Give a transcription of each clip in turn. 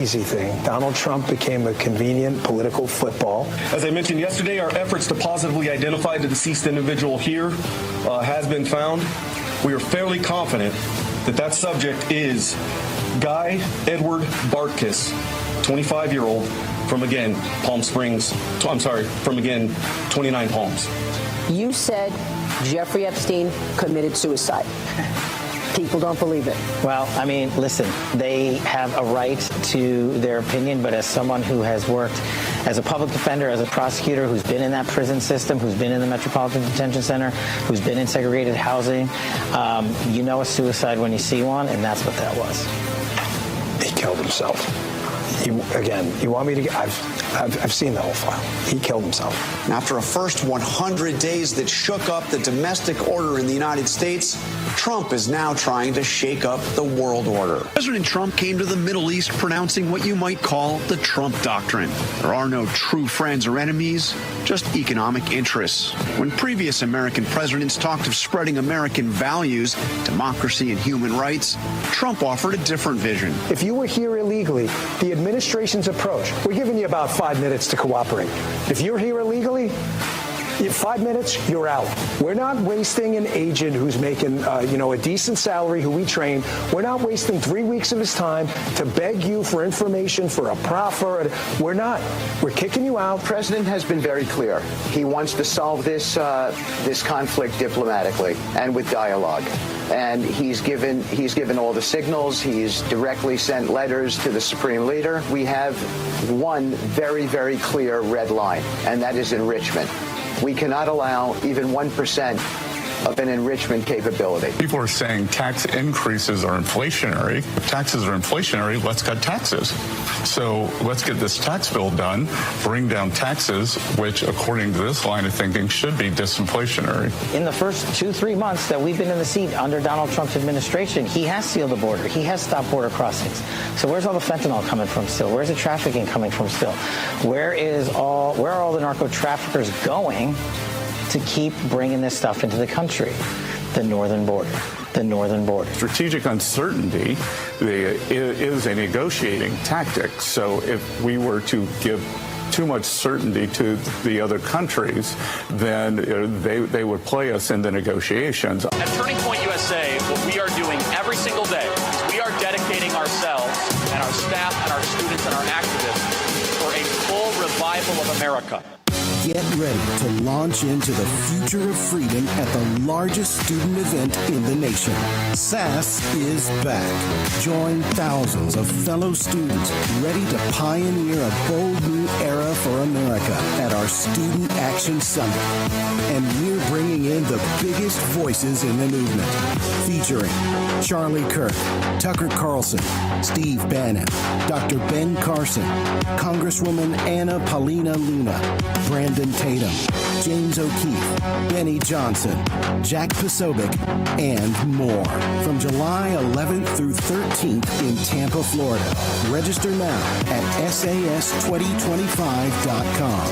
Easy thing. Donald Trump became a convenient political football. As I mentioned yesterday, our efforts to positively identify the deceased individual here has been found. We are fairly confident that that subject is Guy Edward Bartkus, 25-year-old from, again, Palm Springs. From, again, 29 Palms. You said Jeffrey Epstein committed suicide. People don't believe it. Well, I mean, listen, they have a right to their opinion, but as someone who has worked as a public defender, as a prosecutor, who's been in that prison system, who's been in the Metropolitan Detention Center, who's been in segregated housing, you know a suicide when you see one, and that's what that was. He killed himself. You want me to? I've seen the whole file. He killed himself. After a first 100 days that shook up the domestic order in the United States, Trump is now trying to shake up the world order. President Trump came to the Middle East pronouncing what you might call the Trump doctrine. There are no true friends or enemies, just economic interests. When previous American presidents talked of spreading American values, democracy and human rights, Trump offered a different vision. If you were here illegally, the administration's approach, we're giving you about 5 minutes to cooperate. If you're here illegally, 5 minutes, you're out. We're not wasting an agent who's making, a decent salary, who we train. We're not wasting 3 weeks of his time to beg you for information, for a proffer. We're not. We're kicking you out. The president has been very clear. He wants to solve this conflict diplomatically and with dialogue. And he's given all the signals. He's directly sent letters to the Supreme Leader. We have one very, very clear red line, and that is enrichment. We cannot allow even 1% of an enrichment capability. People are saying tax increases are inflationary. If taxes are inflationary, let's cut taxes. So let's get this tax bill done, bring down taxes, which, according to this line of thinking, should be disinflationary. In the first 2-3 months that we've been in the seat under Donald Trump's administration, he has sealed the border. He has stopped border crossings. So where's all the fentanyl coming from still? Where's the trafficking coming from still? Where are all the narco traffickers going to keep bringing this stuff into the country? The northern border. The northern border. Strategic uncertainty is a negotiating tactic. So if we were to give too much certainty to the other countries, then they would play us in the negotiations. At Turning Point USA, what we are doing every single day is we are dedicating ourselves and our staff and our students and our activists for a full revival of America. Get ready to launch into the future of freedom at the largest student event in the nation. SAS is back. Join thousands of fellow students ready to pioneer a bold new era for America at our Student Action Summit. And we're bringing in the biggest voices in the movement. Featuring Charlie Kirk, Tucker Carlson, Steve Bannon, Dr. Ben Carson, Congresswoman Anna Paulina Luna, Brandon Tatum, James O'Keefe, Benny Johnson, Jack Posobiec, and more. From July 11th through 13th in Tampa, Florida. Register now at SAS2025.com.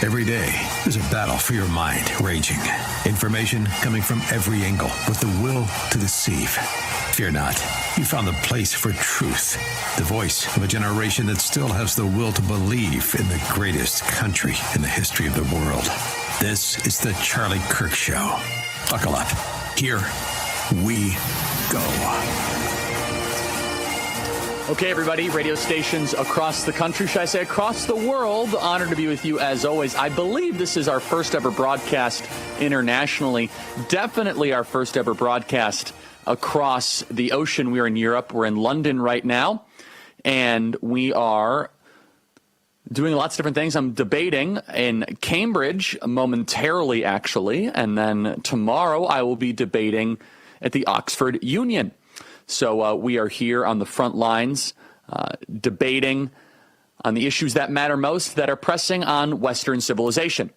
Every day, there's a battle for your mind raging. Information coming from every angle with the will to deceive. Fear not. You found the place for truth. The voice of a generation that still has the will to believe in the greatest country in the history of the world. This is the Charlie Kirk Show. Buckle up. Here we go. Okay, everybody, radio stations across the country, should I say across the world, honored to be with you as always. I believe this is our first ever broadcast internationally, definitely our first ever broadcast across the ocean. We're in Europe, we're in London right now, and we are doing lots of different things. I'm debating in Cambridge momentarily, actually, and then tomorrow I will be debating at the Oxford Union. So we are here on the front lines debating on the issues that matter most, that are pressing on Western civilization.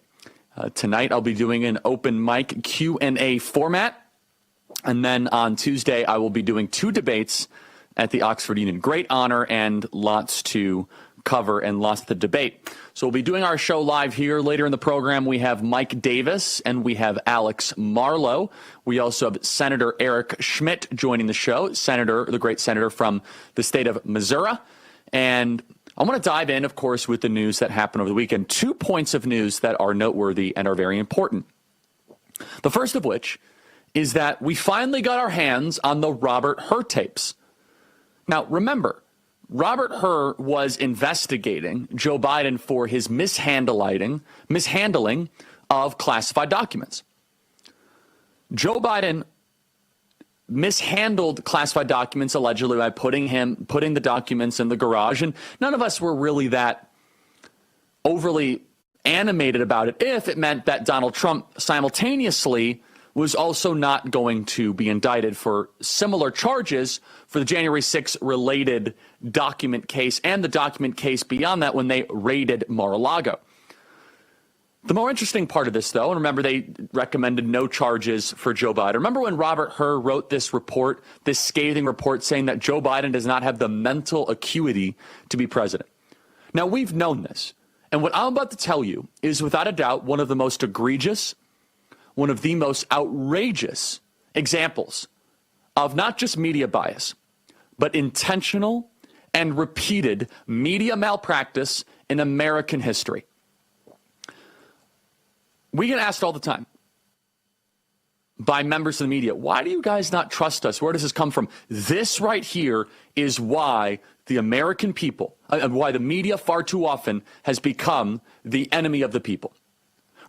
Tonight I'll be doing an open mic Q&A format. And then on Tuesday I will be doing 2 debates at the Oxford Union. Great honor and lots to cover and lots to debate. So we'll be doing our show live here. Later in the program, we have Mike Davis and we have Alex Marlo. We also have Senator Eric Schmidt joining the show, the great senator from the state of Missouri. And I want to dive in, of course, with the news that happened over the weekend. 2 points of news that are noteworthy and are very important. The first of which is that we finally got our hands on the Robert Hur tapes. Now, remember, Robert Hur was investigating Joe Biden for his mishandling of classified documents. Joe Biden mishandled classified documents allegedly by putting the documents in the garage, and none of us were really that overly animated about it if it meant that Donald Trump simultaneously was also not going to be indicted for similar charges for the January 6th related document case and the document case beyond that when they raided Mar-a-Lago. The more interesting part of this, though, and remember they recommended no charges for Joe Biden. Remember when Robert Hur wrote this report, this scathing report saying that Joe Biden does not have the mental acuity to be president? Now, we've known this. And what I'm about to tell you is without a doubt one of the most egregious, one of the most outrageous examples of not just media bias, but intentional and repeated media malpractice in American history. We get asked all the time by members of the media, why do you guys not trust us? Where does this come from? This right here is why the American people, why the media far too often has become the enemy of the people.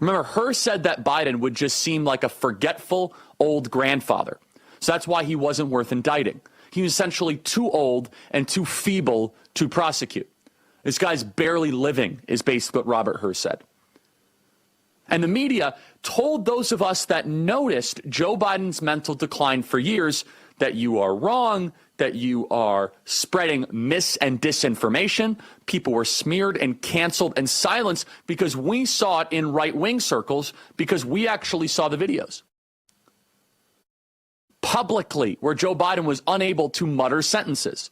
Remember, Hur said that Biden would just seem like a forgetful old grandfather. So that's why he wasn't worth indicting. He was essentially too old and too feeble to prosecute. This guy's barely living is basically what Robert Hur said. And the media told those of us that noticed Joe Biden's mental decline for years that you are wrong, that you are spreading mis and disinformation. People were smeared and canceled and silenced because we saw it in right-wing circles because we actually saw the videos. Publicly, where Joe Biden was unable to mutter sentences.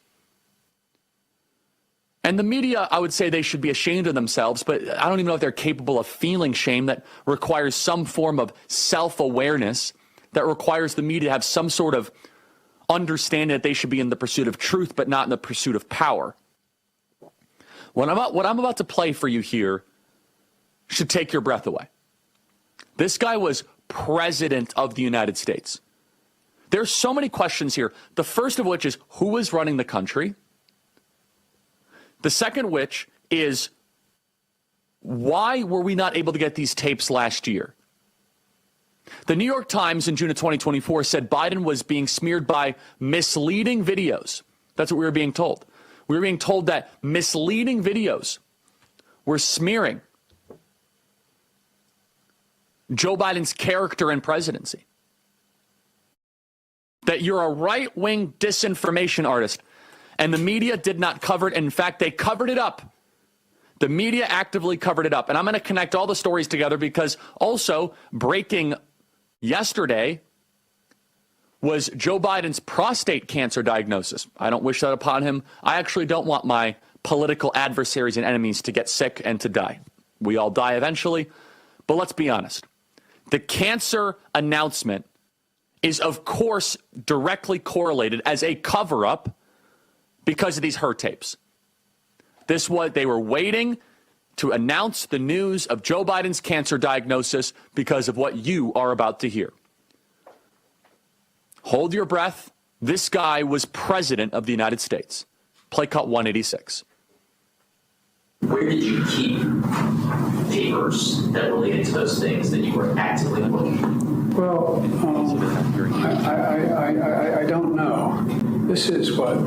And the media, I would say they should be ashamed of themselves, but I don't even know if they're capable of feeling shame that requires some form of self-awareness, that requires the media to have some sort of understanding that they should be in the pursuit of truth, but not in the pursuit of power. What I'm about to play for you here should take your breath away. This guy was president of the United States. There's so many questions here. The first of which is, who is running the country? The second which is, why were we not able to get these tapes last year? The New York Times in June of 2024 said Biden was being smeared by misleading videos. That's what we were being told. We were being told that misleading videos were smearing Joe Biden's character and presidency. That you're a right-wing disinformation artist. And the media did not cover it. In fact, they covered it up. The media actively covered it up. And I'm going to connect all the stories together because also breaking yesterday was Joe Biden's prostate cancer diagnosis. I don't wish that upon him. I actually don't want my political adversaries and enemies to get sick and to die. We all die eventually. But let's be honest. The cancer announcement is, of course, directly correlated as a cover-up because of these her tapes. They were waiting to announce the news of Joe Biden's cancer diagnosis because of what you are about to hear. Hold your breath. This guy was president of the United States. Play cut 186. Where did you keep papers that related to those things that you were actively looking? Well, I don't know. This is what,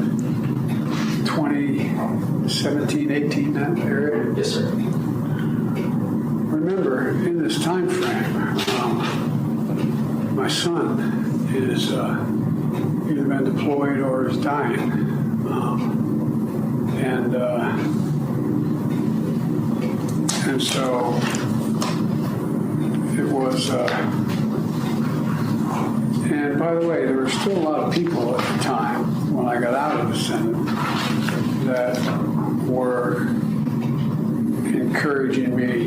2017, 18, that area? Yes, sir. Remember, in this time frame, my son is either been deployed or is dying. And so it was, and by the way, there were still a lot of people at the time when I got out of the Senate that were encouraging me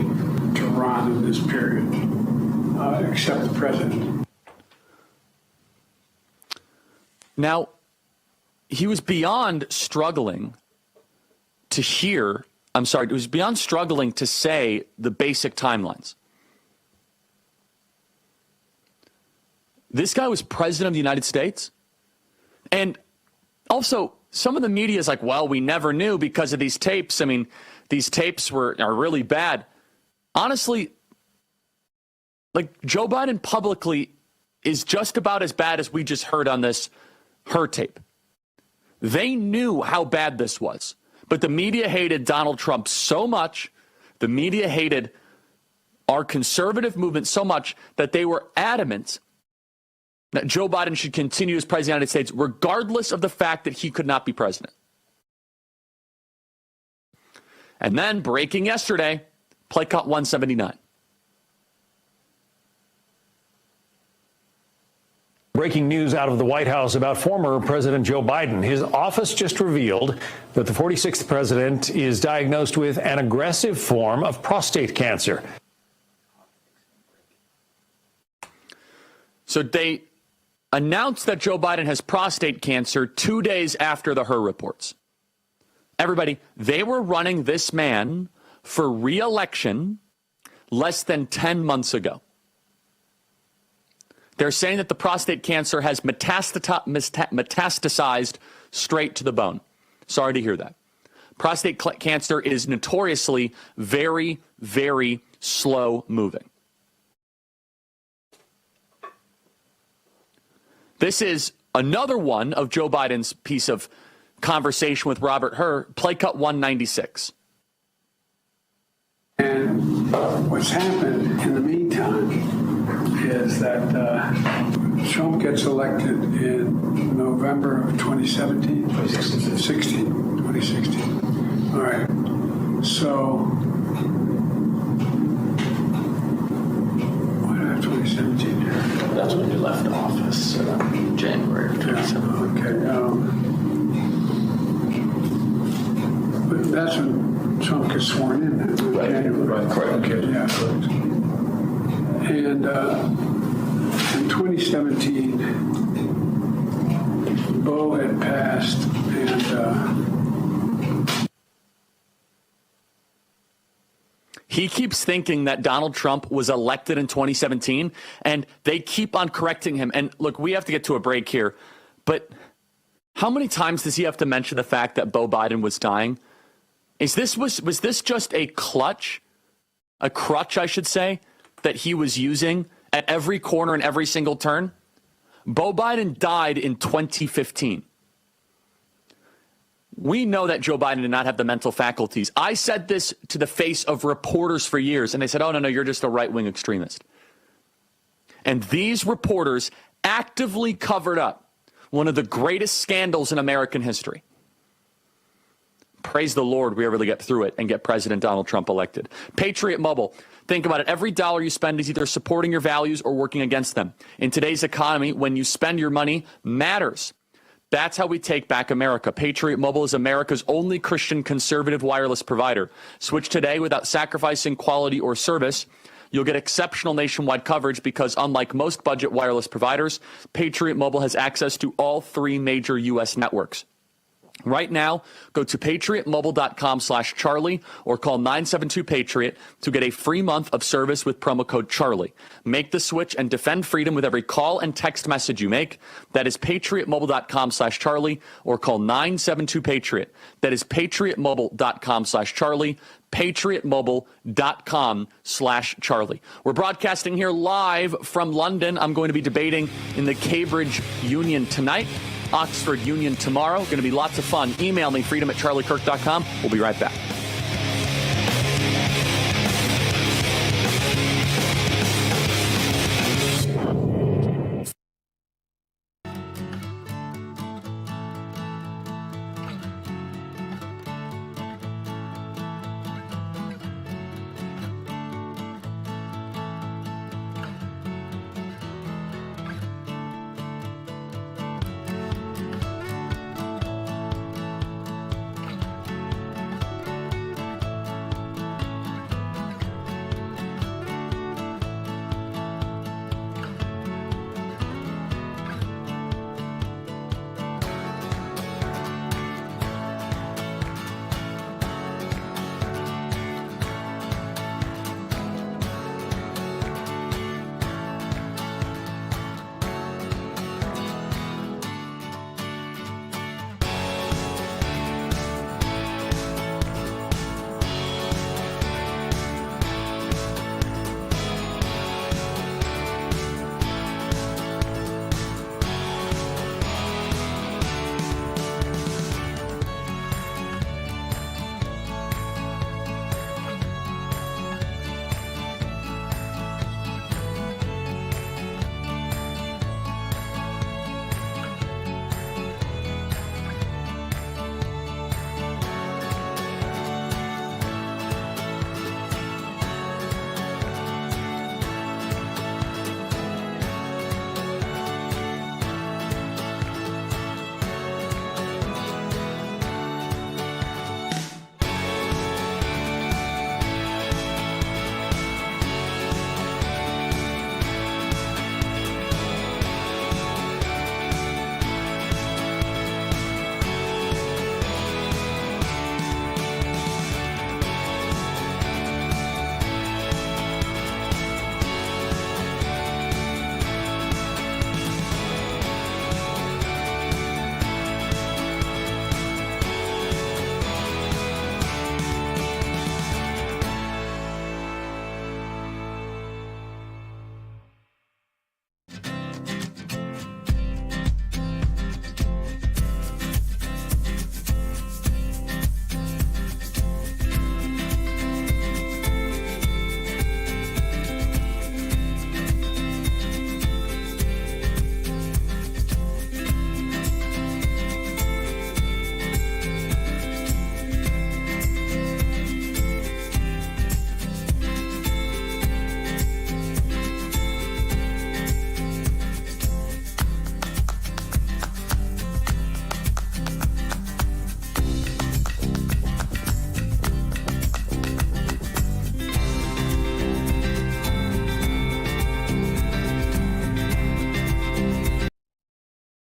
to run in this period, except the president. Now, he was beyond struggling to hear, it was beyond struggling to say the basic timelines. This guy was president of the United States. And also, some of the media is like, well, we never knew because of these tapes. I mean, these tapes are really bad. Honestly, like, Joe Biden publicly is just about as bad as we just heard on this her tape. They knew how bad this was. But the media hated Donald Trump so much, the media hated our conservative movement so much that they were adamant that Joe Biden should continue as president of the United States regardless of the fact that he could not be president. And then, breaking yesterday, play cut 179. Breaking news out of the White House about former President Joe Biden. His office just revealed that the 46th president is diagnosed with an aggressive form of prostate cancer. So they announced that Joe Biden has prostate cancer 2 days after the Her reports. Everybody, they were running this man for re-election less than 10 months ago. They're saying that the prostate cancer has metastasized straight to the bone. Sorry to hear that. Prostate cancer is notoriously very, very slow moving. This is another one of Joe Biden's piece of conversation with Robert Hur. Play cut 196. And what's happened in the meantime is that Trump gets elected in November of 2017? 2016. All right. So, what did I have 2017 here? That's when you left office, January of 2017. Okay. But that's when Trump gets sworn in. Right. January. Correct. Okay, yeah. And in 2017, Bo had passed, and he keeps thinking that Donald Trump was elected in 2017, and they keep on correcting him. And look, we have to get to a break here, but how many times does he have to mention the fact that Beau Biden was dying? Was this just a crutch, I should say, that he was using at every corner and every single turn? Beau Biden died in 2015. We know that Joe Biden did not have the mental faculties. I said this to the face of reporters for years, and they said, oh, no, you're just a right-wing extremist. And these reporters actively covered up one of the greatest scandals in American history. Praise the Lord we were able to get through it and get President Donald Trump elected. Patriot Mobile. Think about it. Every dollar you spend is either supporting your values or working against them. In today's economy, when you spend your money matters. That's how we take back America. Patriot Mobile is America's only Christian conservative wireless provider. Switch today without sacrificing quality or service. You'll get exceptional nationwide coverage because, unlike most budget wireless providers, Patriot Mobile has access to all 3 major U.S. networks. Right now, go to patriotmobile.com/Charlie or call 972-PATRIOT to get a free month of service with promo code Charlie. Make the switch and defend freedom with every call and text message you make. That is patriotmobile.com/Charlie or call 972-PATRIOT. That is patriotmobile.com/Charlie. patriotmobile.com/Charlie. We're broadcasting here live from London. I'm going to be debating in the Cambridge Union tonight, Oxford Union tomorrow. Going to be lots of fun. Email me, freedom@charliekirk.com. We'll be right back.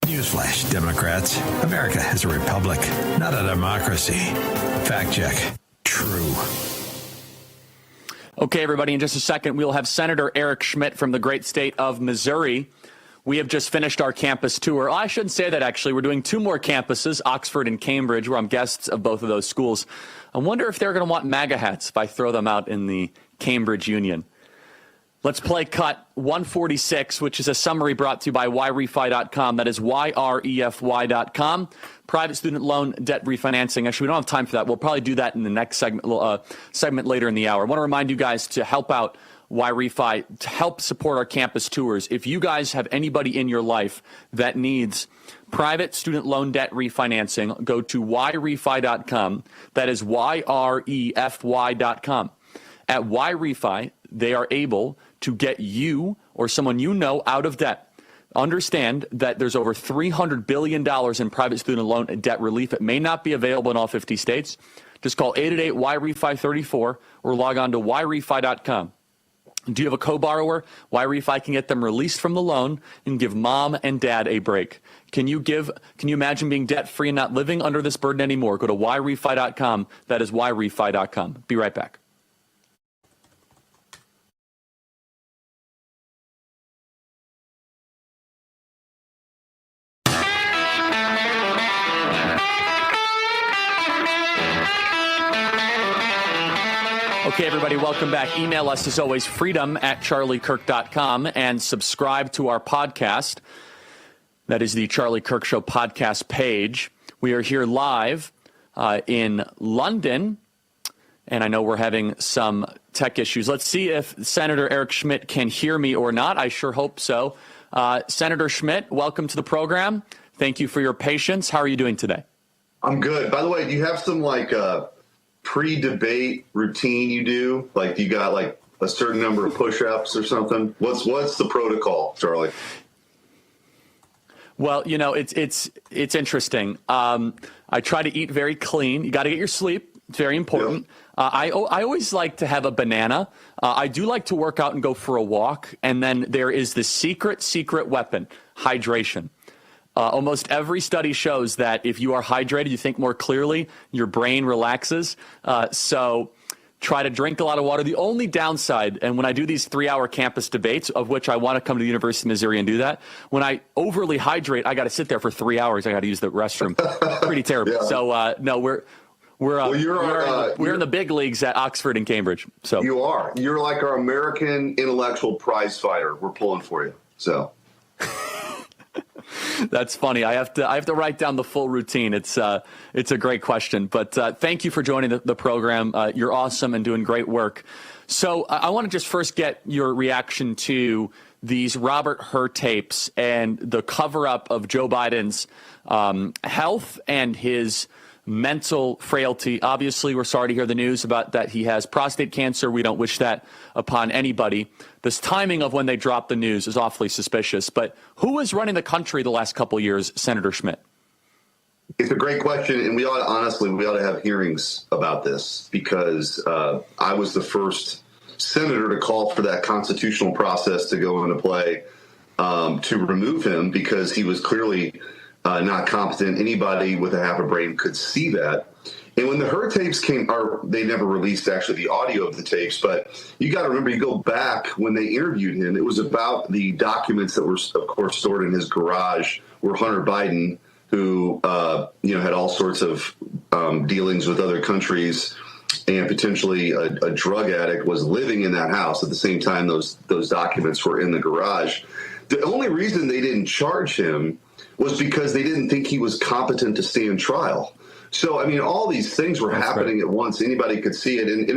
Newsflash, Democrats. America is a republic, not a democracy. Fact check. True. Okay, everybody, in just a second, we'll have Senator Eric Schmidt from the great state of Missouri. We have just finished our campus tour. I shouldn't say that, actually. We're doing 2 more campuses, Oxford and Cambridge, where I'm guests of both of those schools. I wonder if they're going to want MAGA hats if I throw them out in the Cambridge Union. Let's play cut 146, which is a summary brought to you by Yrefi.com. That is YREFY.com. Private student loan debt refinancing. Actually, we don't have time for that. We'll probably do that in the next segment later in the hour. I want to remind you guys to help out Yrefi, to help support our campus tours. If you guys have anybody in your life that needs private student loan debt refinancing, go to Yrefi.com. That is YREFY.com. At Yrefi, they are able to get you or someone you know out of debt. understand that there's over $300 billion in private student loan debt relief. It may not be available in all 50 states. Just call 888-YREFI-34 or log on to YREFI.com. Do you have a co-borrower? Yrefi can get them released from the loan and give mom and dad a break. Can you imagine being debt-free and not living under this burden anymore? Go to YREFI.com. That is YREFI.com. Be right back. Okay, everybody, welcome back. Email us, as always, freedom@charliekirk.com, and subscribe to our podcast. That is the Charlie Kirk Show podcast page. We are here live in London, and I know we're having some tech issues. Let's see if Senator Eric Schmidt can hear me or not. I sure hope so. Senator Schmidt, welcome to the program. Thank you for your patience. How are you doing today? I'm good. By the way, do you have some pre-debate routine you do? Like, you got like a certain number of push-ups or something? What's the protocol, Charlie? Well, you know, it's interesting. I try to eat very clean. You got to get your sleep. It's very important. Yeah. I always like to have a banana. I do like to work out and go for a walk. And then there is the secret weapon, hydration. Almost every study shows that if you are hydrated, you think more clearly, your brain relaxes. So try to drink a lot of water. The only downside, and when I do these 3-hour campus debates, of which I want to come to the University of Missouri and do that, when I overly hydrate, I got to sit there for 3 hours. I got to use the restroom. Pretty terrible. Yeah. So no, we're in the big leagues at Oxford and Cambridge. So you are. You're like our American intellectual prize fighter. We're pulling for you. So. That's funny. I have to write down the full routine. It's a great question, but thank you for joining the program. You're awesome and doing great work. So I want to just first get your reaction to these Robert Hur tapes and the cover-up of Joe Biden's health and his mental frailty. Obviously, we're sorry to hear the news about that he has prostate cancer. We don't wish that upon anybody. This timing of when they dropped the news is awfully suspicious. But who was running the country the last couple of years, Senator Schmidt? It's a great question, and we ought to have hearings about this, because I was the first senator to call for that constitutional process to go into play to remove him, because he was clearly not competent. Anybody with a half a brain could see that. And when the Hur tapes came, they never released actually the audio of the tapes, but you got to remember, you go back when they interviewed him, it was about the documents that were, of course, stored in his garage, where Hunter Biden, who had all sorts of dealings with other countries and potentially a drug addict, was living in that house at the same time those documents were in the garage. The only reason they didn't charge him was because they didn't think he was competent to stand trial. So, I mean, all these things were happening at once. Anybody could see it. And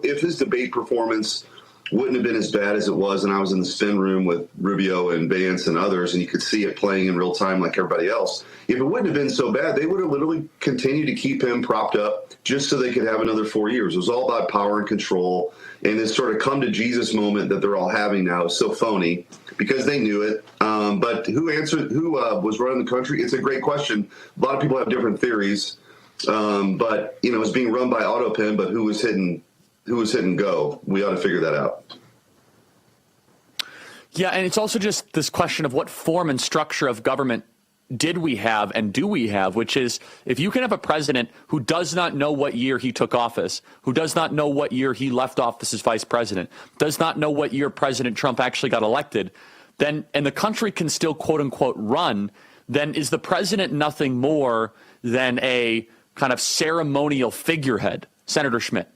if his debate performance wouldn't have been as bad as it was, and I was in the spin room with Rubio and Vance and others, and you could see it playing in real time like everybody else, if it wouldn't have been so bad, they would have literally continued to keep him propped up just so they could have another 4 years. It was all about power and control. And this sort of come to Jesus moment that they're all having now is so phony, because they knew it. But who was running the country? It's a great question. A lot of people have different theories. But, it's being run by AutoPen, but who was hitting go? We ought to figure that out. Yeah, and it's also just this question of what form and structure of government did we have and do we have, which is, if you can have a president who does not know what year he took office, who does not know what year he left office as vice president, does not know what year President Trump actually got elected, then, and the country can still, quote unquote, run, then is the president nothing more than a kind of ceremonial figurehead? Senator Schmidt.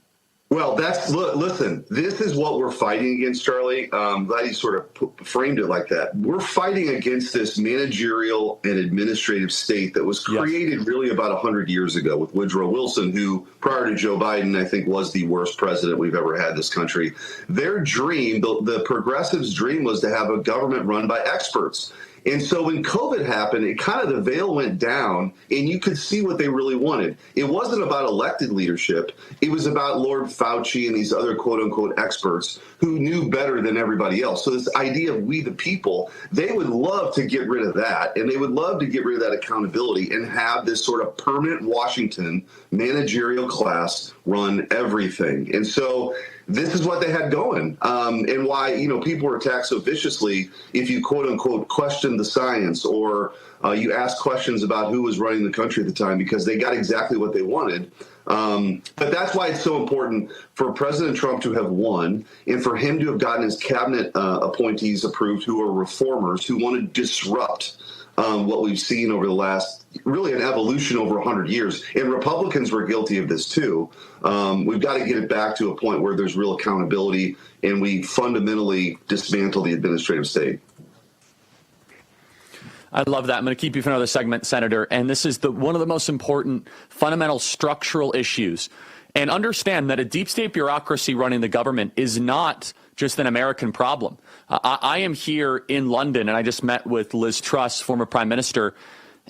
Well, listen, this is what we're fighting against, Charlie. Glad you sort of framed it like that. We're fighting against this managerial and administrative state that was created really about 100 years ago with Woodrow Wilson, who prior to Joe Biden, I think, was the worst president we've ever had in this country. Their dream, the progressives' dream, was to have a government run by experts. And so when COVID happened, it kind of the veil went down and you could see what they really wanted. It wasn't about elected leadership. It was about Lord Fauci and these other quote unquote experts who knew better than everybody else. So this idea of we the people, they would love to get rid of that. And they would love to get rid of that accountability and have this sort of permanent Washington managerial class run everything. And so this is what they had going, and why, you know, people were attacked so viciously if you quote unquote question the science or you ask questions about who was running the country at the time, because they got exactly what they wanted. But that's why it's so important for President Trump to have won and for him to have gotten his cabinet appointees approved who are reformers, who want to disrupt what we've seen over the last, really an evolution over 100 years. And Republicans were guilty of this too. We've got to get it back to a point where there's real accountability and we fundamentally dismantle the administrative state. I love that. I'm going to keep you for another segment, Senator. And this is one of the most important fundamental structural issues. And understand that a deep state bureaucracy running the government is not just an American problem. I am here in London, and I just met with Liz Truss, former prime minister,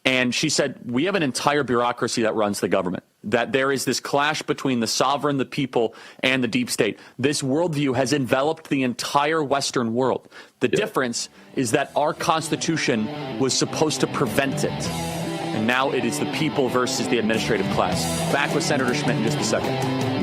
and she said, we have an entire bureaucracy that runs the government, that there is this clash between the sovereign, the people, and the deep state. This worldview has enveloped the entire Western world. The difference is that our Constitution was supposed to prevent it. And now it is the people versus the administrative class. Back with Senator Schmidt in just a second.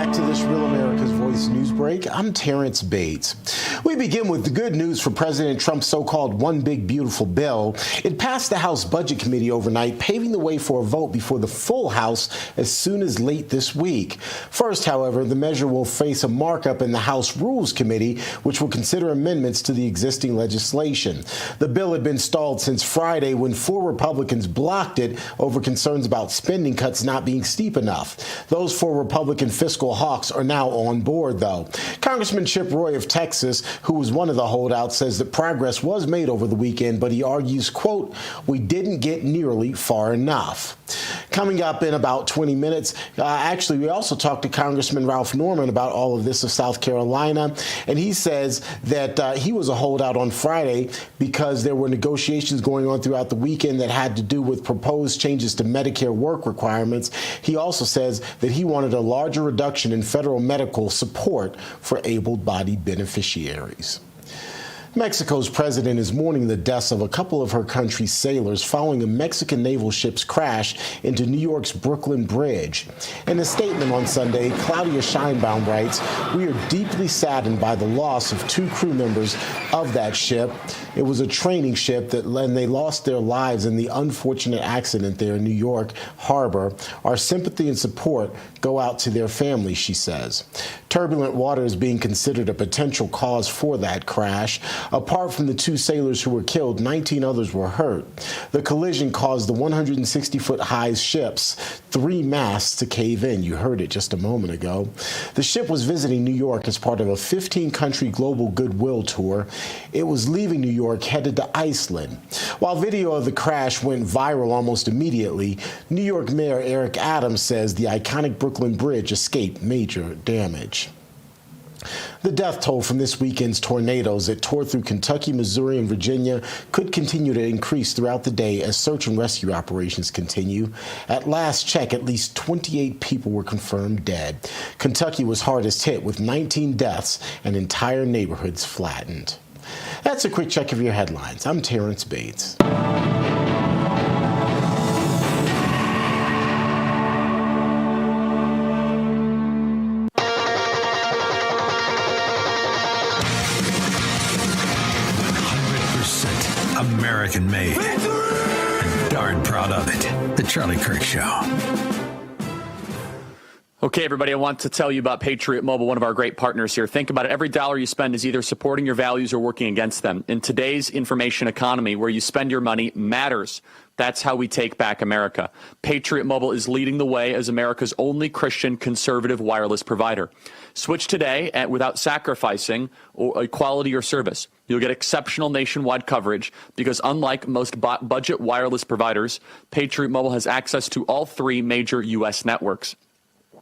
back to this Real America's Voice news break. I'm Terrence Bates. We begin with the good news for President Trump's so-called One Big Beautiful Bill. It passed the House Budget Committee overnight, paving the way for a vote before the full House as soon as late this week. First, however, the measure will face a markup in the House Rules Committee, which will consider amendments to the existing legislation. The bill had been stalled since Friday when 4 Republicans blocked it over concerns about spending cuts not being steep enough. Those 4 Republican fiscal hawks are now on board, though. Congressman Chip Roy of Texas, who was one of the holdouts, says that progress was made over the weekend, but he argues, quote, "We didn't get nearly far enough." Coming up in about 20 minutes, actually, we also talked to Congressman Ralph Norman about all of this of South Carolina, and he says that he was a holdout on Friday because there were negotiations going on throughout the weekend that had to do with proposed changes to Medicare work requirements. He also says that he wanted a larger reduction in federal medical support for able-bodied beneficiaries. Mexico's president is mourning the deaths of a couple of her country's sailors following a Mexican naval ship's crash into New York's Brooklyn Bridge. In a statement on Sunday, Claudia Scheinbaum writes, "We are deeply saddened by the loss of 2 crew members of that ship. It was a training ship and they lost their lives in the unfortunate accident there in New York Harbor. Our sympathy and support go out to their families," she says. Turbulent water is being considered a potential cause for that crash. Apart from the 2 sailors who were killed, 19 others were hurt. The collision caused the 160-foot-high ship's 3 masts to cave in. You heard it just a moment ago. The ship was visiting New York as part of a 15-country global goodwill tour. It was leaving New York, headed to Iceland. While video of the crash went viral almost immediately, New York Mayor Eric Adams says the iconic Brooklyn Bridge escaped major damage. The death toll from this weekend's tornadoes that tore through Kentucky, Missouri, and Virginia could continue to increase throughout the day as search and rescue operations continue. At last check, at least 28 people were confirmed dead. Kentucky was hardest hit with 19 deaths and entire neighborhoods flattened. That's a quick check of your headlines. I'm Terrence Bates. American made. And darn proud of it. The Charlie Kirk Show. Okay, everybody, I want to tell you about Patriot Mobile, one of our great partners here. Think about it. Every dollar you spend is either supporting your values or working against them. In today's information economy, where you spend your money matters. That's how we take back America. Patriot Mobile is leading the way as America's only Christian conservative wireless provider. Switch today without sacrificing quality or service. You'll get exceptional nationwide coverage because unlike most budget wireless providers, Patriot Mobile has access to all 3 major U.S. networks.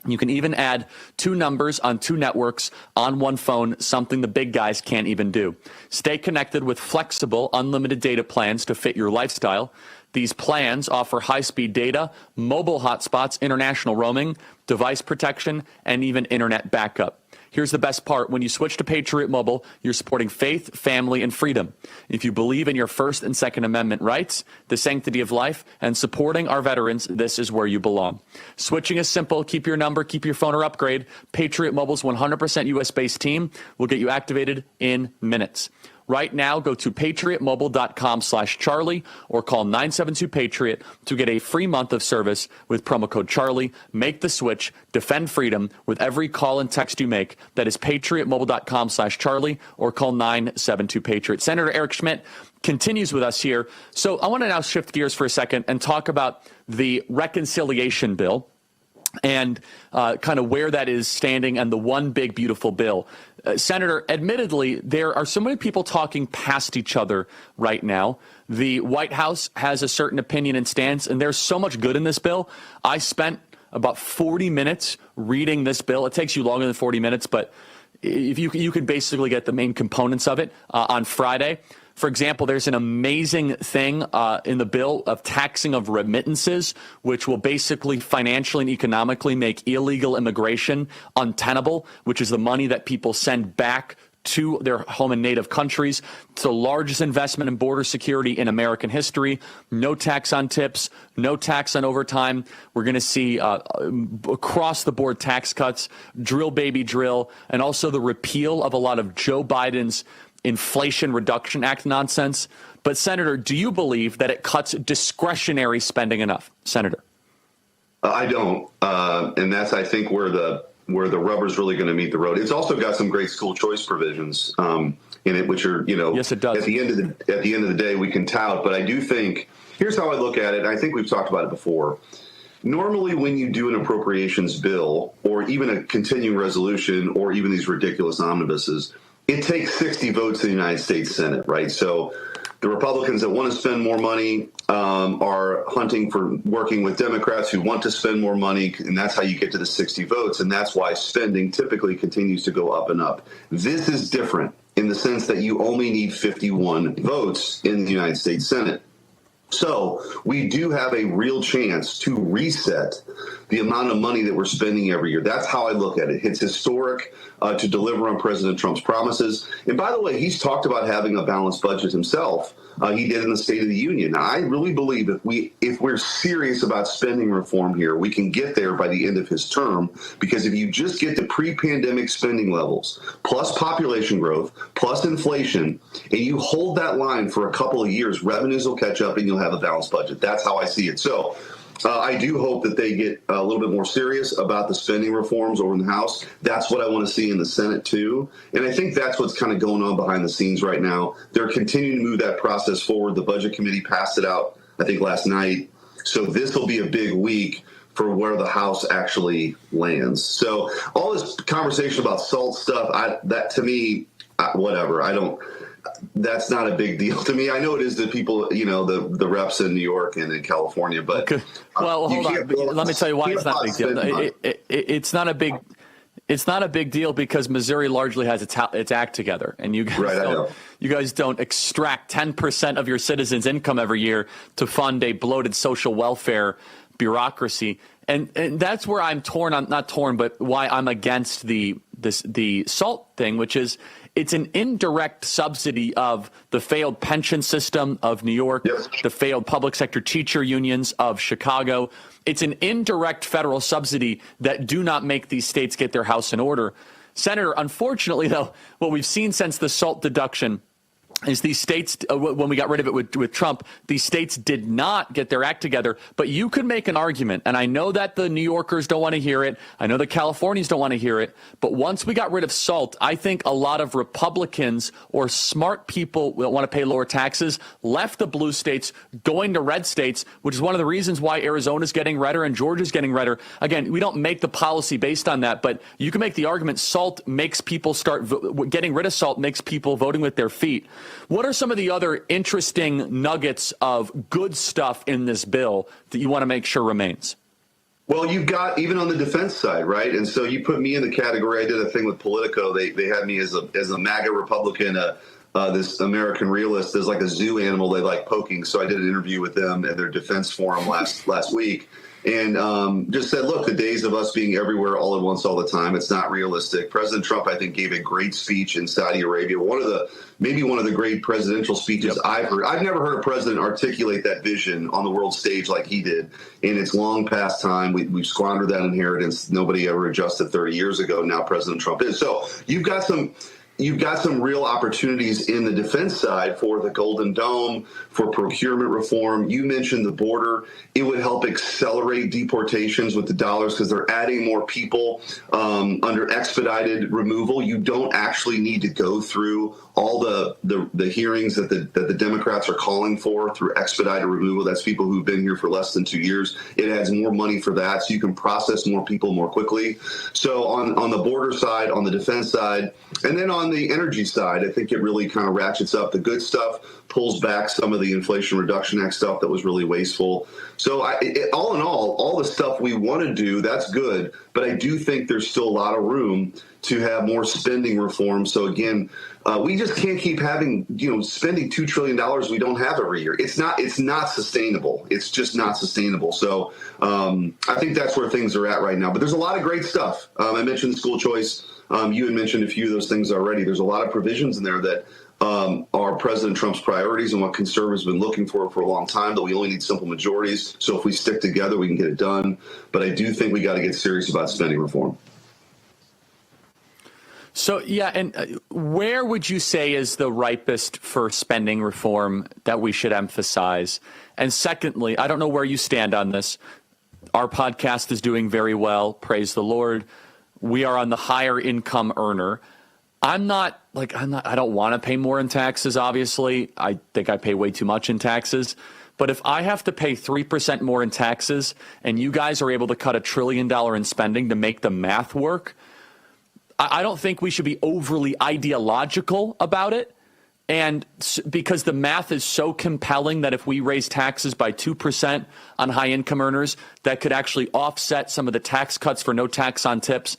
You can even add 2 numbers on 2 networks on one phone, something the big guys can't even do. Stay connected with flexible, unlimited data plans to fit your lifestyle. These plans offer high-speed data, mobile hotspots, international roaming, device protection, and even internet backup. Here's the best part. When you switch to Patriot Mobile, you're supporting faith, family, and freedom. If you believe in your First and Second Amendment rights, the sanctity of life, and supporting our veterans, this is where you belong. Switching is simple. Keep your number, keep your phone, or upgrade. Patriot Mobile's 100% U.S.-based team will get you activated in minutes. Right now, go to patriotmobile.com/Charlie or call 972-PATRIOT to get a free month of service with promo code Charlie. Make the switch. Defend freedom with every call and text you make. That is patriotmobile.com/Charlie or call 972-PATRIOT. Senator Eric Schmidt continues with us here. So I want to now shift gears for a second and talk about the reconciliation bill and kind of where that is standing and the One Big Beautiful Bill. Senator, admittedly, there are so many people talking past each other right now. The White House has a certain opinion and stance, and there's so much good in this bill. I spent about 40 minutes reading this bill. It takes you longer than 40 minutes, but if you could basically get the main components of it on Friday. For example, there's an amazing thing in the bill of taxing of remittances, which will basically financially and economically make illegal immigration untenable, which is the money that people send back to their home and native countries. It's the largest investment in border security in American history. No tax on tips, no tax on overtime. We're going to see across-the-board tax cuts, drill, baby, drill, and also the repeal of a lot of Joe Biden's Inflation Reduction Act nonsense. But, Senator, do you believe that it cuts discretionary spending enough, Senator? I don't, and that's, I think, where the rubber's really going to meet the road. It's also got some great school choice provisions in it, which are, yes, it does. At the end of the day, we can tout. But I do think, here's how I look at it. And I think we've talked about it before. Normally, when you do an appropriations bill, or even a continuing resolution, or even these ridiculous omnibuses, it takes 60 votes in the United States Senate, right? So the Republicans that want to spend more money are hunting for working with Democrats who want to spend more money, and that's how you get to the 60 votes, and that's why spending typically continues to go up and up. This is different in the sense that you only need 51 votes in the United States Senate. So we do have a real chance to reset the amount of money that we're spending every year. That's how I look at it. It's historic to deliver on President Trump's promises. And by the way, he's talked about having a balanced budget himself. He did in the State of the Union. Now, I really believe if we're serious about spending reform here, we can get there by the end of his term, because if you just get to pre-pandemic spending levels, plus population growth, plus inflation, and you hold that line for a couple of years, revenues will catch up and you'll have a balanced budget. That's how I see it. So I do hope that they get a little bit more serious about the spending reforms over in the House. That's what I want to see in the Senate, too. And I think that's what's kind of going on behind the scenes right now. They're continuing to move that process forward. The Budget Committee passed it out, I think, last night. So this will be a big week for where the House actually lands. So all this conversation about SALT stuff, that to me, whatever. That's not a big deal to me. I know it is to people, the reps in New York and in California, but well, hold on. Let me tell you why it's not a big deal. It's not a big. It's not a big deal because Missouri largely has its act together, and you guys don't extract 10% of your citizens' income every year to fund a bloated social welfare bureaucracy. And that's where I'm not torn, but why I'm against the SALT thing, which is it's an indirect subsidy of the failed pension system of New York, the failed public sector teacher unions of Chicago. It's an indirect federal subsidy that do not make these states get their house in order. Senator, unfortunately, though, what we've seen since the SALT deduction is these states, when we got rid of it with Trump, these states did not get their act together. But you could make an argument, and I know that the New Yorkers don't want to hear it. I know the Californians don't want to hear it. But once we got rid of SALT, I think a lot of Republicans or smart people that want to pay lower taxes left the blue states, going to red states, which is one of the reasons why Arizona's getting redder and Georgia's getting redder. Again, we don't make the policy based on that, but you can make the argument SALT makes people getting rid of SALT makes people voting with their feet. What are some of the other interesting nuggets of good stuff in this bill that you want to make sure remains? Well, you've got even on the defense side, right? And so you put me in the category. I did a thing with Politico. They had me as a MAGA Republican, this American realist, as like a zoo animal they like poking. So I did an interview with them at their defense forum last week. And just said, look, the days of us being everywhere all at once all the time, it's not realistic. President Trump, I think, gave a great speech in Saudi Arabia, maybe one of the great presidential speeches I've heard. I've never heard a president articulate that vision on the world stage like he did. And it's long past time. We've squandered that inheritance. Nobody ever adjusted 30 years ago. Now President Trump is. So you've got some real opportunities in the defense side for the Golden Dome, for procurement reform. You mentioned the border. It would help accelerate deportations with the dollars because they're adding more people under expedited removal. You don't actually need to go through all the hearings that the Democrats are calling for through expedited removal. That's people who've been here for less than 2 years. It adds more money for that, so you can process more people more quickly. So on the border side, on the defense side, and then on the energy side, I think it really kind of ratchets up the good stuff, pulls back some of the Inflation Reduction Act stuff that was really wasteful. So all in all the stuff we want to do, that's good. But I do think there's still a lot of room to have more spending reform. So again, we just can't keep having, spending $2 trillion we don't have every year. It's not sustainable. It's just not sustainable. So I think that's where things are at right now. But there's a lot of great stuff. I mentioned the school choice You had mentioned a few of those things already. There's a lot of provisions in there that are President Trump's priorities and what conservatives have been looking for a long time, that we only need simple majorities. So if we stick together, we can get it done. But I do think we got to get serious about spending reform. So, yeah, and where would you say is the ripest for spending reform that we should emphasize? And secondly, I don't know where you stand on this. Our podcast is doing very well. Praise the Lord. We are on the higher income earner. I don't want to pay more in taxes, obviously. I think I pay way too much in taxes. But if I have to pay 3% more in taxes and you guys are able to cut $1 trillion in spending to make the math work, I don't think we should be overly ideological about it. And because the math is so compelling that if we raise taxes by 2% on high income earners, that could actually offset some of the tax cuts for no tax on tips.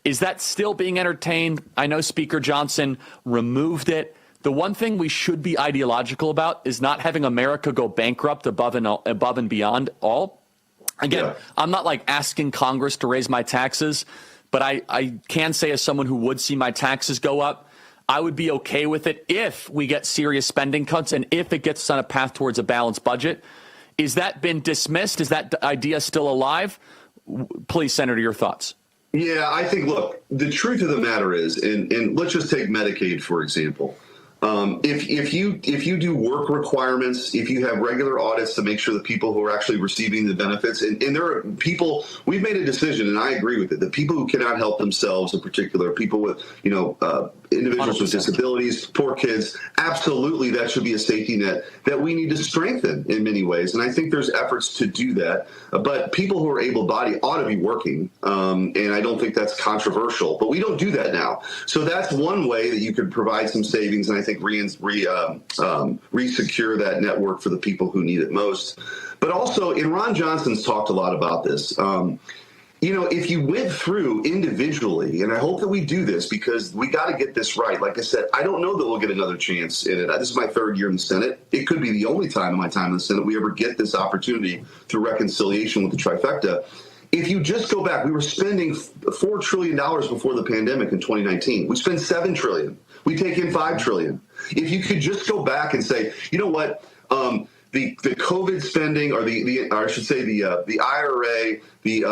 Is that still being entertained? I know Speaker Johnson removed it. The one thing we should be ideological about is not having America go bankrupt above and beyond all. Again, I'm not like asking Congress to raise my taxes, but I can say as someone who would see my taxes go up, I would be okay with it if we get serious spending cuts and if it gets us on a path towards a balanced budget. Is that been dismissed? Is that idea still alive? Please, Senator, your thoughts. Yeah, I think, look, the truth of the matter is, and let's just take Medicaid, for example. If you do work requirements, if you have regular audits to make sure that people who are actually receiving the benefits, and there are people, we've made a decision, and I agree with it, that people who cannot help themselves, in particular, people with, individuals 100%. With disabilities, poor kids, absolutely that should be a safety net that we need to strengthen in many ways. And I think there's efforts to do that. But people who are able-bodied ought to be working, and I don't think that's controversial. But we don't do that now. So that's one way that you could provide some savings, and I think re-secure that network for the people who need it most. But also, and Ron Johnson's talked a lot about this, if you went through individually, and I hope that we do this because we got to get this right. Like I said, I don't know that we'll get another chance in it. This is my third year in the Senate. It could be the only time in my time in the Senate we ever get this opportunity through reconciliation with the trifecta. If you just go back, we were spending $4 trillion before the pandemic in 2019. We spend $7 trillion. We take in $5 trillion. If you could just go back and say, you know what, the COVID spending, or the IRA, the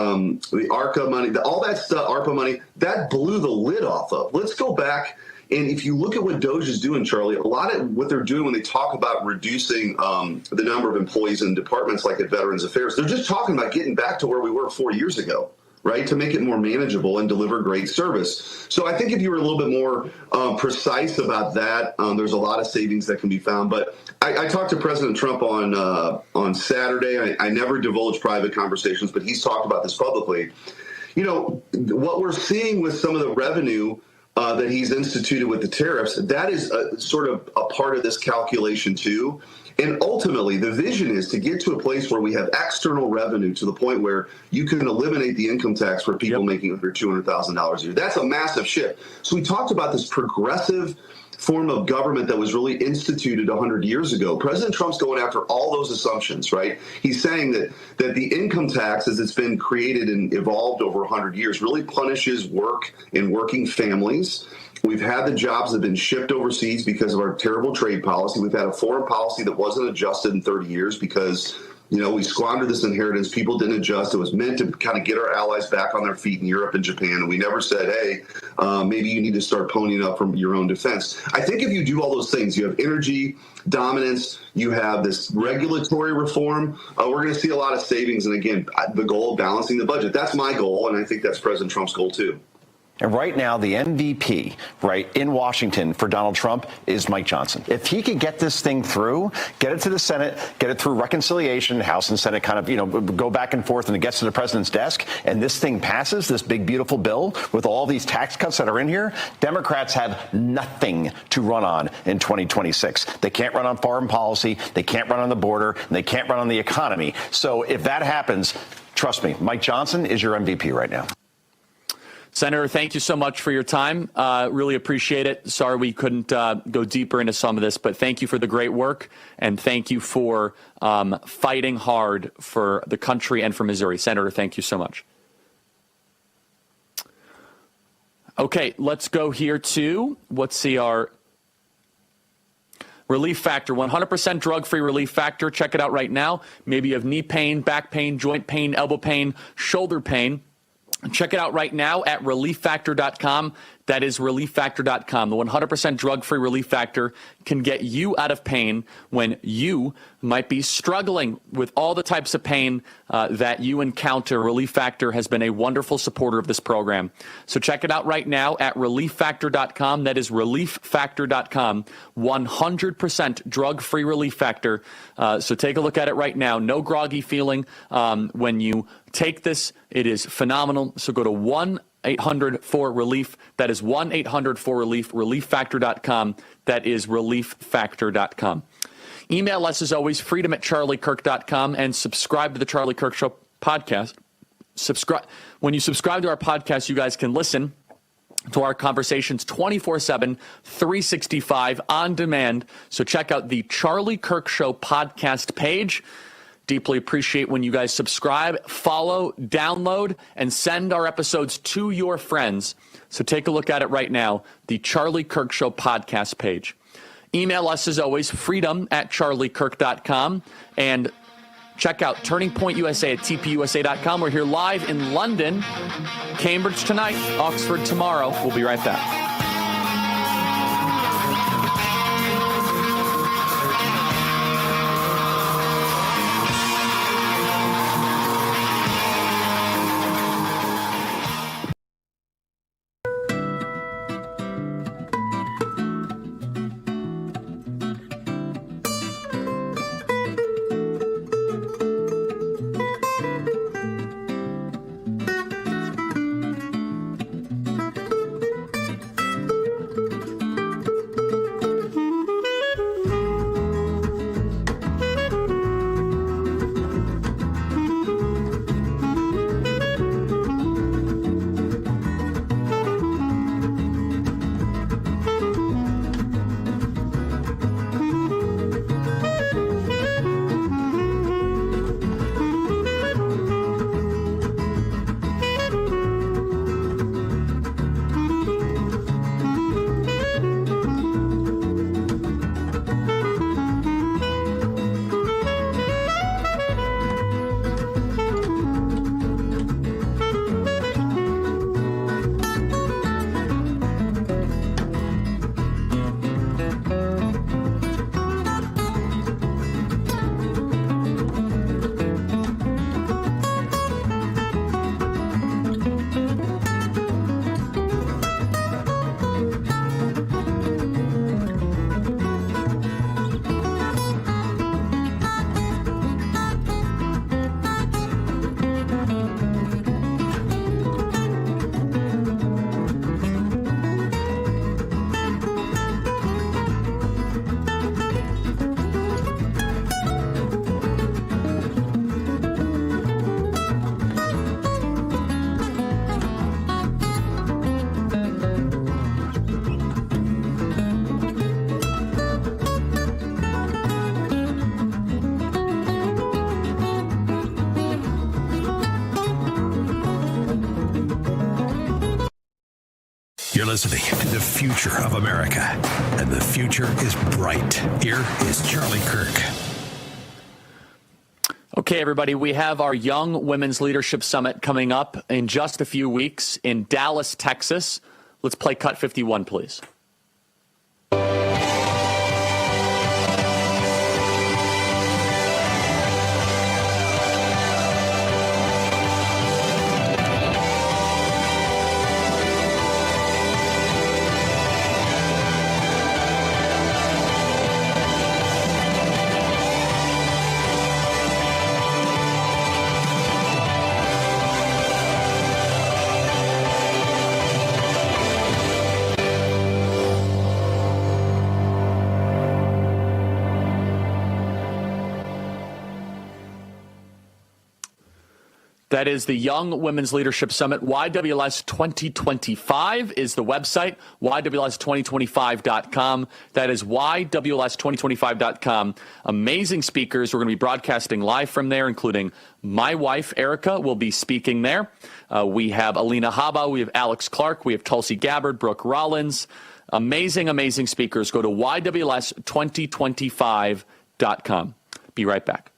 ARCA money, all that stuff, ARPA money, that blew the lid off of. Let's go back. And if you look at what DOJ is doing, Charlie, a lot of what they're doing when they talk about reducing the number of employees in departments like at Veterans Affairs, they're just talking about getting back to where we were 4 years ago, right, to make it more manageable and deliver great service. So I think if you were a little bit more precise about that, there's a lot of savings that can be found. But I talked to President Trump on Saturday. I never divulge private conversations, but he's talked about this publicly. What we're seeing with some of the revenue that he's instituted with the tariffs, that is sort of a part of this calculation too. And ultimately, the vision is to get to a place where we have external revenue to the point where you can eliminate the income tax for people making under $200,000 a year. That's a massive shift. So we talked about this progressive form of government that was really instituted 100 years ago. President Trump's going after all those assumptions, right? He's saying that the income tax, as it's been created and evolved over 100 years, really punishes work and working families. We've had the jobs that have been shipped overseas because of our terrible trade policy. We've had a foreign policy that wasn't adjusted in 30 years because, we squandered this inheritance. People didn't adjust. It was meant to kind of get our allies back on their feet in Europe and Japan. And we never said, hey, maybe you need to start ponying up from your own defense. I think if you do all those things, you have energy dominance, you have this regulatory reform, we're going to see a lot of savings. And again, the goal of balancing the budget. That's my goal. And I think that's President Trump's goal, too. And right now, the MVP, right, in Washington for Donald Trump is Mike Johnson. If he could get this thing through, get it to the Senate, get it through reconciliation, House and Senate kind of, go back and forth, and it gets to the president's desk, and this thing passes, this big, beautiful bill with all these tax cuts that are in here, Democrats have nothing to run on in 2026. They can't run on foreign policy, they can't run on the border, and they can't run on the economy. So if that happens, trust me, Mike Johnson is your MVP right now. Senator, thank you so much for your time. Really appreciate it. Sorry we couldn't go deeper into some of this, but thank you for the great work, and thank you for fighting hard for the country and for Missouri. Senator, thank you so much. Okay, let's go here to, let's see, our Relief Factor, 100% drug-free Relief Factor. Check it out right now. Maybe you have knee pain, back pain, joint pain, elbow pain, shoulder pain. Check it out right now at ReliefFactor.com. That is ReliefFactor.com. The 100% drug-free Relief Factor can get you out of pain when you might be struggling with all the types of pain that you encounter. Relief Factor has been a wonderful supporter of this program. So check it out right now at ReliefFactor.com. That is ReliefFactor.com. 100% drug-free Relief Factor. So take a look at it right now. No groggy feeling when you take this. It is phenomenal. So go to 1-800-4-RELIEF. That is 1-800-4-RELIEF, ReliefFactor.com. That is ReliefFactor.com. Email us as always, freedom@charliekirk.com, and subscribe to the Charlie Kirk Show podcast. When you subscribe to our podcast, you guys can listen to our conversations 24/7, 365 on demand. So check out the Charlie Kirk Show podcast page. Deeply appreciate when you guys subscribe, follow, download, and send our episodes to your friends. So take a look at it right now, the Charlie Kirk Show podcast page. Email us as always, freedom@charliekirk.com, and check out Turning Point USA at tpusa.com. We're here live in London, Cambridge tonight, Oxford tomorrow. We'll be right back. You're listening to the future of America, and the future is bright. Here is Charlie Kirk. Okay, everybody, we have our Young Women's Leadership Summit coming up in just a few weeks in Dallas, Texas. Let's play Cut 51, please. That is the Young Women's Leadership Summit. YWLS 2025 is the website, YWLS2025.com. That is YWLS2025.com. Amazing speakers. We're going to be broadcasting live from there, including my wife, Erica, will be speaking there. We have Alina Habba, we have Alex Clark, we have Tulsi Gabbard, Brooke Rollins. Amazing, amazing speakers. Go to YWLS2025.com. Be right back.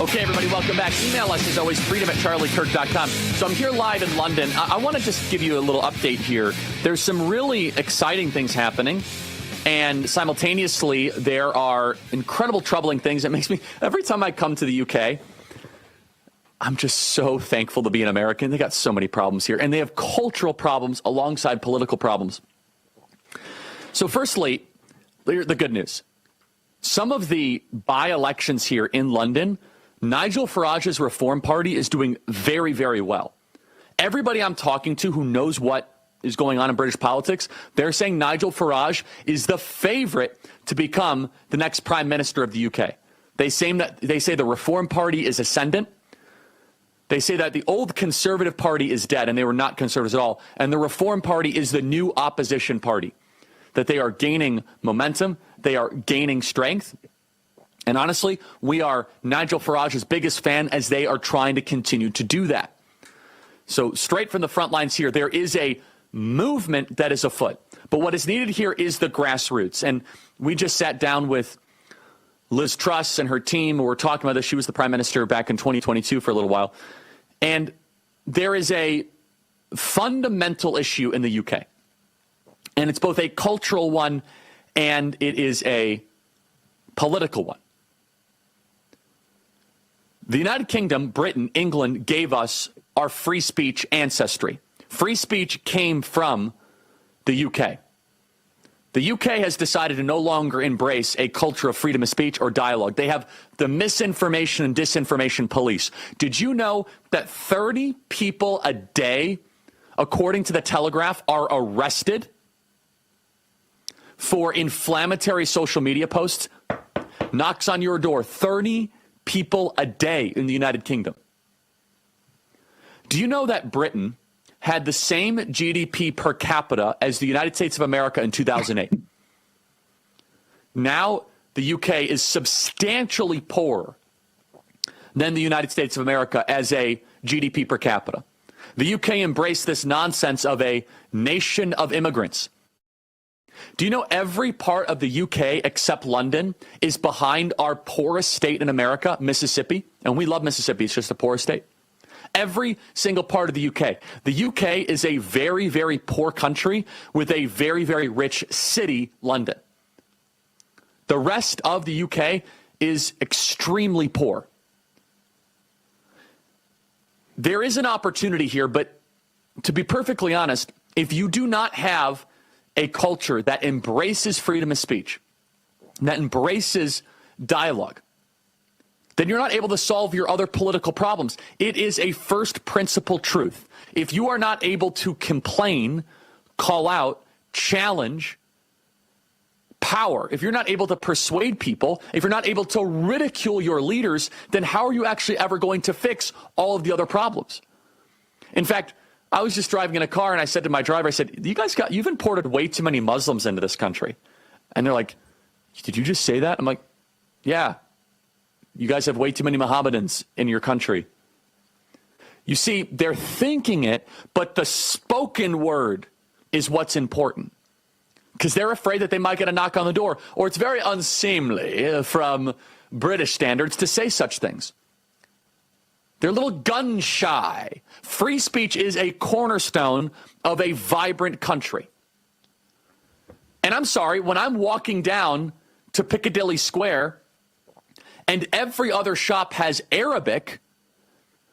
Okay, everybody, welcome back. Email us, as always, freedom@charliekirk.com. So I'm here live in London. I want to just give you a little update here. There's some really exciting things happening, and simultaneously, there are incredible troubling things. It makes me, every time I come to the UK, I'm just so thankful to be an American. They got so many problems here, and they have cultural problems alongside political problems. So firstly, the good news. Some of the by-elections here in London, Nigel Farage's Reform Party is doing very, very well. Everybody I'm talking to who knows what is going on in British politics, they're saying Nigel Farage is the favorite to become the next Prime Minister of the UK. They say the Reform Party is ascendant. They say that the old Conservative Party is dead, and they were not conservatives at all. And the Reform Party is the new opposition party, that they are gaining momentum, they are gaining strength. And honestly, we are Nigel Farage's biggest fan as they are trying to continue to do that. So straight from the front lines here, there is a movement that is afoot. But what is needed here is the grassroots. And we just sat down with Liz Truss and her team. We were talking about this. She was the prime minister back in 2022 for a little while. And there is a fundamental issue in the UK. And it's both a cultural one and it is a political one. The United Kingdom, Britain, England gave us our free speech ancestry. Free speech came from the UK. The UK has decided to no longer embrace a culture of freedom of speech or dialogue. They have the misinformation and disinformation police. Did you know that 30 people a day, according to the Telegraph, are arrested for inflammatory social media posts? Knocks on your door. 30 people a day in the United Kingdom. Do you know that Britain had the same GDP per capita as the United States of America in 2008? Now the UK is substantially poorer than the United States of America as a GDP per capita. The UK embraced this nonsense of a nation of immigrants. Do you know every part of the UK except London is behind our poorest state in America, Mississippi? And we love Mississippi. It's just the poorest state. Every single part of the UK. The UK is a very, very poor country with a very, very rich city, London. The rest of the UK is extremely poor. There is an opportunity here, but to be perfectly honest, if you do not have a culture that embraces freedom of speech, that embraces dialogue, then you're not able to solve your other political problems. It is a first principle truth. If you are not able to complain, call out, challenge power, if you're not able to persuade people, if you're not able to ridicule your leaders, then how are you actually ever going to fix all of the other problems? In fact, I was just driving in a car and I said to my driver, I said, you've imported way too many Muslims into this country. And they're like, did you just say that? I'm like, yeah, you guys have way too many Mohammedans in your country. You see, they're thinking it, but the spoken word is what's important. Because they're afraid that they might get a knock on the door, or it's very unseemly from British standards to say such things. They're a little gun shy. Free speech is a cornerstone of a vibrant country. And I'm sorry, when I'm walking down to Piccadilly Square and every other shop has Arabic,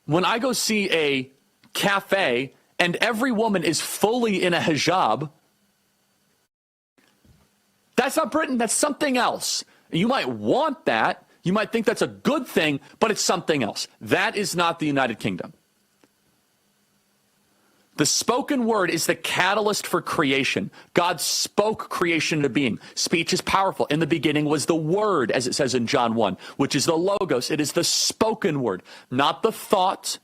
when I go see a cafe and every woman is fully in a hijab, that's not Britain, that's something else. You might want that. You might think that's a good thing, but it's something else. That is not the United Kingdom. The spoken word is the catalyst for creation. God spoke creation into being. Speech is powerful. In the beginning was the word, as it says in John 1, which is the logos. It is the spoken word, not the thought,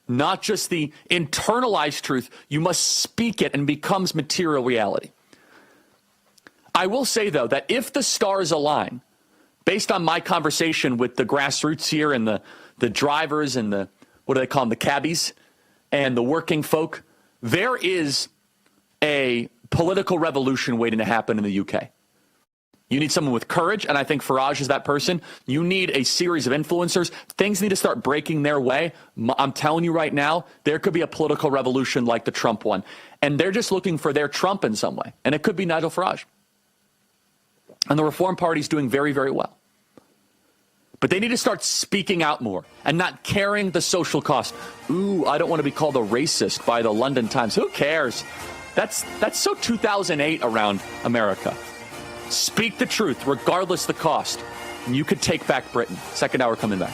not just the internalized truth. You must speak it and it becomes material reality. I will say, though, that if the stars align, based on my conversation with the grassroots here and the drivers and the, what do they call them, the cabbies, and the working folk, there is a political revolution waiting to happen in the UK. You need someone with courage, and I think Farage is that person. You need a series of influencers. Things need to start breaking their way. I'm telling you right now, there could be a political revolution like the Trump one. And they're just looking for their Trump in some way. And it could be Nigel Farage. And the Reform Party is doing very, very well. But they need to start speaking out more and not carrying the social cost. Ooh, I don't want to be called a racist by the London Times. Who cares? That's so 2008 around America. Speak the truth, regardless the cost. And you could take back Britain. Second hour coming back.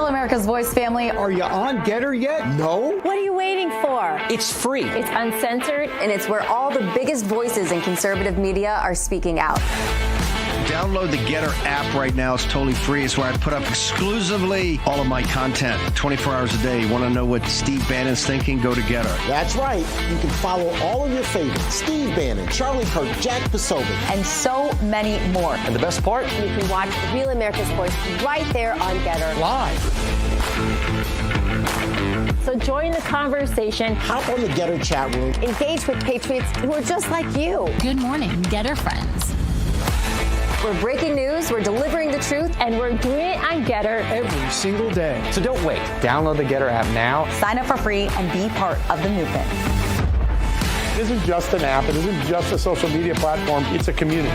America's Voice family. Are you on Getter yet? No. What are you waiting for? It's free. It's uncensored. And it's where all the biggest voices in conservative media are speaking out. Download the Getter app right now. It's totally free. It's where I put up exclusively all of my content 24 hours a day. You want to know what Steve Bannon's thinking? Go to Getter. That's right. You can follow all of your favorites. Steve Bannon, Charlie Kirk, Jack Posobiec. And so many more. And the best part? You can watch Real America's Voice right there on Getter. Live. So join the conversation. Hop on the Getter chat room. Engage with patriots who are just like you. Good morning, Getter friends. We're breaking news, we're delivering the truth, and we're doing it on Getter every single day. So don't wait. Download the Getter app now. Sign up for free and be part of the movement. It isn't just an app. It isn't just a social media platform. It's a community.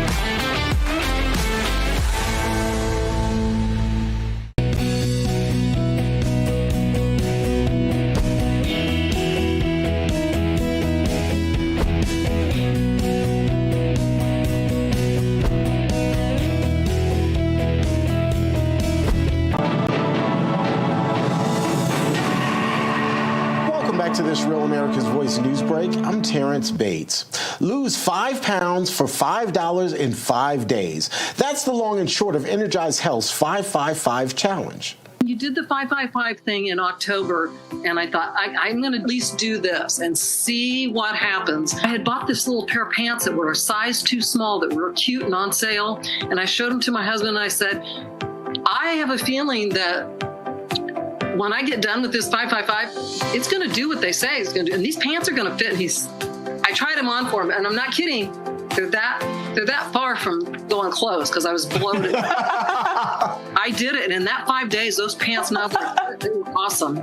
To this Real America's Voice news break, I'm Terrence Bates. Lose 5 pounds for $5 in 5 days. That's the long and short of Energized Health's 555 challenge. You did the 555 thing in October, and I thought, I'm going to at least do this and see what happens. I had bought this little pair of pants that were a size too small, that were cute and on sale, and I showed them to my husband, and I said, I have a feeling that when I get done with this 555, it's going to do what they say it's going to do, and these pants are going to fit. I tried them on for him, and I'm not kidding. They're that far from going close because I was bloated. I did it, and in that 5 days, those pants now they were awesome.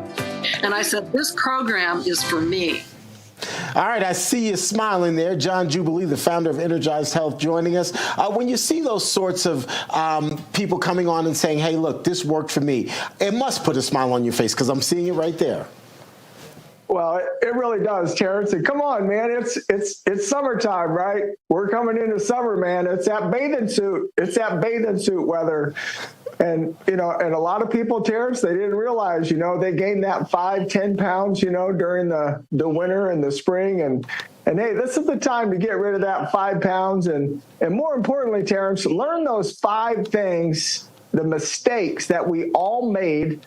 And I said, this program is for me. All right, I see you smiling there. John Jubilee, the founder of Energized Health, joining us. When you see those sorts of people coming on and saying, hey, look, this worked for me, it must put a smile on your face because I'm seeing it right there. Well, it really does, Terrence. And come on, man, it's summertime, right? We're coming into summer, man. It's that bathing suit. It's that bathing suit weather. And, and a lot of people, Terrence, they didn't realize, they gained that 5-10 pounds, during the winter and the spring. And hey, this is the time to get rid of that 5 pounds. And more importantly, Terrence, learn those 5 things, the mistakes that we all made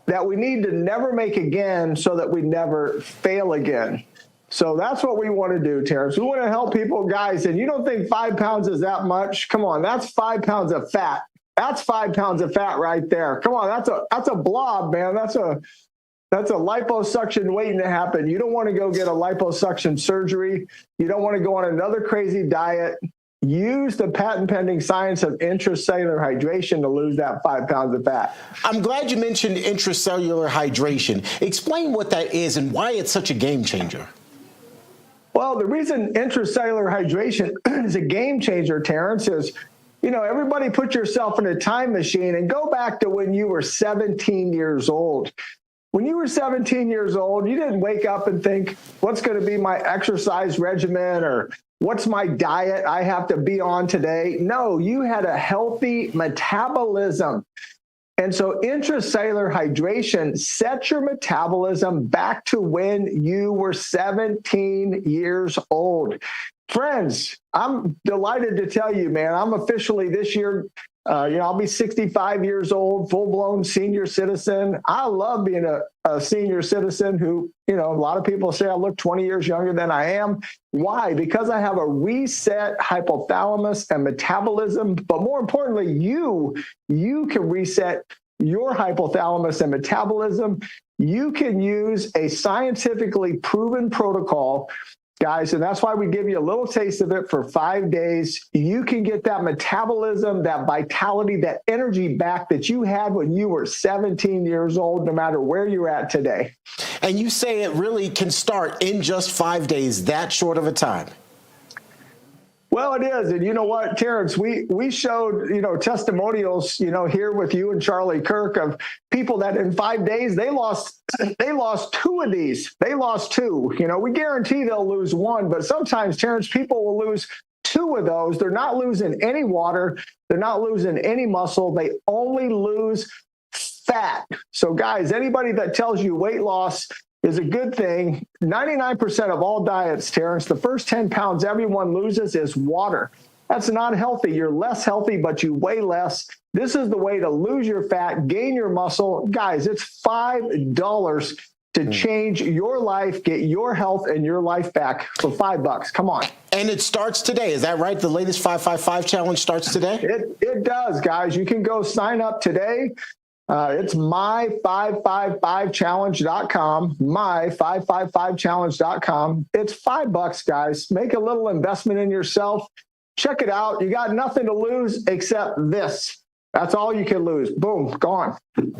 that we need to never make again so that we never fail again. So that's what we want to do, Terrence. We want to help people, guys. And you don't think 5 pounds is that much? Come on, that's 5 pounds of fat. That's 5 pounds of fat right there. Come on, that's a blob, man. That's a liposuction waiting to happen. You don't want to go get a liposuction surgery. You don't want to go on another crazy diet. Use the patent-pending science of intracellular hydration to lose that 5 pounds of fat. I'm glad you mentioned intracellular hydration. Explain what that is and why it's such a game changer. Well, the reason intracellular hydration is a game changer, Terrence, is, everybody put yourself in a time machine and go back to when you were 17 years old. When you were 17 years old, you didn't wake up and think, what's going to be my exercise regimen or what's my diet I have to be on today? No, you had a healthy metabolism. And so intracellular hydration sets your metabolism back to when you were 17 years old. Friends, I'm delighted to tell you, man, I'm officially this year, I'll be 65 years old, full-blown senior citizen. I love being a senior citizen who, a lot of people say I look 20 years younger than I am. Why? Because I have a reset hypothalamus and metabolism. But more importantly, you can reset your hypothalamus and metabolism. You can use a scientifically proven protocol, guys, and that's why we give you a little taste of it for 5 days. You can get that metabolism, that vitality, that energy back that you had when you were 17 years old, no matter where you're at today. And you say it really can start in just 5 days, that short of a time. Well, it is. And you know what, Terrence, we showed, testimonials, here with you and Charlie Kirk of people that in 5 days, they lost 2 of these. They lost 2. We guarantee they'll lose 1. But sometimes, Terrence, people will lose 2 of those. They're not losing any water. They're not losing any muscle. They only lose fat. So, guys, anybody that tells you weight loss is a good thing. 99% of all diets, Terrence, the first 10 pounds everyone loses is water. That's not healthy. You're less healthy, but you weigh less. This is the way to lose your fat, gain your muscle. Guys, it's $5 to change your life, get your health and your life back for $5. Come on. And it starts today. Is that right? The latest 555 challenge starts today? It does, guys. You can go sign up today. It's my555challenge.com, my555challenge.com. It's $5, guys. Make a little investment in yourself. Check it out. You got nothing to lose except this. That's all you can lose. Boom, gone.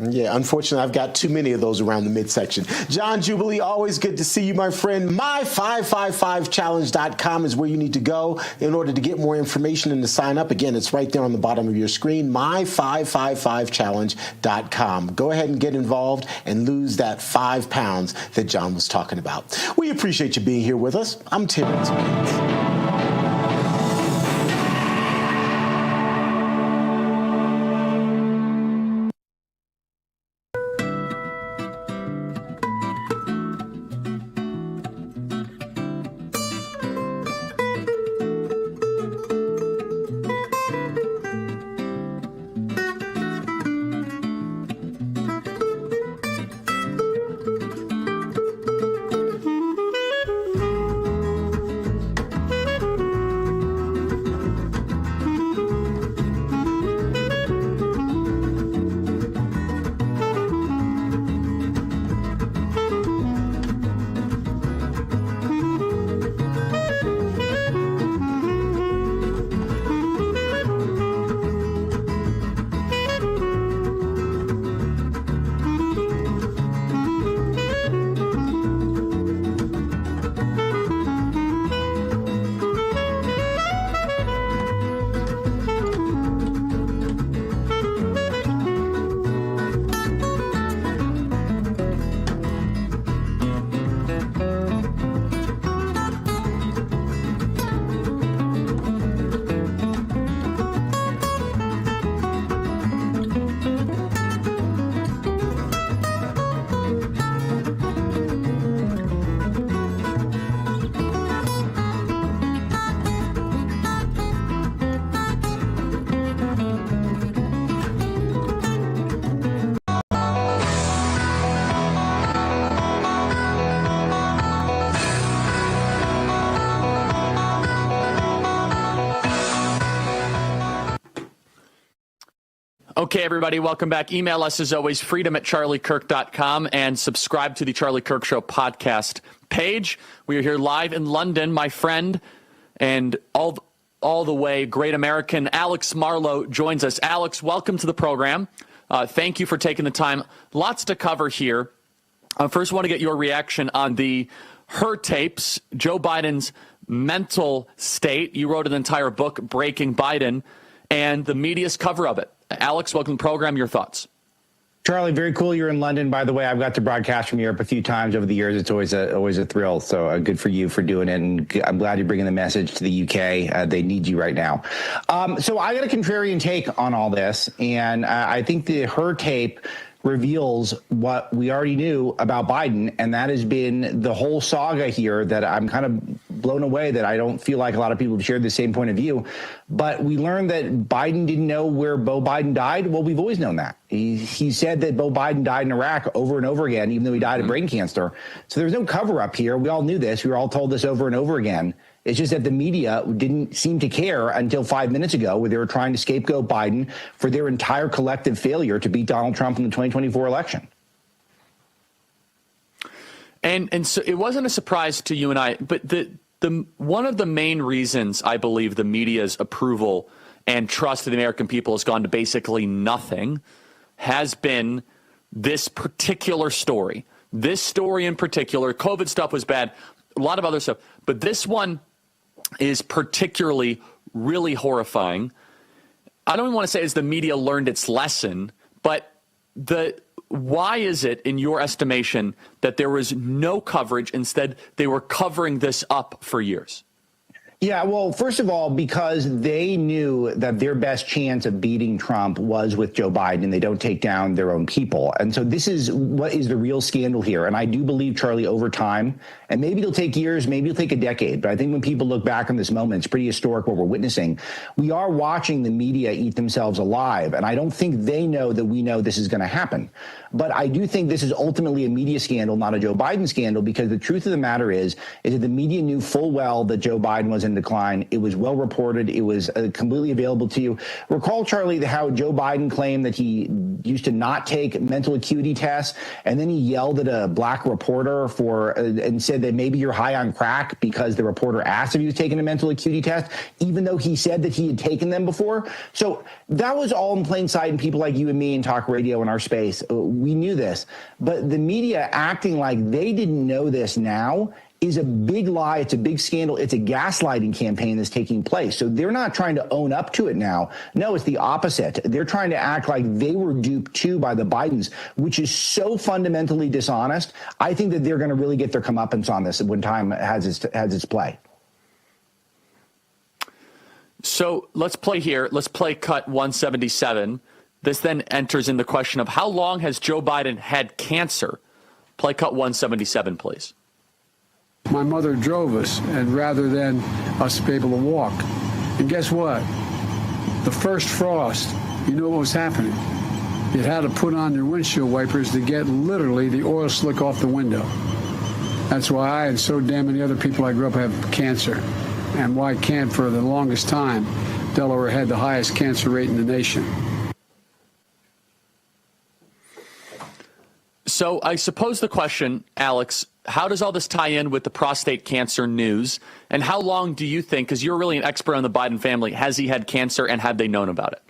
Yeah, unfortunately, I've got too many of those around the midsection. John Jubilee, always good to see you, my friend. My555challenge.com is where you need to go in order to get more information and to sign up. Again, it's right there on the bottom of your screen, my555challenge.com. Go ahead and get involved and lose that 5 pounds that John was talking about. We appreciate you being here with us. I'm Terrence Bates. Okay, everybody, welcome back. Email us as always, freedom@charliekirk.com, and subscribe to the Charlie Kirk Show podcast page. We are here live in London. My friend and all the way great American Alex Marlo joins us. Alex, welcome to the program. Thank you for taking the time. Lots to cover here. First, I want to get your reaction on the Her tapes, Joe Biden's mental state. You wrote an entire book, Breaking Biden, and the media's cover of it. Alex, welcome to the program. Your thoughts? Charlie, very cool. You're in London, by the way. I've got to broadcast from Europe a few times over the years. It's always a thrill. So good for you for doing it. And I'm glad you're bringing the message to the UK. They need you right now. So I got a contrarian take on all this. And I think the Her tape reveals what we already knew about Biden, and that has been the whole saga here that I'm kind of blown away that I don't feel like a lot of people have shared the same point of view. But we learned that Biden didn't know where Beau Biden died. Well, we've always known that. He said that Beau Biden died in Iraq over and over again, even though he died of brain cancer. So there's no cover up here. We all knew this. We were all told this over and over again. It's just that the media didn't seem to care until 5 minutes ago, where they were trying to scapegoat Biden for their entire collective failure to beat Donald Trump in the 2024 election. And so it wasn't a surprise to you and I, but the one of the main reasons I believe the media's approval and trust of the American people has gone to basically nothing has been this particular story. This story in particular, COVID stuff was bad, a lot of other stuff, but this one is particularly really horrifying. I don't even want to say as the media learned its lesson, but why is it, in your estimation, that there was no coverage? Instead, they were covering this up for years? Yeah, well, first of all, because they knew that their best chance of beating Trump was with Joe Biden, and they don't take down their own people. And so this is what is the real scandal here. And I do believe, Charlie, over time, and maybe it'll take years, maybe it'll take a decade, but I think when people look back on this moment, it's pretty historic what we're witnessing. We are watching the media eat themselves alive, and I don't think they know that we know this is going to happen. But I do think this is ultimately a media scandal, not a Joe Biden scandal, because the truth of the matter is that the media knew full well that Joe Biden was in decline. It was well reported. It was completely available to you. Recall, Charlie, how Joe Biden claimed that he used to not take mental acuity tests, and then he yelled at a black reporter and said that maybe you're high on crack because the reporter asked if he was taking a mental acuity test, even though he said that he had taken them before. So that was all in plain sight, and people like you and me in talk radio in our space, we knew this. But the media acting like they didn't know this now is a big lie. It's a big scandal. It's a gaslighting campaign that's taking place. So they're not trying to own up to it now. No, it's the opposite. They're trying to act like they were duped too by the Bidens, which is so fundamentally dishonest. I think that they're going to really get their comeuppance on this when time has its play. So let's play here. Let's play cut 177. This then enters in the question of how long has Joe Biden had cancer? Play cut 177, please. My mother drove us, and rather than us be able to walk. And guess what? The first frost, you know what was happening? You had to put on your windshield wipers to get literally the oil slick off the window. That's why I and so damn many other people I grew up have cancer. And why can't, for the longest time, Delaware had the highest cancer rate in the nation. So I suppose the question, Alex, how does all this tie in with the prostate cancer news? And how long do you think, because you're really an expert on the Biden family, has he had cancer and have they known about it?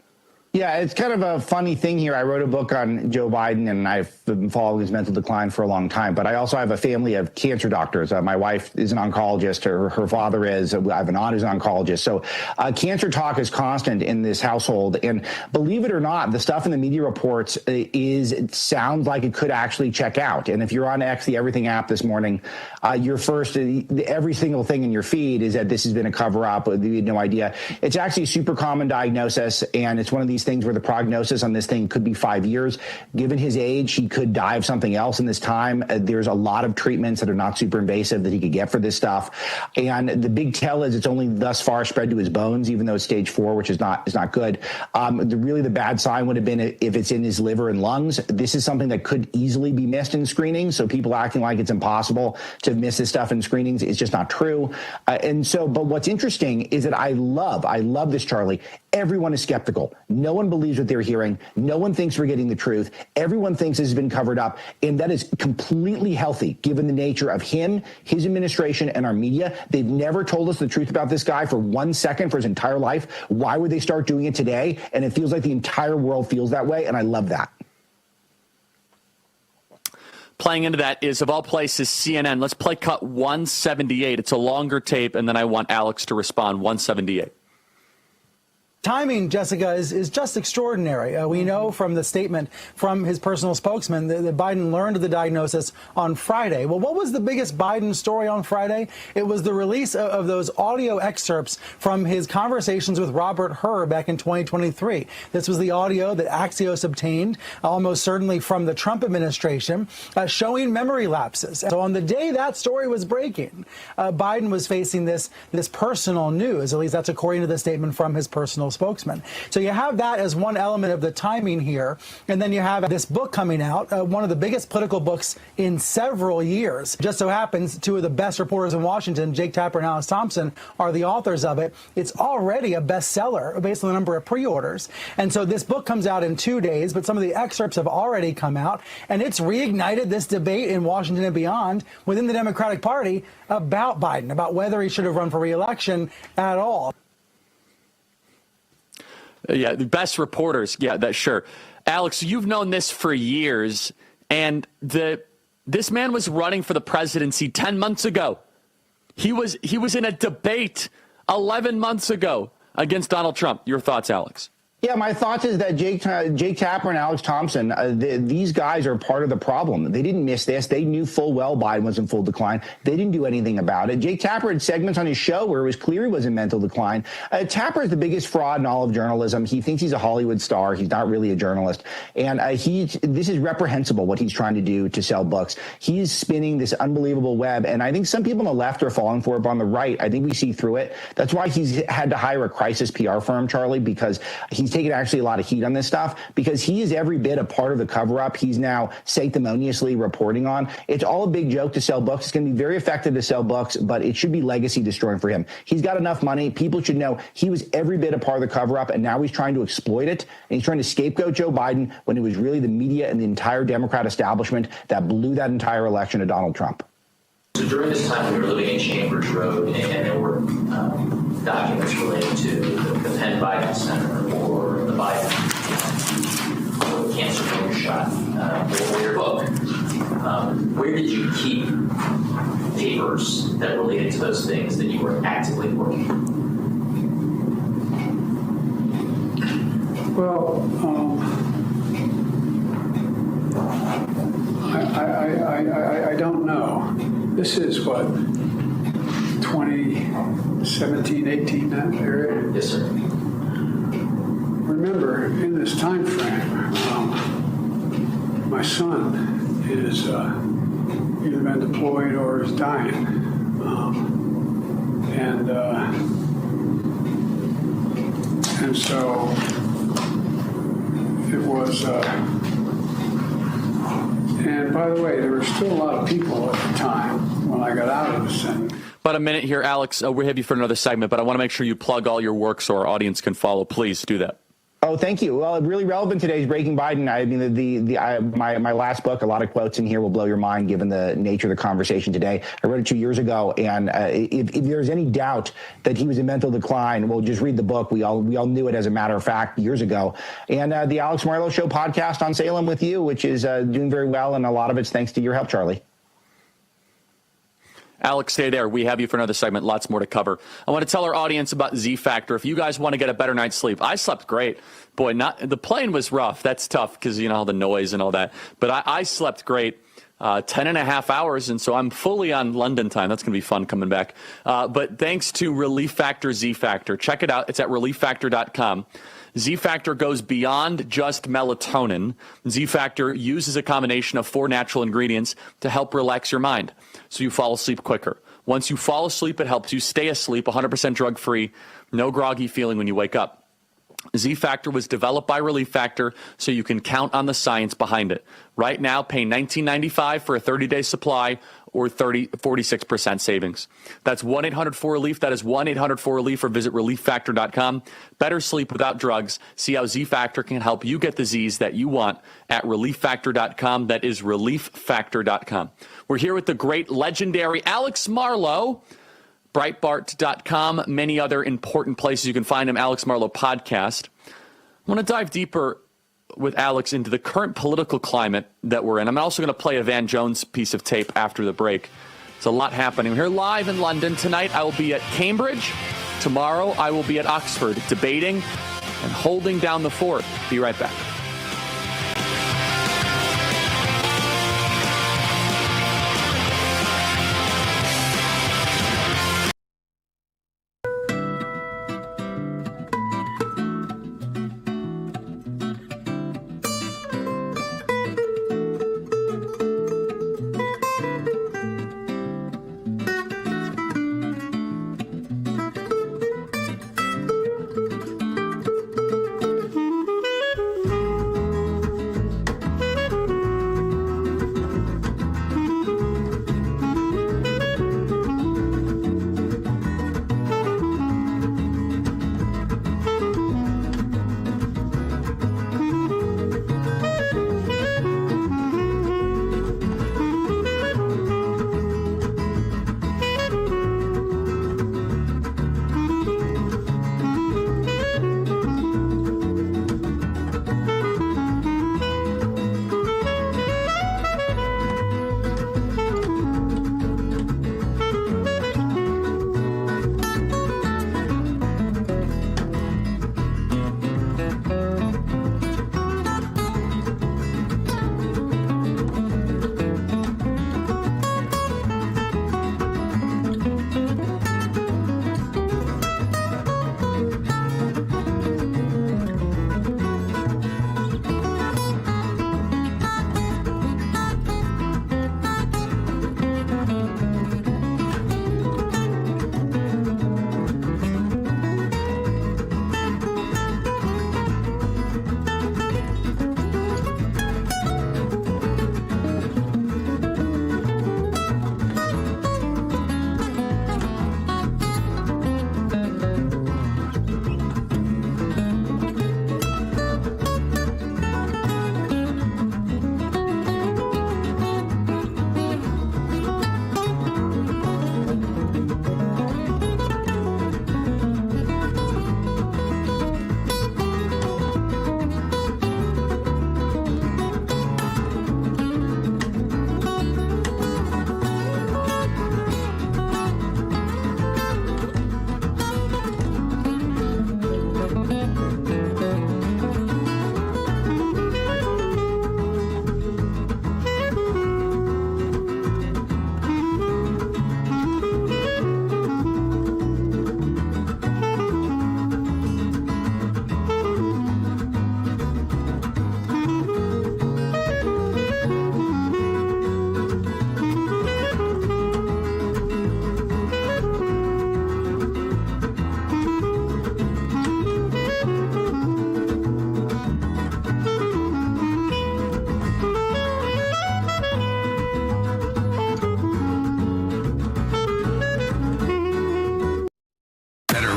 Yeah, it's kind of a funny thing here. I wrote a book on Joe Biden, and I've been following his mental decline for a long time. But I also have a family of cancer doctors. My wife is an oncologist. Her father is. I have an aunt who's an oncologist. So cancer talk is constant in this household. And believe it or not, the stuff in the media reports it sounds like it could actually check out. And if you're on X, the Everything app this morning, every single thing in your feed is that this has been a cover-up. You had no idea. It's actually a super common diagnosis, and it's one of these things where the prognosis on this thing could be 5 years. Given his age, he could die of something else in this time. There's a lot of treatments that are not super invasive that he could get for this stuff. And the big tell is it's only thus far spread to his bones, even though it's stage 4, which is not good. The bad sign would have been if it's in his liver and lungs. This is something that could easily be missed in screening. So people acting like it's impossible to miss this stuff in screenings is just not true. But what's interesting is that I love this, Charlie. everyone is skeptical. No one believes what they're hearing. No one thinks we're getting the truth. Everyone thinks this has been covered up. And that is completely healthy, given the nature of him, his administration, and our media. They've never told us the truth about this guy for 1 second for his entire life. Why would they start doing it today? And it feels like the entire world feels that way, and I love that. Playing into that is, of all places, CNN. Let's play cut 178. It's a longer tape, and then I want Alex to respond. 178. Timing, Jessica, is just extraordinary. We know from the statement from his personal spokesman that Biden learned of the diagnosis on Friday. Well, what was the biggest Biden story on Friday? It was the release of those audio excerpts from his conversations with Robert Hur back in 2023. This was the audio that Axios obtained, almost certainly from the Trump administration, showing memory lapses. So on the day that story was breaking, Biden was facing this personal news. At least that's according to the statement from his personal spokesman. So you have that as one element of the timing here. And then you have this book coming out, one of the biggest political books in several years. Just so happens two of the best reporters in Washington, Jake Tapper and Alex Thompson, are the authors of it. It's already a bestseller based on the number of pre-orders. And so this book comes out in 2 days, but some of the excerpts have already come out. And it's reignited this debate in Washington and beyond within the Democratic Party about Biden, about whether he should have run for re-election at all. Yeah, the best reporters. Yeah, that's sure. Alex, you've known this for years, and this man was running for the presidency 10 months ago. He was in a debate 11 months ago against Donald Trump. Your thoughts, Alex? Yeah, my thoughts is that Jake Tapper and Alex Thompson, these guys are part of the problem. They didn't miss this. They knew full well Biden was in full decline. They didn't do anything about it. Jake Tapper had segments on his show where it was clear he was in mental decline. Tapper is the biggest fraud in all of journalism. He thinks he's a Hollywood star. He's not really a journalist. And this is reprehensible, what he's trying to do to sell books. He's spinning this unbelievable web. And I think some people on the left are falling for it, but on the right, I think we see through it. That's why he's had to hire a crisis PR firm, Charlie, because he's taking actually a lot of heat on this stuff, because he is every bit a part of the cover-up he's now sanctimoniously reporting on. It's all a big joke to sell books. It's going to be very effective to sell books, but it should be legacy destroying for him. He's got enough money. People should know he was every bit a part of the cover-up, and now he's trying to exploit it, and he's trying to scapegoat Joe Biden when it was really the media and the entire Democrat establishment that blew that entire election to Donald Trump. So during this time, we were living in Chambers Road, and there were documents related to the Penn Biden Center or the Biden or the cancer moonshot or your book. Where did you keep papers that related to those things that you were actively working on? Well, I don't know. This is what, 2017, 18, that area? Yes, sir. Remember, in this time frame, my son is either been deployed or is dying. And so it was, and by the way, there were still a lot of people at the time when I got out of the Senate. About a minute here, Alex. We have you for another segment, but I want to make sure you plug all your work so our audience can follow. Please do that. Oh, thank you. Well, really relevant today is Breaking Biden. I mean, my last book, a lot of quotes in here will blow your mind given the nature of the conversation today. I wrote it 2 years ago, and if there's any doubt that he was in mental decline, well, just read the book. We all knew it, as a matter of fact, years ago. And the Alex Marlo Show podcast on Salem with you, which is doing very well, and a lot of it's thanks to your help, Charlie. Alex, stay there. We have you for another segment. Lots more to cover. I want to tell our audience about Zfactor. If you guys want to get a better night's sleep, I slept great. Boy, the plane was rough. That's tough because, you know, the noise and all that. But I slept great. 10 and a half hours, and so I'm fully on London time. That's going to be fun coming back. But thanks to Relief Factor Zfactor. Check it out. It's at relieffactor.com. Zfactor goes beyond just melatonin. Zfactor uses a combination of 4 natural ingredients to help relax your mind so you fall asleep quicker. Once you fall asleep, it helps you stay asleep, 100% drug-free, no groggy feeling when you wake up. Zfactor was developed by Relief Factor so you can count on the science behind it. Right now, pay $19.95 for a 30-day supply or 46% savings. That's 1-800-4RELIEF. That is 1-800-4RELIEF, or visit ReliefFactor.com. Better sleep without drugs. See how Zfactor can help you get the Z's that you want at ReliefFactor.com. That is ReliefFactor.com. We're here with the great, legendary Alex Marlo. Breitbart.com, many other important places you can find him. Alex Marlo Podcast. I want to dive deeper with Alex into the current political climate that we're in. I'm also going to play a Van Jones piece of tape after the break. There's a lot happening. We're here live in London. Tonight I will be at Cambridge. Tomorrow I will be at Oxford debating and holding down the fort. Be right back.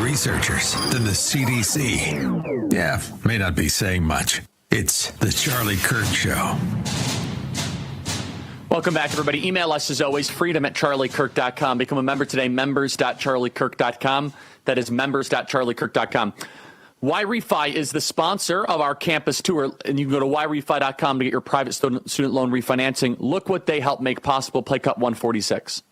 Researchers than the CDC. Yeah, may not be saying much. It's the Charlie Kirk Show. Welcome back, everybody. Email us, as always, freedom@charliekirk.com. Become a member today, members.charliekirk.com. That is members.charliekirk.com. Yrefi is the sponsor of our campus tour, and you can go to yrefi.com to get your private student loan refinancing. Look what they help make possible. Play Cup 146.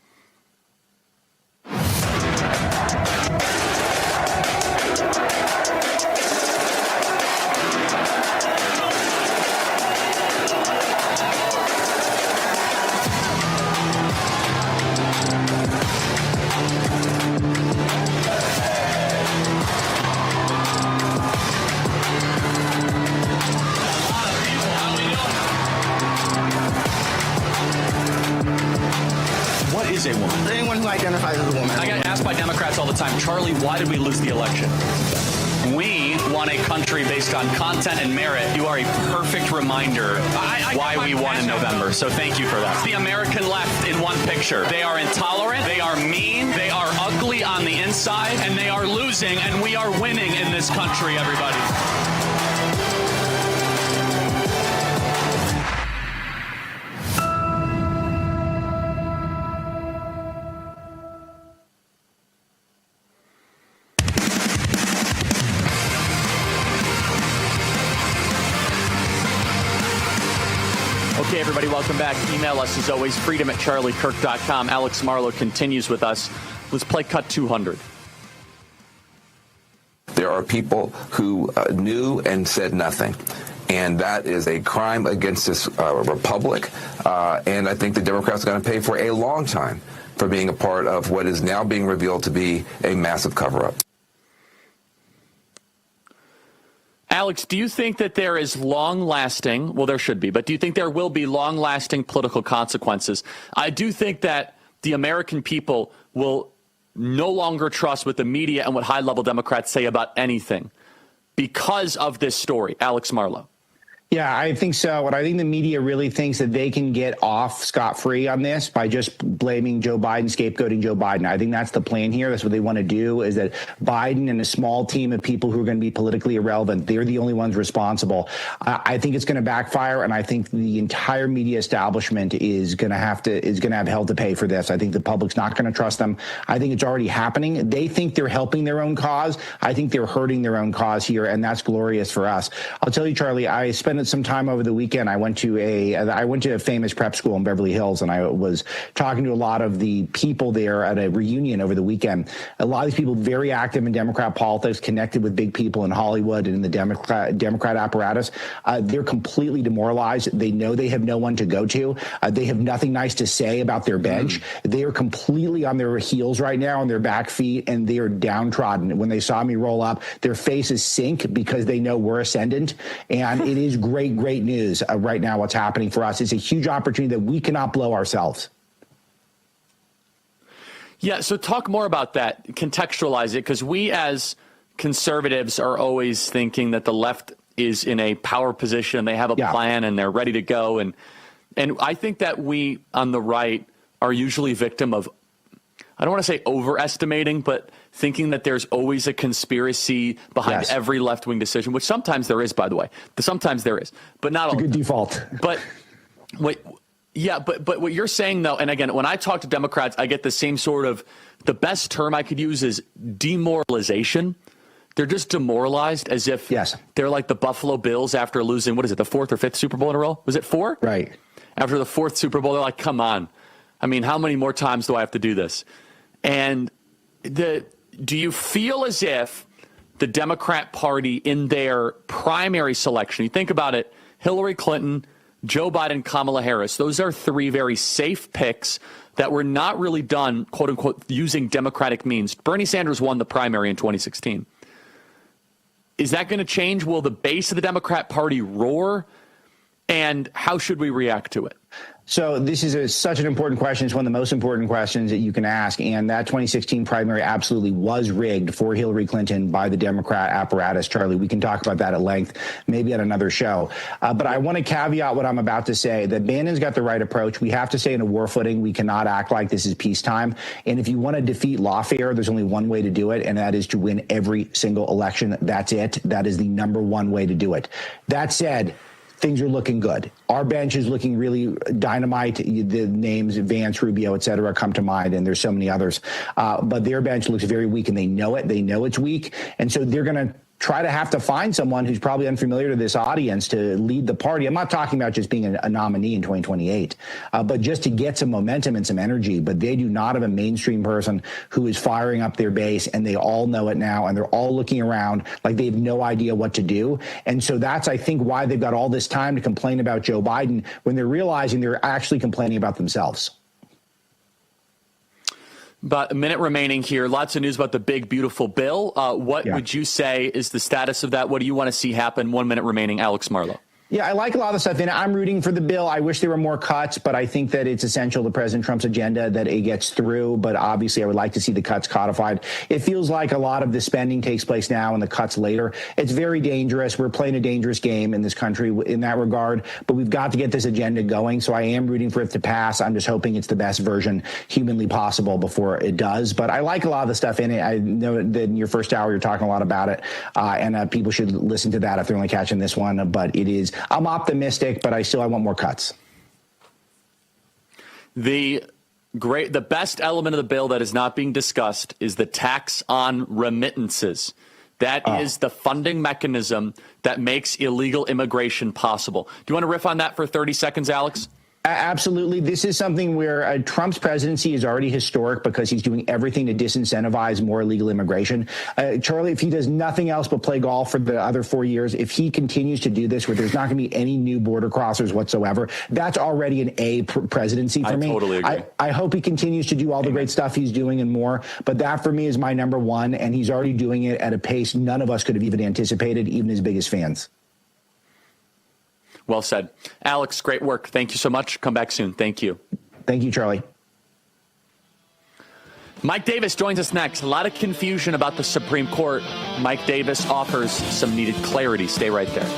A woman. Anyone who identifies as a woman. I get asked by Democrats all the time, Charlie, why did we lose the election? we want a country based on content and merit. You are a perfect reminder why we won in November. So thank you for that. The American left in one picture. They are intolerant. They are mean. They are ugly on the inside. And they are losing. And we are winning in this country, everybody. Okay, everybody, welcome back. Email us, as always, freedom@charliekirk.com. Alex Marlo continues with us. Let's play Cut 200. There are people who knew and said nothing. And that is a crime against this republic. And I think the Democrats are going to pay for a long time for being a part of what is now being revealed to be a massive cover-up. Alex, do you think that there is long-lasting, well, there should be, but do you think there will be long-lasting political consequences? I do think that the American people will no longer trust what the media and what high-level Democrats say about anything because of this story. Alex Marlo. Yeah, I think so. And I think the media really thinks that they can get off scot-free on this by just blaming Joe Biden, scapegoating Joe Biden. I think that's the plan here. That's what they want to do, is that Biden and a small team of people who are going to be politically irrelevant, they're the only ones responsible. I think it's going to backfire, and I think the entire media establishment is going to have hell to pay for this. I think the public's not going to trust them. I think it's already happening. They think they're helping their own cause. I think they're hurting their own cause here, and that's glorious for us. I'll tell you, Charlie, I spent some time over the weekend. I went to a famous prep school in Beverly Hills, and I was talking to a lot of the people there at a reunion over the weekend. A lot of these people very active in Democrat politics, connected with big people in Hollywood and in the Democrat apparatus. They're completely demoralized. They know they have no one to go to. They have nothing nice to say about their bench. They are completely on their heels right now, on their back feet, and they are downtrodden. When they saw me roll up, their faces sink because they know we're ascendant, and it is great news right now what's happening for us. It's a huge opportunity that we cannot blow ourselves. Yeah, so talk more about that, contextualize it, because we as conservatives are always thinking that the left is in a power position, they have a plan and they're ready to go. And I think that we on the right are usually victim of, I don't want to say overestimating, but thinking that there's always a conspiracy behind every left-wing decision, which sometimes there is, by the way. Sometimes there is, but not all. It's a good default. But but what you're saying, though, and again, when I talk to Democrats, I get the same sort of, the best term I could use is demoralization. They're just demoralized, as if they're like the Buffalo Bills after losing, what is it, the fourth or fifth Super Bowl in a row? Was it 4? Right. After the fourth Super Bowl, they're like, come on. I mean, how many more times do I have to do this? And do you feel as if the Democrat Party in their primary selection, you think about it, Hillary Clinton, Joe Biden, Kamala Harris, those are 3 very safe picks that were not really done, quote unquote, using Democratic means. Bernie Sanders won the primary in 2016. Is that going to change? Will the base of the Democrat Party roar? And how should we react to it? So this is such an important question. It's one of the most important questions that you can ask. And that 2016 primary absolutely was rigged for Hillary Clinton by the Democrat apparatus. Charlie, we can talk about that at length, maybe at another show. But I want to caveat what I'm about to say, that Bannon's got the right approach. We have to stay in a war footing. We cannot act like this is peacetime. And if you want to defeat lawfare, there's only one way to do it, and that is to win every single election. That's it. That is the number one way to do it. That said, things are looking good. Our bench is looking really dynamite. The names Vance, Rubio, et cetera, come to mind, and there's so many others. But their bench looks very weak, and they know it. They know it's weak. And so they're going to try to have to find someone who's probably unfamiliar to this audience to lead the party. I'm not talking about just being a nominee in 2028, but just to get some momentum and some energy. But they do not have a mainstream person who is firing up their base, and they all know it now, and they're all looking around like they have no idea what to do. And so that's, I think, why they've got all this time to complain about Joe Biden when they're realizing they're actually complaining about themselves. About a minute remaining here. Lots of news about the big, beautiful bill. What would you say is the status of that? What do you want to see happen? 1 minute remaining. Alex Marlo. Yeah, I like a lot of the stuff in it. I'm rooting for the bill. I wish there were more cuts, but I think that it's essential to President Trump's agenda that it gets through. But obviously, I would like to see the cuts codified. It feels like a lot of the spending takes place now and the cuts later. It's very dangerous. We're playing a dangerous game in this country in that regard. But we've got to get this agenda going. So I am rooting for it to pass. I'm just hoping it's the best version humanly possible before it does. But I like a lot of the stuff in it. I know that in your first hour, you're talking a lot about it. And people should listen to that if they're only catching this one. But it is. I'm optimistic, but I want more cuts. The best element of the bill that is not being discussed is the tax on remittances. That is the funding mechanism that makes illegal immigration possible. Do you want to riff on that for 30 seconds, Alex? Absolutely. This is something where Trump's presidency is already historic because he's doing everything to disincentivize more illegal immigration. Charlie, if he does nothing else but play golf for the other 4 years, if he continues to do this where there's not going to be any new border crossers whatsoever, that's already an A presidency for me. I totally agree. I hope he continues to do all the great stuff he's doing and more, but that for me is my number one, and he's already doing it at a pace none of us could have even anticipated, even his biggest fans. Well said. Alex, great work. Thank you so much. Come back soon. Thank you. Thank you, Charlie. Mike Davis joins us next. A lot of confusion about the Supreme Court. Mike Davis offers some needed clarity. Stay right there.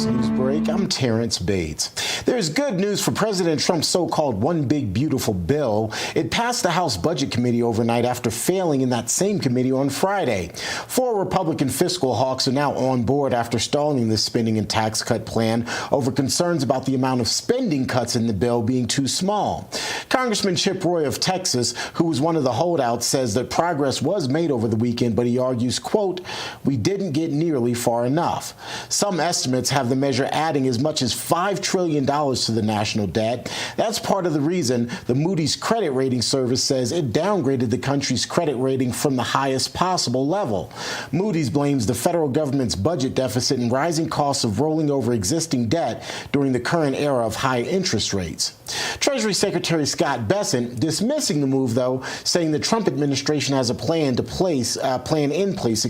Voice News Break. I'm Terrence Bates. There's good news for President Trump's so-called One Big Beautiful Bill. It passed the House Budget Committee overnight after failing in that same committee on Friday. 4 Republican fiscal hawks are now on board after stalling the spending and tax cut plan over concerns about the amount of spending cuts in the bill being too small. Congressman Chip Roy of Texas, who was one of the holdouts, says that progress was made over the weekend, but he argues, quote, "We didn't get nearly far enough." Some estimates have the measure adding as much as $5 trillion to the national debt. That's part of the reason the Moody's credit rating service says it downgraded the country's credit rating from the highest possible level. Moody's blames the federal government's budget deficit and rising costs of rolling over existing debt during the current era of high interest rates. Treasury Secretary Scott Bessent dismissing the move, though, saying the Trump administration has a plan in place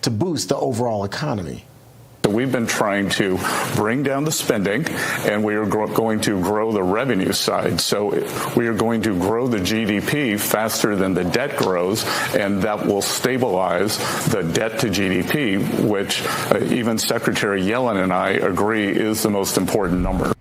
to boost the overall economy. We've been trying to bring down the spending, and we are going to grow the revenue side. So we are going to grow the GDP faster than the debt grows, and that will stabilize the debt to GDP, which even Secretary Yellen and I agree is the most important number.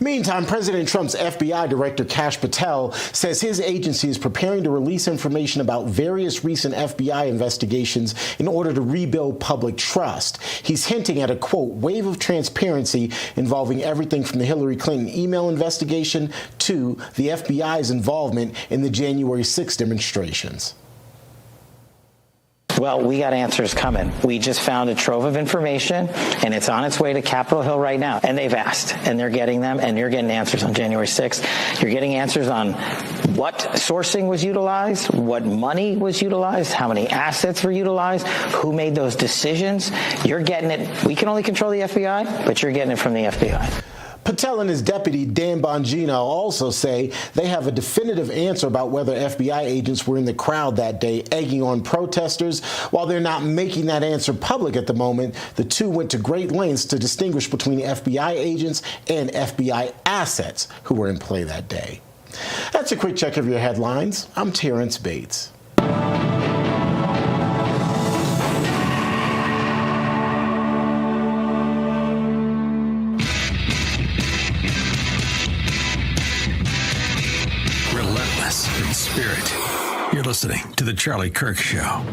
Meantime, President Trump's FBI Director Kash Patel says his agency is preparing to release information about various recent FBI investigations in order to rebuild public trust. He's hinting at a, quote, wave of transparency involving everything from the Hillary Clinton email investigation to the FBI's involvement in the January 6th demonstrations. Well, we got answers coming. We just found a trove of information, and it's on its way to Capitol Hill right now. And they've asked, and they're getting them, and you're getting answers on January 6th. You're getting answers on what sourcing was utilized, what money was utilized, how many assets were utilized, who made those decisions. You're getting it. We can only control the FBI, but you're getting it from the FBI. Patel and his deputy, Dan Bongino, also say they have a definitive answer about whether FBI agents were in the crowd that day, egging on protesters. While they're not making that answer public at the moment, the two went to great lengths to distinguish between FBI agents and FBI assets who were in play that day. That's a quick check of your headlines. I'm Terrence Bates. In spirit. You're listening to The Charlie Kirk Show.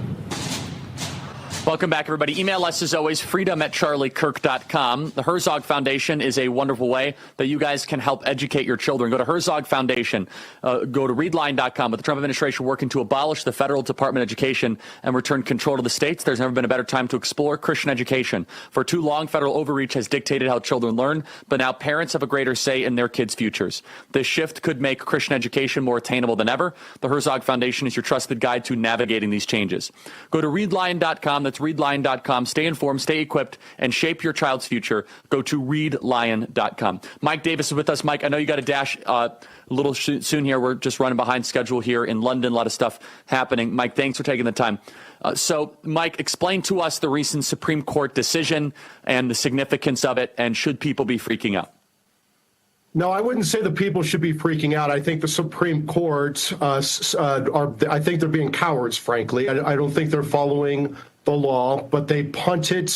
Welcome back, everybody. Email us, as always, freedom@charliekirk.com. The Herzog Foundation is a wonderful way that you guys can help educate your children. Go to Herzog Foundation. Go to readline.com. With the Trump administration working to abolish the federal Department of Education and return control to the states, there's never been a better time to explore Christian education. For too long, federal overreach has dictated how children learn, but now parents have a greater say in their kids' futures. This shift could make Christian education more attainable than ever. The Herzog Foundation is your trusted guide to navigating these changes. Go to readline.com. That's readlion.com. Stay informed, stay equipped, and shape your child's future. Go to readlion.com. Mike Davis is with us. Mike, I know you got to dash a little soon here. We're just running behind schedule here in London. A lot of stuff happening. Mike, thanks for taking the time. So, Mike, explain to us the recent Supreme Court decision and the significance of it, and should people be freaking out? No, I wouldn't say the people should be freaking out. I think the Supreme Court I think they're being cowards, frankly. I don't think they're following the law, but they punted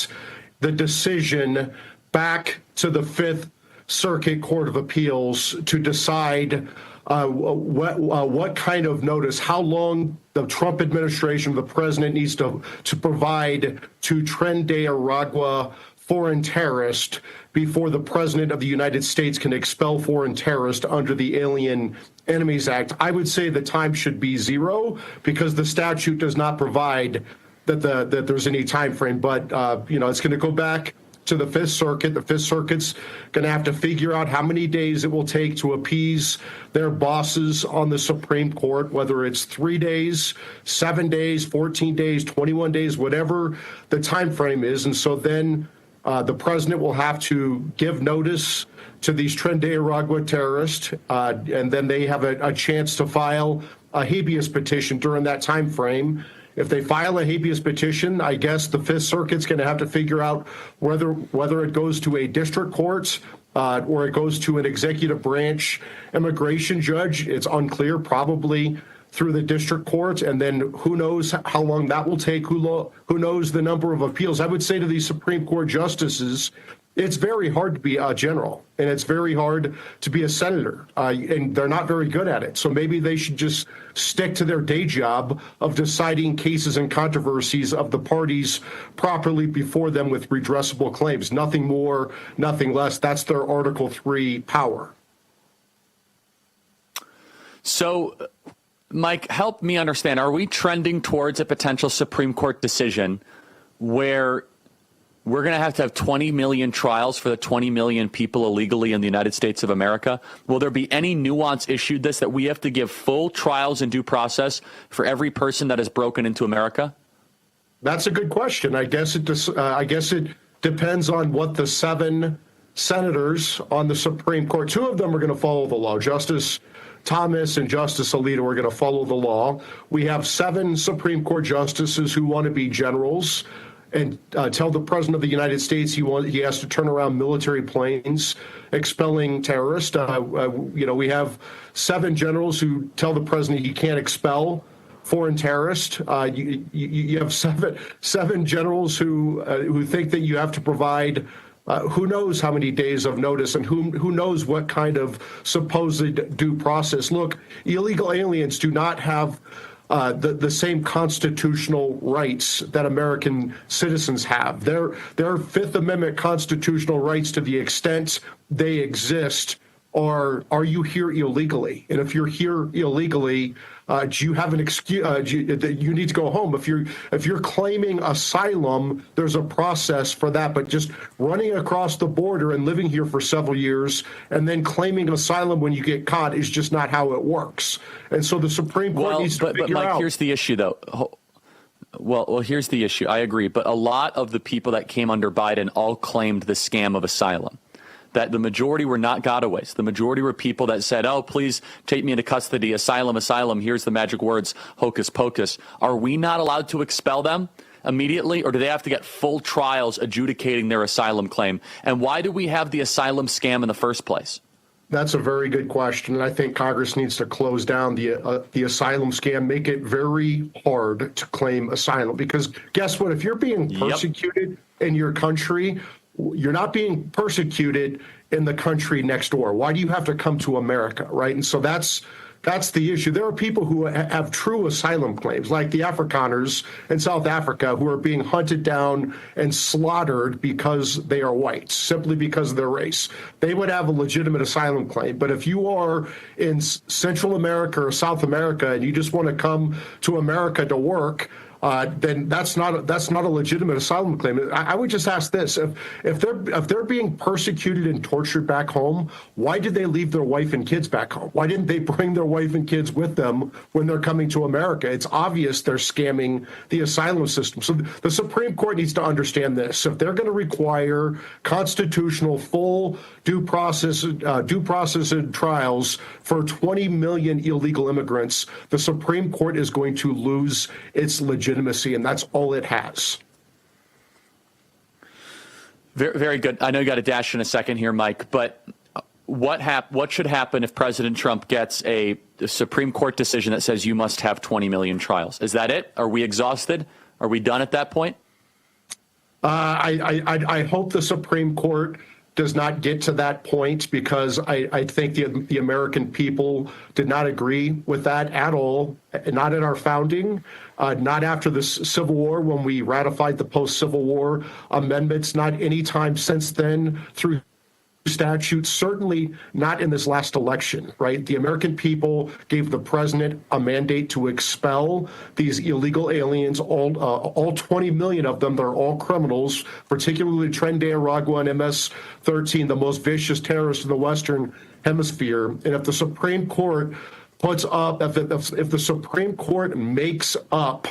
the decision back to the Fifth Circuit Court of Appeals to decide what kind of notice, how long the Trump administration, the president needs to provide to Tren de Aragua foreign terrorists before the president of the United States can expel foreign terrorists under the Alien Enemies Act. I would say the time should be 0 because the statute does not provide that there's any time frame. But it's going to go back to the Fifth Circuit. The Fifth Circuit's going to have to figure out how many days it will take to appease their bosses on the Supreme Court, whether it's 3 days, 7 days, 14 days, 21 days, whatever the time frame is. And so then the president will have to give notice to these Tren de Aragua terrorists, and then they have a chance to file a habeas petition during that time frame. If they file a habeas petition, I guess the Fifth Circuit's going to have to figure out whether it goes to a district court or it goes to an executive branch immigration judge. It's unclear, probably through the district court, and then who knows how long that will take, who knows the number of appeals. I would say to these Supreme Court justices, It's very hard to be a general, and it's very hard to be a senator, and they're not very good at it. So maybe they should just stick to their day job of deciding cases and controversies of the parties properly before them with redressable claims. Nothing more, nothing less. That's their Article 3 power. So, Mike, help me understand. Are we trending towards a potential Supreme Court decision where we're going to have 20 million trials for the 20 million people illegally in the United States of America? Will there be any nuance issued this that we have to give full trials and due process for every person that has broken into America? That's a good question. I guess it depends on what the 7 senators on the Supreme Court, 2 of them are going to follow the law. Justice Thomas and Justice Alito are going to follow the law. We have 7 Supreme Court justices who want to be generals and tell the President of the United States he has to turn around military planes expelling terrorists. We have 7 generals who tell the President he can't expel foreign terrorists. You have seven generals who think that you have to provide who knows how many days of notice and who knows what kind of supposed due process. Look, illegal aliens do not have the same constitutional rights that American citizens have. Their Fifth Amendment constitutional rights, to the extent they exist, are you here illegally? And if you're here illegally, do you have an excuse? You need to go home. If you're claiming asylum, there's a process for that. But just running across the border and living here for several years and then claiming asylum when you get caught is just not how it works. And so the Supreme Court needs to figure out. But Mike, here's the issue, though. Well, here's the issue. I agree. But a lot of the people that came under Biden all claimed the scam of asylum. That the majority were not gotaways. The majority were people that said, oh, please take me into custody, asylum, asylum, here's the magic words, hocus pocus. Are we not allowed to expel them immediately, or do they have to get full trials adjudicating their asylum claim? And why do we have the asylum scam in the first place? That's a very good question, and I think Congress needs to close down the asylum scam, make it very hard to claim asylum. Because guess what? If you're being persecuted in your country, you're not being persecuted in the country next door. Why do you have to come to America, right? And so that's the issue. There are people who have true asylum claims, like the Afrikaners in South Africa, who are being hunted down and slaughtered because they are white, simply because of their race. They would have a legitimate asylum claim. But if you are in Central America or South America and you just want to come to America to work, then that's not a legitimate asylum claim. I would just ask this: if they're being persecuted and tortured back home, why did they leave their wife and kids back home? Why didn't they bring their wife and kids with them when they're coming to America? It's obvious they're scamming the asylum system. So the Supreme Court needs to understand this. If they're going to require constitutional full due process and trials for 20 million illegal immigrants, the Supreme Court is going to lose its legitimacy, and that's all it has. Very, very good. I know you got to dash in a second here, Mike, but what should happen if President Trump gets a Supreme Court decision that says you must have 20 million trials? Is that it? Are we exhausted? Are we done at that point? I hope the Supreme Court does not get to that point, because I think the American people did not agree with that at all, not in our founding, not after the Civil War when we ratified the post-Civil War amendments, not any time since then through statute, certainly not in this last election, right? The American people gave the president a mandate to expel these illegal aliens, all 20 million of them. They're all criminals, particularly Tren de Aragua and MS-13, the most vicious terrorists in the Western Hemisphere. And if the Supreme Court puts up, if the Supreme Court makes up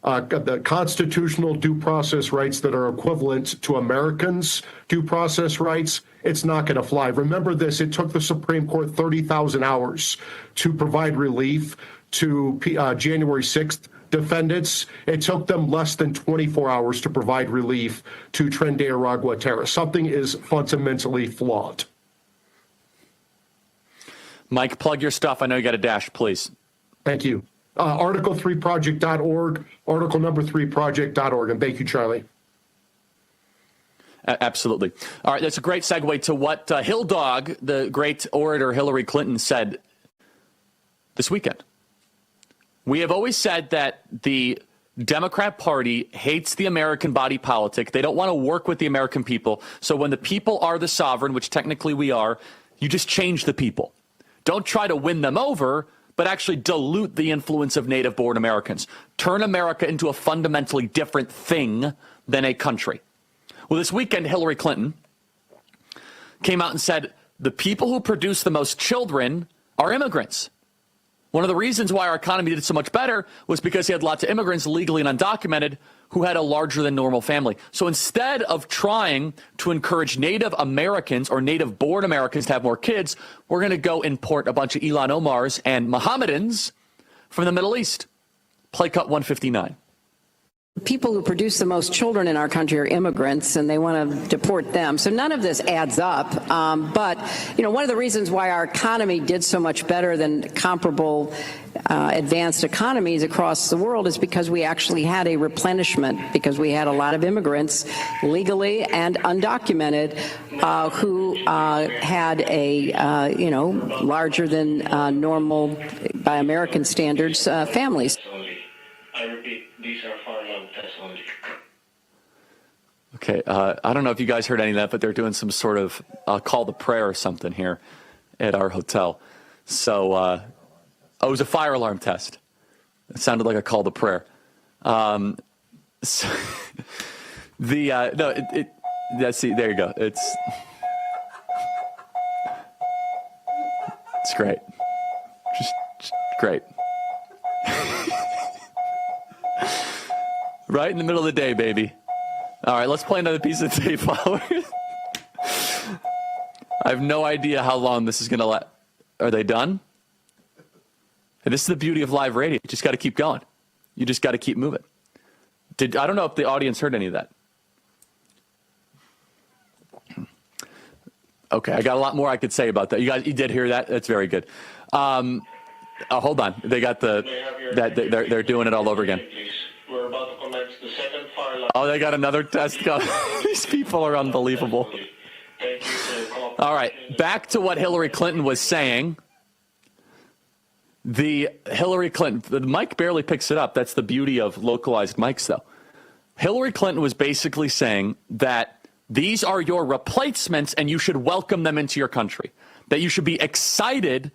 the constitutional due process rights that are equivalent to Americans' due process rights, it's not going to fly. Remember this, it took the Supreme Court 30,000 hours to provide relief to January 6th defendants. It took them less than 24 hours to provide relief to Tren de Aragua terrorists. Something is fundamentally flawed. Mike, plug your stuff. I know you got a dash, please. Thank you. Article3project.org, article number 3project.org. And thank you, Charlie. Absolutely. All right, that's a great segue to what Hill Dog, the great orator Hillary Clinton, said this weekend. We have always said that the Democrat Party hates the American body politic. They don't want to work with the American people. So when the people are the sovereign, which technically we are, you just change the people. Don't try to win them over, but actually dilute the influence of native-born Americans. Turn America into a fundamentally different thing than a country. Well, this weekend, Hillary Clinton came out and said the people who produce the most children are immigrants. One of the reasons why our economy did so much better was because he had lots of immigrants, legally and undocumented, who had a larger than normal family. So instead of trying to encourage Native Americans or native-born Americans to have more kids, we're going to go import a bunch of Ilhan Omars and Mohammedans from the Middle East. Play cut 159. People who produce the most children in our country are immigrants, and they want to deport them. So none of this adds up. But, one of the reasons why our economy did so much better than comparable advanced economies across the world is because we actually had a replenishment, because we had a lot of immigrants, legally and undocumented, who had a, larger than normal, by American standards, families. I repeat, these are far long tests only. Okay, I don't know if you guys heard any of that, but they're doing some sort of call to prayer or something here at our hotel. So, it was a fire alarm test. It sounded like a call to prayer. So see, there you go. It's great. Just great. Right in the middle of the day, baby. All right, let's play another piece of tape. I have no idea how long this is going to last. Are they done? And this is the beauty of live radio. You just got to keep going. You just got to keep moving. I don't know if the audience heard any of that. Okay, I got a lot more I could say about that. You did hear that? That's very good. Hold on. They got they're doing it all over again. We're about to commence the second fire line. Oh, they got another test going. These people are unbelievable. All right, back to what Hillary Clinton was saying. The mic barely picks it up. That's the beauty of localized mics, though. Hillary Clinton was basically saying that these are your replacements and you should welcome them into your country, that you should be excited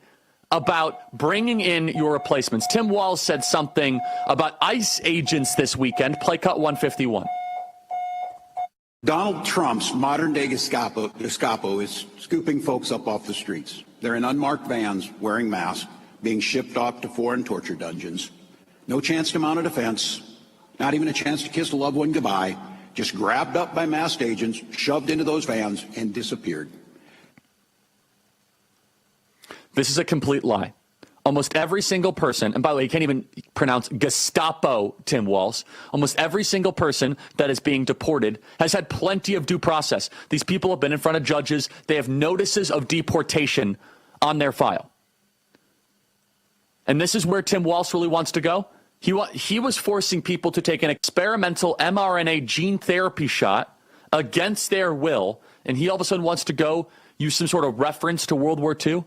about bringing in your replacements. Tim Walz said something about ICE agents this weekend. Play cut 151. Donald Trump's modern-day Gestapo is scooping folks up off the streets. They're in unmarked vans, wearing masks, being shipped off to foreign torture dungeons. No chance to mount a defense, not even a chance to kiss a loved one goodbye, just grabbed up by masked agents, shoved into those vans, and disappeared. This is a complete lie. Almost every single person, and by the way, you can't even pronounce Gestapo, Tim Walz. Almost every single person that is being deported has had plenty of due process. These people have been in front of judges. They have notices of deportation on their file. And this is where Tim Walz really wants to go. He was forcing people to take an experimental mRNA gene therapy shot against their will, and he all of a sudden wants to go use some sort of reference to World War II.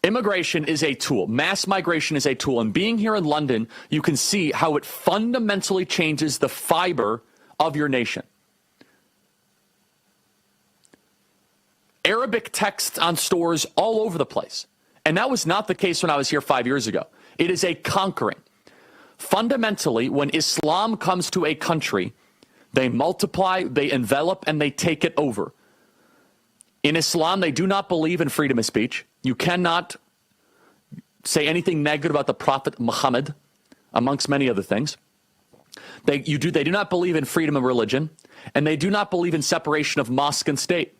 Immigration is a tool. Mass migration is a tool. And being here in London, you can see how it fundamentally changes the fiber of your nation. Arabic texts on stores all over the place. And that was not the case when I was here 5 years ago. It is a conquering. Fundamentally, when Islam comes to a country, they multiply, they envelop, and they take it over. In Islam, they do not believe in freedom of speech. You cannot say anything negative about the Prophet Muhammad, amongst many other things. They do not believe in freedom of religion, and they do not believe in separation of mosque and state.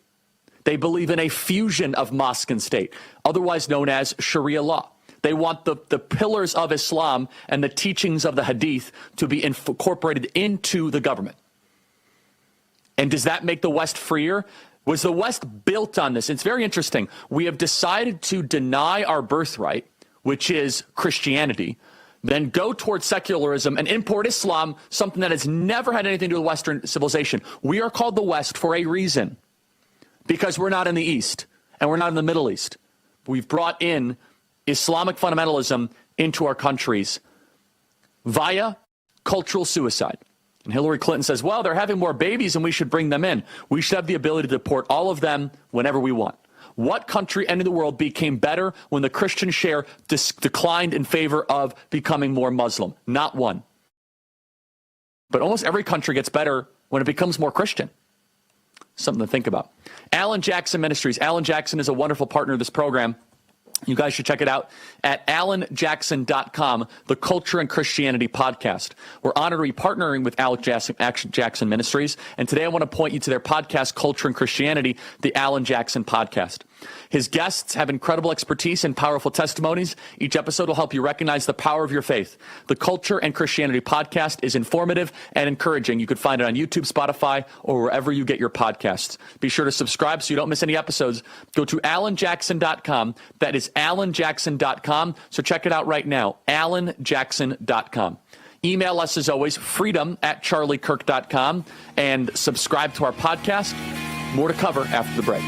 They believe in a fusion of mosque and state, otherwise known as Sharia law. They want the pillars of Islam and the teachings of the Hadith to be incorporated into the government. And does that make the West freer? Was the West built on this? It's very interesting. We have decided to deny our birthright, which is Christianity, then go towards secularism and import Islam, something that has never had anything to do with Western civilization. We are called the West for a reason, because we're not in the East and we're not in the Middle East. We've brought in Islamic fundamentalism into our countries via cultural suicide. And Hillary Clinton says, well, they're having more babies and we should bring them in. We should have the ability to deport all of them whenever we want. What country in the world became better when the Christian share declined in favor of becoming more Muslim? Not one. But almost every country gets better when it becomes more Christian. Something to think about. Alan Jackson Ministries. Alan Jackson is a wonderful partner of this program. You guys should check it out at alanjackson.com, the Culture and Christianity podcast. We're honored to be partnering with Alan Jackson Ministries. And today I want to point you to their podcast, Culture and Christianity, the Alan Jackson podcast. His guests have incredible expertise and powerful testimonies. Each episode will help you recognize the power of your faith. The Culture and Christianity podcast is informative and encouraging. You can find it on YouTube, Spotify, or wherever you get your podcasts. Be sure to subscribe so you don't miss any episodes. Go to alanjackson.com. That is alanjackson.com. So check it out right now, alanjackson.com. Email us as always, freedom@charliekirk.com, and subscribe to our podcast. More to cover after the break.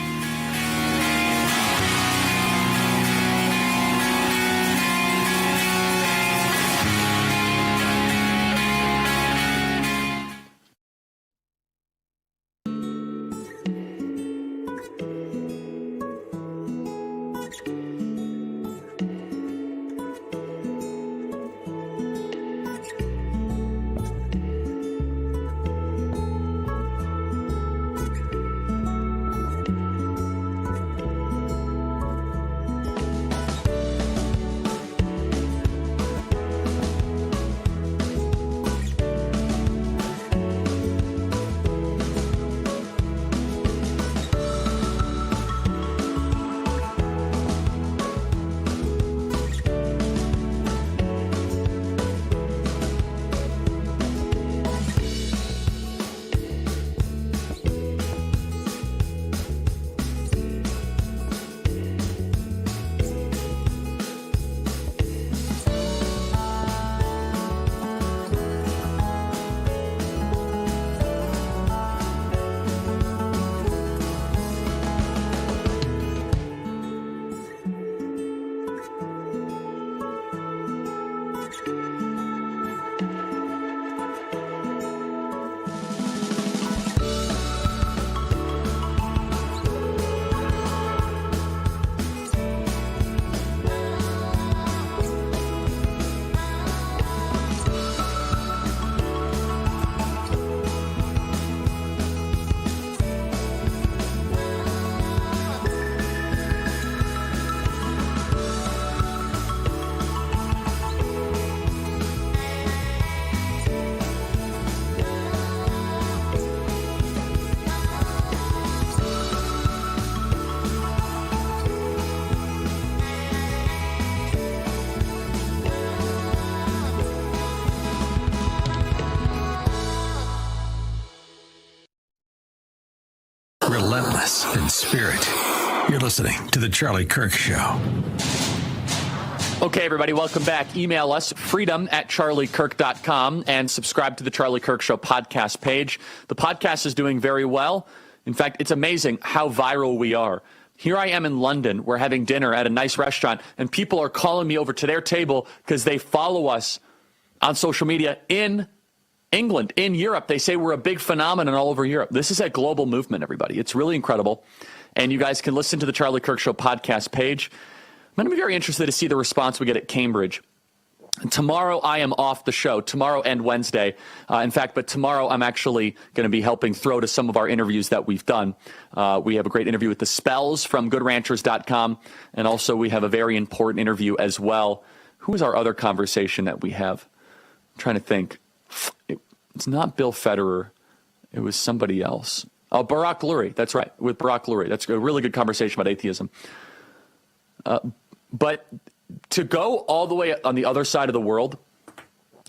Relentless in spirit. You're listening to The Charlie Kirk Show. Okay, everybody, welcome back. Email us, freedom@charliekirk.com, and subscribe to the Charlie Kirk Show podcast page. The podcast is doing very well. In fact, it's amazing how viral we are. Here I am in London. We're having dinner at a nice restaurant, and people are calling me over to their table because they follow us on social media in England, in Europe. They say we're a big phenomenon all over Europe. This is a global movement, everybody. It's really incredible. And you guys can listen to the Charlie Kirk Show podcast page. I'm going to be very interested to see the response we get at Cambridge. And tomorrow I am off the show, tomorrow and Wednesday. In fact, but tomorrow I'm actually going to be helping throw to some of our interviews that we've done. We have a great interview with the Spells from GoodRanchers.com. And also we have a very important interview as well. Who is our other conversation that we have? I'm trying to think. It's not Bill Federer. It was somebody else. Oh, Barack Lurie. That's right, with Barack Lurie. That's a really good conversation about atheism. But to go all the way on the other side of the world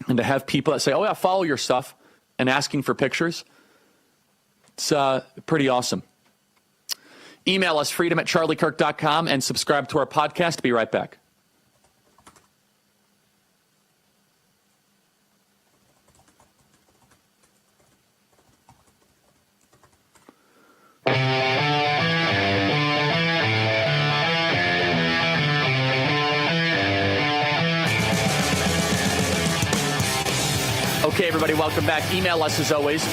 and to have people that say, oh, yeah, follow your stuff and asking for pictures, it's pretty awesome. Email us, freedom@charliekirk.com, and subscribe to our podcast. Be right back. everybody. Welcome back. Email us as always,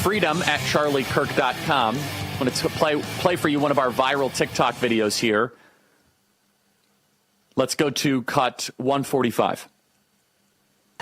freedom@charliekirk.com. I'm going to play for you one of our viral TikTok videos here. Let's go to cut 145.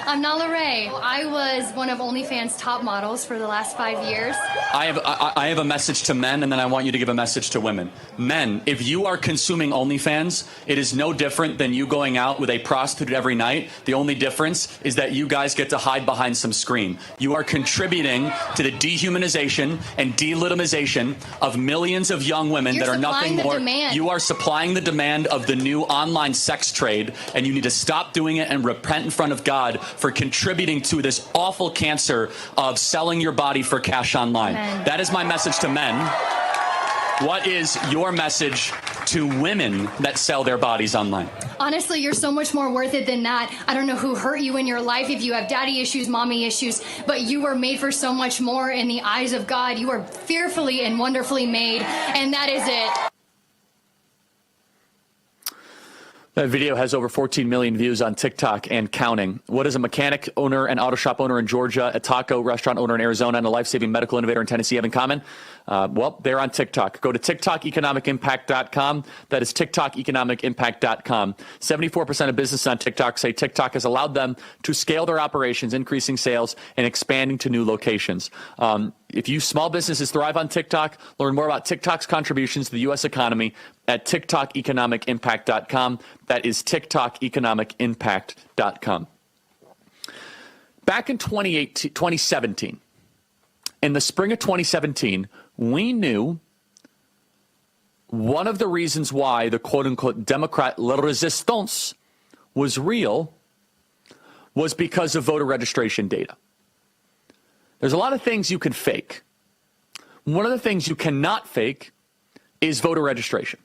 I'm Nala Ray. I was one of OnlyFans' top models for the last 5 years. I have a message to men, and then I want you to give a message to women. Men, if you are consuming OnlyFans, it is no different than you going out with a prostitute every night. The only difference is that you guys get to hide behind some screen. You are contributing to the dehumanization and delegitimization of millions of young women that are nothing more. You are supplying the demand of the new online sex trade, and you need to stop doing it and repent in front of God for contributing to this awful cancer of selling your body for cash online. Amen. That is my message to men. What is your message to women that sell their bodies online? Honestly, you're so much more worth it than that. I don't know who hurt you in your life, if you have daddy issues, mommy issues, but you were made for so much more in the eyes of God. You are fearfully and wonderfully made, and that is it. That video has over 14 million views on TikTok and counting. What does a mechanic owner, an auto shop owner in Georgia, a taco restaurant owner in Arizona, and a life-saving medical innovator in Tennessee have in common? Well, they're on TikTok. Go to TikTokeconomicimpact.com. That is TikTokeconomicimpact.com. 74% of businesses on TikTok say TikTok has allowed them to scale their operations, increasing sales, and expanding to new locations. If you small businesses thrive on TikTok, learn more about TikTok's contributions to the U.S. economy at TikTokeconomicimpact.com. That is TikTokeconomicimpact.com. Back in 2017, in the spring of 2017, we knew one of the reasons why the quote-unquote Democrat la resistance was real was because of voter registration data. There's a lot of things you can fake. One of the things you cannot fake is voter registration.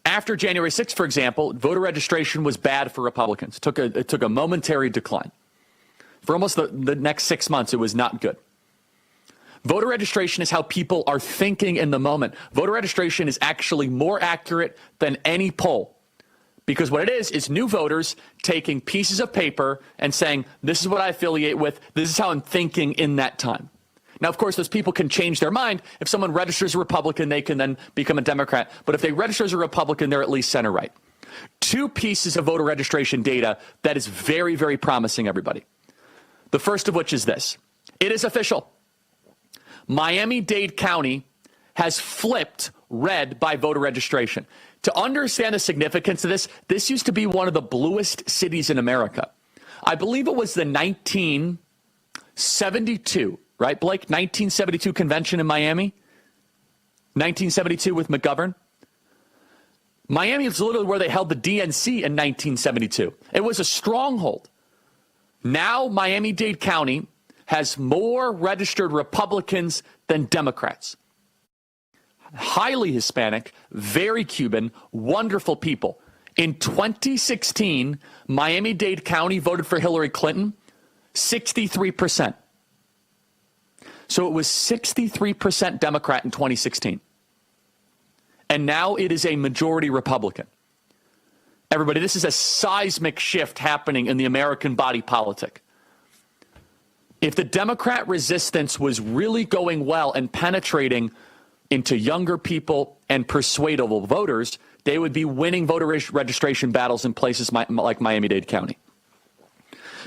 After January 6th, for example, voter registration was bad for Republicans. It took a momentary decline. For almost the next 6 months, it was not good. Voter registration is how people are thinking in the moment. Voter registration is actually more accurate than any poll. Because what it is new voters taking pieces of paper and saying, this is what I affiliate with, this is how I'm thinking in that time. Now, of course, those people can change their mind. If someone registers a Republican, they can then become a Democrat. But if they register as a Republican, they're at least center-right. 2 pieces of voter registration data that is very, very promising, everybody. The first of which is this. It is official. Miami-Dade County has flipped red by voter registration. To understand the significance of this, this used to be one of the bluest cities in America. I believe it was the 1972, right, Blake? 1972 convention in Miami? 1972 with McGovern? Miami is literally where they held the DNC in 1972. It was a stronghold. Now Miami-Dade County has more registered Republicans than Democrats. Highly Hispanic, very Cuban, wonderful people. In 2016, Miami-Dade County voted for Hillary Clinton, 63%. So it was 63% Democrat in 2016. And now it is a majority Republican. Everybody, this is a seismic shift happening in the American body politic. If the Democrat resistance was really going well and penetrating into younger people and persuadable voters, they would be winning voter registration battles in places like Miami-Dade County.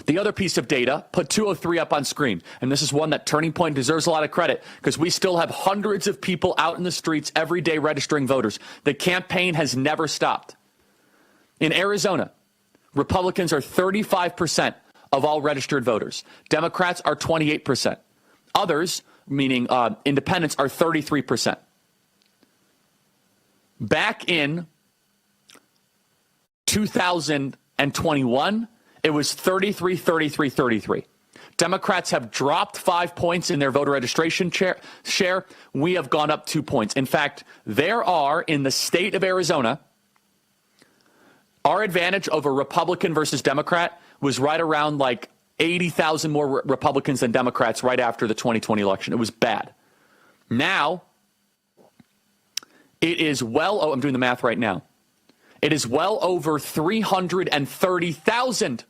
The other piece of data, put 203 up on screen, and this is one that Turning Point deserves a lot of credit because we still have hundreds of people out in the streets every day registering voters. The campaign has never stopped. In Arizona, Republicans are 35% of all registered voters. Democrats are 28%. Others, meaning independents, are 33%. Back in 2021, it was 33, 33, 33. Democrats have dropped 5 points in their voter registration share. We have gone up 2 points. In fact, there are, in the state of Arizona, our advantage over Republican versus Democrat was right around like 80,000 more Republicans than Democrats right after the 2020 election. It was bad. Now, it is I'm doing the math right now. It is well over 330,000.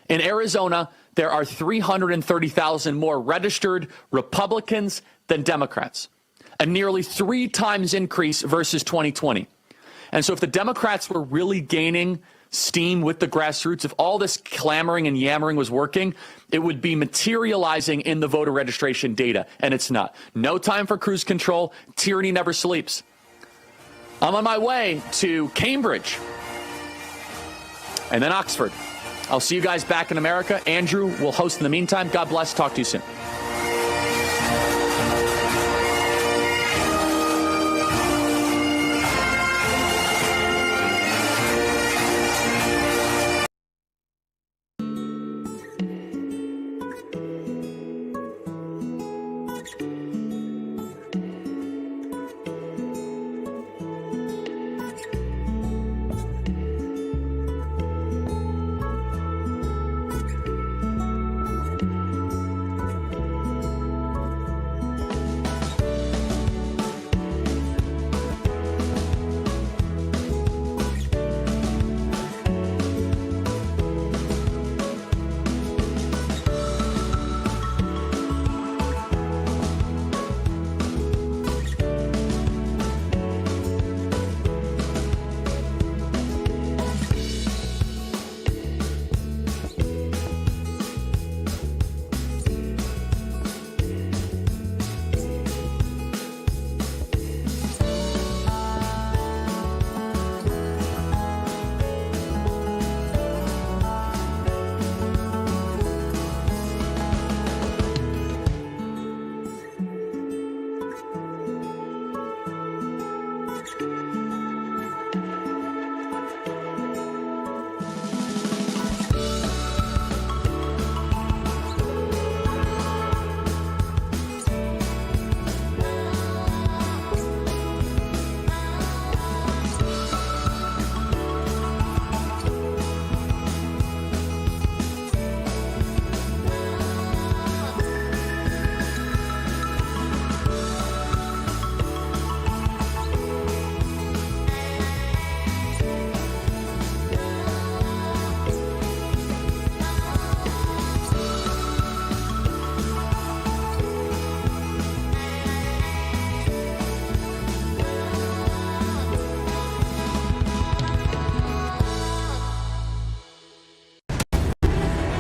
In Arizona, there are 330,000 more registered Republicans than Democrats, a nearly 3 times increase versus 2020. And so if the Democrats were really gaining steam with the grassroots, if all this clamoring and yammering was working, it would be materializing in the voter registration data, and it's not. No time for cruise control. Tyranny never sleeps. I'm on my way to Cambridge and then Oxford. I'll see you guys back in America. Andrew will host in the meantime. God bless. Talk to you soon.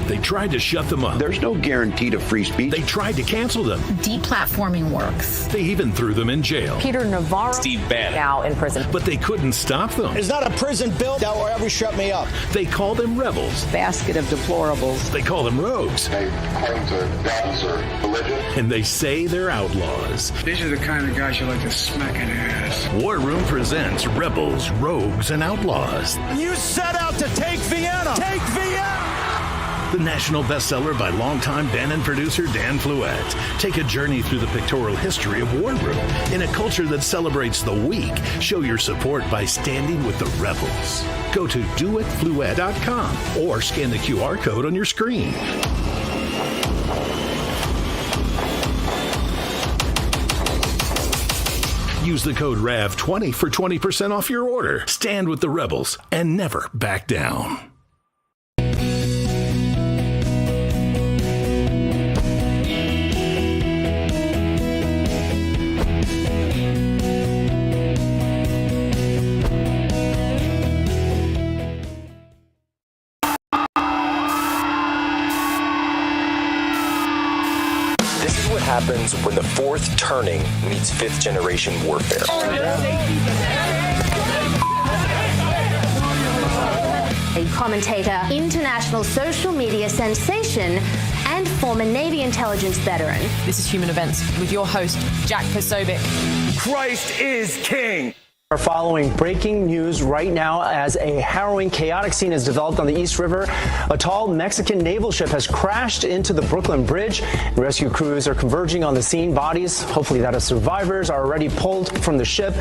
They tried to shut them up. There's no guarantee to free speech. They tried to cancel them. Deplatforming works. They even threw them in jail. Peter Navarro, Steve Bannon, now in prison. But they couldn't stop them. It's not a prison bill that will ever shut me up. They call them rebels. Basket of deplorables. They call them rogues. They claim to guns or religion. And they say they're outlaws. These are the kind of guys you like to smack in the ass. War Room presents Rebels, Rogues, and Outlaws. You set out to take Vienna. Take Vienna! The national bestseller by longtime Bannon producer Dan Fluette. Take a journey through the pictorial history of War Room. In a culture that celebrates the weak, show your support by standing with the rebels. Go to doitfluette.com or scan the QR code on your screen. Use the code RAV20 for 20% off your order. Stand with the rebels and never back down. Happens when the fourth turning meets fifth generation warfare. A commentator, international social media sensation, and former Navy intelligence veteran. This is Human Events with your host, Jack Posobiec. Christ is king. We're following breaking news right now as a harrowing, chaotic scene has developed on the East River. A tall Mexican naval ship has crashed into the Brooklyn Bridge. Rescue crews are converging on the scene. Bodies, hopefully that of survivors, are already pulled from the ship,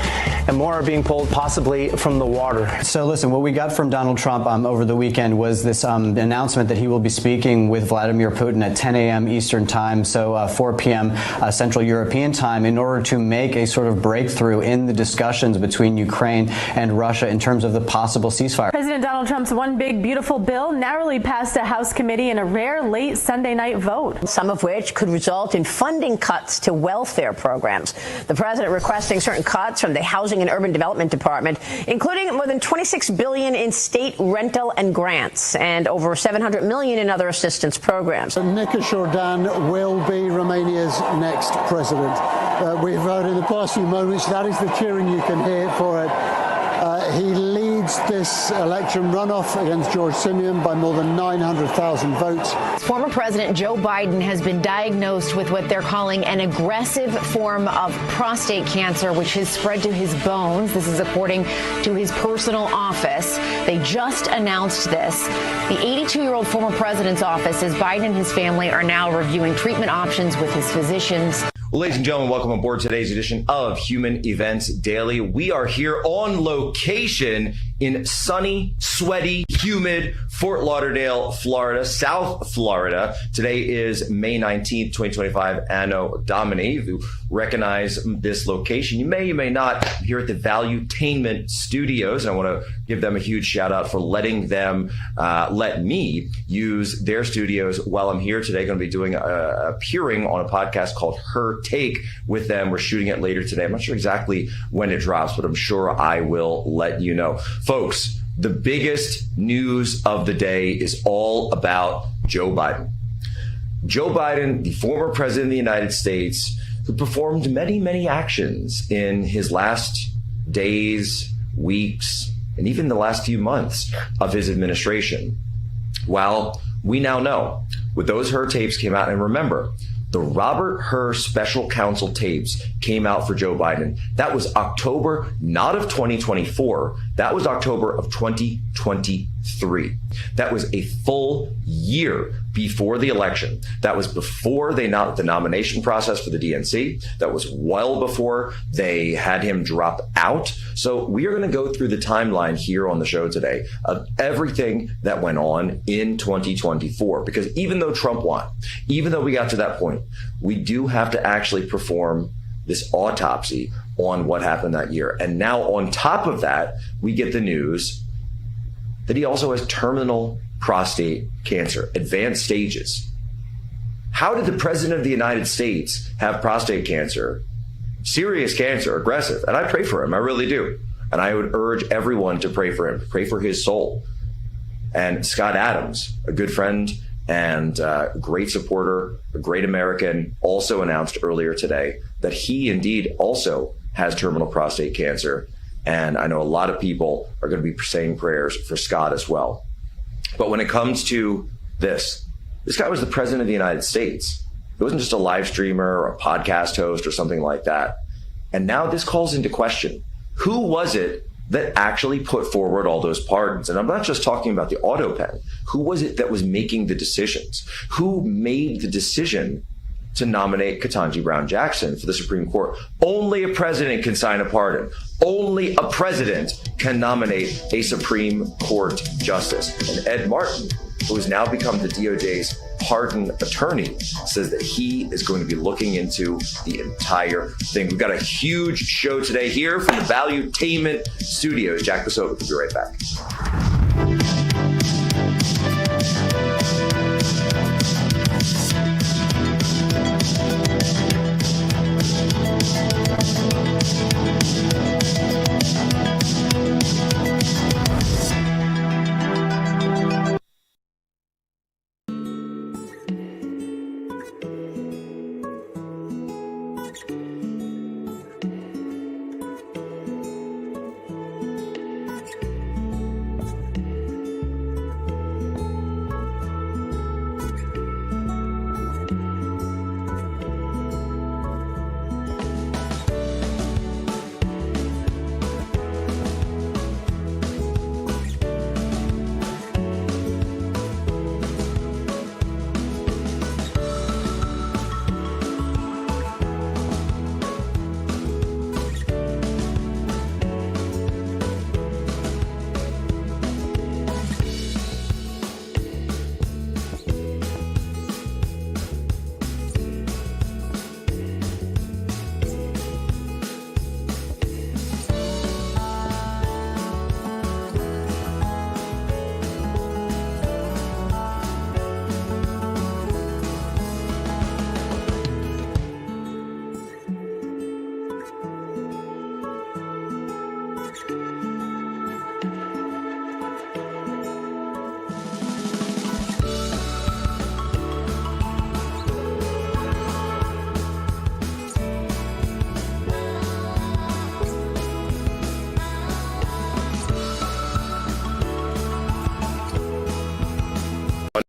and more are being pulled possibly from the water. So listen, what we got from Donald Trump over the weekend was this announcement that he will be speaking with Vladimir Putin at 10 a.m. Eastern time, so 4 p.m. Central European time, in order to make a sort of breakthrough in the discussions between between Ukraine and Russia in terms of the possible ceasefire. President Donald Trump's One Big Beautiful Bill narrowly passed a House committee in a rare late Sunday night vote. Some of which could result in funding cuts to welfare programs. The president requesting certain cuts from the Housing and Urban Development Department, including more than $26 billion in state rental and grants and over $700 million in other assistance programs. Nika Jordan will be Romania's next president. We've heard in the past few moments that is the cheering you can hear for it. He leads this election runoff against George Simeon by more than 900,000 votes. Former President Joe Biden has been diagnosed with what they're calling an aggressive form of prostate cancer, which has spread to his bones. This is according to his personal office. They just announced this. The 82-year-old former president's office says Biden and his family are now reviewing treatment options with his physicians. Well, ladies and gentlemen, welcome aboard today's edition of Human Events Daily. We are here on location in sunny, sweaty, humid Fort Lauderdale, Florida, South Florida. Today is May 19th, 2025, Anno Domini. If you recognize this location, you may not, here at the Valuetainment Studios. And I want to give them a huge shout out for letting them, let me use their studios while I'm here today. Going to be doing appearing on a podcast called Her Take with them. We're shooting it later today. I'm not sure exactly when it drops, but I'm sure I will let you know. Folks, the biggest news of the day is all about Joe Biden. Joe Biden, the former president of the United States, who performed many, many actions in his last days, weeks, and even the last few months of his administration. Well, we now know with those Her tapes came out, and remember, the Robert Hur special counsel tapes came out for Joe Biden. That was October, not of 2024. That was October of 2023. That was a full year before the election. That was before the nomination process for the DNC. That was well before they had him drop out. So we are going to go through the timeline here on the show today of everything that went on in 2024. Because even though Trump won, even though we got to that point, we do have to actually perform this autopsy on what happened that year. And now on top of that, we get the news that he also has terminal prostate cancer, advanced stages. How did the president of the United States have prostate cancer, serious cancer, aggressive? And I pray for him, I really do. And I would urge everyone to pray for him, pray for his soul. And Scott Adams, a good friend and great supporter, a great American, also announced earlier today that he indeed also has terminal prostate cancer. And I know a lot of people are going to be saying prayers for Scott as well. But when it comes to this guy was the president of the United States. He wasn't just a live streamer or a podcast host or something like that. And now this calls into question, who was it that actually put forward all those pardons? And I'm not just talking about the auto pen. Who was it that was making the decisions? Who made the decision to nominate Ketanji Brown Jackson for the Supreme Court? Only a president can sign a pardon. Only a president can nominate a Supreme Court justice. And Ed Martin, who has now become the DOJ's pardon attorney, says that he is going to be looking into the entire thing. We've got a huge show today here from the Valuetainment Studios. Jack Posobiec will be right back.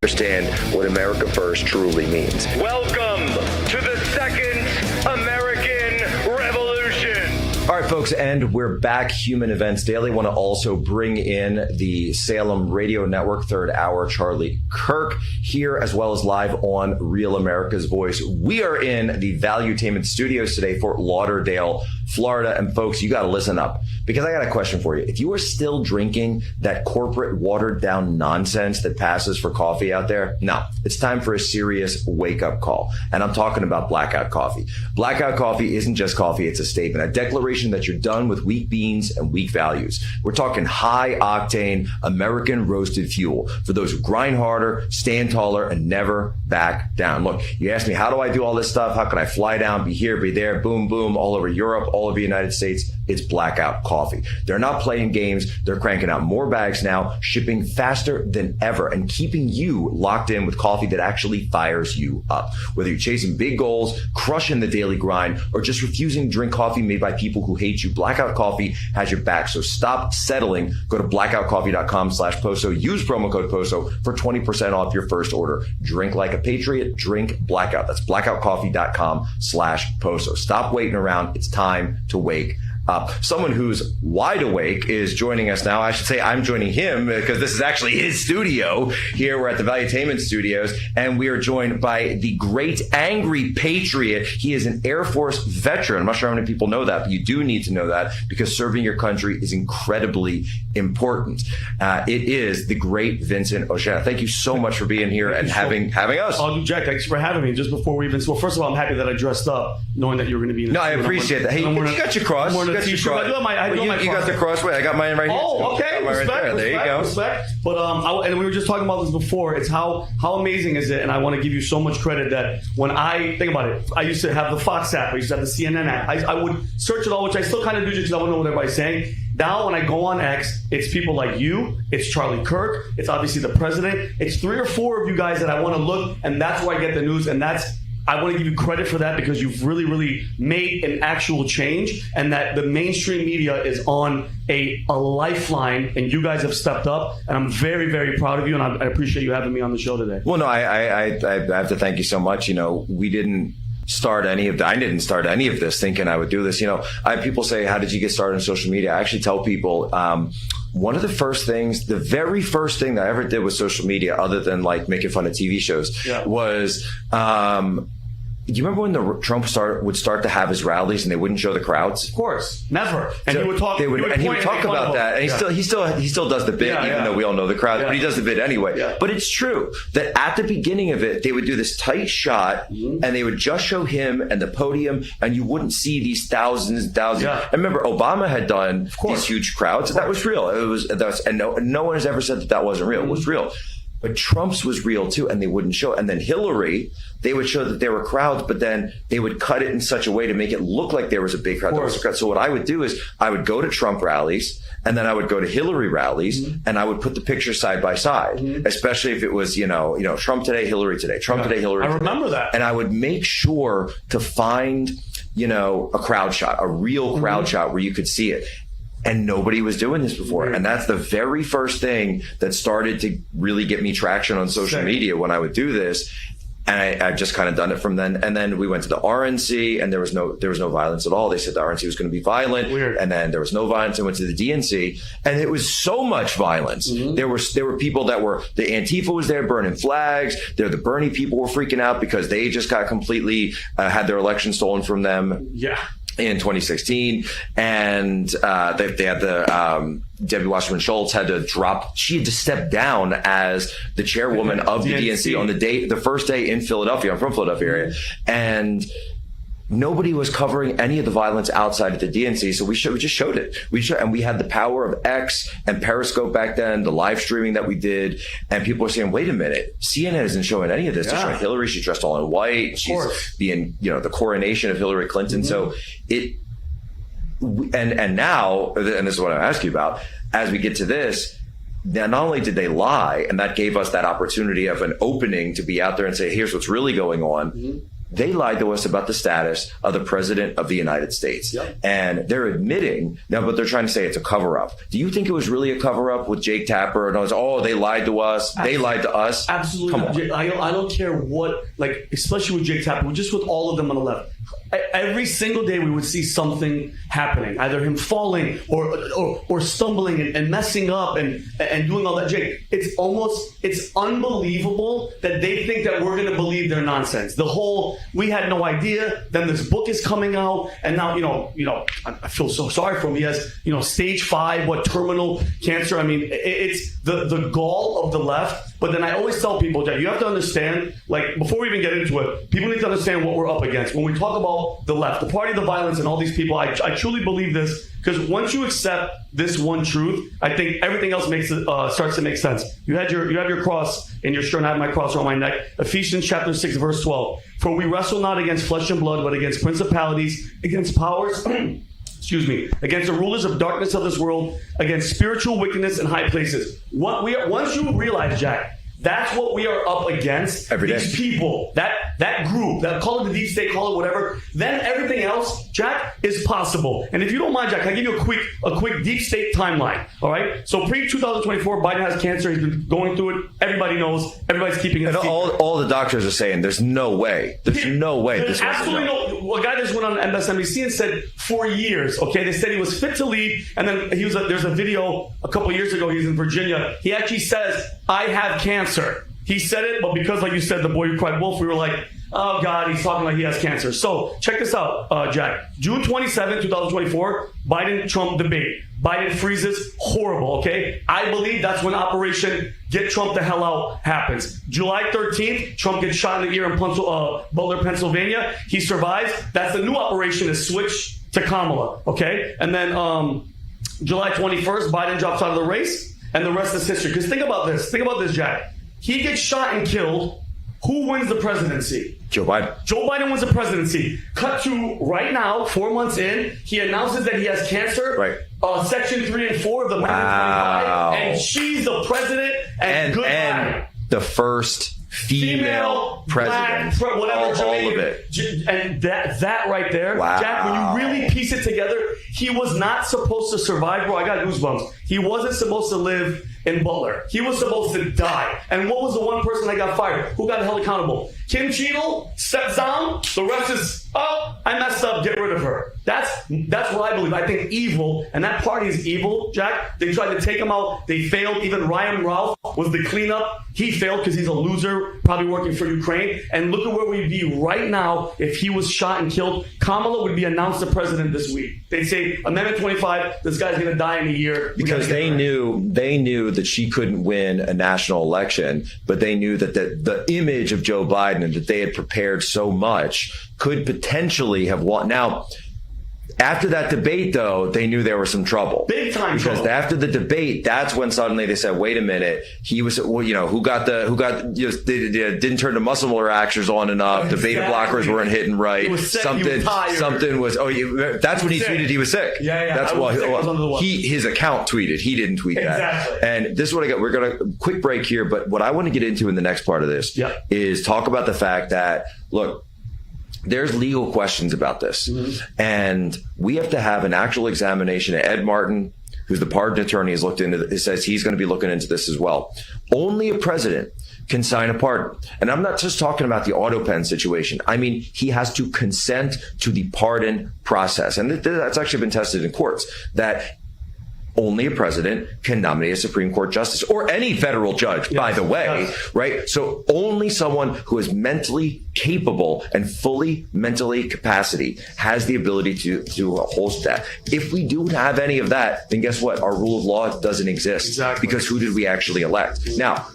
understand what America First truly means. Welcome to the second American Revolution. All right, folks, and we're back. Human Events Daily. Want to also bring in the Salem Radio Network third hour, Charlie Kirk, here as well as live on Real America's Voice. We are in the Valuetainment Studios today, Fort Lauderdale, Florida. And folks, you got to listen up, because I got a question for you. If you are still drinking that corporate watered down nonsense that passes for coffee out there, no, it's time for a serious wake up call. And I'm talking about Blackout Coffee. Blackout Coffee isn't just coffee. It's a statement, a declaration that you're done with weak beans and weak values. We're talking high octane American roasted fuel for those who grind harder, stand taller, and never back down. Look, you asked me, how do I do all this stuff? How can I fly down, be here, be there, boom, boom, all over Europe, all over the United States? It's Blackout Coffee. They're not playing games. They're cranking out more bags now, shipping faster than ever, and keeping you locked in with coffee that actually fires you up. Whether you're chasing big goals, crushing the daily grind, or just refusing to drink coffee made by people who hate you, Blackout Coffee has your back. So stop settling. Go to blackoutcoffee.com/Poso. Use promo code Poso for 20% off your first order. Drink like a patriot. Drink Blackout. That's blackoutcoffee.com/Poso. Stop waiting around. It's time to wake up. Someone who's wide awake is joining us now. I should say I'm joining him because this is actually his studio. Here we're at the Valuetainment Studios, and we are joined by the great angry patriot. He is an Air Force veteran. I'm not sure how many people know that, but you do need to know that, because serving your country is incredibly important. It is the great Vincent Oshana. Thank you so much for being here and having us. Oh, Jack, thanks for having me. Just before we even, well, first of all, I'm happy that I dressed up, knowing that you were going to be in the I appreciate that. Hey, you got your cross. You got the cross. Wait, I got mine right here. Oh, okay. Respect, there you go. Respect. But and we were just talking about this before. It's how amazing is it? And I want to give you so much credit that when I think about it, I used to have the Fox app. I used to have the CNN app. I would search it all, which I still kind of do just because I want to know what everybody's saying. Now, when I go on X, it's people like you, it's Charlie Kirk, it's obviously the president. It's 3 or 4 of you guys that I want to look, and that's where I get the news, and I want to give you credit for that, because you've really, really made an actual change, and that the mainstream media is on a lifeline, and you guys have stepped up, and I'm very, very proud of you, and I appreciate you having me on the show today. Well, no, I have to thank you so much. You know, I didn't start any of this thinking I would do this. You know, people say, how did you get started on social media? I actually tell people, one of the very first thing that I ever did with social media, other than like making fun of TV shows, was, do you remember when Trump would start to have his rallies and they wouldn't show the crowds? Of course, never. And so he would talk. He would talk about that, and he still does the bit, even though we all know the crowd. But he does the bit anyway. Yeah. But it's true that at the beginning of it, they would do this tight shot, and they would just show him and the podium, and you wouldn't see these thousands and thousands. Yeah. I remember Obama had done these huge crowds, and that was real. And no one has ever said that wasn't real. It was real. But Trump's was real too, and they wouldn't show it. And then Hillary, they would show that there were crowds, but then they would cut it in such a way to make it look like there was a big crowd. So what I would do is I would go to Trump rallies, and then I would go to Hillary rallies, and I would put the pictures side by side, especially if it was, you know, Trump today, Hillary today, Trump today, Hillary today. I remember that. And I would make sure to find, a crowd shot, a real crowd shot where you could see it. And nobody was doing this before. And that's the very first thing that started to really get me traction on social media when I would do this. And I've just kind of done it from then. And then we went to the RNC, and there was no violence at all. They said the RNC was going to be violent. Weird. And then there was no violence. I went to the DNC, and it was so much violence. There were people the Antifa was there burning flags. The Bernie people were freaking out because they just got completely had their election stolen from them. Yeah. In 2016, and they had Debbie Wasserman Schultz had to step down as the chairwoman of the DNC on the first day in Philadelphia. I'm from Philadelphia area, and nobody was covering any of the violence outside of the DNC, so we just showed it. And we had the power of X and Periscope back then, the live streaming that we did, and people were saying, "Wait a minute, CNN isn't showing any of this. They're showing Hillary. She's dressed all in white. She's being, the coronation of Hillary Clinton." So and now, and this is what I'm asking you about, as we get to this. Now, not only did they lie, and that gave us that opportunity of an opening to be out there and say, "Here's what's really going on." they lied to us about the status of the president of the United States. Yep. And they're admitting now, but they're trying to say it's a cover-up. Do you think it was really a cover-up with Jake Tapper? And they lied to us. Absolutely. They lied to us. Absolutely. Come on. I don't care what, like, especially with Jake Tapper, just with all of them on the left. Every single day we would see something happening, either him falling or stumbling and messing up and doing all that. Jake, it's unbelievable that they think that we're going to believe their nonsense. The whole, we had no idea, then this book is coming out, and now, I feel so sorry for him. He has, stage 5, terminal cancer. I mean, it's the gall of the left. But then I always tell people that you have to understand, like, before we even get into it, people need to understand what we're up against. When we talk about the left, the party of the violence, and all these people, I truly believe this, because once you accept this one truth, I think everything else starts to make sense. You have your cross in your shirt, and I have my cross around my neck. Ephesians chapter 6, verse 12. For we wrestle not against flesh and blood, but against principalities, against powers, against the rulers of darkness of this world, against spiritual wickedness in high places. Once you realize, Jack, that's what we are up against. Every day. These people, that group, call it the deep state, call it whatever. Then everything else, Jack, is possible. And if you don't mind, Jack, I'll give you a quick deep state timeline. All right. So pre-2024, Biden has cancer. He's been going through it. Everybody knows. Everybody's keeping it. And all the doctors are saying there's no way. There's no way. There's absolutely no. A guy just went on MSNBC and said 4 years. Okay, they said he was fit to lead, and then there's a video a couple years ago. He's in Virginia. He actually says, "I have cancer." He said it, but because, like you said, the boy who cried wolf, we were like, oh God, he's talking like he has cancer. So check this out, Jack. June 27, 2024, Biden-Trump debate. Biden freezes, horrible, okay? I believe that's when Operation Get Trump the Hell Out happens. July 13th, Trump gets shot in the ear in Butler, Pennsylvania. He survives. That's the new operation, is switched to Kamala, okay? And then July 21st, Biden drops out of the race, and the rest is history. Because think about this, Jack. He gets shot and killed. Who wins the presidency? Joe Biden. Joe Biden wins the presidency. Cut to right now, 4 months in, he announces that he has cancer. Right. Section 3 and 4 of the Amendment 25, and she's the president. And the first female president. Black, whatever, all of it. And that right there, wow. Jack, when you really piece it together, he was not supposed to survive. Bro, I got goosebumps. He wasn't supposed to live in Butler. He was supposed to die. And what was the one person that got fired? Who got held accountable? Kim Cheadle steps down. The rest is, I messed up, get rid of her. That's what I believe. I think evil, and that party is evil, Jack. They tried to take him out. They failed. Even Ryan Ralph was the cleanup. He failed because he's a loser, probably working for Ukraine. And look at where we'd be right now if he was shot and killed. Kamala would be announced the president this week. They'd say, Amendment 25, this guy's going to die in a year. Because they knew that she couldn't win a national election, but they knew that the image of Joe Biden and that they had prepared so much could potentially have won. Now, after that debate, though, they knew there was some trouble. Big time trouble. Because after the debate, that's when suddenly they said, wait a minute, he was, didn't turn the muscle relaxers on enough. Exactly. The beta blockers weren't hitting right. He was sick. Something was, that's when he tweeted he was sick. Yeah. That's why his account tweeted. He didn't tweet exactly. that. And this is what I got. We're going to quick break here, but what I want to get into in the next part of this is talk about the fact that, look, there's legal questions about this. Mm-hmm. And we have to have an actual examination. Ed Martin, who's the pardon attorney, has looked into this, says he's going to be looking into this as well. Only a president can sign a pardon. And I'm not just talking about the auto pen situation. I mean, he has to consent to the pardon process. And that's actually been tested in courts, that only a president can nominate a Supreme Court justice or any federal judge, by the way, right? So only someone who is mentally capable and fully mentally capacity has the ability to host that. If we do have any of that, then guess what? Our rule of law doesn't exist. Exactly. Because who did we actually elect? Now,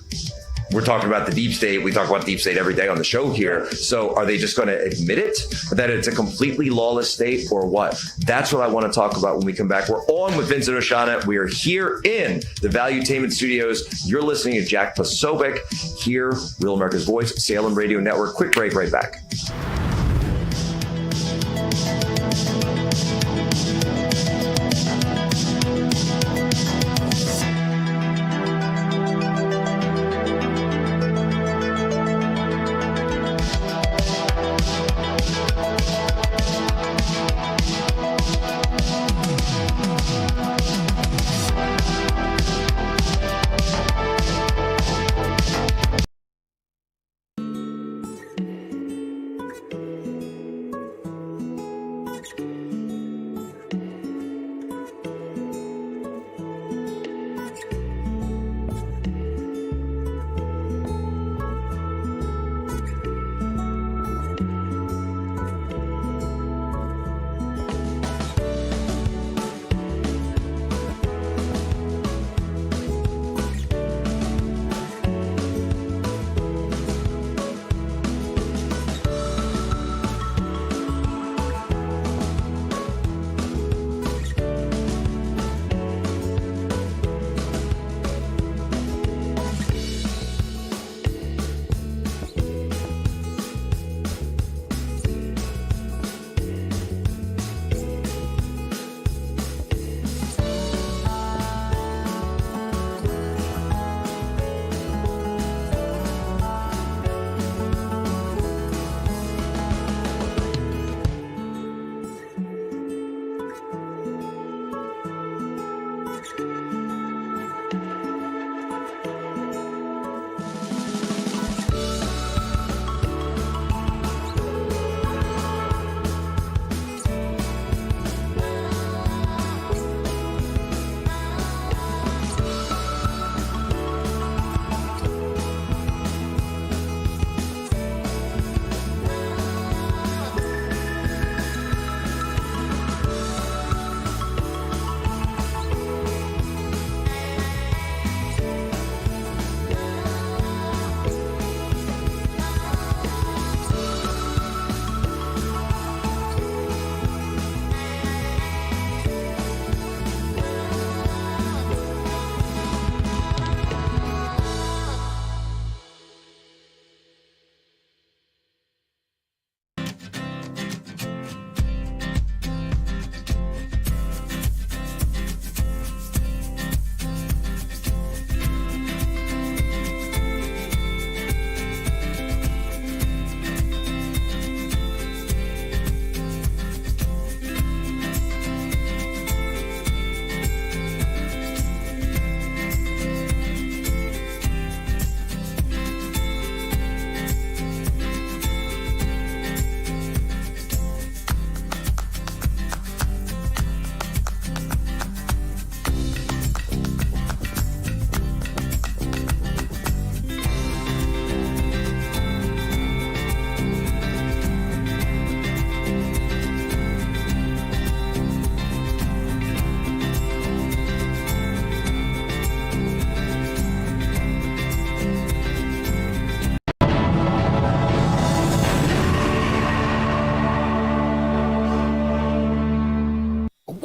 we're talking about the deep state. We talk about deep state every day on the show here. So are they just going to admit it, that it's a completely lawless state, or what? That's what I want to talk about when we come back. We're on with Vincent Oshana. We are here in the Valuetainment Studios. You're listening to Jack Posobiec here, Real America's Voice, Salem Radio Network. Quick break, right back.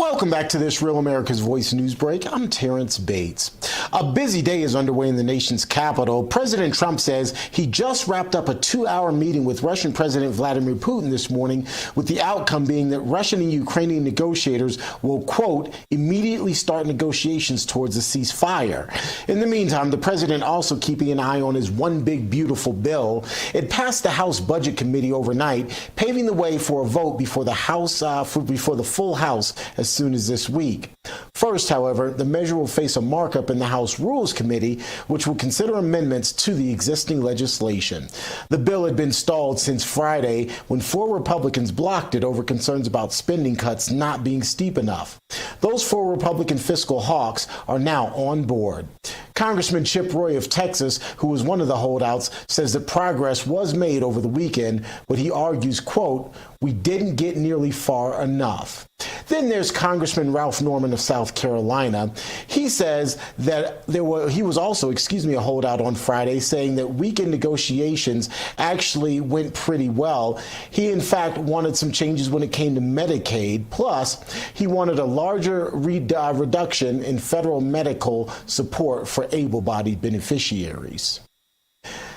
Welcome back to this Real America's Voice news break. I'm Terrence Bates. A busy day is underway in the nation's capital. President Trump says he just wrapped up a 2-hour meeting with Russian President Vladimir Putin this morning, with the outcome being that Russian and Ukrainian negotiators will, quote, immediately start negotiations towards a ceasefire. In the meantime, the president also keeping an eye on his one big beautiful bill. It passed the House Budget Committee overnight, paving the way for a vote before the full House as soon as this week. First, however, the measure will face a markup in the House Rules Committee, which will consider amendments to the existing legislation. The bill had been stalled since Friday when 4 Republicans blocked it over concerns about spending cuts not being steep enough. Those 4 Republican fiscal hawks are now on board. Congressman Chip Roy of Texas, who was one of the holdouts, says that progress was made over the weekend, but he argues, quote, we didn't get nearly far enough. Then there's Congressman Ralph Norman of South Carolina. He says that he was also, a holdout on Friday, saying that weekend negotiations actually went pretty well. He, in fact, wanted some changes when it came to Medicaid. Plus, he wanted a larger reduction in federal medical support for able-bodied beneficiaries.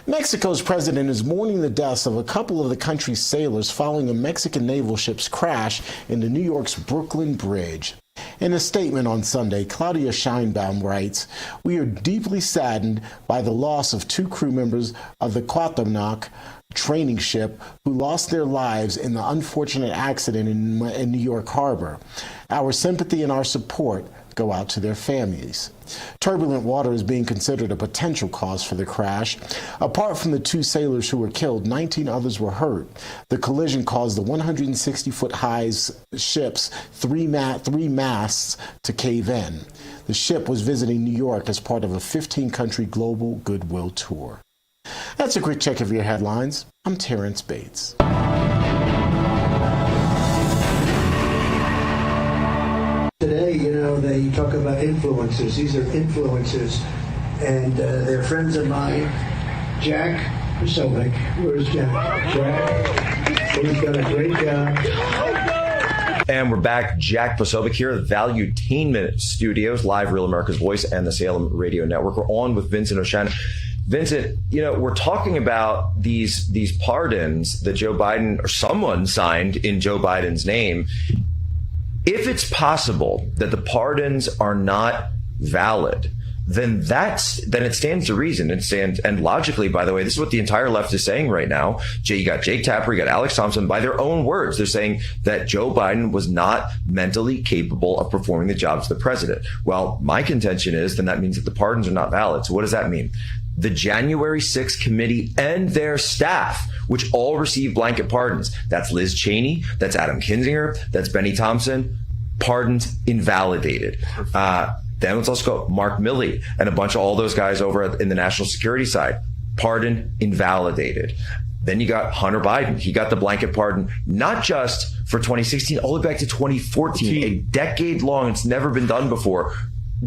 Mexico's president is mourning the deaths of a couple of the country's sailors following a Mexican naval ship's crash into New York's Brooklyn Bridge. In a statement on Sunday, Claudia Scheinbaum writes, we are deeply saddened by the loss of 2 crew members of the Cuauhtémoc training ship who lost their lives in the unfortunate accident in New York Harbor. Our sympathy and our support go out to their families. Turbulent water is being considered a potential cause for the crash. Apart from the 2 sailors who were killed, 19 others were hurt. The collision caused the 160-foot-high ship's 3 masts to cave in. The ship was visiting New York as part of a 15-country global goodwill tour. That's a quick check of your headlines. I'm Terrence Bates. Today, they talk about influencers. These are influencers, and they're friends of mine. Jack Posobiec. Where's Jack? Jack, he's done a great job. And we're back. Jack Posobiec here at Valuetainment Studios, live Real America's Voice and the Salem Radio Network. We're on with Vincent Oshana. Vincent, we're talking about these pardons that Joe Biden or someone signed in Joe Biden's name. If it's possible that the pardons are not valid, then it stands to reason. And logically, by the way, this is what the entire left is saying right now. You got Jake Tapper, you got Alex Thompson. By their own words, they're saying that Joe Biden was not mentally capable of performing the job of the president. Well, my contention is then that means that the pardons are not valid. So what does that mean? The January 6th committee and their staff, which all received blanket pardons. That's Liz Cheney, that's Adam Kinzinger, that's Benny Thompson. Pardons invalidated. Then let's also go Mark Milley and a bunch of all those guys over in the national security side. Pardon invalidated. Then you got Hunter Biden. He got the blanket pardon, not just for 2016, all the way back to 2014, a decade long. It's never been done before.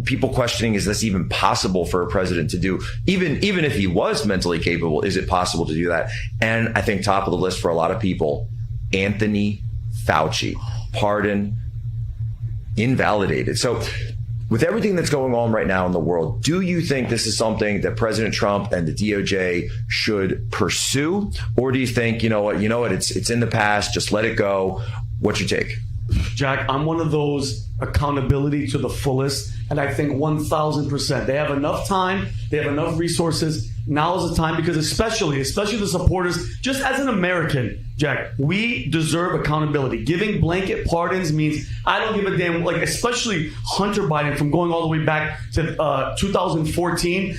People questioning, is this even possible for a president to do? Even if he was mentally capable, is it possible to do that? And I think top of the list for a lot of people, Anthony Fauci, pardon invalidated. So with everything that's going on right now in the world, do you think this is something that President Trump and the DOJ should pursue? Or do you think, you know what, it's in the past, just let it go? What's your take? Jack, I'm one of those accountability to the fullest. And I think 1,000%. They have enough time. They have enough resources. Now is the time, because especially the supporters, just as an American, Jack, we deserve accountability. Giving blanket pardons means I don't give a damn, especially Hunter Biden from going all the way back to 2014.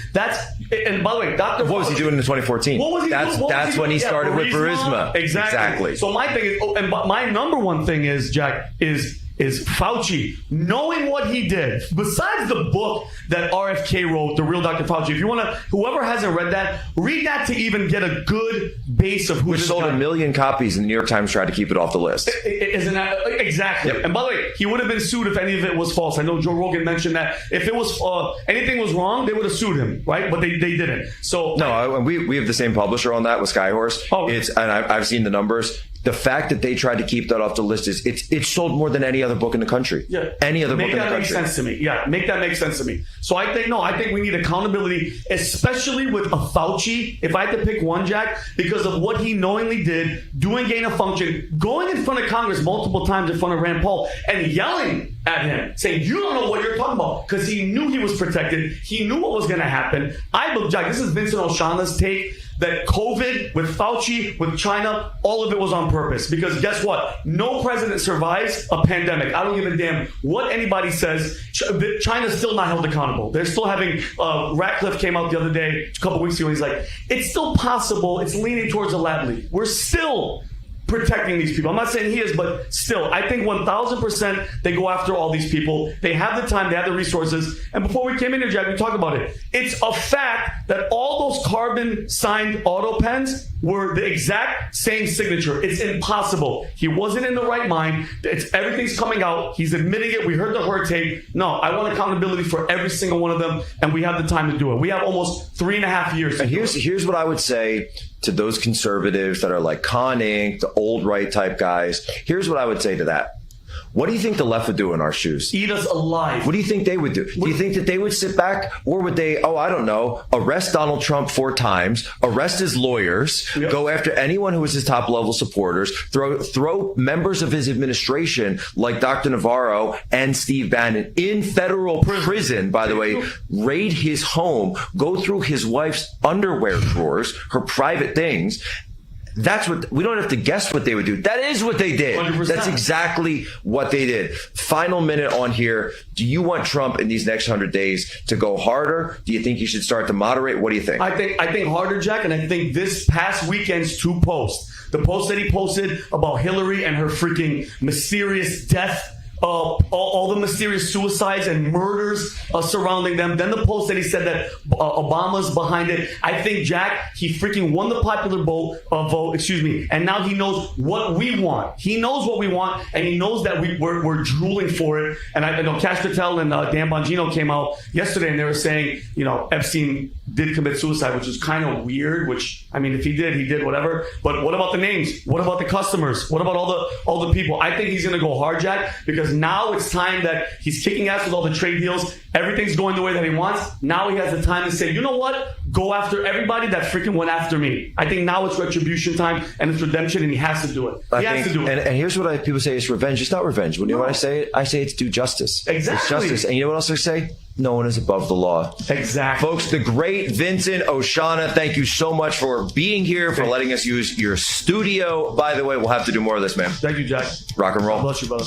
And by the way, Dr. What was he doing in 2014? What was he doing? That's when he started with Burisma. Exactly. So my thing is, and my number one thing is, Jack, is Fauci, knowing what he did, besides the book that RFK wrote, The Real Dr. Fauci. If you want to, whoever hasn't read that to even get a good base of who Which sold 1 million copies, and the New York Times tried to keep it off the list. Isn't that exactly? Yep. And by the way, he would have been sued if any of it was false. I know Joe Rogan mentioned that if it was anything was wrong, they would have sued him, right? But they didn't. So no, we have the same publisher on that with Skyhorse. Oh, and I've seen the numbers. The fact that they tried to keep that off the list is it's sold more than any other book in the country. Yeah. Any other book in the country. Make that make sense to me. Yeah, make that make sense to me. So I think we need accountability, especially with a Fauci. If I had to pick one, Jack, because of what he knowingly did, doing gain of function, going in front of Congress multiple times in front of Rand Paul and yelling at him, saying, you don't know what you're talking about, because he knew he was protected. He knew what was going to happen. I believe, Jack, this is Vincent Oshana's take, that COVID, with Fauci, with China, all of it was on purpose. Because guess what? No president survives a pandemic. I don't give a damn what anybody says. China's still not held accountable. They're still having, Ratcliffe came out the other day, a couple weeks ago, he's like, it's still possible. It's leaning towards a lab leak. We're still protecting these people. I'm not saying he is, but still, I think 1,000% they go after all these people. They have the time, they have the resources. And before we came in here, Jack, we talked about it. It's a fact that all those carbon signed auto pens were the exact same signature. It's impossible. He wasn't in the right mind. Everything's coming out. He's admitting it. We heard the Hurt tape. No, I want accountability for every single one of them, and we have the time to do it. We have almost 3.5 years. And here's what I would say to those conservatives that are like Con Inc., the old right type guys. Here's what I would say to that. What do you think the left would do in our shoes? Eat us alive. What do you think they would do? Do you think that they would sit back, or would they, I don't know, arrest Donald Trump 4 times, arrest his lawyers, go after anyone who was his top level supporters, throw members of his administration like Dr. Navarro and Steve Bannon in federal prison, by the way, raid his home, go through his wife's underwear drawers, her private things? That's what, we don't have to guess what they would do. That is what they did. 100%. That's exactly what they did. Final minute on here. Do you want Trump in these next 100 days to go harder? Do you think he should start to moderate? What do you think? I think harder, Jack, and I think this past weekend's 2 posts, the post that he posted about Hillary and her freaking mysterious death, all the mysterious suicides and murders surrounding them. Then the post that he said that Obama's behind it. I think, Jack, he freaking won the popular vote, and now he knows what we want. He knows what we want, and he knows that we're drooling for it. And I know Cash Patel and Dan Bongino came out yesterday, and they were saying, Epstein did commit suicide, which is kind of weird, which, I mean, if he did, whatever. But what about the names? What about the customers? What about all the people? I think he's going to go hard, Jack, because now it's time that he's kicking ass with all the trade deals. Everything's going the way that he wants. Now he has the time to say, you know what? Go after everybody that freaking went after me. I think now it's retribution time and it's redemption, and he has to do it. He has to do it. And here's what people say: it's revenge. It's not revenge. You know what I say? I say it's due justice. Exactly. It's justice. And you know what else I say? No one is above the law. Exactly. Folks, the great Vincent Oshana, thank you so much for being here, for letting us use your studio. By the way, we'll have to do more of this, man. Thank you, Jack. Rock and roll. God bless you, brother.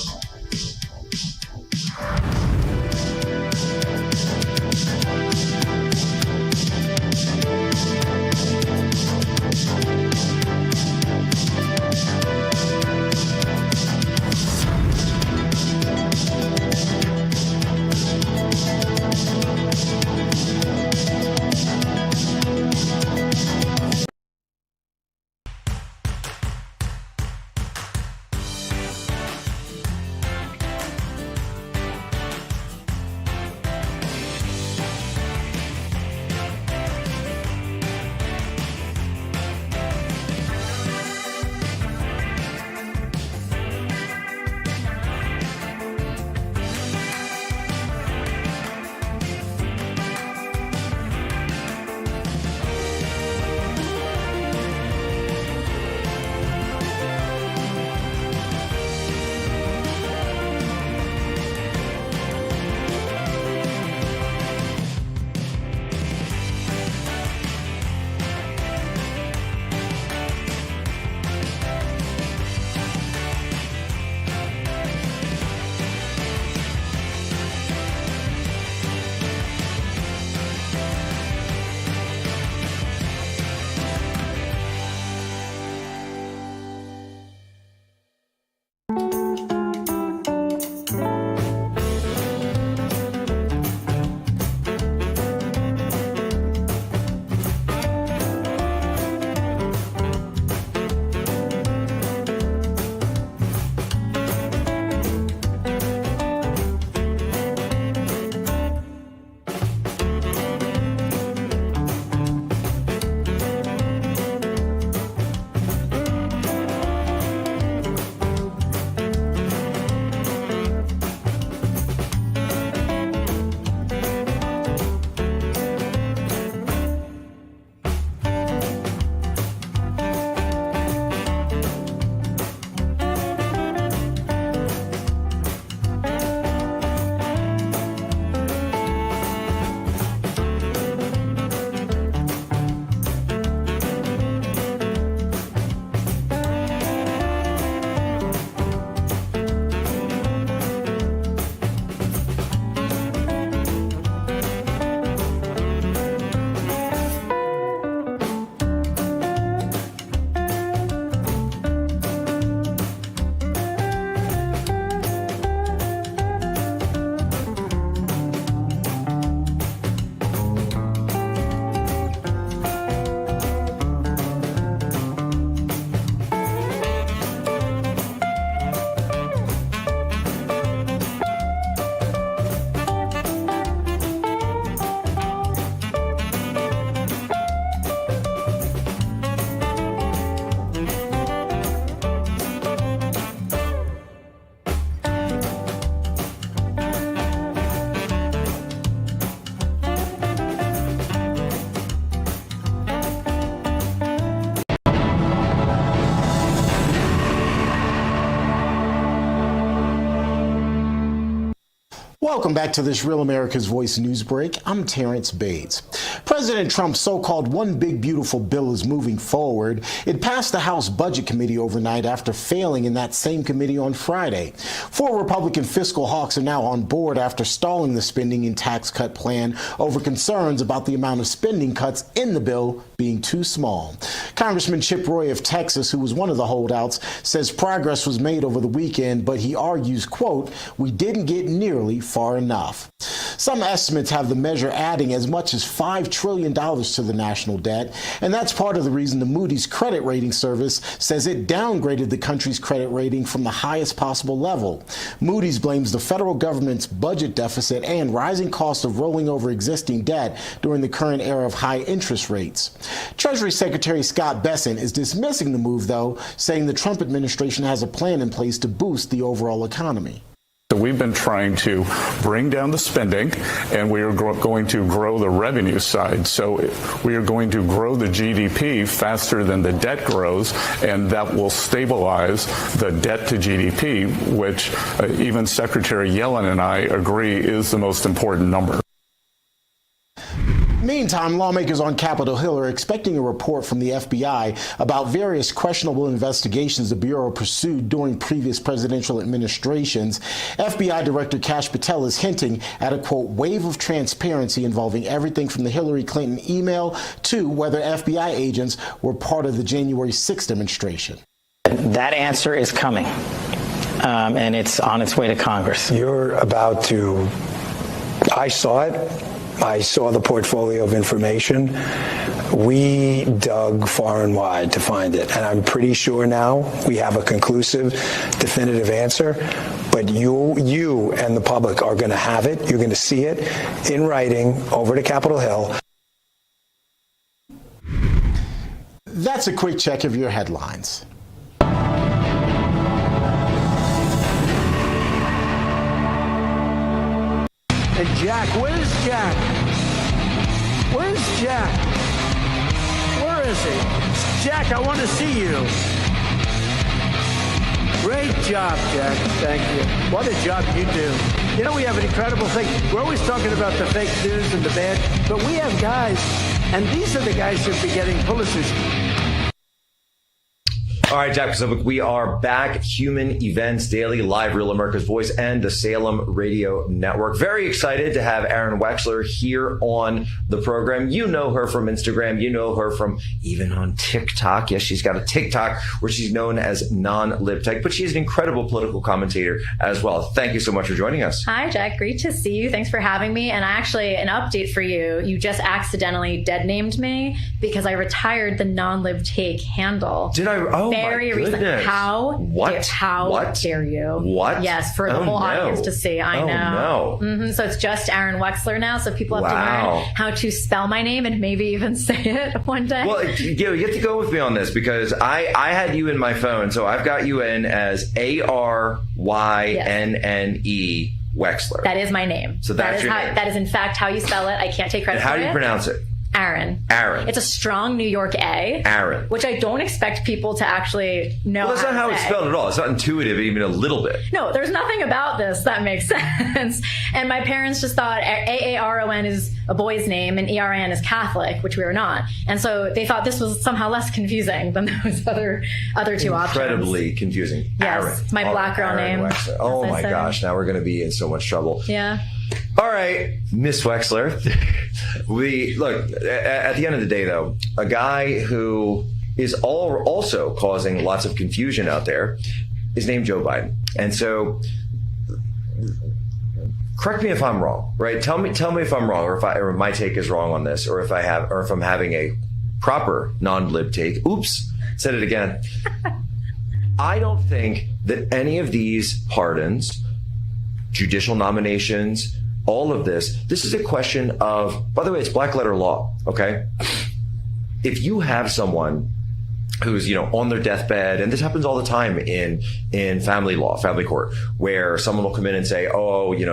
Welcome back to this Real America's Voice news break. I'm Terrence Bates. President Trump's so-called One Big Beautiful Bill is moving forward. It passed the House Budget Committee overnight after failing in that same committee on Friday. 4 Republican fiscal hawks are now on board after stalling the spending and tax cut plan over concerns about the amount of spending cuts in the bill being too small. Congressman Chip Roy of Texas, who was one of the holdouts, says progress was made over the weekend, but he argues, quote, "We didn't get nearly far enough." Some estimates have the measure adding as much as $5 trillion to the national debt, and that's part of the reason the Moody's credit rating service says it downgraded the country's credit rating from the highest possible level. Moody's blames the federal government's budget deficit and rising cost of rolling over existing debt during the current era of high interest rates. Treasury Secretary Scott Bessent is dismissing the move, though, saying the Trump administration has a plan in place to boost the overall economy. So we've been trying to bring down the spending, and we are going to grow the revenue side. So we are going to grow the GDP faster than the debt grows, and that will stabilize the debt to GDP, which even Secretary Yellen and I agree is the most important number. Meantime, lawmakers on Capitol Hill are expecting a report from the FBI about various questionable investigations the Bureau pursued during previous presidential administrations. FBI Director Kash Patel is hinting at a, quote, wave of transparency involving everything from the Hillary Clinton email to whether FBI agents were part of the January 6th demonstration. That answer is coming, and it's on its way to Congress. You're about to... I saw it. I saw the portfolio of information. We dug far and wide to find it, and I'm pretty sure now we have a conclusive, definitive answer. But you and the public are going to have it. You're going to see it in writing over to Capitol Hill. That's a quick check of your headlines. And Jack, where's Jack? Where's Jack? Where is he? Jack, I want to see you. Great job, Jack. Thank you. What a job you do. You know, we have an incredible thing. We're always talking about the fake news and the bad, but we have guys, and these are the guys who should be getting Pulitzers. All right, Jack, so we are back. Human Events Daily, live, Real America's Voice, and the Salem Radio Network. Very excited to have Aaron Wexler here on the program. You know her from Instagram. You know her from even on TikTok. Yes, she's got a TikTok where she's known as Non-Libtech, but she's an incredible political commentator as well. Thank you so much for joining us. Hi, Jack. Great to see you. Thanks for having me. And actually, an update for you. You just accidentally dead named me because I retired the Non-Libtech handle. Did I? Oh, very recent. How? What? How dare you? What? Yes, for the whole audience to see. I know. No. So it's just Aaron Wexler now. So people have to learn how to spell my name and maybe even say it one day. Well, you have to go with me on this because I had you in my phone. So I've got you in as Arynne Wexler. That is my name. So that's your name. That is in fact how you spell it. I can't take credit for it. How do you pronounce it? Aaron. Aaron. It's a strong New York A. Aaron. Which I don't expect people to actually know. Well, that's not how it's spelled at all. It's not intuitive even a little bit. No, there's nothing about this that makes sense. And my parents just thought Aaron is a boy's name and ERN is Catholic, which we are not. And so they thought this was somehow less confusing than those other two options. Incredibly confusing. Yes, Aaron. my black girl name. Wexler. Oh my gosh, now we're going to be in so much trouble. Yeah. All right, Miss Wexler. We look at the end of the day, though, a guy who is also causing lots of confusion out there is named Joe Biden. And so, correct me if I'm wrong, right? Tell me if I'm wrong, or my take is wrong on this, or if I'm having a proper non-lib take. Oops, said it again. I don't think that any of these pardons, judicial nominations, all of this is a question of, by the way, it's black letter law, okay? If you have someone who's, on their deathbed, and this happens all the time in family law, family court, where someone will come in and say,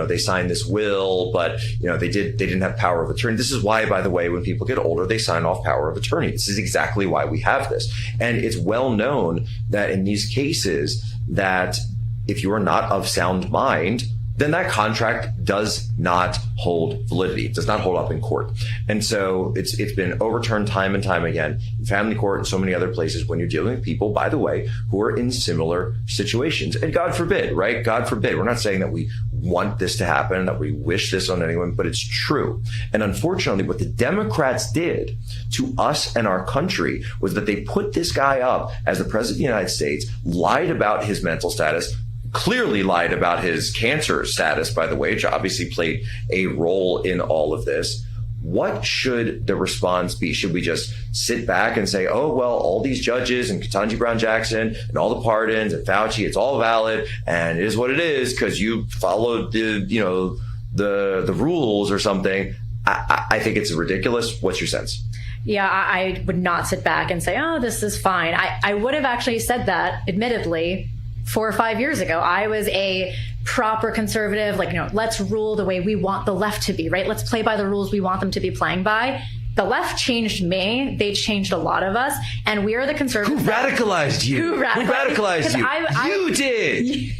they signed this will, but, they didn't have power of attorney. This is why, by the way, when people get older, they sign off power of attorney. This is exactly why we have this. And it's well known that in these cases that if you are not of sound mind, then that contract does not hold validity. It does not hold up in court. And so it's been overturned time and time again in family court and so many other places when you're dealing with people, by the way, who are in similar situations. And God forbid, right? God forbid. We're not saying that we want this to happen, that we wish this on anyone, but it's true. And unfortunately, what the Democrats did to us and our country was that they put this guy up as the president of the United States, lied about his mental status, clearly lied about his cancer status, by the way, which obviously played a role in all of this. What should the response be? Should we just sit back and say, oh, well, all these judges and Ketanji Brown Jackson and all the pardons and Fauci, it's all valid and it is what it is because you followed the rules or something? I think it's ridiculous. What's your sense? Yeah, I would not sit back and say, oh, this is fine. I would have actually said that, admittedly, 4 or 5 years ago. I was a proper conservative, let's rule the way we want the left to be, right? Let's play by the rules we want them to be playing by. The left changed me. They changed a lot of us. And we are the conservatives. Who radicalized you? Who radicalized you? You did.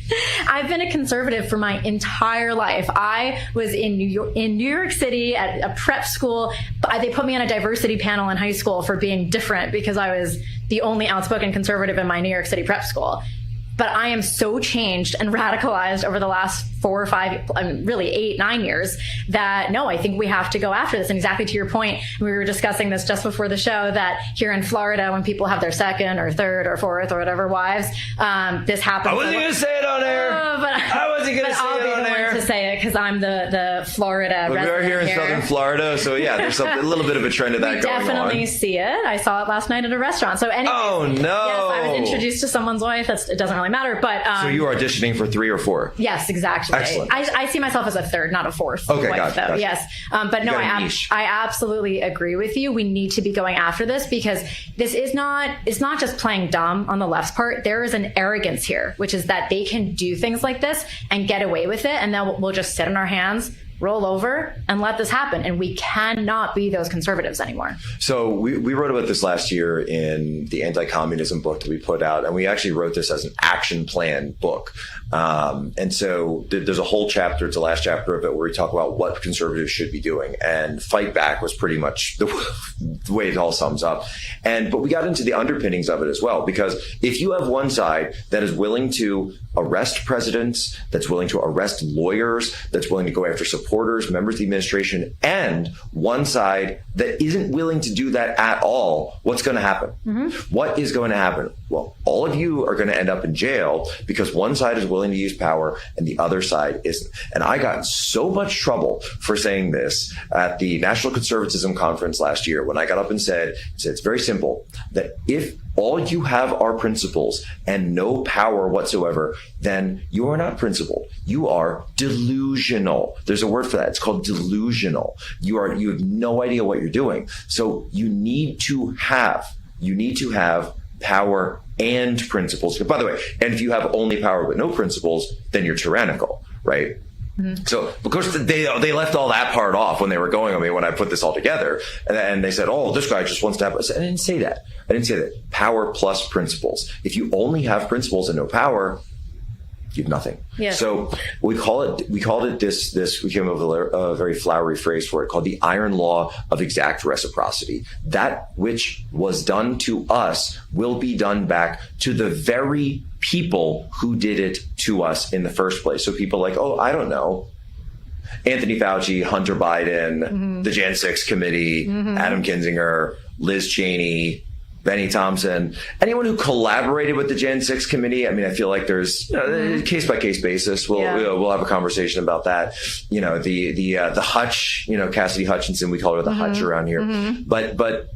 I've been a conservative for my entire life. I was in New York City at a prep school. They put me on a diversity panel in high school for being different because I was the only outspoken conservative in my New York City prep school. But I am so changed and radicalized over the last 4 or 5, really 8, 9 years that no, I think we have to go after this. And exactly to your point, we were discussing this just before the show that here in Florida, when people have their second or third or fourth or whatever wives, this happens. I wasn't going to say it on air. I wasn't going to say it on air. I'll be the one to say it because I'm the Florida resident. We are here in Southern Florida, so yeah, there's a little bit of a trend of that going on. We definitely see it. I saw it last night at a restaurant. So anyways, oh no! Yes, I was introduced to someone's wife. It doesn't really matter, but so you are auditioning for 3 or 4? Yes, exactly. Excellent. I see myself as a third, not a fourth. Okay, wife, gotcha. Yes, but no, I absolutely agree with you. We need to be going after this because this is not. It's not just playing dumb on the left's part. There is an arrogance here, which is that they can do things like this and get away with it, and then we'll just sit on our hands, roll over, and let this happen. And we cannot be those conservatives anymore. So we wrote about this last year in the anti-communism book that we put out, and we actually wrote this as an action plan book. And so there's a whole chapter, it's the last chapter of it, where we talk about what conservatives should be doing. And Fight Back was pretty much the way it all sums up. But we got into the underpinnings of it as well, because if you have one side that is willing to arrest presidents, that's willing to arrest lawyers, that's willing to go after supporters, members of the administration, and one side that isn't willing to do that at all, what's going to happen? Mm-hmm. What is going to happen? Well, all of you are going to end up in jail because one side is willing to use power and the other side isn't. And I got in so much trouble for saying this at the National Conservatism Conference last year when I got up and said it's very simple, that if all you have are principles and no power whatsoever, then you are not principled. You are delusional. There's a word for that. It's called delusional. You have no idea what you're doing. So you need to have power and principles. By the way, and if you have only power but no principles, then you're tyrannical, right? Mm-hmm. So, of course, they left all that part off when they were going on me when I put this all together. And they said, oh, this guy just wants to have... I didn't say that. Power plus principles. If you only have principles and no power, you have nothing. Yeah. So we called it this, we came up with a very flowery phrase for it called the iron law of exact reciprocity. That which was done to us will be done back to the very people who did it to us in the first place. So people like, oh, I don't know, Anthony Fauci, Hunter Biden, mm-hmm. the Jan 6 committee, mm-hmm. Adam Kinzinger, Liz Cheney, Benny Thompson, anyone who collaborated with the Jan 6 committee. I mean, I feel like there's case by case basis. We'll have a conversation about that. The Hutch, Cassidy Hutchinson, we call her the mm-hmm. Hutch around here. Mm-hmm. But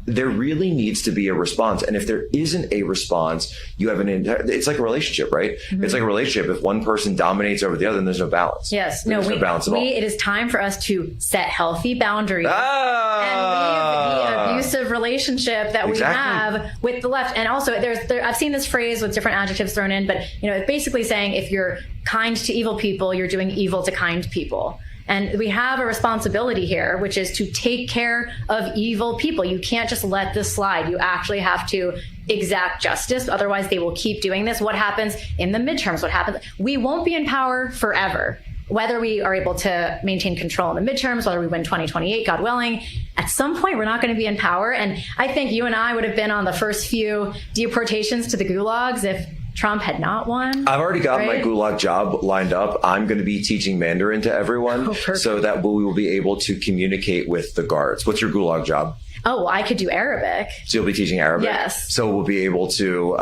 there really needs to be a response. And if there isn't a response, you have it's like a relationship, right? Mm-hmm. It's like a relationship. If one person dominates over the other, then there's no balance. Yes. There's no balance at all. It is time for us to set healthy boundaries and leave the abusive relationship that we have with the left. And also I've seen this phrase with different adjectives thrown in, but it's basically saying if you're kind to evil people, you're doing evil to kind people. And we have a responsibility here, which is to take care of evil people. You can't just let this slide. You actually have to exact justice. Otherwise, they will keep doing this. What happens in the midterms? What happens? We won't be in power forever. Whether we are able to maintain control in the midterms, whether we win 2028, God willing, at some point we're not going to be in power. And I think you and I would have been on the first few deportations to the gulags if Trump had not won. I've already got my right? gulag job lined up. I'm going to be teaching Mandarin to everyone so that we will be able to communicate with the guards. What's your gulag job? Oh, well, I could do Arabic. So you'll be teaching Arabic. Yes. So we'll be able to.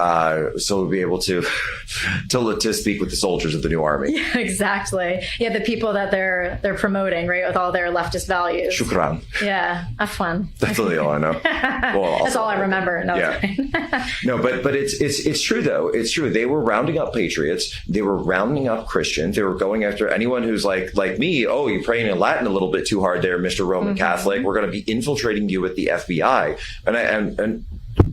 To speak with the soldiers of the new army. Yeah, exactly. Yeah, the people that they're promoting, right, with all their leftist values. Shukran. Yeah, afwan. That's really all I know. Well, that's all I remember. No, yeah. No, but it's true though. It's true. They were rounding up patriots. They were rounding up Christians. They were going after anyone who's like me. Oh, you're praying in Latin a little bit too hard there, Mr. Roman Catholic. We're going to be infiltrating you with the FBI. And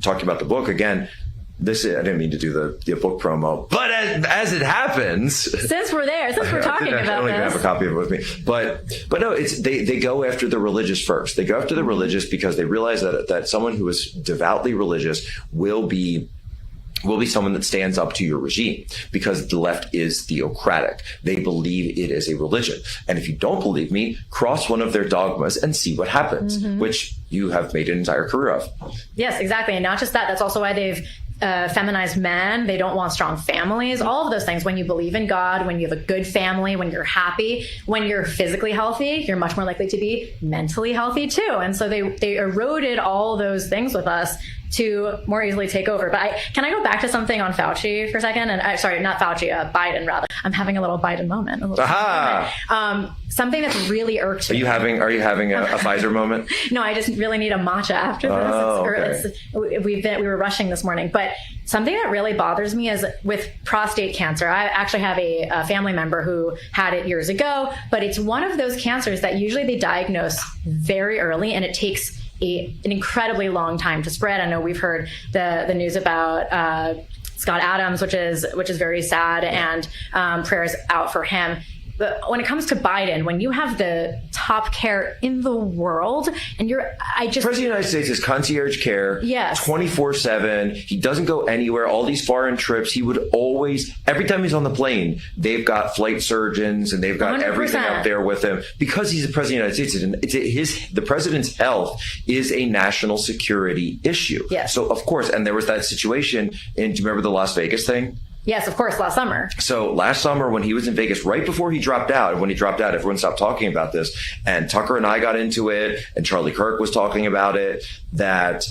talking about the book again. I didn't mean to do the book promo, but as it happens, since we're talking about this, I don't even have a copy of it with me. But no, they go after the religious first. They go after the religious because they realize that someone who is devoutly religious will be someone that stands up to your regime, because the left is theocratic. They believe it is a religion. And if you don't believe me, cross one of their dogmas and see what happens, which you have made an entire career of. Yes, exactly. And not just that, that's also why they've feminized men. They don't want strong families, all of those things. When you believe in God, when you have a good family, when you're happy, when you're physically healthy, you're much more likely to be mentally healthy too. And so they eroded all those things with us to more easily take over. But can I go back to something on Fauci for a second? And sorry, not Fauci, Biden rather. I'm having a little Biden moment. Something that's really irked me. Are you having a Pfizer moment? No, I just really need a matcha after this. We were rushing this morning. But something that really bothers me is with prostate cancer. I actually have a family member who had it years ago, but it's one of those cancers that usually they diagnose very early, and it takes an incredibly long time to spread. I know we've heard the news about Scott Adams, which is very sad, and prayers out for him. But when it comes to Biden, when you have the top care in the world, and the President of the United States is concierge care, yes, 24/7. He doesn't go anywhere. All these foreign trips, he would always, every time he's on the plane, they've got flight surgeons and they've got 100%. Everything up there with him, because he's the President of the United States. The president's health is a national security issue. Yes. So of course, and there was that situation do you remember the Las Vegas thing? Yes, of course, last summer. So last summer when he was in Vegas, right before he dropped out, and when he dropped out, everyone stopped talking about this. And Tucker and I got into it, and Charlie Kirk was talking about it, that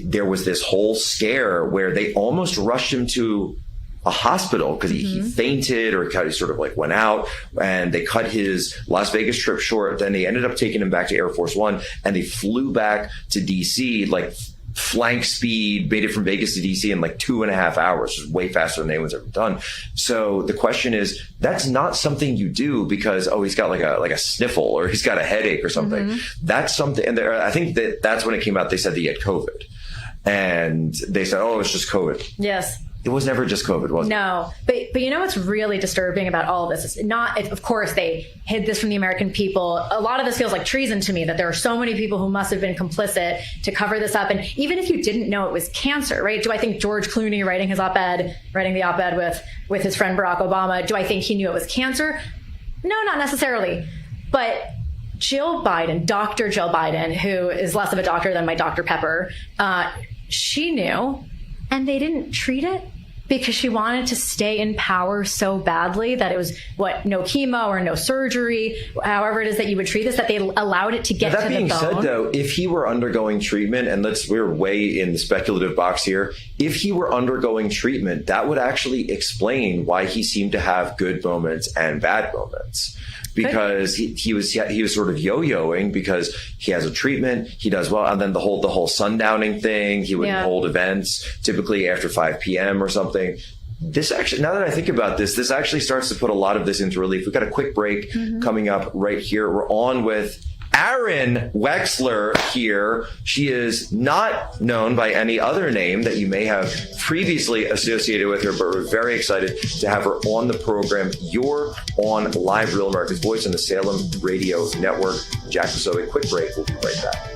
there was this whole scare where they almost rushed him to a hospital because he fainted, or he sort of like went out, and they cut his Las Vegas trip short. Then they ended up taking him back to Air Force One, and they flew back to DC like flank speed, made it from Vegas to DC in like 2.5 hours, which is way faster than anyone's ever done. So the question is, that's not something you do because, he's got like a sniffle or he's got a headache or something. That's something. And I think that's when it came out, they said that he had COVID, and they said, it's just COVID. Yes. It was never just COVID, was it? No, but you know what's really disturbing about all of this? Of course, they hid this from the American people. A lot of this feels like treason to me, that there are so many people who must have been complicit to cover this up. And even if you didn't know it was cancer, right? Do I think George Clooney writing the op-ed with his friend Barack Obama, do I think he knew it was cancer? No, not necessarily. But Dr. Jill Biden, who is less of a doctor than my Dr. Pepper, she knew, and they didn't treat it because she wanted to stay in power so badly that it was no chemo or no surgery, however it is that you would treat this, that they allowed it to get to the bone. That being said, though, if he were undergoing treatment, and we're way in the speculative box here, if he were undergoing treatment, that would actually explain why he seemed to have good moments and bad moments. Because he was sort of yo-yoing because he has a treatment, he does well, and then the whole sundowning thing, he wouldn't hold events typically after 5 p.m. or something. This actually, now that I think about this actually starts to put a lot of this into relief. We've got a quick break coming up right here. We're on with Aaron Wexler here. She is not known by any other name that you may have previously associated with her, but we're very excited to have her on the program. You're on Live Real America's Voice on the Salem Radio Network. Jack Posobiec, quick break. We'll be right back.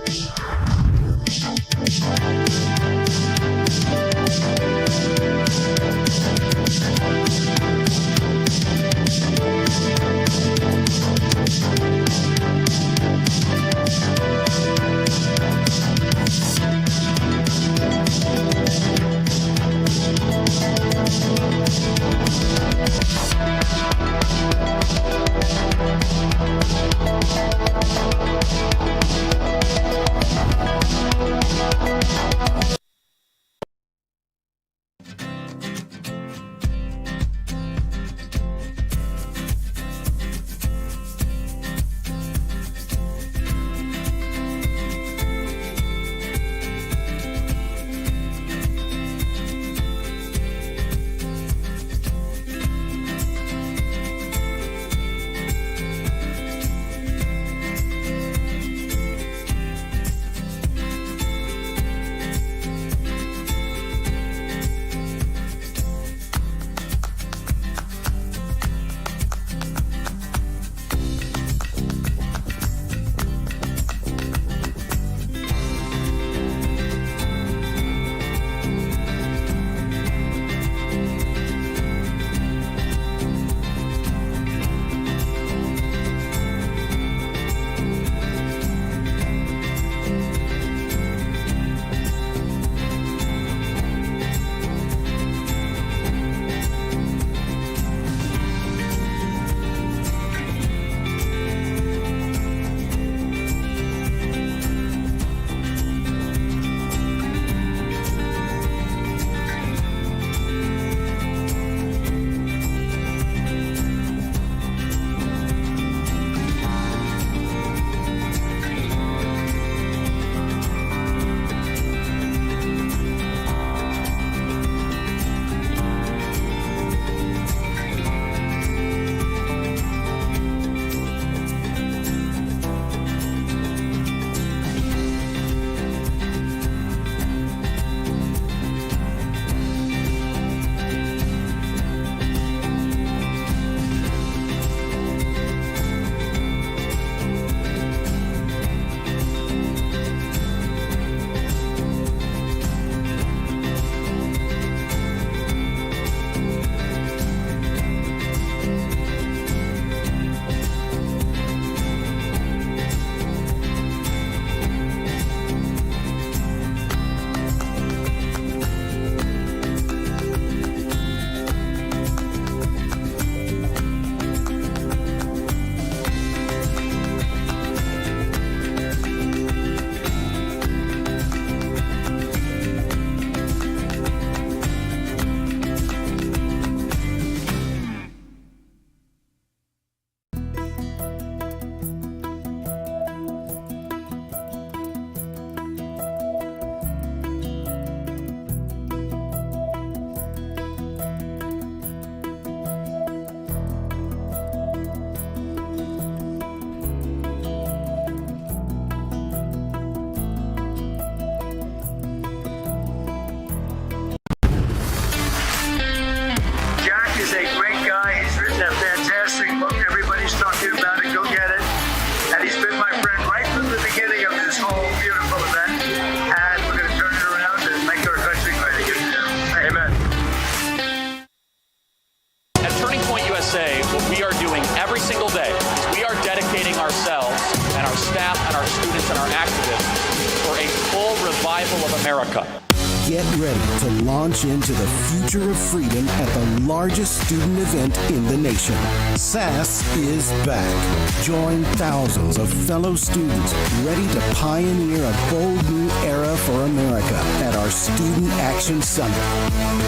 Get ready to launch into the future of freedom at the largest student event in the nation. SAS is back. Join thousands of fellow students ready to pioneer a bold new era for America at our Student Action Summit.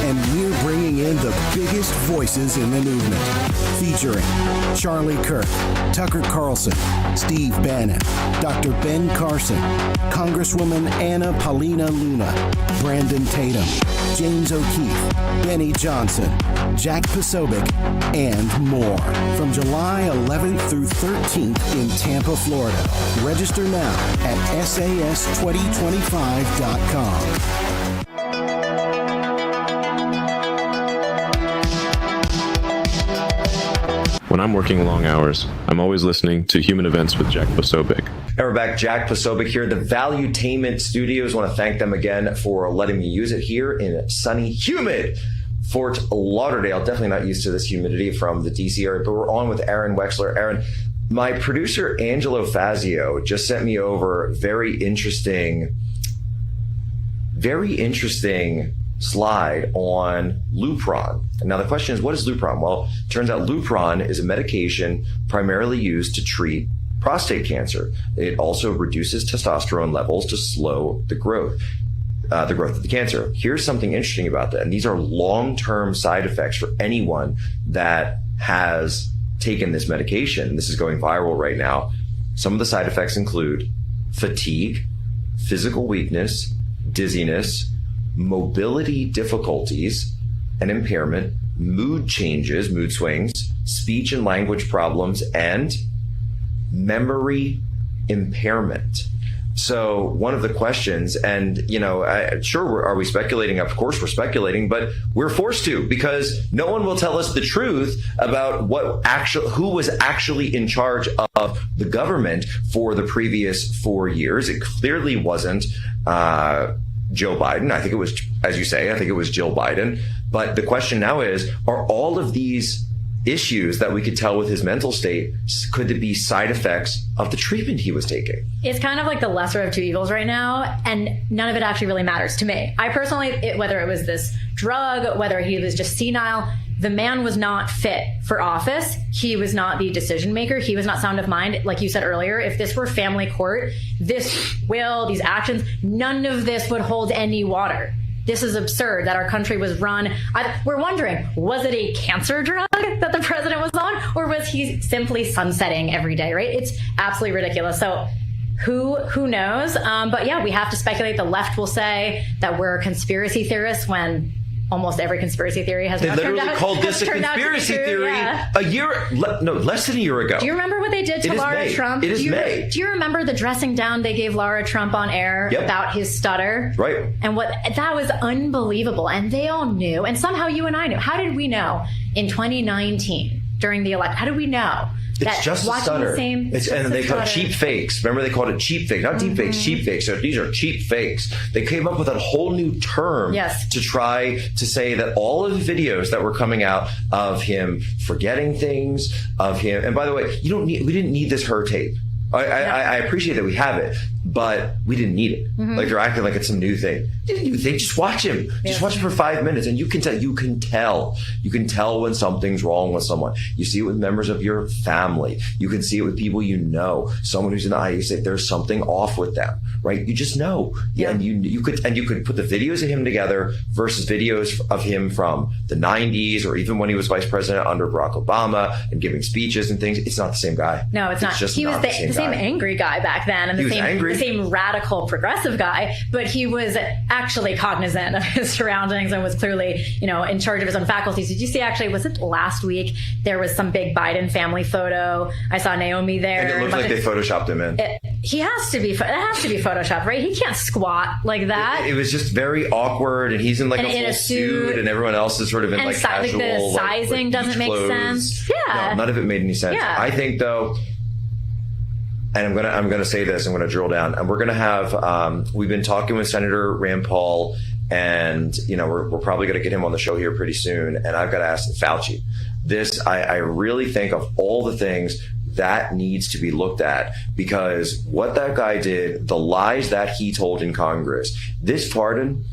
And we're bringing in the biggest voices in the movement. Featuring Charlie Kirk, Tucker Carlson, Steve Bannon, Dr. Ben Carson, Congresswoman Anna Paulina Luna, Brandon Tatum, James O'Keefe, Benny Johnson, Jack Posobiec, and more. From July 11th through 13th in Tampa, Florida. Register now at SAS2025.com. When I'm working long hours, I'm always listening to Human Events with Jack Posobiec. And we're back. Jack Posobiec here at the Valuetainment Studios. I want to thank them again for letting me use it here in sunny, humid Fort Lauderdale. Definitely not used to this humidity from the DC area, but we're on with Aaron Wexler. Aaron, my producer Angelo Fazio just sent me over very interesting slide on Lupron. And now the question is, what is Lupron? Well, it turns out Lupron is a medication primarily used to treat prostate cancer. It also reduces testosterone levels to slow the growth of the cancer. Here's something interesting about that, and these are long-term side effects for anyone that has taken this medication. This is going viral right now. Some of the side effects include fatigue, physical weakness, dizziness, mobility difficulties and impairment, mood changes, mood swings, speech and language problems, and memory impairment. So one of the questions, and are we speculating? Of course we're speculating, but we're forced to, because no one will tell us the truth about who was actually in charge of the government for the previous 4 years. It clearly wasn't Joe Biden. I think it was, as you say, I think it was Jill Biden. But the question now is, are all of these issues that we could tell with his mental state, could it be side effects of the treatment he was taking? It's kind of like the lesser of two evils right now, and none of it actually really matters to me. I personally, whether it was this drug, whether he was just senile, the man was not fit for office. He was not the decision maker. He was not sound of mind. Like you said earlier, if this were family court, these actions, none of this would hold any water. This is absurd that our country was run. We're wondering, was it a cancer drug that the president was on, or was he simply sunsetting every day, right? It's absolutely ridiculous. So who knows? But yeah, we have to speculate. The left will say that we're conspiracy theorists when almost every conspiracy theory has They literally called this a conspiracy theory less than a year ago. Do you remember what they did to Laura Trump? It is May. Do you remember the dressing down they gave Laura Trump on air about his stutter? Right. And that was unbelievable. And they all knew. And somehow you and I knew. How did we know in 2019 during the election? How did we know? It's just a stutter. And they call it cheap fakes. Remember, they called it cheap fakes, not deep fakes, cheap fakes. So these are cheap fakes. They came up with a whole new term to try to say that all of the videos that were coming out of him forgetting things, of him. And by the way, we didn't need this her tape. I appreciate that we have it, but we didn't need it. Mm-hmm. Like they're acting like it's some new thing. New thing. Just watch him. Just watch him for 5 minutes, and you can tell when something's wrong with someone. You see it with members of your family. You can see it with people you know. Someone who's in the eye, you say there's something off with them, right? You just know. Yeah. And you could put the videos of him together versus videos of him from the 90s or even when he was vice president under Barack Obama and giving speeches and things. It's not the same guy. No, it's not. Just he was the same angry guy back then, and the same radical progressive guy, but he was actually cognizant of his surroundings and was clearly, in charge of his own faculties. Did you see, actually, was it last week, there was some big Biden family photo? I saw Naomi there. And it looks like they photoshopped him in. It has to be photoshopped, right? He can't squat like that. It was just very awkward, and he's in a full suit, and everyone else is sort of in casual. The sizing doesn't make sense. Yeah. No, none of it made any sense. Yeah. I think, though, and I'm gonna say this, I'm gonna drill down, and we're gonna have we've been talking with Senator Rand Paul, and we're probably gonna get him on the show here pretty soon, and I've got to ask Fauci. This, I really think of all the things that needs to be looked at, because what that guy did, the lies that he told in Congress, this pardon,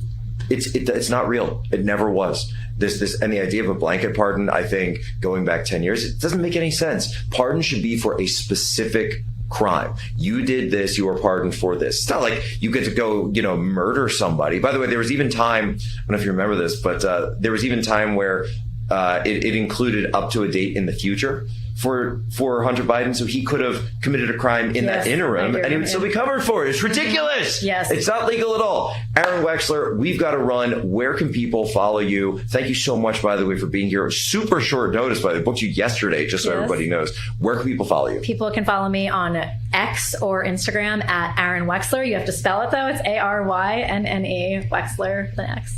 it's not real. It never was. This and the idea of a blanket pardon, I think, going back 10 years, it doesn't make any sense. Pardon should be for a specific crime. You did this, you were pardoned for this. It's not like you get to go, murder somebody. By the way, there was even time, I don't know if you remember this, but there was even time where it included up to a date in the future for Hunter Biden, so he could have committed a crime in that interim, and he would still be covered for it. It's ridiculous. Yes. It's not legal at all. Aaron Wexler, we've got to run. Where can people follow you? Thank you so much, by the way, for being here. Super short notice, by the way. I booked you yesterday, just so everybody knows. Where can people follow you? People can follow me on X or Instagram at Aaron Wexler. You have to spell it, though. It's ARYNNE, Wexler, the X.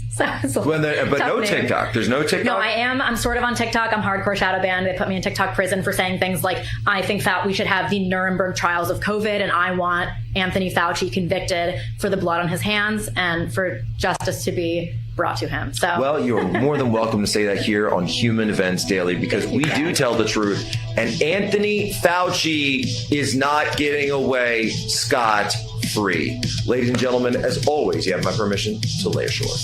So But no TikTok. There's no TikTok? No, I'm sort of on TikTok. I'm hardcore shadow banned. They put me in TikTok prison for saying things like, I think that we should have the Nuremberg trials of COVID, and I want Anthony Fauci convicted for the blood on his hands and for justice to be brought to him. So, well, you're more than welcome to say that here on Human Events Daily, because we do tell the truth. And Anthony Fauci is not getting away scot-free. Ladies and gentlemen, as always, you have my permission to lay ashore.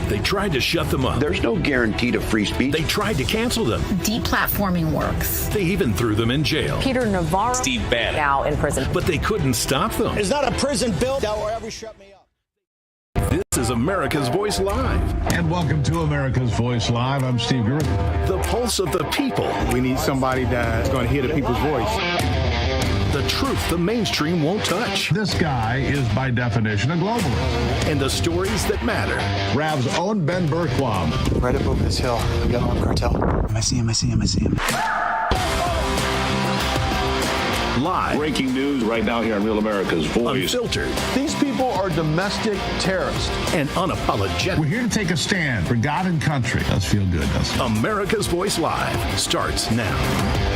They tried to shut them up. There's no guarantee to free speech. They tried to cancel them. Deplatforming works. They even threw them in jail. Peter Navarro. Steve Bannon. Now in prison. But they couldn't stop them. It's not a prison bill that will ever shut me up. This is America's Voice Live. And welcome to America's Voice Live. I'm Steve Yrefi. The pulse of the people. We need somebody that's going to hear the people's voice. The truth the mainstream won't touch. This guy is by definition a globalist. And the stories that matter. Rav's own Ben Berquam. Right up over this hill, we got an armed cartel. I see him. Live. Breaking news right now here on Real America's Voice. Unfiltered. These people are domestic terrorists. And unapologetic. We're here to take a stand for God and country. Let's feel good, doesn't it? America's Voice Live starts now.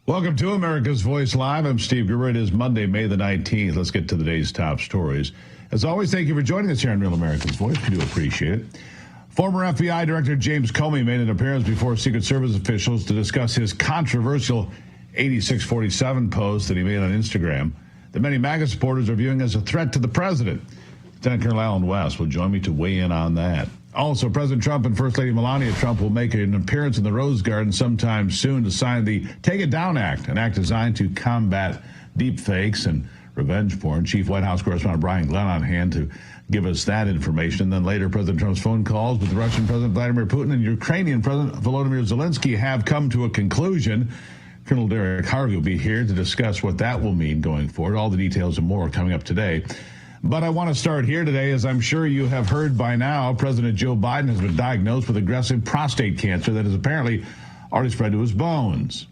Welcome to America's Voice Live. I'm Steve Gruber. It is Monday, May the 19th. Let's get to the day's top stories. As always, thank you for joining us here on Real America's Voice. We do appreciate it. Former FBI Director James Comey made an appearance before Secret Service officials to discuss his controversial 8647 post that he made on Instagram that many MAGA supporters are viewing as a threat to the president. Lieutenant Colonel Alan West will join me to weigh in on that. Also, President Trump and First Lady Melania Trump will make an appearance in the Rose Garden sometime soon to sign the Take It Down Act, an act designed to combat deep fakes and revenge porn. Chief White House correspondent Brian Glenn on hand to give us that information. And then later, President Trump's phone calls with Russian President Vladimir Putin and Ukrainian President Volodymyr Zelensky have come to a conclusion. Colonel Derek Harvey will be here to discuss what that will mean going forward. All the details and more coming up today. But I want to start here today, as I'm sure you have heard by now, President Joe Biden has been diagnosed with aggressive prostate cancer that has apparently already spread to his bones.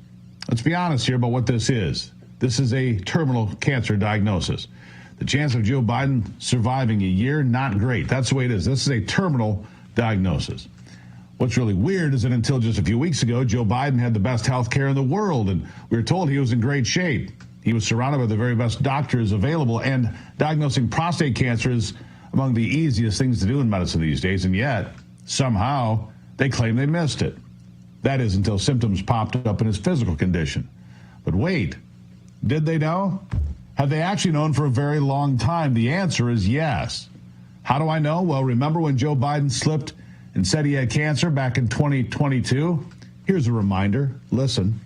Let's be honest here about what this is. This is a terminal cancer diagnosis. The chance of Joe Biden surviving a year, not great. That's the way it is. This is a terminal diagnosis. What's really weird is that until just a few weeks ago, Joe Biden had the best health care in the world, and we were told he was in great shape. He was surrounded by the very best doctors available, and diagnosing prostate cancer is among the easiest things to do in medicine these days, and yet, somehow, they claim they missed it. That is until symptoms popped up in his physical condition. But wait, did they know? Have they actually known for a very long time? The answer is yes. How do I know? Well, remember when Joe Biden slipped and said he had cancer back in 2022? Here's a reminder. Listen.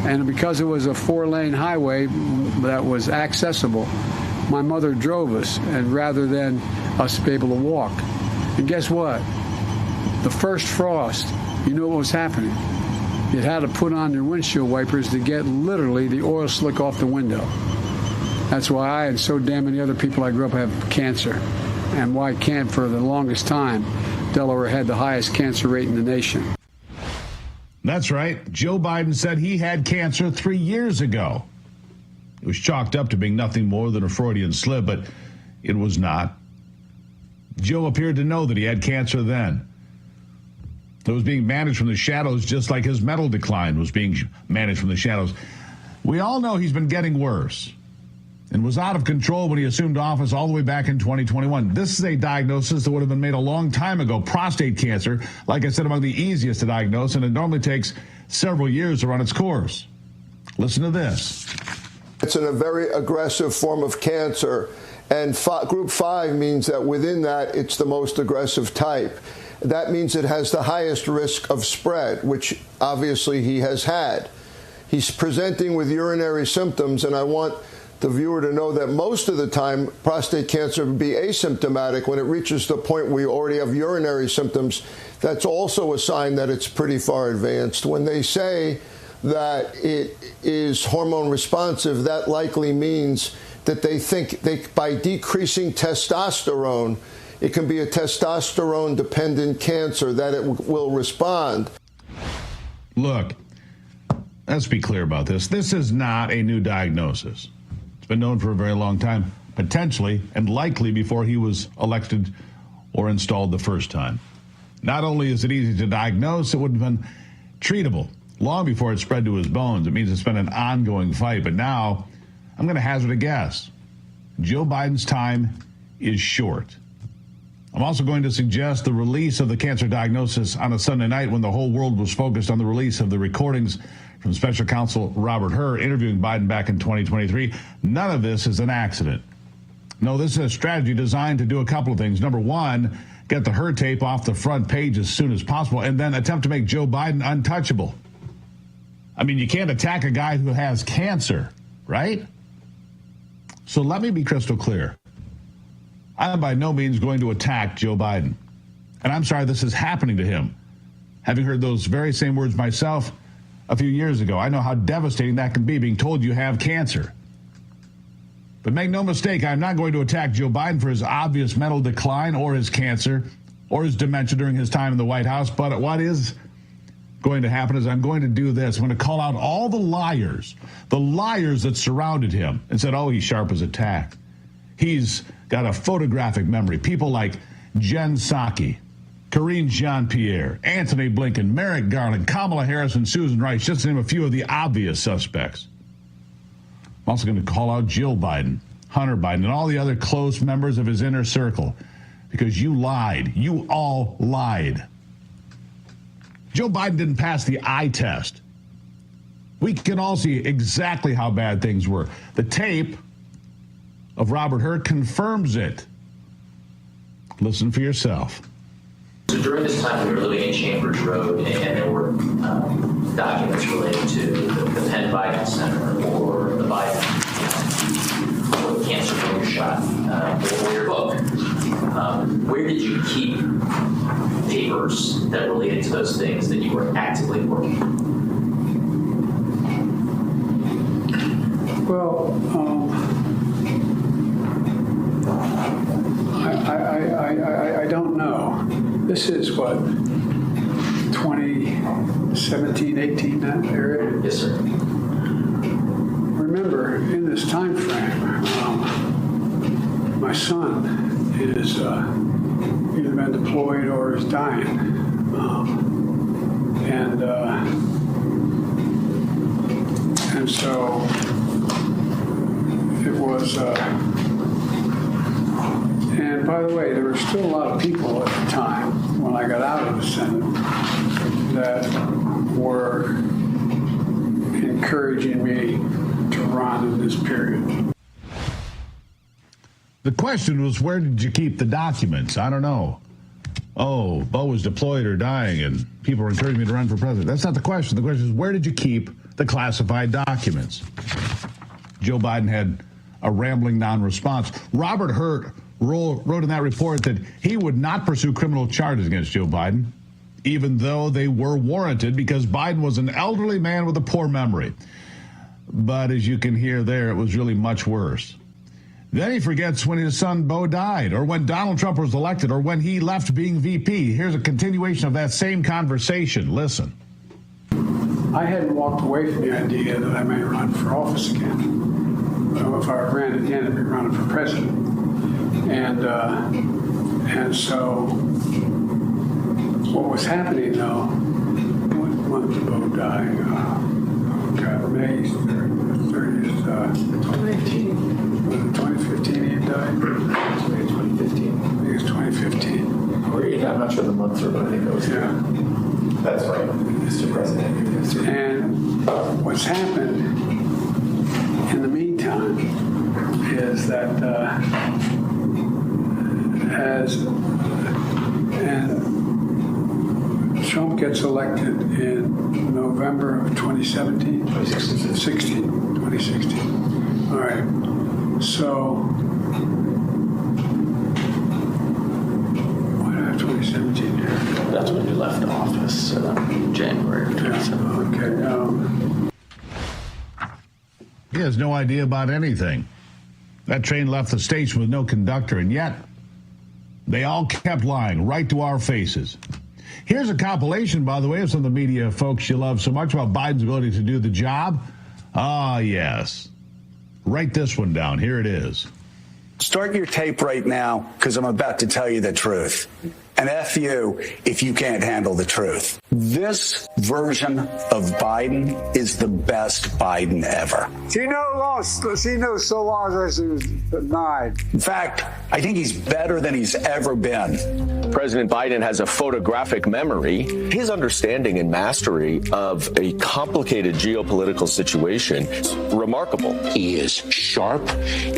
And because it was a 4-lane highway that was accessible, my mother drove us, and rather than us be able to walk. And guess what? The first frost, you knew what was happening. You had to put on your windshield wipers to get literally the oil slick off the window. That's why I and so damn many other people I grew up have cancer. And why can't, for the longest time, Delaware had the highest cancer rate in the nation. That's right. Joe Biden said he had cancer 3 years ago. It was chalked up to being nothing more than a Freudian slip, but it was not. Joe appeared to know that he had cancer then. It was being managed from the shadows, just like his mental decline was being managed from the shadows. We all know he's been getting worse and was out of control when he assumed office all the way back in 2021. This is a diagnosis that would have been made a long time ago. Prostate cancer, like I said, among the easiest to diagnose, and it normally takes several years to run its course. Listen to this. It's a very aggressive form of cancer, and group 5 means that within that, it's the most aggressive type. That means it has the highest risk of spread, which obviously he has had. He's presenting with urinary symptoms, and I want the viewer to know that most of the time prostate cancer would be asymptomatic. When it reaches the point where you already have urinary symptoms, that's also a sign that it's pretty far advanced. When they say that it is hormone responsive, that likely means that they think by decreasing testosterone, it can be a testosterone-dependent cancer, that it will respond. Look, let's be clear about this. This is not a new diagnosis. It's been known for a very long time, potentially and likely before he was elected or installed the first time. Not only is it easy to diagnose, it would have been treatable long before it spread to his bones. It means it's been an ongoing fight. But now, I'm going to hazard a guess. Joe Biden's time is short. I'm also going to suggest the release of the cancer diagnosis on a Sunday night when the whole world was focused on the release of the recordings from Special Counsel Robert Hur interviewing Biden back in 2023. None of this is an accident. No, this is a strategy designed to do a couple of things. Number one, get the Hur tape off the front page as soon as possible, and then attempt to make Joe Biden untouchable. I mean, you can't attack a guy who has cancer, right? So let me be crystal clear. I am by no means going to attack Joe Biden. And I'm sorry this is happening to him. having heard those very same words myself a few years ago. I know how devastating that can be, being told you have cancer. But make no mistake, I'm not going to attack Joe Biden for his obvious mental decline or his cancer or his dementia during his time in the White House. But what is going to happen is I'm going to do this. I'm going to call out all the liars that surrounded him and said, oh, he's sharp as a tack. He's got a photographic memory. People like Jen Psaki, Karine Jean-Pierre, Anthony Blinken, Merrick Garland, Kamala Harris, and Susan Rice, just to name a few of the obvious suspects. I'm also going to call out Jill Biden, Hunter Biden, and all the other close members of his inner circle, because you lied. You all lied. Joe Biden didn't pass the eye test. We can all see exactly how bad things were. The tape of Robert Hurt confirms it. Listen for yourself. So during this time, we were living in Chambers Road, and there were documents related to the Penn Biden Center or the Biden or the cancer for shot or your book. Where did you keep papers that related to those things that you were actively working on? Well, I don't know. This is what, 2017, 18, that area? Yes, sir. Remember, in this time frame, my son is either been deployed or is dying. And so it was, and by the way, there were still a lot of people at the time when I got out of the Senate that were encouraging me to run in this period. The question was, where did you keep the documents? I don't know. Oh, Bo was deployed or dying, and people were encouraging me to run for president. That's not the question. The question is, where did you keep the classified documents? Joe Biden had a rambling non-response. Robert Hurt wrote in that report that he would not pursue criminal charges against Joe Biden, even though they were warranted, because Biden was an elderly man with a poor memory. But as you can hear there, it was really much worse. Then he forgets when his son Bo died, or when Donald Trump was elected, or when he left being VP. Here's a continuation of that same conversation. Listen. I hadn't walked away from the idea that I may run for office again. If I ran again, I'd be running for president. And so what was happening, though, when did Bo die? May 30th, 2018. Was it 2015 he had died? 2015. I think it was 2015. I'm not sure the months are, but I think it was. Yeah. That's right, Mr. President. And what's happened in the meantime is that Trump gets elected in November of 2017? 2016. All right. So, why do I have 2017 here? That's when you left office, January of 2017. Okay. He has no idea about anything. That train left the station with no conductor, and yet they all kept lying right to our faces. Here's a compilation, by the way, of some of the media folks you love so much about Biden's ability to do the job. Ah, yes. Write this one down. Here it is. Start your tape right now, because I'm about to tell you the truth. And F you if you can't handle the truth. This version of Biden is the best Biden ever. He knows so long as he was 9. In fact, I think he's better than he's ever been. President Biden has a photographic memory. His understanding and mastery of a complicated geopolitical situation is remarkable. He is sharp,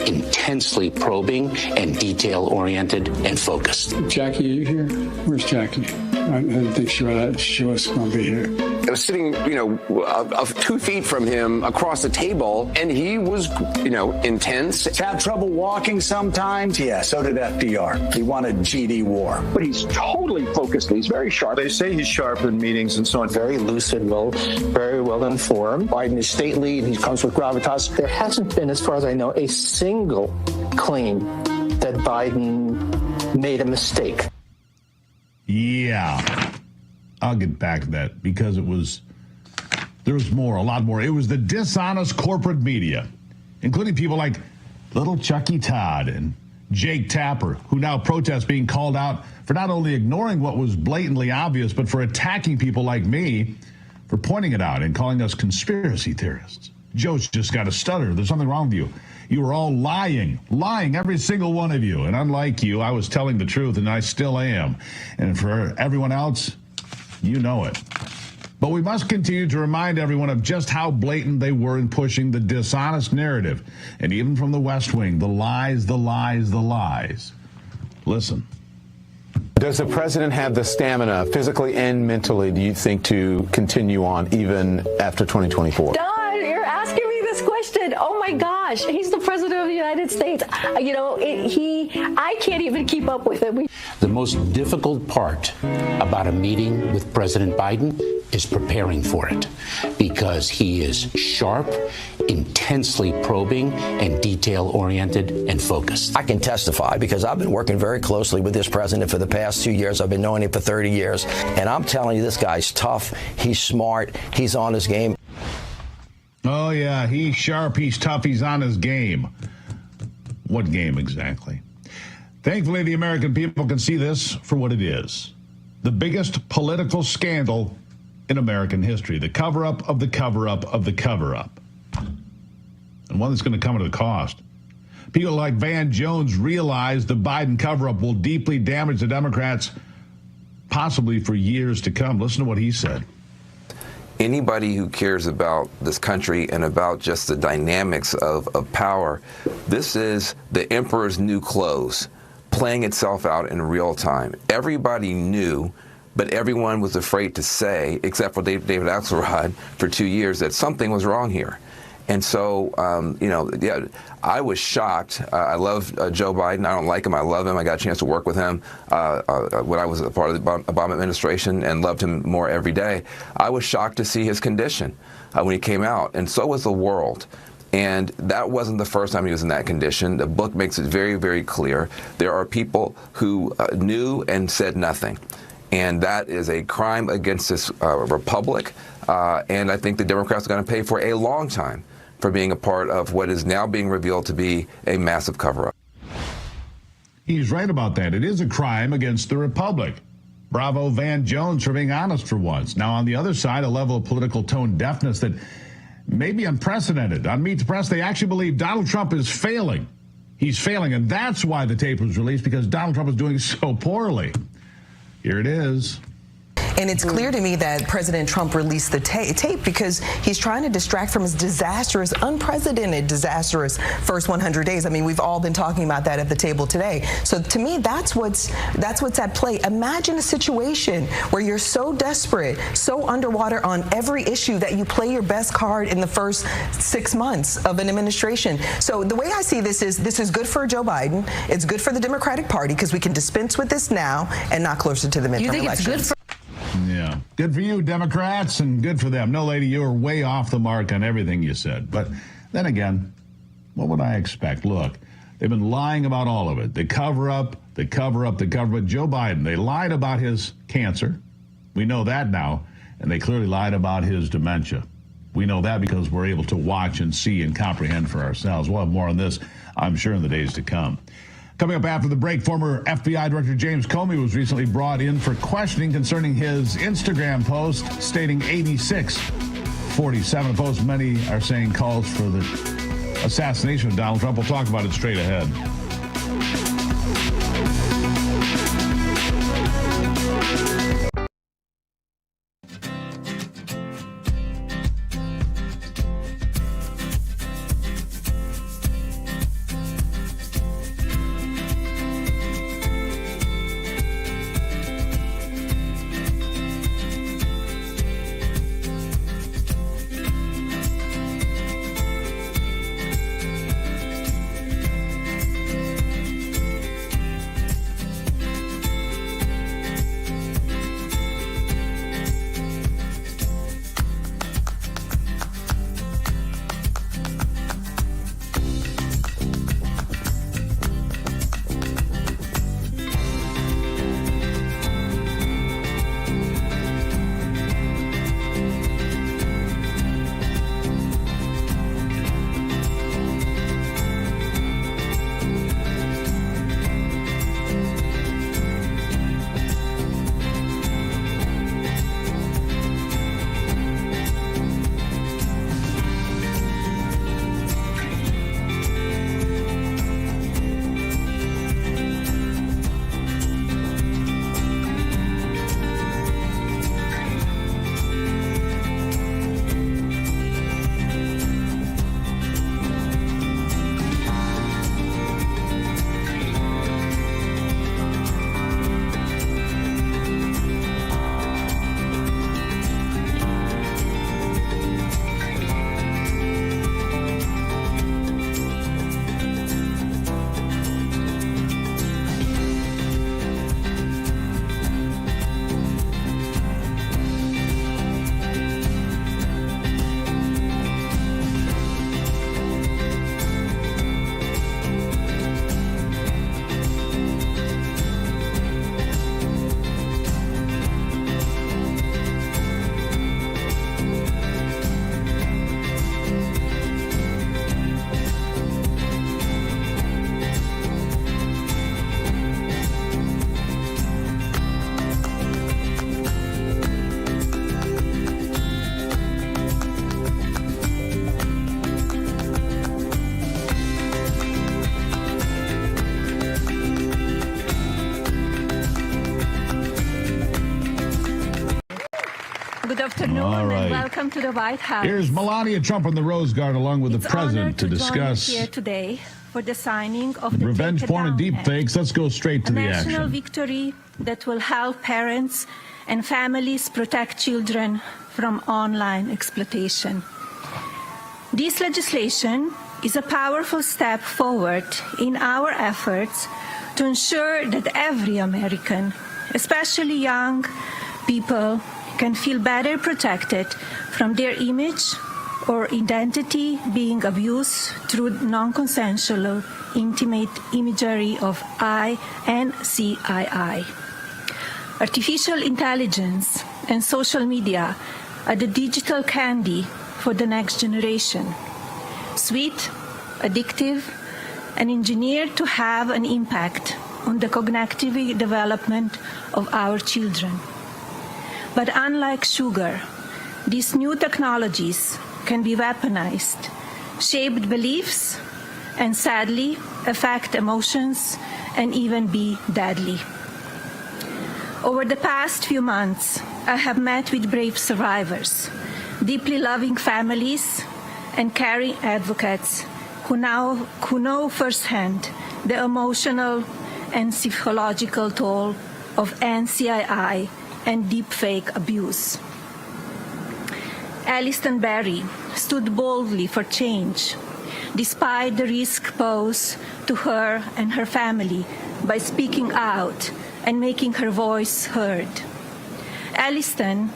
intensely probing, and detail-oriented and focused. Jackie, are you here? Where's Jackie? I didn't think she was going to be here. I was sitting, 2 feet from him across the table, and he was, intense. Have trouble walking sometimes? Yeah, so did FDR. He wanted GD war. But he's totally focused. He's very sharp. They say he's sharp in meetings and so on. Very lucid, very well informed. Biden is stately, and he comes with gravitas. There hasn't been, as far as I know, a single claim that Biden made a mistake. Yeah. I'll get back to that because there was more, a lot more. It was the dishonest corporate media, including people like little Chucky Todd and Jake Tapper, who now protest being called out for not only ignoring what was blatantly obvious, but for attacking people like me for pointing it out and calling us conspiracy theorists. Joe's just got a stutter. There's something wrong with you. You were all lying, every single one of you. And unlike you, I was telling the truth, and I still am. And for everyone else, you know it. But we must continue to remind everyone of just how blatant they were in pushing the dishonest narrative. And even from the West Wing, the lies, the lies, the lies. Listen. Does the president have the stamina, physically and mentally, do you think, to continue on even after 2024? Don, you're asking me this question. Oh my gosh, he's the president of the United States. I can't even keep up with him. The most difficult part about a meeting with President Biden is preparing for it, because he is sharp, intensely probing, and detail-oriented and focused. I can testify because I've been working very closely with this president for the past 2 years. I've been knowing him for 30 years. And I'm telling you, this guy's tough. He's smart. He's on his game. Oh, yeah, he's sharp, he's tough, he's on his game. What game exactly? Thankfully, the American people can see this for what it is. The biggest political scandal in American history. The cover-up of the cover-up of the cover-up. And one that's going to come at a cost. People like Van Jones realize the Biden cover-up will deeply damage the Democrats, possibly for years to come. Listen to what he said. Anybody who cares about this country and about just the dynamics of power, this is the emperor's new clothes playing itself out in real time. Everybody knew, but everyone was afraid to say, except for David Axelrod for 2 years, that something was wrong here. And so, I was shocked. I love Joe Biden. I don't like him. I love him. I got a chance to work with him when I was a part of the Obama administration and loved him more every day. I was shocked to see his condition when he came out, and so was the world. And that wasn't the first time he was in that condition. The book makes it very, very clear. There are people who knew and said nothing. And that is a crime against this republic. And I think the Democrats are going to pay for a long time for being a part of what is now being revealed to be a massive cover-up. He's right about that. It is a crime against the republic. Bravo, Van Jones, for being honest for once. Now, on the other side, a level of political tone deafness that may be unprecedented. On Meet the Press, they actually believe Donald Trump is failing. He's failing, and that's why the tape was released, because Donald Trump is doing so poorly. Here it is. And it's clear to me that President Trump released the tape because he's trying to distract from his disastrous, unprecedented, disastrous first 100 days. I mean, we've all been talking about that at the table today. So to me, that's what's at play. Imagine a situation where you're so desperate, so underwater on every issue that you play your best card in the first 6 months of an administration. So the way I see this is good for Joe Biden. It's good for the Democratic Party because we can dispense with this now and not closer to the midterm elections. It's good for Yeah. Good for you, Democrats, and good for them. No, lady, you were way off the mark on everything you said. But then again, what would I expect? Look, they've been lying about all of it. The cover-up, the cover-up, the cover-up. Joe Biden, they lied about his cancer. We know that now. And they clearly lied about his dementia. We know that because we're able to watch and see and comprehend for ourselves. We'll have more on this, I'm sure, in the days to come. Coming up after the break, former FBI Director James Comey was recently brought in for questioning concerning his Instagram post stating 86-47. A post many are saying calls for the assassination of Donald Trump. We'll talk about it straight ahead. Good afternoon All right. and welcome to the White House. Here's Melania Trump on the Rose Garden along with the president to discuss here today for the signing of the revenge porn and deep fakes. Let's go straight to the national action. victory that will help parents and families protect children from online exploitation. This legislation is a powerful step forward in our efforts to ensure that every American, especially young people, can feel better protected from their image or identity being abused through non-consensual intimate imagery of I and CII. Artificial intelligence and social media are the digital candy for the next generation. Sweet, addictive, and engineered to have an impact on the cognitive development of our children. But unlike sugar, these new technologies can be weaponized, shape beliefs, and sadly affect emotions and even be deadly. Over the past few months, I have met with brave survivors, deeply loving families, and caring advocates who know firsthand the emotional and psychological toll of NCII and deepfake abuse. Alliston Berry stood boldly for change, despite the risk posed to her and her family by speaking out and making her voice heard. Alliston,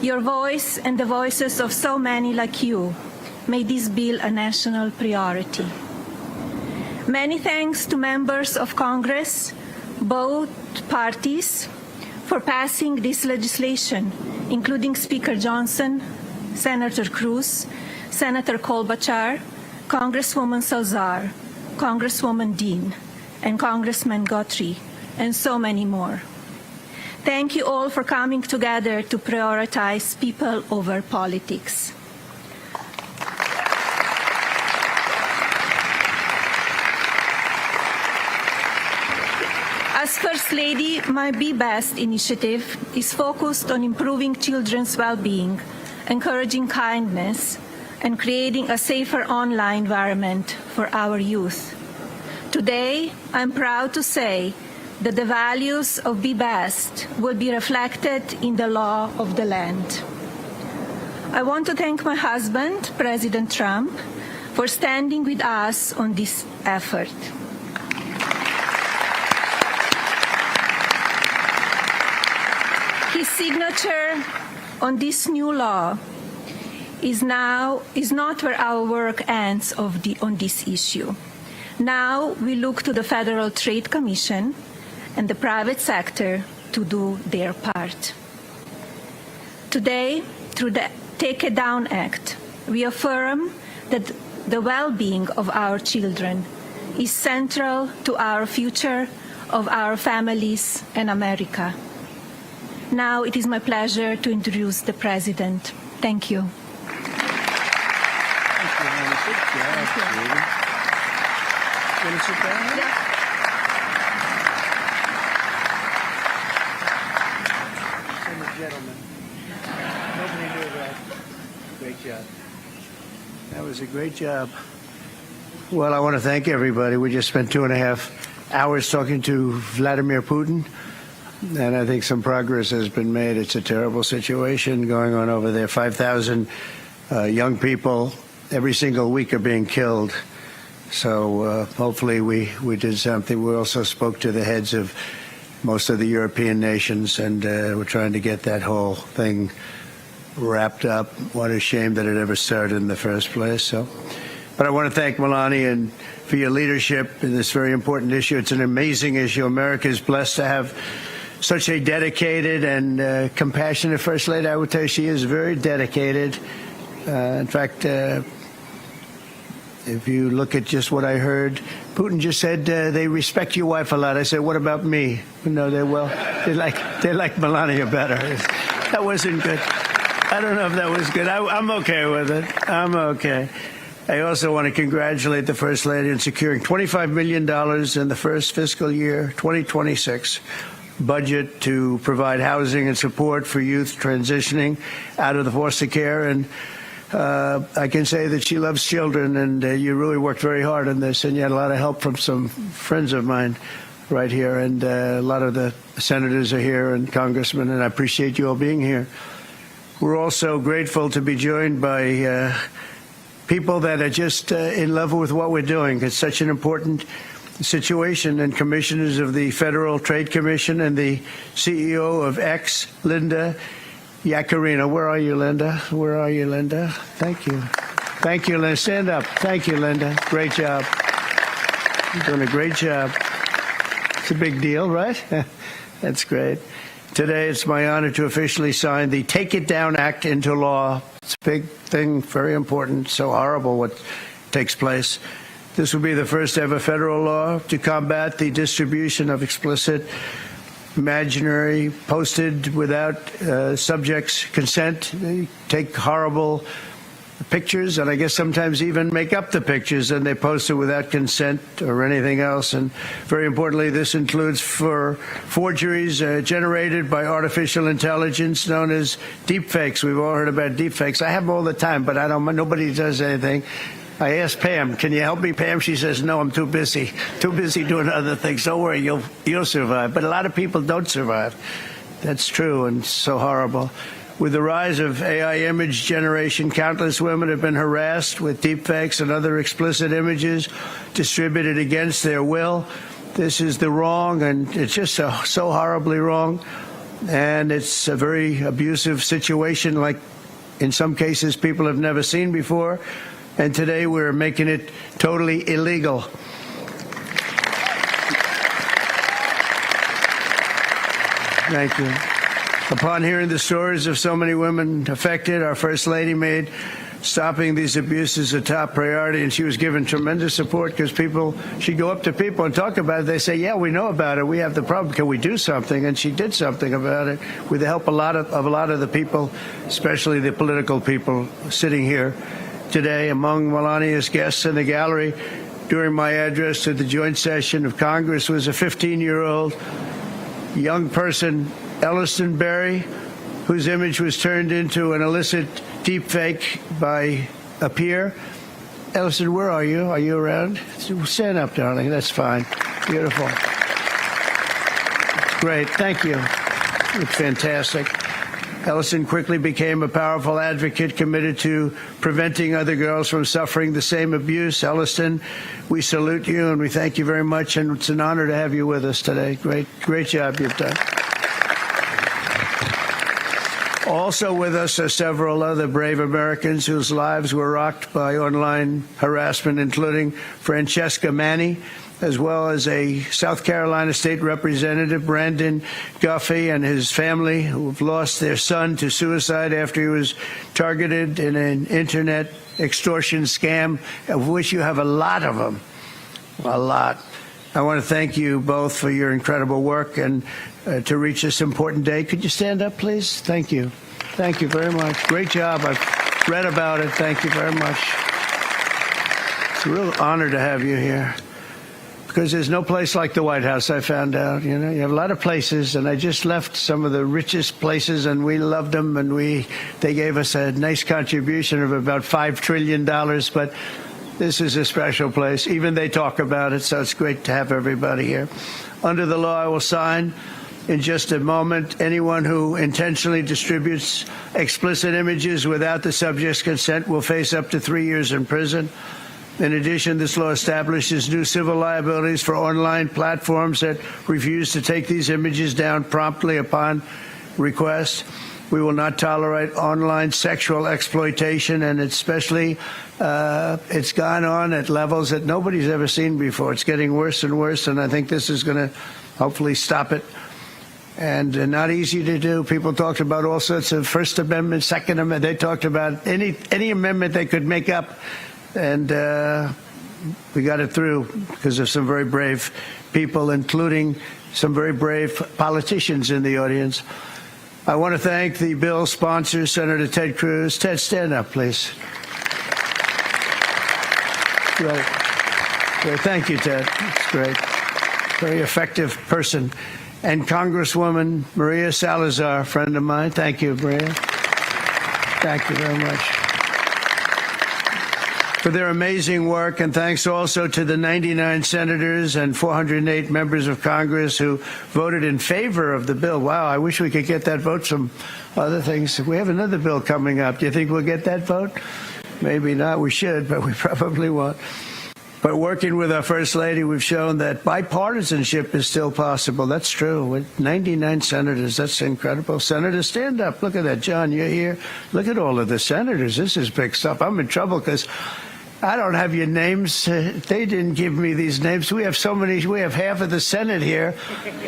your voice and the voices of so many like you made this bill a national priority. Many thanks to members of Congress, both parties, for passing this legislation, including Speaker Johnson, Senator Cruz, Senator Klobuchar, Congresswoman Salazar, Congresswoman Dean, and Congressman Guthrie, and so many more. Thank you all for coming together to prioritize people over politics. As First Lady, my Be Best initiative is focused on improving children's well-being, encouraging kindness, and creating a safer online environment for our youth. Today, I'm proud to say that the values of Be Best will be reflected in the law of the land. I want to thank my husband, President Trump, for standing with us on this effort. His signature on this new law is not where our work ends on this issue. Now we look to the Federal Trade Commission and the private sector to do their part. Today, through the Take It Down Act, we affirm that the well-being of our children is central to our future of our families and America. Now it is my pleasure to introduce the President. Thank you. Gentlemen, nobody knew that. Great job. That was a great job. Well, I want to thank everybody. We just spent 2.5 hours talking to Vladimir Putin, and I think some progress has been made. It's a terrible situation going on over there. 5,000 young people every single week are being killed. So hopefully we did something. We also spoke to the heads of most of the European nations, and we're trying to get that whole thing wrapped up. What a shame that it ever started in the first place. But I want to thank Melania and for your leadership in this very important issue. It's an amazing issue. America is blessed to have such a dedicated and compassionate First Lady. I would tell you she is very dedicated. In fact, if you look at just what I heard, Putin just said they respect your wife a lot. I said, what about me? No, they like Melania better. That wasn't good. I don't know if that was good. I'm okay with it. I'm okay. I also want to congratulate the First Lady in securing $25 million in the first fiscal year, 2026, budget to provide housing and support for youth transitioning out of the foster care. And I can say that she loves children, and you really worked very hard on this, and you had a lot of help from some friends of mine right here, and a lot of the senators are here and congressmen, and I appreciate you all being here. We're also grateful to be joined by people that are just in love with what we're doing. It's such an important situation, and commissioners of the Federal Trade Commission and the CEO of X, Linda Yaccarino. Where are you, Linda? Where are you, Linda? Thank you. Thank you, Linda. Stand up. Thank you, Linda. Great job. You're doing a great job. It's a big deal, right? That's great. Today, it's my honor to officially sign the Take It Down Act into law. It's a big thing, very important, so horrible what takes place. This will be the first ever federal law to combat the distribution of explicit, imaginary, posted without subjects' consent. They take horrible pictures, and I guess sometimes even make up the pictures, and they post it without consent or anything else. And very importantly, this includes for forgeries generated by artificial intelligence known as deepfakes. We've all heard about deepfakes. I have them all the time, but nobody does anything. I asked Pam, can you help me, Pam? She says, no, I'm too busy doing other things. Don't worry, you'll survive. But a lot of people don't survive. That's true, and so horrible. With the rise of AI image generation, countless women have been harassed with deepfakes and other explicit images distributed against their will. This is the wrong, and it's just so horribly wrong. And it's a very abusive situation, like in some cases people have never seen before. And today we're making it totally illegal. Thank you. Upon hearing the stories of so many women affected, our First Lady made stopping these abuses a top priority, and she was given tremendous support because she'd go up to people and talk about it. They say, yeah, we know about it. We have the problem. Can we do something? And she did something about it with the help of a lot of the people, especially the political people sitting here today. Among Melania's guests in the gallery during my address to the joint session of Congress was a 15-year-old young person, Elliston Berry, whose image was turned into an illicit deepfake by a peer. Elliston, where are you? Are you around? Stand up, darling. That's fine. Beautiful. Great. Thank you. It's fantastic. Elliston quickly became a powerful advocate committed to preventing other girls from suffering the same abuse. Elliston, we salute you and we thank you very much, and it's an honor to have you with us today. Great job you've done. Also with us are several other brave Americans whose lives were rocked by online harassment, including Francesca Manny, as well as a South Carolina State Representative, Brandon Guffey, and his family, who have lost their son to suicide after he was targeted in an internet extortion scam, of which you have a lot of them. A lot. I want to thank you both for your incredible work and to reach this important day. Could you stand up, please? Thank you. Thank you very much. Great job. I've read about it. Thank you very much. It's a real honor to have you here, because there's no place like the White House, I found out. You know, you have a lot of places, and I just left some of the richest places, and we loved them, and they gave us a nice contribution of about $5 trillion, but this is a special place. Even they talk about it, so it's great to have everybody here. Under the law I will sign in just a moment, anyone who intentionally distributes explicit images without the subject's consent will face up to 3 years in prison. In addition, this law establishes new civil liabilities for online platforms that refuse to take these images down promptly upon request. We will not tolerate online sexual exploitation, and especially it's gone on at levels that nobody's ever seen before. It's getting worse and worse, and I think this is going to hopefully stop it. And not easy to do. People talked about all sorts of First Amendment, Second Amendment. They talked about any amendment they could make up. And we got it through because of some very brave people, including some very brave politicians in the audience. I want to thank the bill sponsor, Senator Ted Cruz. Ted, stand up, please. Great. Thank you, Ted. It's great. Very effective person. and Congresswoman Maria Salazar, friend of mine. Thank you, Maria. Thank you very much for their amazing work, and thanks also to the 99 senators and 408 members of Congress who voted in favor of the bill. Wow, I wish we could get that vote from other things. We have another bill coming up. Do you think we'll get that vote? Maybe not. We should, but we probably won't. But working with our First Lady, we've shown that bipartisanship is still possible. That's true. With 99 senators, that's incredible. Senators, stand up. Look at that. John, you're here. Look at all of the senators. This is big stuff. I'm in trouble because I don't have your names. They didn't give me these names. We have so many. We have half of the Senate here.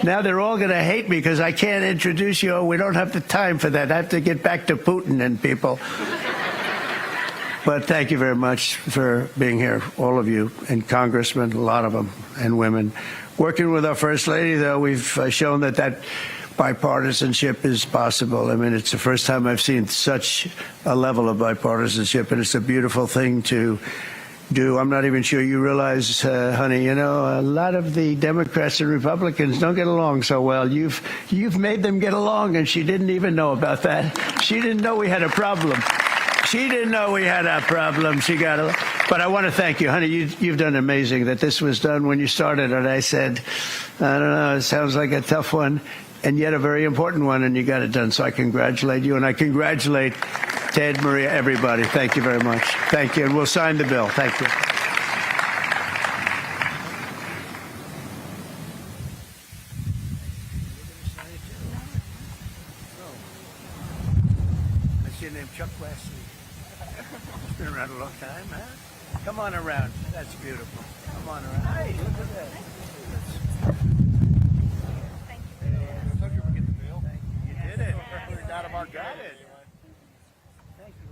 Now they're all going to hate me because I can't introduce you. We don't have the time for that. I have to get back to Putin and people. But thank you very much for being here, all of you, and congressmen, a lot of them, and women. Working with our First Lady, though, we've shown that bipartisanship is possible. I mean, it's the first time I've seen such a level of bipartisanship, and it's a beautiful thing to do. I'm not even sure you realize, honey, you know, a lot of the Democrats and Republicans don't get along so well. You've made them get along, and she didn't even know about that. She didn't know we had a problem. She didn't know we had a problem. She got it. But I want to thank you, honey. You've done amazing that this was done when you started. And I said, I don't know, it sounds like a tough one, and yet a very important one, and you got it done. So I congratulate you, and I congratulate Ted, Maria, everybody. Thank you very much. Thank you. And we'll sign the bill. Thank you. What's your name? Chuck Wesley. It's been around a long time, huh? Come on around. That's beautiful. Come on around. Hey, look at that. Thank you. You did it. Got it. Thank you.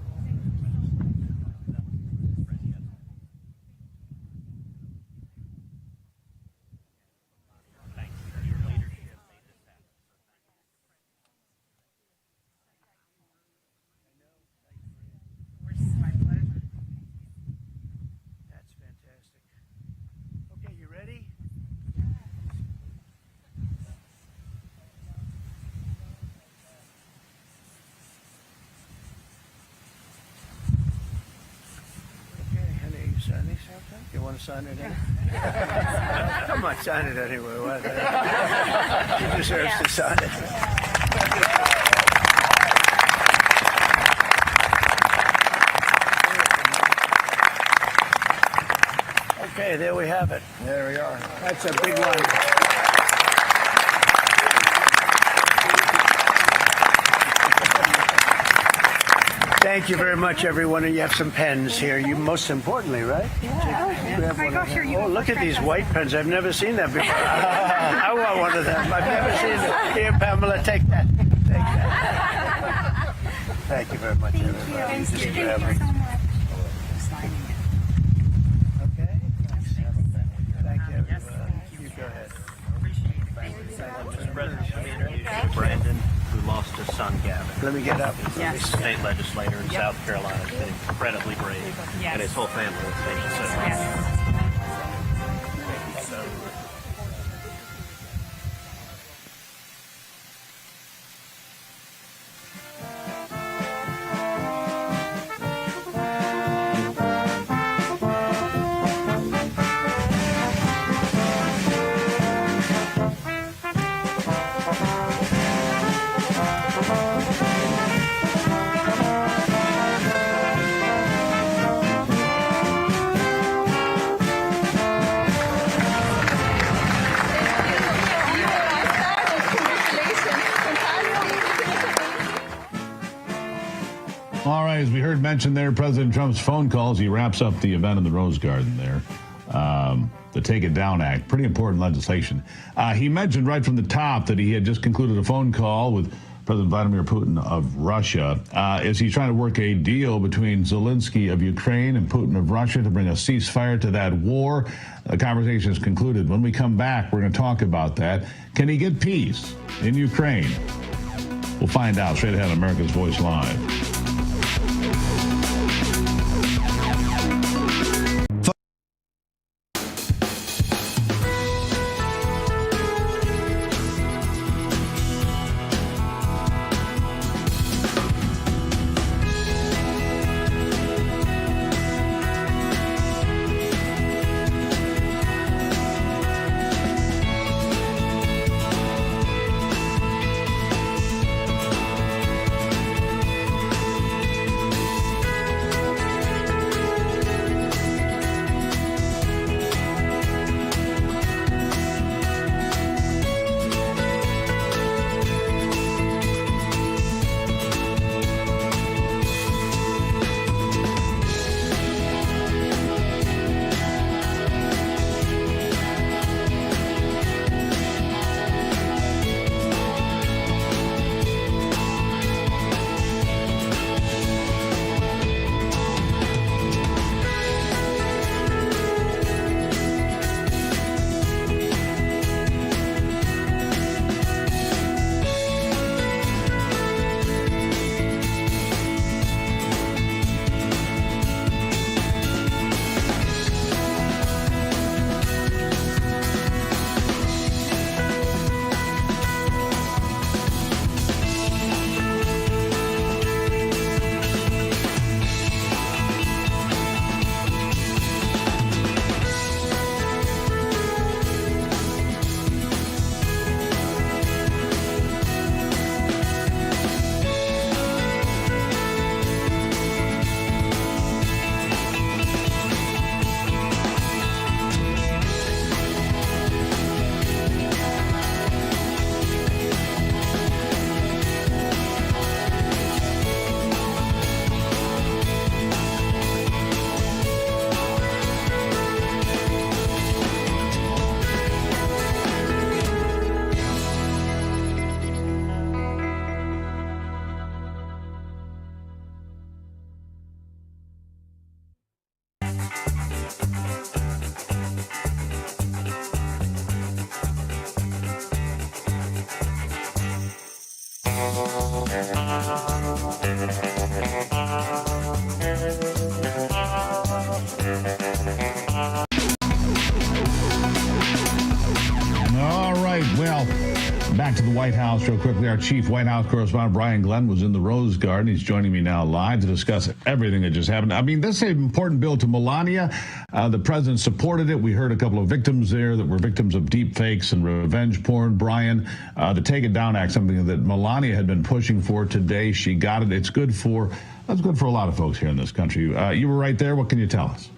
That's fantastic. Okay, you ready? Okay, honey, you signing something? You want to sign it in? Come on, sign it anyway. What? He deserves to sign it. Okay, there we have it. There we are. That's a big one. Thank you very much, everyone. And you have some pens here. You most importantly, right? Yeah. Oh, look at these white pens. I've never seen that before. I want one of them. I've never seen it. Here, Pamela, take that. Take that. Thank you very much, everybody. Thank you so much. Okay. Thank you, everyone. You go ahead. Mr. President, let me introduce you to Brandon, who lost his son, Gavin. Let me get up. He's a state legislator in South Carolina. He's been incredibly brave, and his whole family will thank you so much. Thank you so much. All right, as we heard mentioned there, President Trump's phone calls. He wraps up the event in the Rose Garden there. The Take It Down Act, pretty important legislation. He mentioned right from the top that he had just concluded a phone call with President Vladimir Putin of Russia as he's trying to work a deal between Zelensky of Ukraine and Putin of Russia to bring a ceasefire to that war. The conversation is concluded. When we come back, we're going to talk about that. Can he get peace in Ukraine? We'll find out straight ahead on America's Voice Live. All right, well, back to the White House real quickly. Our chief White House correspondent, Brian Glenn, was in the Rose Garden. He's joining me now live to discuss everything that just happened. I mean, this is an important bill to Melania. The president supported it. We heard a couple of victims there that were victims of deep fakes and revenge porn. Brian, the Take It Down Act, something that Melania had been pushing for today. She got it. That's good for a lot of folks here in this country. You were right there. What can you tell us?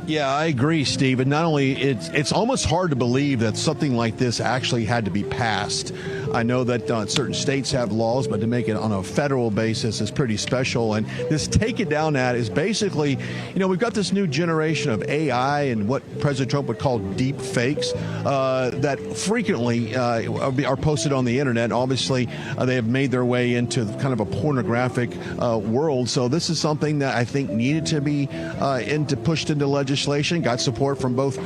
Yeah, I agree, Steve. And not only, it's almost hard to believe that something like this actually had to be passed. I know that certain states have laws, but to make it on a federal basis is pretty special. And this Take It Down Act is basically, we've got this new generation of AI and what President Trump would call deep fakes that frequently are posted on the internet. Obviously, they have made their way into kind of a pornographic world. So this is something that I think needed to be pushed into legislation. Got support from both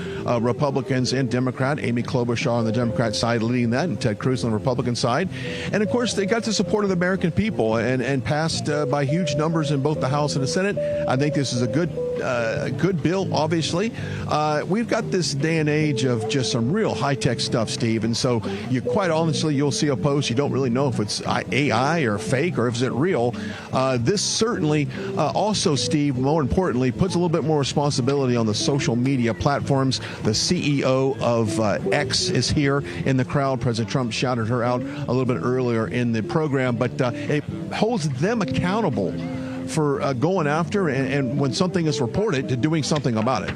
Republicans and Democrat. Amy Klobuchar on the Democrat side leading that, and Ted Cruz on the Republican side. And of course, they got the support of the American people and passed by huge numbers in both the House and the Senate. I think this is a good bill, obviously. We've got this day and age of just some real high-tech stuff, Steve. And so quite honestly, you'll see a post. You don't really know if it's AI or fake or if it's real. This certainly also, Steve, more importantly, puts a little bit more responsibility on the social media platforms. The CEO of X is here in the crowd. President Trump shouted her out a little bit earlier in the program, but it holds them accountable for going after and when something is reported, to doing something about it.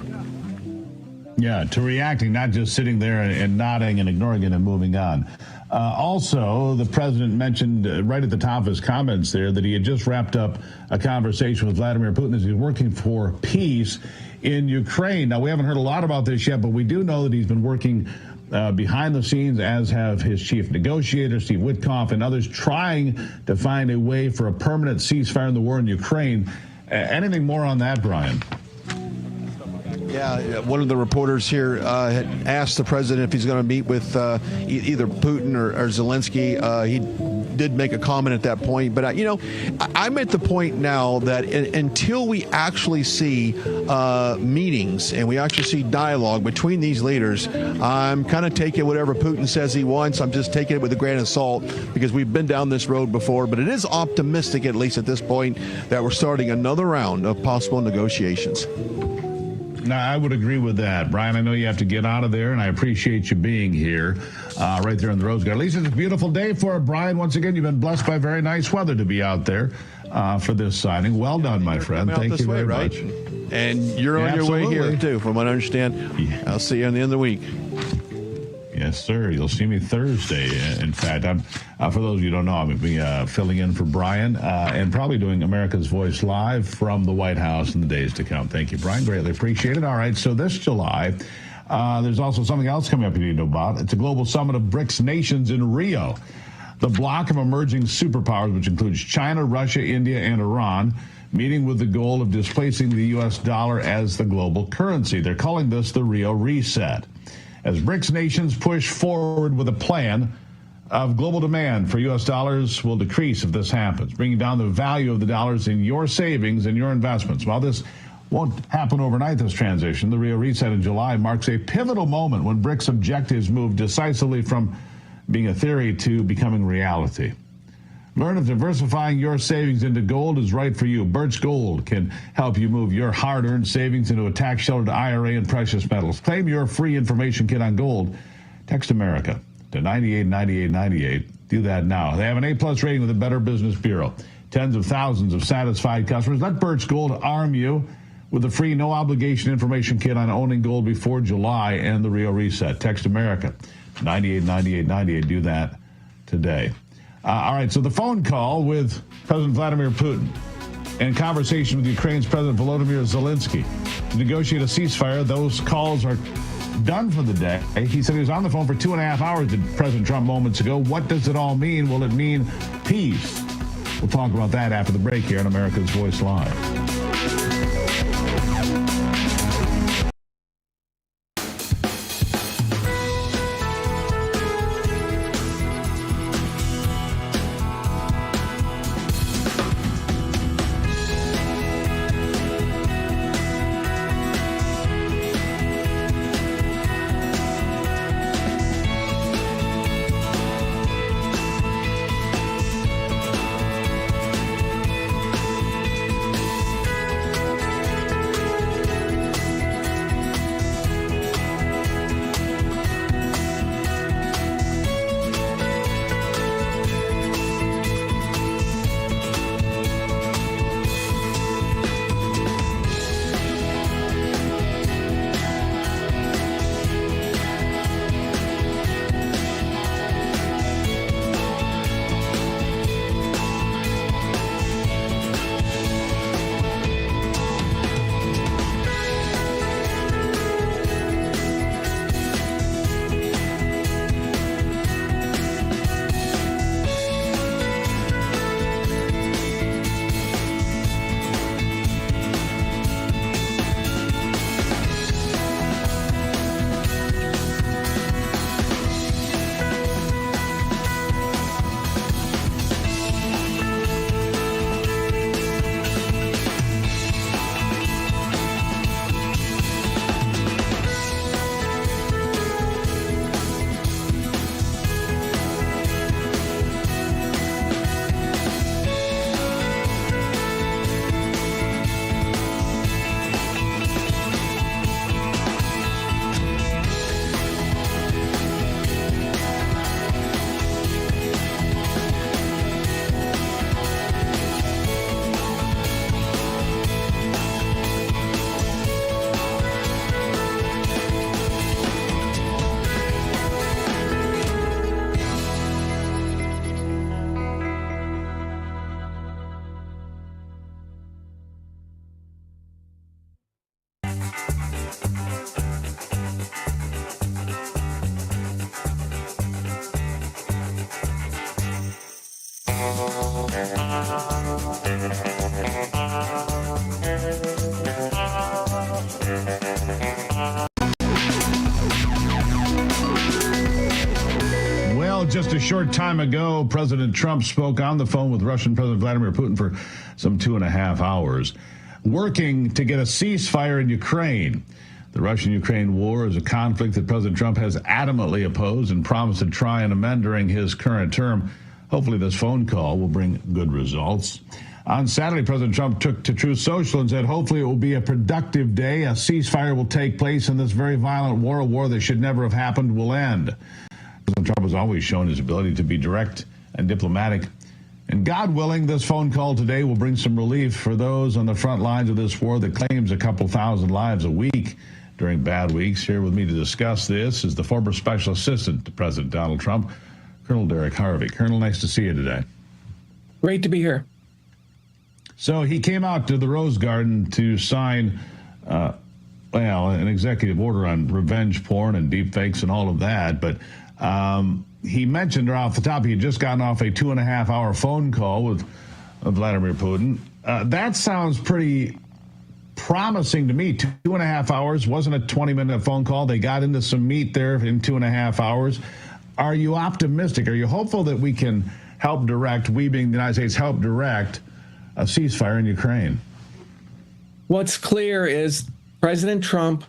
Yeah, to reacting, not just sitting there and nodding and ignoring it and moving on. Also, the president mentioned right at the top of his comments there that he had just wrapped up a conversation with Vladimir Putin as he's working for peace in Ukraine. Now, we haven't heard a lot about this yet, but we do know that he's been working behind the scenes, as have his chief negotiator, Steve Witkoff, and others, trying to find a way for a permanent ceasefire in the war in Ukraine. Anything more on that, Brian? Yeah, one of the reporters here had asked the president if he's going to meet with either Putin or Zelensky. He did make a comment at that point. But, I'm at the point now that until we actually see meetings and we actually see dialogue between these leaders, I'm kind of taking whatever Putin says he wants. I'm just taking it with a grain of salt because we've been down this road before. But it is optimistic, at least at this point, that we're starting another round of possible negotiations. No, I would agree with that. Brian, I know you have to get out of there, and I appreciate you being here right there in the Rose Garden. At least it's a beautiful day for it, Brian. Once again, you've been blessed by very nice weather to be out there for this signing. Well done, my friend. Thank you very much. And you're on your way here, too, from what I understand. Yeah. I'll see you at the end of the week. Yes, sir. You'll see me Thursday. In fact, I'm for those of you who don't know, I'm going to be filling in for Brian and probably doing America's Voice Live from the White House in the days to come. Thank you, Brian. Greatly appreciate it. All right, so this July, there's also something else coming up you need to know about. It's a global summit of BRICS nations in Rio. The bloc of emerging superpowers, which includes China, Russia, India, and Iran, meeting with the goal of displacing the U.S. dollar as the global currency. They're calling this the Rio Reset. As BRICS nations push forward with a plan of global demand for U.S. dollars will decrease if this happens, bringing down the value of the dollars in your savings and your investments. While this won't happen overnight, this transition, the Rio Reset in July marks a pivotal moment when BRICS objectives move decisively from being a theory to becoming reality. Learn if diversifying your savings into gold is right for you. Birch Gold can help you move your hard-earned savings into a tax-sheltered IRA and precious metals. Claim your free information kit on gold. Text America to 989898. Do that now. They have an A-plus rating with the Better Business Bureau. Tens of thousands of satisfied customers. Let Birch Gold arm you with a free, no-obligation information kit on owning gold before July and the Rio Reset. Text America to 989898. Do that today. All right, so the phone call with President Vladimir Putin and conversation with Ukraine's President Volodymyr Zelensky to negotiate a ceasefire. Those calls are done for the day. He said he was on the phone for 2.5 hours to President Trump moments ago. What does it all mean? Will it mean peace? We'll talk about that after the break here on America's Voice Live. Well, just a short time ago, President Trump spoke on the phone with Russian President Vladimir Putin for some 2.5 hours, working to get a ceasefire in Ukraine. The Russian-Ukraine war is a conflict that President Trump has adamantly opposed and promised to try and amend during his current term. Hopefully this phone call will bring good results. On Saturday, President Trump took to Truth Social and said hopefully it will be a productive day. A ceasefire will take place and this very violent war, a war that should never have happened, will end. President Trump has always shown his ability to be direct and diplomatic. And God willing, this phone call today will bring some relief for those on the front lines of this war that claims a couple thousand lives a week during bad weeks. Here with me to discuss this is the former special assistant to President Donald Trump, Colonel Derek Harvey. Colonel, nice to see you today. Great to be here. So he came out to the Rose Garden to sign, an executive order on revenge porn and deep fakes and all of that. But he mentioned right off the top he had just gotten off a 2.5-hour phone call with Vladimir Putin. That sounds pretty promising to me. 2.5 hours, wasn't a 20-minute phone call. They got into some meat there in 2.5 hours. Are you optimistic? Are you hopeful that we can help direct, we being the United States, help direct a ceasefire in Ukraine? What's clear is President Trump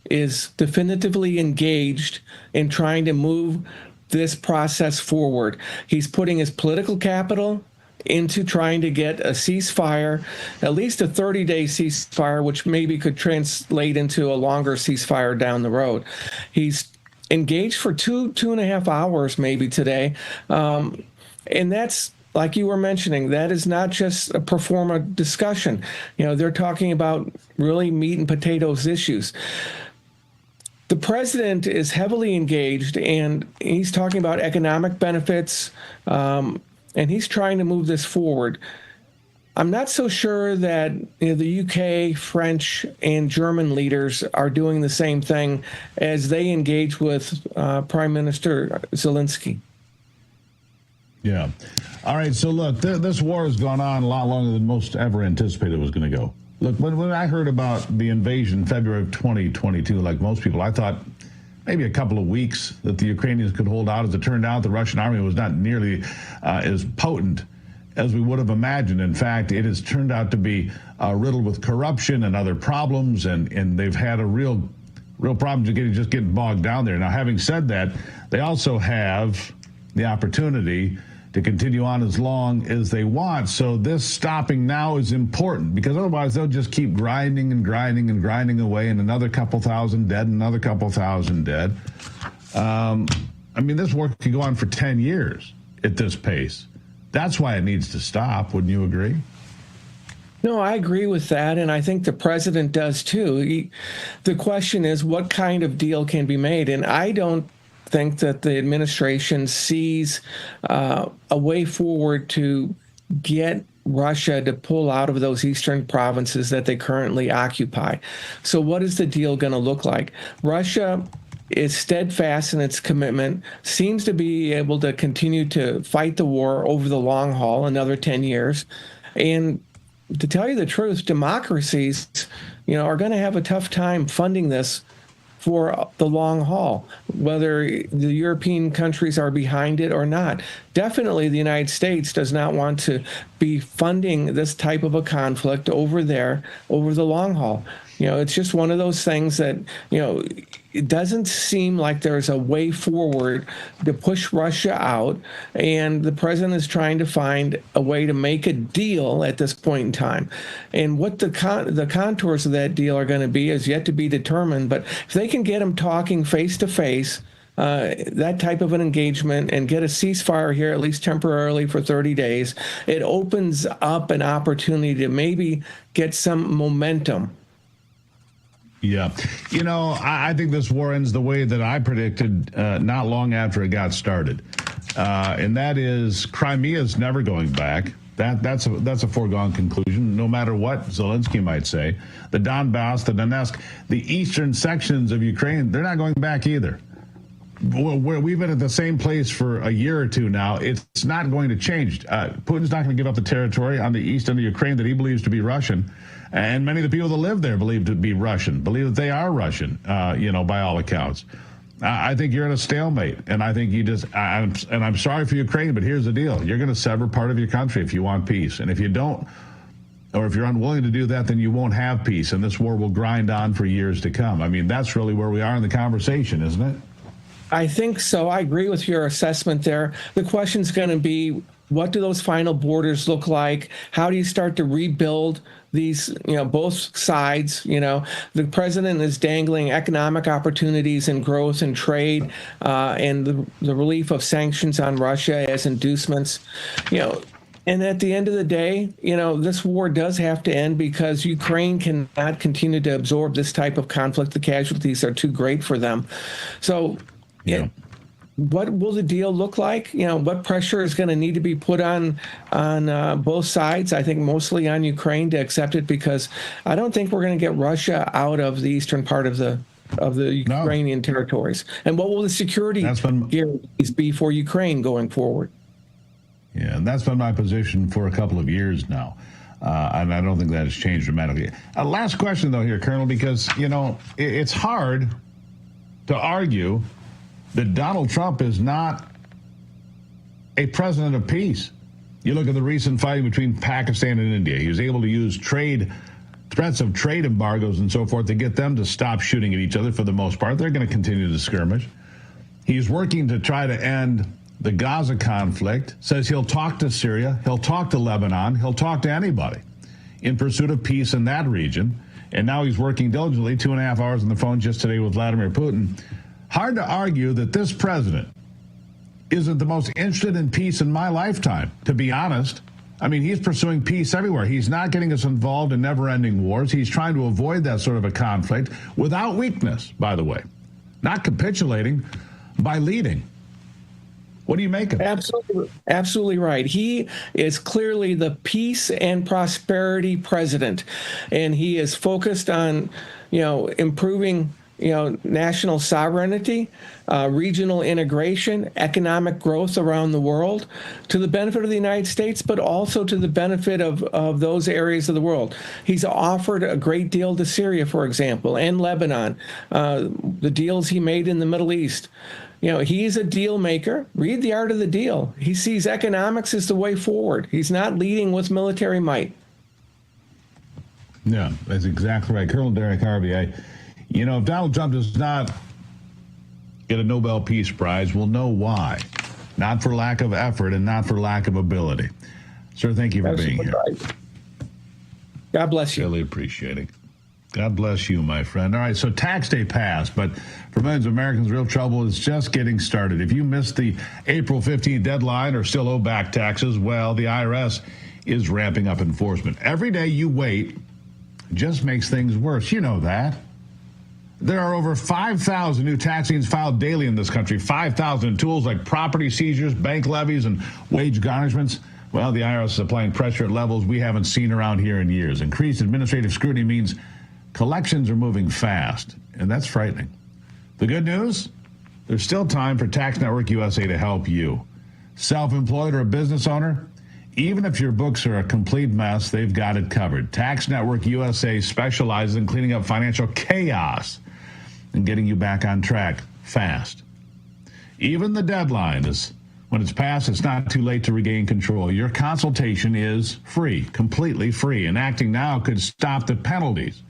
is definitively engaged in trying to move this process forward. He's putting his political capital into trying to get a ceasefire, at least a 30-day ceasefire, which maybe could translate into a longer ceasefire down the road. He's engaged for 2.5 hours maybe today. And that's, like you were mentioning, that is not just a pro forma discussion. You know, they're talking about really meat and potatoes issues. The president is heavily engaged, and he's talking about economic benefits, and he's trying to move this forward. I'm not so sure that the UK, French, and German leaders are doing the same thing as they engage with Prime Minister Zelensky. Yeah. All right. So, look, this war has gone on a lot longer than most ever anticipated it was going to go. Look, when I heard about the invasion in February of 2022, like most people, I thought maybe a couple of weeks that the Ukrainians could hold out. As it turned out, the Russian army was not nearly as potent as we would have imagined. In fact, it has turned out to be riddled with corruption and other problems, and they've had a real problem just getting bogged down there. Now, having said that, they also have the opportunity to continue on as long as they want. So this stopping now is important, because otherwise they'll just keep grinding and grinding and grinding away, and another couple thousand dead, another couple thousand dead. I mean, this war could go on for 10 years at this pace. That's why it needs to stop. Wouldn't you agree? No, I agree with that, and I think the president does too. The question is, what kind of deal can be made? And I don't think that the administration sees a way forward to get Russia to pull out of those eastern provinces that they currently occupy. So what is the deal going to look like? Russia is steadfast in its commitment, seems to be able to continue to fight the war over the long haul, another 10 years. And to tell you the truth, democracies, are going to have a tough time funding this for the long haul, whether the European countries are behind it or not. Definitely the United States does not want to be funding this type of a conflict over there over the long haul. It's just one of those things that, it doesn't seem like there's a way forward to push Russia out, and the president is trying to find a way to make a deal at this point in time. And what the contours of that deal are going to be is yet to be determined, but if they can get them talking face to face, that type of an engagement, and get a ceasefire here, at least temporarily for 30 days, it opens up an opportunity to maybe get some momentum. Yeah. I think this war ends the way that I predicted not long after it got started. And that is, Crimea is never going back. That's a foregone conclusion, no matter what Zelensky might say. The Donbass, the Donetsk, the eastern sections of Ukraine, they're not going back either. where we've been at the same place for a year or two now. It's not going to change. Putin's not going to give up the territory on the east end of Ukraine that he believes to be Russian. And many of the people that live there believe to be Russian, believe that they are Russian, by all accounts. I think you're at a stalemate. And I think I'm sorry for Ukraine, but here's the deal. You're going to sever part of your country if you want peace. And if you don't, or if you're unwilling to do that, then you won't have peace. And this war will grind on for years to come. I mean, that's really where we are in the conversation, isn't it? I think so. I agree with your assessment there. The question's going to be, what do those final borders look like? How do you start to rebuild these, both sides? The president is dangling economic opportunities and growth and trade and the relief of sanctions on Russia as inducements. And at the end of the day, this war does have to end because Ukraine cannot continue to absorb this type of conflict. The casualties are too great for them. So, what will the deal look like? What pressure is going to need to be put on both sides? I think mostly on Ukraine to accept it, because I don't think we're going to get Russia out of the eastern part of the Ukrainian territories. And what will the security guarantees be for Ukraine going forward? Yeah, and that's been my position for a couple of years now. And I don't think that has changed dramatically. Last question, though, here, Colonel, because, it's hard to argue that Donald Trump is not a president of peace. You look at the recent fighting between Pakistan and India. He was able to use threats of trade embargoes and so forth to get them to stop shooting at each other for the most part. They're going to continue to skirmish. He's working to try to end the Gaza conflict, says he'll talk to Syria, he'll talk to Lebanon, he'll talk to anybody in pursuit of peace in that region. And now he's working diligently, 2.5 hours on the phone just today with Vladimir Putin. Hard to argue that this president isn't the most interested in peace in my lifetime, to be honest. I mean, he's pursuing peace everywhere. He's not getting us involved in never-ending wars. He's trying to avoid that sort of a conflict without weakness, by the way. Not capitulating, by leading. What do you make of it? Absolutely right. He is clearly the peace and prosperity president, and he is focused on, improving, national sovereignty, regional integration, economic growth around the world, to the benefit of the United States, but also to the benefit of those areas of the world. He's offered a great deal to Syria, for example, and Lebanon, the deals he made in the Middle East. He's a deal maker. Read The Art of the Deal. He sees economics as the way forward. He's not leading with military might. Yeah, that's exactly right. Colonel Derek Harvey, if Donald Trump does not get a Nobel Peace Prize, we'll know why. Not for lack of effort and not for lack of ability. Sir, thank you for being here. God bless you. Really appreciate it. God bless you, my friend. All right, so tax day passed, but for millions of Americans, real trouble is just getting started. If you missed the April 15th deadline or still owe back taxes, well, the IRS is ramping up enforcement. Every day you wait just makes things worse. You know that. There are over 5,000 new tax liens filed daily in this country, 5,000 tools like property seizures, bank levies, and wage garnishments. Well, the IRS is applying pressure at levels we haven't seen around here in years. Increased administrative scrutiny means collections are moving fast, and that's frightening. The good news? There's still time for Tax Network USA to help you. Self-employed or a business owner? Even if your books are a complete mess, they've got it covered. Tax Network USA specializes in cleaning up financial chaos and getting you back on track fast. Even the deadline is, when it's passed, it's not too late to regain control. Your consultation is free, completely free, and acting now could stop the penalties,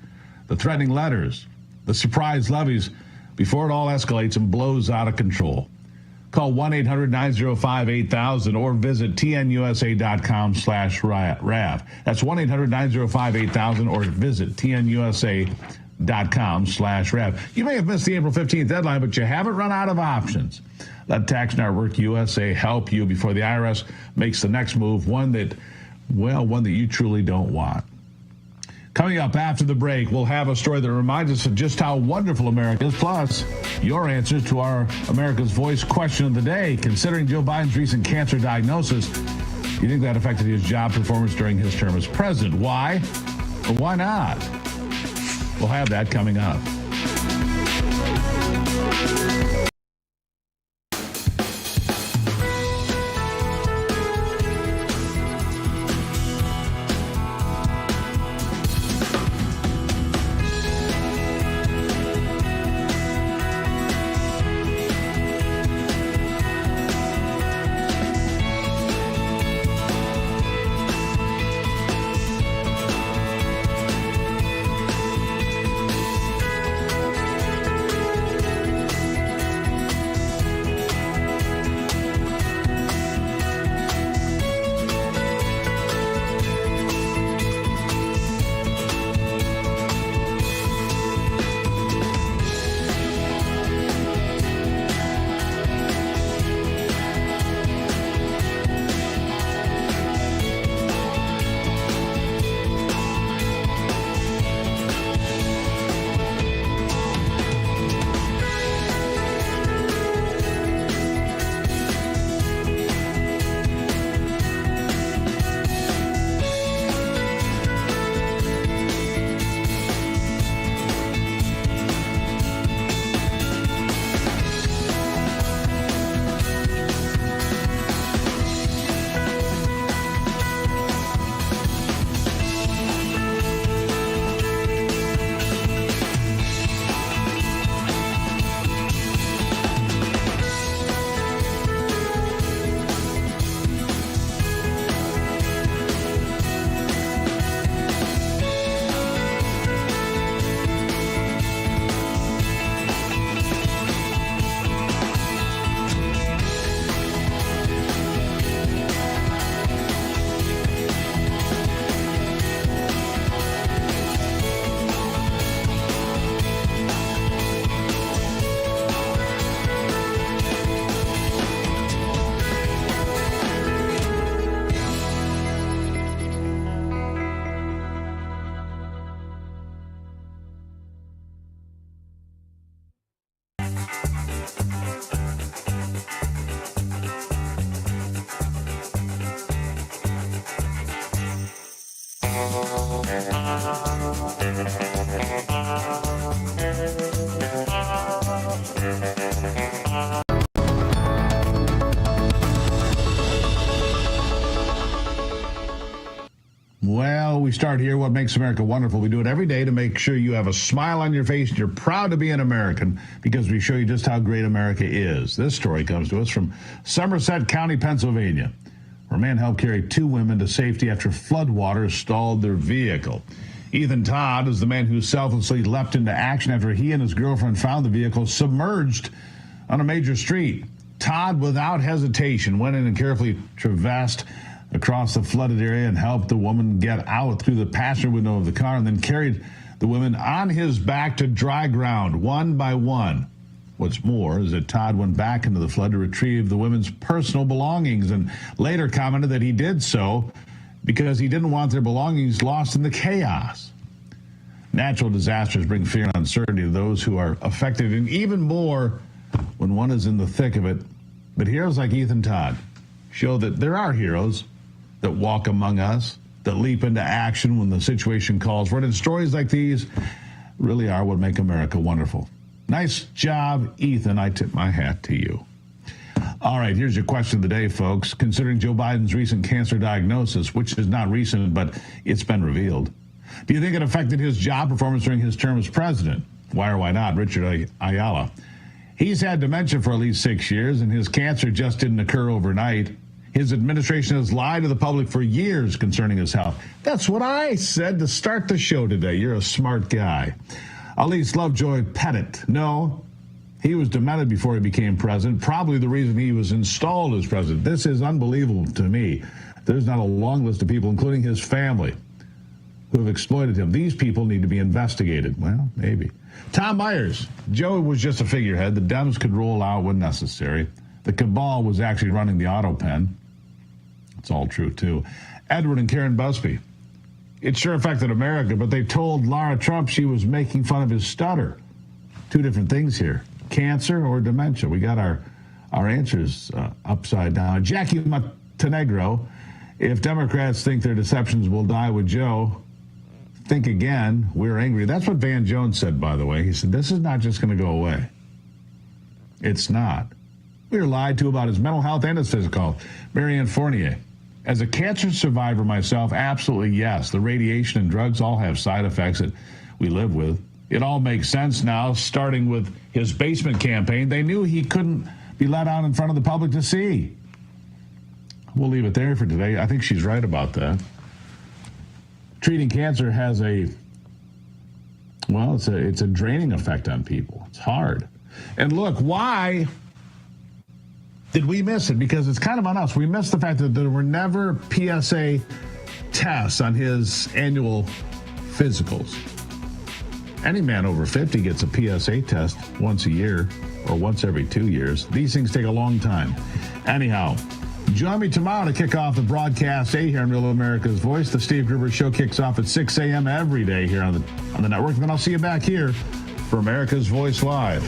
the threatening letters, the surprise levies before it all escalates and blows out of control. Call 1-800-905-8000 or visit tnusa.com/RAV. That's 1-800-905-8000 or visit tnusa.com/RAV. You may have missed the April 15th deadline, but you haven't run out of options. Let Tax Network USA help you before the IRS makes the next move, one that you truly don't want. Coming up after the break, we'll have a story that reminds us of just how wonderful America is, plus your answers to our America's Voice question of the day. Considering Joe Biden's recent cancer diagnosis, do you think that affected his job performance during his term as president? Why or why not? We'll have that coming up. Well, we start here. What makes America wonderful? We do it every day to make sure you have a smile on your face and you're proud to be an American because we show you just how great America is. This story comes to us from Somerset County, Pennsylvania, where a man helped carry 2 women to safety after floodwaters stalled their vehicle. Ethan Todd is the man who selflessly leapt into action after he and his girlfriend found the vehicle submerged on a major street. Todd, without hesitation, went in and carefully traversed across the flooded area and helped the woman get out through the passenger window of the car and then carried the women on his back to dry ground one by one. What's more is that Todd went back into the flood to retrieve the women's personal belongings and later commented that he did so because he didn't want their belongings lost in the chaos. Natural disasters bring fear and uncertainty to those who are affected, and even more when one is in the thick of it. But heroes like Ethan Todd show that there are heroes that walk among us, that leap into action when the situation calls for it. And stories like these really are what make America wonderful. Nice job, Ethan. I tip my hat to you. All right, here's your question of the day, folks. Considering Joe Biden's recent cancer diagnosis, which is not recent, but it's been revealed, do you think it affected his job performance during his term as president? Why or why not? Richard Ayala. He's had dementia for at least 6 years, and his cancer just didn't occur overnight. His administration has lied to the public for years concerning his health. That's what I said to start the show today. You're a smart guy. Elise Lovejoy Pettit. No, he was demented before he became president, probably the reason he was installed as president. This is unbelievable to me. There's not a long list of people, including his family, who have exploited him. These people need to be investigated. Well, maybe. Tom Myers. Joe was just a figurehead. The Dems could roll out when necessary. The cabal was actually running the auto pen. It's all true, too. Edward and Karen Busby. It sure affected America, but they told Lara Trump she was making fun of his stutter. 2 different things here. Cancer or dementia. We got our answers upside down. Jackie Montenegro. If Democrats think their deceptions will die with Joe, think again. We're angry. That's what Van Jones said, by the way. He said, this is not just going to go away. It's not. We were lied to about his mental health and his physical health. Marianne Fournier. As a cancer survivor myself, absolutely yes. The radiation and drugs all have side effects that we live with. It all makes sense now, starting with his basement campaign. They knew he couldn't be let out in front of the public to see. We'll leave it there for today. I think she's right about that. Treating cancer has it's a draining effect on people. It's hard. And look, why did we miss it? Because it's kind of on us. We missed the fact that there were never PSA tests on his annual physicals. Any man over 50 gets a PSA test once a year or once every 2 years. These things take a long time. Anyhow, join me tomorrow to kick off the broadcast day here on Real America's Voice. The Steve Gruber Show kicks off at 6 a.m. every day here on the network. And then I'll see you back here for America's Voice Live.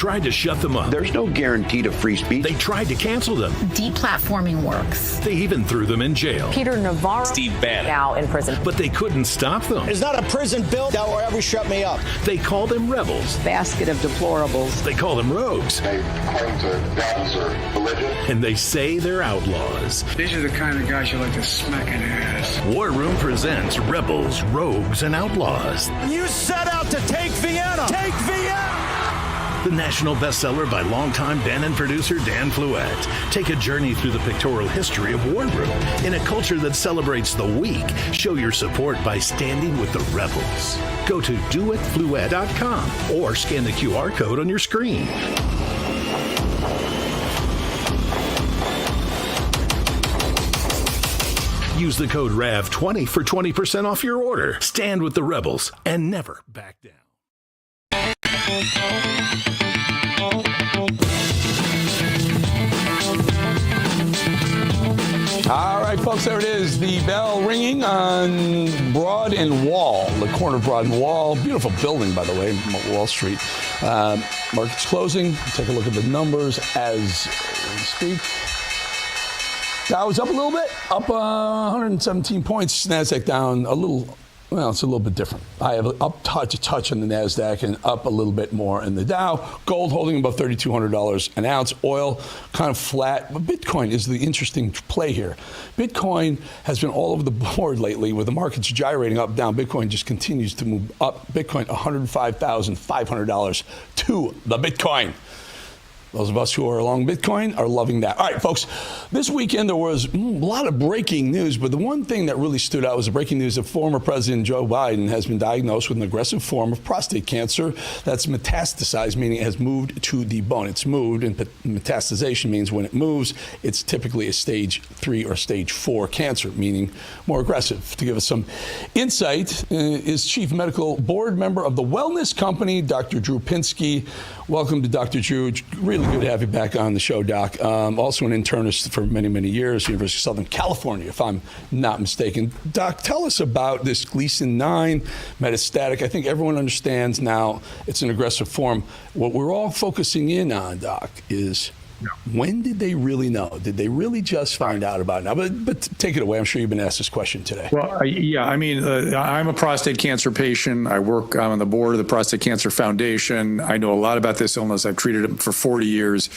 tried to shut them up. There's no guarantee to free speech. They tried to cancel them. Deplatforming works. They even threw them in jail. Peter Navarro, Steve Bannon, now in prison. But they couldn't stop them. It's not a prison bill that will ever shut me up. They call them rebels. Basket of deplorables. They call them rogues. They claim to values or religion. And they say they're outlaws. These are the kind of guys you like to smack in the ass. War Room presents Rebels, Rogues, and Outlaws. You set out to take Vienna. Take Vienna! The national bestseller by longtime Bannon producer Dan Fluette. Take a journey through the pictorial history of War Room in a culture that celebrates the weak. Show your support by standing with the rebels. Go to doitfluette.com or scan the QR code on your screen. Use the code RAV20 for 20% off your order. Stand with the rebels and never back down. All right, folks, there it is. The bell ringing on Broad and Wall, the corner of Broad and Wall. Beautiful building, by the way, Wall Street. Market's closing. Take a look at the numbers as we speak. Dow is up a little bit, up 117 points. NASDAQ down a little. Well, it's a little bit different. I have a touch on the NASDAQ and up a little bit more in the Dow. Gold holding above $3,200 an ounce. Oil kind of flat. But Bitcoin is the interesting play here. Bitcoin has been all over the board lately with the markets gyrating up, down. Bitcoin just continues to move up. Bitcoin, $105,500 to the Bitcoin. Those of us who are along Bitcoin are loving that. All right, folks, this weekend there was a lot of breaking news, but the one thing that really stood out was the breaking news that former President Joe Biden has been diagnosed with an aggressive form of prostate cancer that's metastasized, meaning it has moved to the bone. It's moved, and metastasization means when it moves, it's typically a stage 3 or stage 4 cancer, meaning more aggressive. To give us some insight is Chief Medical Board Member of the Wellness Company, Dr. Drew Pinsky. Welcome to Dr. Drew. Really good to have you back on the show, Doc. Also an internist for many, many years, University of Southern California, if I'm not mistaken. Doc, tell us about this Gleason 9 metastatic. I think everyone understands now it's an aggressive form. What we're all focusing in on, Doc, is when did they really know? Did they really just find out about it now? But take it away. I'm sure you've been asked this question today. Well, I'm a prostate cancer patient. I'm on the board of the Prostate Cancer Foundation. I know a lot about this illness. I've treated it for 40 years.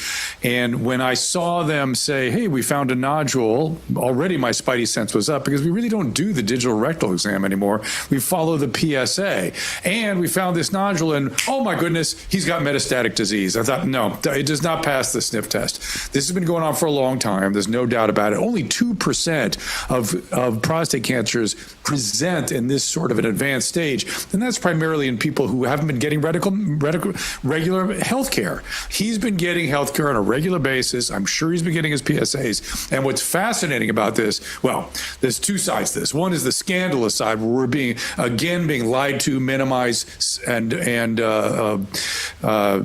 And when I saw them say, hey, we found a nodule, already my spidey sense was up because we really don't do the digital rectal exam anymore. We follow the PSA. And we found this nodule and, oh my goodness, he's got metastatic disease. I thought, no, it does not pass the sniff test. This has been going on for a long time. There's no doubt about it. Only 2% of prostate cancers present in this sort of an advanced stage, and that's primarily in people who haven't been getting regular health care. He's been getting health care on a regular basis. I'm sure he's been getting his PSAs. And what's fascinating about this, well, there's two sides to this. One is the scandalous side, where we're being lied to, minimized, and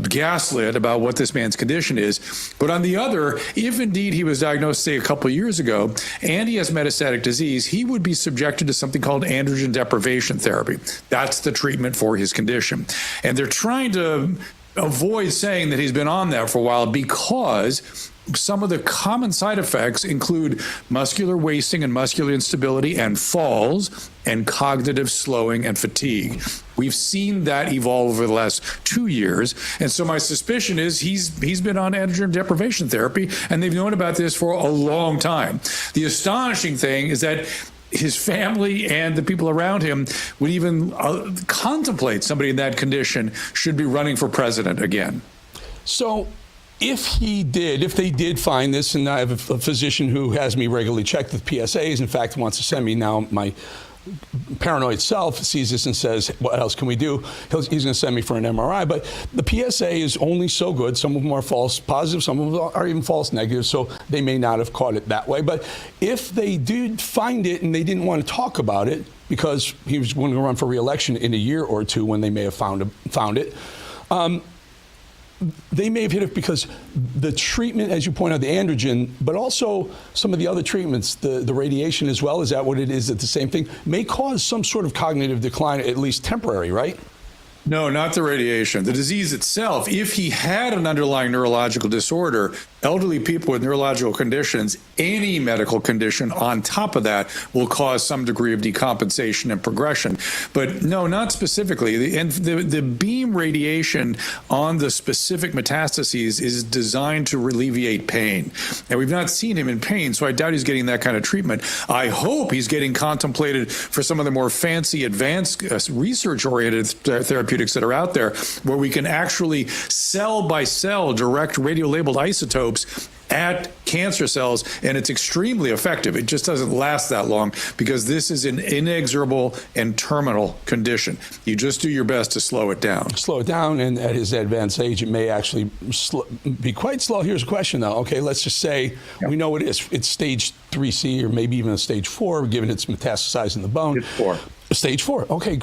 gaslit about what this man's condition is. But on the other, if indeed he was diagnosed, say, a couple of years ago, and he has metastatic disease, he would be subjected to something called androgen deprivation therapy. That's the treatment for his condition. And they're trying to avoid saying that he's been on that for a while because some of the common side effects include muscular wasting and muscular instability and falls and cognitive slowing and fatigue. We've seen that evolve over the last 2 years. And so my suspicion is he's been on androgen deprivation therapy, and they've known about this for a long time. The astonishing thing is that his family and the people around him would even contemplate somebody in that condition should be running for president again. So if they did find this, and I have a physician who has me regularly check the PSAs, in fact, wants to send me now, my paranoid self sees this and says, what else can we do? He's going to send me for an MRI. But the PSA is only so good. Some of them are false positive. Some of them are even false negative. So they may not have caught it that way. But if they did find it and they didn't want to talk about it because he was going to run for re-election in a year or two when they may have found it, they may have hit it because the treatment, as you point out, the androgen, but also some of the other treatments, the radiation as well, is that what it is? That the same thing may cause some sort of cognitive decline, at least temporary, right? No, not the radiation. The disease itself, if he had an underlying neurological disorder, elderly people with neurological conditions, any medical condition on top of that will cause some degree of decompensation and progression. But no, not specifically. The beam radiation on the specific metastases is designed to alleviate pain. And we've not seen him in pain, so I doubt he's getting that kind of treatment. I hope he's getting contemplated for some of the more fancy, advanced, research-oriented therapeutics that are out there, where we can actually cell by cell direct radio-labeled isotopes at cancer cells, and it's extremely effective. It just doesn't last that long because this is an inexorable and terminal condition. You just do your best to slow it down. Slow it down, and at his advanced age, it may actually be quite slow. Here's a question, though. Okay, let's just say we know it is. It's stage 3C or maybe even a stage 4, given it's metastasizing the bone. It's 4. Stage 4. Okay,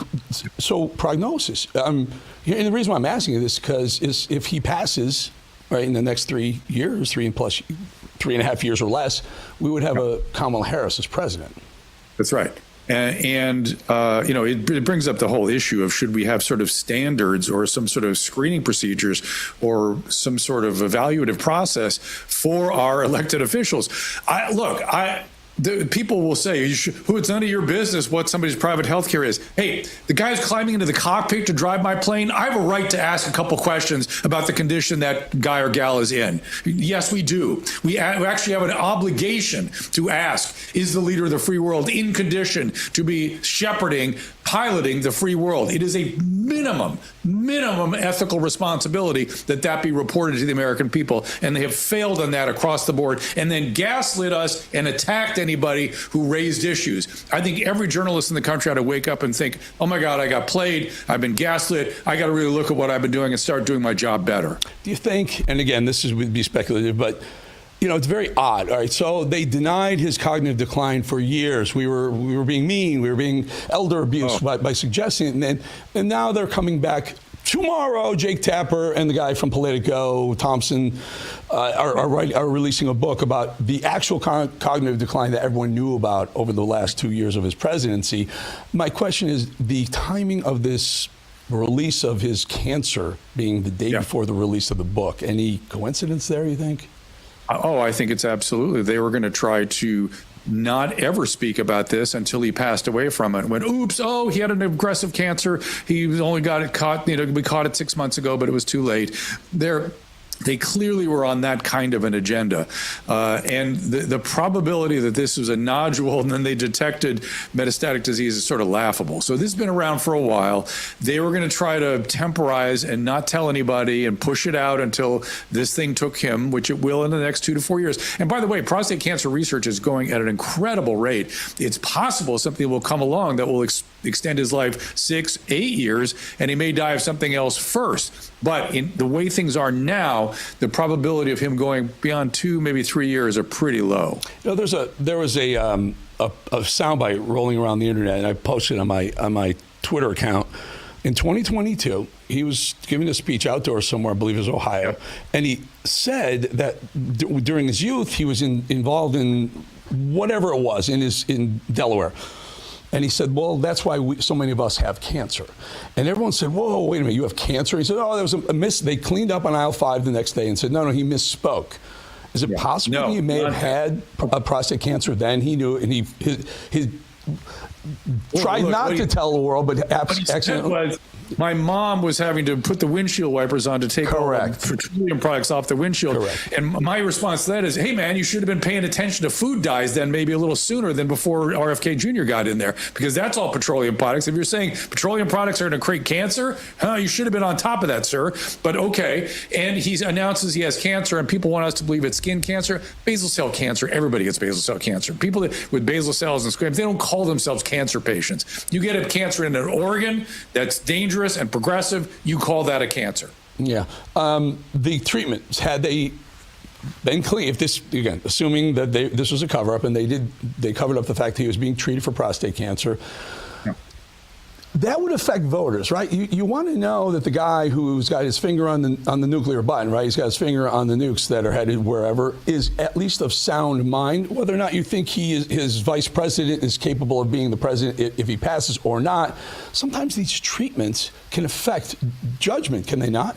so prognosis. And the reason why I'm asking you this because if he passes right in the next 3 years, 3.5 years or less, we would have a Kamala Harris as president. That's right. It brings up the whole issue of should we have sort of standards or some sort of screening procedures or some sort of evaluative process for our elected officials. The people will say, it's none of your business what somebody's private health care is. Hey, the guy's climbing into the cockpit to drive my plane. I have a right to ask a couple questions about the condition that guy or gal is in. Yes, we do. We actually have an obligation to ask, is the leader of the free world in condition to be piloting the free world? It is a minimum ethical responsibility that be reported to the American people. And they have failed on that across the board and then gaslit us and attacked anybody who raised issues. I think every journalist in the country ought to wake up and think, oh my God, I got played. I've been gaslit. I got to really look at what I've been doing and start doing my job better. Do you think, and again, would be speculative, but it's very odd. All right, so they denied his cognitive decline for years. We were being mean. We were being elder abuse by suggesting it. And now they're coming back tomorrow. Jake Tapper and the guy from Politico, Thompson, are releasing a book about the actual cognitive decline that everyone knew about over the last 2 years of his presidency. My question is the timing of this release of his cancer being the day before the release of the book. Any coincidence there, you think? Oh, I think it's absolutely. They were going to try to not ever speak about this until he passed away from it. When, he had an aggressive cancer. He only got it caught, we caught it 6 months ago, but it was too late. They clearly were on that kind of an agenda. And the probability that this was a nodule and then they detected metastatic disease is sort of laughable. So this has been around for a while. They were going to try to temporize and not tell anybody and push it out until this thing took him, which it will in the next 2 to 4 years. And by the way, prostate cancer research is going at an incredible rate. It's possible something will come along that will extend his life 6, 8 years, and he may die of something else first. But in the way things are now, the probability of him going beyond 2, maybe 3 years are pretty low. There was a soundbite rolling around the internet, and I posted on my Twitter account. In 2022, he was giving a speech outdoors somewhere, I believe it was Ohio, and he said that during his youth he was involved in whatever it was in Delaware. And he said, well, that's why so many of us have cancer. And everyone said, whoa, wait a minute, you have cancer? He said, oh, there was a miss. They cleaned up on aisle 5 the next day and said, no, he misspoke. Is it possible he may have had a prostate cancer then? He knew, and he tried not to tell the world, but accidentally. My mom was having to put the windshield wipers on to take all the petroleum products off the windshield. Correct. And my response to that is, hey, man, you should have been paying attention to food dyes then maybe a little sooner than before RFK Jr. got in there, because that's all petroleum products. If you're saying petroleum products are going to create cancer, you should have been on top of that, sir. But okay. And he announces he has cancer, and people want us to believe it's skin cancer, basal cell cancer. Everybody gets basal cell cancer. People with basal cells and squamous, they don't call themselves cancer patients. You get a cancer in an organ that's dangerous and progressive, you call that a cancer. Yeah. The treatments, had they been clean, if this, again, assuming that this was a cover-up and they covered up the fact that he was being treated for prostate cancer, that would affect voters, right? You want to know that the guy who's got his finger on the nuclear button, right? He's got his finger on the nukes that are headed wherever, is at least of sound mind. Whether or not you think his vice president is capable of being the president if he passes or not, sometimes these treatments can affect judgment, can they not?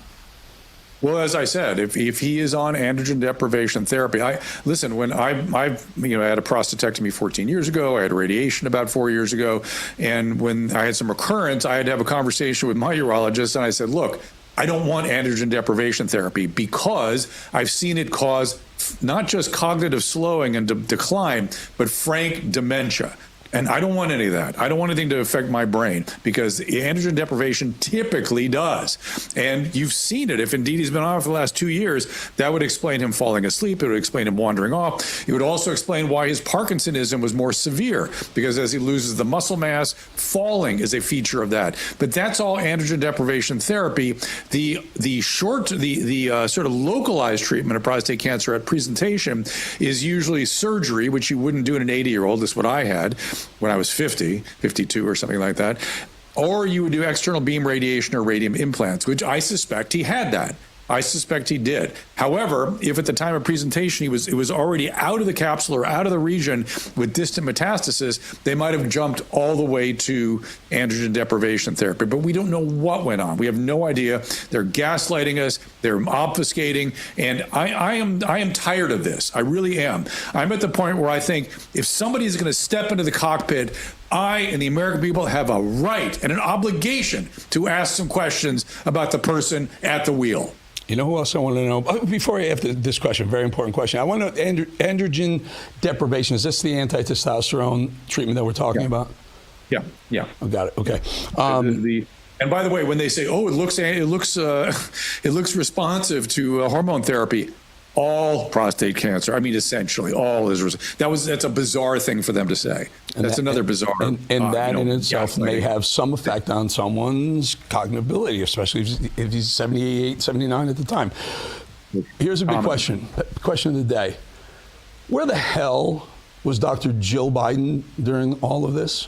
Well, as I said, if he is on androgen deprivation therapy, when I had a prostatectomy 14 years ago, I had radiation about 4 years ago, and when I had some recurrence, I had to have a conversation with my urologist, and I said, look, I don't want androgen deprivation therapy because I've seen it cause not just cognitive slowing and decline, but frank dementia. And I don't want any of that. I don't want anything to affect my brain because androgen deprivation typically does. And you've seen it. If indeed he's been on for the last 2 years, that would explain him falling asleep. It would explain him wandering off. It would also explain why his Parkinsonism was more severe because as he loses the muscle mass, falling is a feature of that. But that's all androgen deprivation therapy. The sort of localized treatment of prostate cancer at presentation is usually surgery, which you wouldn't do in an 80-year-old. That's what I had when I was 50, 52 or something like that. Or you would do external beam radiation or radium implants, which I suspect he had that. I suspect he did. However, if at the time of presentation it was already out of the capsule or out of the region with distant metastasis, they might have jumped all the way to androgen deprivation therapy. But we don't know what went on. We have no idea. They're gaslighting us. They're obfuscating. And I am tired of this. I really am. I'm at the point where I think if somebody's going to step into the cockpit, I and the American people have a right and an obligation to ask some questions about the person at the wheel. You know who else I want to know? Before I ask this question, very important question. I want to know androgen deprivation. Is this the anti-testosterone treatment that we're talking about? Yeah. I got it. Okay. And by the way, when they say, "Oh, it looks responsive to hormone therapy," all prostate cancer. I mean, essentially, all is. That's a bizarre thing for them to say. That's another bizarre. And that in itself may have some effect on someone's cognitive ability, especially if he's 78, 79 at the time. Here's a big question. Question of the day. Where the hell was Dr. Jill Biden during all of this?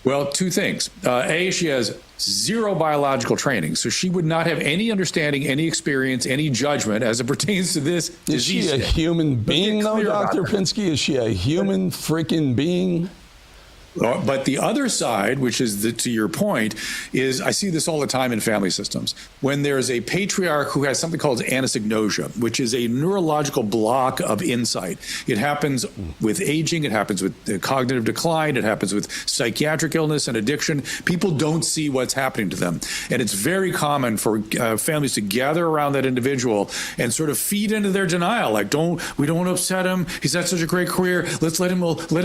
Well, two things. A, she has zero biological training, so she would not have any understanding, any experience, any judgment as it pertains to this disease. Is she a human being, though, Dr. Pinsky? Is she a human freaking being? But the other side, which is to your point, is I see this all the time in family systems. When there's a patriarch who has something called anosognosia, which is a neurological block of insight. It happens with aging. It happens with cognitive decline. It happens with psychiatric illness and addiction. People don't see what's happening to them. And it's very common for families to gather around that individual and sort of feed into their denial. Like, we don't want to upset him. He's had such a great career. Let's let him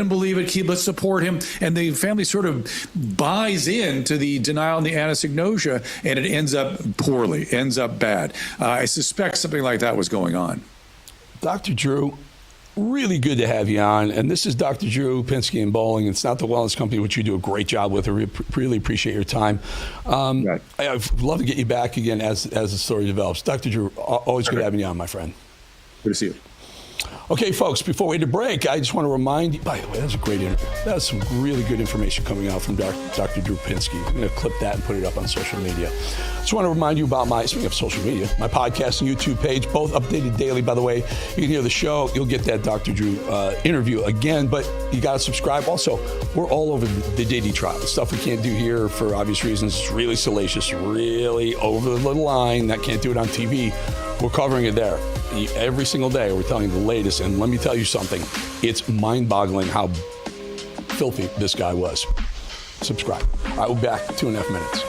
believe it. Let's support him. And the family sort of buys into the denial and the anosognosia, and it ends up poorly, ends up bad. I suspect something like that was going on. Dr. Drew, really good to have you on. And this is Dr. Drew Pinsky in Bowling. It's not the wellness company, which you do a great job with. I really appreciate your time. I'd love to get you back again as the story develops. Dr. Drew, always good having you on, my friend. Good to see you. Okay, folks, before we hit a break, I just want to remind you, by the way, that was a great interview. That was some really good information coming out from Dr. Drew Pinsky. I'm going to clip that and put it up on social media. I just want to remind you about speaking of social media, my podcast and YouTube page, both updated daily, by the way. You can hear the show. You'll get that Dr. Drew interview again, but you got to subscribe. Also, we're all over the Diddy trial. The stuff we can't do here for obvious reasons. It's really salacious, really over the line. That can't do it on TV. We're covering it there. Every single day, we're telling you the latest. And let me tell you something. It's mind-boggling how filthy this guy was. Subscribe. I will be back 2.5 minutes.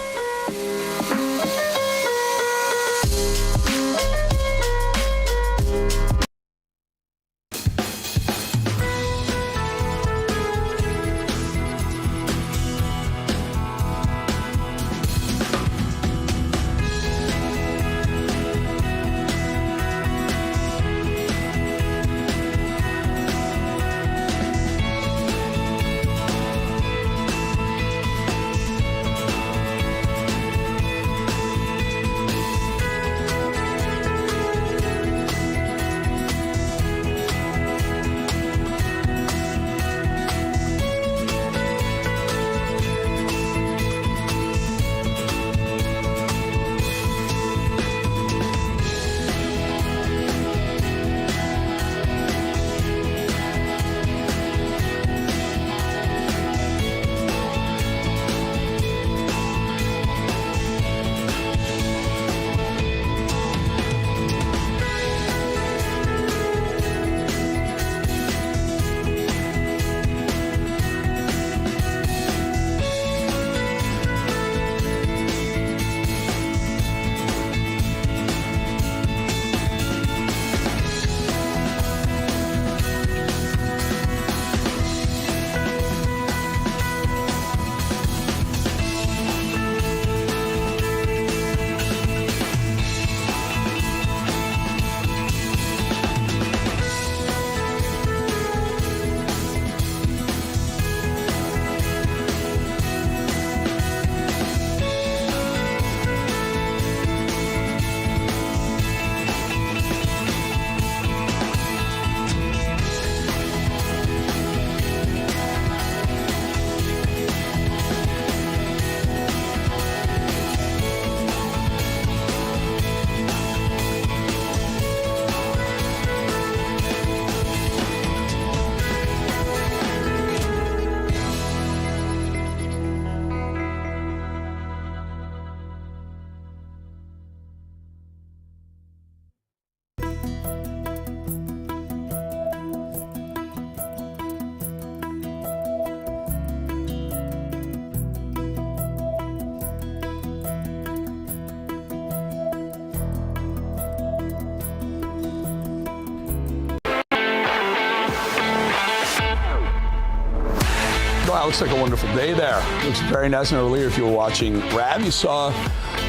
Wow, looks like a wonderful day there. Looks very nice. And earlier, if you were watching Rav, you saw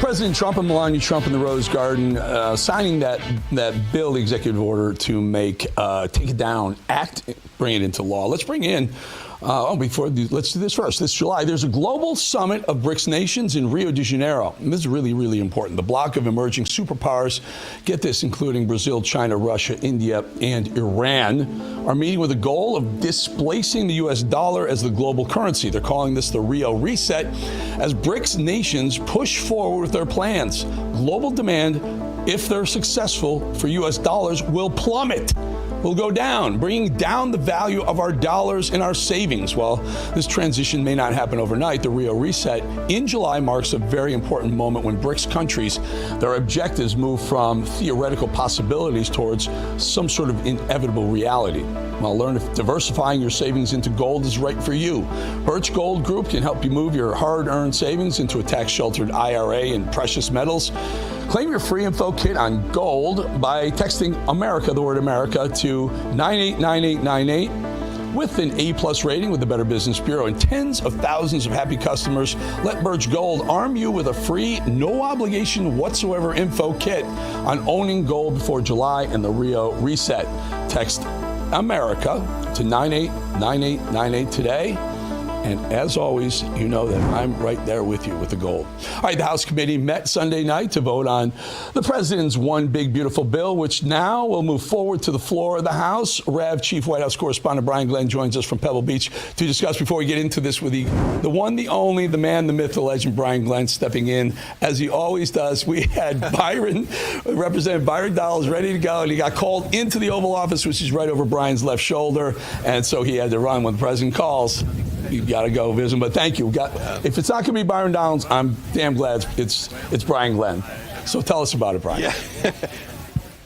President Trump and Melania Trump in the Rose Garden signing that bill, the executive order to make Take It Down Act, bring it into law. Let's bring in. Let's do this first. This July, there's a global summit of BRICS nations in Rio de Janeiro. And this is really, really important. The bloc of emerging superpowers, get this, including Brazil, China, Russia, India, and Iran, are meeting with a goal of displacing the U.S. dollar as the global currency. They're calling this the Rio Reset, as BRICS nations push forward with their plans. Global demand, if they're successful, for U.S. dollars will plummet. Will go down, bringing down the value of our dollars and our savings. While this transition may not happen overnight, the Rio Reset in July marks a very important moment when BRICS countries, their objectives move from theoretical possibilities towards some sort of inevitable reality. Well, learn if diversifying your savings into gold is right for you. Birch Gold Group can help you move your hard-earned savings into a tax-sheltered IRA in precious metals. Claim your free info kit on gold by texting America, the word America, to 989898 with an A+ rating with the Better Business Bureau and tens of thousands of happy customers. Let Birch Gold arm you with a free, no obligation whatsoever info kit on owning gold before July and the Rio Reset. Text America to 989898 today. And as always, you know that I'm right there with you with the gold. All right, the House committee met Sunday night to vote on the president's one big, beautiful bill, which now will move forward to the floor of the House. Rav Chief White House correspondent Brian Glenn joins us from Pebble Beach to discuss, before we get into this, with the one, the only, the man, the myth, the legend, Brian Glenn, stepping in, as he always does. We had Representative Byron Donalds ready to go, and he got called into the Oval Office, which is right over Brian's left shoulder, and so he had to run when the president calls. You got to go visit him. But thank you. If it's not going to be Byron Donalds, I'm damn glad it's Brian Glenn. So tell us about it, Brian. Yeah.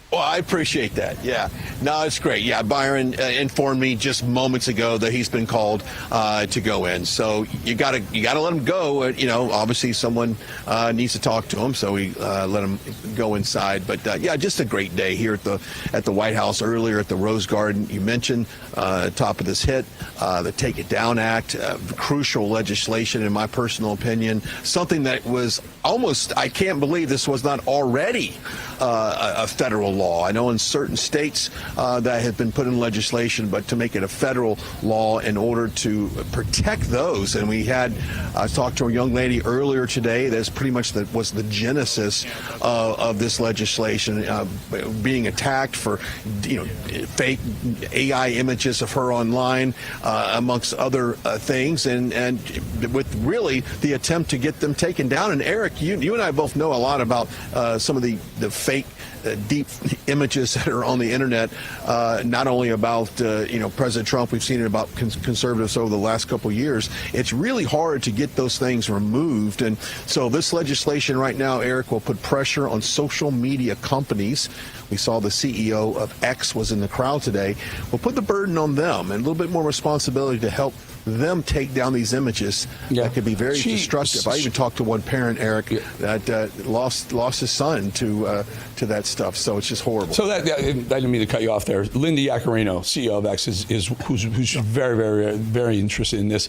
Well, I appreciate that. Yeah. No, it's great. Yeah, Byron informed me just moments ago that he's been called to go in. So you gotta let him go. Obviously someone needs to talk to him, so we let him go inside. But yeah, just a great day here at the White House. Earlier at the Rose Garden, you mentioned top of this hit, the Take It Down Act, crucial legislation in my personal opinion. Something that was almost, I can't believe this was not already a federal law. I know in certain states that have been put in legislation, but to make it a federal law in order to protect those. And I talked to a young lady earlier today that's pretty much was the genesis of this legislation, being attacked for fake AI images of her online, amongst other things, and with really the attempt to get them taken down. And Eric, you and I both know a lot about some of the fake deep images that are on the internet, not only about President Trump. We've seen it about conservatives over the last couple of years. It's really hard to get those things removed, and so this legislation right now, Eric, will put pressure on social media companies. We saw the CEO of X was in the crowd today. We'll put the burden on them and a little bit more responsibility to help them take down these images that could be very destructive. I even talked to one parent, Eric, that lost his son to that stuff. So it's just horrible. So I didn't mean to cut you off there. Linda Yaccarino, CEO of X, who's very, very, very interested in this.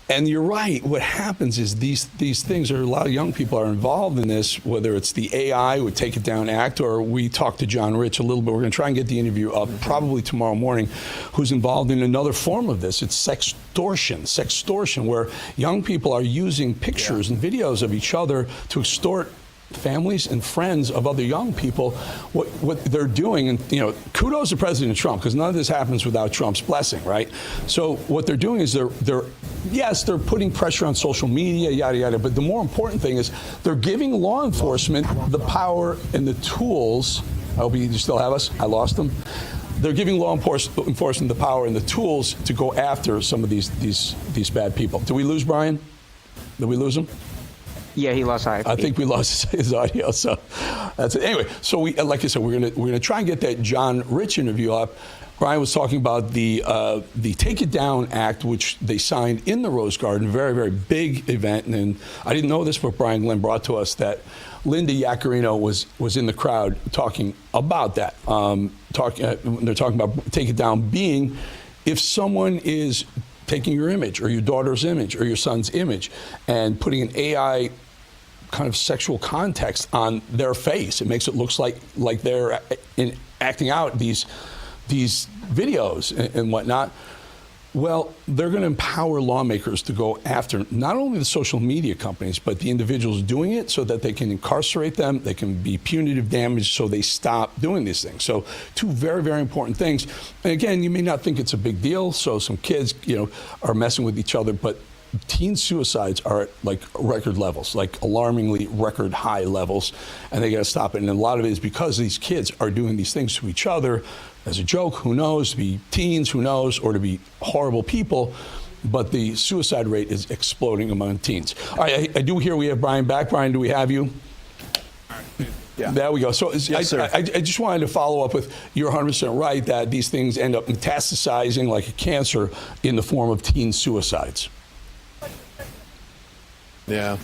And you're right. What happens is these things a lot of young people are involved in this, whether it's the AI would Take It Down Act, or we talked to John Rich a little bit. We're going to try and get the interview up probably tomorrow morning, who's involved in another form of this. It's sextortion, where young people are using pictures and videos of each other to extort families and friends of other young people. What they're doing, and kudos to President Trump, because none of this happens without Trump's blessing, right? So what they're doing is they're putting pressure on social media, yada yada, but the more important thing is they're giving law enforcement the power and the tools. I hope you still have us. I lost them. They're giving law enforcement the power and the tools to go after some of these bad people. Did we lose Brian? Did we lose him? Yeah, he lost audio. I think we lost his audio, so that's it. Anyway, so like I said, we're gonna try and get that John Rich interview up. Brian was talking about the Take It Down Act, which they signed in the Rose Garden, very, very big event. And I didn't know this, but Brian Glenn brought to us that Linda Yaccarino was in the crowd talking about that. They're talking about Take It Down being if someone is taking your image or your daughter's image or your son's image and putting an AI kind of sexual context on their face. It makes it look like they're acting out these videos and whatnot. Well, they're going to empower lawmakers to go after not only the social media companies, but the individuals doing it so that they can incarcerate them. They can be punitive damage so they stop doing these things. So 2 very, very important things. And again, you may not think it's a big deal. So some kids, are messing with each other, but teen suicides are at like record levels, like alarmingly record high levels, and they got to stop it. And a lot of it is because these kids are doing these things to each other as a joke, who knows, to be teens, who knows, or to be horrible people. But the suicide rate is exploding among teens. All right, I do hear we have Brian back. Brian, do we have you? Yeah. There we go. So yes, I just wanted to follow up with, you're 100% right that these things end up metastasizing like a cancer in the form of teen suicides. Yeah.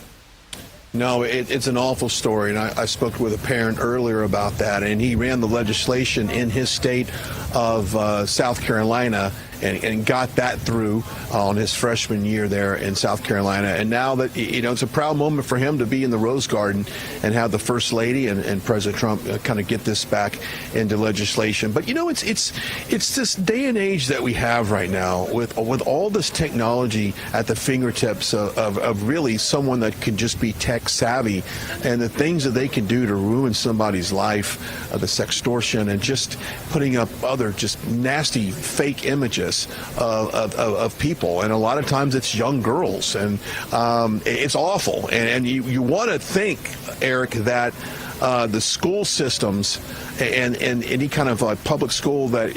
No, it's an awful story, and I spoke with a parent earlier about that, and he ran the legislation in his state of South Carolina and got that through on his freshman year there in South Carolina. And now that, it's a proud moment for him to be in the Rose Garden and have the First Lady and President Trump kind of get this back into legislation. But, it's this day and age that we have right now with all this technology at the fingertips of really someone that can just be tech savvy, and the things that they can do to ruin somebody's life, the sextortion and just putting up other just nasty fake images of people, and a lot of times it's young girls, and it's awful. And you want to think, Eric, that the school systems and any kind of public school that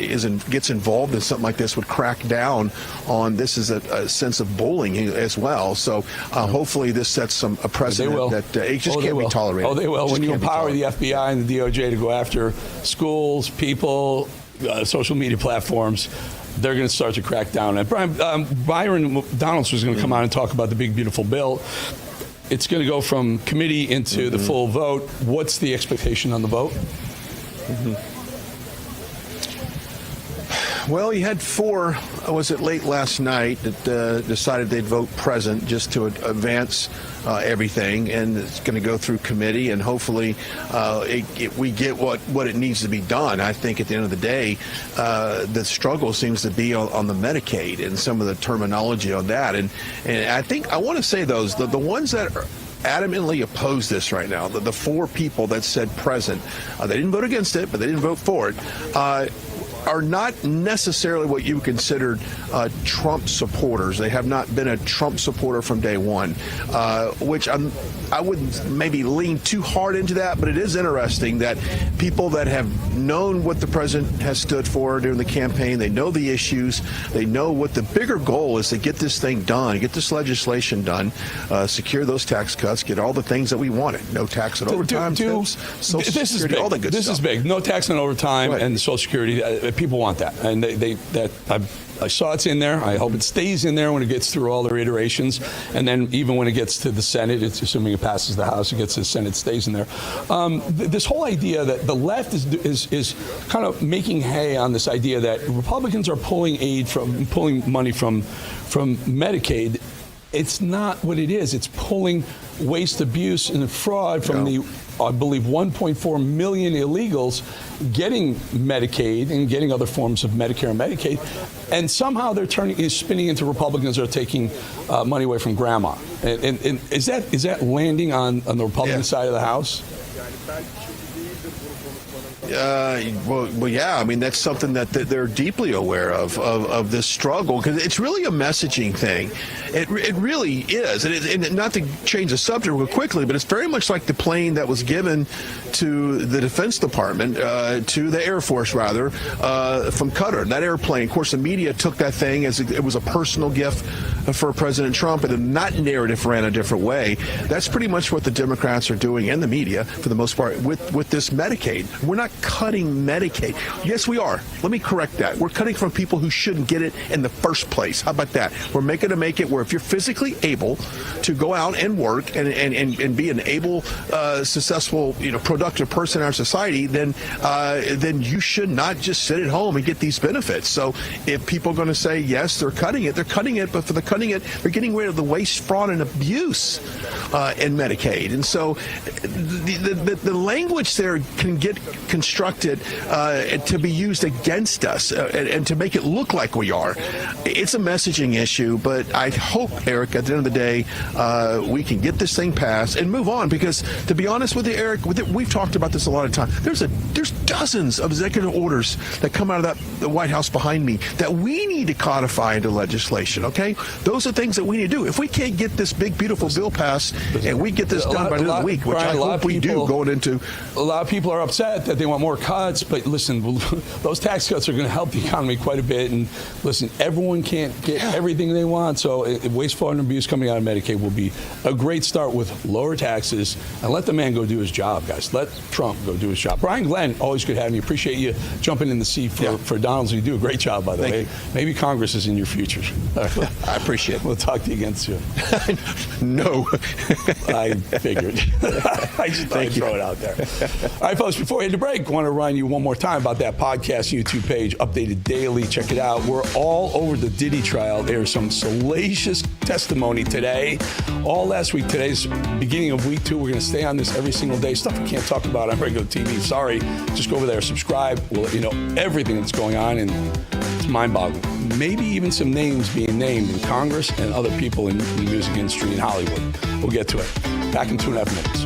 gets involved in something like this would crack down on this as a sense of bullying as well. So hopefully this sets a precedent that it just can't be tolerated. Oh, they will. When you empower the FBI and the DOJ to go after schools, people, social media platforms, they're going to start to crack down. And Byron Donalds was going to come on and talk about the big, beautiful bill. It's going to go from committee into the full vote. What's the expectation on the vote? Well, you had 4, was it late last night, that decided they'd vote present just to advance everything, and it's going to go through committee, and hopefully we get what it needs to be done. I think at the end of the day, the struggle seems to be on the Medicaid and some of the terminology on that, and I think I want to say the ones that are adamantly oppose this right now, the 4 people that said present, they didn't vote against it, but they didn't vote for it, are not necessarily what you considered Trump supporters. They have not been a Trump supporter from day one, which I wouldn't maybe lean too hard into that, but it is interesting that people that have known what the president has stood for during the campaign, they know the issues, they know what the bigger goal is to get this thing done, get this legislation done, secure those tax cuts, get all the things that we wanted. No tax on overtime, tips, Social Security, all the good stuff. This is big. No tax on overtime and Social Security. People want that, and I saw it's in there. I hope it stays in there when it gets through all their iterations, and then even when it gets to the Senate, it's assuming it passes the House, it gets to the Senate, stays in there. This whole idea that the left is kind of making hay on this idea that Republicans are pulling money from Medicaid. It's not what it is. It's pulling waste, abuse, and fraud from the, I believe, 1.4 million illegals getting Medicaid and getting other forms of Medicare and Medicaid, and somehow they're spinning into Republicans that are taking money away from grandma. And is that landing on the Republican side of the House? Well, yeah. I mean, that's something that they're deeply aware of this struggle, because it's really a messaging thing. It really is. And not to change the subject real quickly, but it's very much like the plane that was given to the Defense Department, to the Air Force, rather, from Qatar. That airplane, of course, the media took that thing as it was a personal gift for President Trump, and that narrative ran a different way. That's pretty much what the Democrats are doing, and the media, for the most part, with this Medicaid. We're not cutting Medicaid. Yes, we are. Let me correct that. We're cutting from people who shouldn't get it in the first place. How about that? We're making to make it where if you're physically able to go out and work and be an able, successful, productive person in our society, then you should not just sit at home and get these benefits. So if people are going to say, yes, they're cutting it, but for the cutting it, they're getting rid of the waste, fraud, and abuse in Medicaid. And so the language there can get constructed to be used against us and to make it look like we are. It's a messaging issue, but I hope, Eric, at the end of the day, we can get this thing passed and move on, because to be honest with you, Eric, we've talked about this a lot of time. There's dozens of executive orders that come out of the White House behind me that we need to codify into legislation, okay? Those are things that we need to do. If we can't get this big, beautiful bill passed and we get this done by the end of the week, which I hope we do going into... A lot of people are upset that they want more cuts, but listen, those tax cuts are going to help the economy quite a bit. And listen, everyone can't get everything they want, so waste, fraud, and abuse coming out of Medicaid will be a great start with lower taxes, and let the man go do his job, guys. Let Trump go do his job. Brian Glenn, always good having you. Appreciate you jumping in the seat for Donald's. You do a great job, by the way. Maybe Congress is in your future. I appreciate it. We'll talk to you again soon. No. I figured. I just thought I'd throw it out there. All right, folks, before we hit the break, I want to remind you one more time about that podcast YouTube page, updated daily. Check it out. We're all over the Diddy trial. There's some salacious testimony today. All last week. Today's beginning of week 2. We're going to stay on this every single day. Stuff we can't talk about on regular TV. Sorry. Just go over there, subscribe. We'll let you know everything that's going on, and it's mind-boggling. Maybe even some names being named in Congress and other people in the music industry in Hollywood. We'll get to it. Back in 2.5 minutes.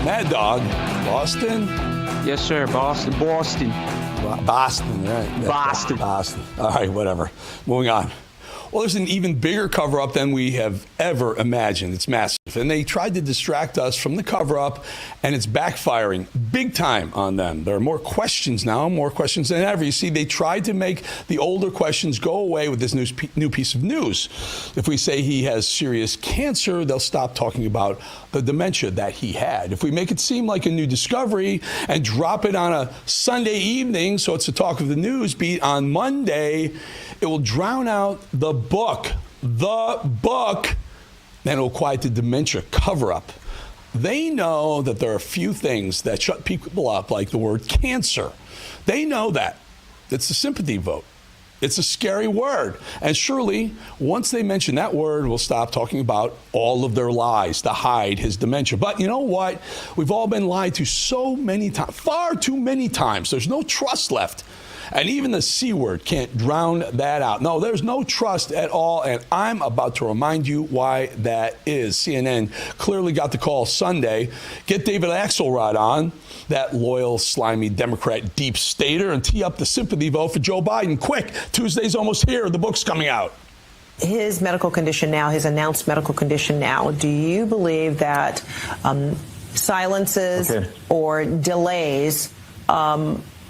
Mad Dog, Boston? Yes, sir. Boston. Boston, right? Boston. Boston. All right, whatever. Moving on. Well, there's an even bigger cover-up than we have ever imagined. It's massive. And they tried to distract us from the cover-up, and it's backfiring big time on them. There are more questions now, more questions than ever. You see, they tried to make the older questions go away with this new piece of news. If we say he has serious cancer, they'll stop talking about the dementia that he had. If we make it seem like a new discovery and drop it on a Sunday evening, so it's the talk of the news beat on Monday, it will drown out the book. Then it'll quiet the dementia cover-up. They know that there are a few things that shut people up, like the word cancer. They know that. It's a sympathy vote. It's a scary word. And surely, once they mention that word, we'll stop talking about all of their lies to hide his dementia. But you know what? We've all been lied to so many times, far too many times. There's no trust left. And even the C word can't drown that out. No, there's no trust at all, and I'm about to remind you why that is. CNN clearly got the call Sunday. Get David Axelrod on, that loyal, slimy Democrat deep stater, and tee up the sympathy vote for Joe Biden. Quick, Tuesday's almost here. The book's coming out. His medical condition now, his announced medical condition now, do you believe that silences or delays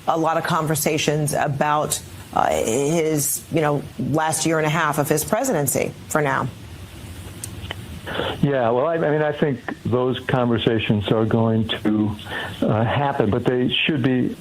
a lot of conversations about his, last year and a half of his presidency for now? Yeah, well, I think those conversations are going to happen, but they should be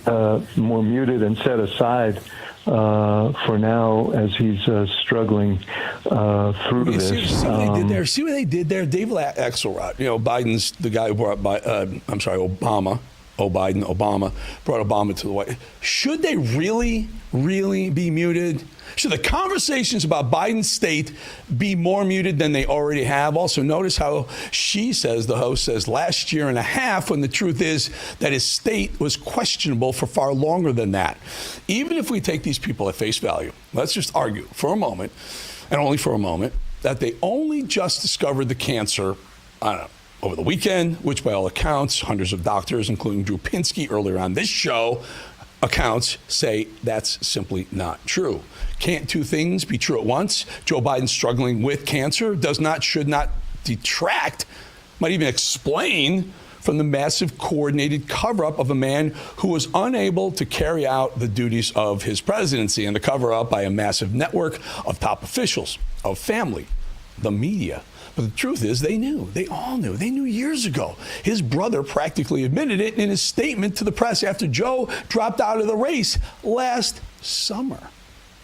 more muted and set aside for now as he's struggling through this. See what they did there? David Axelrod, Biden's the guy who brought Obama brought Obama to the White House. Should they really be muted? Should the conversations about Biden's state be more muted than they already have? Also, notice how she says, the host says, last year and a half, when the truth is that his state was questionable for far longer than that. Even if we take these people at face value, let's just argue for a moment, and only for a moment, that they only just discovered the cancer, I don't know, over the weekend, which by all accounts, hundreds of doctors, including Drew Pinsky earlier on this show, accounts say that's simply not true. Can't two things be true at once? Joe Biden struggling with cancer should not detract, might even explain from the massive coordinated cover-up of a man who was unable to carry out the duties of his presidency, and the cover-up by a massive network of top officials, of family, the media. But the truth is, they knew. They all knew. They knew years ago. His brother practically admitted it in his statement to the press after Joe dropped out of the race last summer.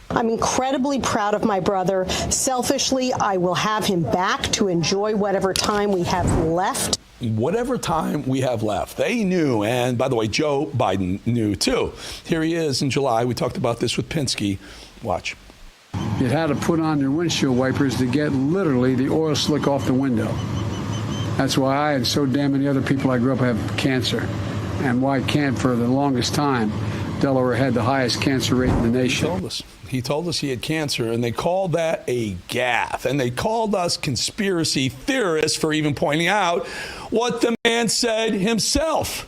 I'm incredibly proud of my brother. Selfishly, I will have him back to enjoy whatever time we have left. Whatever time we have left. They knew. And by the way, Joe Biden knew too. Here he is in July. We talked about this with Pinsky. Watch. You had to put on your windshield wipers to get literally the oil slick off the window. That's why I and so damn many other people I grew up have cancer. And why can't for the longest time, Delaware had the highest cancer rate in the nation. He told us he had cancer, and they called that a gaffe. And they called us conspiracy theorists for even pointing out what the man said himself.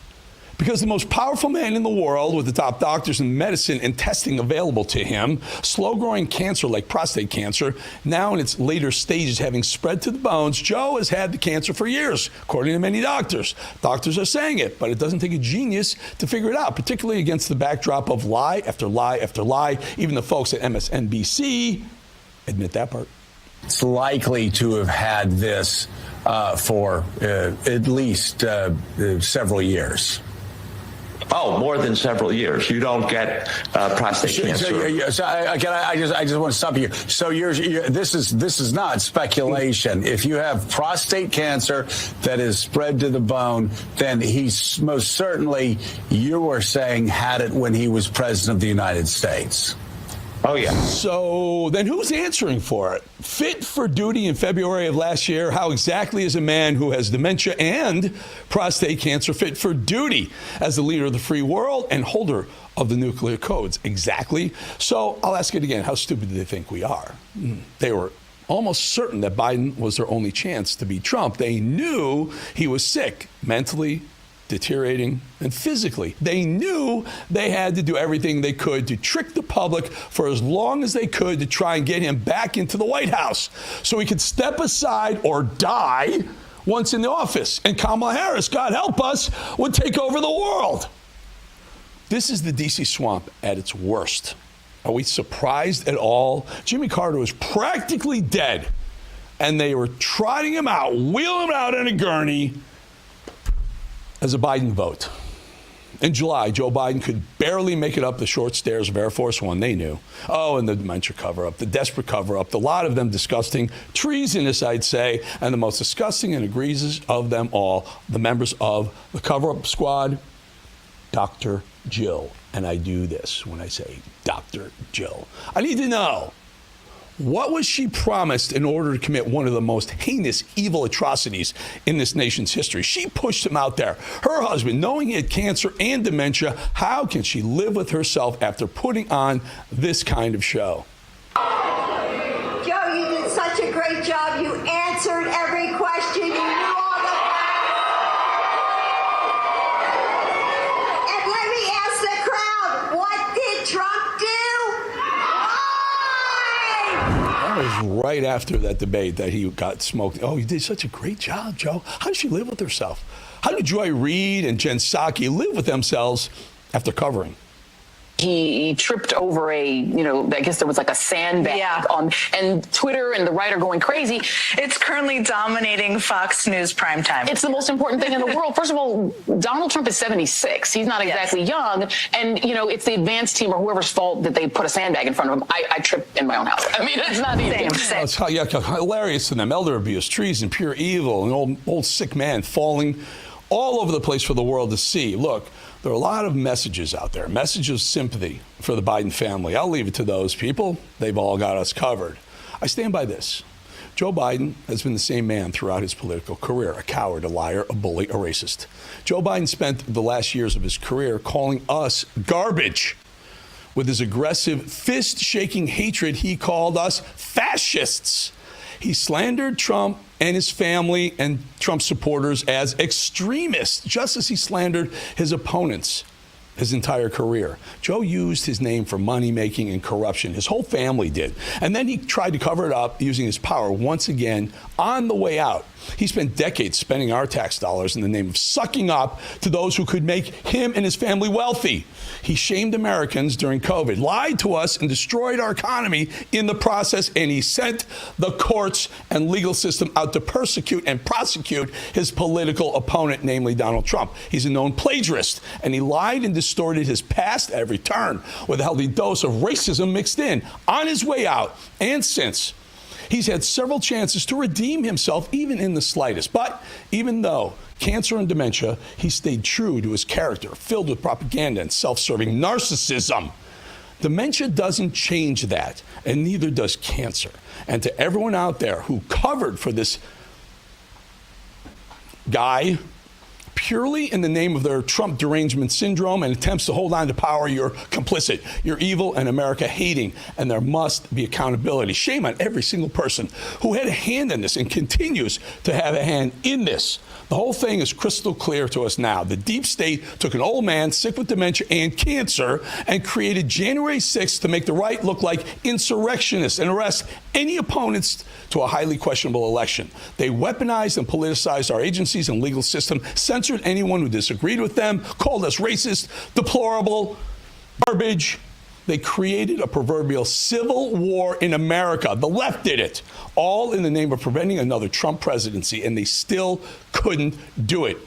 Because the most powerful man in the world, with the top doctors in medicine and testing available to him, slow-growing cancer like prostate cancer, now in its later stages having spread to the bones, Joe has had the cancer for years, according to many doctors. Doctors are saying it, but it doesn't take a genius to figure it out, particularly against the backdrop of lie after lie after lie. Even the folks at MSNBC admit that part. It's likely to have had this for at least several years. Oh, more than several years. You don't get prostate cancer. So I just want to stop you. So this is not speculation. If you have prostate cancer that is spread to the bone, then he's most certainly, you were saying, had it when he was president of the United States. Oh, yeah. So then who's answering for it? Fit for duty in February of last year. How exactly is a man who has dementia and prostate cancer fit for duty as the leader of the free world and holder of the nuclear codes? Exactly. So I'll ask it again. How stupid do they think we are? They were almost certain that Biden was their only chance to beat Trump. They knew he was sick mentally, deteriorating, and physically. They knew they had to do everything they could to trick the public for as long as they could to try and get him back into the White House so he could step aside or die once in the office, and Kamala Harris, God help us, would take over the world. This is the D.C. swamp at its worst. Are we surprised at all? Jimmy Carter was practically dead, and they were trotting him out, wheeling him out in a gurney as a Biden vote. In July, Joe Biden could barely make it up the short stairs of Air Force One, they knew. Oh, and the dementia cover-up, the desperate cover-up, a lot of them disgusting, treasonous, I'd say, and the most disgusting and egregious of them all, the members of the cover-up squad, Dr. Jill. And I do this when I say Dr. Jill. I need to know, what was she promised in order to commit one of the most heinous, evil atrocities in this nation's history? She pushed him out there. Her husband, knowing he had cancer and dementia, how can she live with herself after putting on this kind of show? Joe, you did such a great job. You answered every question. You knew all the And let me ask the crowd, what did Trump do? That was right after that debate that he got smoked. Oh, you did such a great job, Joe. How did she live with herself? How did Joy Reid and Jen Psaki live with themselves after covering? He tripped over I guess there was like a sandbag on, and Twitter and the right are going crazy. It's currently dominating Fox News primetime. It's the most important thing in the world. First of all, Donald Trump is 76. He's not exactly young. And, it's the advance team or whoever's fault that they put a sandbag in front of him. I tripped in my own house. I mean, it's not easy. It's hilarious to them. Elder abuse, treason, pure evil, an old sick man falling all over the place for the world to see. Look, there are a lot of messages out there, messages of sympathy for the Biden family. I'll leave it to those people. They've all got us covered. I stand by this. Joe Biden has been the same man throughout his political career, a coward, a liar, a bully, a racist. Joe Biden spent the last years of his career calling us garbage. With his aggressive, fist-shaking hatred, he called us fascists. He slandered Trump and his family and Trump supporters as extremists, just as he slandered his opponents his entire career. Joe used his name for money-making and corruption. His whole family did. And then he tried to cover it up using his power once again on the way out. He spent decades spending our tax dollars in the name of sucking up to those who could make him and his family wealthy. He shamed Americans during COVID, lied to us, and destroyed our economy in the process, and he sent the courts and legal system out to persecute and prosecute his political opponent, namely Donald Trump. He's a known plagiarist, and he lied and distorted his past at every turn with a healthy dose of racism mixed in on his way out and since. He's had several chances to redeem himself, even in the slightest. But even though cancer and dementia, he stayed true to his character, filled with propaganda and self-serving narcissism. Dementia doesn't change that, and neither does cancer. And to everyone out there who covered for this guy purely in the name of their Trump derangement syndrome and attempts to hold on to power, you're complicit. You're evil and America hating, and there must be accountability. Shame on every single person who had a hand in this and continues to have a hand in this. The whole thing is crystal clear to us now. The deep state took an old man sick with dementia and cancer and created January 6th to make the right look like insurrectionists and arrest any opponents to a highly questionable election. They weaponized and politicized our agencies and legal system, censored anyone who disagreed with them, called us racist, deplorable, garbage. They created a proverbial civil war in America. The left did it, all in the name of preventing another Trump presidency, and they still couldn't do it.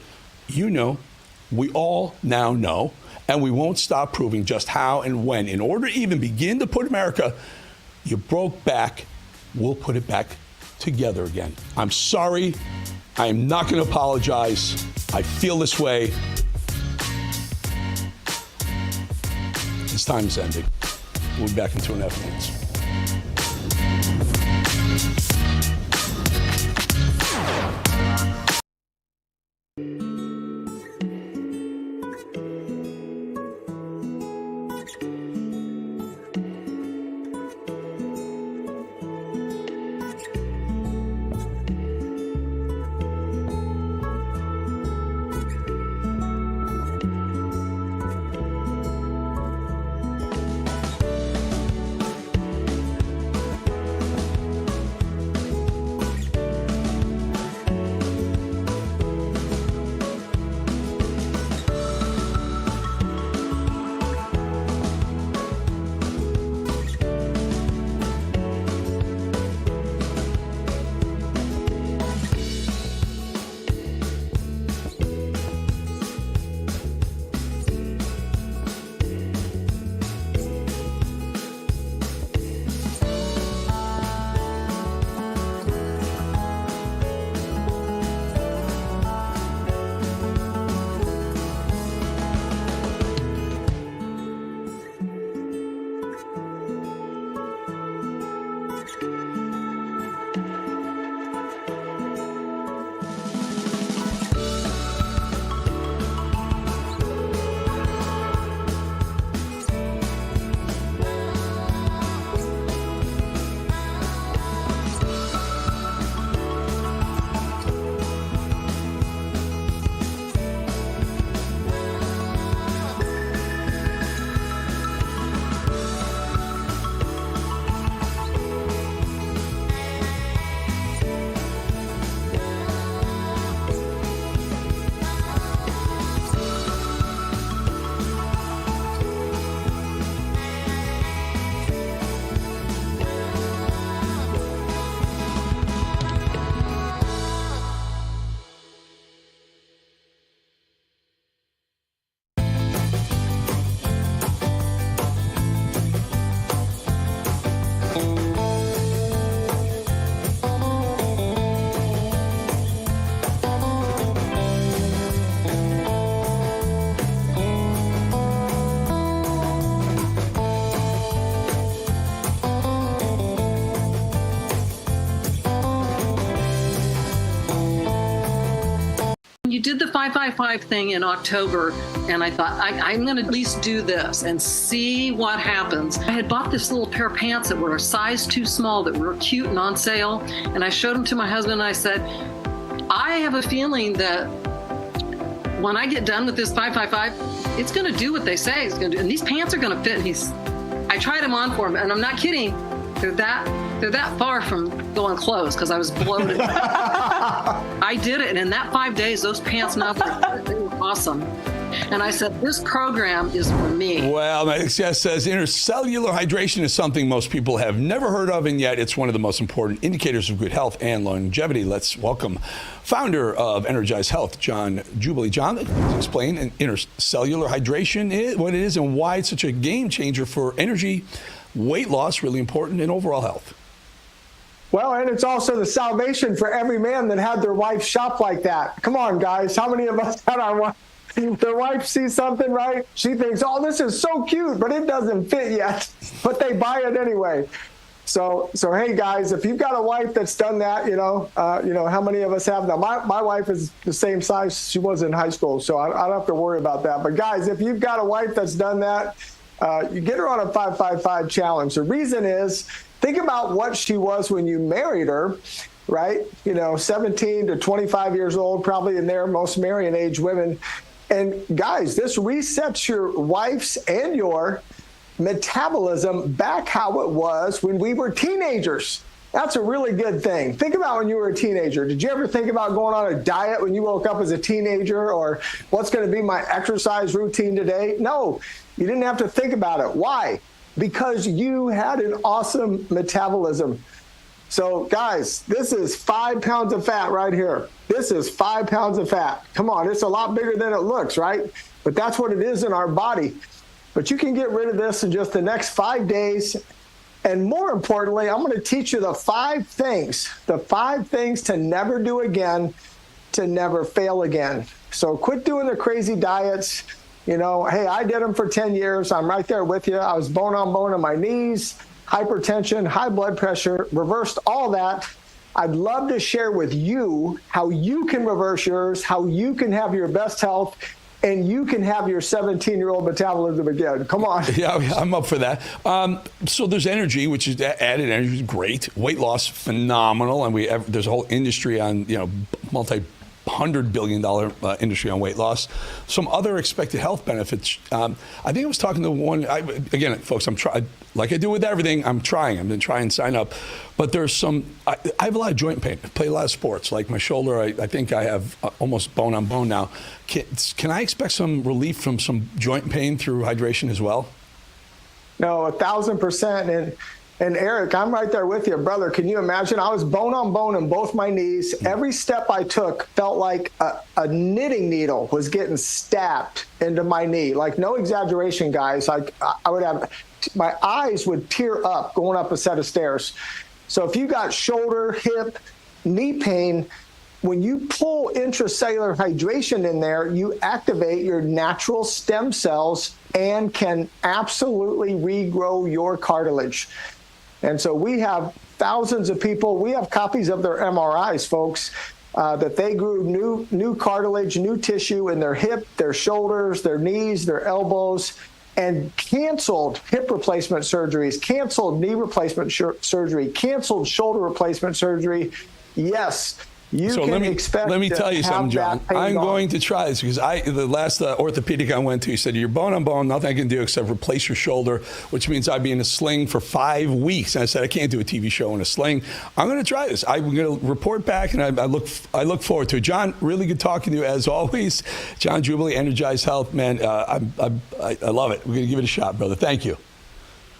You know, we all now know, and we won't stop proving just how and when. In order to even begin to put America, you broke back, we'll put it back together again. I'm sorry. I am not going to apologize. I feel this way. This time is ending. We'll be back in 2.5 minutes. 555 thing in October, and I thought, I'm going to at least do this and see what happens. I had bought this little pair of pants that were a size too small, that were cute and on sale, and I showed them to my husband, and I said, I have a feeling that when I get done with this 555, it's going to do what they say it's going to do, and these pants are going to fit. And I tried them on for him, and I'm not kidding. They're that far from going close because I was bloated. I did it, and in that 5 days, those pants now they were awesome. And I said, this program is for me. Well, my next guest says intercellular hydration is something most people have never heard of, and yet it's one of the most important indicators of good health and longevity. Let's welcome founder of Energized Health, John Jubilee. John, explain intercellular hydration, what it is, and why it's such a game changer for energy, weight loss, really important, and overall health. Well, and it's also the salvation for every man that had their wife shop like that. Come on, guys. How many of us had our wife? Their wife sees something, right? She thinks, oh, this is so cute, but it doesn't fit yet. But they buy it anyway. So hey, guys, if you've got a wife that's done that, how many of us have them? My wife is the same size she was in high school, so I don't have to worry about that. But guys, if you've got a wife that's done that, you get her on a 555 challenge. The reason is, think about what she was when you married her, right? 17 to 25 years old, probably in there, most marrying age women. And guys, this resets your wife's and your metabolism back how it was when we were teenagers. That's a really good thing. Think about when you were a teenager. Did you ever think about going on a diet when you woke up as a teenager, or what's going to be my exercise routine today? No, you didn't have to think about it. Why? Because you had an awesome metabolism. So guys, this is 5 pounds of fat right here. This is 5 pounds of fat. Come on, it's a lot bigger than it looks, right? But that's what it is in our body. But you can get rid of this in just the next 5 days. And more importantly, I'm going to teach you the 5 things to never do again, to never fail again. So quit doing the crazy diets. Hey, I did them for 10 years. I'm right there with you. I was bone on bone on my knees, hypertension, high blood pressure, reversed all that. I'd love to share with you how you can reverse yours, how you can have your best health, and you can have your 17-year-old metabolism again. Come on. Yeah, I'm up for that. So there's energy, which is added energy, is great. Weight loss, phenomenal. And there's a whole industry on, multi-$100 billion industry on weight loss. Some other expected health benefits. I think I was talking to one, again, folks, I'm trying, like I do with everything, I'm trying. I'm going to try and sign up. But there's some, I have a lot of joint pain. I play a lot of sports. Like my shoulder, I think I have almost bone on bone now. Can I expect some relief from some joint pain through hydration as well? No, 1,000%. And Eric, I'm right there with you, brother. Can you imagine? I was bone on bone in both my knees. Every step I took felt like a knitting needle was getting stabbed into my knee. Like, no exaggeration, guys. Like, I would have, my eyes would tear up going up a set of stairs. So if you got shoulder, hip, knee pain, when you pull intracellular hydration in there, you activate your natural stem cells and can absolutely regrow your cartilage. And so we have thousands of people. We have copies of their MRIs, folks, that they grew new cartilage, new tissue in their hip, their shoulders, their knees, their elbows, and canceled hip replacement surgeries, canceled knee replacement surgery, canceled shoulder replacement surgery. Yes. So let me tell you something, John. I'm going to try this because the last orthopedic I went to, he said, you're bone on bone, nothing I can do except replace your shoulder, which means I'd be in a sling for 5 weeks. And I said, I can't do a TV show in a sling. I'm going to try this. I'm going to report back, and I look forward to it. John, really good talking to you as always. John Jubilee, Energized Health, man. I love it. We're going to give it a shot, brother. Thank you.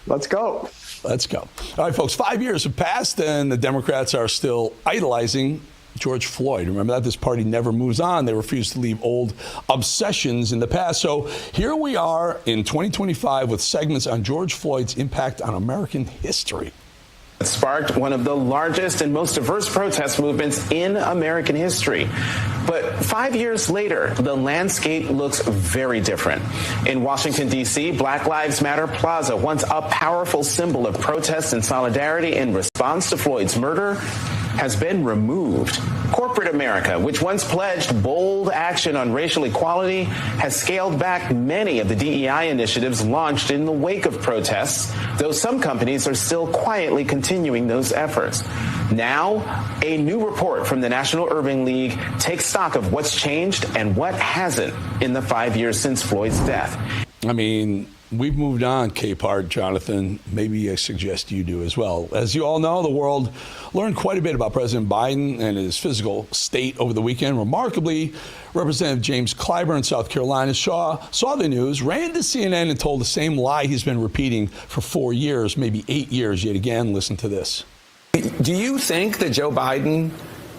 Let's go. Let's go. All right, folks, 5 years have passed, and the Democrats are still idolizing George Floyd. Remember that? This party never moves on. They refuse to leave old obsessions in the past. So here we are in 2025 with segments on George Floyd's impact on American history. It sparked one of the largest and most diverse protest movements in American history. But 5 years later, the landscape looks very different. In Washington, D.C., Black Lives Matter Plaza, once a powerful symbol of protest and solidarity in response to Floyd's murder, has been removed. Corporate America, which once pledged bold action on racial equality, has scaled back many of the DEI initiatives launched in the wake of protests, though some companies are still quietly continuing those efforts. Now, a new report from the National Urban League takes stock of what's changed and what hasn't in the 5 years since Floyd's death. I mean, we've moved on, Capehart, Jonathan. Maybe I suggest you do as well. As you all know, the world learned quite a bit about President Biden and his physical state over the weekend. Remarkably, Representative James Clyburn in South Carolina saw the news, ran to CNN and told the same lie he's been repeating for 4 years, maybe 8 years yet again. Listen to this. Do you think that Joe Biden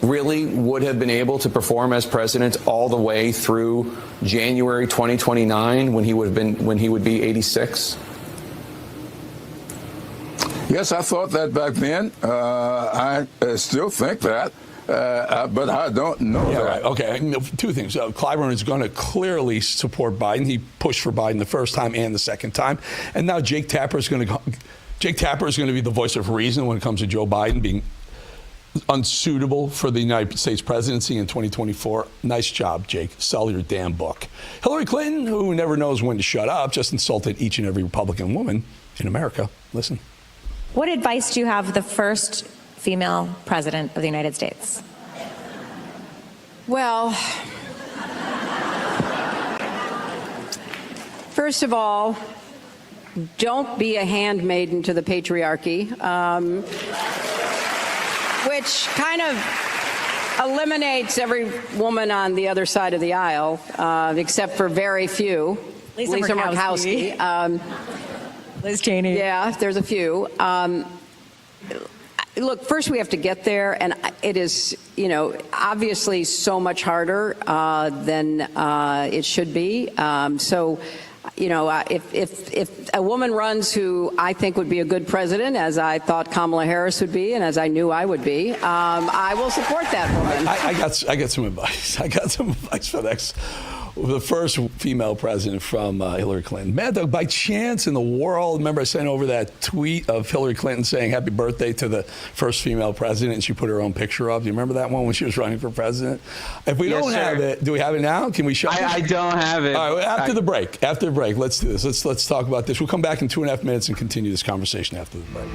really would have been able to perform as president all the way through January 2029 when he would be 86? Yes, I thought that back then. I still think that, but I don't know that. Right. Okay, two things. Clyburn is going to clearly support Biden. He pushed for Biden the first time and the second time, and now Jake Tapper is going to be the voice of reason when it comes to Joe Biden being unsuitable for the United States presidency in 2024. Nice job, Jake. Sell your damn book. Hillary Clinton, who never knows when to shut up, just insulted each and every Republican woman in America. Listen. What advice do you have for the first female president of the United States? Well, first of all, don't be a handmaiden to the patriarchy. Which kind of eliminates every woman on the other side of the aisle, except for very few. Lisa Murkowski. Liz Cheney. Yeah, there's a few. Look, first we have to get there, and it is, obviously so much harder than it should be. If a woman runs who I think would be a good president, as I thought Kamala Harris would be, and as I knew I would be, I will support that woman. I got some advice. I got some advice for the first female president from Hillary Clinton. Mad Dog, by chance in the world, remember I sent over that tweet of Hillary Clinton saying happy birthday to the first female president, and she put her own picture up. Do you remember that one when she was running for president? If we don't have it, do we have it now? Can we show it? I don't have it. All right, after the break, let's do this. Let's talk about this. We'll come back in 2.5 minutes and continue this conversation after the break.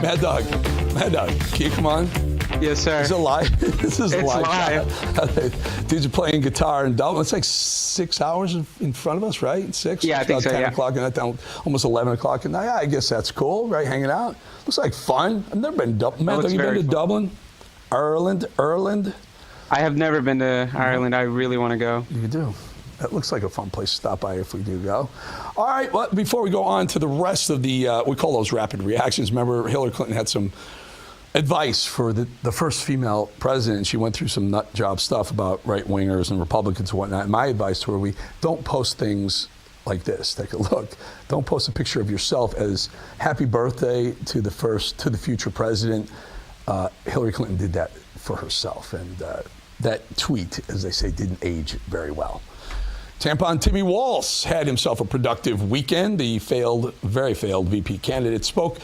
Mad Dog, can you come on? Yes, sir. This is a live. This is it's live. Dudes are playing guitar in Dublin. It's like 6 hours in front of us, right? 6? Yeah, I think about so, 10 yeah. o'clock at night, almost 11 o'clock at night. Yeah, I guess that's cool, right? Hanging out. Looks like fun. I've never been to Dublin. Mad Dog, you been to Dublin? Ireland? I have never been to Ireland. I really want to go. You do. That looks like a fun place to stop by if we do go. All right, well, before we go on to the rest of the, we call those rapid reactions. Remember, Hillary Clinton had some advice for the first female president. She went through some nut job stuff about right-wingers and Republicans and whatnot. My advice to her, we don't post things like this. Take a look. Don't post a picture of yourself as happy birthday to the future president. Hillary Clinton did that for herself, and that tweet, as they say, didn't age very well. Tampon Timmy Walz had himself a productive weekend. The very failed VP candidate spoke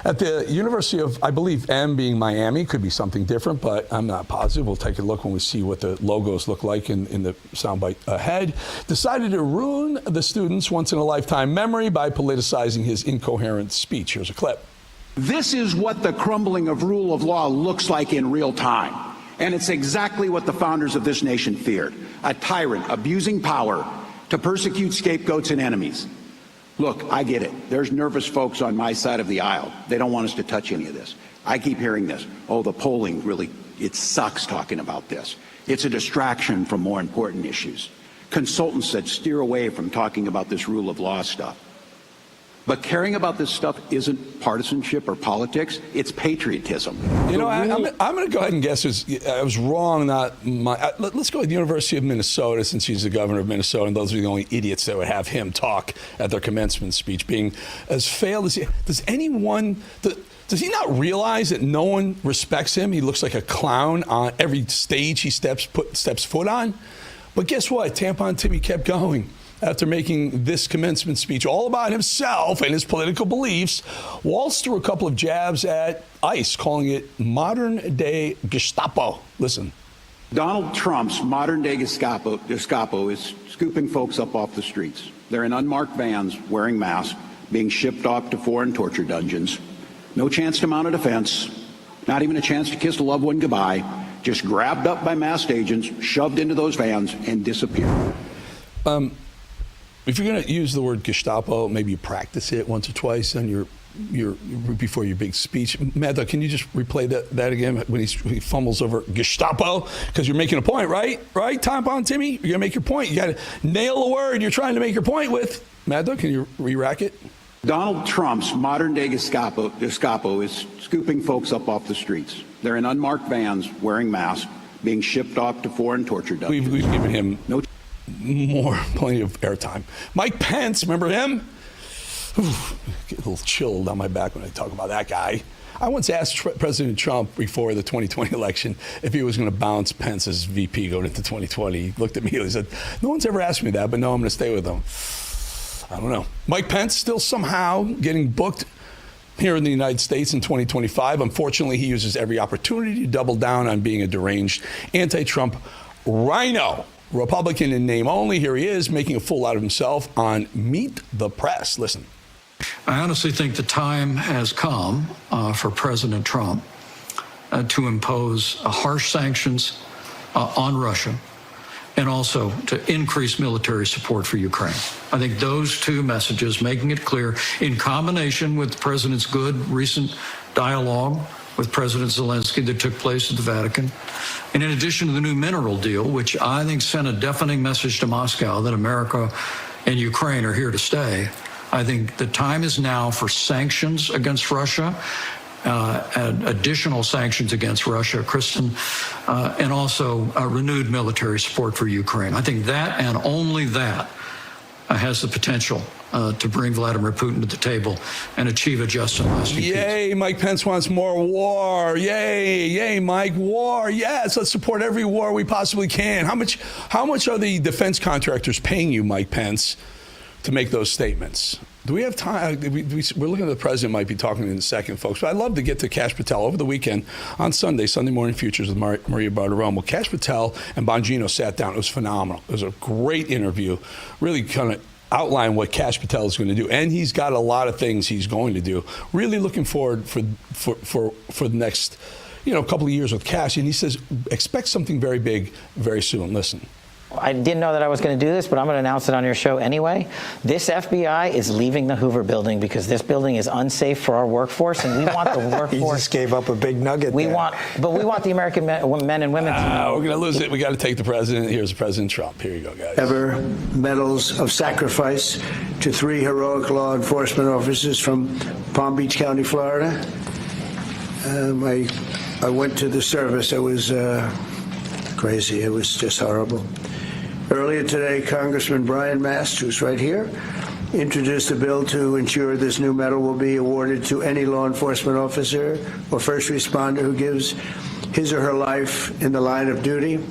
at the University of, I believe, M being Miami. Could be something different, but I'm not positive. We'll take a look when we see what the logos look like in the soundbite ahead. Decided to ruin the students' once-in-a-lifetime memory by politicizing his incoherent speech. Here's a clip. This is what the crumbling of rule of law looks like in real time. And it's exactly what the founders of this nation feared. A tyrant abusing power to persecute scapegoats and enemies. Look, I get it. There's nervous folks on my side of the aisle. They don't want us to touch any of this. I keep hearing this. Oh, the polling really, it sucks talking about this. It's a distraction from more important issues. Consultants said steer away from talking about this rule of law stuff. But caring about this stuff isn't partisanship or politics. It's patriotism. You know, I'm going to go ahead and guess I was wrong. Let's go with the University of Minnesota, since he's the governor of Minnesota, and those are the only idiots that would have him talk at their commencement speech. Being as failed as he, does he not realize that no one respects him? He looks like a clown on every stage he steps foot on. But guess what? Tampon Timmy kept going. After making this commencement speech all about himself and his political beliefs, Walz threw a couple of jabs at ICE, calling it modern-day Gestapo. Listen. Donald Trump's modern-day Gestapo is scooping folks up off the streets. They're in unmarked vans, wearing masks, being shipped off to foreign torture dungeons. No chance to mount a defense, not even a chance to kiss a loved one goodbye, just grabbed up by masked agents, shoved into those vans, and disappeared. If you're going to use the word Gestapo, maybe you practice it once or twice on your before your big speech. Mad Dog, can you just replay that again when he fumbles over Gestapo? Because you're making a point, right? Right, Tampon Timmy? You're going to make your point. You got to nail the word you're trying to make your point with. Mad Dog, can you re-rack it? Donald Trump's modern-day Gestapo is scooping folks up off the streets. They're in unmarked vans, wearing masks, being shipped off to foreign torture dungeons. We've given him plenty of airtime. Mike Pence, remember him? Get a little chill down my back when I talk about that guy. I once asked President Trump before the 2020 election if he was going to bounce Pence as VP going into 2020. He looked at me and he said, no one's ever asked me that, but no, I'm going to stay with him. I don't know. Mike Pence still somehow getting booked here in the United States in 2025. Unfortunately, he uses every opportunity to double down on being a deranged anti-Trump rhino. Republican in name only. Here he is making a fool out of himself on Meet the Press. Listen. I honestly think the time has come for President Trump to impose harsh sanctions on Russia and also to increase military support for Ukraine. I think those two messages, making it clear in combination with the president's good recent dialogue with President Zelensky that took place at the Vatican, and in addition to the new mineral deal, which I think sent a deafening message to Moscow that America and Ukraine are here to stay, I think the time is now for sanctions against Russia, and additional sanctions against Russia, Kristen, and also renewed military support for Ukraine. I think that and only that has the potential to bring Vladimir Putin to the table and achieve a just and lasting peace. Yay, Mike Pence wants more war. Yay, Mike, war. Yes, let's support every war we possibly can. How much are the defense contractors paying you, Mike Pence, to make those statements? Do we have time? We're looking at the president might be talking in a second, folks. But I'd love to get to Kash Patel over the weekend on Sunday Morning Futures with Maria Bartiromo. Well, Kash Patel and Bongino sat down. It was phenomenal. It was a great interview. Really kind of outline what Kash Patel is going to do, and he's got a lot of things he's going to do. Really looking forward for the next, couple of years with Kash. And he says, expect something very big very soon. Listen. I didn't know that I was going to do this, but I'm going to announce it on your show anyway. This FBI is leaving the Hoover building because this building is unsafe for our workforce, and we want the workforce. He just gave up a big nugget. We want the American men and women to know. We're going to lose it. We got to take the president. Here's President Trump. Here you go, guys. Ever medals of sacrifice to 3 heroic law enforcement officers from Palm Beach County, Florida. I went to the service. It was crazy. It was just horrible. Earlier today, Congressman Brian Mast, who's right here, introduced a bill to ensure this new medal will be awarded to any law enforcement officer or first responder who gives his or her life in the line of duty.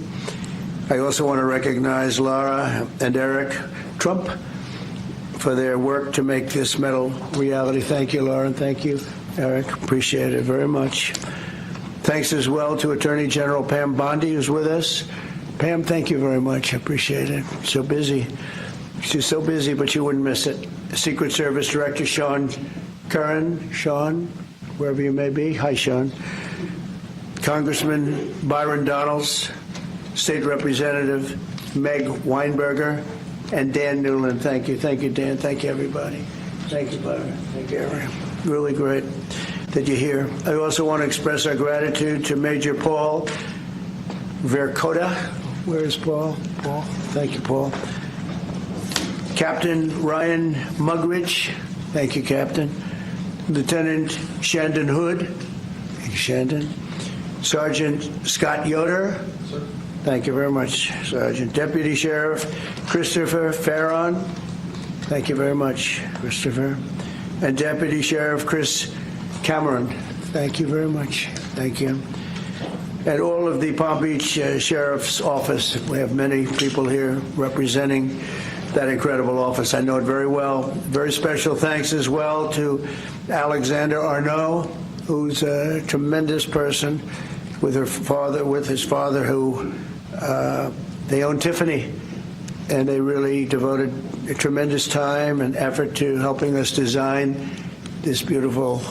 I also want to recognize Laura and Eric Trump for their work to make this medal reality. Thank you, Laura, and thank you, Eric. Appreciate it very much. Thanks as well to Attorney General Pam Bondi, who's with us. Pam, thank you very much. I appreciate it. So busy. She's so busy, but you wouldn't miss it. Secret Service Director Sean Curran. Sean, wherever you may be. Hi, Sean. Congressman Byron Donalds, State Representative Meg Weinberger, and Dan Newland. Thank you. Thank you, Dan. Thank you, everybody. Thank you, Byron. Thank you, Aaron. Really great that you're here. I also want to express our gratitude to Major Paul Vercoda. Where is Paul? Paul. Thank you, Paul. Captain Ryan Mugridge. Thank you, Captain. Lieutenant Shandon Hood. Thank you, Shandon. Sergeant Scott Yoder. Thank you very much, Sergeant. Deputy Sheriff Christopher Farron. Thank you very much, Christopher. And Deputy Sheriff Chris Cameron. Thank you very much. Thank you. And all of the Palm Beach Sheriff's Office. We have many people here representing that incredible office. I know it very well. Very special thanks as well to Alexander Arnault, who's a tremendous person with his father, who they own Tiffany, and they really devoted a tremendous time and effort to helping us design this beautiful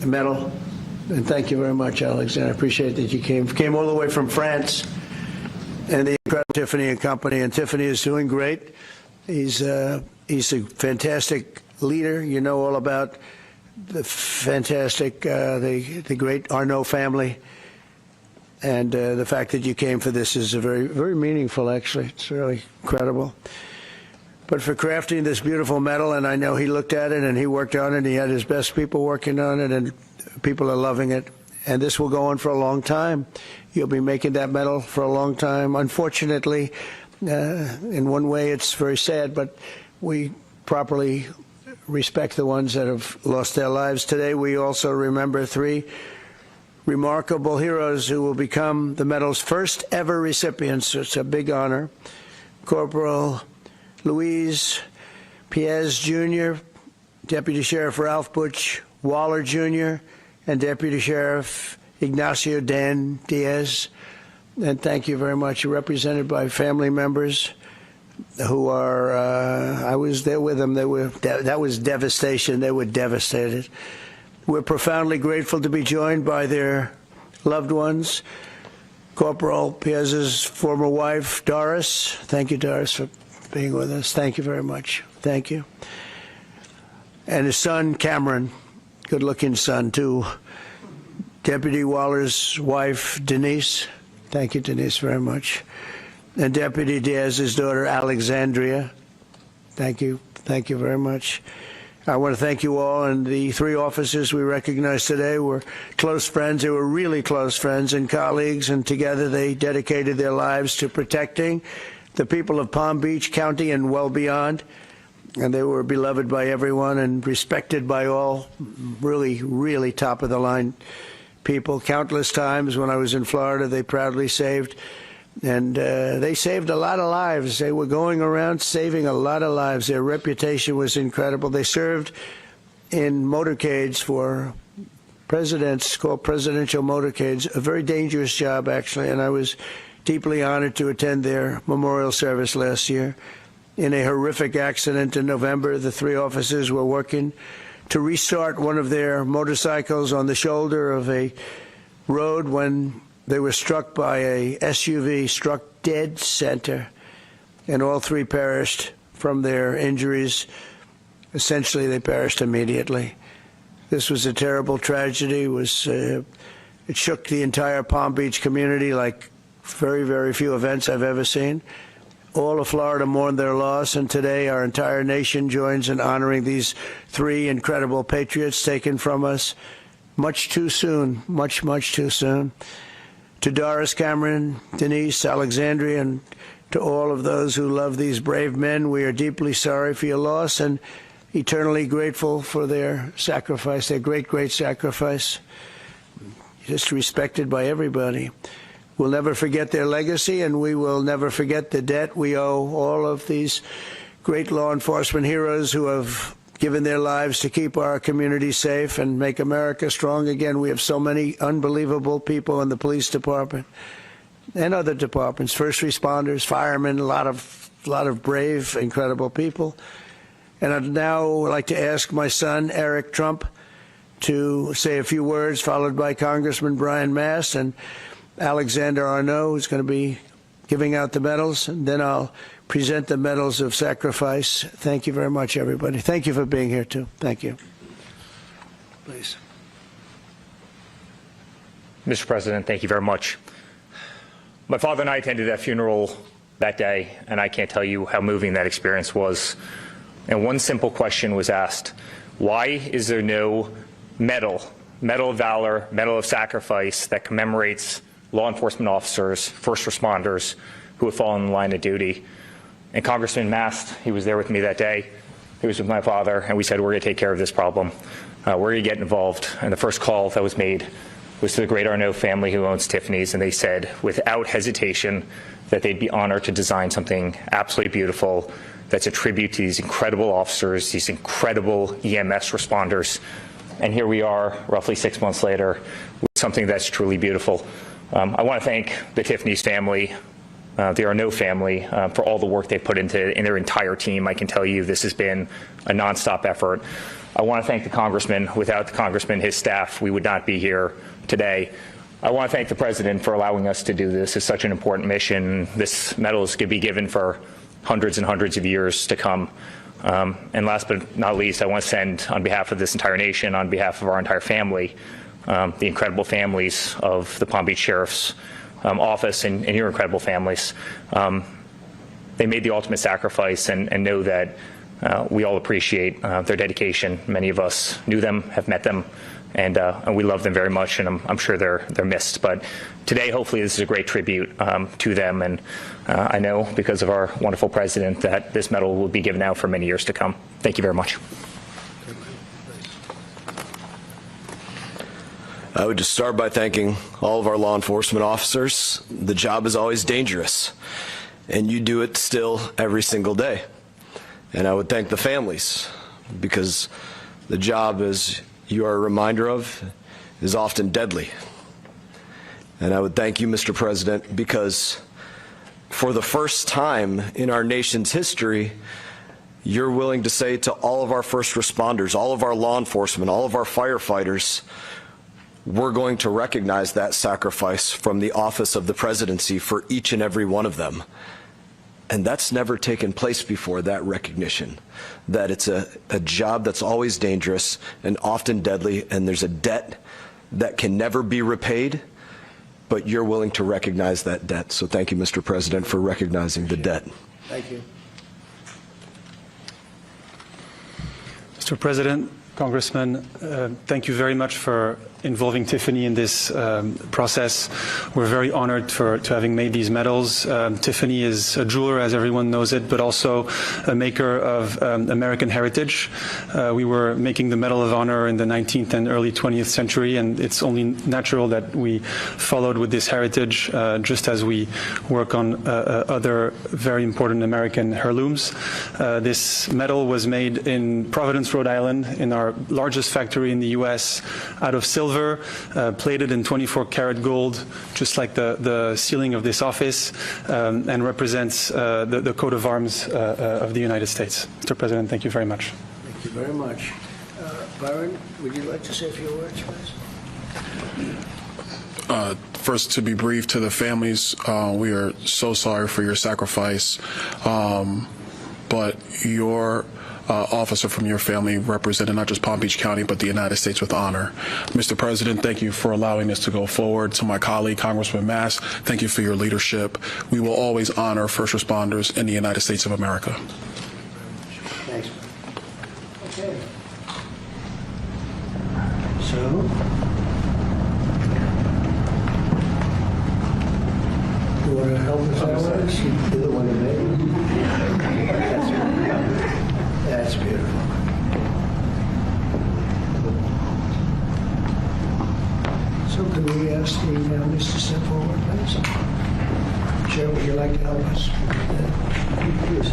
medal. And thank you very much, Alexander. I appreciate that you came all the way from France, and the incredible Tiffany and Company. And Tiffany is doing great. He's a fantastic leader. You know all about the fantastic, the great Arnault family. And the fact that you came for this is very, very meaningful, actually. It's really incredible. But for crafting this beautiful medal, and I know he looked at it and he worked on it, he had his best people working on it, and people are loving it. And this will go on for a long time. You'll be making that medal for a long time. Unfortunately, in one way it's very sad, but we properly respect the ones that have lost their lives. Today we also remember 3 remarkable heroes who will become the medal's first ever recipients. It's a big honor. Corporal Luis Piez Jr., Deputy Sheriff Ralph Butch Waller Jr., and Deputy Sheriff Ignacio Dan Diaz. And thank you very much. You're represented by family members who are, I was there with them. That was devastation. They were devastated. We're profoundly grateful to be joined by their loved ones. Corporal Piez's former wife, Doris. Thank you, Doris, for being with us. Thank you very much. Thank you. And his son, Cameron, good-looking son, too. Deputy Waller's wife, Denise. Thank you, Denise, very much. And Deputy Diaz's daughter, Alexandria. Thank you. Thank you very much. I want to thank you all, and the 3 officers we recognize today were close friends. They were really close friends and colleagues, and together they dedicated their lives to protecting the people of Palm Beach County and well beyond. And they were beloved by everyone and respected by all. Really, really top-of-the-line people. Countless times when I was in Florida, they proudly saved. And they saved a lot of lives. They were going around saving a lot of lives. Their reputation was incredible. They served in motorcades for presidents, called presidential motorcades, a very dangerous job, actually. And I was deeply honored to attend their memorial service last year. in a horrific accident in November. The 3 officers were working to restart one of their motorcycles on the shoulder of a road when they were struck by a SUV, struck dead center, and all 3 perished from their injuries. Essentially, they perished immediately. This was a terrible tragedy. It shook the entire Palm Beach community like very, very few events I've ever seen. All of Florida mourned their loss, and today our entire nation joins in honoring these 3 incredible patriots taken from us much too soon, much, much too soon. To Doris, Cameron, Denise, Alexandria, and to all of those who love these brave men, we are deeply sorry for your loss and eternally grateful for their sacrifice, their great, great sacrifice, just respected by everybody. We'll never forget their legacy, and we will never forget the debt we owe all of these great law enforcement heroes who have given their lives to keep our community safe and make America strong again. We have so many unbelievable people in the police department and other departments, first responders, firemen, a lot of brave, incredible people. And I'd now like to ask my son, Eric Trump, to say a few words, followed by Congressman Brian Mast and Alexander Arnault, who's going to be giving out the medals, and then I'll present the medals of sacrifice. Thank you very much, everybody. Thank you for being here, too. Thank you. Please. Mr. President, thank you very much. My father and I attended that funeral that day, and I can't tell you how moving that experience was. And one simple question was asked: why is there no medal of valor, medal of sacrifice that commemorates law enforcement officers, first responders who have fallen in the line of duty? And Congressman Mast, he was there with me that day. He was with my father, and we said, we're going to take care of this problem. We're going to get involved. And the first call that was made was to the great Arnault family who owns Tiffany's, and they said without hesitation that they'd be honored to design something absolutely beautiful that's a tribute to these incredible officers, these incredible EMS responders. And here we are, roughly 6 months later, with something that's truly beautiful. I want to thank the Tiffany's family, the Arnault family, for all the work they put in their entire team. I can tell you this has been a nonstop effort. I want to thank the Congressman. Without the Congressman, his staff, we would not be here today. I want to thank the President for allowing us to do this. It's such an important mission. This medal is going to be given for hundreds and hundreds of years to come. And last but not least, I want to send, on behalf of this entire nation, on behalf of our entire family, the incredible families of the Palm Beach Sheriff's Office and your incredible families. They made the ultimate sacrifice, and know that we all appreciate their dedication. Many of us knew them, have met them, and we love them very much, and I'm sure they're missed. But today, hopefully, this is a great tribute to them, and I know because of our wonderful president that this medal will be given out for many years to come. Thank you very much. I would just start by thanking all of our law enforcement officers. The job is always dangerous, and you do it still every single day. And I would thank the families, because the job, as you are a reminder of, is often deadly. And I would thank you, Mr. President, because for the first time in our nation's history, you're willing to say to all of our first responders, all of our law enforcement, all of our firefighters, we're going to recognize that sacrifice from the office of the presidency for each and every one of them. And that's never taken place before, that recognition, that it's a job that's always dangerous and often deadly, and there's a debt that can never be repaid, but you're willing to recognize that debt. So thank you, Mr. President, for recognizing the debt. Thank you. Mr. President, Congressman, thank you very much for involving Tiffany in this process. We're very honored to having made these medals. Tiffany is a jeweler, as everyone knows it, but also a maker of American heritage. We were making the Medal of Honor in the 19th and early 20th century, and it's only natural that we followed with this heritage, just as we work on other very important American heirlooms. This medal was made in Providence, Rhode Island, in our largest factory in the U.S., out of silver silver, plated in 24-karat gold, just like the ceiling of this office, and represents the coat of arms of the United States. Mr. President, thank you very much. Thank you very much. Byron, would you like to say a few words, please? First, to be brief to the families, we are so sorry for your sacrifice, but your officer from your family represented not just Palm Beach County, but the United States with honor. Mr. President, thank you for allowing this to go forward. To my colleague, Congressman Mass, thank you for your leadership. We will always honor first responders in the United States of America. Thanks. Okay. So, you want to help us out with this? You're the one who made it. That's beautiful. So can we ask the families to step forward, please? Chair, would you like to help us? Please.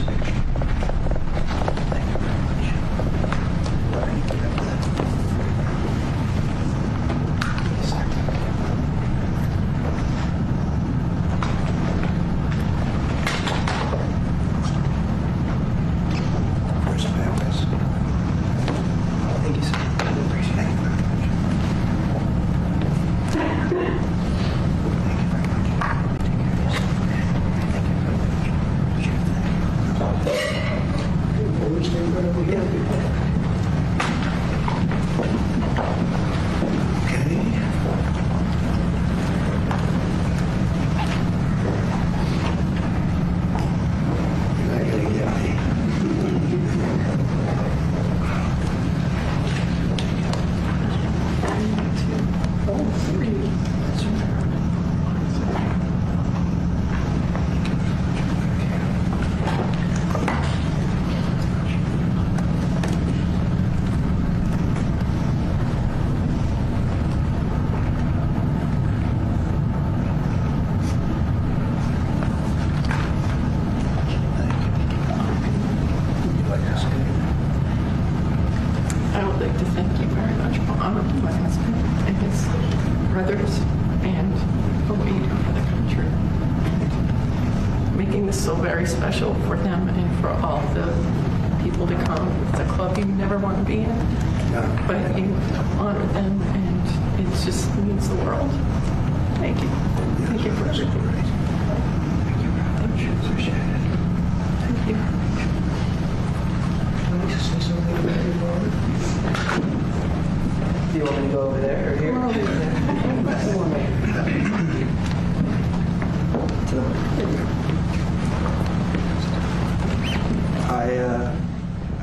Special for them and for all the people to come. It's a club you never want to be in, but you honor them, and it just means the world. Thank you. Thank you for everything. Thank you. Thank you. Appreciate it. Thank you. Can I just say something about you, Barbara? Do you want me to go over there or here?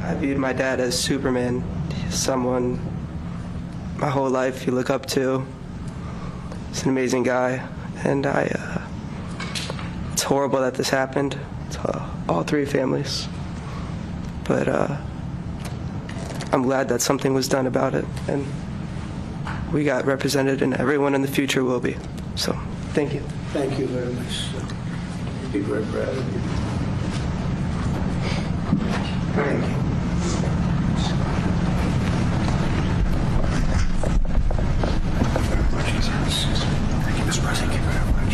I viewed my dad as Superman, someone my whole life you look up to. He's an amazing guy, and it's horrible that this happened to all three families. But I'm glad that something was done about it, and we got represented, and everyone in the future will be. So, thank you. Thank you very much. I'd be very proud of you. Thank you. Thank you, Mr. President. Thank you very much.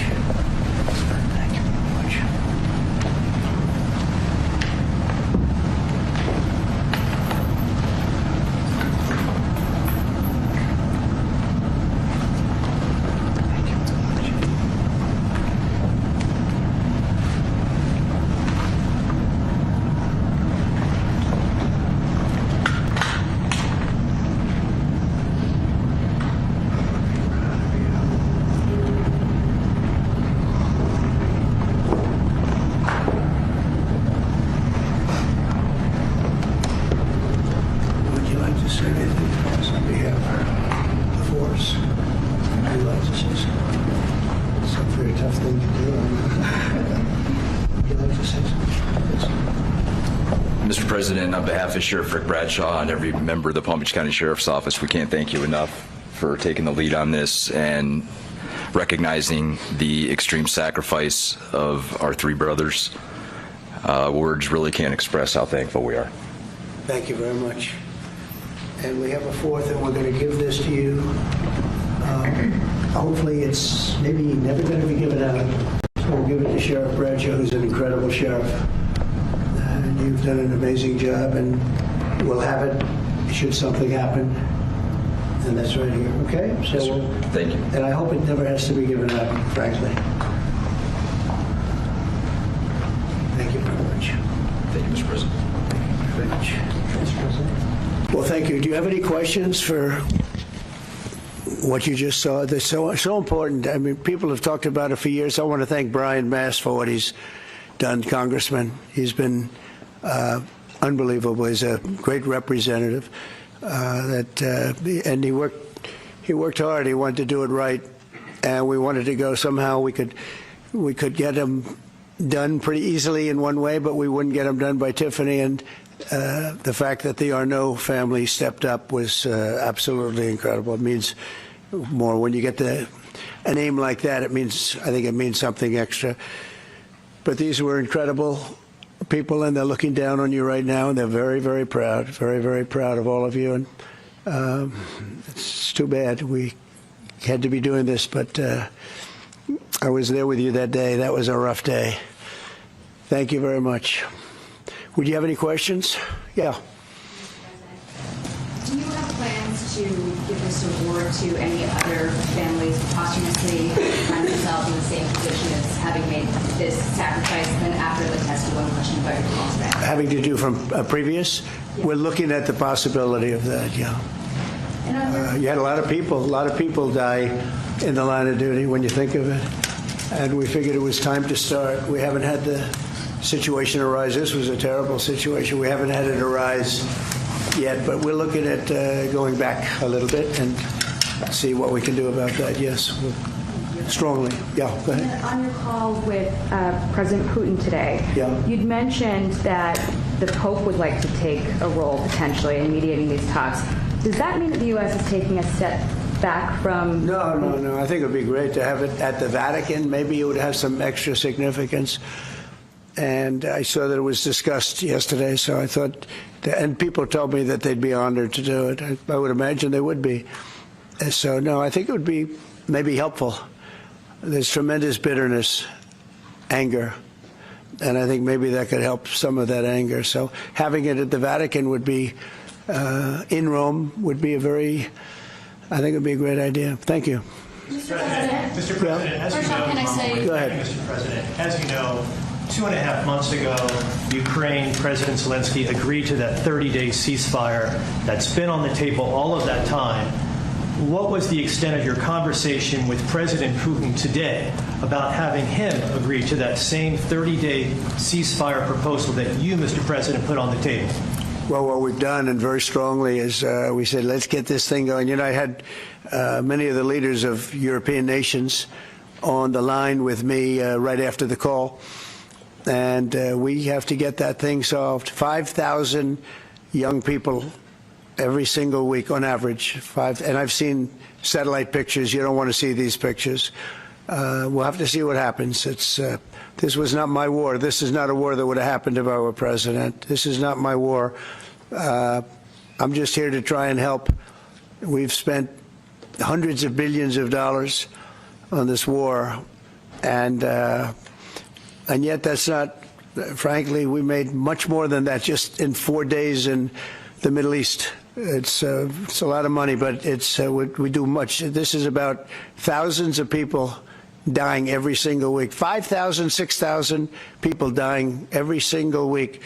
Thank you very much. Mr. President, on behalf of Sheriff Rick Bradshaw and every member of the Palm Beach County Sheriff's Office, we can't thank you enough for taking the lead on this and recognizing the extreme sacrifice of our three brothers. Words really can't express how thankful we are. Thank you very much. And we have a fourth, and we're going to give this to you. hopefully it's maybe never going to be given out. So we'll give it to Sheriff Bradshaw, who's an incredible sheriff. And you've done an amazing job, and we'll have it should something happen. And that's right here, okay? So Yes, sir. Thank you. And I hope it never has to be given out, frankly. Thank you very much. Thank you, Mr. President. Thank you very much. Mr. President. Well, thank you. Do you have any questions for what you just saw? That's so important. I mean, people have talked about it for years. I want to thank Brian Mast for what he's done, Congressman. He's been unbelievable. He's a great representative. And he worked hard. He wanted to do it right, and we wanted to go somehow. We could get him done pretty easily in one way, but we wouldn't get him done by Tiffany. And the fact that the Arnault family stepped up was absolutely incredible. It means more when you get a name like that. I think it means something extra. But these were incredible people, and they're looking down on you right now, and they're very, very proud, very, very proud of all of you. And it's too bad we had to be doing this, but I was there with you that day. That was a rough day. Thank you very much. Would you have any questions? Yeah. Do you have plans to give this award to any other families posthumously find themselves in the same position as having made this sacrifice, and then after the test, one question about your calls back? Having to do from previous? Yeah. We're looking at the possibility of that, yeah. You had a lot of people die in the line of duty when you think of it. And we figured it was time to start. We haven't had the situation arise. This was a terrible situation. We haven't had it arise yet, but we're looking at going back a little bit and see what we can do about that. Yes, strongly. Yeah, go ahead. On your call with President Putin today, you'd mentioned that the Pope would like to take a role potentially in mediating these talks. Does that mean that the U.S. is taking a step back from... No. I think it would be great to have it at the Vatican. Maybe it would have some extra significance. And I saw that it was discussed yesterday, so I thought... And people told me that they'd be honored to do it. I would imagine they would be. So, no, I think it would be maybe helpful. There's tremendous bitterness, anger, and I think maybe that could help some of that anger. So having it at the Vatican would be, in Rome, would be I think it would be a great idea. Thank you. Mr. President, as you know, go ahead. Mr. President, as you know, 2.5 months ago, Ukraine President Zelensky agreed to that 30-day ceasefire that's been on the table all of that time. What was the extent of your conversation with President Putin today about having him agree to that same 30-day ceasefire proposal that you, Mr. President, put on the table? Well, what we've done, and very strongly, is we said, let's get this thing going. You know, I had many of the leaders of European nations on the line with me right after the call. And we have to get that thing solved. 5,000 young people every single week on average. And I've seen satellite pictures. You don't want to see these pictures. We'll have to see what happens. This was not my war. This is not a war that would have happened if I were president. This is not my war. I'm just here to try and help. We've spent hundreds of billions of dollars on this war, and yet that's not, frankly, we made much more than that just in 4 days in the Middle East. It's a lot of money, but we do much. This is about thousands of people dying every single week. 5,000, 6,000 people dying every single week.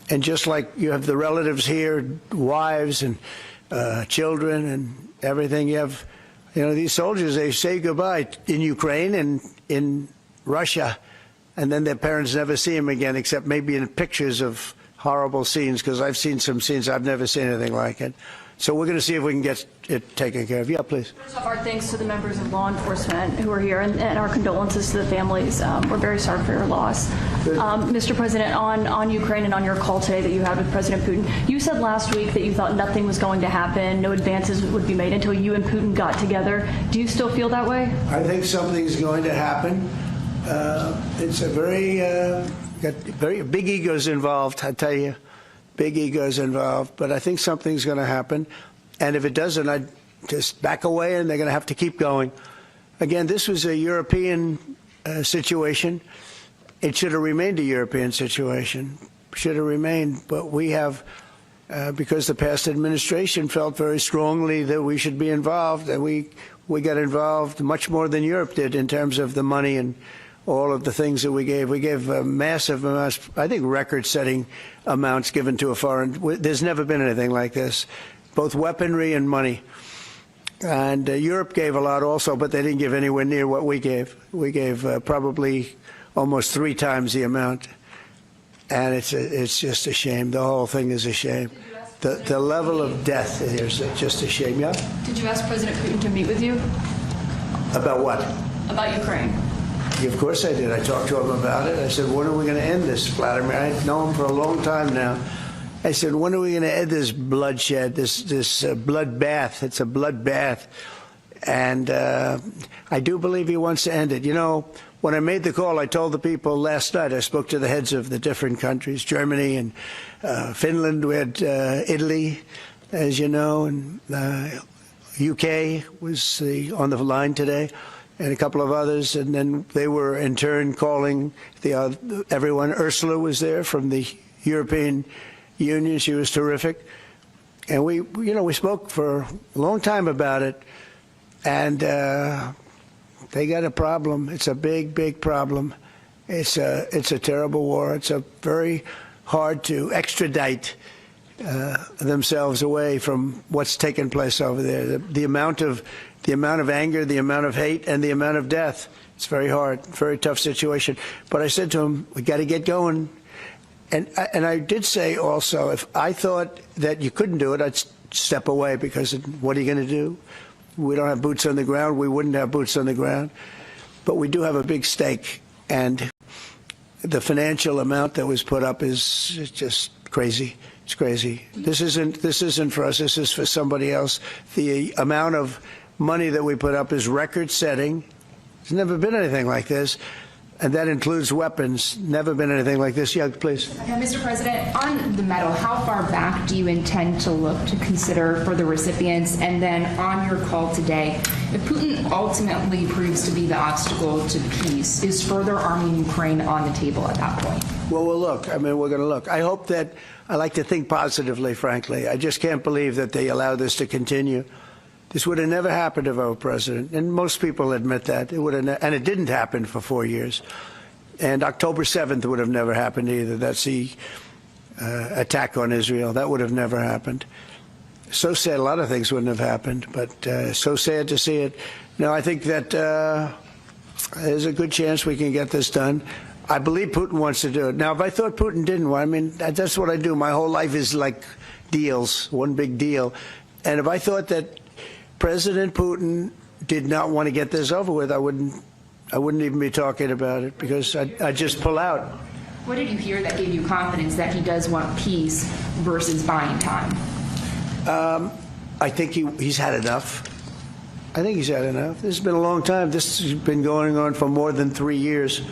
And just like you have the relatives here, wives and children and everything, you have, these soldiers, they say goodbye in Ukraine and in Russia, and then their parents never see them again, except maybe in pictures of horrible scenes, because I've seen some scenes, I've never seen anything like it. So we're going to see if we can get it taken care of. Yeah, please. First off, our thanks to the members of law enforcement who are here, and our condolences to the families. We're very sorry for your loss. Mr. President, on Ukraine and on your call today that you had with President Putin, you said last week that you thought nothing was going to happen, no advances would be made until you and Putin got together. Do you still feel that way? I think something's going to happen. It's a very big egos involved, I tell you. Big egos involved, but I think something's going to happen. And if it doesn't, just back away, and they're going to have to keep going. Again, this was a European situation. It should have remained a European situation. Should have remained, but we have, because the past administration felt very strongly that we should be involved, and we got involved much more than Europe did in terms of the money and all of the things that we gave. We gave massive amounts, I think record-setting amounts given to a foreign. There's never been anything like this, both weaponry and money. And Europe gave a lot also, but they didn't give anywhere near what we gave. We gave probably almost 3 times the amount. And it's just a shame. The whole thing is a shame. The level of death is just a shame. Yeah? Did you ask President Putin to meet with you? About what? About Ukraine. Of course I did. I talked to him about it. I said, when are we going to end this, Vladimir? I know him for a long time now. I said, when are we going to end this bloodshed, this bloodbath? It's a bloodbath. And I do believe he wants to end it. You know, when I made the call, I told the people last night, I spoke to the heads of the different countries, Germany and Finland. We had Italy, as you know, and UK was on the line today, and a couple of others. And then they were, in turn, calling everyone. Ursula was there from the European Union. She was terrific. And we spoke for a long time about it. And they got a problem. It's a big, big problem. It's a terrible war. It's a very hard to extradite themselves away from what's taken place over there. The amount of anger, the amount of hate, and the amount of death. It's very hard, very tough situation. But I said to him, we got to get going. And I did say also, if I thought that you couldn't do it, I'd step away, because what are you going to do? We don't have boots on the ground. We wouldn't have boots on the ground. But we do have a big stake. And the financial amount that was put up is just crazy. It's crazy. This isn't for us. This is for somebody else. The amount of money that we put up is record-setting. There's never been anything like this. And that includes weapons. Never been anything like this. Yeah, please. Okay, Mr. President, on the medal, how far back do you intend to look to consider for the recipients? And then on your call today, if Putin ultimately proves to be the obstacle to peace, is further arming Ukraine on the table at that point? Well, we'll look. I mean, we're going to look. I hope that, I like to think positively, frankly. I just can't believe that they allow this to continue. This would have never happened if I were president, and most people admit that. It would have, and it didn't happen for 4 years. And October 7th would have never happened either. That's the attack on Israel. That would have never happened. So sad, a lot of things wouldn't have happened, but so sad to see it. No, I think that there's a good chance we can get this done. I believe Putin wants to do it. Now, if I thought Putin didn't, well, I mean, that's what I do. My whole life is like deals, one big deal. And if I thought that President Putin did not want to get this over with, I wouldn't even be talking about it, because I'd just pull out. What did you hear that gave you confidence that he does want peace versus buying time? I think he's had enough. I think he's had enough. This has been a long time. This has been going on for more than 3 years.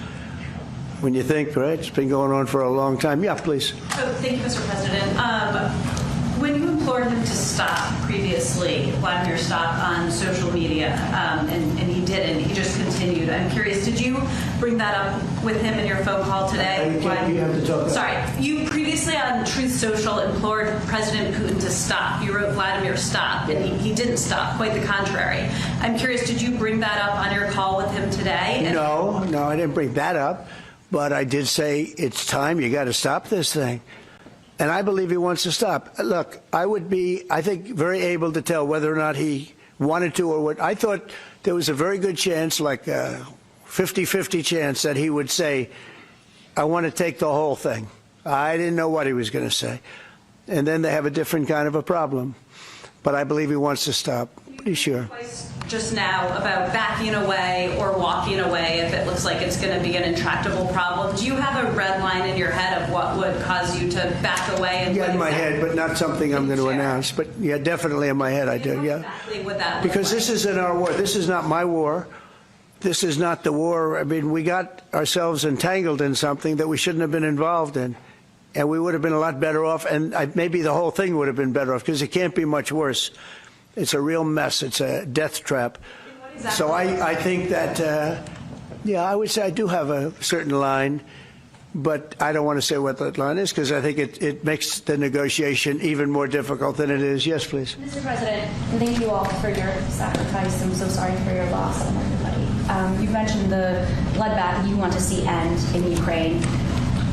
When you think, right? It's been going on for a long time. Yeah, please. Oh, thank you, Mr. President. When you implored him to stop previously, Vladimir stopped on social media, and he didn't. He just continued. I'm curious, did you bring that up with him in your phone call today? You have to talk. Sorry. You previously on Truth Social implored President Putin to stop. You wrote Vladimir stop, and he didn't stop. Quite the contrary. I'm curious, did you bring that up on your call with him today? No, I didn't bring that up. But I did say it's time. You got to stop this thing. And I believe he wants to stop. Look, I would be, I think, very able to tell whether or not he wanted to or what. I thought there was a very good chance, like a 50-50 chance, that he would say, I want to take the whole thing. I didn't know what he was going to say. And then they have a different kind of a problem. But I believe he wants to stop. Pretty sure. Just now about backing away or walking away if it looks like it's going to be an intractable problem. Do you have a red line in your head of what would cause you to back away? And yeah, in my head, but not something I'm going to announce. But yeah, definitely in my head I do, yeah. Exactly would that because this isn't our war. This is not my war. This is not the war. I mean, we got ourselves entangled in something that we shouldn't have been involved in. And we would have been a lot better off, and maybe the whole thing would have been better off, because it can't be much worse. It's a real mess. It's a death trap. So I think that, yeah, I would say I do have a certain line, but I don't want to say what that line is because I think it makes the negotiation even more difficult than it is. Yes, please. Mr. President, thank you all for your sacrifice. I'm so sorry for your loss and everybody. You mentioned the bloodbath you want to see end in Ukraine.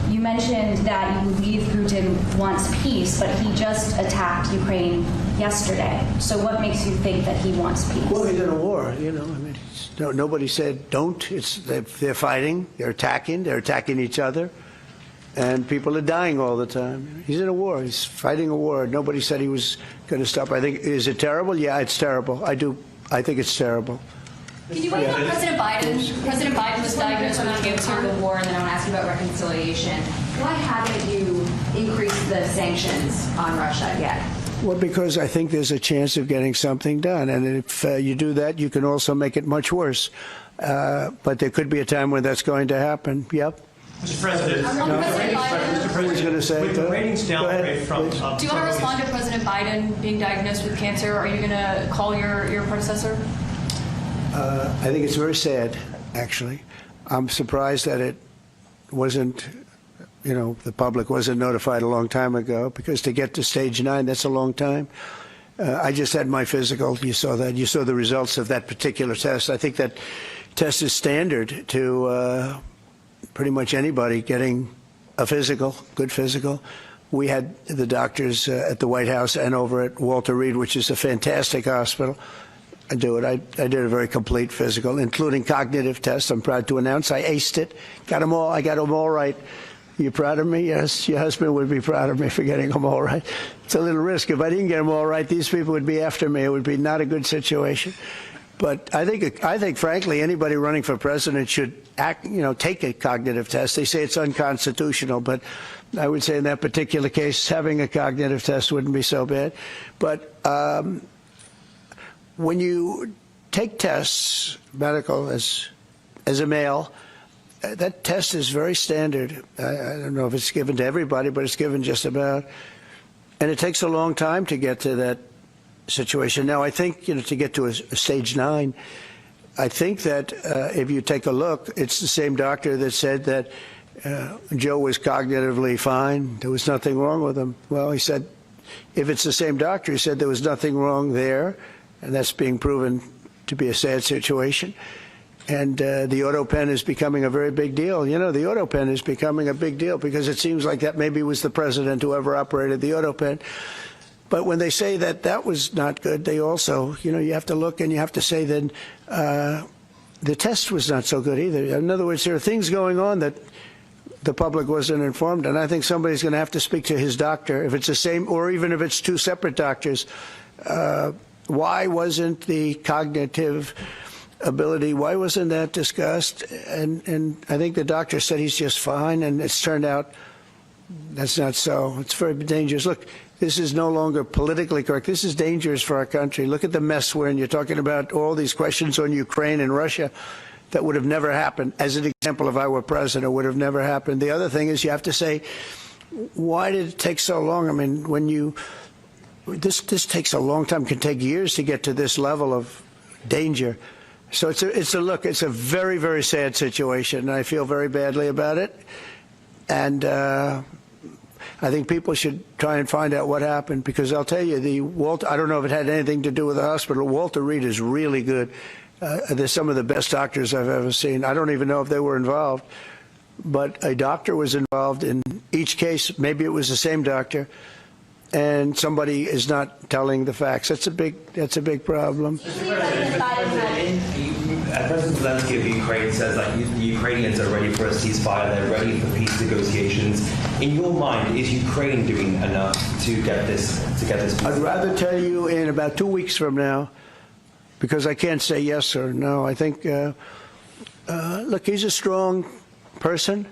You mentioned that you believe Putin wants peace, but he just attacked Ukraine yesterday. So what makes you think that he wants peace? Well, he's in a war, you know. I mean, nobody said don't. They're fighting. They're attacking each other, and people are dying all the time. He's in a war. He's fighting a war. Nobody said he was going to stop. I think, is it terrible? Yeah, it's terrible. I think it's terrible. Can you wait on President Biden? President Biden was diagnosed with cancer. The war, and then I want to ask you about reconciliation. Why haven't you increased the sanctions on Russia yet? Well, because I think there's a chance of getting something done. And if you do that, you can also make it much worse. But there could be a time when that's going to happen. Yep. Mr. President, Who's going to say with the ratings downgrade from... Do you want to respond to President Biden being diagnosed with cancer? Are you going to call your predecessor? I think it's very sad, actually. I'm surprised that it wasn't, you know, the public wasn't notified a long time ago, because to get to stage 9, that's a long time. I just had my physical. You saw that. You saw the results of that particular test. I think that test is standard to pretty much anybody getting a physical, good physical. We had the doctors at the White House and over at Walter Reed, which is a fantastic hospital. I do it. I did a very complete physical, including cognitive tests. I'm proud to announce I aced it. Got them all. I got them all right. You proud of me? Yes. Your husband would be proud of me for getting them all right. It's a little risk. If I didn't get them all right, these people would be after me. It would be not a good situation. But I think, frankly, anybody running for president should take a cognitive test. They say it's unconstitutional, but I would say in that particular case, having a cognitive test wouldn't be so bad. But when you take tests, medical, as a male, that test is very standard. I don't know if it's given to everybody, but it's given just about. And it takes a long time to get to that situation. Now, I think, to get to a stage 9, I think that if you take a look, it's the same doctor that said that Joe was cognitively fine. There was nothing wrong with him. Well, he said, if it's the same doctor, he said there was nothing wrong there. And that's being proven to be a sad situation. And the auto pen is becoming a very big deal. You know, the auto pen is becoming a big deal because it seems like that maybe was the president who ever operated the auto pen. But when they say that that was not good, they also, you have to look and you have to say then the test was not so good either. In other words, there are things going on that the public wasn't informed. And I think somebody's going to have to speak to his doctor, if it's the same, or even if it's 2 separate doctors. Why wasn't the cognitive ability, why wasn't that discussed? And I think the doctor said he's just fine, and it's turned out that's not so. It's very dangerous. Look, this is no longer politically correct. This is dangerous for our country. Look at the mess we're in. You're talking about all these questions on Ukraine and Russia that would have never happened. As an example, if I were president, it would have never happened. The other thing is you have to say, why did it take so long? I mean, when you... This takes a long time. It can take years to get to this level of danger. So it's a very, very sad situation, and I feel very badly about it. And I think people should try and find out what happened, because I'll tell you, I don't know if it had anything to do with the hospital. Walter Reed is really good. They're some of the best doctors I've ever seen. I don't even know if they were involved, but a doctor was involved in each case. Maybe it was the same doctor. And somebody is not telling the facts. That's a big problem. President Zelensky of Ukraine says that the Ukrainians are ready for a ceasefire. They're ready for peace negotiations. In your mind, is Ukraine doing enough to get this peace? I'd rather tell you in about 2 weeks from now, because I can't say yes or no. I think, look, he's a strong person.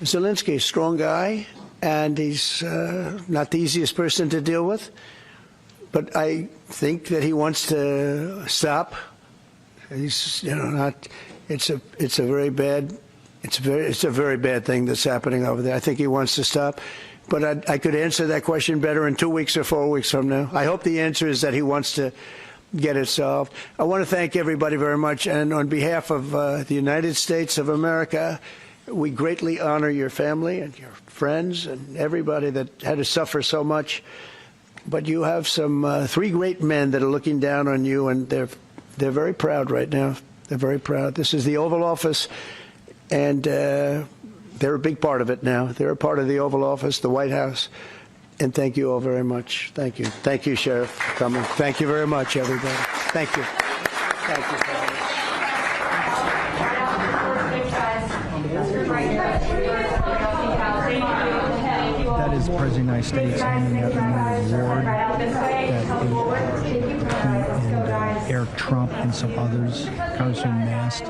Zelensky is a strong guy. And he's not the easiest person to deal with, but I think that he wants to stop. He's not. It's a very bad thing that's happening over there. I think he wants to stop, but I could answer that question better in 2 weeks or 4 weeks from now. I hope the answer is that he wants to get it solved. I want to thank everybody very much, and on behalf of the United States of America, we greatly honor your family and your friends and everybody that had to suffer so much. But you have some 3 great men that are looking down on you, and they're very proud right now. They're very proud. This is the Oval Office, and they're a big part of it now. They're a part of the Oval Office, the White House. And thank you all very much. Thank you. Thank you, Sheriff, for coming. Thank you very much, everybody. Thank you. Thank you. That is the President of the United States handing out an award that and Eric Trump and some others, Congressman Mast,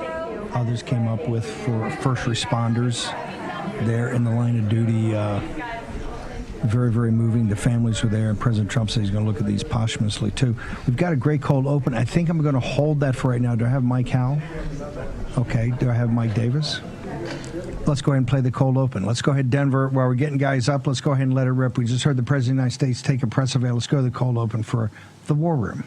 others came up with for first responders there in the line of duty. Very, very moving. The families were there, and President Trump said he's going to look at these posthumously, too. We've got a great cold open. I think I'm going to hold that for right now. Do I have Mike Howell? Okay. Do I have Mike Davis? Let's go ahead and play the cold open. Let's go ahead, Denver, while we're getting guys up, let's go ahead and let it rip. We just heard the President of the United States take a press avail. Let's go to the cold open for the War Room.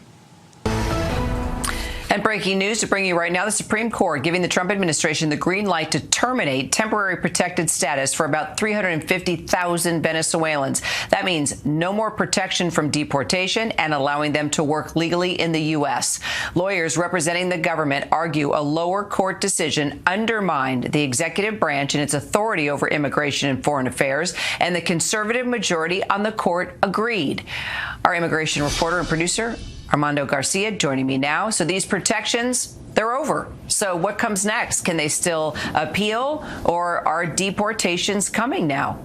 And breaking news to bring you right now, the Supreme Court giving the Trump administration the green light to terminate temporary protected status for about 350,000 Venezuelans. That means no more protection from deportation and allowing them to work legally in the U.S. Lawyers representing the government argue a lower court decision undermined the executive branch and its authority over immigration and foreign affairs, and the conservative majority on the court agreed. Our immigration reporter and producer, Armando Garcia, joining me now. So these protections, they're over. So what comes next? Can they still appeal, or are deportations coming now?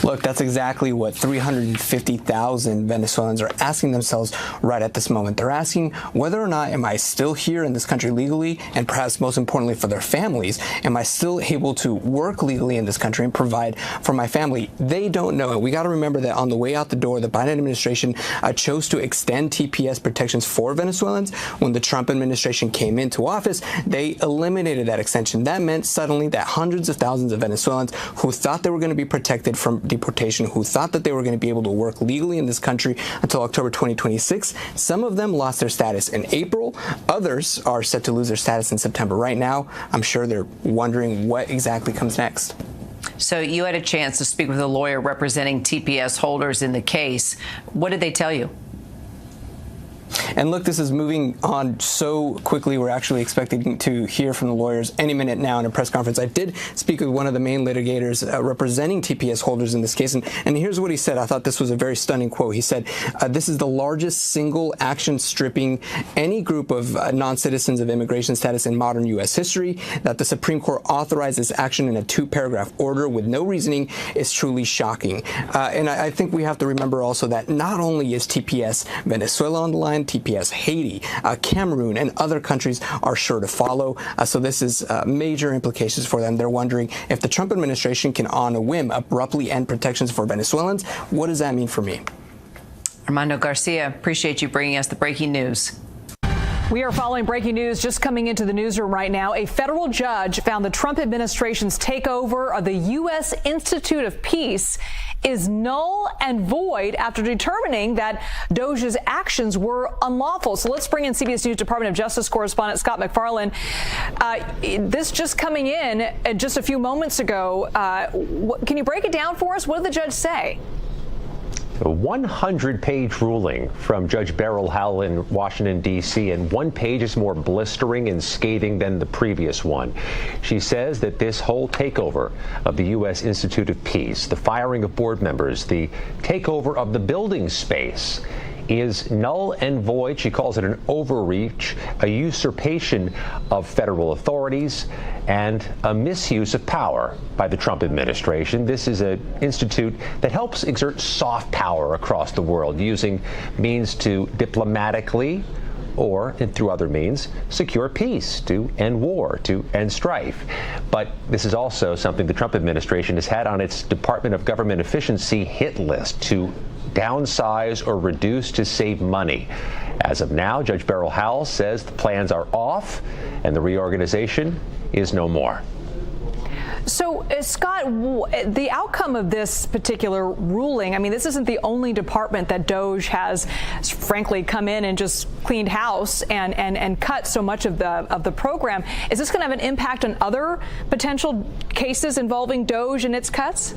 Look, that's exactly what 350,000 Venezuelans are asking themselves right at this moment. They're asking whether or not am I still here in this country legally, and perhaps most importantly for their families, am I still able to work legally in this country and provide for my family? They don't know. We got to remember that on the way out the door, the Biden administration chose to extend TPS protections for Venezuelans. When the Trump administration came into office, they eliminated that extension. That meant suddenly that hundreds of thousands of Venezuelans who thought they were going to be protected from deportation, who thought that they were going to be able to work legally in this country until October 2026. Some of them lost their status in April. Others are set to lose their status in September. Right now, I'm sure they're wondering what exactly comes next. So you had a chance to speak with a lawyer representing TPS holders in the case. What did they tell you? And look, this is moving on so quickly. We're actually expecting to hear from the lawyers any minute now in a press conference. I did speak with one of the main litigators representing TPS holders in this case, and here's what he said. I thought this was a very stunning quote. He said, this is the largest single action stripping any group of non-citizens of immigration status in modern U.S. history. That the Supreme Court authorized this action in a 2-paragraph order with no reasoning is truly shocking. And I think we have to remember also that not only is TPS Venezuela on the line, TPS Haiti, Cameroon, and other countries are sure to follow. So this is major implications for them. They're wondering if the Trump administration can, on a whim, abruptly end protections for Venezuelans. What does that mean for me? Armando Garcia, appreciate you bringing us the breaking news. We are following breaking news just coming into the newsroom right now. A federal judge found the Trump administration's takeover of the U.S. Institute of Peace is null and void after determining that Doge's actions were unlawful. So let's bring in CBS News Department of Justice correspondent Scott McFarland. This just coming in just a few moments ago. Can you break it down for us? What did the judge say? A 100-page ruling from Judge Beryl Howell in Washington, D.C., and one page is more blistering and scathing than the previous one. She says that this whole takeover of the U.S. Institute of Peace, the firing of board members, the takeover of the building space, is null and void. She calls it an overreach, a usurpation of federal authorities, and a misuse of power by the Trump administration. This is an institute that helps exert soft power across the world, using means to diplomatically or, through other means, secure peace, to end war, to end strife. But this is also something the Trump administration has had on its Department of Government Efficiency hit list, to downsize or reduce to save money. As of now, Judge Beryl Howell says the plans are off and the reorganization is no more. So, Scott, the outcome of this particular ruling, I mean, this isn't the only department that DOJ has, frankly, come in and just cleaned house and cut so much of the program. Is this going to have an impact on other potential cases involving DOJ and its cuts?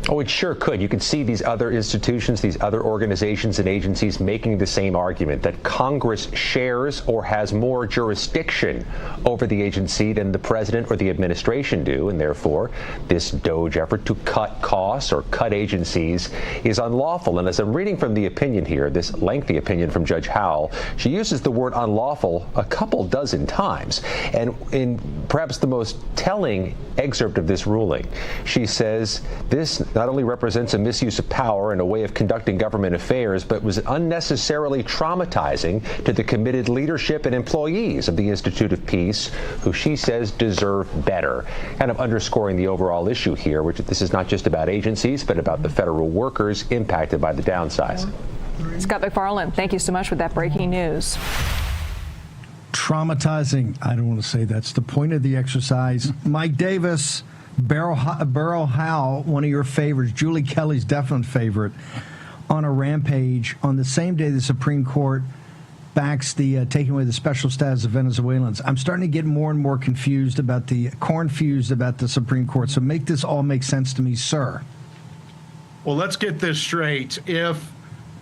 Oh, it sure could. You could see these other institutions, these other organizations and agencies making the same argument that Congress shares or has more jurisdiction over the agency than the president or the administration do, and therefore this DOJ effort to cut costs or cut agencies is unlawful. And as I'm reading from the opinion here, this lengthy opinion from Judge Howell, she uses the word unlawful a couple dozen times. And in perhaps the most telling excerpt of this ruling, she says this not only represents a misuse of power and a way of conducting government affairs, but was unnecessarily traumatizing to the committed leadership and employees of the Institute of Peace, who she says deserve better. Kind of underscoring the overall issue here, which this is not just about agencies, but about the federal workers impacted by the downsize. Scott McFarland, thank you so much for that breaking news. Traumatizing. I don't want to say that's the point of the exercise. Mike Davis, Beryl Howell, one of your favorites, Julie Kelly's definite favorite, on a rampage on the same day the Supreme Court backs the taking away the special status of Venezuelans. I'm starting to get more and more confused about confused about the Supreme Court. So make this all make sense to me, sir. Well, let's get this straight. If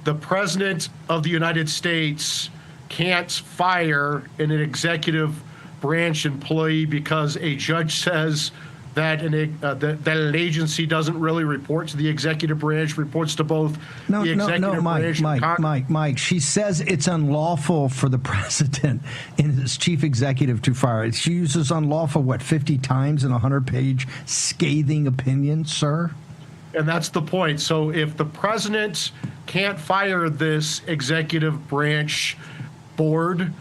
the President of the United States can't fire an executive branch employee because a judge says that an agency doesn't really report to the executive branch, reports to both the executive branch. Mike, she says it's unlawful for the president and his chief executive to fire it. She uses unlawful, 50 times in a 100-page scathing opinion, sir? And that's the point. So if the president can't fire this executive branch board,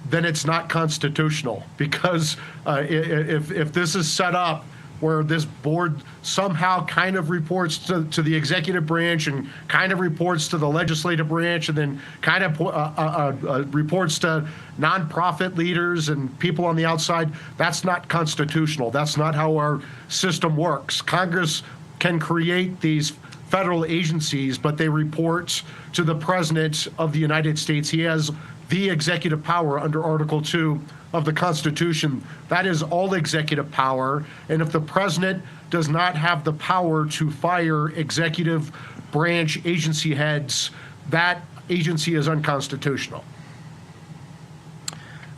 then it's not constitutional, because if this is set up where this board somehow kind of reports to the executive branch and kind of reports to the legislative branch and then kind of reports to nonprofit leaders and people on the outside, that's not constitutional. That's not how our system works. Congress can create these federal agencies, but they report to the President of the United States. He has the executive power under Article 2 of the Constitution. That is all executive power. And if the president does not have the power to fire executive branch agency heads, that agency is unconstitutional.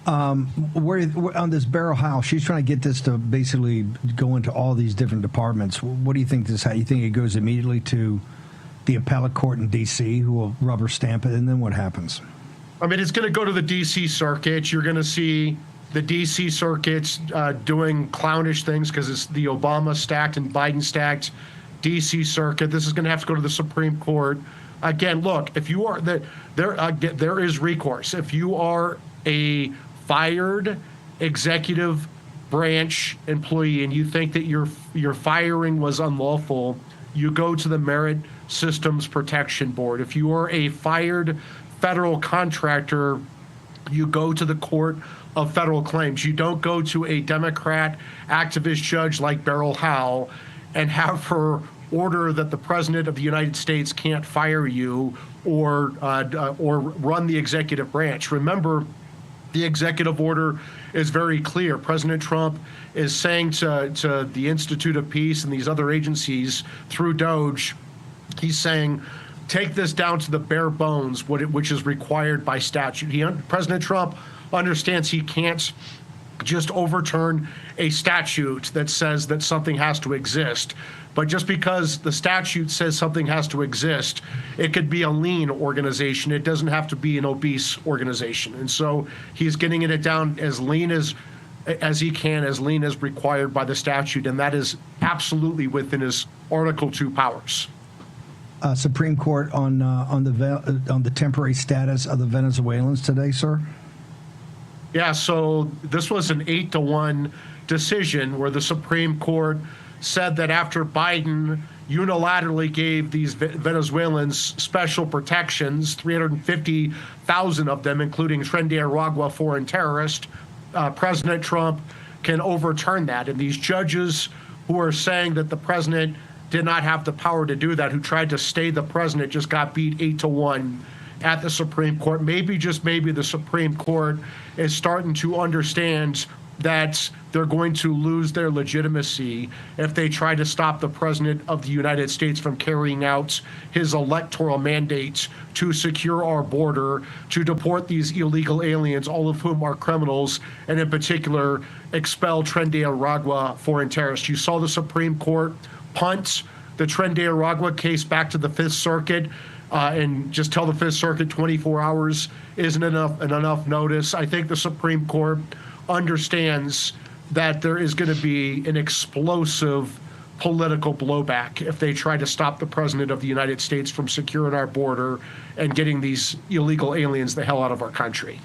On this Beryl Howell, she's trying to get this to basically go into all these different departments. What do you think this? How you think it goes immediately to the appellate court in D.C., who will rubber stamp it, and then what happens? I mean, it's going to go to the D.C. circuit. You're going to see the D.C. circuits doing clownish things because it's the Obama stacked and Biden stacked D.C. circuit. This is going to have to go to the Supreme Court. Again, look, if you are there is recourse. If you are a fired executive branch employee and you think that your firing was unlawful, you go to the Merit Systems Protection Board. If you are a fired federal contractor, you go to the Court of Federal Claims. You don't go to a Democrat activist judge like Beryl Howell and have her order that the President of the United States can't fire you or run the executive branch. Remember, the executive order is very clear. President Trump is saying to the Institute of Peace and these other agencies through DOJ, he's saying, take this down to the bare bones, which is required by statute. President Trump understands he can't just overturn a statute that says that something has to exist. But just because the statute says something has to exist, it could be a lean organization. It doesn't have to be an obese organization. And so he's getting it down as lean as he can, as lean as required by the statute. And that is absolutely within his Article 2 powers. Supreme Court on the temporary status of the Venezuelans today, sir? Yeah, so this was an 8-1 decision where the Supreme Court said that after Biden unilaterally gave these Venezuelans special protections, 350,000 of them, including Tren de Aragua foreign terrorist, President Trump can overturn that. And these judges who are saying that the president did not have the power to do that, who tried to stay the president, just got beat 8-1 at the Supreme Court. Maybe, just maybe, the Supreme Court is starting to understand that they're going to lose their legitimacy if they try to stop the president of the United States from carrying out his electoral mandates to secure our border, to deport these illegal aliens, all of whom are criminals, and in particular expel Tren de Aragua foreign terrorists. You saw the Supreme Court punt the Tren de Aragua case back to the Fifth Circuit and just tell the Fifth Circuit 24 hours isn't enough notice. I think the Supreme Court understands that there is going to be an explosive political blowback if they try to stop the president of the United States from securing our border and getting these illegal aliens the hell out of our country.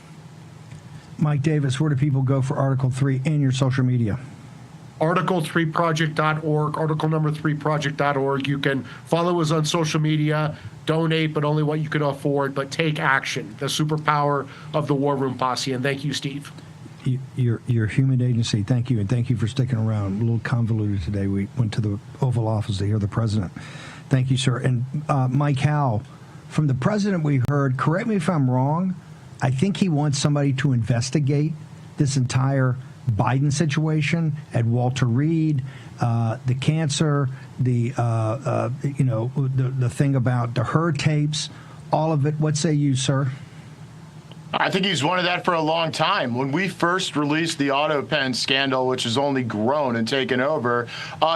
Mike Davis, where do people go for Article 3 and your social media? Article3project.org, article number 3project.org. You can follow us on social media, donate, but only what you can afford, but take action. The superpower of the War Room Posse. And thank you, Steve. Your human agency, thank you, and thank you for sticking around. A little convoluted today. We went to the Oval Office to hear the president. Thank you, sir. And Mike Howell, from the president we heard, correct me if I'm wrong, I think he wants somebody to investigate this entire Biden situation at Walter Reed, the cancer, the thing about the her tapes, all of it. What say you, sir? I think he's wanted that for a long time. When we first released the auto pen scandal, which has only grown and taken over,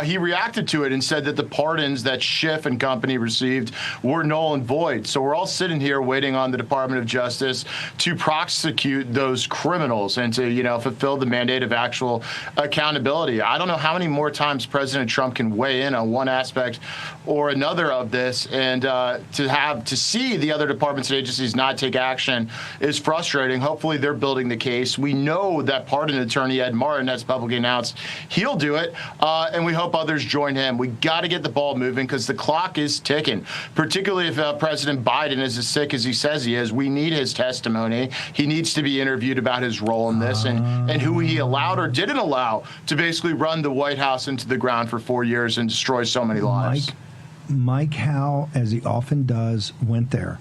he reacted to it and said that the pardons that Schiff and company received were null and void. So we're all sitting here waiting on the Department of Justice to prosecute those criminals and to, fulfill the mandate of actual accountability. I don't know how many more times President Trump can weigh in on one aspect or another of this, and to see the other departments and agencies not take action is frustrating. Hopefully they're building the case. We know that pardon attorney Ed Martin has publicly announced he'll do it, and we hope others join him. We got to get the ball moving because the clock is ticking, particularly if President Biden is as sick as he says he is. We need his testimony. He needs to be interviewed about his role in this and who he allowed or didn't allow to basically run the White House into the ground for 4 years and destroy so many lives. Mike Howell, as he often does, went there.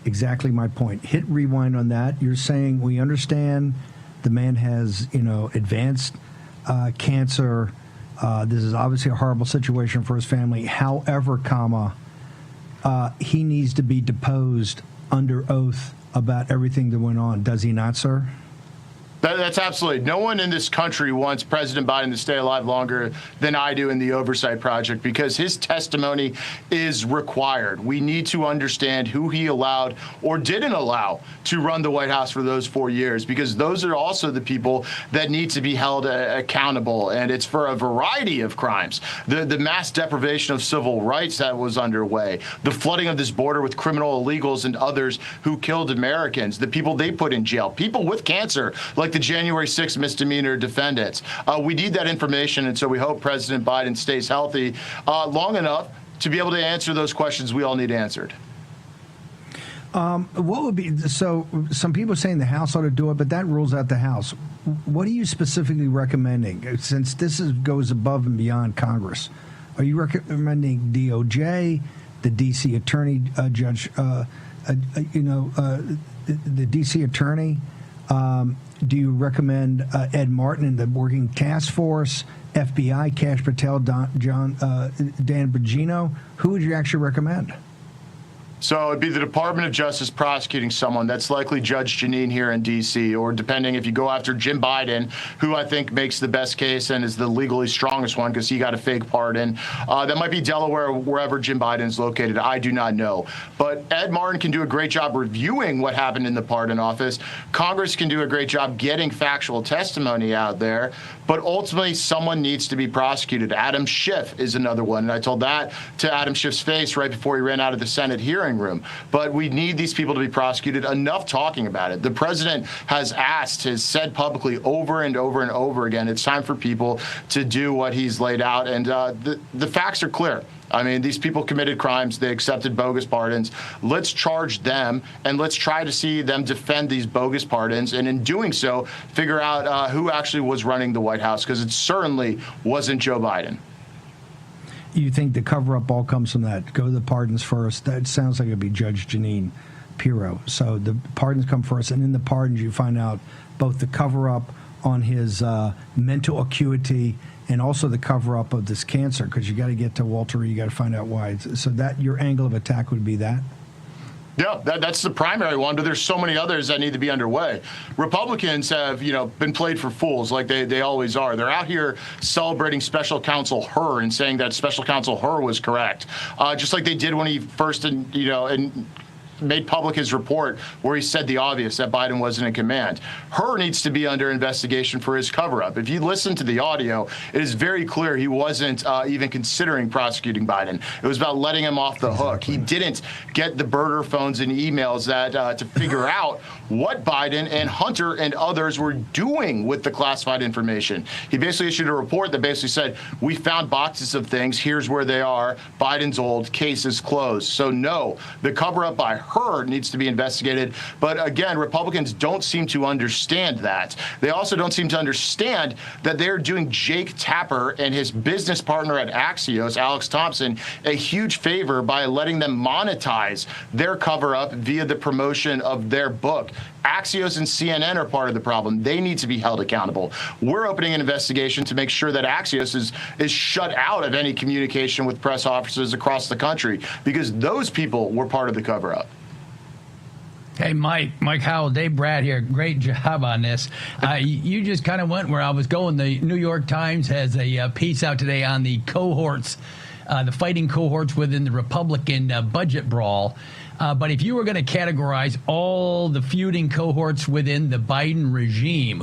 Exactly my point. Hit rewind on that. You're saying we understand the man has, advanced cancer. This is obviously a horrible situation for his family. However, he needs to be deposed under oath about everything that went on. Does he not, sir? That's absolutely. No one in this country wants President Biden to stay alive longer than I do in the Oversight Project because his testimony is required. We need to understand who he allowed or didn't allow to run the White House for those 4 years, because those are also the people that need to be held accountable. And it's for a variety of crimes. The mass deprivation of civil rights that was underway, the flooding of this border with criminal illegals and others who killed Americans, the people they put in jail, people with cancer, like the January 6th misdemeanor defendants. We need that information, and so we hope President Biden stays healthy long enough to be able to answer those questions we all need answered. What would be, so some people are saying the House ought to do it, but that rules out the House. What are you specifically recommending? Since this goes above and beyond Congress, are you recommending DOJ, the D.C. Attorney, the D.C. Attorney? Do you recommend Ed Martin and the Working Task Force, FBI, Kash Patel, Dan Bongino? Who would you actually recommend? So it'd be the Department of Justice prosecuting someone. That's likely Judge Jeanine here in D.C., or depending if you go after Jim Biden, who I think makes the best case and is the legally strongest one because he got a fake pardon. That might be Delaware, wherever Jim Biden's located. I do not know. But Ed Martin can do a great job reviewing what happened in the pardon office. Congress can do a great job getting factual testimony out there. But ultimately, someone needs to be prosecuted. Adam Schiff is another one. And I told that to Adam Schiff's face right before he ran out of the Senate hearing room. But we need these people to be prosecuted. Enough talking about it. The president has said publicly over and over and over again, it's time for people to do what he's laid out. And the facts are clear. I mean, these people committed crimes. They accepted bogus pardons. Let's charge them, and let's try to see them defend these bogus pardons. And in doing so, figure out who actually was running the White House, because it certainly wasn't Joe Biden. you think the cover-up all comes from that? Go to the pardons first. That sounds like it'd be Judge Jeanine Pirro. So the pardons come first, and in the pardons you find out both the cover-up on his mental acuity and also the cover-up of this cancer, because you got to get to Walter. You got to find out why. So that your angle of attack would be that. Yeah, that's the primary one, but there's so many others that need to be underway. Republicans have, been played for fools like they always are. They're out here celebrating Special Counsel Hur and saying that Special Counsel Hur was correct, just like they did when he first, made public his report where he said the obvious, that Biden wasn't in command. Hur needs to be under investigation for his cover-up. If you listen to the audio, it is very clear he wasn't even considering prosecuting Biden. It was about letting him off the hook. He didn't get the burner phones and emails that to figure out what Biden and Hunter and others were doing with the classified information. He basically issued a report that basically said, we found boxes of things, here's where they are, Biden's old, case is closed. So no, the cover-up by Hur needs to be investigated. But again, Republicans don't seem to understand that. They also don't seem to understand that they're doing Jake Tapper and his business partner at Axios, Alex Thompson, a huge favor by letting them monetize their cover-up via the promotion of their book. Axios and CNN are part of the problem. They need to be held accountable. We're opening an investigation to make sure that Axios is shut out of any communication with press officers across the country, because those people were part of the cover-up. Hey, Mike Howell, Dave Brad here. Great job on this. You just kind of went where I was going. The New York Times has a piece out today on the cohorts, the fighting cohorts within the Republican budget brawl. But if you were going to categorize all the feuding cohorts within the Biden regime,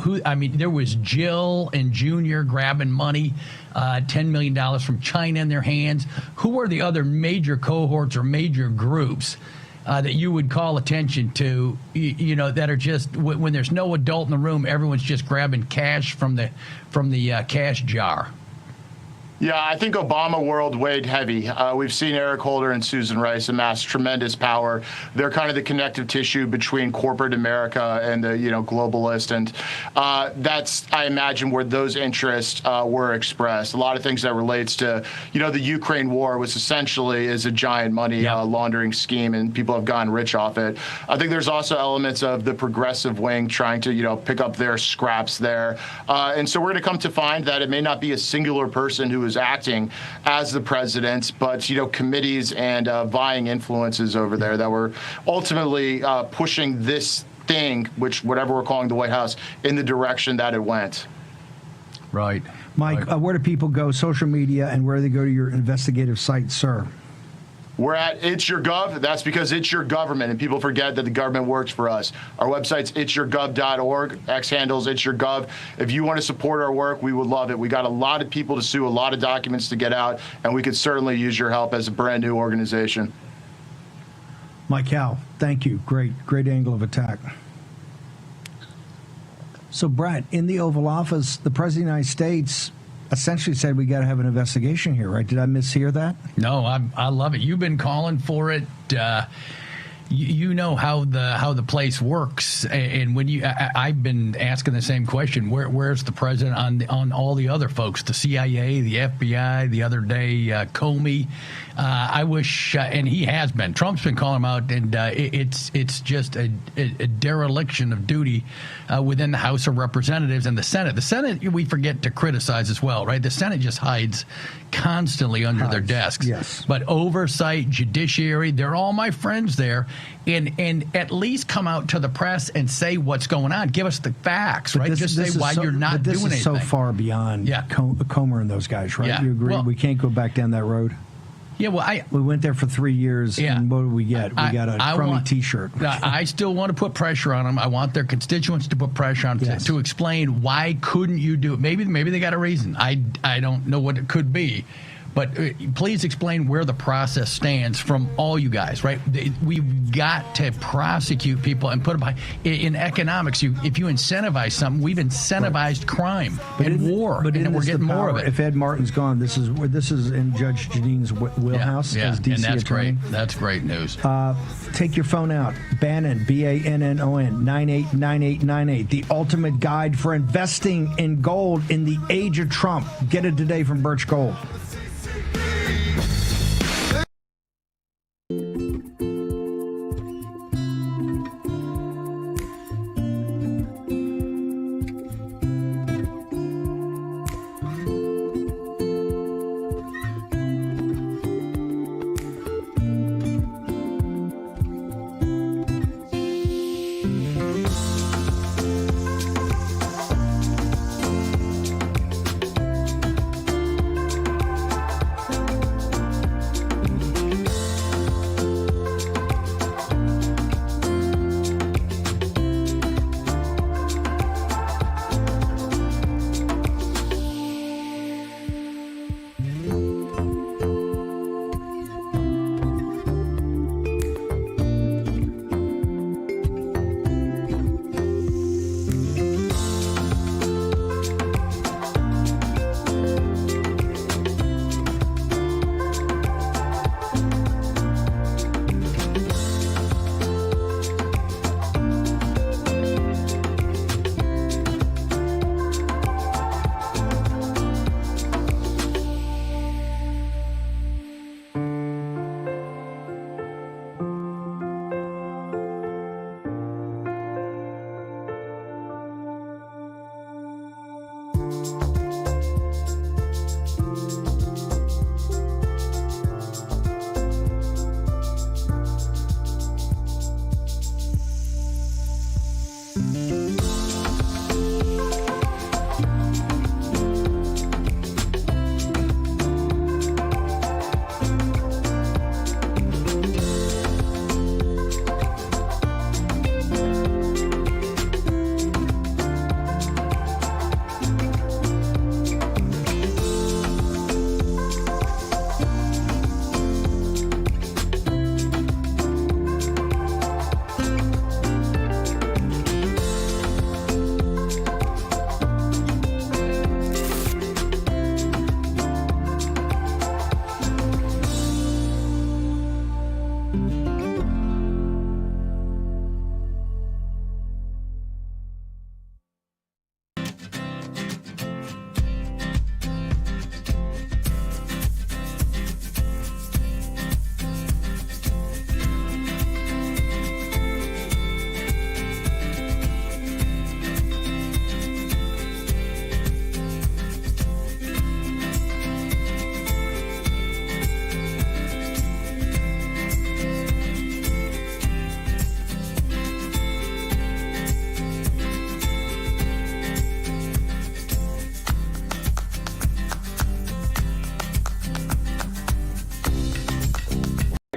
there was Jill and Junior grabbing money, $10 million from China in their hands. Who are the other major cohorts or major groups that you would call attention to, that are just, when there's no adult in the room, everyone's just grabbing cash from the cash jar? Yeah, I think Obama world weighed heavy. We've seen Eric Holder and Susan Rice amass tremendous power. They're kind of the connective tissue between corporate America and the globalist, and that's, I imagine, where those interests were expressed. A lot of things that relates to the Ukraine war was essentially is a giant money laundering scheme, and people have gotten rich off it. I think there's also elements of the progressive wing trying to pick up their scraps there, and so we're going to come to find that it may not be a singular person who is acting as the president, but committees and vying influences over there that were ultimately pushing this thing, which whatever we're calling the White House, in the direction that it went. Right. Mike, where do people go, social media, and where do they go to your investigative site, sir? We're at It's Your Gov. That's because it's your government, and people forget that the government works for us. Our website's itsyourgov.org. X handles It's Your Gov. If you want to support our work, we would love it. We got a lot of people to sue, a lot of documents to get out, and we could certainly use your help as a brand new organization. Mike Howell, thank you. Great angle of attack. So, Brad, in the Oval Office, the President of the United States essentially said we got to have an investigation here, right? Did I mishear that? No, I love it. You've been calling for it. You know how the place works, and when I've been asking the same question. Where's the president on all the other folks? The CIA, the FBI, the other day Comey. I wish, and he has been. Trump's been calling him out, and it's just a dereliction of duty within the House of Representatives and the Senate. The Senate we forget to criticize as well, right? The Senate just hides constantly under their desks. Yes. But oversight, judiciary, they're all my friends there, and at least come out to the press and say what's going on. Give us the facts, right? Just say why you're not doing anything. This is so far beyond Comer and those guys, right? Yeah. You agree? Well, we can't go back down that road. Yeah, well, we went there for 3 years, and what did we get? We got a crummy T-shirt. I still want to put pressure on them. I want their constituents to put pressure on them to explain why couldn't you do it. Maybe they got a reason. I don't know what it could be. But please explain where the process stands from all you guys, right? We've got to prosecute people and put them behind. In economics, if you incentivize something, we've incentivized crime and war, and we're getting more of it. If Ed Martin's gone, this is in Judge Janine's wheelhouse as DC and that's attorney. Great. That's great news. Take your phone out. Bannon, BANNON, 989898. The ultimate guide for investing in gold in the age of Trump. Get it today from Birch Gold.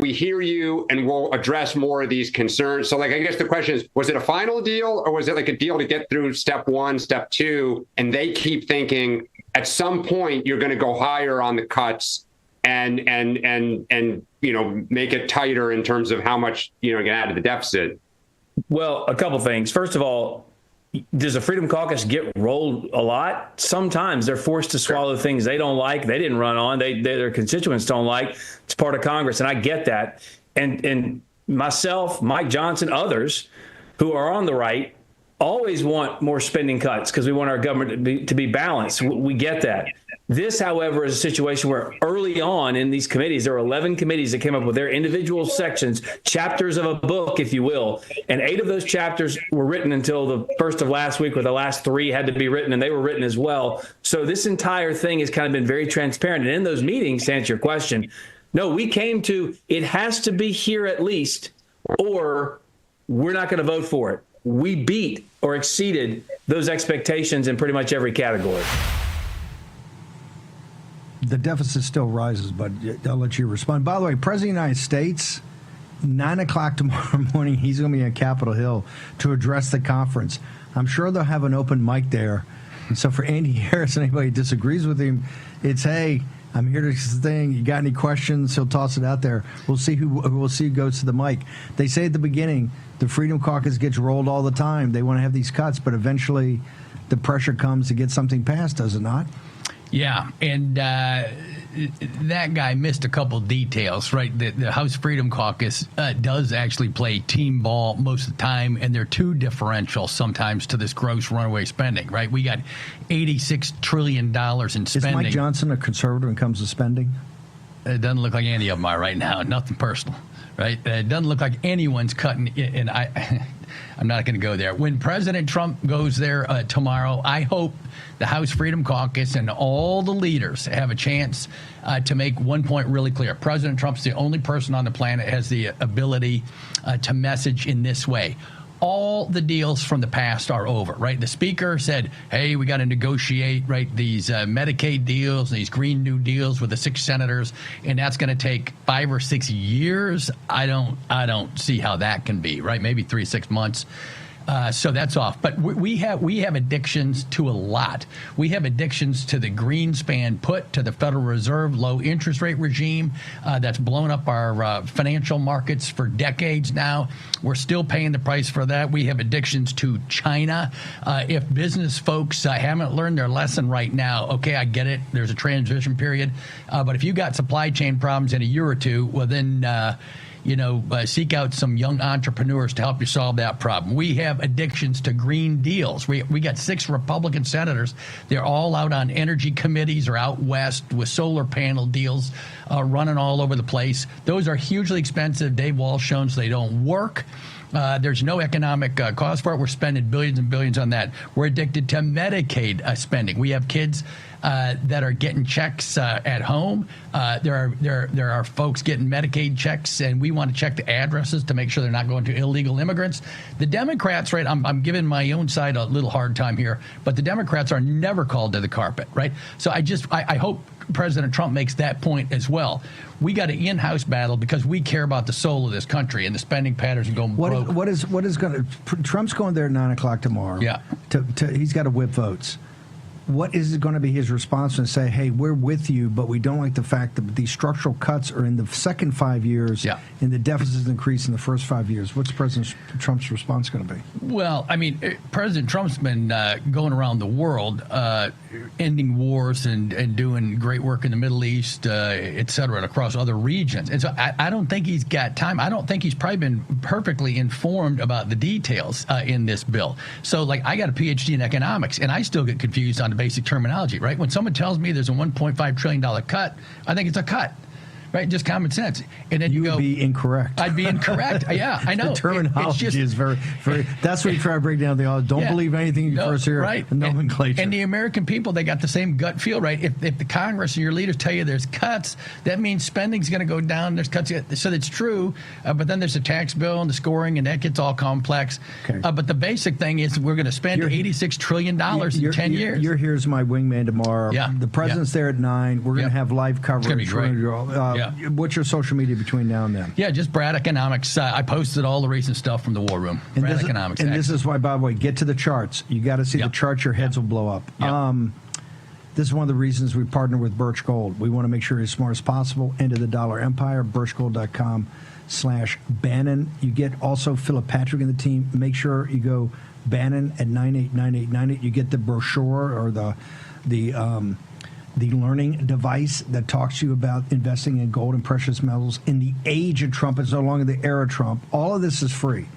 we hear you and we'll address more of these concerns. So, like, I guess the question is, was it a final deal, or was it like a deal to get through step 1, step 2, and they keep thinking at some point you're going to go higher on the cuts and you know, make it tighter in terms of how much, you know, get out of the deficit? Well, a couple things. First of all, does the Freedom Caucus get rolled a lot? Sometimes they're forced to swallow things they don't like, they didn't run on, their constituents don't like. It's part of Congress, and I get that. And myself, Mike Johnson, others who are on the right always want more spending cuts because we want our government to be balanced. We get that. This, however, is a situation where early on in these committees, there were 11 committees that came up with their individual sections, chapters of a book, if you will. And 8 of those chapters were written until the first of last week, where the last 3 had to be written, and they were written as well. So this entire thing has kind of been very transparent. And in those meetings, to answer your question, no, we came to, it has to be here at least, or we're not going to vote for it. We beat or exceeded those expectations in pretty much every category. The deficit still rises, but I'll let you respond. By the way, President of the United States, 9 o'clock tomorrow morning, he's going to be on Capitol Hill to address the conference. I'm sure they'll have an open mic there. And so for Andy Harris, anybody who disagrees with him, it's, hey, I'm here to thing. You got any questions? He'll toss it out there. We'll see who goes to the mic. They say at the beginning, the Freedom Caucus gets rolled all the time. They want to have these cuts, but eventually the pressure comes to get something passed, does it not? Yeah, and that guy missed a couple details, right? The House Freedom Caucus does actually play team ball most of the time, and they're too differential sometimes to this gross runaway spending, right? We got $86 trillion in spending. Is Mike Johnson a conservative when it comes to spending? It doesn't look like any of them are right now. Nothing personal, right? It doesn't look like anyone's cutting, and I'm not going to go there. When President Trump goes there tomorrow, I hope the House Freedom Caucus and all the leaders have a chance to make one point really clear. President Trump's the only person on the planet that has the ability to message in this way. All the deals from the past are over, right? The speaker said, hey, we got to negotiate, right, these Medicaid deals, these Green New deals with the 6 senators, and that's going to take 5 or 6 years. I don't see how that can be, right? Maybe 3-6 months. So that's off. But we have addictions to a lot. We have addictions to the Greenspan put, to the Federal Reserve low interest rate regime that's blown up our financial markets for decades now. We're still paying the price for that. We have addictions to China. If business folks haven't learned their lesson right now, okay, I get it. There's a transition period. But if you got supply chain problems in a year or two, well, then seek out some young entrepreneurs to help you solve that problem. We have addictions to green deals. We got 6 Republican senators. They're all out on energy committees or out west with solar panel deals running all over the place. Those are hugely expensive. Dave Walsh shown so they don't work. There's no economic cause for it. We're spending billions and billions on that. We're addicted to Medicaid spending. We have kids that are getting checks at home. There are folks getting Medicaid checks, and we want to check the addresses to make sure they're not going to illegal immigrants. The Democrats, right, I'm giving my own side a little hard time here, but the Democrats are never called to the carpet, right? So I hope President Trump makes that point as well. We got an in-house battle because we care about the soul of this country, and the spending patterns are going broke. What is going to? Trump's going there at 9 o'clock tomorrow. Yeah, he's got to whip votes. What is going to be his response and say, hey, we're with you, but we don't like the fact that these structural cuts are in the second 5 years and the deficits increase in the first 5 years? What's President Trump's response going to be? Well, I mean, President Trump's been going around the world, ending wars and doing great work in the Middle East, et cetera, and across other regions. And so I don't think he's got time. I don't think he's probably been perfectly informed about the details in this bill. So, like, I got a PhD in economics, and I still get confused on the basic terminology, right? When someone tells me there's a $1.5 trillion cut, I think it's a cut, right? Just common sense. And then you would be incorrect. I'd be incorrect. Yeah, I know. The terminology is very, very. That's what you try to break down. Don't believe anything you first hear. Right. The nomenclature. And the American people, they got the same gut feel, right? If the Congress and your leaders tell you there's cuts, that means spending's going to go down. There's cuts, so that's true. But then there's the tax bill and the scoring, and that gets all complex. Okay. But the basic thing is we're going to spend $86 trillion in 10 years. You're here's my wingman tomorrow. Yeah. The president's there at 9. We're going to have live coverage. It's going to be great. What's your social media between now and then? Yeah, just Brad Economics. I posted all the recent stuff from the War Room. Brad Economics. And this is why, by the way, get to the charts. You got to see the charts. Your heads will blow up. This is one of the reasons we partner with Birch Gold. We want to make sure you're as smart as possible. End of the dollar empire. Birchgold.com/Bannon. You get also Philip Patrick and the team. Make sure you go Bannon at 989898. You get the brochure or the learning device that talks to you about investing in gold and precious metals in the age of Trump. It's no longer the era of Trump. All of this is free.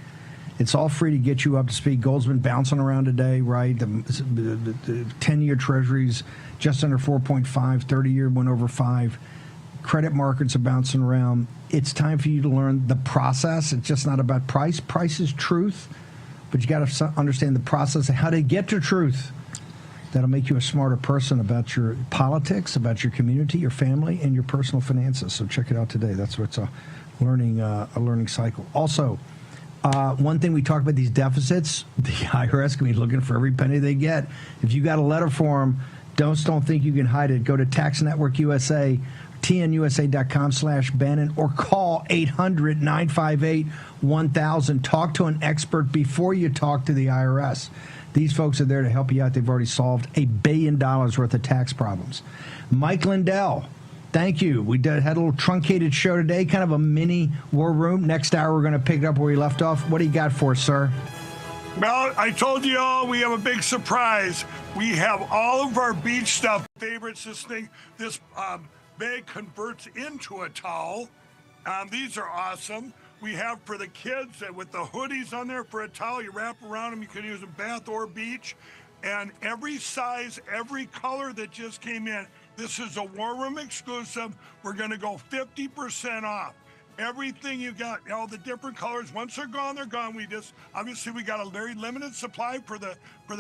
It's all free to get you up to speed. Gold's been bouncing around today, right? The 10-year treasuries just under 4.5, 30-year went over 5. Credit markets are bouncing around. It's time for you to learn the process. It's just not about price. Price is truth, but you got to understand the process of how to get to truth. That'll make you a smarter person about your politics, about your community, your family, and your personal finances. So check it out today. That's what's a learning cycle. Also, one thing we talked about, these deficits, the IRS can be looking for every penny they get. If you got a letter for them, don't think you can hide it. Go to Tax Network USA, tnusa.com/Bannon, or call 800-958-1000. Talk to an expert before you talk to the IRS. These folks are there to help you out. They've already solved $1 billion worth of tax problems. Mike Lindell, thank you. We had a little truncated show today, kind of a mini war room. Next hour, we're going to pick it up where we left off. What do you got for us, sir? Well, I told you all we have a big surprise. We have all of our beach stuff favorites. This bag converts into a towel. These are awesome. We have for the kids with the hoodies on there for a towel. You wrap around them. You can use them bath or beach. And every size, every color that just came in. This is a War Room exclusive. We're going to go 50% off. Everything you got, all the different colors. Once they're gone, they're gone. Obviously we got a very limited supply for the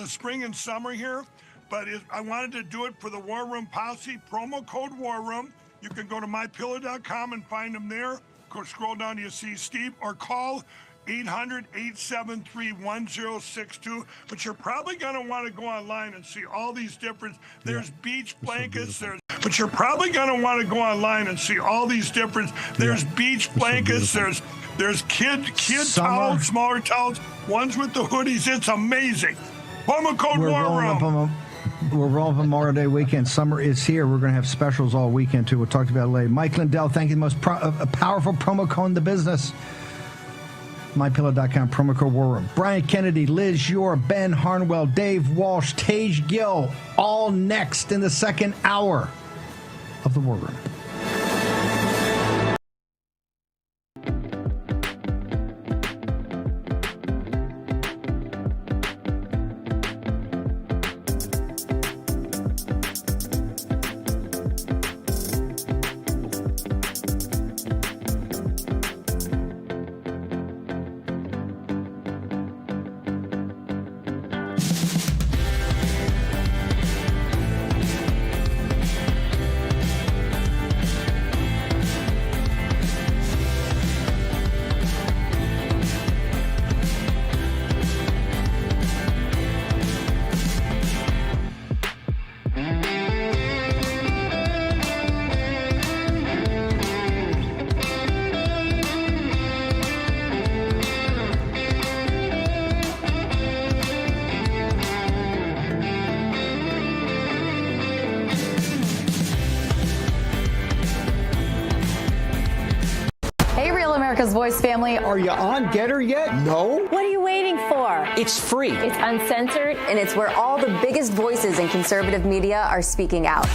spring and summer here. But I wanted to do it for the War Room Posse. Promo code War Room. You can go to mypillow.com and find them there. Scroll down to you see Steve, or call 800-873-1062. But you're probably going to want to go online and see all these different. There's beach blankets. But you're probably going to want to go online and see all these different. There's beach blankets. There's kid towels, smaller towels, ones with the hoodies. It's amazing. Promo code War Room. We're rolling up Memorial Day weekend. Summer is here. We're going to have specials all weekend, too. We'll talk about it later. Mike Lindell, thank you. The most powerful promo code in the business. MyPillow.com, promo code War Room. Brian Kennedy, Liz Yore, Ben Harnwell, Dave Walsh, Tage Gill, all next in the second hour of the War Room. America's Voice family. Are you on Getter yet? No? What are you waiting for? It's free. It's uncensored, and it's where all the biggest voices in conservative media are speaking out.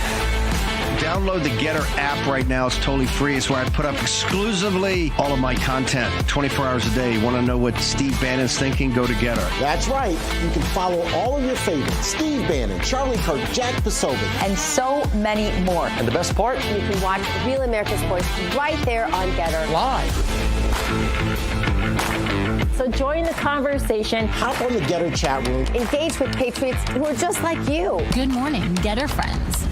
Download the Getter app right now. It's totally free. It's where I put up exclusively all of my content 24 hours a day. You want to know what Steve Bannon's thinking? Go to Getter. That's right. You can follow all of your favorites. Steve Bannon, Charlie Kirk, Jack Posobiec. And so many more. And the best part? You can watch Real America's Voice right there on Getter. Live. So join the conversation. Hop on the Getter chat room. Engage with patriots who are just like you. Good morning, Getter friends.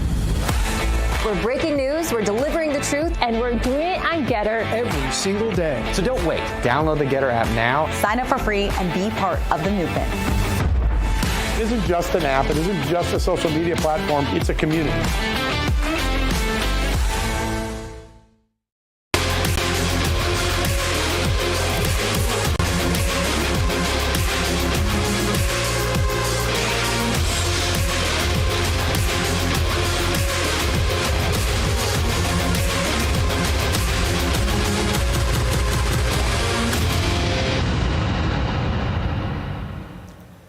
We're breaking news, we're delivering the truth, and we're doing it on Getter every single day. So don't wait. Download the Getter app now. Sign up for free and be part of the movement. It isn't just an app. It isn't just a social media platform. It's a community.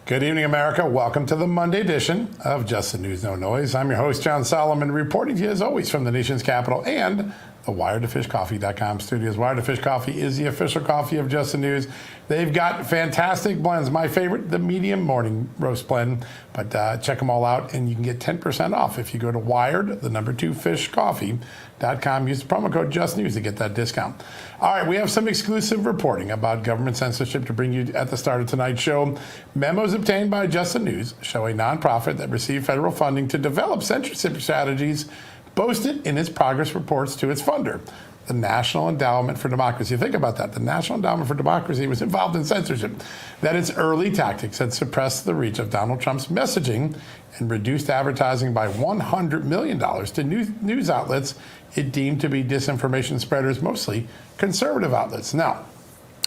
Good evening, America. Welcome to the Monday edition of Just the News, No Noise. I'm your host, John Solomon, reporting to you as always from the nation's capital and the WiredToFishCoffee.com studios. Wired to Fish Coffee is the official coffee of Just the News. They've got fantastic blends. My favorite, the medium morning roast blend. But check them all out, and you can get 10% off if you go to WiredToFishCoffee.com. Use the promo code JustNews to get that discount. All right, we have some exclusive reporting about government censorship to bring you at the start of tonight's show. Memos obtained by Just the News show a nonprofit that received federal funding to develop censorship strategies boasted in its progress reports to its funder, the National Endowment for Democracy. Think about that. The National Endowment for Democracy was involved in censorship. That its early tactics had suppressed the reach of Donald Trump's messaging and reduced advertising by $100 million to news outlets it deemed to be disinformation spreaders, mostly conservative outlets. Now,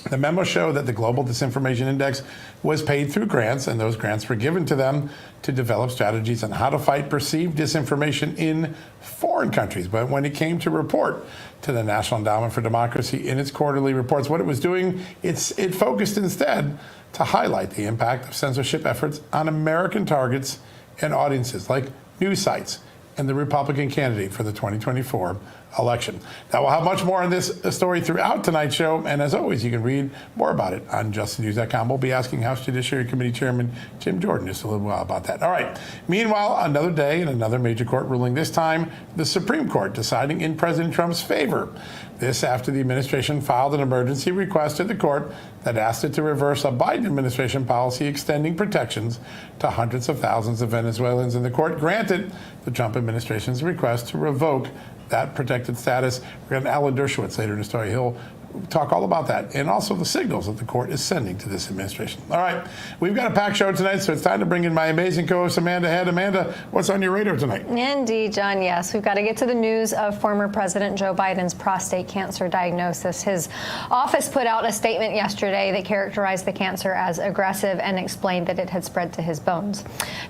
the memo showed that the Global Disinformation Index was paid through grants, and those grants were given to them to develop strategies on how to fight perceived disinformation in foreign countries. But when it came to report to the National Endowment for Democracy in its quarterly reports, what it was doing, it focused instead to highlight the impact of censorship efforts on American targets and audiences like news sites and the Republican candidate for the 2024 election. Now, we'll have much more on this story throughout tonight's show, and as always, you can read more about it on justthenews.com. We'll be asking House Judiciary Committee Chairman Jim Jordan just a little while about that. All right. Meanwhile, another day and another major court ruling, this time the Supreme Court deciding in President Trump's favor. This after the administration filed an emergency request to the court that asked it to reverse a Biden administration policy extending protections to hundreds of thousands of Venezuelans. And the court granted the Trump administration's request to revoke that protected status. We're going to Alan Dershowitz later in the story. He'll talk all about that and also the signals that the court is sending to this administration. All right, we've got a packed show tonight, so it's time to bring in my amazing co-host Amanda Head. Amanda, what's on your radar tonight? Indeed, John, yes. We've got to get to the news of former President Joe Biden's prostate cancer diagnosis. His office put out a statement yesterday that characterized the cancer as aggressive and explained that it had spread to his bones.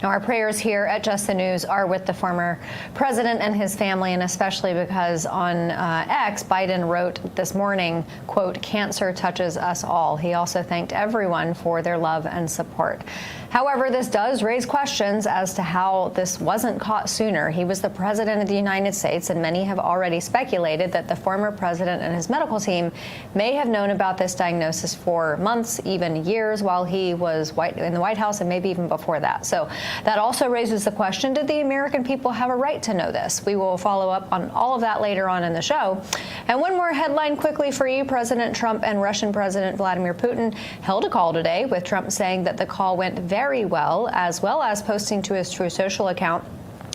Now, our prayers here at Just the News are with the former president and his family, and especially because on X, Biden wrote this morning, quote, "Cancer touches us all." He also thanked everyone for their love and support. However, this does raise questions as to how this wasn't caught sooner. He was the president of the United States, and many have already speculated that the former president and his medical team may have known about this diagnosis for months, even years, while he was in the White House and maybe even before that. So that also raises the question, did the American people have a right to know this? We will follow up on all of that later on in the show. And one more headline quickly for you. President Trump and Russian President Vladimir Putin held a call today, with Trump saying that the call went very well as posting to his Truth Social account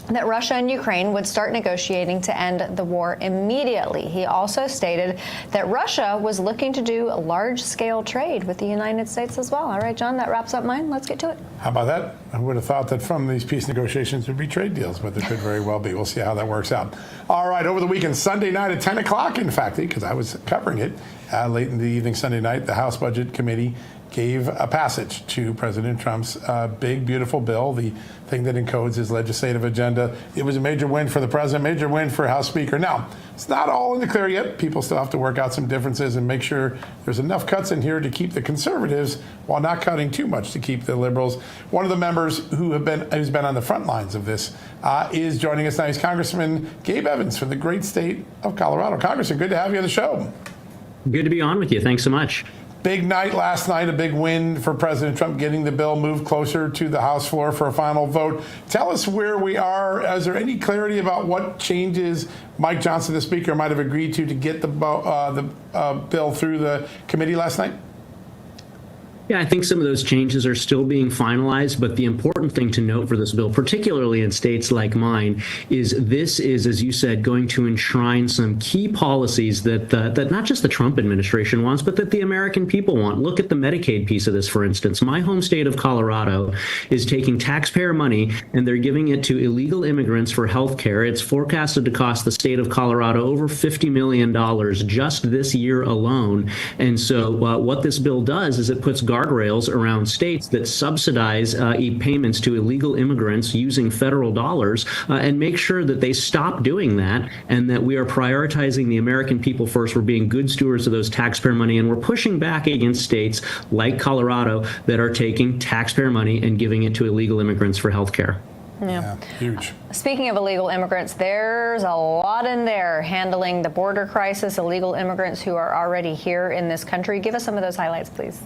that Russia and Ukraine would start negotiating to end the war immediately. He also stated that Russia was looking to do a large-scale trade with the United States as well. All right, John, that wraps up mine. Let's get to it. How about that? I would have thought that from these peace negotiations would be trade deals, but there could very well be. We'll see how that works out. All right, over the weekend, Sunday night at 10 o'clock, in fact, because I was covering it late in the evening Sunday night, the House Budget Committee gave a passage to President Trump's big, beautiful bill, the thing that encodes his legislative agenda. It was a major win for the president, major win for House Speaker. Now, it's not all in the clear yet. People still have to work out some differences and make sure there's enough cuts in here to keep the conservatives while not cutting too much to keep the liberals. One of the members who's been on the front lines of this is joining us now. He's Congressman Gabe Evans from the great state of Colorado. Congressman, good to have you on the show. Good to be on with you. Thanks so much. Big night last night, a big win for President Trump, getting the bill moved closer to the House floor for a final vote. Tell us where we are. Is there any clarity about what changes Mike Johnson, the Speaker, might have agreed to get the bill through the committee last night? Yeah, I think some of those changes are still being finalized, but the important thing to note for this bill, particularly in states like mine, is this is, as you said, going to enshrine some key policies that not just the Trump administration wants, but that the American people want. Look at the Medicaid piece of this, for instance. My home state of Colorado is taking taxpayer money and they're giving it to illegal immigrants for health care. It's forecasted to cost the state of Colorado over $50 million just this year alone. And so what this bill does is it puts guardrails guardrails around states that subsidize payments to illegal immigrants using federal dollars and make sure that they stop doing that and that we are prioritizing the American people first. We're being good stewards of those taxpayer money, and we're pushing back against states like Colorado that are taking taxpayer money and giving it to illegal immigrants for health care. Yeah. Huge. Speaking of illegal immigrants, there's a lot in there handling the border crisis, illegal immigrants who are already here in this country. Give us some of those highlights, please.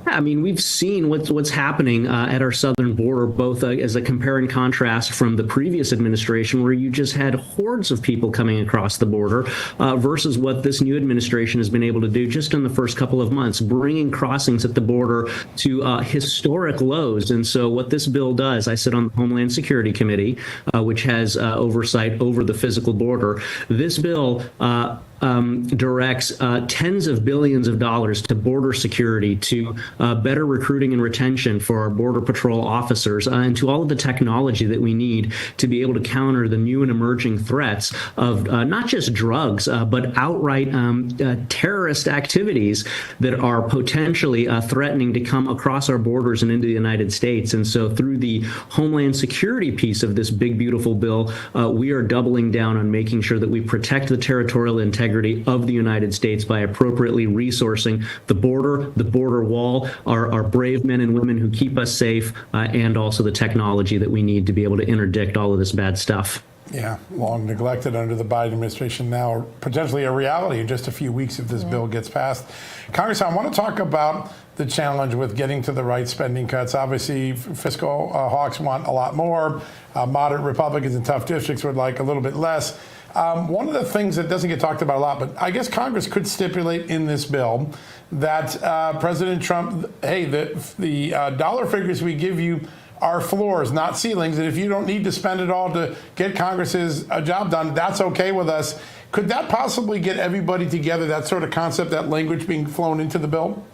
I mean, we've seen what's happening at our southern border, both as a compare and contrast from the previous administration, where you just had hordes of people coming across the border, versus what this new administration has been able to do just in the first couple of months, bringing crossings at the border to historic lows. And so what this bill does, I sit on the Homeland Security Committee, which has oversight over the physical border. This bill directs tens of billions of dollars to border security, to better recruiting and retention for our Border Patrol officers, and to all of the technology that we need to be able to counter the new and emerging threats of not just drugs, but outright terrorist activities that are potentially threatening to come across our borders and into the United States. And so through the Homeland Security piece of this big, beautiful bill, we are doubling down on making sure that we protect the territorial integrity of the United States by appropriately resourcing the border wall, our brave men and women who keep us safe, and also the technology that we need to be able to interdict all of this bad stuff. Yeah, long neglected under the Biden administration, now potentially a reality in just a few weeks if this bill gets passed. Congress, I want to talk about the challenge with getting to the right spending cuts. Obviously, fiscal hawks want a lot more. Moderate Republicans in tough districts would like a little bit less. One of the things that doesn't get talked about a lot, but I guess Congress could stipulate in this bill that President Trump, hey, the dollar figures we give you are floors, not ceilings, and if you don't need to spend it all to get Congress's job done, that's okay with us. Could that possibly get everybody together, that sort of concept, that language being flown into the bill?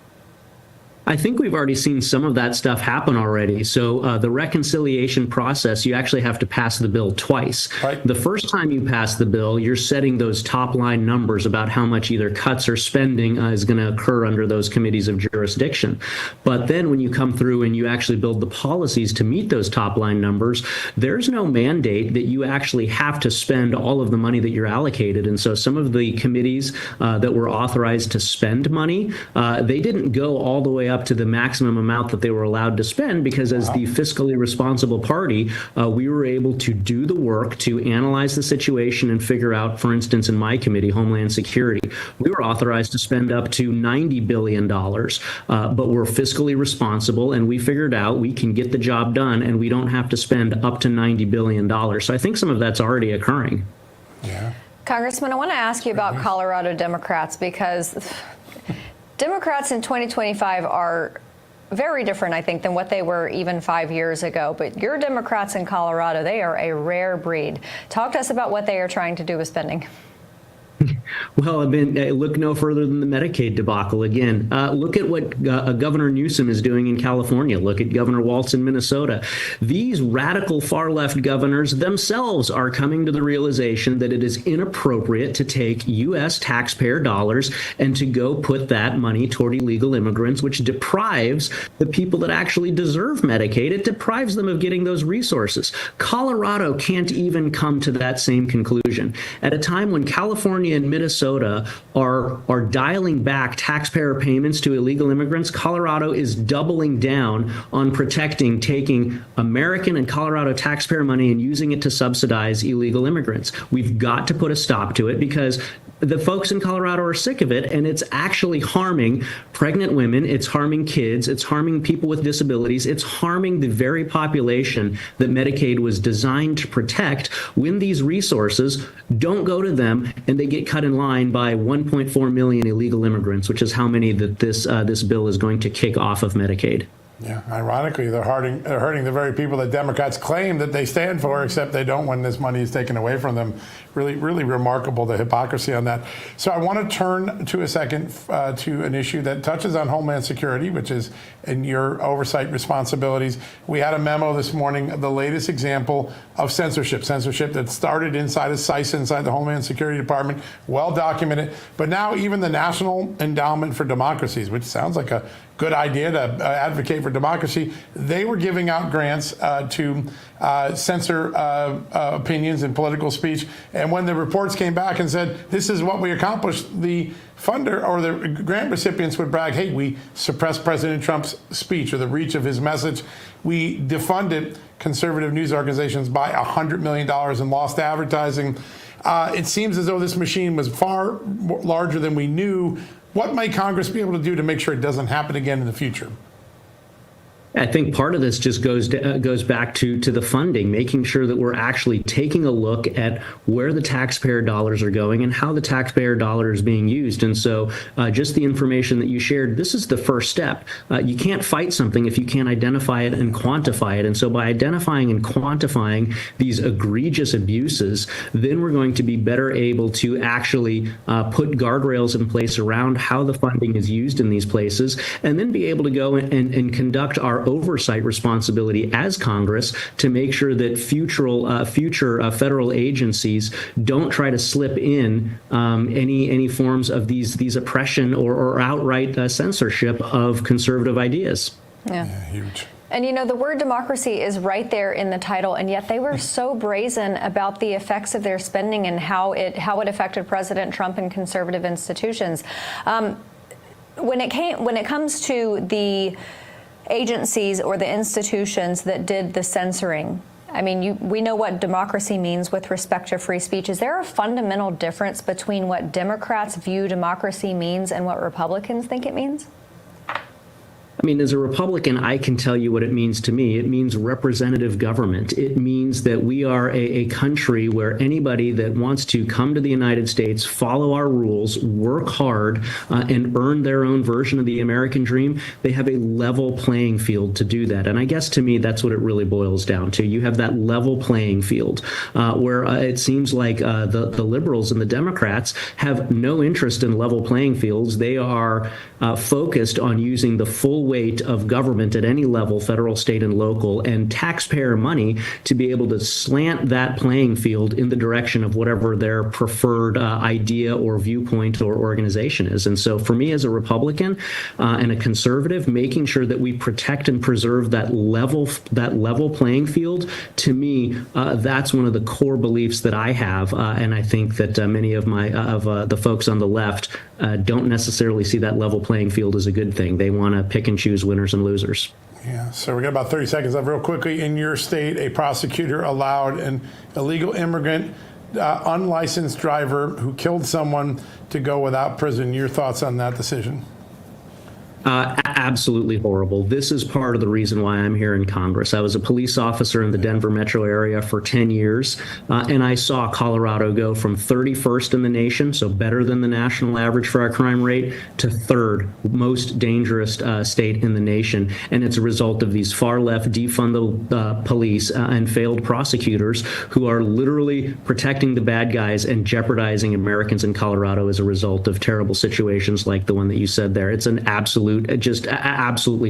I think we've already seen some of that stuff happen already. So the reconciliation process, you actually have to pass the bill twice. Right. The first time you pass the bill, you're setting those top line numbers about how much either cuts or spending is going to occur under those committees of jurisdiction. But then when you come through and you actually build the policies to meet those top line numbers, there's no mandate that you actually have to spend all of the money that you're allocated. And so some of the committees that were authorized to spend money, they didn't go all the way up to the maximum amount that they were allowed to spend, because as the fiscally responsible party, we were able to do the work to analyze the situation and figure out, for instance, in my committee, Homeland Security, we were authorized to spend up to $90 billion, but we're fiscally responsible, and we figured out we can get the job done, and we don't have to spend up to $90 billion. So I think some of that's already occurring. Yeah. Congressman, I want to ask you about Colorado Democrats, because Democrats in 2025 are very different, I think, than what they were even 5 years ago. But your Democrats in Colorado, they are a rare breed. Talk to us about what they are trying to do with spending. Well, I mean, look no further than the Medicaid debacle again. Look at what Governor Newsom is doing in California. Look at Governor Walz in Minnesota. These radical far-left governors themselves are coming to the realization that it is inappropriate to take U.S. taxpayer dollars and to go put that money toward illegal immigrants, which deprives the people that actually deserve Medicaid. It deprives them of getting those resources. Colorado can't even come to that same conclusion. At a time when California and Minnesota are dialing back taxpayer payments to illegal immigrants, Colorado is doubling down on protecting, taking American and Colorado taxpayer money and using it to subsidize illegal immigrants. We've got to put a stop to it, because the folks in Colorado are sick of it, and it's actually harming pregnant women, it's harming kids, it's harming people with disabilities, it's harming the very population that Medicaid was designed to protect when these resources don't go to them and they get cut in line by 1.4 million illegal immigrants, which is how many that this bill is going to kick off of Medicaid. Yeah, ironically, they're hurting the very people that Democrats claim that they stand for, except they don't when this money is taken away from them. Really, really remarkable, the hypocrisy on that. So I want to turn to a second to an issue that touches on Homeland Security, which is in your oversight responsibilities. We had a memo this morning, the latest example of censorship that started inside of CISA, inside the Homeland Security Department, well documented. But now even the National Endowment for Democracies, which sounds like a good idea to advocate for democracy. They were giving out grants to censor opinions and political speech. And when the reports came back and said, this is what we accomplished, the funder or the grant recipients would brag, hey, we suppressed President Trump's speech or the reach of his message. We defunded conservative news organizations by $100 million in lost advertising. It seems as though this machine was far larger than we knew. What might Congress be able to do to make sure it doesn't happen again in the future? I think part of this just goes back to the funding, making sure that we're actually taking a look at where the taxpayer dollars are going and how the taxpayer dollar is being used. And so just the information that you shared, this is the first step. You can't fight something if you can't identify it and quantify it. And so by identifying and quantifying these egregious abuses, then we're going to be better able to actually put guardrails in place around how the funding is used in these places, and then be able to go and conduct our oversight responsibility as Congress to make sure that future federal agencies don't try to slip in any forms of these oppression or outright censorship of conservative ideas. Yeah, huge. And you know, the word democracy is right there in the title, and yet they were so brazen about the effects of their spending and how it affected President Trump and conservative institutions. When it comes to the agencies or the institutions that did the censoring, I mean, we know what democracy means with respect to free speech. Is there a fundamental difference between what Democrats view democracy means and what Republicans think it means? I mean, as a Republican, I can tell you what it means to me. It means representative government. It means that we are a country where anybody that wants to come to the United States, follow our rules, work hard, and earn their own version of the American dream, they have a level playing field to do that. And I guess to me, that's what it really boils down to. You have that level playing field where it seems like the liberals and the Democrats have no interest in level playing fields. They are focused on using the full weight of government at any level, federal, state, and local, and taxpayer money to be able to slant that playing field in the direction of whatever their preferred idea or viewpoint or organization is. And so for me as a Republican and a conservative, making sure that we protect and preserve that level playing field, to me, that's one of the core beliefs that I have. And I think that many of the folks on the left don't necessarily see that level playing field as a good thing. They want to pick and choose winners and losers. Yeah, so we got about 30 seconds left. Real quickly, in your state, a prosecutor allowed an illegal immigrant, unlicensed driver who killed someone to go without prison. Your thoughts on that decision? Absolutely horrible. This is part of the reason why I'm here in Congress. I was a police officer in the Denver metro area for 10 years, and I saw Colorado go from 31st in the nation, so better than the national average for our crime rate, to third most dangerous state in the nation. And it's a result of these far-left defund the police and failed prosecutors who are literally protecting the bad guys and jeopardizing Americans in Colorado as a result of terrible situations like the one that you said there. It's an absolutely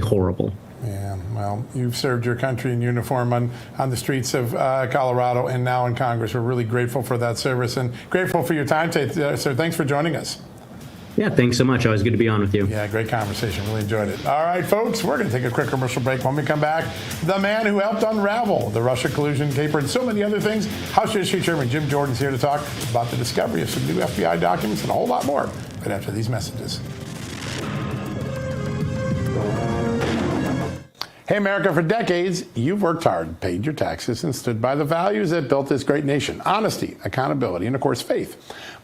horrible. Yeah, well, you've served your country in uniform on the streets of Colorado and now in Congress. We're really grateful for that service and grateful for your time today, sir. Thanks for joining us. Yeah, thanks so much. Always good to be on with you. Yeah, great conversation. Really enjoyed it. All right, folks, we're going to take a quick commercial break. When we come back, the man who helped unravel the Russia collusion caper and so many other things. House Judiciary Chairman Jim Jordan's here to talk about the discovery of some new FBI documents and a whole lot more right after these messages. Hey, America, for decades, you've worked hard, paid your taxes, and stood by the values that built this great nation: honesty, accountability, and, of course, faith.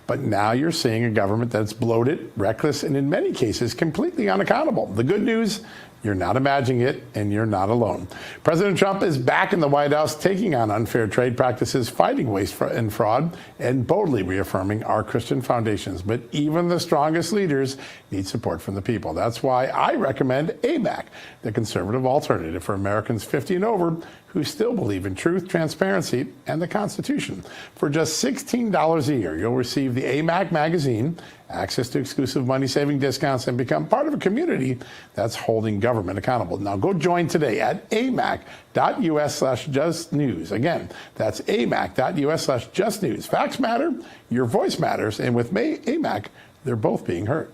But now you're seeing a government that's bloated, reckless, and in many cases, completely unaccountable. The good news: you're not imagining it, and you're not alone. President Trump is back in the White House, taking on unfair trade practices, fighting waste and fraud, and boldly reaffirming our Christian foundations. But even the strongest leaders need support from the people. That's why I recommend AMAC, the conservative alternative for Americans 50 and over who still believe in truth, transparency, and the Constitution. For just $16 a year, you'll receive the AMAC magazine, access to exclusive money-saving discounts, and become part of a community that's holding government accountable. Now go join today at amac.us/justnews. Again, that's amac.us/justnews. Facts matter, your voice matters, and with AMAC, they're both being heard.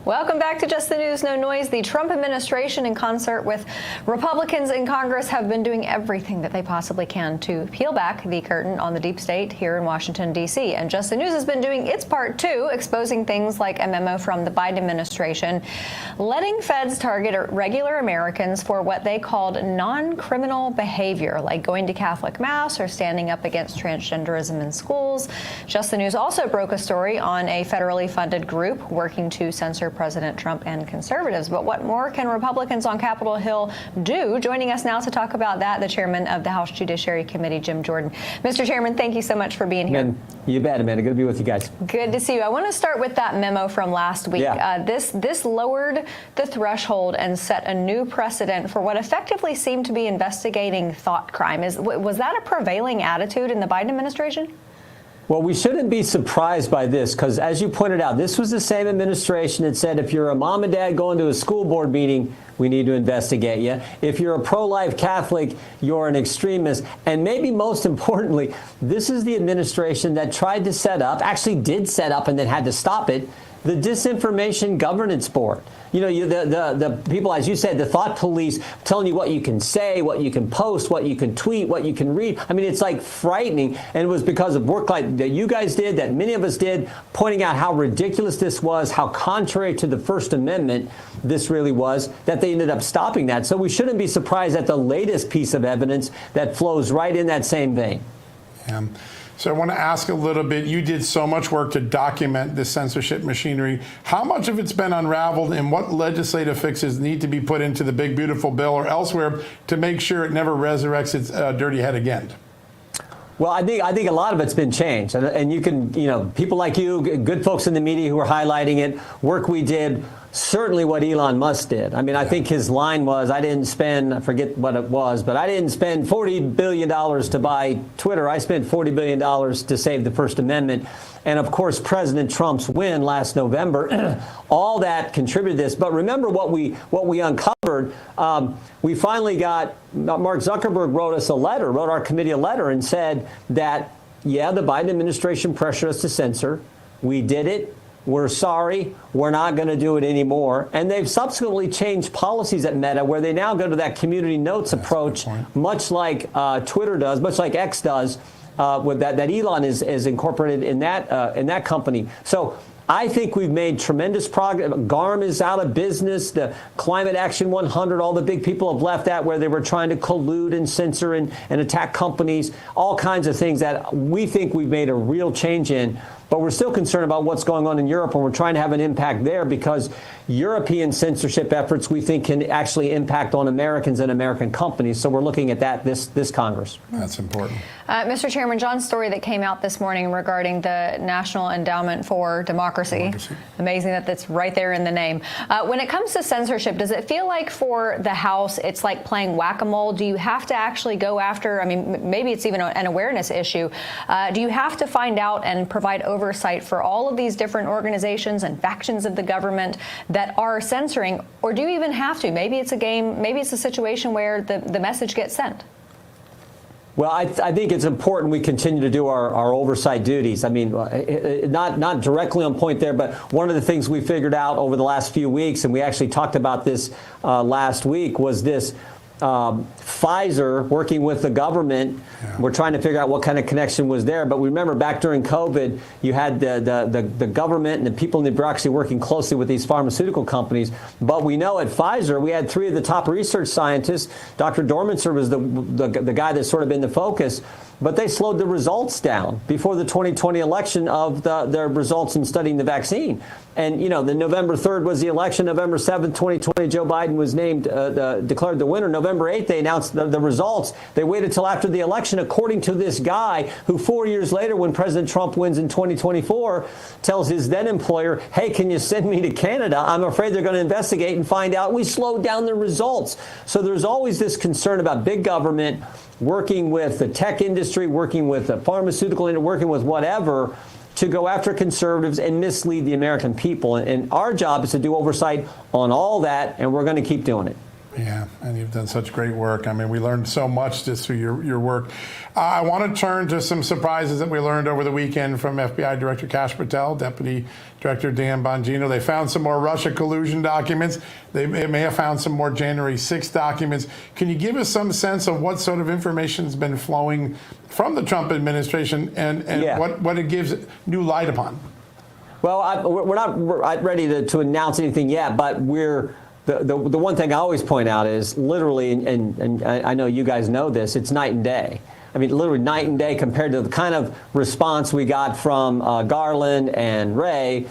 Welcome back to Just the News, No Noise. The Trump administration, in concert with Republicans in Congress, have been doing everything that they possibly can to peel back the curtain on the deep state here in Washington, D.C. And Just the News has been doing its part, too, exposing things like a memo from the Biden administration letting feds target regular Americans for what they called non-criminal behavior, like going to Catholic Mass or standing up against transgenderism in schools. Just the News also broke a story on a federally funded group working to censor President Trump and conservatives. But what more can Republicans on Capitol Hill do? Joining us now to talk about that, the chairman of the House Judiciary Committee, Jim Jordan. Mr. Chairman, thank you so much for being here. You bet, Amanda. Good to be with you guys. Good to see you. I want to start with that memo from last week. Yeah. This lowered the threshold and set a new precedent for what effectively seemed to be investigating thought crime. Was that a prevailing attitude in the Biden administration? Well, we shouldn't be surprised by this because, as you pointed out, this was the same administration that said if you're a mom and dad going to a school board meeting, we need to investigate you. If you're a pro-life Catholic, you're an extremist. And maybe most importantly, this is the administration that tried to set up, actually did set up and then had to stop it, the Disinformation Governance Board. You know, the people, as you said, the thought police telling you what you can say, what you can post, what you can tweet, what you can read. I mean, it's like frightening. And it was because of work like that you guys did, that many of us did, pointing out how ridiculous this was, how contrary to the First Amendment this really was, that they ended up stopping that. So we shouldn't be surprised at the latest piece of evidence that flows right in that same vein. So I want to ask a little bit, you did so much work to document this censorship machinery. How much of it's been unraveled and what legislative fixes need to be put into the big, beautiful bill or elsewhere to make sure it never resurrects its dirty head again? Well, I think a lot of it's been changed. And you can, you know, people like you, good folks in the media who are highlighting it, work we did, certainly what Elon Musk did. I mean, I think his line was, I forget what it was, but I didn't spend $40 billion to buy Twitter. I spent $40 billion to save the First Amendment. And of course, President Trump's win last November, all that contributed to this. But remember what we uncovered. We finally got, Mark Zuckerberg wrote our committee a letter and said that, yeah, the Biden administration pressured us to censor. We did it. We're sorry. We're not going to do it anymore. And they've subsequently changed policies at Meta where they now go to that community notes approach, much like Twitter does, much like X does, with that Elon is incorporated in that company. So I think we've made tremendous progress. GARM is out of business. The Climate Action 100, all the big people have left that where they were trying to collude and censor and attack companies, all kinds of things that we think we've made a real change in. But we're still concerned about what's going on in Europe, and we're trying to have an impact there because European censorship efforts, we think, can actually impact on Americans and American companies. So we're looking at that this Congress. That's important. Mr. Chairman, John's story that came out this morning regarding the National Endowment for Democracy. Amazing that that's right there in the name. When it comes to censorship, does it feel like for the House, it's like playing whack-a-mole? Do you have to actually go after, I mean, maybe it's even an awareness issue. Do you have to find out and provide oversight for all of these different organizations and factions of the government that are censoring, or do you even have to? Maybe it's a game, maybe it's a situation where the message gets sent. Well, I think it's important we continue to do our oversight duties. I mean, not directly on point there, but one of the things we figured out over the last few weeks, and we actually talked about this last week, was this Pfizer working with the government. We're trying to figure out what kind of connection was there. But remember, back during COVID, you had the government and the people in the bureaucracy working closely with these pharmaceutical companies. But we know at Pfizer, we had 3 of the top research scientists. Dr. Dormitzer was the guy that's sort of been the focus. But they slowed the results down before the 2020 election of their results in studying the vaccine. And, you know, the November 3rd was the election. November 7th, 2020, Joe Biden was named, declared the winner. November 8th, they announced the results. They waited till after the election, according to this guy who 4 years later, when President Trump wins in 2024, tells his then employer, hey, can you send me to Canada? I'm afraid they're going to investigate and find out we slowed down the results. So there's always this concern about big government working with the tech industry, working with the pharmaceutical industry, working with whatever, to go after conservatives and mislead the American people. And our job is to do oversight on all that, and we're going to keep doing it. Yeah, and you've done such great work. I mean, we learned so much just through your work. I want to turn to some surprises that we learned over the weekend from FBI Director Kash Patel, Deputy Director Dan Bongino. They found some more Russia collusion documents. They may have found some more January 6th documents. Can you give us some sense of what sort of information has been flowing from the Trump administration and what it gives new light upon? Well, we're not ready to announce anything yet, but the one thing I always point out is literally, and I know you guys know this, it's night and day. I mean, literally night and day compared to the kind of response we got from Garland and Wray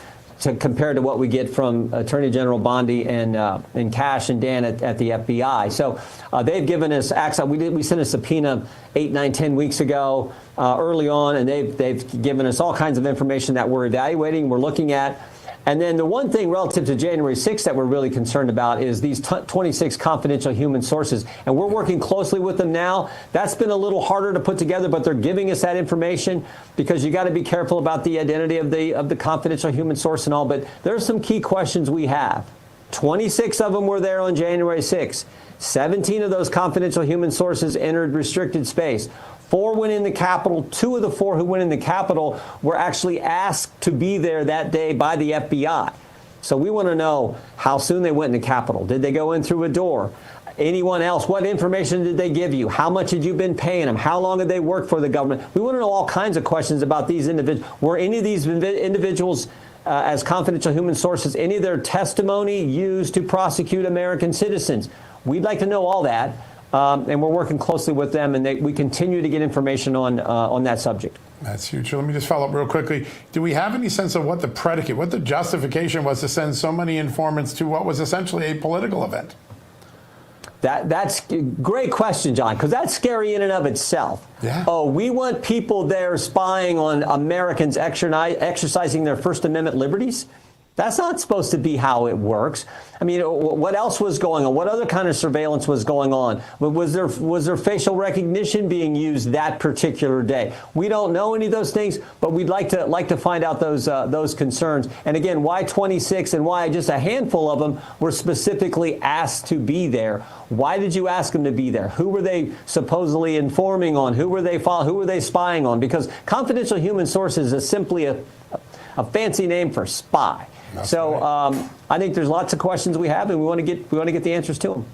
compared to what we get from Attorney General Bondi and Kash and Dan at the FBI. So they've given us access. We sent a subpoena 8, 9, 10 weeks ago early on, and they've given us all kinds of information that we're evaluating, we're looking at. And then the one thing relative to January 6th that we're really concerned about is these 26 confidential human sources. And we're working closely with them now. That's been a little harder to put together, but they're giving us that information because you got to be careful about the identity of the confidential human source and all. But there are some key questions we have. 26 of them were there on January 6th. 17 of those confidential human sources entered restricted space. 4 went in the Capitol. 2 of the 4 who went in the Capitol were actually asked to be there that day by the FBI. So we want to know how soon they went in the Capitol. Did they go in through a door? Anyone else? What information did they give you? How much had you been paying them? How long had they worked for the government? We want to know all kinds of questions about these individuals. Were any of these individuals as confidential human sources, any of their testimony used to prosecute American citizens? We'd like to know all that. And we're working closely with them, and we continue to get information on that subject. That's huge. So let me just follow up real quickly. Do we have any sense of what the predicate, what the justification was to send so many informants to what was essentially a political event? That's a great question, John, because that's scary in and of itself. Yeah. Oh, we want people there spying on Americans exercising their First Amendment liberties? That's not supposed to be how it works. I mean, what else was going on? What other kind of surveillance was going on? Was there facial recognition being used that particular day? We don't know any of those things, but we'd like to find out those concerns. And again, why 26 and why just a handful of them were specifically asked to be there? Why did you ask them to be there? Who were they supposedly informing on? Who were they spying on? Because confidential human sources is simply a fancy name for spy. So I think there's lots of questions we have, and we want to get the answers to them.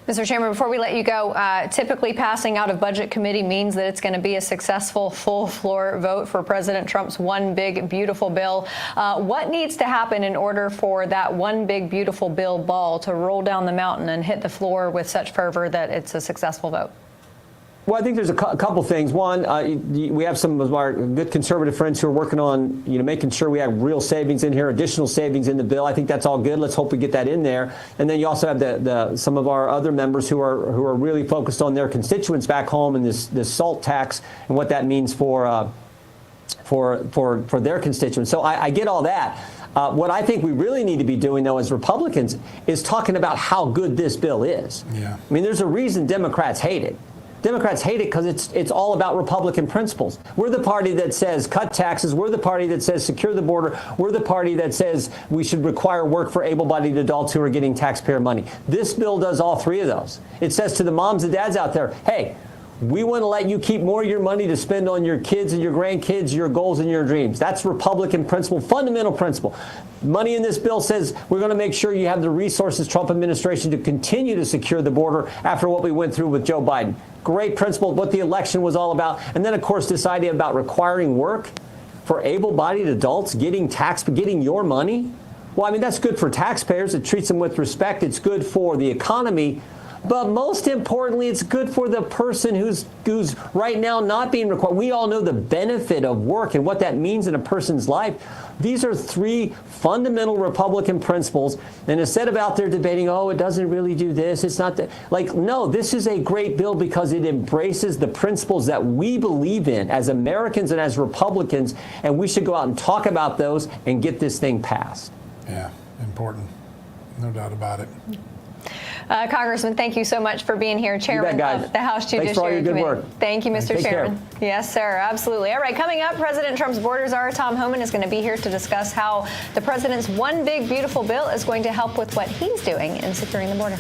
Mr. Chairman, before we let you go, typically passing out of Budget Committee means that it's going to be a successful full floor vote for President Trump's one big beautiful bill. What needs to happen in order for that one big beautiful bill ball to roll down the mountain and hit the floor with such fervor that it's a successful vote? Well, I think there's a couple things. One, we have some of our good conservative friends who are working on, making sure we have real savings in here, additional savings in the bill. I think that's all good. Let's hope we get that in there. And then you also have some of our other members who are really focused on their constituents back home and this SALT tax and what that means for their constituents. So I get all that. What I think we really need to be doing, though, as Republicans, is talking about how good this bill is. Yeah. I mean, there's a reason Democrats hate it. Democrats hate it because it's all about Republican principles. We're the party that says cut taxes. We're the party that says secure the border. We're the party that says we should require work for able-bodied adults who are getting taxpayer money. This bill does all 3 of those. It says to the moms and dads out there, hey, we want to let you keep more of your money to spend on your kids and your grandkids, your goals and your dreams. That's Republican principle, fundamental principle. Money in this bill says we're going to make sure you have the resources, Trump administration, to continue to secure the border after what we went through with Joe Biden. Great principle, what the election was all about. And then, of course, this idea about requiring work for able-bodied adults, getting your money. Well, I mean, that's good for taxpayers. It treats them with respect. It's good for the economy. But most importantly, it's good for the person who's right now not being required. We all know the benefit of work and what that means in a person's life. These are 3 fundamental Republican principles. And instead of out there debating, oh, it doesn't really do this, it's not that. No, this is a great bill because it embraces the principles that we believe in as Americans and as Republicans. And we should go out and talk about those and get this thing passed. Yeah, important. No doubt about it. Congressman, thank you so much for being here, Chairman of the House Judiciary Committee. Thanks for all your good work. Thank you, Mr. Chairman. Care. Yes, sir, absolutely. All right, coming up, President Trump's border czar, Tom Homan, is going to be here to discuss how the president's one big beautiful bill is going to help with what he's doing in securing the border.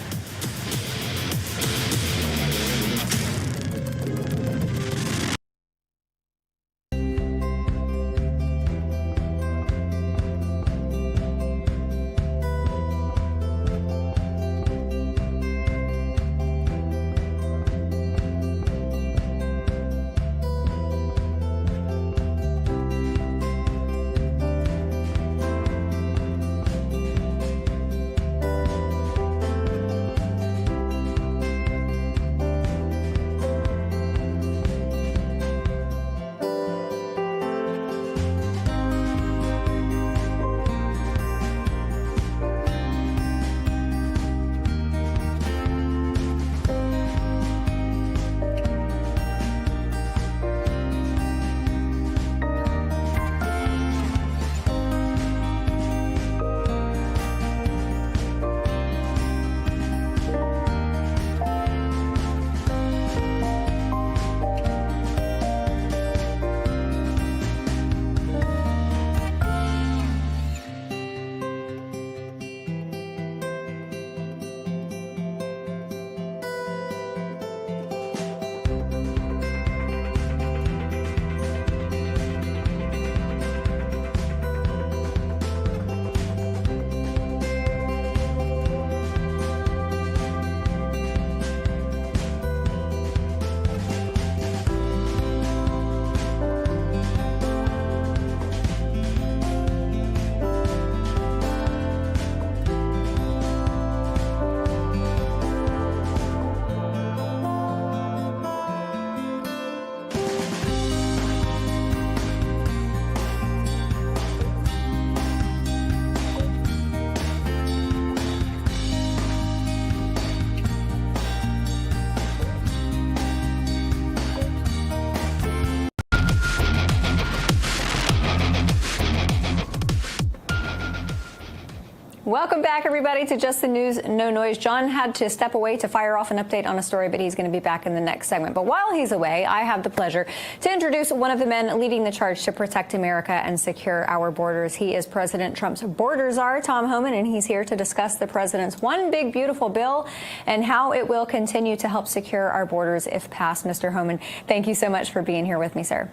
Welcome back, everybody, to Just the News, No Noise. John had to step away to fire off an update on a story, but he's going to be back in the next segment. But while he's away, I have the pleasure to introduce one of the men leading the charge to protect America and secure our borders. He is President Trump's border czar, Tom Homan, and he's here to discuss the president's one big, beautiful bill and how it will continue to help secure our borders if passed. Mr. Homan, thank you so much for being here with me, sir.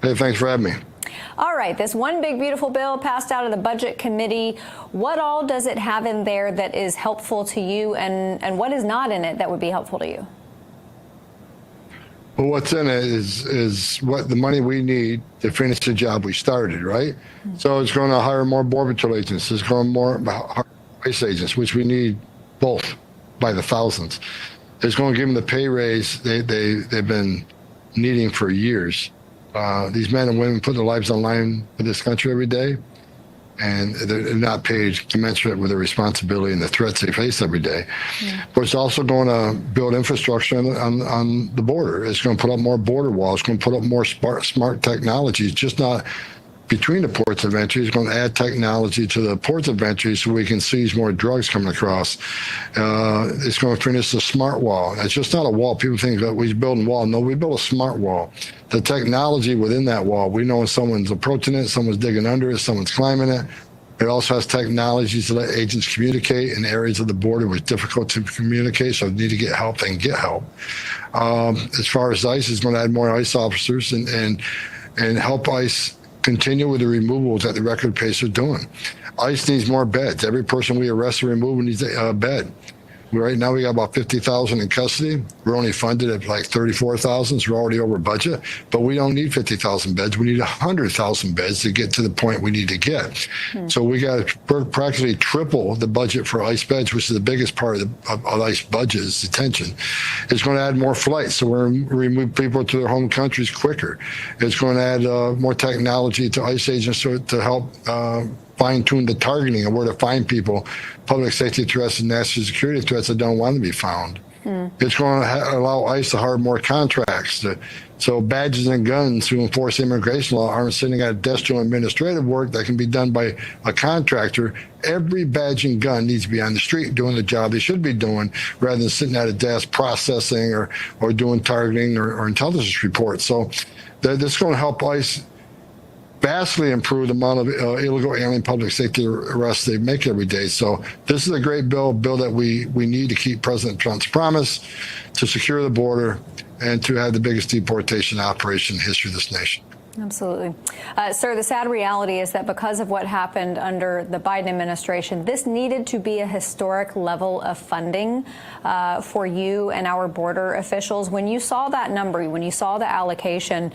Hey, thanks for having me. All right, this one big, beautiful bill passed out of the Budget Committee. What all does it have in there that is helpful to you, and what is not in it that would be helpful to you? Well, what's in it is what the money we need to finish the job we started, right? Mm-hmm. So it's going to hire more Border Patrol agents. It's going to hire ICE agents, which we need both by the thousands. It's going to give them the pay raise they've been needing for years. These men and women put their lives on the line for this country every day, and they're not paid commensurate with their responsibility and the threats they face every day. Yeah. But it's also going to build infrastructure on the border. It's going to put up more border walls. It's going to put up more smart technologies, just not between the ports of entry. It's going to add technology to the ports of entry so we can seize more drugs coming across. It's going to finish the smart wall. It's just not a wall. People think that we're building a wall. No, we built a smart wall. The technology within that wall, we know when someone's approaching it, someone's digging under it, someone's climbing it. It also has technologies to let agents communicate in areas of the border where it's difficult to communicate, so if they need to get help, they can get help. As far as ICE, it's going to add more ICE officers and help ICE continue with the removals at the record pace they're doing. ICE needs more beds. Every person we arrest or remove needs a bed. Right now we got about 50,000 in custody. We're only funded at like 34,000, so we're already over budget. But we don't need 50,000 beds. We need 100,000 beds to get to the point we need to get. So we got to practically triple the budget for ICE beds, which is the biggest part of ICE budget is detention. It's going to add more flights, so we're going to remove people to their home countries quicker. It's going to add more technology to ICE agents to help fine-tune the targeting of where to find people, public safety threats and national security threats that don't want to be found. It's going to allow ICE to hire more contracts. So badges and guns to enforce immigration law aren't sitting at a desk doing administrative work that can be done by a contractor. Every badge and gun needs to be on the street doing the job they should be doing rather than sitting at a desk processing or doing targeting or intelligence reports. So this is going to help ICE vastly improve the amount of illegal alien public safety arrests they make every day. So this is a great bill that we need to keep President Trump's promise to secure the border and to have the biggest deportation operation in the history of this nation. Absolutely. Sir, the sad reality is that because of what happened under the Biden administration, this needed to be a historic level of funding for you and our border officials. When you saw that number, when you saw the allocation,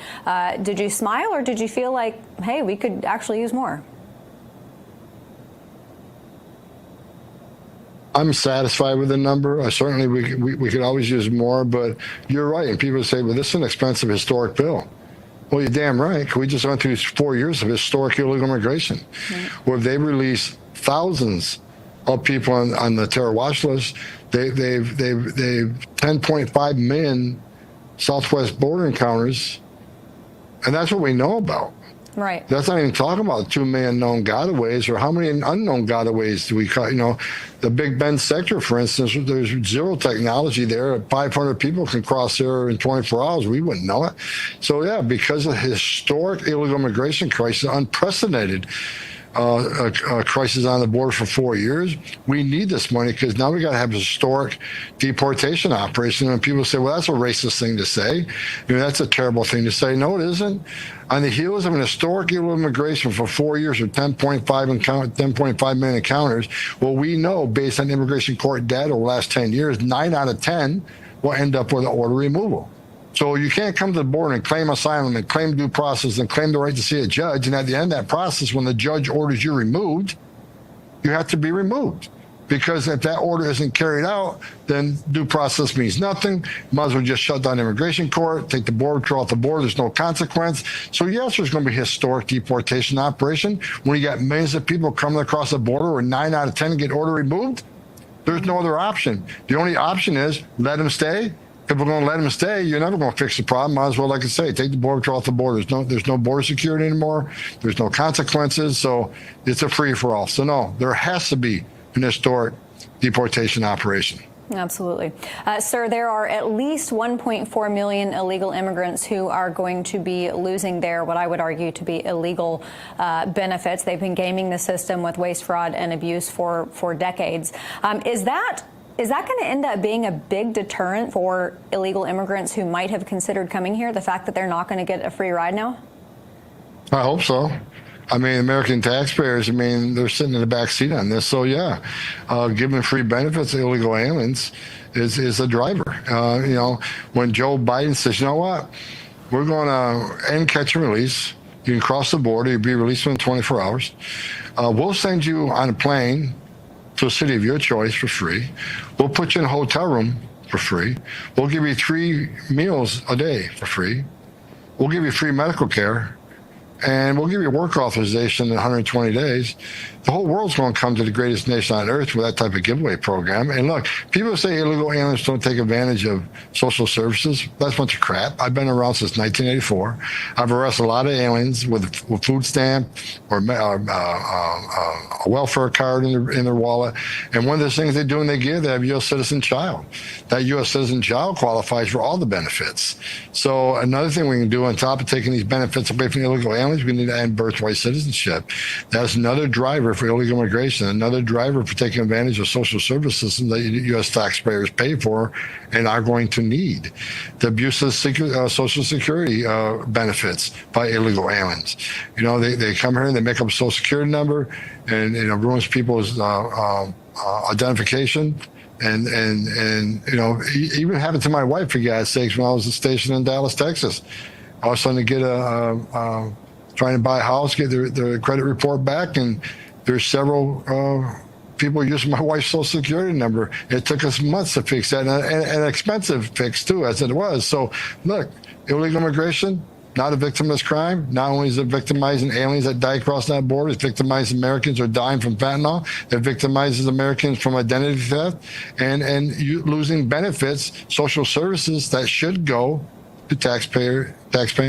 did you smile or did you feel like, hey, we could actually use more? I'm satisfied with the number. Certainly we could always use more, but you're right. And people say, well, this is an expensive historic bill. Well, you're damn right. We just went through 4 years of historic illegal immigration, where they released thousands of people on the terror watch list. They've 10.5 million Southwest border encounters, and that's what we know about. Right. That's not even talking about 2 million known gotaways, or how many unknown gotaways do we cut? You know, the Big Bend sector, for instance, there's zero technology there. 500 people can cross there in 24 hours. We wouldn't know it. So, yeah, because of the historic illegal immigration crisis, unprecedented crisis on the border for 4 years, we need this money because now we got to have a historic deportation operation. And people say, well, that's a racist thing to say. You know, that's a terrible thing to say. No, it isn't. On the heels of an historic illegal immigration for 4 years with 10.5 million encounters, well, we know based on immigration court data over the last 10 years, 9 out of 10 will end up with an order removal. So you can't come to the border and claim asylum and claim due process and claim the right to see a judge. And at the end of that process, when the judge orders you removed, you have to be removed. Because if that order isn't carried out, then due process means nothing. Might as well just shut down immigration court, take the border patrol off the border. There's no consequence. So yes, there's going to be a historic deportation operation. When you got millions of people coming across the border where 9 out of 10 get order removed, there's no other option. The only option is let them stay, If we're going to let them stay, you're never going to fix the problem. Might as well, like I say, take the border patrol off the border. There's no border security anymore. There's no consequences. So it's a free-for-all. So no, there has to be an historic deportation operation. Absolutely. Sir, there are at least 1.4 million illegal immigrants who are going to be losing their, what I would argue to be illegal benefits. They've been gaming the system with waste, fraud, and abuse for decades. Is that going to end up being a big deterrent for illegal immigrants who might have considered coming here, the fact that they're not going to get a free ride now? I hope so. I mean, American taxpayers, I mean, they're sitting in the back seat on this. So, yeah, giving free benefits to illegal aliens is a driver. You know, when Joe Biden says, you know what, we're going to end catch and release. You can cross the border. You'll be released within 24 hours. We'll send you on a plane to a city of your choice for free. We'll put you in a hotel room for free. We'll give you 3 meals a day for free. We'll give you free medical care. And we'll give you work authorization in 120 days. The whole world's going to come to the greatest nation on earth with that type of giveaway program. And look, people say illegal aliens don't take advantage of social services. That's a bunch of crap. I've been around since 1984. I've arrested a lot of aliens with food stamp or a welfare card in their wallet. And one of the things they do when they give, they have a U.S. citizen child. That U.S. citizen child qualifies for all the benefits. So another thing we can do on top of taking these benefits away from illegal aliens, we need to end birthright citizenship. That's another driver for illegal immigration, another driver for taking advantage of social service systems that U.S. taxpayers pay for and are going to need. The abuse of Social Security benefits by illegal aliens. You know, they come here and they make up a Social Security number and ruins people's identification. And you know, even happened to my wife, for God's sakes, when I was stationed in Dallas, Texas. I was trying to get trying to buy a house, get their credit report back, and there's several people using my wife's Social Security number. It took us months to fix that, and an expensive fix too, as it was. So look, illegal immigration, not a victimless crime. Not only is it victimizing aliens that die across that border, it's victimizing Americans who are dying from fentanyl. It victimizes Americans from identity theft and losing benefits, social services that should go to taxpaying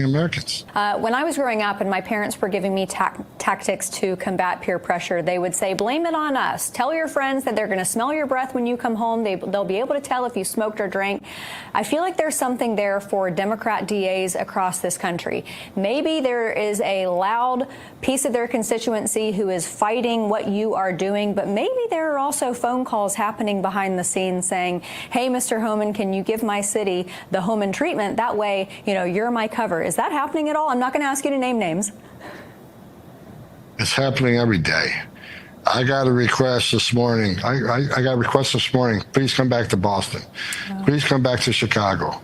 Americans. When I was growing up and my parents were giving me tactics to combat peer pressure, they would say, blame it on us. Tell your friends that they're going to smell your breath when you come home. They'll be able to tell if you smoked or drank. I feel like there's something there for Democrat DAs across this country. Maybe there is a loud piece of their constituency who is fighting what you are doing, but maybe there are also phone calls happening behind the scenes saying, hey, Mr. Homan, can you give my city the Homan treatment? That way, you know, you're my cover. Is that happening at all? I'm not going to ask you to name names. It's happening every day. I got a request this morning. I got a request this morning. Please come back to Boston. Please come back to Chicago.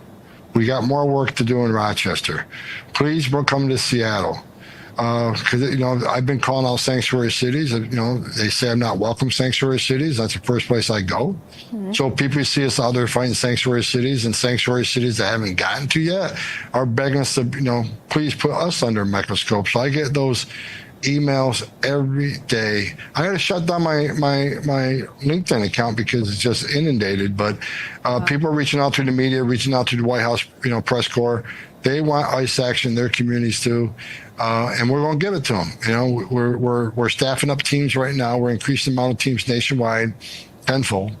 We got more work to do in Rochester. Please come to Seattle. Because, you know, I've been calling out sanctuary cities. You know, they say I'm not welcome sanctuary cities. That's the first place I go. Mm-hmm. So people see us out there fighting sanctuary cities, and sanctuary cities that haven't gotten to yet are begging us to, you know, please put us under a microscope. So I get those emails every day. I got to shut down my LinkedIn account because it's just inundated. But people are reaching out to the media, reaching out to the White House, you know, press corps. They want ICE action in their communities too. And we're going to give it to them. You know, we're staffing up teams right now. We're increasing the amount of teams nationwide tenfold.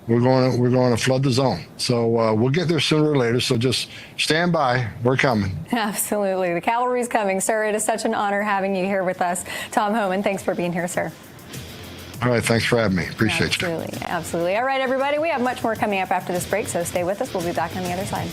We're going to flood the zone. So we'll get there sooner or later. So just stand by. We're coming. Absolutely. The cavalry's coming, sir. It is such an honor having you here with us. Tom Homan, thanks for being here, sir. All right. Thanks for having me. Appreciate you. Absolutely. All right, everybody. We have much more coming up after this break, so stay with us. We'll be back on the other side.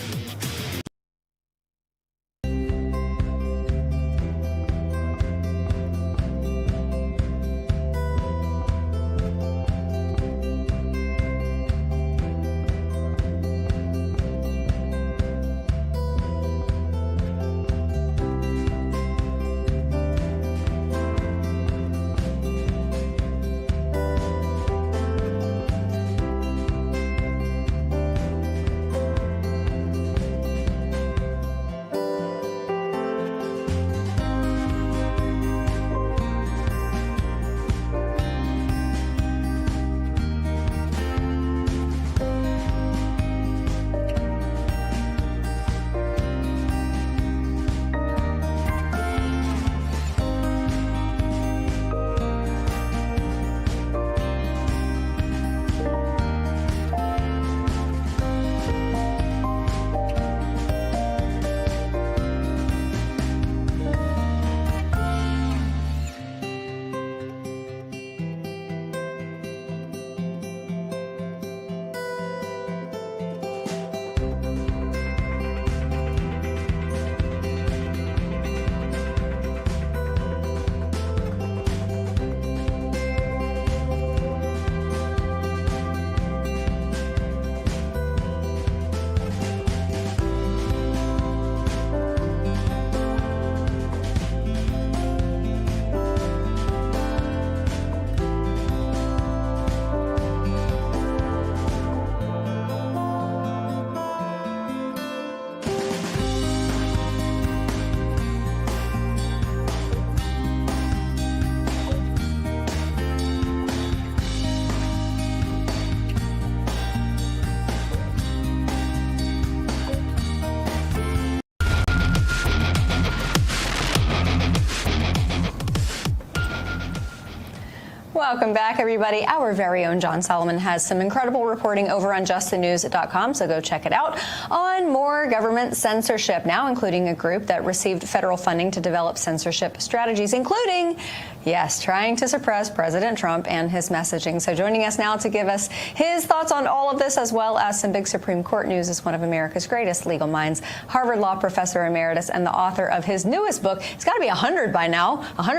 Welcome back, everybody. Our very own John Solomon has some incredible reporting over on justthenews.com, so go check it out, on more government censorship, now including a group that received federal funding to develop censorship strategies, including, yes, trying to suppress President Trump and his messaging. So joining us now to give us his thoughts on all of this, as well as some big Supreme Court news, is one of America's greatest legal minds, Harvard Law professor emeritus, and the author of his newest book. It's got to be 100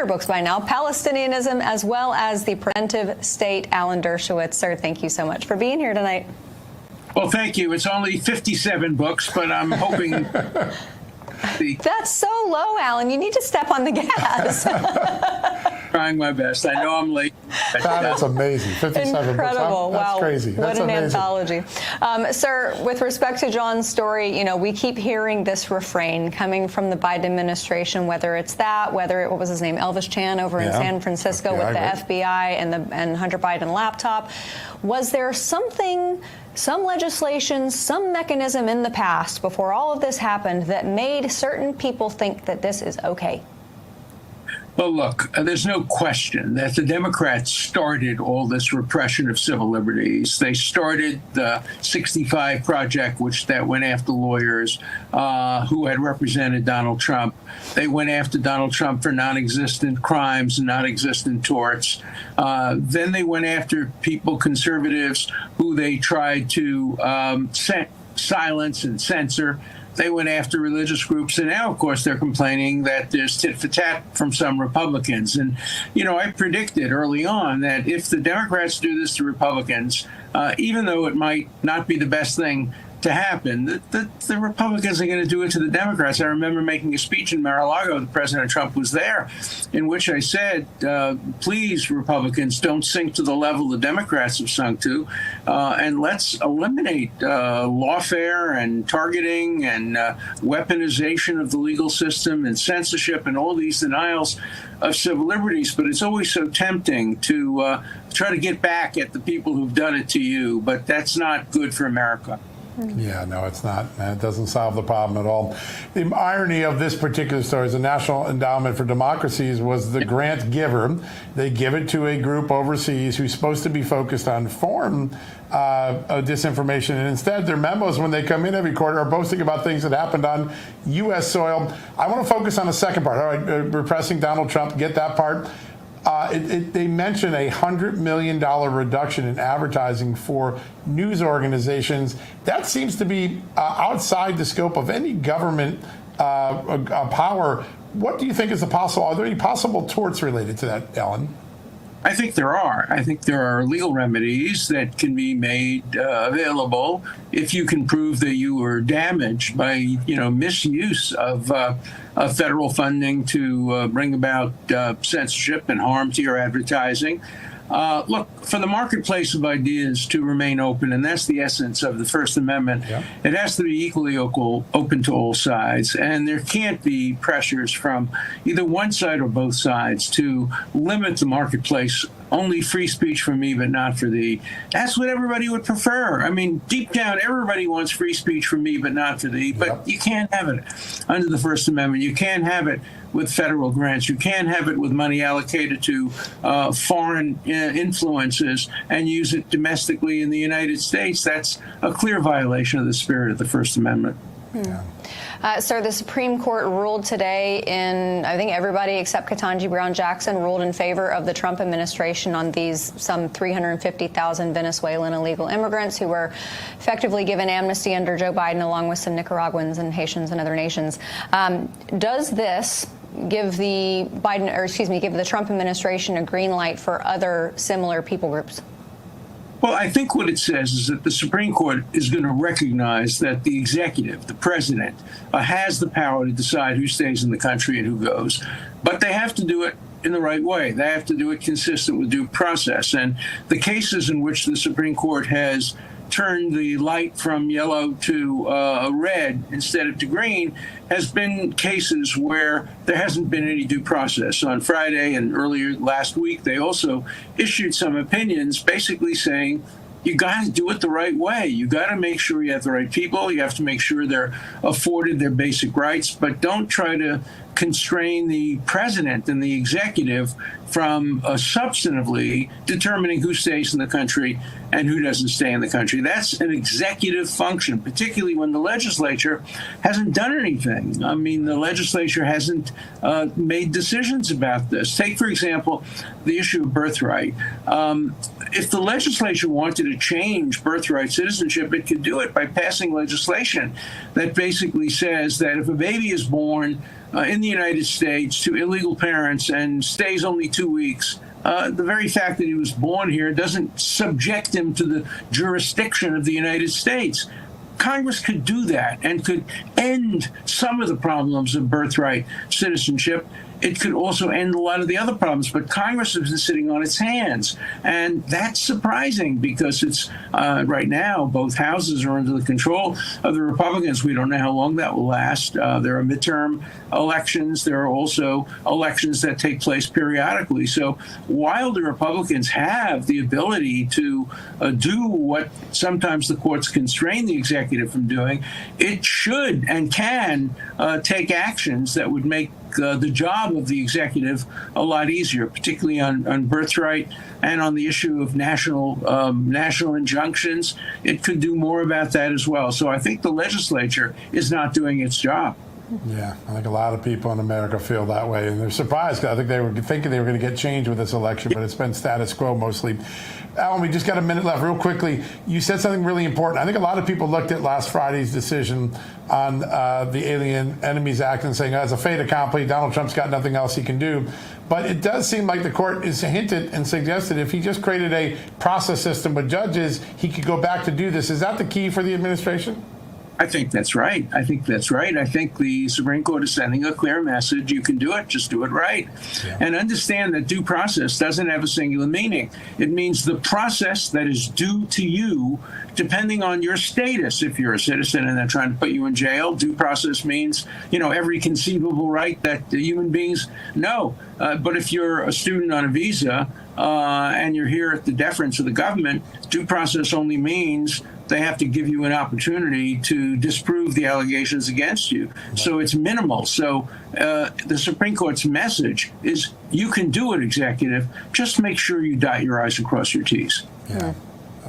books by now, Palestinianism, as well as the Preventive State, Alan Dershowitz. Sir, thank you so much for being here tonight. Well, thank you. It's only 57 books, but I'm hoping... That's so low, Alan. You need to step on the gas. Trying my best. I know I'm late. That's amazing. 57 Incredible. books. That's wow. crazy. What That's an amazing. anthology. Sir, with respect to John's story, you know, we keep hearing this refrain coming from the Biden administration, whether it's that, whether it, what was his name, Elvis Chan over in San Francisco with the FBI and Hunter Biden laptop. Was there something, some legislation, some mechanism in the past before all of this happened that made certain people think that this is okay? Well, look, there's no question that the Democrats started all this repression of civil liberties. They started the 65 Project, that went after lawyers who had represented Donald Trump. They went after Donald Trump for non-existent crimes and non-existent torts. Then they went after people, conservatives, who they tried to silence and censor. They went after religious groups, and now, of course, they're complaining that there's tit for tat from some Republicans. And, you know, I predicted early on that if the Democrats do this to Republicans, even though it might not be the best thing to happen, the Republicans are going to do it to the Democrats. I remember making a speech in Mar-a-Lago, President Trump was there, in which I said, please, Republicans, don't sink to the level the Democrats have sunk to, and let's eliminate lawfare and targeting and weaponization of the legal system and censorship and all these denials of civil liberties. But it's always so tempting to try to get back at the people who've done it to you, but that's not good for America. Yeah, no, it's not. It doesn't solve the problem at all. The irony of this particular story is the National Endowment for Democracies was the grant giver. They give it to a group overseas who's supposed to be focused on foreign disinformation, and instead their memos when they come in every quarter are boasting about things that happened on U.S. soil. I want to focus on the second part. All right, repressing Donald Trump, get that part. They mention a $100 million reduction in advertising for news organizations. That seems to be outside the scope of any government power. What do you think is are there any possible torts related to that, Ellen? I think there are. I think there are legal remedies that can be made available if you can prove that you were damaged by, misuse of federal funding to bring about censorship and harm to your advertising. Look, for the marketplace of ideas to remain open, and that's the essence of the First Amendment, it has to be equally open to all sides. And there can't be pressures from either one side or both sides to limit the marketplace. Only free speech for me, but not for thee. That's what everybody would prefer. I mean, deep down, everybody wants free speech for me, but not for thee. But you can't have it under the First Amendment. You can't have it with federal grants. You can't have it with money allocated to foreign influences and use it domestically in the United States. That's a clear violation of the spirit of the First Amendment. Sir, the Supreme Court ruled today I think everybody except Ketanji Brown Jackson ruled in favor of the Trump administration on these some 350,000 Venezuelan illegal immigrants who were effectively given amnesty under Joe Biden, along with some Nicaraguans and Haitians and other nations. Does this give the give the Trump administration a green light for other similar people groups? Well, I think what it says is that the Supreme Court is going to recognize that the executive, the president, has the power to decide who stays in the country and who goes. But they have to do it in the right way. They have to do it consistent with due process. And the cases in which the Supreme Court has turned the light from yellow to red instead of to green has been cases where there hasn't been any due process. On Friday and earlier last week, they also issued some opinions basically saying you got to do it the right way. You got to make sure you have the right people. You have to make sure they're afforded their basic rights, but don't try to constrain the president and the executive from substantively determining who stays in the country and who doesn't stay in the country. That's an executive function, particularly when the legislature hasn't done anything. I mean, the legislature hasn't made decisions about this. Take, for example, the issue of birthright. If the legislature wanted to change birthright citizenship, it could do it by passing legislation that basically says that if a baby is born in the United States to illegal parents and stays only 2 weeks, the very fact that he was born here doesn't subject him to the jurisdiction of the United States. Congress could do that and could end some of the problems of birthright citizenship. It could also end a lot of the other problems, but Congress has been sitting on its hands. And that's surprising because it's right now, both houses are under the control of the Republicans. We don't know how long that will last. There are midterm elections. There are also elections that take place periodically. So while the Republicans have the ability to do what sometimes the courts constrain the executive from doing, it should and can take actions that would make the job of the executive a lot easier, particularly on birthright and on the issue of national injunctions. It could do more about that as well. So I think the legislature is not doing its job. Yeah, I think a lot of people in America feel that way, and they're surprised. I think they were thinking they were going to get change with this election, but it's been status quo mostly. Alan, we just got a minute left. Real quickly, you said something really important. I think a lot of people looked at last Friday's decision on the Alien Enemies Act and saying, as a fait accompli, Donald Trump's got nothing else he can do. But it does seem like the court is hinted and suggested if he just created a process system with judges, he could go back to do this. Is that the key for the administration? I think that's right. I think the Supreme Court is sending a clear message. You can do it, just do it right. Yeah. And understand that due process doesn't have a singular meaning. It means the process that is due to you, depending on your status. If you're a citizen and they're trying to put you in jail, due process means, every conceivable right that human beings know. But if you're a student on a visa and you're here at the deference of the government, due process only means they have to give you an opportunity to disprove the allegations against you. So it's minimal. So the Supreme Court's message is you can do it, executive. Just make sure you dot your I's and cross your T's. Yeah.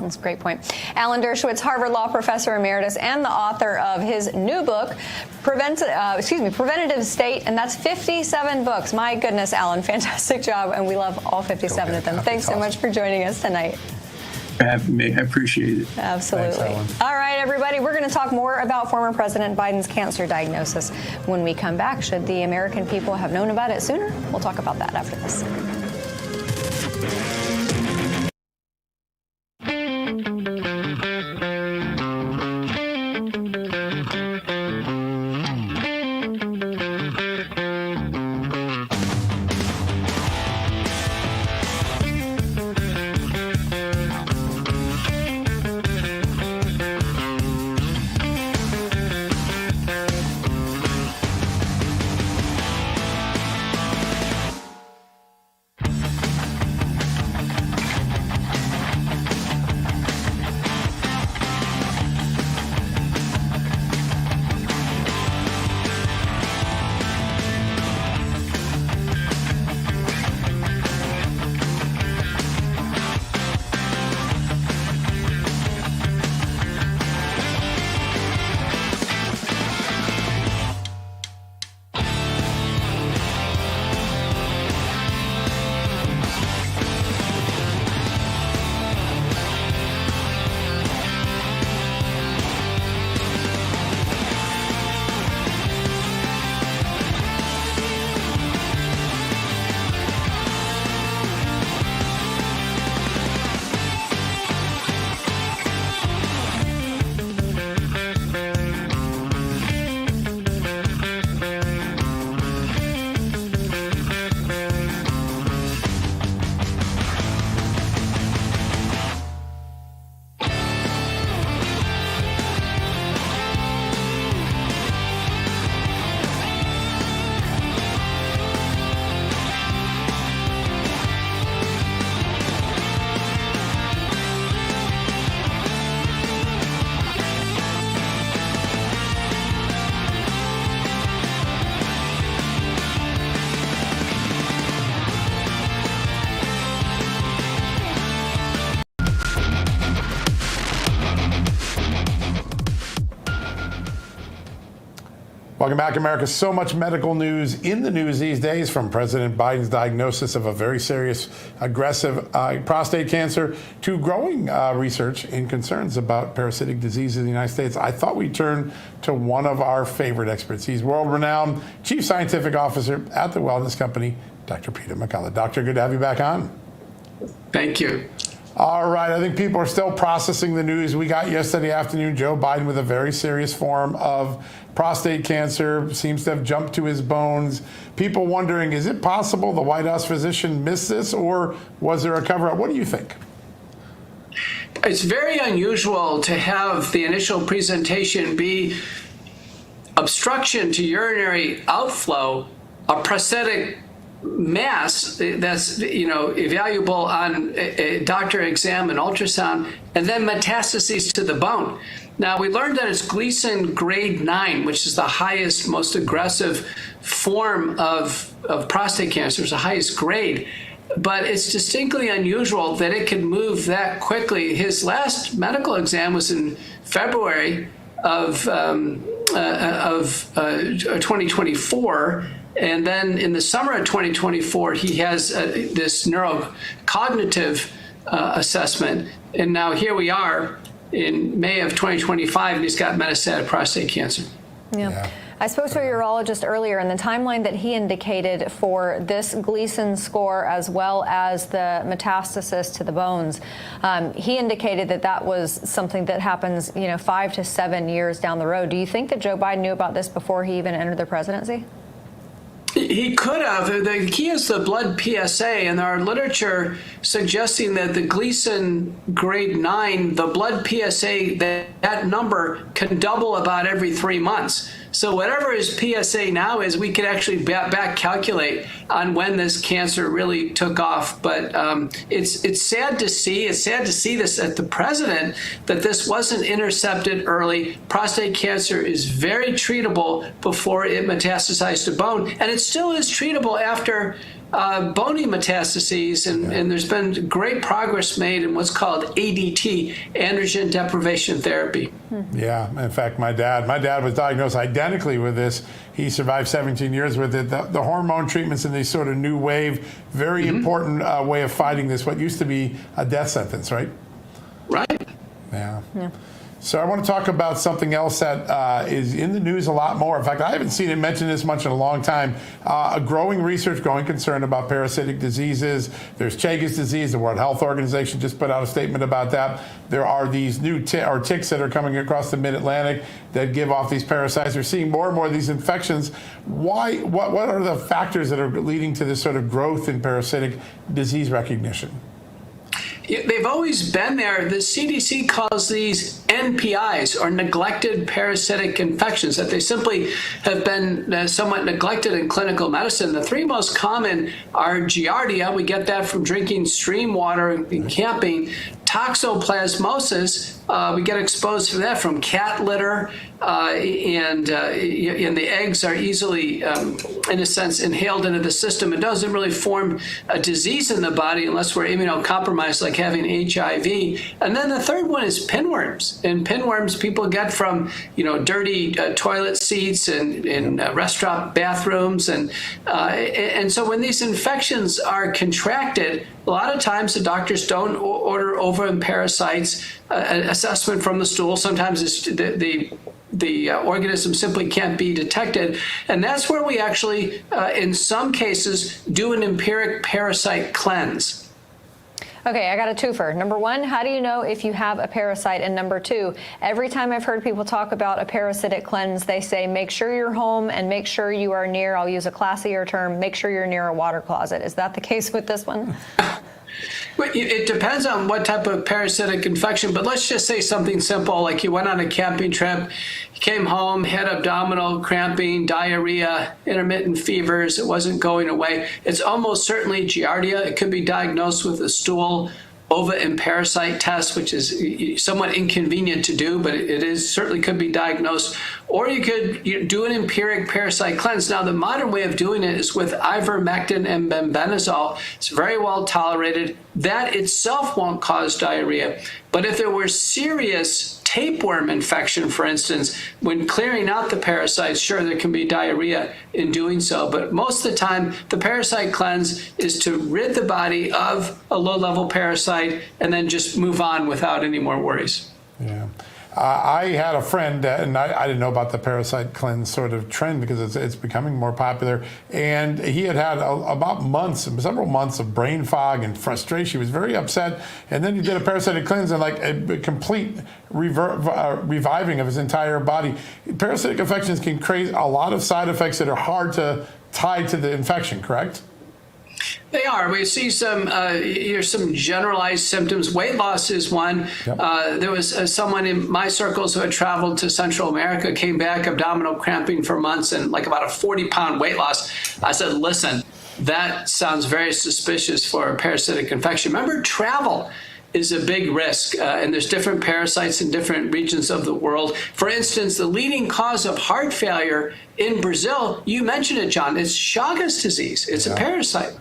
That's a great point. Alan Dershowitz, Harvard Law Professor Emeritus and the author of his new book, Preventative State, and that's 57 books. My goodness, Alan, fantastic job, and we love all 57 of them. Thanks so much for joining us tonight. Having me. I appreciate it. Absolutely. Thanks, all right, everybody, we're going to talk more about former President Biden's cancer diagnosis when we come back. Should the American people have known about it sooner? We'll talk about that after this. Welcome back, America. So much medical news in the news these days, from President Biden's diagnosis of a very serious, aggressive prostate cancer to growing research and concerns about parasitic disease in the United States. I thought we'd turn to one of our favorite experts. He's world-renowned Chief Scientific Officer at the wellness company, Dr. Peter McCullough. Doctor, good to have you back on. Thank you. All right. I think people are still processing the news we got yesterday afternoon. Joe Biden with a very serious form of prostate cancer, seems to have jumped to his bones. People wondering, is it possible the White House physician missed this, or was there a cover-up? What do you think? It's very unusual to have the initial presentation be obstruction to urinary outflow, a prosthetic mass that's evaluable on a doctor exam and ultrasound, and then metastases to the bone. Now, we learned that it's Gleason grade 9, which is the highest, most aggressive form of prostate cancer. It's the highest grade, but it's distinctly unusual that it can move that quickly. His last medical exam was in February of 2024. And then in the summer of 2024, he has this neurocognitive assessment. And now here we are in May of 2025, and he's got metastatic prostate cancer. Yeah. I spoke to a urologist earlier, and the timeline that he indicated for this Gleason score, as well as the metastasis to the bones, he indicated that that was something that happens, 5 to 7 years down the road. Do you think that Joe Biden knew about this before he even entered the presidency? He could have. The key is the blood PSA, and there are literature suggesting that the Gleason grade 9, the blood PSA, that number can double about every 3 months. So whatever his PSA now is, we could actually back calculate on when this cancer really took off. But it's sad to see. It's sad to see this at the president, that this wasn't intercepted early. Prostate cancer is very treatable before it metastasized to bone, and it still is treatable after bony metastases, and there's been great progress made in what's called ADT, androgen deprivation therapy. Yeah, in fact, my dad was diagnosed identically with this. He survived 17 years with it. The hormone treatments and this sort of new wave, very important way of fighting this, what used to be a death sentence, right? Right. Yeah. So I want to talk about something else that is in the news a lot more. In fact, I haven't seen it mentioned this much in a long time. A growing research, growing concern about parasitic diseases. There's Chagas disease. The World Health Organization just put out a statement about that. There are these new ticks that are coming across the mid-Atlantic that give off these parasites. We're seeing more and more of these infections. Why? What are the factors that are leading to this sort of growth in parasitic disease recognition? They've always been there. The CDC calls these NPIs, or neglected parasitic infections, that they simply have been somewhat neglected in clinical medicine. The three most common are Giardia. We get that from drinking stream water and camping. Toxoplasmosis, we get exposed to that from cat litter, and the eggs are easily, in a sense, inhaled into the system. It doesn't really form a disease in the body unless we're immunocompromised, like having HIV. And then the third one is pinworms. And pinworms people get from, dirty toilet seats and in restaurant bathrooms. And so when these infections are contracted, a lot of times the doctors don't order ovum parasites assessment from the stool. Sometimes it's the organism simply can't be detected. And that's where we actually, in some cases, do an empiric parasite cleanse. Okay, I got a twofer. Number one, how do you know if you have a parasite? And number two, every time I've heard people talk about a parasitic cleanse, they say, make sure you're home and make sure you are near, I'll use a classier term, make sure you're near a water closet. Is that the case with this one? It depends on what type of parasitic infection, but let's just say something simple, like you went on a camping trip, you came home, had abdominal cramping, diarrhea, intermittent fevers, it wasn't going away. It's almost certainly Giardia. It could be diagnosed with a stool ova and parasite test, which is somewhat inconvenient to do, but it is certainly could be diagnosed. Or you could do an empiric parasite cleanse. Now, the modern way of doing it is with ivermectin and bembenazole. It's very well tolerated. That itself won't cause diarrhea. But if there were serious tapeworm infection, for instance, when clearing out the parasites, sure, there can be diarrhea in doing so, but most of the time, the parasite cleanse is to rid the body of a low-level parasite and then just move on without any more worries. Yeah. I had a friend, and I didn't know about the parasite cleanse sort of trend because it's becoming more popular. And he had several months of brain fog and frustration. He was very upset. And then he did a parasitic cleanse and like a complete reviving of his entire body. Parasitic infections can create a lot of side effects that are hard to tie to the infection, correct? They are. We see some generalized symptoms. Weight loss is one. Yep. There was someone in my circles who had traveled to Central America, came back, abdominal cramping for months, and like about a 40-pound weight loss. I said, listen, that sounds very suspicious for a parasitic infection. Remember, travel is a big risk, and there's different parasites in different regions of the world. For instance, the leading cause of heart failure in Brazil, you mentioned it, John, it's Chagas disease. It's a parasite.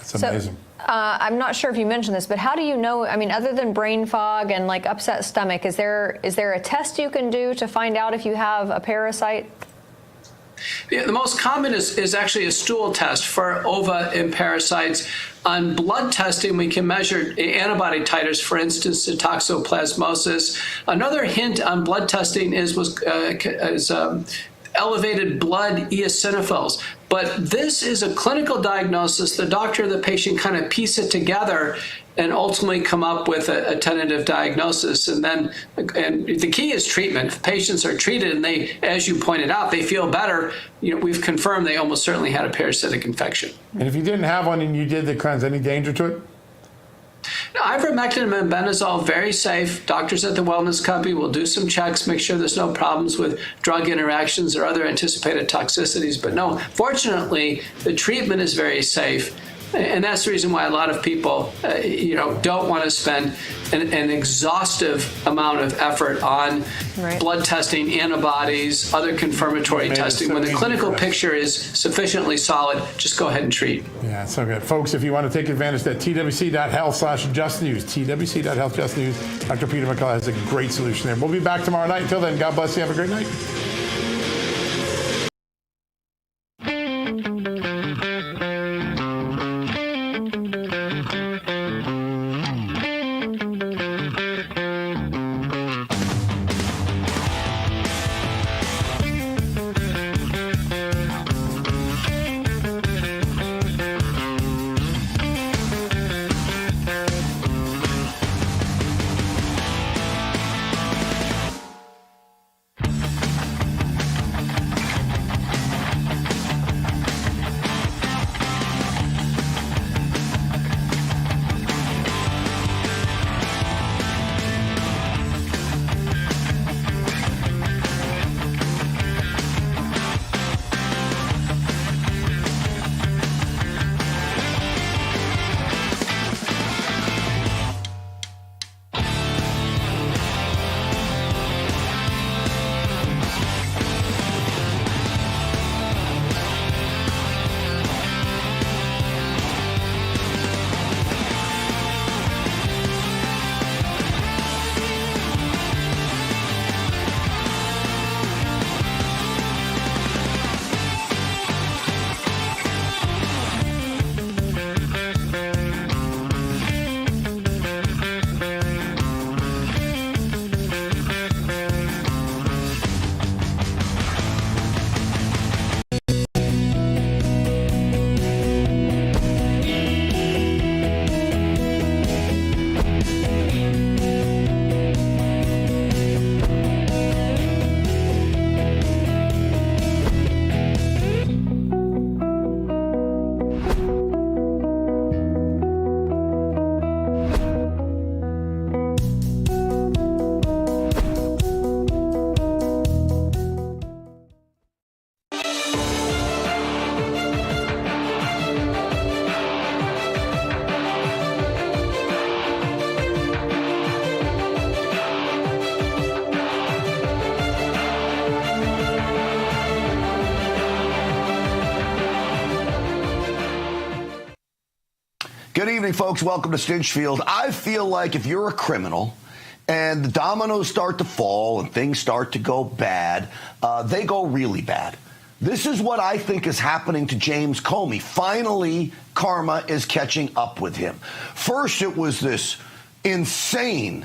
It's amazing. I'm not sure if you mentioned this, but how do you know, I mean, other than brain fog and like upset stomach, is there a test you can do to find out if you have a parasite? Yeah, the most common is actually a stool test for ova and parasites. On blood testing, we can measure antibody titers, for instance, to toxoplasmosis. Another hint on blood testing is elevated blood eosinophils. But this is a clinical diagnosis. The doctor and the patient kind of piece it together and ultimately come up with a tentative diagnosis. And the key is treatment. If patients are treated and they, as you pointed out, they feel better, we've confirmed they almost certainly had a parasitic infection. And if you didn't have one and you did the cleanse, any danger to it? No, ivermectin and benzoyl, very safe. Doctors at the Wellness Company will do some checks, make sure there's no problems with drug interactions or other anticipated toxicities. But no, fortunately, the treatment is very safe. And that's the reason why a lot of people, don't want to spend an exhaustive amount of effort on blood testing, antibodies, other confirmatory testing. When the clinical picture is sufficiently solid, just go ahead and treat. Yeah, so good. Folks, if you want to take advantage of that, twc.health/justnews, twc.health/justnews. Dr. Peter McCullough has a great solution there. We'll be back tomorrow night. Until then, God bless you. Have a great night. Good evening, folks. Welcome to Stinchfield. I feel like if you're a criminal and the dominoes start to fall and things start to go bad, they go really bad. This is what I think is happening to James Comey. Finally, karma is catching up with him. First, it was this insane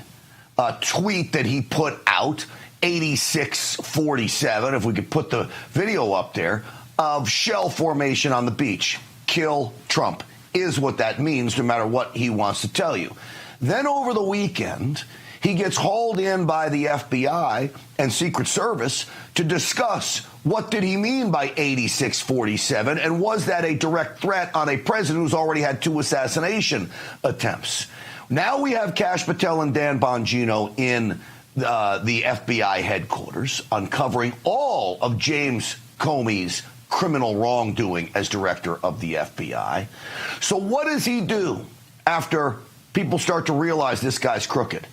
tweet that he put out, 8647, if we could put the video up there, of shell formation on the beach. Kill Trump is what that means, no matter what he wants to tell you. Then over the weekend, he gets hauled in by the FBI and Secret Service to discuss what did he mean by 8647, and was that a direct threat on a president who's already had 2 assassination attempts. Now we have Kash Patel and Dan Bongino in the FBI headquarters, uncovering all of James Comey's criminal wrongdoing as director of the FBI. So what does he do after people start to realize this guy's crooked?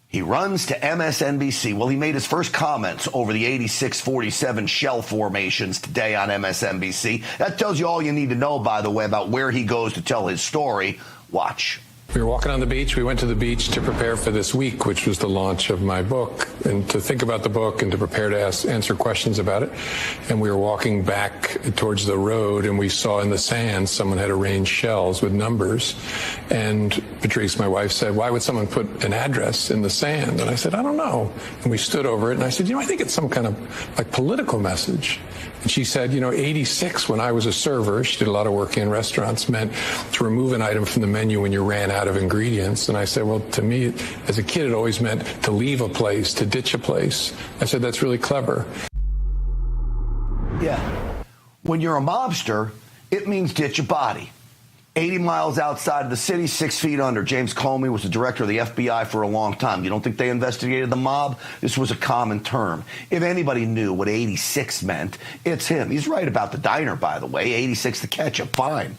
He runs to MSNBC. Well, he made his first comments over the 8647 shell formations today on MSNBC. That tells you all you need to know, by the way, about where he goes to tell his story. Watch. We were walking on the beach. We went to the beach to prepare for this week, which was the launch of my book, and to think about the book and to prepare to answer questions about it. And we were walking back towards the road, and we saw in the sand someone had arranged shells with numbers. And Patrice, my wife, said, "Why would someone put an address in the sand?" And I said, "I don't know." And we stood over it, and I said, "I think it's some kind of like political message." And she said, 86, when I was a server, she did a lot of work in restaurants, meant to remove an item from the menu when you ran out of ingredients. And I said, well, to me, as a kid, it always meant to leave a place, to ditch a place. I said, that's really clever. Yeah. When you're a mobster, it means ditch a body. 80 miles outside of the city, 6 feet under. James Comey was the director of the FBI for a long time. You don't think they investigated the mob? This was a common term. If anybody knew what 86 meant, it's him. He's right about the diner, by the way. 86 the ketchup, fine.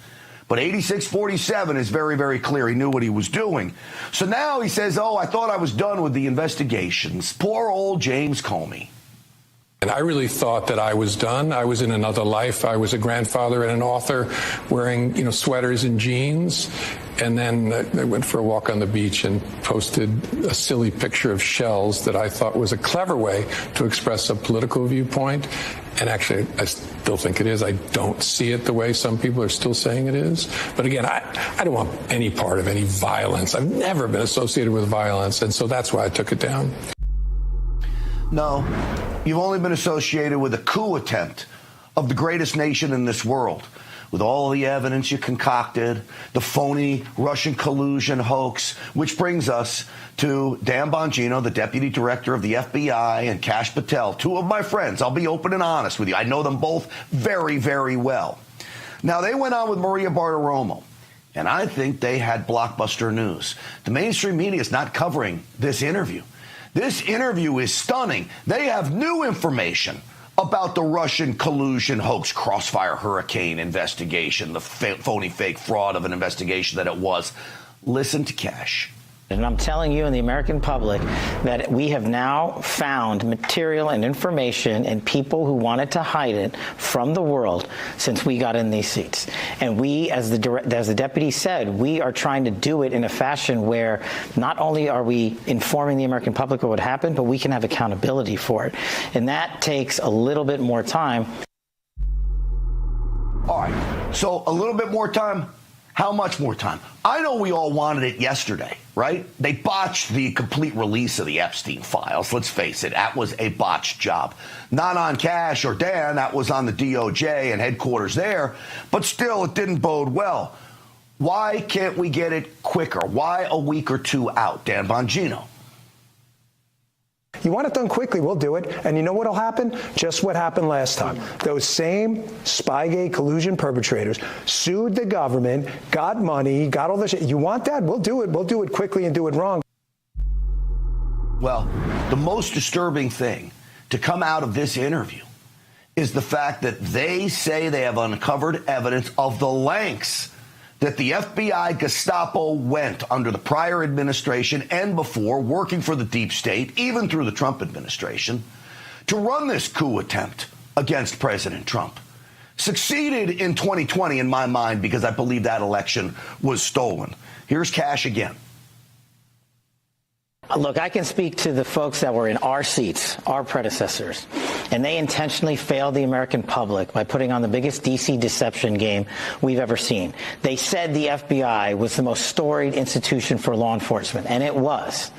But 8647 is very, very clear. He knew what he was doing. So now he says, I thought I was done with the investigations. Poor old James Comey. And I really thought that I was done. I was in another life. I was a grandfather and an author wearing, sweaters and jeans. And then I went for a walk on the beach and posted a silly picture of shells that I thought was a clever way to express a political viewpoint. And actually, I still think it is. I don't see it the way some people are still saying it is. But again, I don't want any part of any violence. I've never been associated with violence. And so that's why I took it down. No, you've only been associated with a coup attempt of the greatest nation in this world, with all the evidence you concocted, the phony Russian collusion hoax, which brings us to Dan Bongino, the deputy director of the FBI, and Kash Patel, 2 of my friends. I'll be open and honest with you. I know them both very, very well. Now, they went on with Maria Bartiromo, and I think they had blockbuster news. The mainstream media is not covering this interview. This interview is stunning. They have new information about the Russian collusion hoax crossfire hurricane investigation, the phony fake fraud of an investigation that it was. Listen to Kash. And I'm telling you and the American public that we have now found material and information and people who wanted to hide it from the world since we got in these seats. And we, as the deputy said, we are trying to do it in a fashion where not only are we informing the American public of what happened, but we can have accountability for it. And that takes a little bit more time. All right, so a little bit more time. How much more time? I know we all wanted it yesterday, right? They botched the complete release of the Epstein files. Let's face it, that was a botched job. Not on Kash or Dan, that was on the DOJ and headquarters there, but still it didn't bode well. Why can't we get it quicker? Why a week or 2 out? Dan Bongino. You want it done quickly, we'll do it. And you know what'll happen? Just what happened last time. Those same Spygate collusion perpetrators sued the government, got money, got all this shit. You want that? We'll do it. We'll do it quickly and do it wrong. Well, the most disturbing thing to come out of this interview is the fact that they say they have uncovered evidence of the lengths that the FBI Gestapo went under the prior administration and before, working for the deep state, even through the Trump administration, to run this coup attempt against President Trump. Succeeded in 2020, in my mind, because I believe that election was stolen. Here's Kash again. Look, I can speak to the folks that were in our seats, our predecessors, and they intentionally failed the American public by putting on the biggest DC deception game we've ever seen. They said the FBI was the most storied institution for law enforcement, and it was,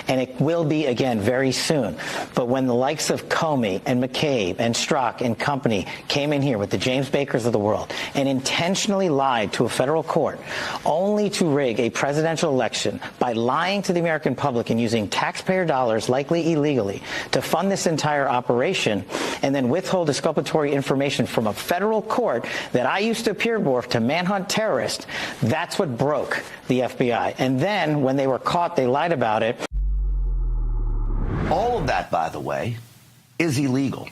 and it will be again very soon. But when the likes of Comey and McCabe and Strzok and company came in here with the James Bakers of the world and intentionally lied to a federal court only to rig a presidential election by lying to the American public and using taxpayer dollars, likely illegally, to fund this entire operation, and then withhold exculpatory information from a federal court that I used to appear before to manhunt terrorists, that's what broke the FBI. And then when they were caught, they lied about it. All of that, by the way, is illegal.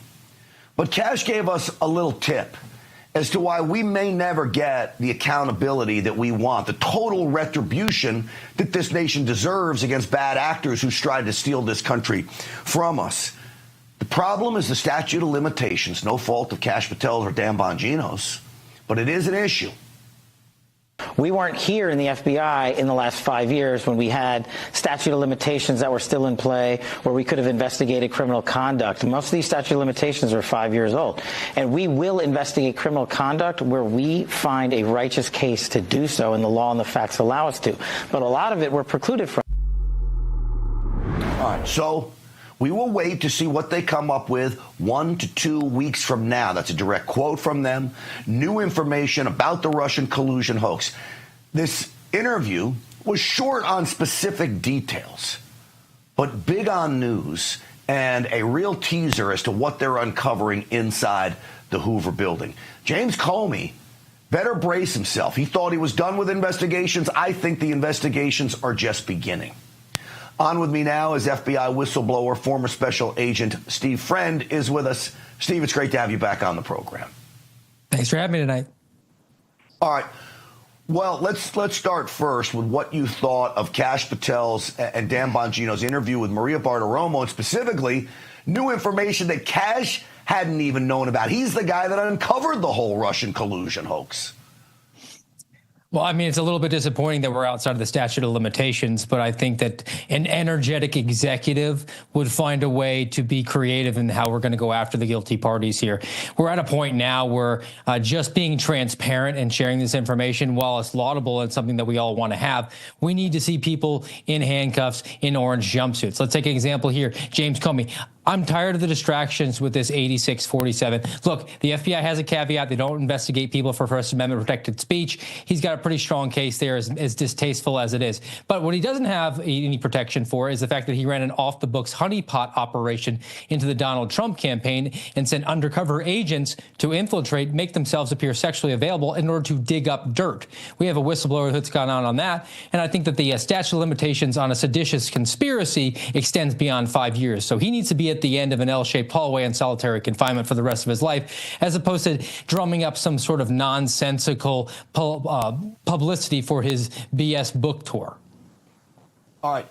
But Cash gave us a little tip as to why we may never get the accountability that we want, the total retribution that this nation deserves against bad actors who tried to steal this country from us. The problem is the statute of limitations, no fault of Kash Patel or Dan Bongino's, but it is an issue. We weren't here in the FBI in the last 5 years when we had statute of limitations that were still in play, where we could have investigated criminal conduct. Most of these statute of limitations are 5 years old. And we will investigate criminal conduct where we find a righteous case to do so, and the law and the facts allow us to. But a lot of it we're precluded from. All right, so we will wait to see what they come up with 1 to 2 weeks from now. That's a direct quote from them. New information about the Russian collusion hoax. This interview was short on specific details, but big on news and a real teaser as to what they're uncovering inside the Hoover building. James Comey better brace himself. He thought he was done with investigations. I think the investigations are just beginning. On with me now is FBI whistleblower, former special agent Steve Friend is with us. Steve, it's great to have you back on the program. Thanks for having me tonight. All right. Well, let's start first with what you thought of Kash Patel's and Dan Bongino's interview with Maria Bartiromo, and specifically new information that Kash hadn't even known about. He's the guy that uncovered the whole Russian collusion hoax. Well, I mean, it's a little bit disappointing that we're outside of the statute of limitations, but I think that an energetic executive would find a way to be creative in how we're going to go after the guilty parties here. We're at a point now where just being transparent and sharing this information, while it's laudable and something that we all want to have, we need to see people in handcuffs in orange jumpsuits. Let's take an example here. James Comey. I'm tired of the distractions with this 8647. Look, the FBI has a caveat. They don't investigate people for First Amendment protected speech. He's got a pretty strong case there, as distasteful as it is. But what he doesn't have any protection for is the fact that he ran an off-the-books honeypot operation into the Donald Trump campaign and sent undercover agents to infiltrate, make themselves appear sexually available in order to dig up dirt. We have a whistleblower that's gone on that. And I think that the statute of limitations on a seditious conspiracy extends beyond 5 years. So he needs to be at the end of an L-shaped hallway in solitary confinement for the rest of his life, as opposed to drumming up some sort of nonsensical publicity for his BS book tour. All right.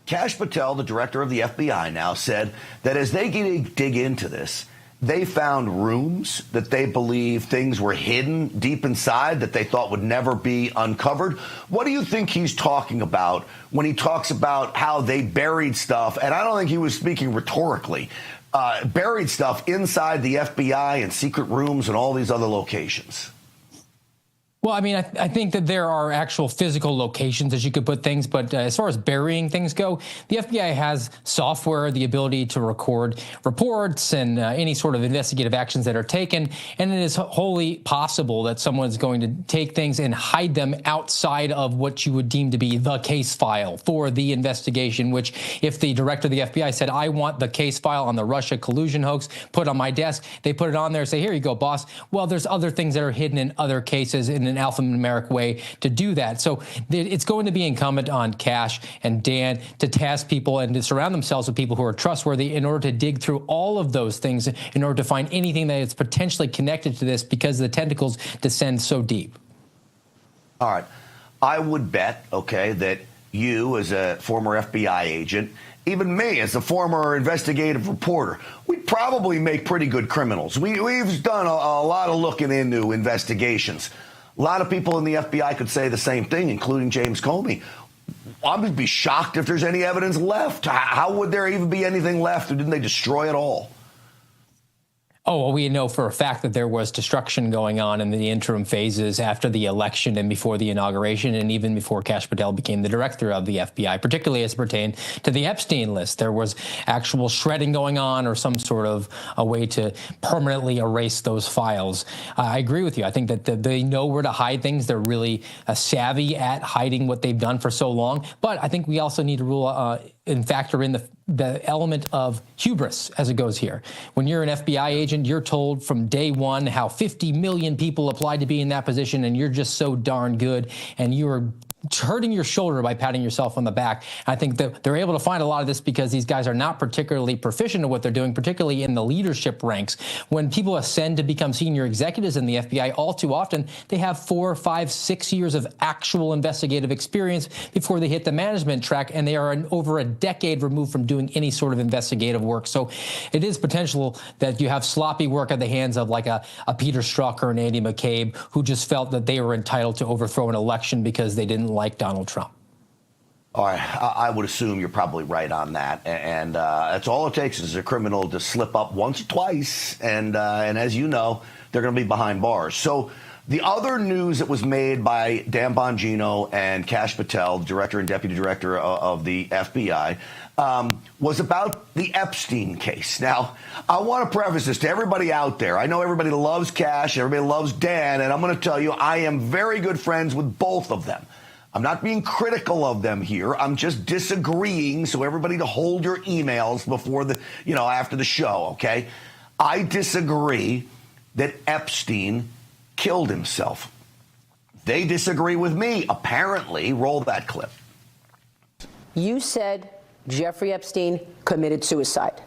Kash Patel, the director of the FBI, now said that as they dig into this, they found rooms that they believe things were hidden deep inside that they thought would never be uncovered. What do you think he's talking about when he talks about how they buried stuff? And I don't think he was speaking rhetorically. Buried stuff inside the FBI and secret rooms and all these other locations. Well, I mean, I think that there are actual physical locations that you could put things, but as far as burying things go, the FBI has software, the ability to record reports and any sort of investigative actions that are taken, and it is wholly possible that someone's going to take things and hide them outside of what you would deem to be the case file for the investigation, which if the director of the FBI said, I want the case file on the Russia collusion hoax put on my desk, they put it on there and say, here you go, boss. Well, there's other things that are hidden in other cases in an alphanumeric way to do that. So it's going to be incumbent on Kash and Dan to task people and to surround themselves with people who are trustworthy in order to dig through all of those things in order to find anything that is potentially connected to this, because the tentacles descend so deep. All right. I would bet, okay, that you as a former FBI agent, even me as a former investigative reporter, we'd probably make pretty good criminals. We've done a lot of looking into investigations. A lot of people in the FBI could say the same thing, including James Comey. I'm going to be shocked if there's any evidence left. How would there even be anything left, or didn't they destroy it all? Oh, well, we know for a fact that there was destruction going on in the interim phases after the election and before the inauguration, and even before Kash Patel became the director of the FBI, particularly as it pertained to the Epstein list. There was actual shredding going on, or some sort of a way to permanently erase those files. I agree with you. I think that they know where to hide things. They're really savvy at hiding what they've done for so long. But I think we also need to rule and factor in the element of hubris as it goes here. When you're an FBI agent, you're told from day one how 50 million people applied to be in that position, and you're just so darn good, and you're hurting your shoulder by patting yourself on the back. I think that they're able to find a lot of this because these guys are not particularly proficient at what they're doing, particularly in the leadership ranks. When people ascend to become senior executives in the FBI, all too often, they have 4, 5, 6 years of actual investigative experience before they hit the management track, and they are over a decade removed from doing any sort of investigative work. So it is potential that you have sloppy work at the hands of like a Peter Strzok or an Andy McCabe, who just felt that they were entitled to overthrow an election because they didn't like Donald Trump. All right, I would assume you're probably right on that, and that's all it takes is a criminal to slip up once or twice, and as you know, they're going to be behind bars. So the other news that was made by Dan Bongino and Kash Patel, director and deputy director of the FBI, was about the Epstein case. Now, I want to preface this to everybody out there. I know everybody loves Kash, everybody loves Dan, and I'm going to tell you, I am very good friends with both of them. I'm not being critical of them here. I'm just disagreeing, so everybody to hold your emails before the, after the show, okay? I disagree that Epstein killed himself. They disagree with me, apparently. Roll that clip. You said Jeffrey Epstein committed suicide.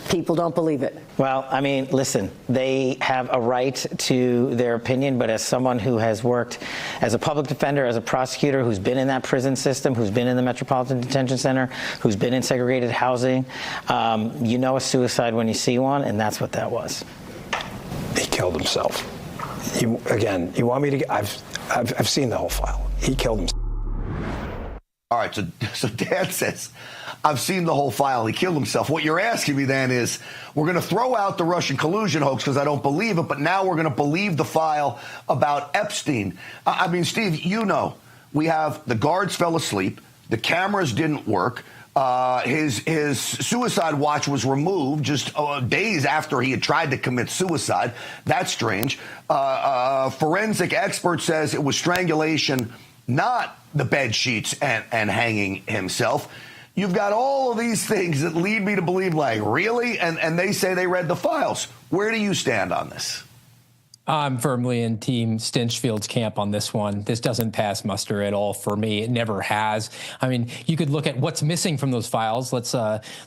People don't believe it. Well, I mean, listen, they have a right to their opinion, but as someone who has worked as a public defender, as a prosecutor, who's been in that prison system, who's been in the Metropolitan Detention Center, who's been in segregated housing, you know a suicide when you see one, and that's what that was. He killed himself. You want me to? I've seen the whole file. He killed himself. All right, so Dan says, I've seen the whole file. He killed himself. What you're asking me then is, we're going to throw out the Russian collusion hoax because I don't believe it, but now we're going to believe the file about Epstein. I mean, Steve, we have the guards fell asleep, the cameras didn't work, his suicide watch was removed just days after he had tried to commit suicide. That's strange. Forensic expert says it was strangulation, not the bed sheets and hanging himself. You've got all of these things that lead me to believe, like, really? And they say they read the files. Where do you stand on this? I'm firmly in Team Stinchfield's camp on this one. This doesn't pass muster at all for me. It never has. I mean, you could look at what's missing from those files. Let's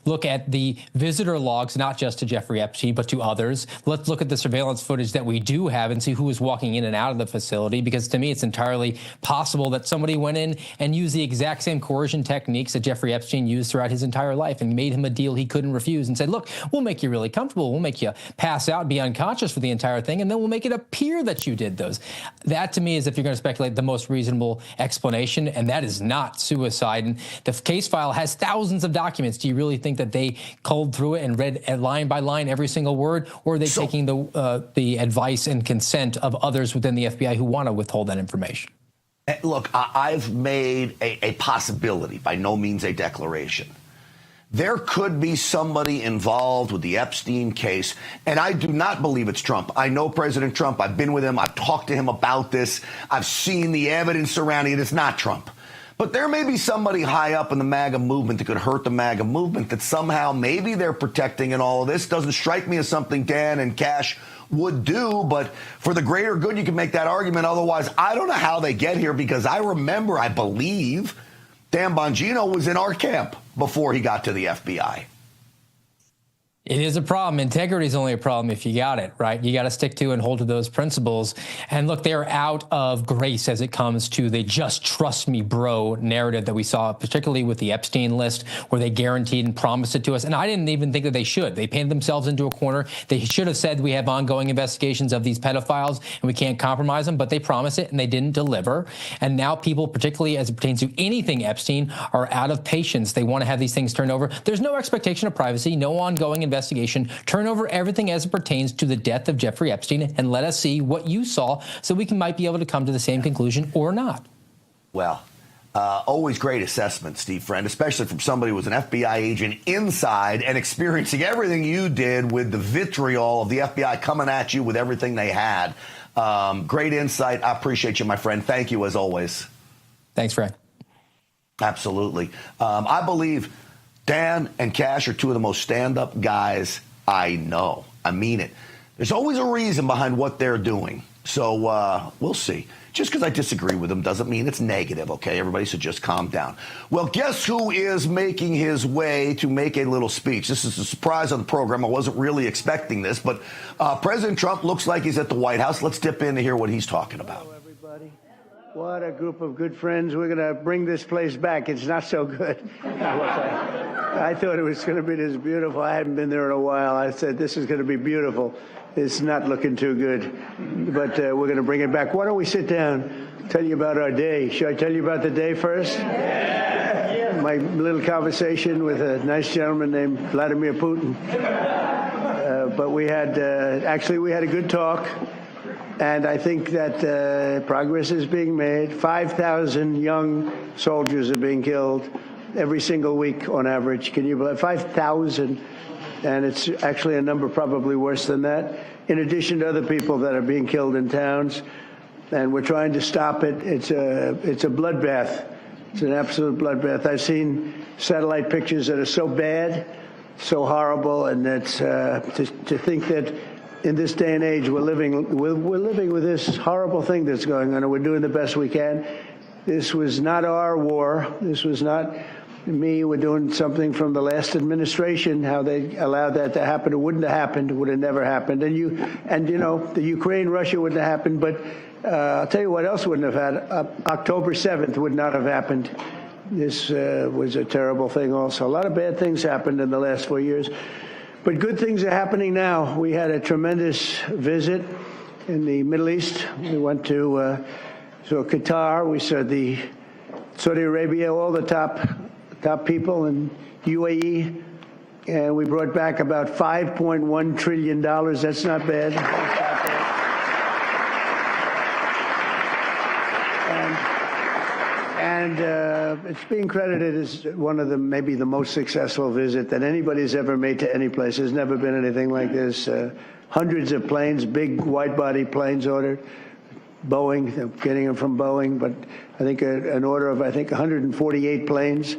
look at the visitor logs, not just to Jeffrey Epstein, but to others. Let's look at the surveillance footage that we do have and see who was walking in and out of the facility, because to me, it's entirely possible that somebody went in and used the exact same coercion techniques that Jeffrey Epstein used throughout his entire life and made him a deal he couldn't refuse and said, look, we'll make you really comfortable. We'll make you pass out and be unconscious for the entire thing, and then we'll make it appear that you did those. That, to me, is, if you're going to speculate, the most reasonable explanation, and that is not suicide. And the case file has thousands of documents. Do you really think that they culled through it and read line by line every single word, or are they taking the advice and consent of others within the FBI who want to withhold that information? Look, I've made a possibility, by no means a declaration. There could be somebody involved with the Epstein case, and I do not believe it's Trump. I know President Trump. I've been with him. I've talked to him about this. I've seen the evidence surrounding it. It's not Trump. But there may be somebody high up in the MAGA movement that could hurt the MAGA movement that somehow maybe they're protecting in all of this. Doesn't strike me as something Dan and Kash would do, but for the greater good, you can make that argument. Otherwise, I don't know how they get here, because I remember, I believe, Dan Bongino was in our camp before he got to the FBI. It is a problem. Integrity is only a problem if you got it, right? You got to stick to and hold to those principles. And look, they're out of grace as it comes to the just trust me, bro narrative that we saw, particularly with the Epstein list, where they guaranteed and promised it to us. And I didn't even think that they should. They painted themselves into a corner. They should have said we have ongoing investigations of these pedophiles and we can't compromise them, but they promised it and they didn't deliver. And now people, particularly as it pertains to anything Epstein, are out of patience. They want to have these things turned over. There's no expectation of privacy, no ongoing investigation. Turn over everything as it pertains to the death of Jeffrey Epstein and let us see what you saw so we might be able to come to the same conclusion or not. Well, always great assessment, Steve Friend, especially from somebody who was an FBI agent inside and experiencing everything you did with the vitriol of the FBI coming at you with everything they had. Great insight. I appreciate you, my friend. Thank you, as always. Thanks, Fred. Absolutely. I believe Dan and Cash are two of the most stand-up guys I know. I mean it. There's always a reason behind what they're doing. So we'll see. Just because I disagree with them doesn't mean it's negative, okay? Everybody should just calm down. Well, guess who is making his way to make a little speech? This is a surprise on the program. I wasn't really expecting this, but President Trump looks like he's at the White House. Let's dip in to hear what he's talking about. Hello, everybody. What a group of good friends. We're going to bring this place back. It's not so good. I thought it was going to be this beautiful. I hadn't been there in a while. I said, this is going to be beautiful. It's not looking too good, but we're going to bring it back. Why don't we sit down, tell you about our day. Should I tell you about the day first? Yeah. My little conversation with a nice gentleman named Vladimir Putin. But we had, actually, we had a good talk. And I think that progress is being made. 5,000 young soldiers are being killed every single week on average. Can you believe 5,000? And it's actually a number probably worse than that, in addition to other people that are being killed in towns. And we're trying to stop it. It's a bloodbath. It's an absolute bloodbath. I've seen satellite pictures that are so bad, so horrible, and that's to think that in this day and age, we're living with this horrible thing that's going on, and we're doing the best we can. This was not our war. This was not me. We're doing something from the last administration. How they allowed that to happen? It wouldn't have happened. It would have never happened. And you know, the Ukraine-Russia wouldn't have happened. But I'll tell you what else wouldn't have had. October 7th would not have happened. This was a terrible thing. Also, a lot of bad things happened in the last 4 years. But good things are happening now. We had a tremendous visit in the Middle East. We went to Qatar. We saw the Saudi Arabia, all the top people in UAE. And we brought back about $5.1 trillion. That's not bad. And it's being credited as one of maybe the most successful visit that anybody's ever made to any place. There's never been anything like this. Hundreds of planes, big wide-body planes ordered. Boeing, getting them from Boeing, but I think an order of, 148 planes.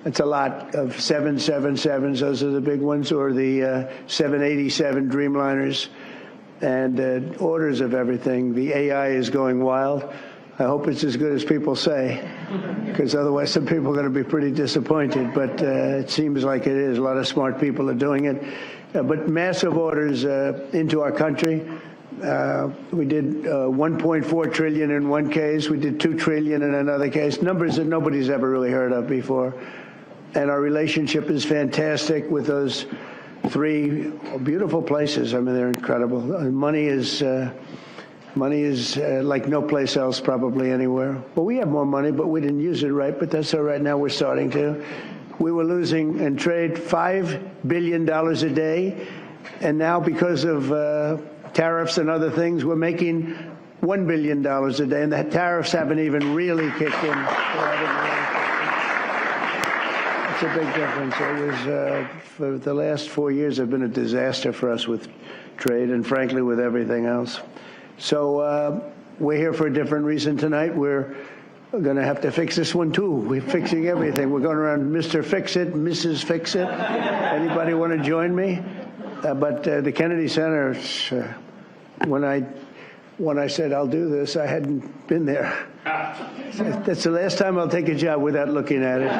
That's a lot of 777s. Those are the big ones, or the 787 Dreamliners, and orders of everything. The AI is going wild. I hope it's as good as people say, because otherwise some people are going to be pretty disappointed. But it seems like it is. A lot of smart people are doing it. But massive orders into our country. We did 1.4 trillion in one case. We did 2 trillion in another case. Numbers that nobody's ever really heard of before. And our relationship is fantastic with those 3 beautiful places. I mean, they're incredible. Money is like no place else, probably anywhere. Well, we have more money, but we didn't use it right. But that's all right. Now we're starting to. We were losing in trade $5 billion a day. And now because of tariffs and other things, we're making $1 billion a day. And the tariffs haven't even really kicked in. It's a big difference. It was, for the last 4 years, have been a disaster for us with trade and, frankly, with everything else. So we're here for a different reason tonight. We're going to have to fix this one, too. We're fixing everything. We're going around Mr. Fix-It, Mrs. Fix-It. Anybody want to join me? But the Kennedy Center, when I said I'll do this, I hadn't been there. That's the last time I'll take a job without looking at it.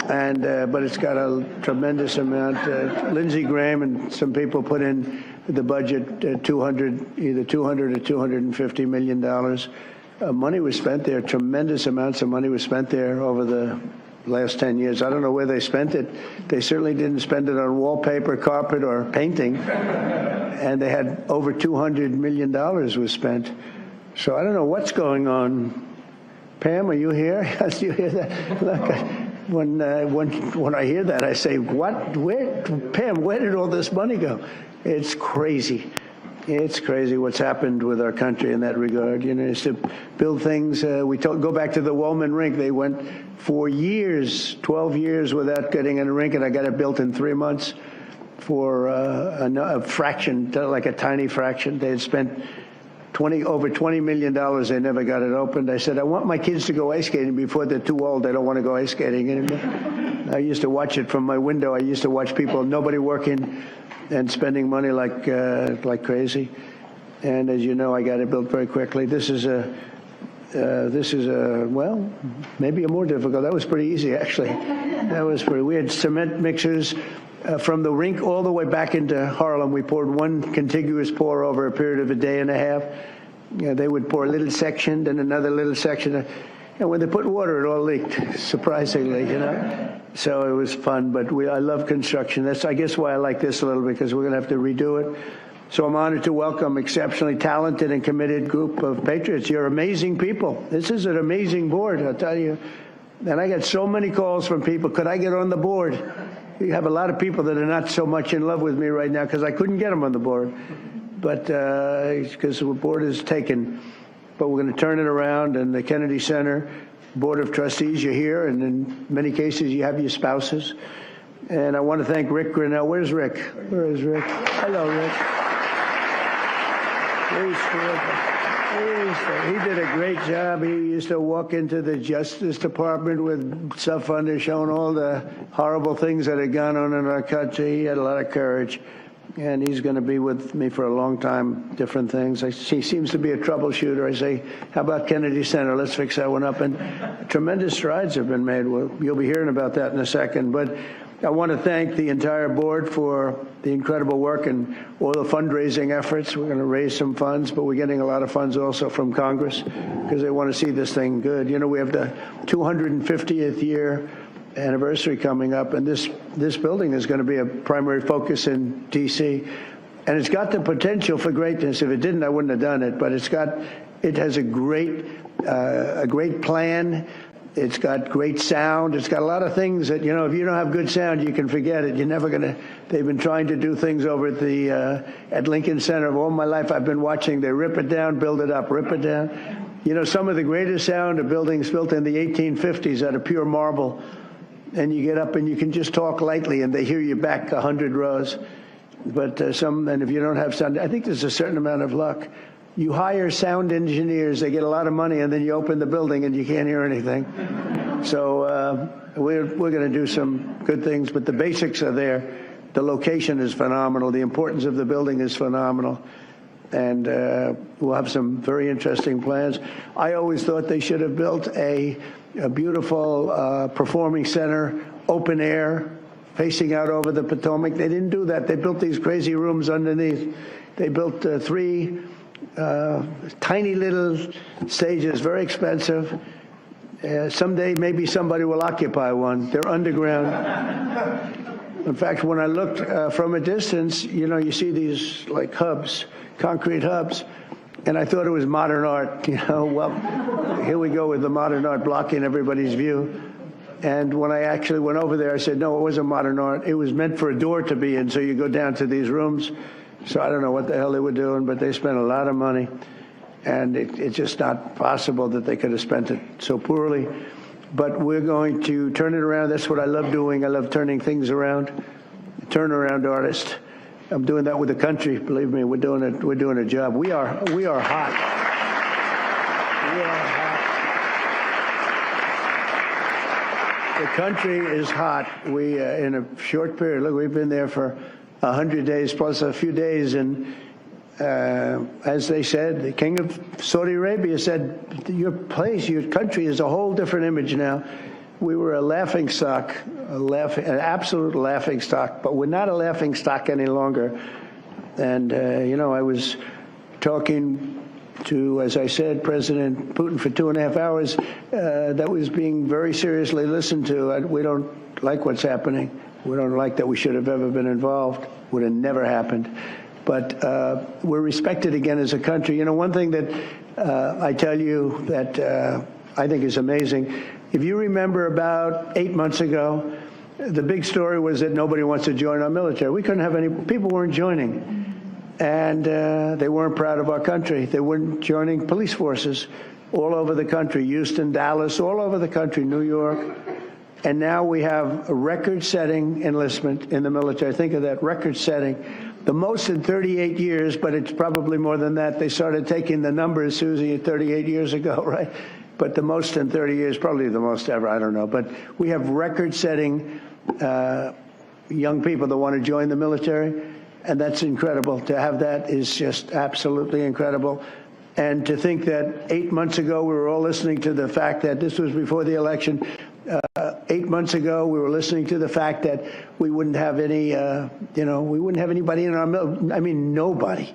and but it's got a tremendous amount. Lindsey Graham and some people put in the budget either 200 or $250 million. Money was spent there. Tremendous amounts of money was spent there over the last 10 years. I don't know where they spent it. They certainly didn't spend it on wallpaper, carpet, or painting. And they had over $200 million was spent. So I don't know what's going on. Pam, are you here? Do you hear that? Look, when I hear that, I say, what? Where, Pam, where did all this money go? It's crazy. It's crazy what's happened with our country in that regard. You know, it's to build things. Go back to the Wollman rink. They went for years, 12 years without getting a rink, and I got it built in 3 months for a fraction, like a tiny fraction. They had spent over $20 million. They never got it opened. I said, I want my kids to go ice skating before they're too old. They don't want to go ice skating anymore. I used to watch it from my window. I used to watch people, nobody working, and spending money like crazy. And as you know, I got it built very quickly. This is well, maybe a more difficult. That was pretty easy, actually. We had cement mixers from the rink all the way back into Harlem. We poured one contiguous pour over a period of a day and a half. You know, they would pour a little section, then another little section. And when they put water, it all leaked, surprisingly, you know. So it was fun, but I love construction. That's, I guess, why I like this a little, because we're going to have to redo it. So I'm honored to welcome exceptionally talented and committed group of patriots. You're amazing people. This is an amazing board, I'll tell you. And I get so many calls from people, could I get on the board? You have a lot of people that are not so much in love with me right now because I couldn't get them on the board. But because the board is taken. But we're going to turn it around, and the Kennedy Center Board of Trustees, you're here, and in many cases you have your spouses. And I want to thank Rick Grinnell. Where's Rick? Where is Rick? Hello, Rick. He did a great job. He used to walk into the Justice Department with stuff under showing all the horrible things that had gone on in our country. He had a lot of courage. And he's going to be with me for a long time, different things. He seems to be a troubleshooter. I say, how about Kennedy Center? Let's fix that one up. And tremendous strides have been made. You'll be hearing about that in a second. But I want to thank the entire board for the incredible work and all the fundraising efforts. We're going to raise some funds, but we're getting a lot of funds also from Congress because they want to see this thing good. You know, we have the 250th year anniversary coming up, and this building is going to be a primary focus in D.C. And it's got the potential for greatness. If it didn't, I wouldn't have done it. But it has a great plan. It's got great sound. It's got a lot of things that, you know, if you don't have good sound, you can forget it. You're never going to. They've been trying to do things over at Lincoln Center. All my life I've been watching. They rip it down, build it up, rip it down. You know, some of the greatest sound of buildings built in the 1850s out of pure marble. And you get up and you can just talk lightly and they hear you back 100 rows. But and if you don't have sound, I think there's a certain amount of luck. You hire sound engineers, they get a lot of money, and then you open the building and you can't hear anything. So we're going to do some good things, but the basics are there. The location is phenomenal. The importance of the building is phenomenal. And we'll have some very interesting plans. I always thought they should have built a beautiful performing center, open air, facing out over the Potomac. They didn't do that. They built these crazy rooms underneath. They built 3 tiny little stages, very expensive. Someday maybe somebody will occupy one. They're underground. In fact, when I looked from a distance, you know, you see these like hubs, concrete hubs. And I thought it was modern art, you know. Well, here we go with the modern art blocking everybody's view. And when I actually went over there, I said, no, it wasn't modern art. It was meant for a door to be in, so you go down to these rooms. So I don't know what the hell they were doing, but they spent a lot of money. And it's just not possible that they could have spent it so poorly. But we're going to turn it around. That's what I love doing. I love turning things around. Turnaround artist. I'm doing that with the country. Believe me, we're doing it. We're doing a job. We are hot. We are hot. The country is hot. We in a short period. Look, we've been there for 100 days plus a few days, and as they said, the king of Saudi Arabia said, your place, your country is a whole different image now. we were a laughingstock, an absolute laughingstock, but we're not a laughingstock any longer. And, I was talking to, as I said, President Putin for 2.5 hours. That was being very seriously listened to. We don't like what's happening. We don't like that we should have ever been involved. Would have never happened. But we're respected again as a country. One thing that I tell you that I think is amazing, if you remember about 8 months ago, the big story was that nobody wants to join our military. We couldn't have any, people weren't joining. And they weren't proud of our country. They weren't joining police forces all over the country, Houston, Dallas, all over the country, New York. And now we have a record-setting enlistment in the military. Think of that, record-setting. The most in 38 years, but it's probably more than that. They started taking the numbers, Susie, 38 years ago, right? But the most in 30 years, probably the most ever, I don't know. But we have record-setting young people that want to join the military. And that's incredible. To have that is just absolutely incredible. And to think that 8 months ago, we were all listening to the fact that this was before the election. 8 months ago, we were listening to the fact that we wouldn't have any, we wouldn't have anybody in our military. I mean, nobody.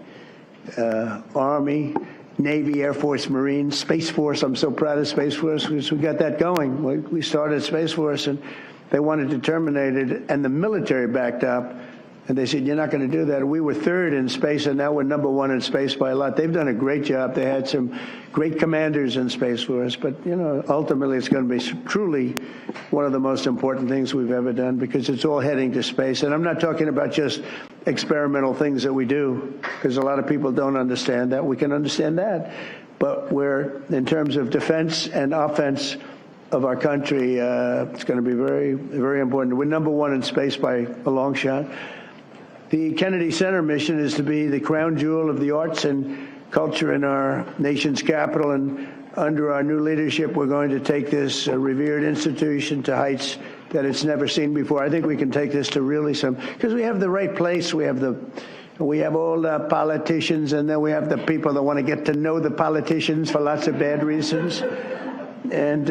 Army, Navy, Air Force, Marines, Space Force. I'm so proud of Space Force because we got that going. We started Space Force, and they wanted to terminate it, and the military backed up. And they said, you're not going to do that. We were third in space, and now we're number one in space by a lot. They've done a great job. They had some great commanders in Space Force. But, ultimately it's going to be truly one of the most important things we've ever done because it's all heading to space. And I'm not talking about just experimental things that we do because a lot of people don't understand that. We can understand that. But we're, in terms of defense and offense of our country, it's going to be very, very important. We're number one in space by a long shot. The Kennedy Center mission is to be the crown jewel of the arts and culture in our nation's capital. And under our new leadership, we're going to take this revered institution to heights that it's never seen before. I think we can take this to really because we have the right place. We have all the politicians, and then we have the people that want to get to know the politicians for lots of bad reasons. And,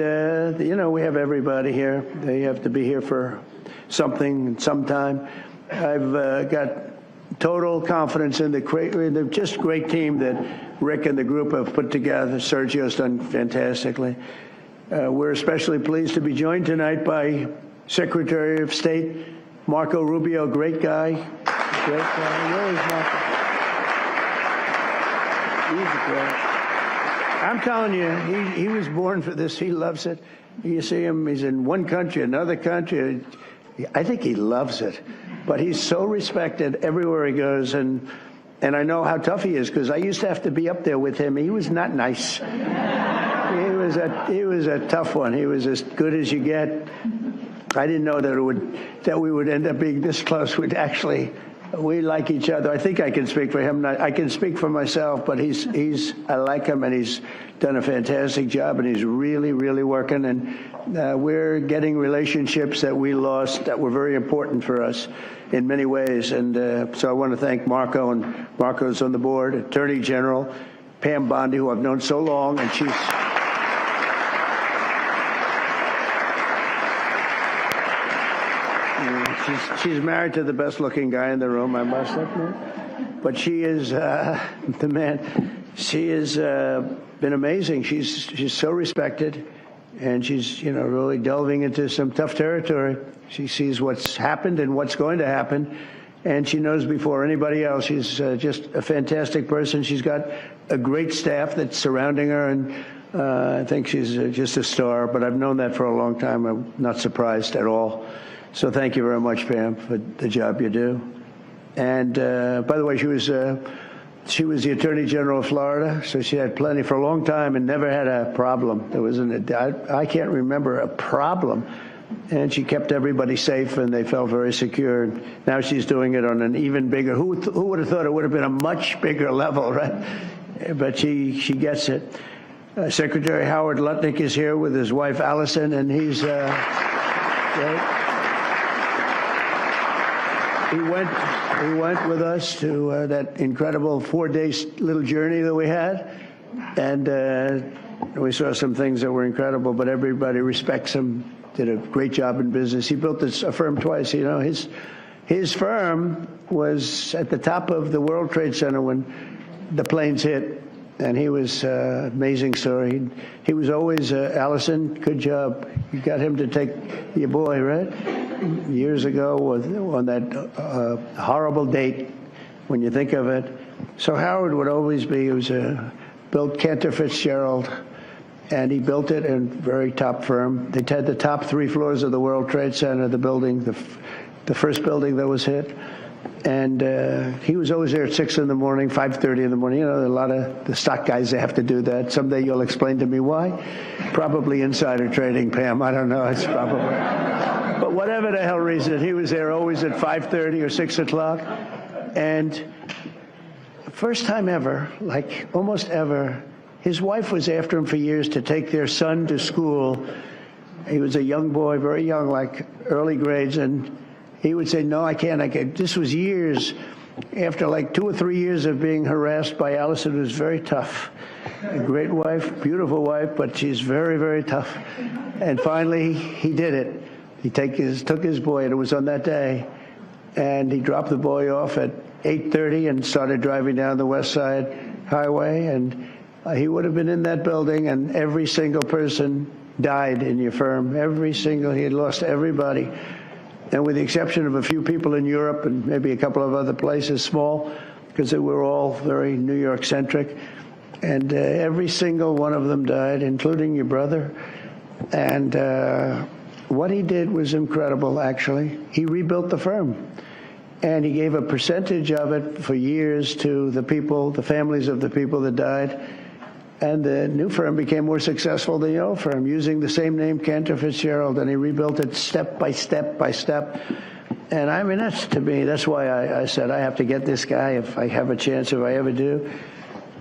we have everybody here. They have to be here for something, sometime. I've got total confidence in the just great team that Rick and the group have put together. Sergio's done fantastically. We're especially pleased to be joined tonight by Secretary of State Marco Rubio, great guy. Great guy. Where is Marco? He's great. I'm telling you, he was born for this. He loves it. You see him, he's in one country, another country. I think he loves it. But he's so respected everywhere he goes, and I know how tough he is because I used to have to be up there with him. He was not nice. He was a tough one. He was as good as you get. I didn't know that we would end up being this close. We like each other. I think I can speak for him. I can speak for myself, but I like him, and he's done a fantastic job, and he's really, really working. And we're getting relationships that we lost that were very important for us in many ways. And so I want to thank Marco, and Marco's on the board, Attorney General Pam Bondi, who I've known so long, and she's She's married to the best-looking guy in the room, I must admit. But she is the man. She has been amazing. She's so respected, and she's really delving into some tough territory. She sees what's happened and what's going to happen, and she knows before anybody else. She's just a fantastic person. She's got a great staff that's surrounding her, and I think she's just a star. But I've known that for a long time. I'm not surprised at all. So thank you very much, Pam, for the job you do. And by the way, she was the Attorney General of Florida, so she had plenty for a long time and never had a problem. There wasn't I can't remember a problem. And she kept everybody safe, and they felt very secure. Now she's doing it on an even bigger. Who would have thought it would have been a much bigger level, right? But she gets it. Secretary Howard Lutnick is here with his wife Allison, and he's right. He went with us to that incredible 4-day little journey that we had, and we saw some things that were incredible, but everybody respects him did a great job in business. He built a firm twice. You know, his firm was at the top of the World Trade Center when the planes hit, and he was amazing story. He was always Allison. Good job. You got him to take your boy, right? Years ago, on that horrible date, when you think of it. So Howard would always be. He was built Cantor Fitzgerald, and he built it in a very top firm. They had the top 3 floors of the World Trade Center, the building, the first building that was hit. And he was always there at 6 in the morning, 5:30 in the morning. You know, a lot of the stock guys, they have to do that. Someday you'll explain to me why. Probably insider trading, Pam. I don't know. It's probably. But whatever the hell reason, he was there always at 5:30 or 6 o'clock. And first time ever, like almost ever, his wife was after him for years to take their son to school. He was a young boy, very young, like early grades, and he would say, no, I can't. This was years after like 2 or 3 years of being harassed by Allison, who was very tough. A great wife, beautiful wife, but she's very, very tough. And finally, he did it. He took his boy, and it was on that day, and he dropped the boy off at 8:30 and started driving down the West Side Highway, and he would have been in that building, and every single person died in your firm. He had lost everybody. And with the exception of a few people in Europe and maybe a couple of other places, small, because they were all very New York-centric, and every single one of them died, including your brother. And what he did was incredible, actually. He rebuilt the firm. And he gave a percentage of it for years to the people, the families of the people that died. And the new firm became more successful than the old firm, using the same name, Cantor Fitzgerald, and he rebuilt it step by step by step. And I mean, to me, that's why I said I have to get this guy if I have a chance, if I ever do.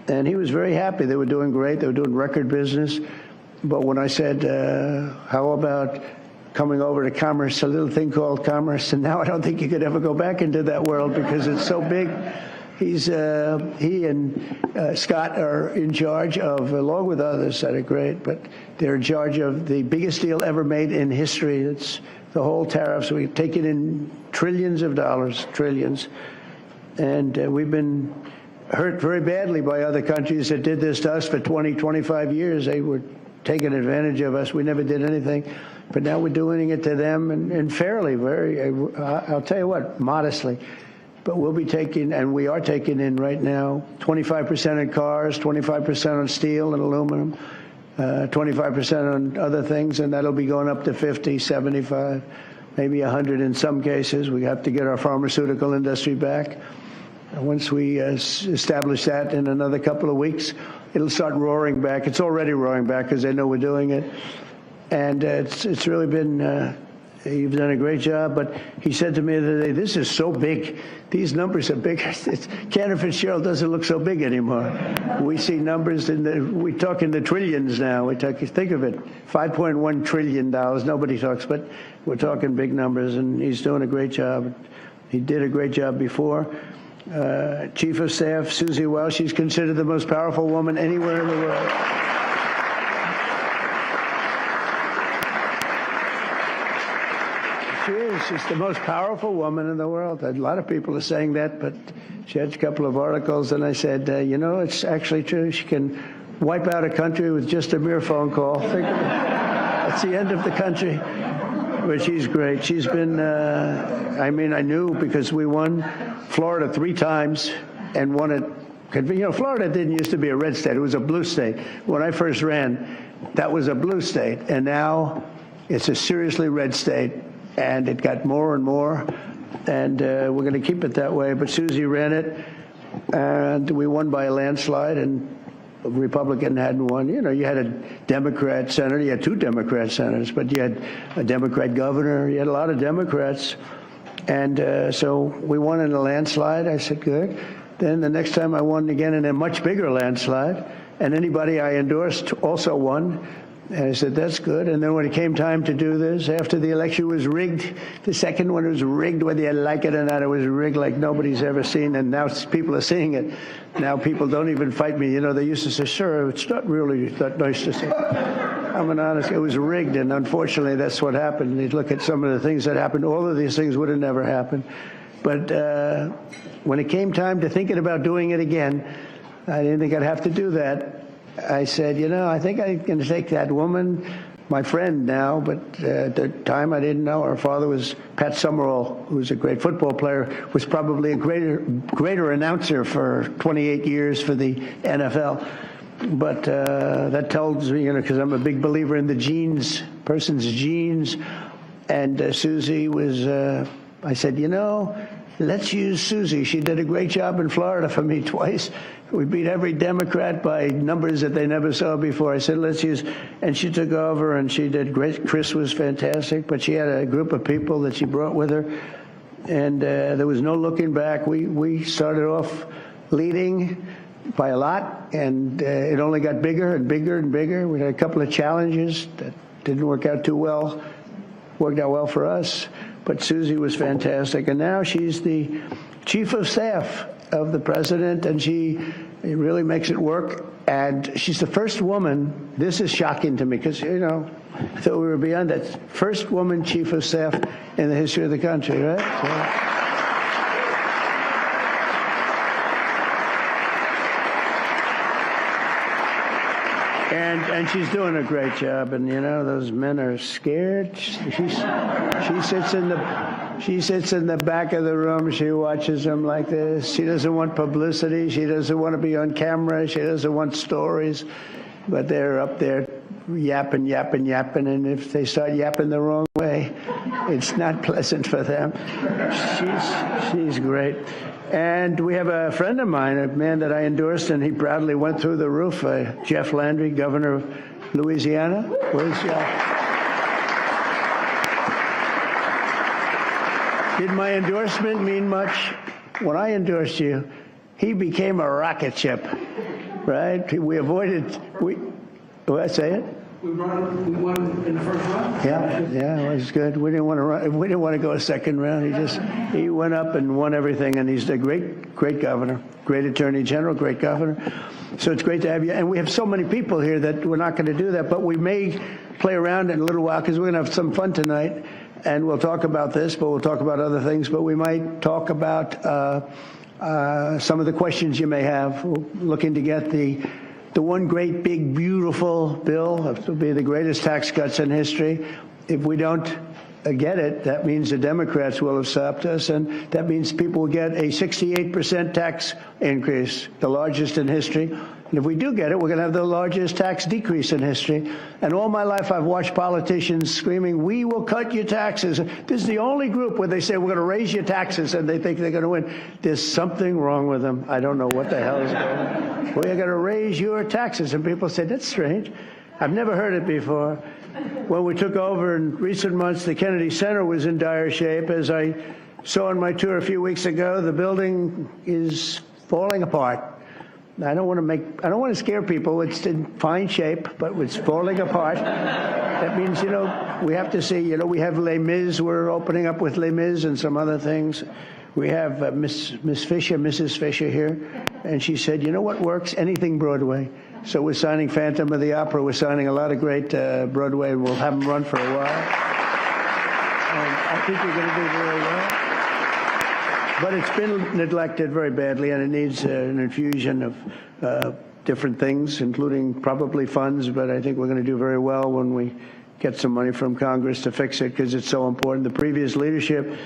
And he was very happy. They were doing great. They were doing record business. But when I said, how about coming over to commerce, a little thing called commerce, and now I don't think you could ever go back into that world because it's so big. He and Scott are in charge of, along with others that are great, but they're in charge of the biggest deal ever made in history. It's the whole tariffs. We've taken in trillions of dollars, trillions. And we've been hurt very badly by other countries that did this to us for 20, 25 years. They were taking advantage of us. We never did anything. But now we're doing it to them, and fairly, I'll tell you what, modestly. But we'll be taking, and we are taking in right now, 25% in cars, 25% on steel and aluminum, 25% on other things, and that'll be going up to 50, 75, maybe 100 in some cases. We have to get our pharmaceutical industry back. And once we establish that in another couple of weeks, it'll start roaring back. It's already roaring back because they know we're doing it. And it's really been, you've done a great job. But he said to me the other day, this is so big. These numbers are big. Cantor Fitzgerald doesn't look so big anymore. We see numbers we talk in the trillions now. Think of it, $5.1 trillion. Nobody talks, but we're talking big numbers, and he's doing a great job. He did a great job before. Chief of Staff, Susie Welch, she's considered the most powerful woman anywhere in the world. She is. She's the most powerful woman in the world. A lot of people are saying that, but she had a couple of articles, and I said, you know, it's actually true. She can wipe out a country with just a mere phone call. Think of it. That's the end of the country. But she's great. She's been, I mean, I knew because we won Florida 3 times and won it. You know, Florida didn't used to be a red state. It was a blue state. When I first ran, that was a blue state. And now it's a seriously red state. And it got more and more. And we're going to keep it that way. But Susie ran it. And we won by a landslide. And a Republican hadn't won. You know, you had a Democrat senator. You had 2 Democrat senators. But you had a Democrat governor. You had a lot of Democrats. And so we won in a landslide. I said, good. Then the next time I won again in a much bigger landslide. And anybody I endorsed also won. And I said, that's good. And then when it came time to do this, after the election was rigged, the second one was rigged, whether you like it or not, it was rigged like nobody's ever seen. And now people are seeing it. Now people don't even fight me. You know, they used to say, sure, it's not really that nice to say. I'm an honest. It was rigged, and unfortunately, that's what happened. You look at some of the things that happened. All of these things would have never happened. But when it came time to thinking about doing it again, I didn't think I'd have to do that. I said, I think I'm going to take that woman, my friend now, but at the time I didn't know. Her father was Pat Summerall, who was a great football player, was probably a greater announcer for 28 years for the NFL. But that tells me, because I'm a big believer in the genes, person's genes. And Susie was, I said, let's use Susie. She did a great job in Florida for me twice. We beat every Democrat by numbers that they never saw before. I said, let's use, and she took over and she did great. Chris was fantastic, but she had a group of people that she brought with her. And there was no looking back. We started off leading by a lot, and it only got bigger and bigger and bigger. We had a couple of challenges that didn't work out too well. Worked out well for us, but Susie was fantastic. And now she's the chief of staff of the president, and she really makes it work. And she's the first woman, this is shocking to me, because, I thought we were beyond that. First woman chief of staff in the history of the country, right? And she's doing a great job, and those men are scared. She sits in the back of the room. She watches them like this. She doesn't want publicity. She doesn't want to be on camera. She doesn't want stories. But they're up there yapping, and if they start yapping the wrong way, it's not pleasant for them. She's great. And we have a friend of mine, a man that I endorsed, and he proudly went through the roof, Jeff Landry, governor of Louisiana. Where's Did my endorsement mean much? When I endorsed you, he became a rocket ship, right? We avoided, say it? We won in the first round. Yeah, it was good. We didn't want to run. We didn't want to go a second round. He went up and won everything, and he's a great governor, great attorney general, great governor. So it's great to have you. And we have so many people here that we're not going to do that, but we may play around in a little while because we're going to have some fun tonight, and we'll talk about this, but we'll talk about other things. But we might talk about some of the questions you may have. We're looking to get the one great, big, beautiful bill. It will be the greatest tax cuts in history. If we don't get it, that means the Democrats will have stopped us, and that means people will get a 68% tax increase, the largest in history. And if we do get it, we're going to have the largest tax decrease in history. And all my life, I've watched politicians screaming, we will cut your taxes. This is the only group where they say, we're going to raise your taxes, and they think they're going to win. There's something wrong with them. I don't know what the hell is going on. We're going to raise your taxes. And people say, that's strange. I've never heard it before. When we took over in recent months, the Kennedy Center was in dire shape. As I saw on my tour a few weeks ago, the building is falling apart. I don't want to scare people. It's in fine shape, but it's falling apart. That means, we have to see, we have Les Mis. We're opening up with Les Mis and some other things. We have Mrs. Fisher here, and she said, what works? Anything Broadway. So we're signing Phantom of the Opera. We're signing a lot of great Broadway, and we'll have them run for a while. And I think you're going to do very well. But it's been neglected very badly, and it needs an infusion of different things, including probably funds. But I think we're going to do very well when we get some money from Congress to fix it, because it's so important. The previous leadership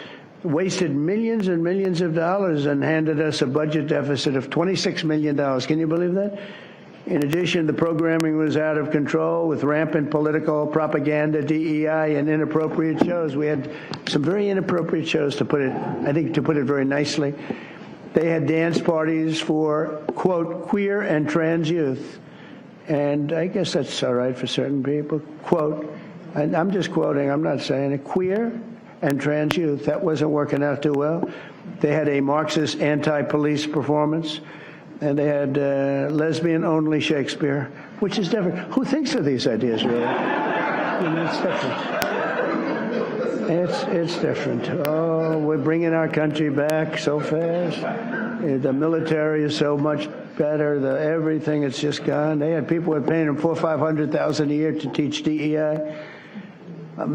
wasted millions and millions of dollars and handed us a budget deficit of $26 million. Can you believe that? In addition, the programming was out of control with rampant political propaganda, DEI, and inappropriate shows. We had some very inappropriate shows, to put it very nicely. They had dance parties for, quote, queer and trans youth. And I guess that's all right for certain people, quote, and I'm just quoting, I'm not saying it, queer and trans youth. That wasn't working out too well. They had a Marxist anti-police performance. And they had lesbian-only Shakespeare, which is different. Who thinks of these ideas, really? It's different. It's different. Oh, we're bringing our country back so fast. The military is so much better. Everything, it's just gone. They had people who were paying them $400,000 or $500,000 a year to teach DEI.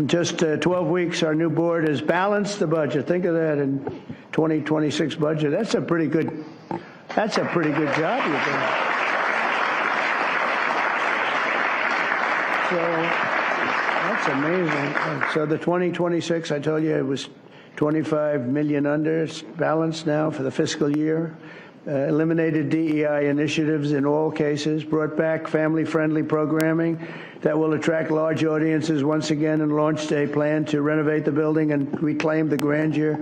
Just 12 weeks, our new board has balanced the budget. Think of that in 2026 budget. That's a pretty good job you've done. So that's amazing. So the 2026, I told you it was 25 million under. It's balanced now for the fiscal year. Eliminated DEI initiatives in all cases, brought back family-friendly programming that will attract large audiences once again, and launched a plan to renovate the building and reclaim the grandeur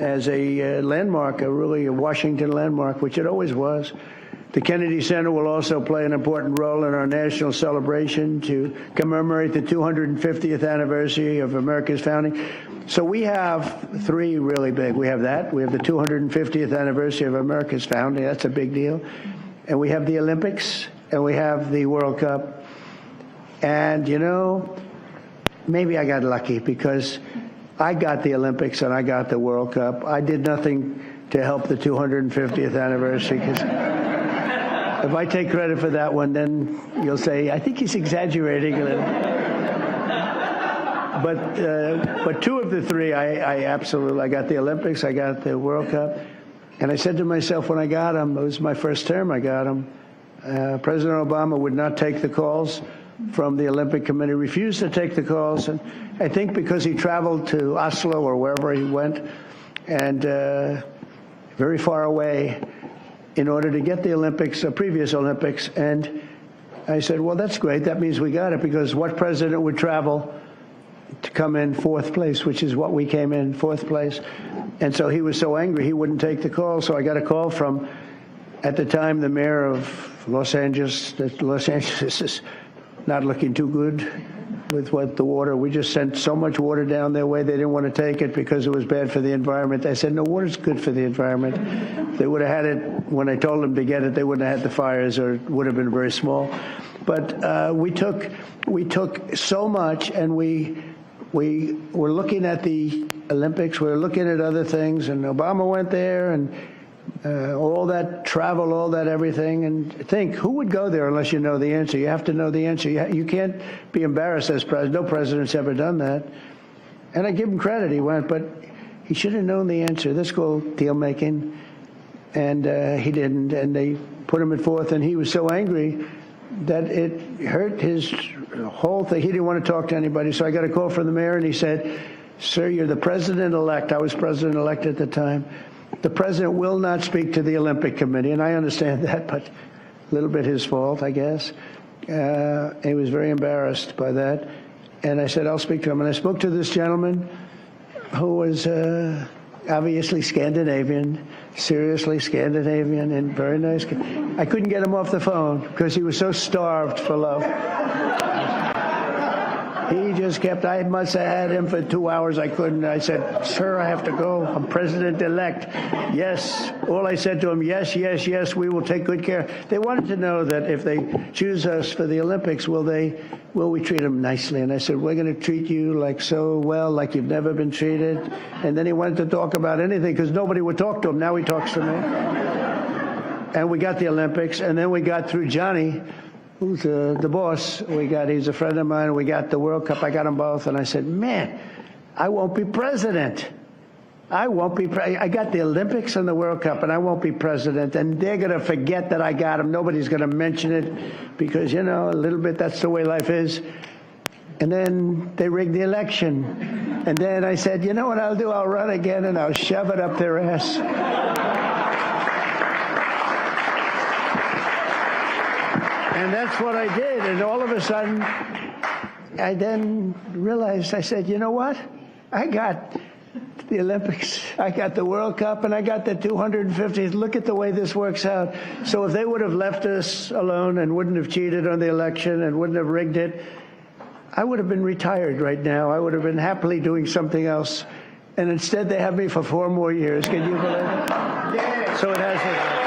as a landmark, a Washington landmark, which it always was. The Kennedy Center will also play an important role in our national celebration to commemorate the 250th anniversary of America's founding. So we have three really big. We have that. We have the 250th anniversary of America's founding. That's a big deal. And we have the Olympics, and we have the World Cup. And, you know, maybe I got lucky because I got the Olympics and I got the World Cup. I did nothing to help the 250th anniversary, because if I take credit for that one, then you'll say, I think he's exaggerating a little. But two of the three, I absolutely got the Olympics, I got the World Cup. And I said to myself when I got them, it was my first term I got them, President Obama would not take the calls from the Olympic Committee, refused to take the calls. And I think because he traveled to Oslo or wherever he went, and very far away, in order to get the Olympics, previous Olympics. And I said, well, that's great. That means we got it, because what president would travel to come in fourth place, which is what we came in, fourth place. And so he was so angry he wouldn't take the call. So I got a call from, at the time, the mayor of Los Angeles, that Los Angeles is not looking too good with what the water. We just sent so much water down their way, they didn't want to take it because it was bad for the environment. I said, no, water's good for the environment. If they would have had it when I told them to get it, they wouldn't have had the fires, or it would have been very small. But we took so much, and we were looking at the Olympics, we were looking at other things, and Obama went there, and all that travel, all that everything, and think, who would go there unless you know the answer? You have to know the answer. You can't be embarrassed as president. No president's ever done that. And I give him credit, he went, but he should have known the answer. This called deal making, and he didn't, and they put him at fourth, and he was so angry that it hurt his whole thing. He didn't want to talk to anybody. So I got a call from the mayor, and he said, sir, you're the president-elect. I was president-elect at the time. The president will not speak to the Olympic Committee, and I understand that, but a little bit his fault, I guess. He was very embarrassed by that. And I said, I'll speak to him. And I spoke to this gentleman who was obviously Scandinavian, seriously Scandinavian, and very nice. I couldn't get him off the phone because he was so starved for love. He just kept, I must have had him for 2 hours. I couldn't. I said, sir, I have to go. I'm president-elect. Yes. All I said to him, yes, yes, yes, we will take good care. They wanted to know that if they choose us for the Olympics, will we treat them nicely? And I said, we're going to treat you like so well, like you've never been treated. And then he wanted to talk about anything because nobody would talk to him. Now he talks to me. And we got the Olympics. And then we got through Johnny, who's the boss. He's a friend of mine. We got the World Cup. I got them both. And I said, man, I won't be president. I got the Olympics and the World Cup, and I won't be president. And they're going to forget that I got them. Nobody's going to mention it because, you know, a little bit, that's the way life is. And then they rigged the election. And then I said, you know what I'll do? I'll run again, and I'll shove it up their ass. And that's what I did. And all of a sudden, I then realized, I said, you know what? I got the Olympics, I got the World Cup, and I got the 250th. Look at the way this works out. So if they would have left us alone and wouldn't have cheated on the election and wouldn't have rigged it, I would have been retired right now. I would have been happily doing something else. And instead, they have me for 4 more years. Can you believe it? Yeah. So it has been.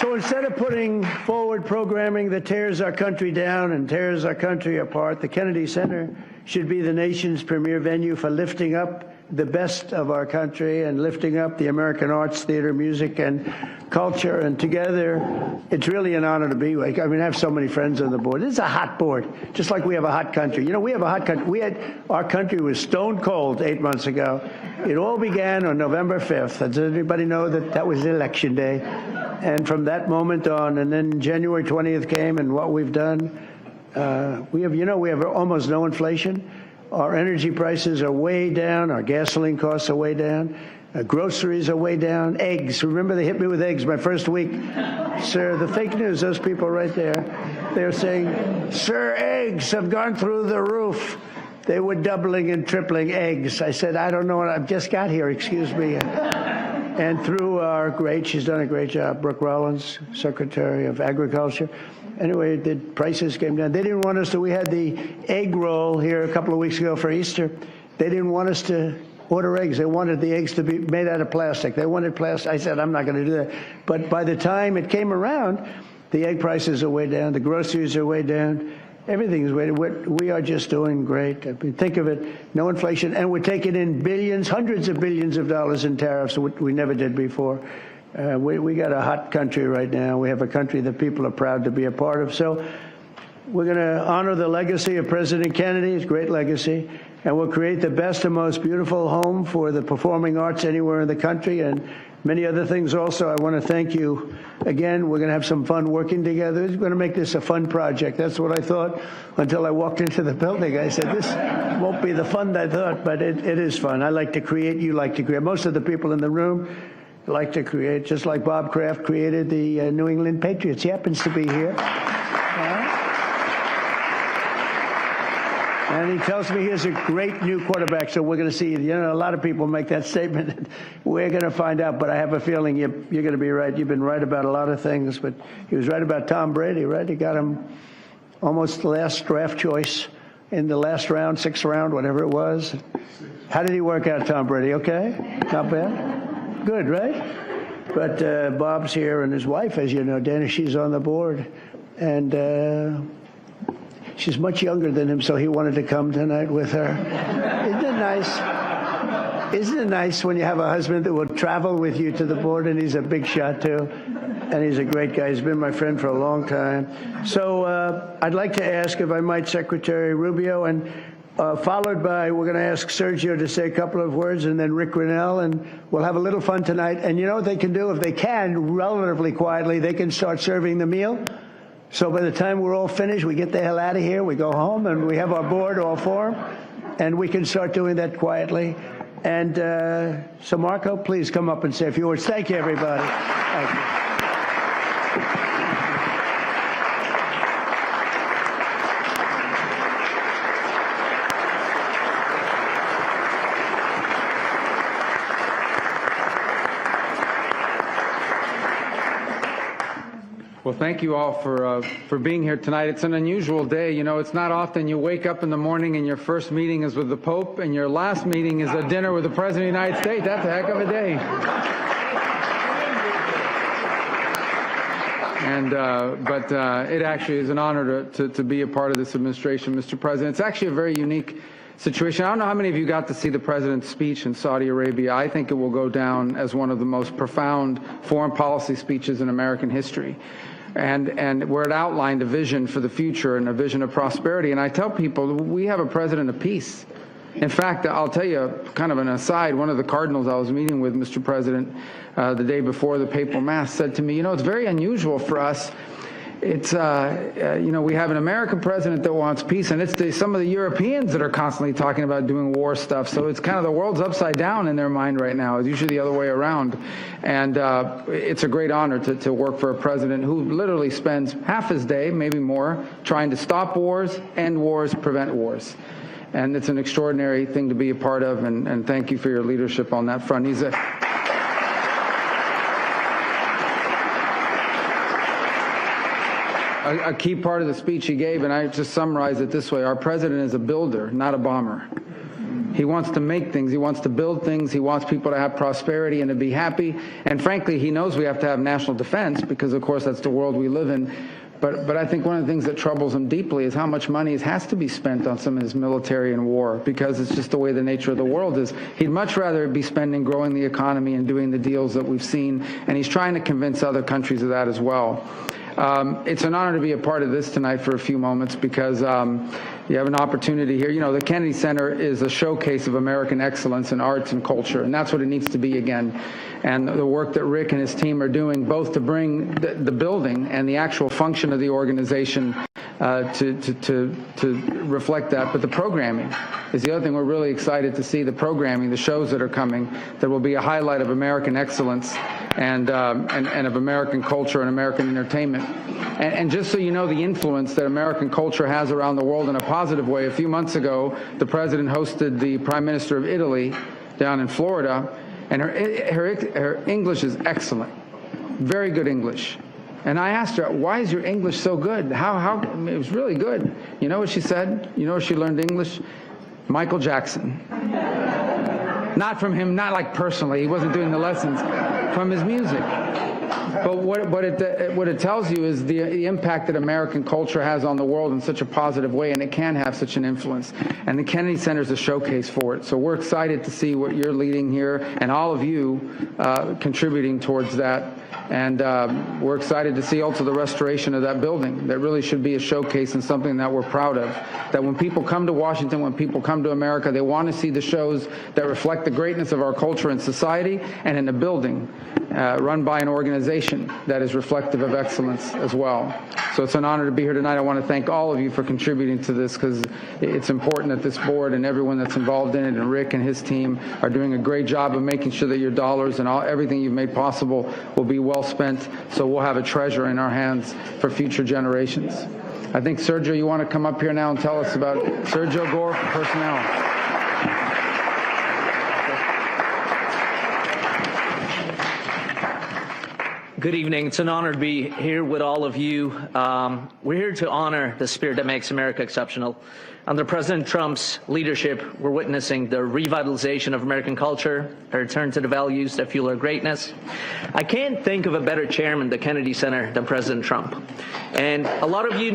So instead of putting forward programming that tears our country down and tears our country apart, the Kennedy Center should be the nation's premier venue for lifting up the best of our country and lifting up the American arts, theater, music, and culture. And together, it's really an honor to be like. I mean, I have so many friends on the board. This is a hot board, just like we have a hot country. You know, we have a hot country. Our country was stone cold 8 months ago. It all began on November 5th. Does everybody know that was election day? And from that moment on, and then January 20th came, and what we've done, we have almost no inflation. Our energy prices are way down. Our gasoline costs are way down. Groceries are way down. Eggs. Remember, they hit me with eggs my first week. Sir, the fake news, those people right there, they're saying, sir, eggs have gone through the roof. They were doubling and tripling eggs. I said, I don't know what I've just got here. Excuse me. And through she's done a great job, Brooke Rollins, Secretary of Agriculture. Anyway, the prices came down. They didn't want us to, we had the egg roll here a couple of weeks ago for Easter. They didn't want us to order eggs. They wanted the eggs to be made out of plastic. They wanted plastic. I said, I'm not going to do that. But by the time it came around, the egg prices are way down. The groceries are way down. Everything is way down. We are just doing great. I mean, think of it, no inflation. And we're taking in billions, hundreds of billions of dollars in tariffs, which we never did before. We got a hot country right now. We have a country that people are proud to be a part of. So we're going to honor the legacy of President Kennedy, his great legacy, and we'll create the best and most beautiful home for the performing arts anywhere in the country and many other things also. I want to thank you again. We're going to have some fun working together. We're going to make this a fun project. That's what I thought until I walked into the building. I said, this won't be the fun I thought, but it is fun. I like to create. You like to create. Most of the people in the room like to create, just like Bob Kraft created the New England Patriots. He happens to be here. And he tells me he has a great new quarterback, so we're going to see. You know, a lot of people make that statement. We're going to find out, but I have a feeling you're going to be right. You've been right about a lot of things, but he was right about Tom Brady, right? He got him almost the last draft choice in the last round, sixth round, whatever it was. How did he work out, Tom Brady? Okay? Not bad? Good, right? But Bob's here, and his wife, as you know, Dana, she's on the board. And she's much younger than him, so he wanted to come tonight with her. Isn't it nice? Isn't it nice when you have a husband that will travel with you to the board, and he's a big shot, too? And he's a great guy. He's been my friend for a long time. So I'd like to ask, if I might, Secretary Rubio, and followed by, we're going to ask Sergio to say a couple of words, and then Rick Grinnell, and we'll have a little fun tonight. And you know what they can do? If they can, relatively quietly, they can start serving the meal. So by the time we're all finished, we get the hell out of here, we go home, and we have our board all formed, and we can start doing that quietly. And so, Marco, please come up and say a few words. Thank you, everybody. Thank you. Well, thank you all for being here tonight. It's an unusual day. You know, it's not often you wake up in the morning and your first meeting is with the Pope and your last meeting is a dinner with the President of the United States. That's a heck of a day. But it actually is an honor to be a part of this administration, Mr. President. It's actually a very unique situation. I don't know how many of you got to see the President's speech in Saudi Arabia. I think it will go down as one of the most profound foreign policy speeches in American history. And where it outlined a vision for the future and a vision of prosperity. And I tell people, we have a president of peace. In fact, I'll tell you kind of an aside, one of the cardinals I was meeting with, Mr. President, the day before the papal mass said to me, you know, it's very unusual for us. It's, you know, we have an American president that wants peace, and it's some of the Europeans that are constantly talking about doing war stuff. So it's kind of the world's upside down in their mind right now. It's usually the other way around. And it's a great honor to work for a president who literally spends half his day, maybe more, trying to stop wars, end wars, prevent wars. And it's an extraordinary thing to be a part of, and thank you for your leadership on that front. He's a key part of the speech he gave, and I just summarize it this way. Our president is a builder, not a bomber. He wants to make things. He wants to build things. He wants people to have prosperity and to be happy. And frankly, he knows we have to have national defense because, of course, that's the world we live in. But I think one of the things that troubles him deeply is how much money has to be spent on some of his military and war, because it's just the way the nature of the world is. He'd much rather be spending growing the economy and doing the deals that we've seen, and he's trying to convince other countries of that as well. It's an honor to be a part of this tonight for a few moments, because you have an opportunity here. You know, the Kennedy Center is a showcase of American excellence in arts and culture, and that's what it needs to be again. And the work that Rick and his team are doing, both to bring the building and the actual function of the organization to reflect that, but the programming is the other thing we're really excited to see. The programming, the shows that are coming, that will be a highlight of American excellence and of American culture and American entertainment. And just so you know the influence that American culture has around the world in a positive way, a few months ago, the president hosted the Prime Minister of Italy down in Florida, and her English is excellent, very good English. And I asked her, why is your English so good? How it was really good. You know what she said? You know where she learned English? Michael Jackson. Not from him, not like personally, he wasn't doing the lessons, from his music. But what it tells you is the impact that American culture has on the world in such a positive way, and it can have such an influence. And the Kennedy Center is a showcase for it. So we're excited to see what you're leading here, and all of you contributing towards that. And we're excited to see also the restoration of that building. That really should be a showcase and something that we're proud of. That when people come to Washington, when people come to America, they want to see the shows that reflect the greatness of our culture and society, and in a building run by an organization that is reflective of excellence as well. So it's an honor to be here tonight. I want to thank all of you for contributing to this, because it's important that this board and everyone that's involved in it, and Rick and his team, are doing a great job of making sure that your dollars and everything you've made possible will be well spent, so we'll have a treasure in our hands for future generations. I think, Sergio, you want to come up here now and tell us about Sergio Gore personnel. Good evening. It's an honor to be here with all of you. We're here to honor the spirit that makes America exceptional. Under President Trump's leadership, we're witnessing the revitalization of American culture, a return to the values that fuel our greatness. I can't think of a better chairman of the Kennedy Center than President Trump. And a lot of you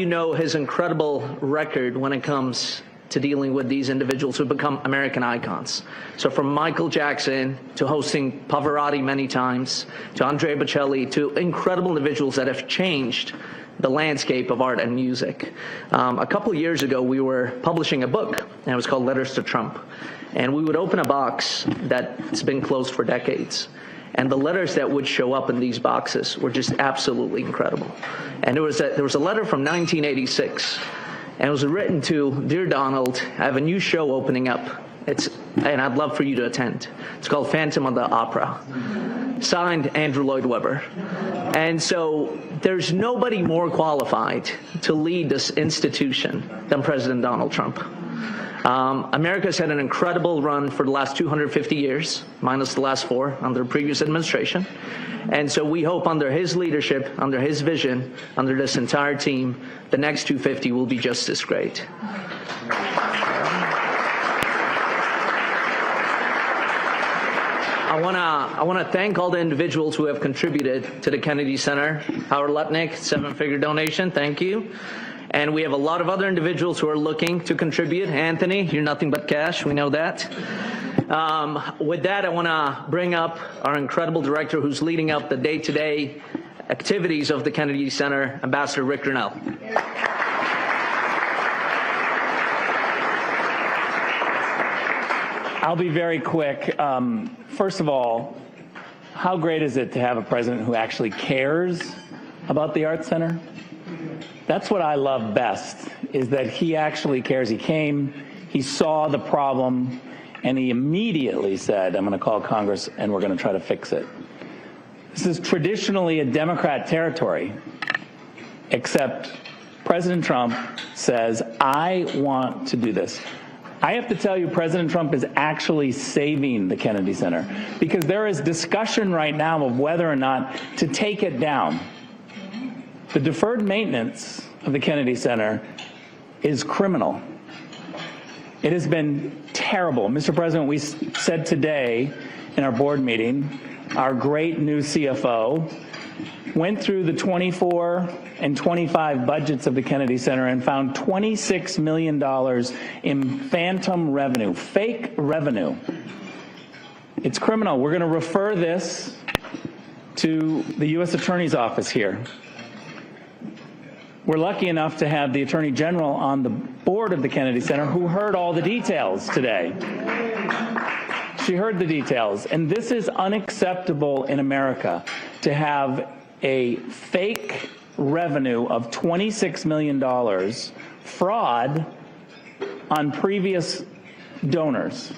know his incredible record when it comes to dealing with these individuals who become American icons. So from Michael Jackson to hosting Pavarotti many times, to Andrea Bocelli, to incredible individuals that have changed the landscape of art and music. A couple of years ago, we were publishing a book, and it was called Letters to Trump. And we would open a box that's been closed for decades. And the letters that would show up in these boxes were just absolutely incredible. And there was a letter from 1986. And it was written to, Dear Donald, I have a new show opening up, and I'd love for you to attend. It's called Phantom of the Opera. Signed, Andrew Lloyd Webber. And so there's nobody more qualified to lead this institution than President Donald Trump. America's had an incredible run for the last 250 years, minus the last 4 under the previous administration. And so we hope under his leadership, under his vision, under this entire team, the next 250 will be just as great. I want to thank all the individuals who have contributed to the Kennedy Center. Howard Lutnick, 7-figure donation, thank you. And we have a lot of other individuals who are looking to contribute. Anthony, you're nothing but cash, we know that. With that, I want to bring up our incredible director who's leading up the day-to-day activities of the Kennedy Center, Ambassador Rick Grinnell. I'll be very quick. First of all, how great is it to have a president who actually cares about the Arts Center? That's what I love best, is that he actually cares. He came, he saw the problem, and he immediately said, I'm going to call Congress and we're going to try to fix it. This is traditionally a Democrat territory, except President Trump says, I want to do this. I have to tell you, President Trump is actually saving the Kennedy Center, because there is discussion right now of whether or not to take it down. The deferred maintenance of the Kennedy Center is criminal. It has been terrible. Mr. President, we said today in our board meeting our great new CFO, went through the 24 and 25 budgets of the Kennedy Center and found $26 million in phantom revenue, fake revenue. It's criminal. We're going to refer this to the U.S. Attorney's Office here. We're lucky enough to have the Attorney General on the board of the Kennedy Center who heard all the details today. She heard the details. And this is unacceptable in America, to have a fake revenue of $26 million fraud on previous donors.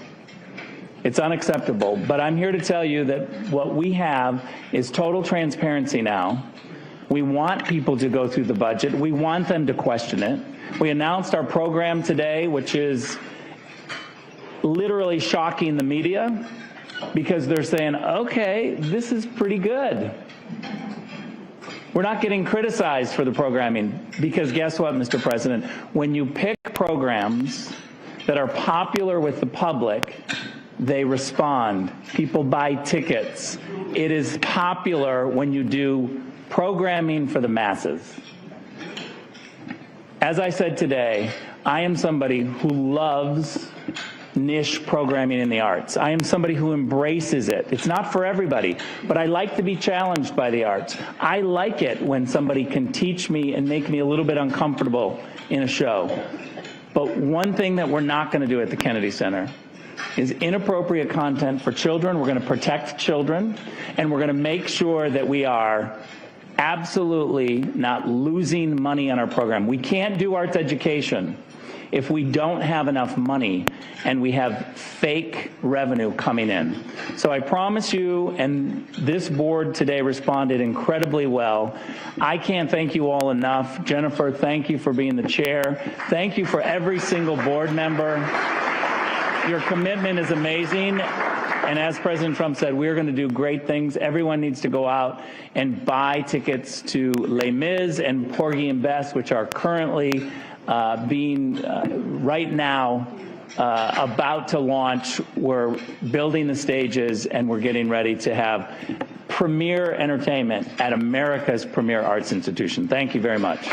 It's unacceptable. But I'm here to tell you that what we have is total transparency now. We want people to go through the budget. We want them to question it. We announced our program today, which is literally shocking the media, because they're saying, okay, this is pretty good. We're not getting criticized for the programming, because guess what, Mr. President? When you pick programs that are popular with the public, they respond. People buy tickets. It is popular when you do programming for the masses. As I said today, I am somebody who loves niche programming in the arts. I am somebody who embraces it. It's not for everybody, but I like to be challenged by the arts. I like it when somebody can teach me and make me a little bit uncomfortable in a show. But one thing that we're not going to do at the Kennedy Center is inappropriate content for children. We're going to protect children, and we're going to make sure that we are absolutely not losing money on our program. We can't do arts education if we don't have enough money and we have fake revenue coming in. So I promise you, and this board today responded incredibly well. I can't thank you all enough. Jennifer, thank you for being the chair. Thank you for every single board member. Your commitment is amazing. And as President Trump said, we're going to do great things. Everyone needs to go out and buy tickets to Les Mis and Porgy and Bess, which are currently being right now about to launch. We're building the stages, and we're getting ready to have premier entertainment at America's premier arts institution. Thank you very much.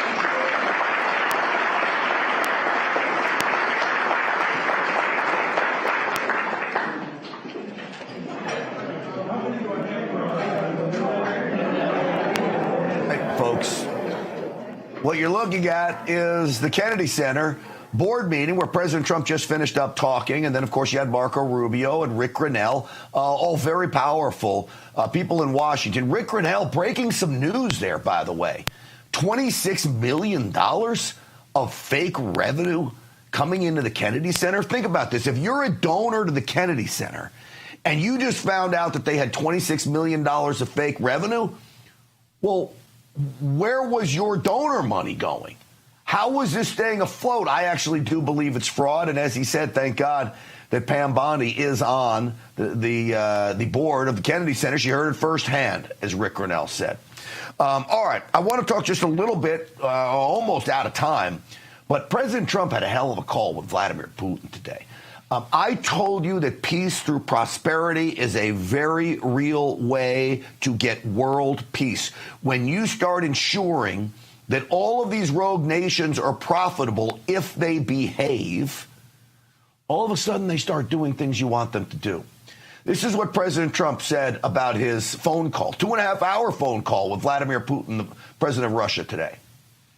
What you're looking at is the Kennedy Center board meeting where President Trump just finished up talking. And then, of course, you had Marco Rubio and Rick Grenell, all very powerful people in Washington. Rick Grenell breaking some news there, by the way. $26 million of fake revenue coming into the Kennedy Center. Think about this. If you're a donor to the Kennedy Center and you just found out that they had $26 million of fake revenue, well, where was your donor money going? How was this staying afloat? I actually do believe it's fraud. And as he said, thank God that Pam Bondi is on the board of the Kennedy Center. She heard it firsthand, as Rick Grenell said. All right, I want to talk just a little bit, almost out of time, but President Trump had a hell of a call with Vladimir Putin today. I told you that peace through prosperity is a very real way to get world peace. When you start ensuring that all of these rogue nations are profitable if they behave, all of a sudden they start doing things you want them to do. This is what President Trump said about his phone call, 2.5-hour phone call with Vladimir Putin, the president of Russia, today.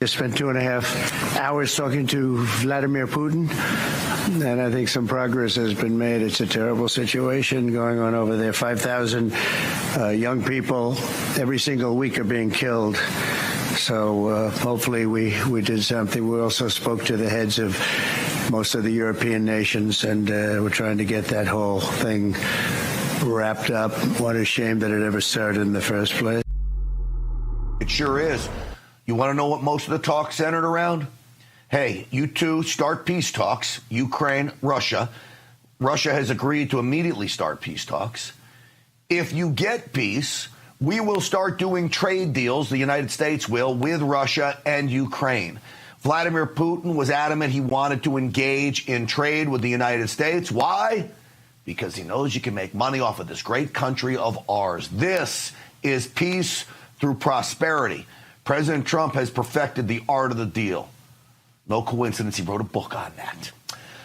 I spent 2.5 hours talking to Vladimir Putin, and I think some progress has been made. It's a terrible situation going on over there. 5,000 young people every single week are being killed. So hopefully we did something. We also spoke to the heads of most of the European nations, and we're trying to get that whole thing wrapped up. What a shame that it ever started in the first place. It sure is. You want to know what most of the talk centered around? Hey, you two start peace talks, Ukraine, Russia. Russia has agreed to immediately start peace talks. If you get peace, we will start doing trade deals, the United States will, with Russia and Ukraine. Vladimir Putin was adamant he wanted to engage in trade with the United States. Why? because he knows you can make money off of this great country of ours. This is peace through prosperity. President Trump has perfected the art of the deal. No coincidence he wrote a book on that.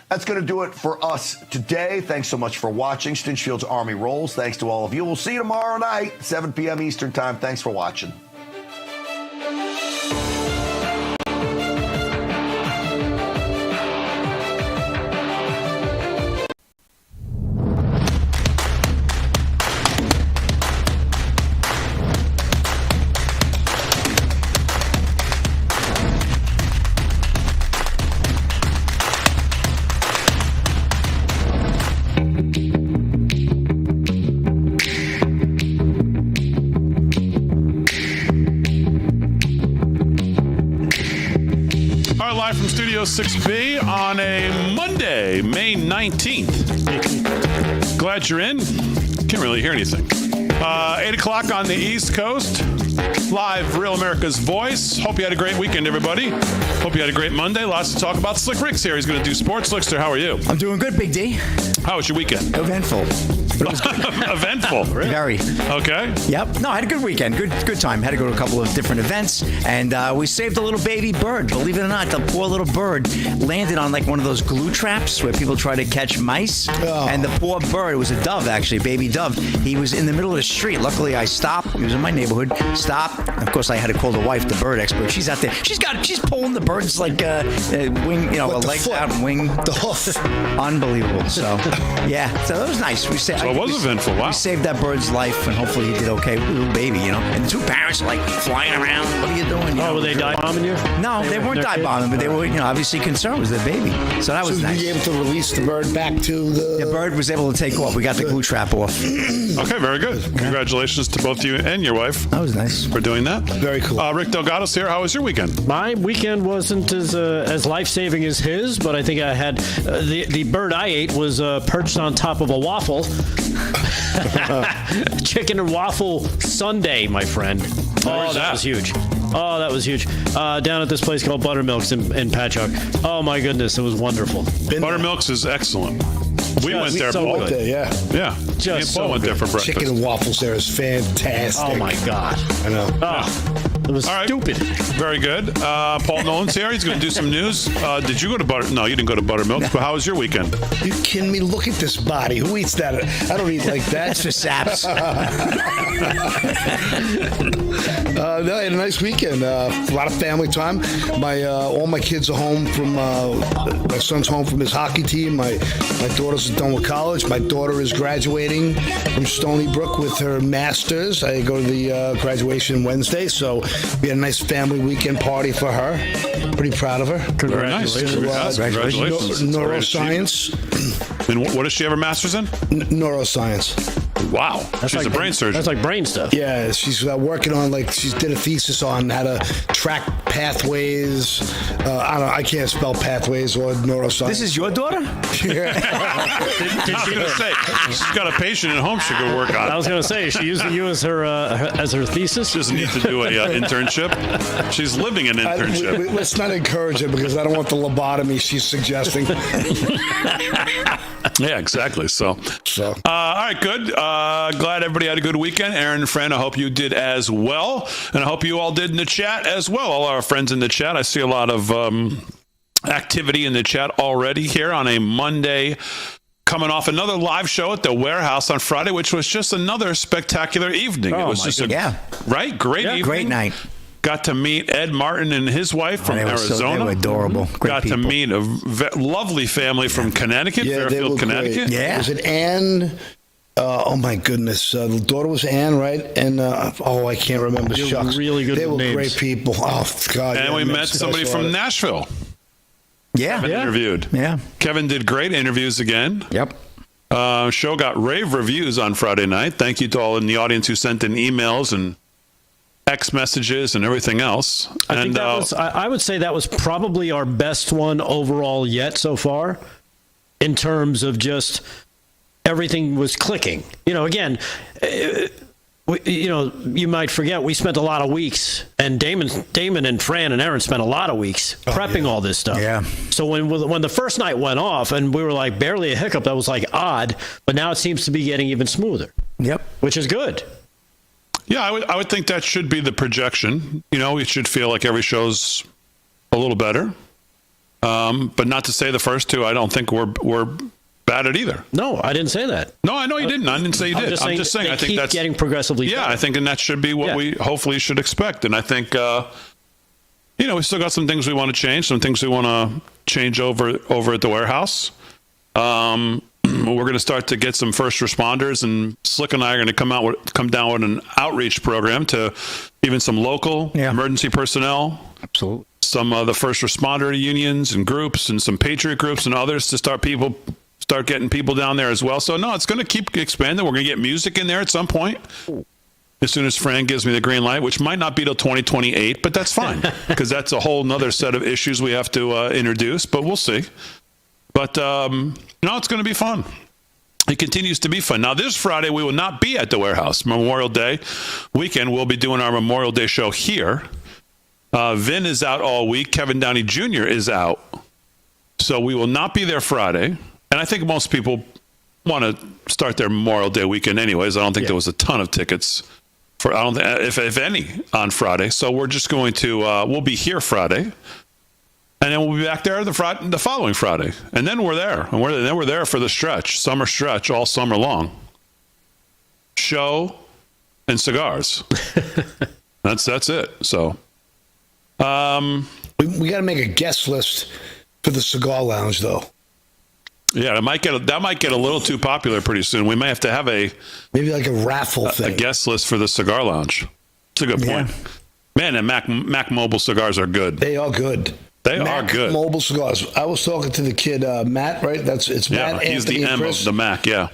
That's going to do it for us today. Thanks so much for watching. Stinchfield's Army Rolls. Thanks to all of you. We'll see you tomorrow night, 7 p.m. Eastern Time. Thanks for watching. Live from Studio 6B on a Monday, May 19th. Glad you're in. Can't really hear anything. 8 o'clock on the East Coast. Live, Real America's Voice. Hope you had a great weekend, everybody. Hope you had a great Monday. Lots to talk about. Slick Rick's here. He's going to do sports. Slickster, how are you? I'm doing good, Big D. How was your weekend? Eventful. But it was good. Eventful? Very. Okay. Yep. No, I had a good weekend. Good time. Had to go to a couple of different events. And we saved a little baby bird. Believe it or not, the poor little bird landed on like one of those glue traps where people try to catch mice. Oh. And the poor bird, it was a dove actually, baby dove. He was in the middle of the street. Luckily, I stopped. He was in my neighborhood. Stopped. Of course, I had to call the wife, the bird expert. She's out there. She's pulling the bird's like wing, a leg out and wing. The hoof. Unbelievable. So, yeah. So that was nice. We saved. So it was eventful. Wow. We saved that bird's life, and hopefully he did okay. Little baby, And the two parents are like flying around. What are you doing? Were they dive bombing you? No, they weren't dive bombing, but they were, obviously concerned with their baby. So that was nice. So you were able to release the bird back to the... The bird was able to take off. We got the glue trap off. Okay, very good. Congratulations to both you and your wife. That was nice. For doing that. Very cool. Rick Delgado's here. How was your weekend? My weekend wasn't as life-saving as his, but I think I had... the bird I ate was perched on top of a waffle. Chicken and waffle sundae, my friend. Oh, that was huge. Oh, that was huge. Down at this place called Buttermilk's in Patchogue. Oh, my goodness. It was wonderful. Buttermilk's is excellent. We went there. So Paul. good. Yeah. Just Paul went there for breakfast. Chicken and waffles there is fantastic. Oh, my God. I know. It was stupid. Very good. Paul Nolan's here. He's going to do some news. Did you go to No, you didn't go to Buttermilk. But how was your weekend? You kidding me? Look at this body. Who eats that? I don't eat like that. That's for saps. No, I had a nice weekend. A lot of family time. All my kids are home from. My son's home from his hockey team. My daughter's done with college. My daughter is graduating from Stony Brook with her master's. I go to the graduation Wednesday, so we had a nice family weekend party for her. Pretty proud of her. Very nice. Congratulations. Neuroscience. And what does she have her master's in? Neuroscience. Wow. She's a brain surgeon. That's like brain stuff. Yeah, she's working on she did a thesis on how to track pathways. I can't spell pathways or neuroscience. This is your daughter? Yeah. I was going to say, she's got a patient at home she could work on. I was going to say, is she using you as her thesis? She doesn't need to do an internship. She's living an internship. Let's not encourage her because I don't want the lobotomy she's suggesting. Yeah, exactly. So. All right, good. Glad everybody had a good weekend. Aaron and Fran, I hope you did as well. And I hope you all did in the chat as well. All our friends in the chat. I see a lot of activity in the chat already here on a Monday, coming off another live show at the Warehouse on Friday, which was just another spectacular evening. It was just right? Great evening. Great night. Got to meet Ed Martin and his wife from Arizona. They were adorable. Great Got people. to meet a lovely family from Connecticut, Fairfield, Connecticut. Great. Yeah. Was it Anne? Oh my goodness, the daughter was Anne, right? And I can't remember. Shucks. Really good. They were names. Great people. Oh God! And we met somebody from Nashville. Yeah, Kevin interviewed. Yeah, Kevin did great interviews again. Yep. Show got rave reviews on Friday night. Thank you to all in the audience who sent in emails and text messages and everything else. I think that was. I would say that was probably our best one overall yet so far, in terms of just. Everything was clicking. Again, you might forget we spent a lot of weeks, and Damon and Fran and Aaron spent a lot of weeks prepping all this stuff. Yeah. So when the first night went off and we were like barely a hiccup, that was like odd, but now it seems to be getting even smoother. Yep. Which is good. Yeah, I would think that should be the projection. We should feel like every show's a little better. But not to say the first two, I don't think we're bad at either. No, I didn't say that. No, I know you didn't. I didn't say you did. I'm just saying I think that's getting progressively better. I think, and that should be what we hopefully should expect. And I think, we still got some things we want to change, some things we want to change over at the warehouse. We're going to start to get some first responders, and Slick and I are going to come down with an outreach program to even some local emergency personnel. Absolutely. Some of the first responder unions and groups, and some Patriot groups and others to start getting people down there as well. So no, it's going to keep expanding. We're going to get music in there at some point. As soon as Fran gives me the green light, which might not be till 2028, but that's fine because that's a whole nother set of issues we have to introduce, but we'll see. But it's going to be fun. It continues to be fun. Now, this Friday, we will not be at the warehouse. Memorial Day weekend, we'll be doing our Memorial Day show here. Vin is out all week. Kevin Downey Jr. is out. So we will not be there Friday. And I think most people want to start their Memorial Day weekend anyways. I don't think there was a ton of tickets for, I don't think, if any, on Friday. So we're just going to, we'll be here Friday. And then we'll be back there the following Friday. And then we're there. And then we're there for the summer stretch, all summer long. Show and cigars. That's it. So we got to make a guest list for the cigar lounge, though. Yeah, that might get a little too popular pretty soon. We may have to have maybe like a raffle thing, a guest list for the cigar lounge. That's a good point. Man, and Mac Mobile cigars are good. They are good. They are good. Mobile cigars. I was talking to the kid Matt, right? It's Matt. He's Anthony, the and M Chris. of the Mac. Yeah.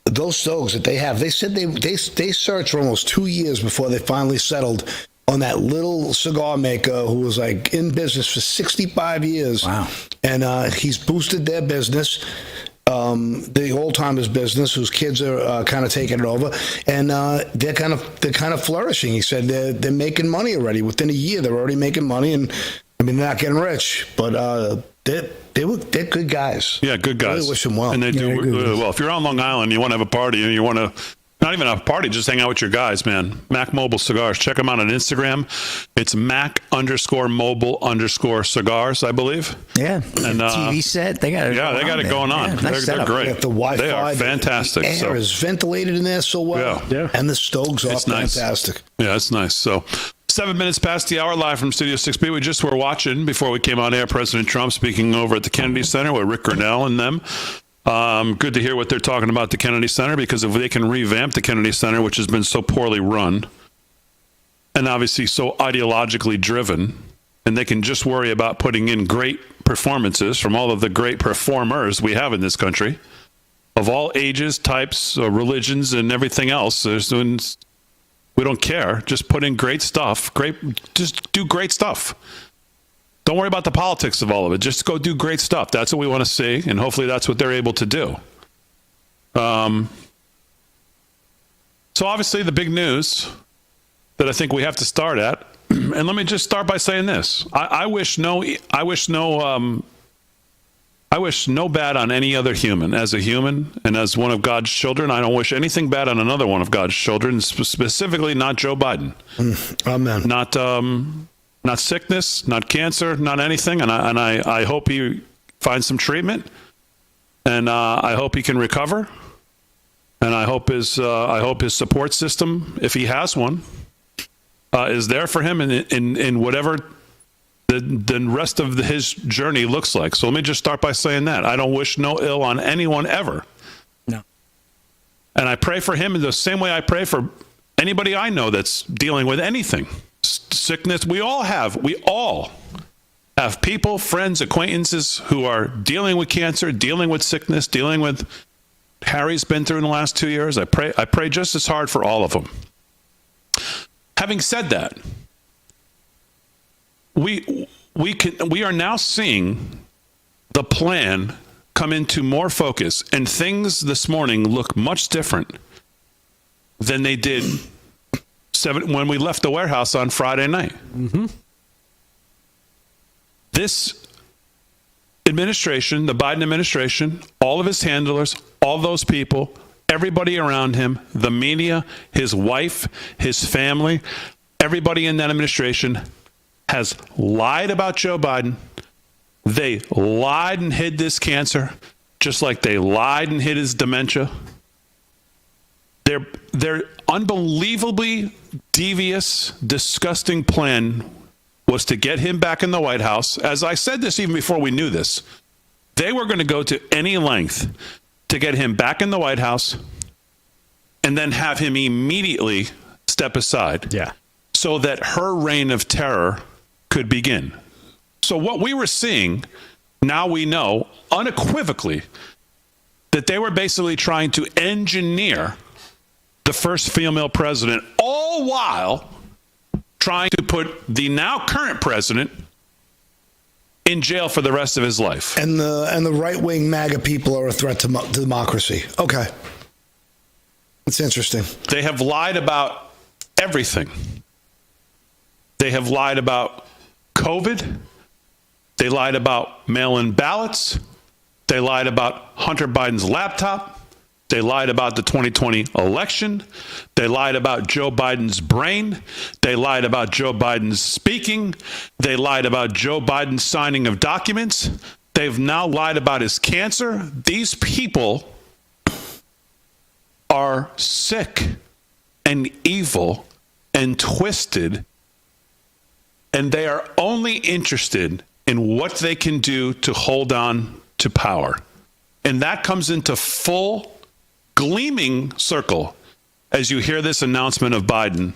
Those stoves that they have, they said they searched for almost 2 years before they finally settled on that little cigar maker who was like in business for 65 years. Wow. And he's boosted their business. The old-timers business, whose kids are kind of taking it over, and they're kind of flourishing. He said they're making money already. Within a year, they're already making money, and I mean they're not getting rich, but they're good guys. Yeah, good guys. I really wish them well. And they do really well. If you're on Long Island, you want to have a party, and you want to not even a party, just hang out with your guys, man. Mac Mobile Cigars. Check them out on Instagram. It's Mac_mobile_cigars, I believe. Yeah. And TV set. They got it. Yeah, they got it going on. Yeah, they're great. They got the Wi-Fi. They are fantastic. The air is ventilated in there so well. Yeah. And the stoves are fantastic. Nice. Yeah, it's nice. So 7 minutes past the hour, live from Studio 6B. We just were watching, before we came on air, President Trump speaking over at the Kennedy Center with Rick Grenell and them. Good to hear what they're talking about the Kennedy Center, because if they can revamp the Kennedy Center, which has been so poorly run and obviously so ideologically driven, and they can just worry about putting in great performances from all of the great performers we have in this country of all ages, types, religions, and everything else. We don't care. Just put in great stuff. Just do great stuff. Don't worry about the politics of all of it. Just go do great stuff. That's what we want to see, and hopefully that's what they're able to do. So obviously the big news that I think we have to start at, and let me just start by saying this: I wish no bad on any other human. As a human and as one of God's children, I don't wish anything bad on another one of God's children, specifically not Joe Biden. Amen. Not sickness, not cancer, not anything. And I hope he finds some treatment, and I hope he can recover. And I hope his support system, if he has one, is there for him in whatever the rest of his journey looks like. So let me just start by saying that I don't wish no ill on anyone ever. No. And I pray for him in the same way I pray for anybody I know that's dealing with anything. Sickness. We all have people, friends, acquaintances who are dealing with cancer, dealing with sickness, dealing with Harry's been through in the last 2 years. I pray just as hard for all of them. Having said that, we are now seeing the plan come into more focus, and things this morning look much different than they did when we left the warehouse on Friday night. Mm-hmm. This administration, the Biden administration, all of his handlers, all those people, everybody around him, the media, his wife, his family, everybody in that administration has lied about Joe Biden. They lied and hid this cancer, just like they lied and hid his dementia. Their unbelievably devious, disgusting plan was to get him back in the White House. As I said this even before we knew this, they were going to go to any length to get him back in the White House and then have him immediately step aside. Yeah. So that her reign of terror could begin. So what we were seeing, now we know unequivocally that they were basically trying to engineer the first female president, all while trying to put the now current president in jail for the rest of his life. And the right-wing MAGA people are a threat to democracy. Okay. It's interesting. They have lied about everything. They have lied about COVID. They lied about mail-in ballots. They lied about Hunter Biden's laptop. They lied about the 2020 election. They lied about Joe Biden's brain. They lied about Joe Biden's speaking. They lied about Joe Biden's signing of documents. They've now lied about his cancer. These people are sick and evil and twisted, and they are only interested in what they can do to hold on to power. And that comes into full gleaming circle as you hear this announcement of Biden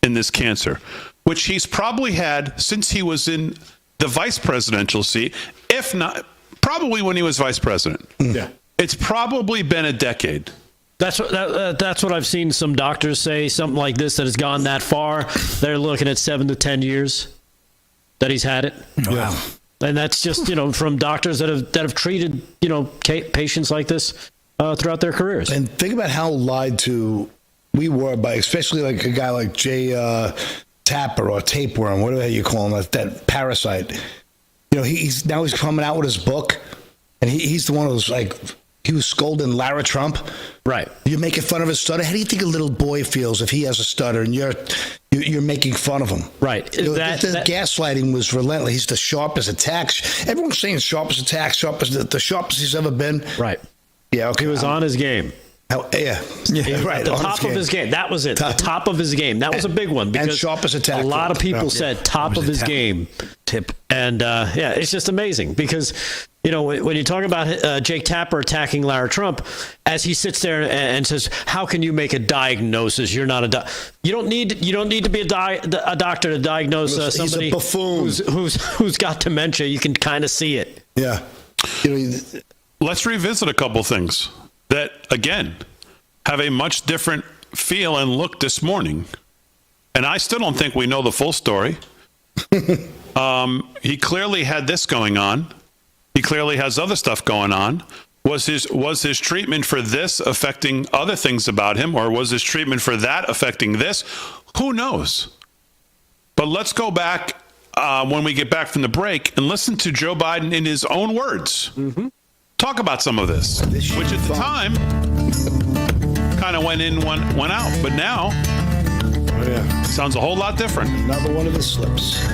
in this cancer, which he's probably had since he was in the vice presidential seat, if not, probably when he was vice president. Yeah. It's probably been a decade. That's what I've seen some doctors say, something like this that has gone that far. They're looking at 7 to 10 years that he's had it. Wow. And that's just, from doctors that have treated, patients like this throughout their careers. And think about how lied to we were by, especially like a guy like Jay Tapper or Tapeworm, whatever you call him, that parasite. He's coming out with his book, and he's the one who's like, he was scolding Lara Trump. Right. You're making fun of his stutter. How do you think a little boy feels if he has a stutter and you're making fun of him? Right. The gaslighting was relentless. He's the sharpest attacks. Everyone's saying sharpest attacks, the sharpest he's ever been. Right. Yeah. Okay. He was on his game. Yeah, right. The top of his game. That was it. The top of his game. That was a big one because and sharpest attack. A lot of people said top of his game. Tip. And it's just amazing because when you talk about Jake Tapper attacking Lara Trump, as he sits there and says, "How can you make a diagnosis? You're not a you don't need to be a doctor to diagnose somebody who's got dementia. You can kind of see it." Yeah. Let's revisit a couple things that, again, have a much different feel and look this morning. And I still don't think we know the full story. He clearly had this going on. He clearly has other stuff going on. Was his treatment for this affecting other things about him, or was his treatment for that affecting this? Who knows? But let's go back when we get back from the break and listen to Joe Biden in his own words. Mm-hmm. Talk about some of this, which at the time kind of went in, went out, but now sounds a whole lot different. Another one of his slips.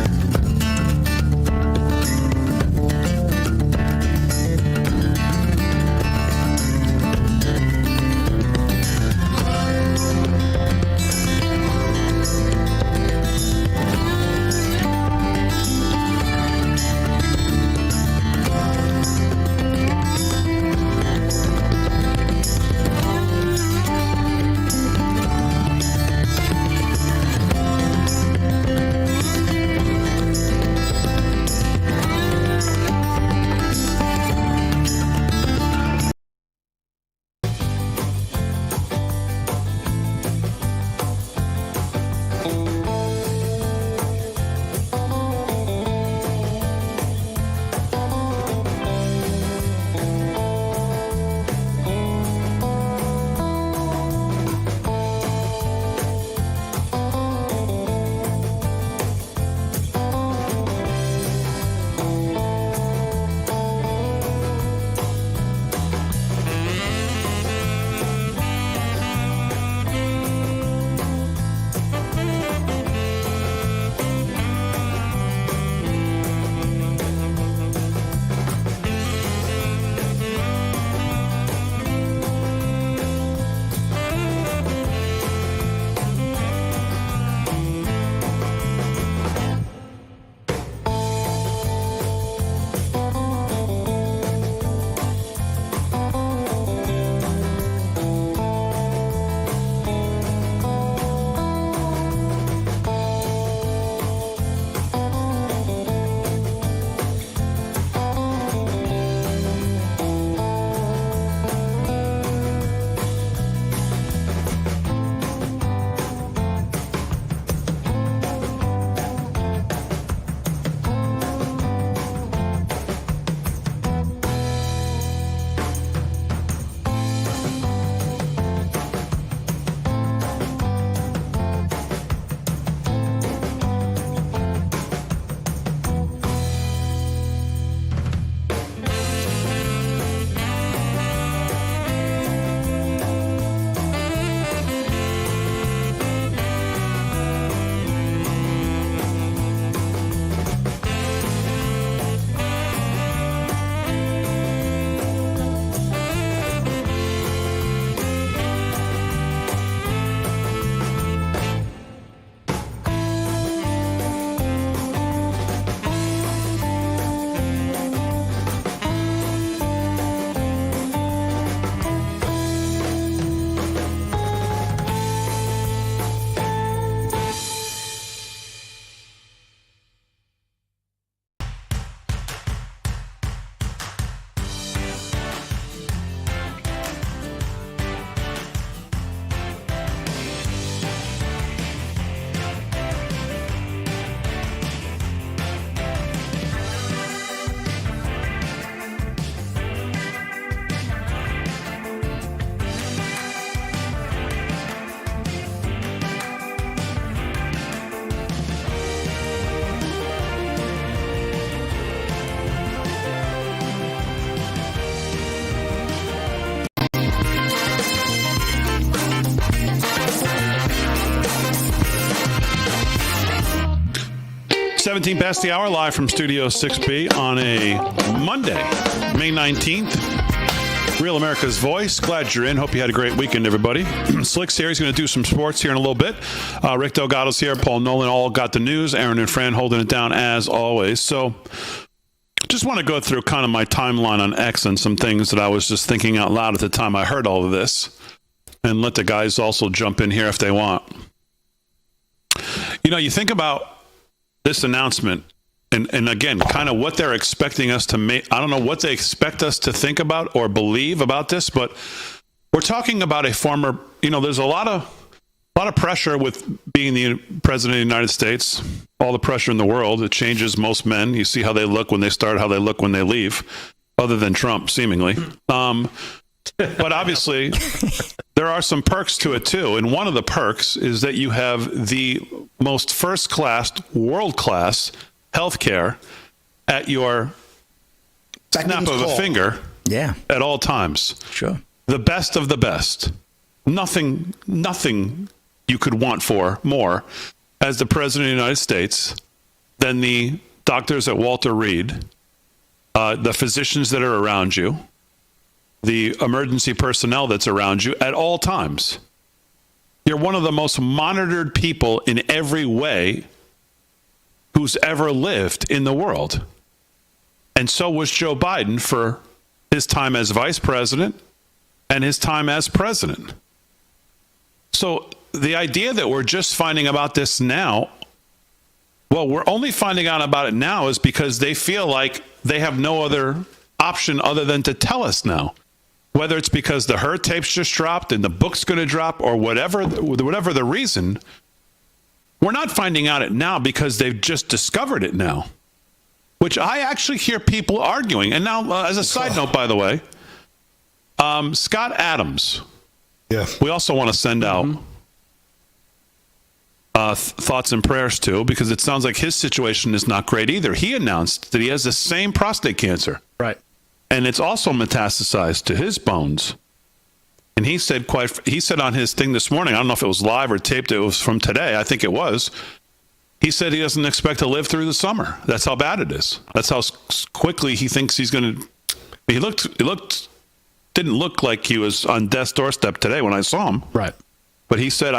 17 past the hour, live from Studio 6B on a Monday, May 19th. Real America's Voice. Glad you're in. Hope you had a great weekend, everybody. Slick's here. He's going to do some sports here in a little bit. Rick Delgado's here. Paul Nolan all got the news. Aaron and Fran holding it down as always. So just want to go through kind of my timeline on X and some things that I was just thinking out loud at the time I heard all of this, and let the guys also jump in here if they want. You know, you think about this announcement, and again, kind of what they're expecting us to make. I don't know what they expect us to think about or believe about this, but we're talking about a former, there's a lot of pressure with being the president of the United States, all the pressure in the world. It changes most men. You see how they look when they start, how they look when they leave, other than Trump, seemingly. But obviously, there are some perks to it, too. And one of the perks is that you have the most first-class, world-class health care at your snap of a finger at all times. Sure. The best of the best. Nothing you could want for more as the president of the United States than the doctors at Walter Reed, the physicians that are around you, the emergency personnel that's around you at all times. You're one of the most monitored people in every way who's ever lived in the world. And so was Joe Biden for his time as vice president and his time as president. So the idea that we're just finding about this now, well, we're only finding out about it now is because they feel like they have no other option other than to tell us now. Whether it's because the Her tapes just dropped and the book's going to drop or whatever the reason, we're not finding out it now because they've just discovered it now, which I actually hear people arguing. And now, as a side note, by the way, Scott Adams. Yeah. We also want to send out thoughts and prayers to, because it sounds like his situation is not great either. He announced that he has the same prostate cancer. Right. And it's also metastasized to his bones. And he said on his thing this morning, I don't know if it was live or taped, it was from today, I think it was. He said he doesn't expect to live through the summer. That's how bad it is. That's how quickly he thinks he's going to. He didn't look like he was on death's doorstep today when I saw him. Right. But he said,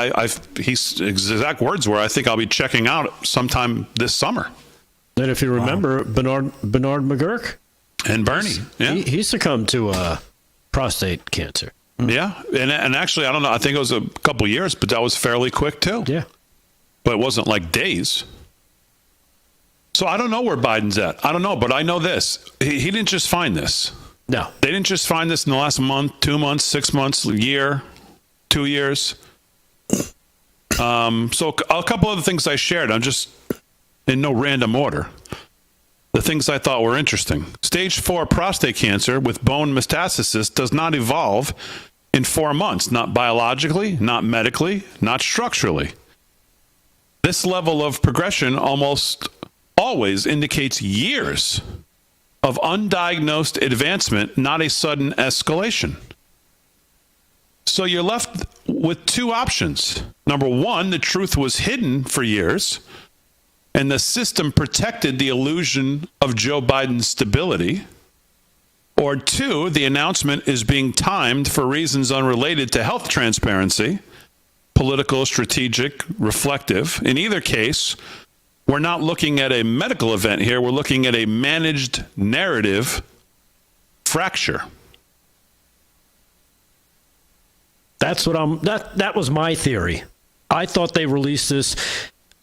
his exact words were, I think I'll be checking out sometime this summer. And if you remember, Bernard McGurk. And Bernie, he succumbed to prostate cancer. Yeah, and actually, I don't know. I think it was a couple years, but that was fairly quick too. Yeah, but it wasn't like days. So I don't know where Biden's at. I don't know, but I know this: he didn't just find this. No, they didn't just find this in the last month, 2 months, 6 months, year, 2 years. So a couple of the things I shared, I'm just in no random order. The things I thought were interesting. Stage 4 prostate cancer with bone metastasis does not evolve in 4 months, not biologically, not medically, not structurally. This level of progression almost always indicates years of undiagnosed advancement, not a sudden escalation. So you're left with two options. Number one, the truth was hidden for years, and the system protected the illusion of Joe Biden's stability. Or two, the announcement is being timed for reasons unrelated to health transparency, political, strategic, reflective. In either case, we're not looking at a medical event here. We're looking at a managed narrative fracture. That's what that was my theory. I thought they released this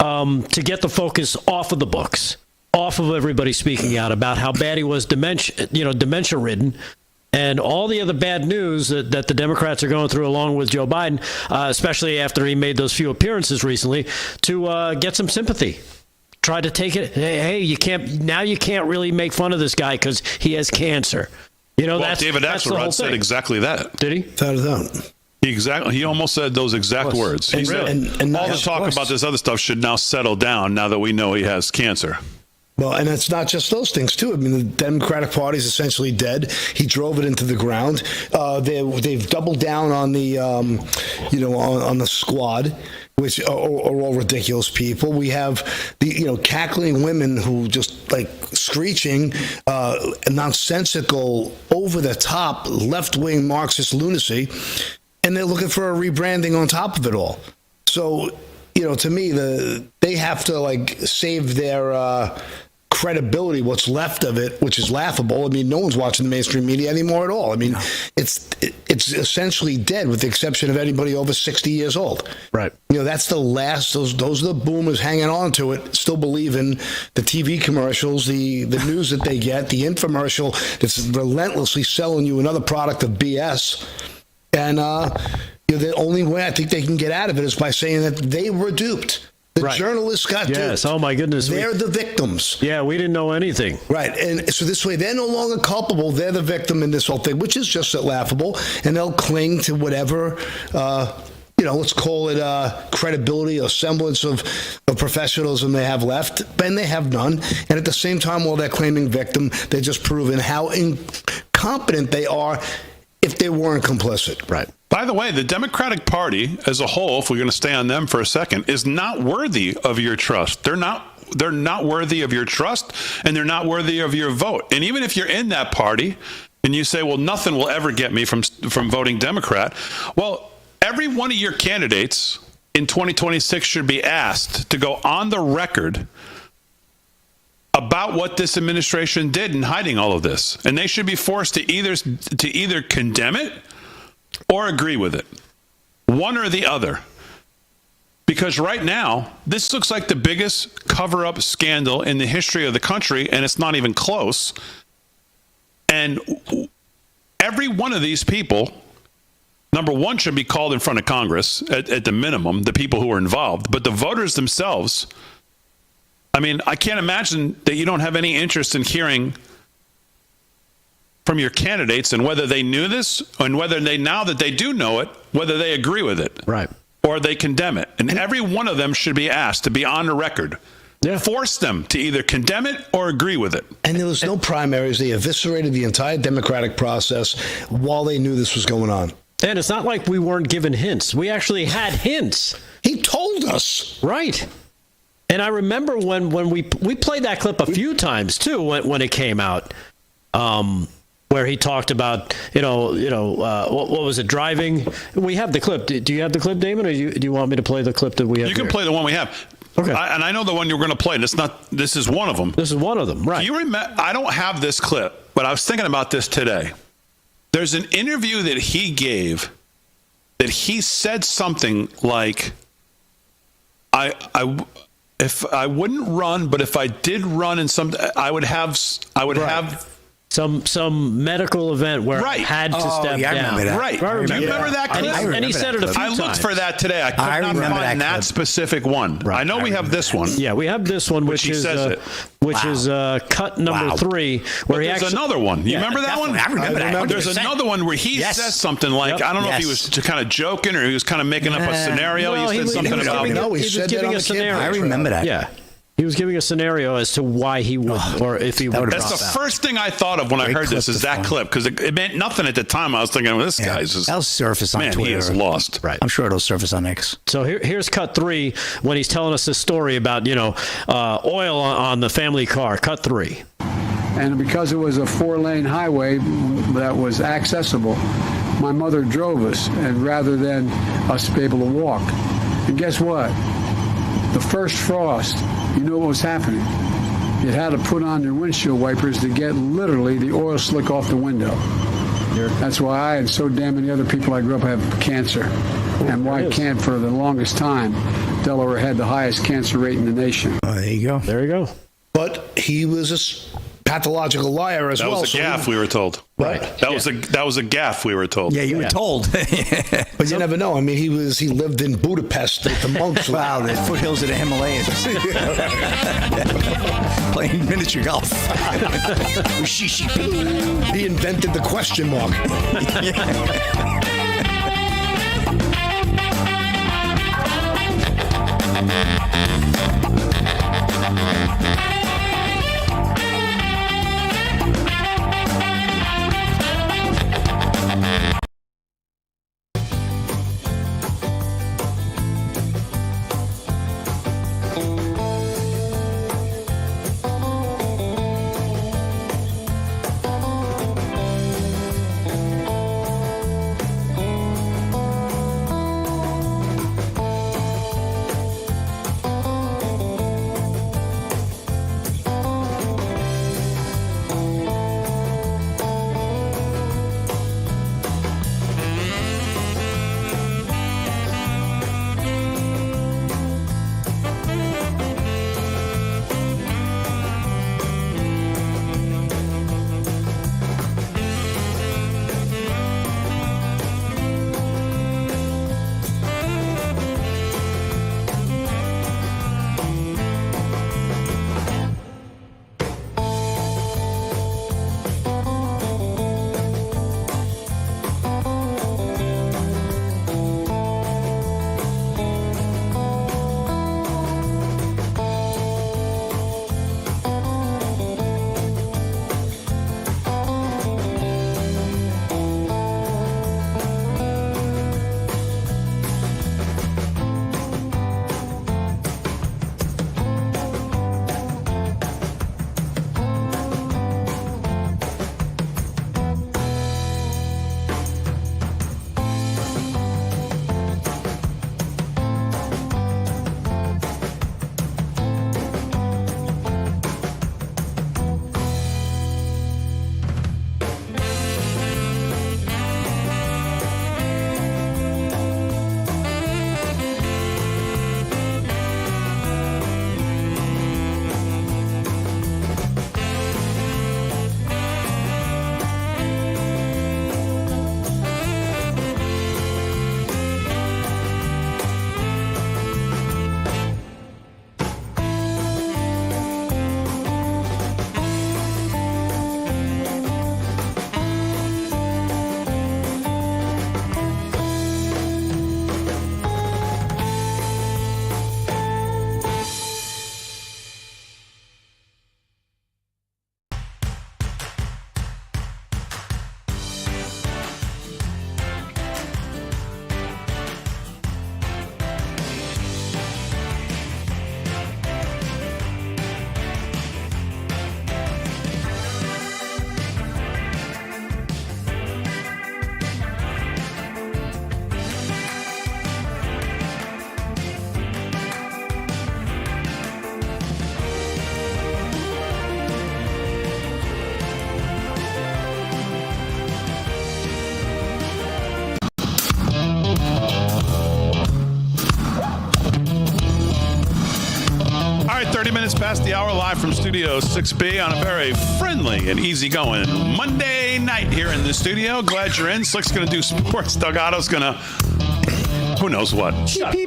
to get the focus off of the books, off of everybody speaking out about how bad he was, dementia ridden, and all the other bad news that the Democrats are going through along with Joe Biden, especially after he made those few appearances recently, to get some sympathy. Try to take it. Hey, you can't really make fun of this guy because he has cancer. David Axelrod said exactly that. Did he? Without a doubt. He almost said those exact words. He said, and all the talk about this other stuff should now settle down now that we know he has cancer. Well, and it's not just those things, too. I mean, the Democratic Party is essentially dead. He drove it into the ground. They've doubled down on the, on the squad. which are all ridiculous people. We have the cackling women who just like screeching nonsensical, over the top, left wing Marxist lunacy, and they're looking for a rebranding on top of it all. So to me, they have to like save their credibility, what's left of it, which is laughable. I mean, no one's watching the mainstream media anymore at all. I mean, it's essentially dead, with the exception of anybody over 60 years old. Right. That's the last. Those are the boomers hanging on to it, still believe in the TV commercials, the news that they get, the infomercial that's relentlessly selling you another product of BS. And the only way I think they can get out of it is by saying that they were duped. The journalists got duped. Yes, oh my goodness. They're the victims. Yeah, we didn't know anything. Right, and so this way they're no longer culpable. They're the victim in this whole thing, which is just laughable, and they'll cling to whatever, let's call it credibility or semblance of professionalism they have left, and they have none. And at the same time, while they're claiming victim, they're just proving how incompetent they are if they weren't complicit. Right. By the way, the Democratic Party as a whole, if we're going to stay on them for a second, is not worthy of your trust. They're not worthy of your trust, and they're not worthy of your vote. And even if you're in that party and you say, well, nothing will ever get me from voting Democrat, well, every one of your candidates in 2026 should be asked to go on the record about what this administration did in hiding all of this. And they should be forced to either condemn it or agree with it. One or the other. Because right now, this looks like the biggest cover-up scandal in the history of the country, and it's not even close. And every one of these people, number one, should be called in front of Congress, at the minimum, the people who are involved. But the voters themselves, I mean, I can't imagine that you don't have any interest in hearing from your candidates and whether they knew this, and whether they, now that they do know it, whether they agree with it. Right. Or they condemn it. And every one of them should be asked to be on the record. Yeah. Force them to either condemn it or agree with it. And there was no primaries. They eviscerated the entire democratic process while they knew this was going on. And it's not like we weren't given hints. We actually had hints. He told us. Right. And I remember when we played that clip a few times, too, when it came out. Where he talked about, what was it, driving? We have the clip. Do you have the clip, Damon, or do you want me to play the clip that we have? You can play the one we have. Okay. And I know the one you're going to play. This is one of them. This is one of them, right. Do you remember? I don't have this clip, but I was thinking about this today. There's an interview that he gave that he said something like, if I wouldn't run, but if I did run in some, I would have some medical event where I had to step down. Remember that. Right. Do you remember that clip? And he said it a few times. I looked for that today. I could not find that specific one. Right. I know we have this one. Yeah, we have this one, which is cut number 3, where there's another one. You remember that one? I remember that. There's another one where he says something like, I don't know if he was kind of joking or he was kind of making up a scenario. He said something about he was giving a scenario. I remember that. Yeah. He was giving a scenario as to why he would, or if he would. That's the first thing I thought of when I heard this, is that clip, because it meant nothing at the time. I was thinking, well, this guy's just... That'll surface on Twitter. He is lost. Right. I'm sure it'll surface on X. So here's cut 3, when he's telling us this story about, oil on the family car. Cut 3. And because it was a 4-lane highway that was accessible, my mother drove us, and rather than us be able to walk. And guess what? The first frost, you know what was happening. You had to put on your windshield wipers to get literally the oil slick off the window. That's why I and so damn many other people I grew up have cancer. And why can't, for the longest time, Delaware had the highest cancer rate in the nation. Oh, there you go. There you go. But he was a pathological liar as well. That was a gaffe, we were told. Right. That was a gaffe, we were told. Yeah, you were told. But you never know. I mean, he lived in Budapest with the monks. Wow, the foothills of the Himalayas. Playing miniature golf. He invented the question mark. past the hour, live from Studio 6B on a very friendly and easygoing Monday night here in the studio. Glad you're in. Slick's going to do sports. Delgado's going to, who knows what?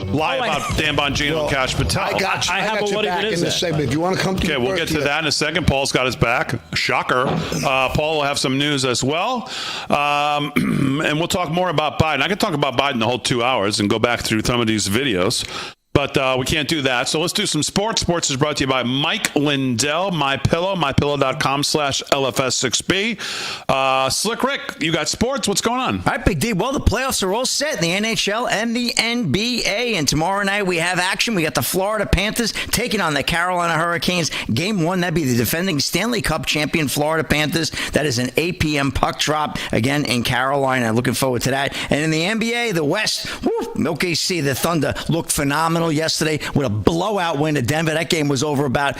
Lie about Dan Bongino and Cash Patel. I got you back in this segment. If you want to come to Okay, we'll get to that in a second. Paul's got his back. Shocker. Paul will have some news as well. And we'll talk more about Biden. I could talk about Biden the whole 2 hours and go back through some of these videos. But we can't do that. So let's do some sports. Sports is brought to you by Mike Lindell, MyPillow, mypillow.com/LFS6B. Slick Rick, you got sports. What's going on? All right, Big D. Well, the playoffs are all set in the NHL and the NBA. And tomorrow night we have action. We got the Florida Panthers taking on the Carolina Hurricanes. Game one, that'd be the defending Stanley Cup champion Florida Panthers. That is an 8 p.m. puck drop, again, in Carolina. Looking forward to that. And in the NBA, the West, OKC, the Thunder looked phenomenal yesterday with a blowout win to Denver. That game was over about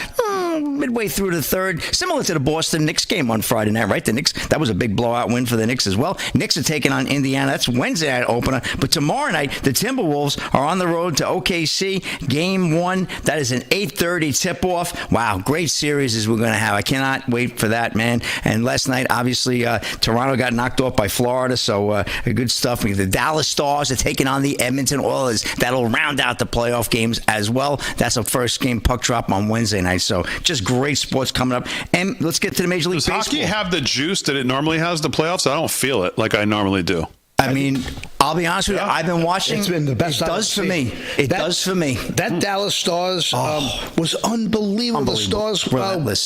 midway through the third, similar to the Boston Knicks game on Friday night, right? The Knicks, that was a big blowout win for the Knicks as well. Knicks are taking on Indiana. That's Wednesday night opener. But tomorrow night, the Timberwolves are on the road to OKC. Game one, that is an 8:30 tip-off. Wow, great series as we're going to have. I cannot wait for that, man. And last night, obviously, Toronto got knocked off by Florida, so good stuff. The Dallas Stars are taking on the Edmonton Oilers. That'll round out the playoff games as well. That's a first game puck drop on Wednesday night. So just great sports coming up. And let's get to the Major League Baseball. Does hockey have the juice that it normally has, the playoffs? I don't feel it like I normally do. I mean, I'll be honest with you. I've been watching. It's been the best. It does for me. It does for me. That Dallas Stars was unbelievable. The Stars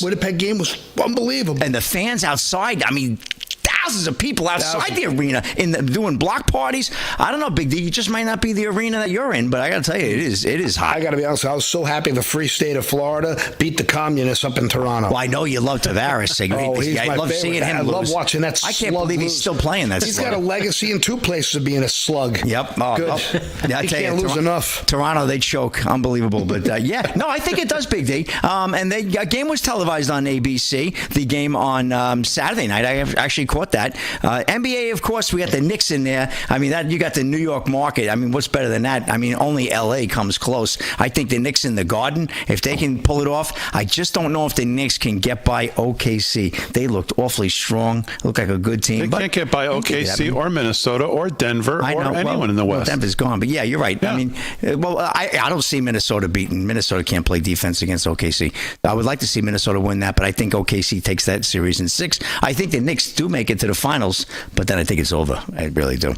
Winnipeg game was unbelievable. And the fans outside, I mean, thousands of people outside the arena doing block parties. I don't know, Big D. You just might not be the arena that you're in, but I got to tell you, it is hot. I got to be honest. I was so happy the free state of Florida beat the communists up in Toronto. Well, I know you love Tavares. He's I love seeing him lose. I love watching that. I can't believe he's still playing that. He's got a legacy in two places of being a slug. Yep. Good. He can't lose enough. Toronto, they choke. Unbelievable. But yeah, no, I think it does, Big D. And the game was televised on ABC. The game on Saturday night. I actually caught that. NBA, of course, we got the Knicks in there. I mean, you got the New York market. I mean, what's better than that? I mean, only L.A. comes close. I think the Knicks in the Garden, if they can pull it off, I just don't know if the Knicks can get by OKC. They looked awfully strong. Look like a good team. They can't get by OKC or Minnesota or Denver or anyone in the West. Denver's gone. But yeah, you're right. Yeah. I mean, I don't see Minnesota beaten. Minnesota can't play defense against OKC. I would like to see Minnesota win that, but I think OKC takes that series in 6. I think the Knicks do make it to the finals, but then I think it's over. I really do.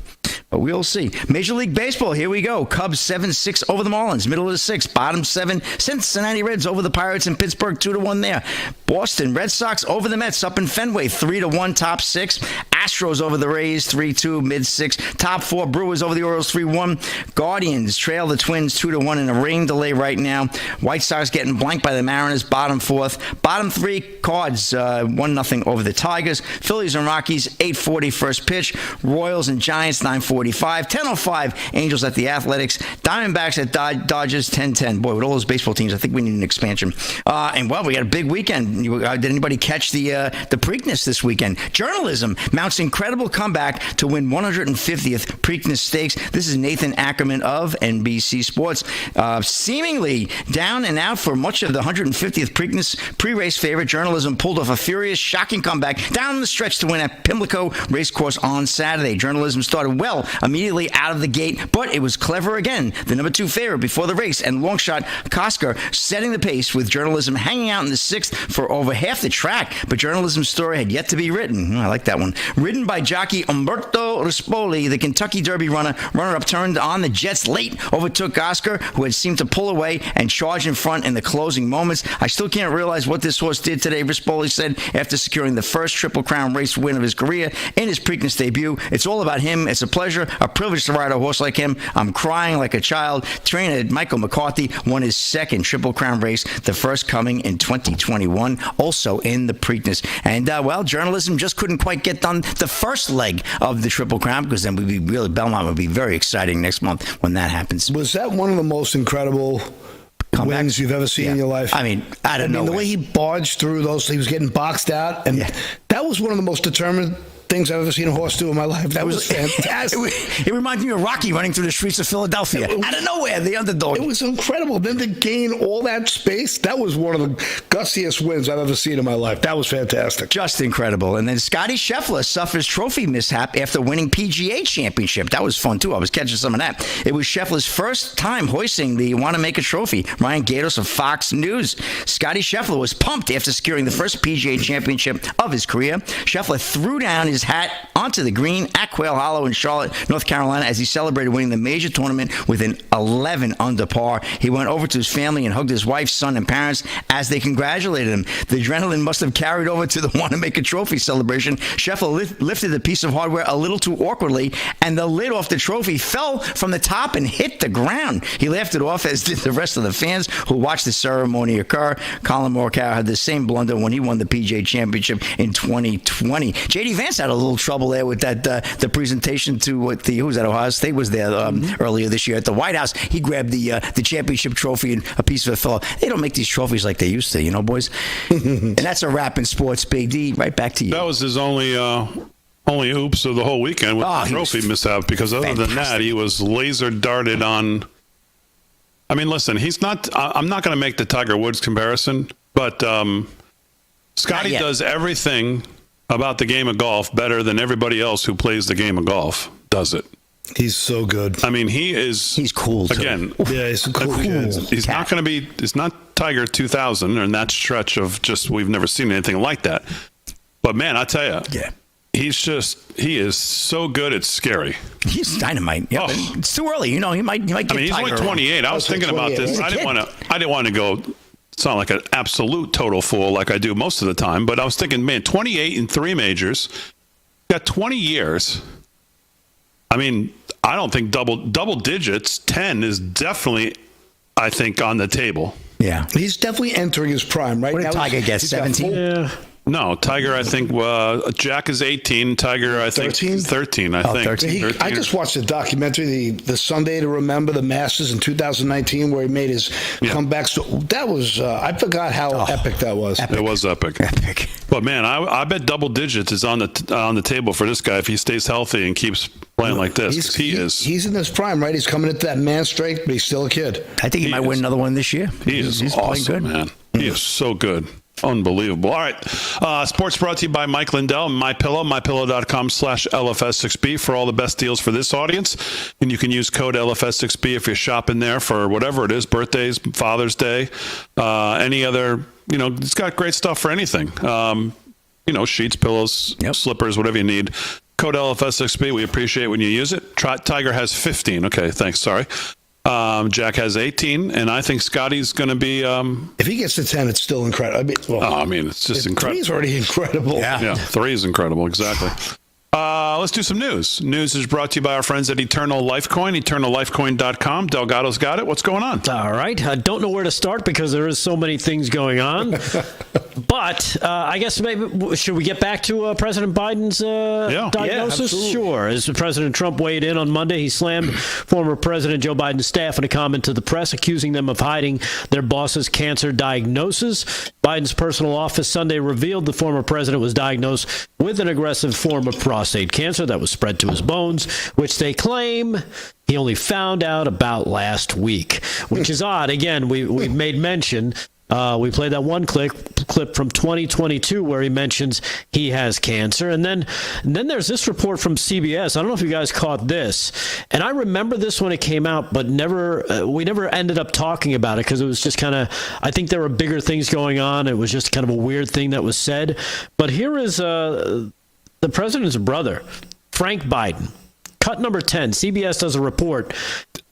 But we'll see. Major League Baseball, here we go. Cubs 7-6 over the Marlins. Middle of the 6th. Bottom 7. Cincinnati Reds over the Pirates in Pittsburgh 2-1 there. Boston Red Sox over the Mets up in Fenway 3-1 top 6. Astros over the Rays 3-2 mid 6. Top 4 Brewers over the Orioles 3-1. Guardians trail the Twins 2-1 in a rain delay right now. White Sox getting blanked by the Mariners bottom 4th. Bottom 3 Cards 1-0 over the Tigers. Phillies and Rockies 8:40 first pitch. Royals and Giants 9:45. 10:05 Angels at the Athletics. Diamondbacks at Dodgers 10:10. Boy, with all those baseball teams, I think we need an expansion. And well, we got a big weekend. Did anybody catch the Preakness this weekend? Journalism mounts incredible comeback to win 150th Preakness Stakes. This is Nathan Ackerman of NBC Sports. Seemingly down and out for much of the 150th Preakness pre-race favorite. Journalism pulled off a furious, shocking comeback down the stretch to win at Pimlico Racecourse on Saturday. Journalism started well immediately out of the gate, but it was clever again. The number 2 favorite before the race and long shot Kosker setting the pace with Journalism hanging out in the 6th for over half the track. But Journalism's story had yet to be written. I like that one. Ridden by jockey Umberto Rispoli, the Kentucky Derby runner-up turned on the Jets late, overtook Kosker, who had seemed to pull away and charge in front in the closing moments. I still can't realize what this horse did today, Rispoli said after securing the first Triple Crown race win of his career in his Preakness debut. It's all about him. It's a pleasure, a privilege to ride a horse like him. I'm crying like a child. Trainer Michael McCarthy won his 2nd Triple Crown race, the first coming in 2021, also in the Preakness. And, Journalism just couldn't quite get done the first leg of the Triple Crown, because then Belmont would be very exciting next month when that happens. Was that one of the most incredible wins you've ever seen in your life? I mean, the way he barged through those, he was getting boxed out, and that was one of the most determined things I've ever seen a horse do in my life. That was fantastic. It reminded me of Rocky running through the streets of Philadelphia. Out of nowhere, the underdog. It was incredible. Then to gain all that space, that was one of the gutsiest wins I've ever seen in my life. That was fantastic. Just incredible. And then Scotty Scheffler suffers trophy mishap after winning PGA Championship. That was fun, too. I was catching some of that. It was Scheffler's first time hoisting the Wanamaker Trophy. Ryan Gatos of Fox News. Scotty Scheffler was pumped after securing the first PGA Championship of his career. Scheffler threw down his hat onto the green at Quail Hollow in Charlotte, North Carolina, as he celebrated winning the major tournament with an 11 under par. He went over to his family and hugged his wife, son, and parents as they congratulated him. The adrenaline must have carried over to the Wanamaker Trophy celebration. Scheffler lifted the piece of hardware a little too awkwardly, and the lid off the trophy fell from the top and hit the ground. He laughed it off, as did the rest of the fans who watched the ceremony occur. Colin Morikawa had the same blunder when he won the PGA Championship in 2020. J.D. Vance had a little trouble there with that the presentation to what who was at Ohio State was there earlier this year at the White House. He grabbed the championship trophy and a piece of it fell off. They don't make these trophies like they used to, boys. And that's a wrap in sports. Big D, right back to you. That was his only oops of the whole weekend with the trophy mishap, because other than that, he was laser darted on. I mean, listen, he's not. I'm not going to make the Tiger Woods comparison, but Scotty does everything about the game of golf better than everybody else who plays the game of golf does it. He's so good. I mean, he's cool too. Again, yeah, he's a cool kid. He's not going to be. It's not Tiger 2000 and that stretch of just we've never seen anything like that. But man, I tell you, he is so good. It's scary. He's dynamite. Yeah, it's too early. He might. Get I mean, he's Tiger only 28. I was thinking about this. I didn't want to go. Sound like an absolute total fool like I do most of the time, but I was thinking, man, 28 in 3 majors, got 20 years. I mean, I don't think double digits, 10 is definitely, I think, on the table. Yeah. He's definitely entering his prime, right? What did Tiger get, 17? Yeah. No, Tiger, I think, Jack is 18. Tiger, I think, 13, I think. 13. I just watched the documentary, the Sunday to Remember, the Masters in 2019, where he made his comeback. So that was, I forgot how epic that was. It was epic. But, man, I bet double digits is on the table for this guy if he stays healthy and keeps playing like this. He's in his prime, right? He's coming into that man strength, but he's still a kid. I think he might win another one this year. He's awesome, man. He is so good. Unbelievable. All right. Sports brought to you by Mike Lindell and MyPillow, mypillow.com/LFS6B for all the best deals for this audience. And you can use code LFS6B if you're shopping there for whatever it is, birthdays, Father's Day, any other, it's got great stuff for anything. Sheets, pillows, slippers, whatever you need. Code LFS6B. We appreciate when you use it. Tiger has 15. Okay, thanks. Sorry. Jack has 18, and I think Scotty's going to be. If he gets to 10, it's still incredible. I mean, it's just incredible. 3 is already incredible. Yeah, 3 is incredible. Exactly. Let's do some news. News is brought to you by our friends at Eternal Lifecoin, eternallifecoin.com. Delgado's got it. What's going on? All right. I don't know where to start because there is so many things going on. But I guess maybe should we get back to President Biden's diagnosis? Yeah, sure. As President Trump weighed in on Monday, he slammed former President Joe Biden's staff in a comment to the press, accusing them of hiding their boss's cancer diagnosis. Biden's personal office Sunday revealed the former president was diagnosed with an aggressive form of prostate cancer that was spread to his bones, which they claim he only found out about last week, which is odd. Again, we've made mention. We played that one clip from 2022 where he mentions he has cancer. And then there's this report from CBS. I don't know if you guys caught this. And I remember this when it came out, but we never ended up talking about it because it was just kind of, I think there were bigger things going on. It was just kind of a weird thing that was said. But here is the president's brother, Frank Biden. Cut number 10. CBS does a report,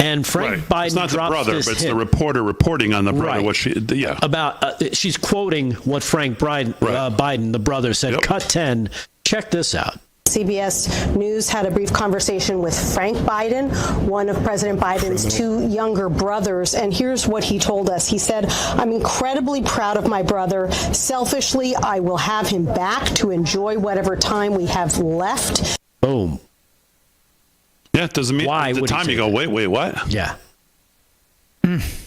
and Frank Biden it's not drops the brother, this but it's hint. the reporter reporting on the brother. Right. About she's quoting what Frank Biden, the brother, said. Cut 10. Check this out. CBS News had a brief conversation with Frank Biden, one of President Biden's 2 younger brothers, and here's what he told us. He said, "I'm incredibly proud of my brother. Selfishly, I will have him back to enjoy whatever time we have left." Boom. Yeah, it doesn't mean Why at the would he time say you go, that? wait, what? Yeah.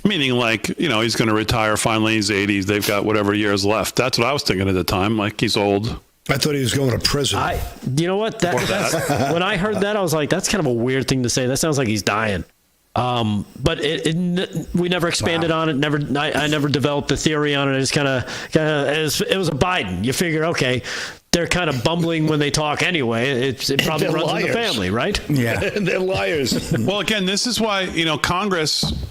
Meaning like, he's going to retire finally. He's 80. They've got whatever years left. That's what I was thinking at the time. Like he's old. I thought he was going to prison. You know what? That's, when I heard that, I was like, that's kind of a weird thing to say. That sounds like he's dying. But we never expanded on it. I never developed the theory on it. It just kind of it was a Biden. You figure, okay, they're kind of bumbling when they talk anyway. It probably runs in the family, right? Yeah, they're liars. Well, again, this is why Congress.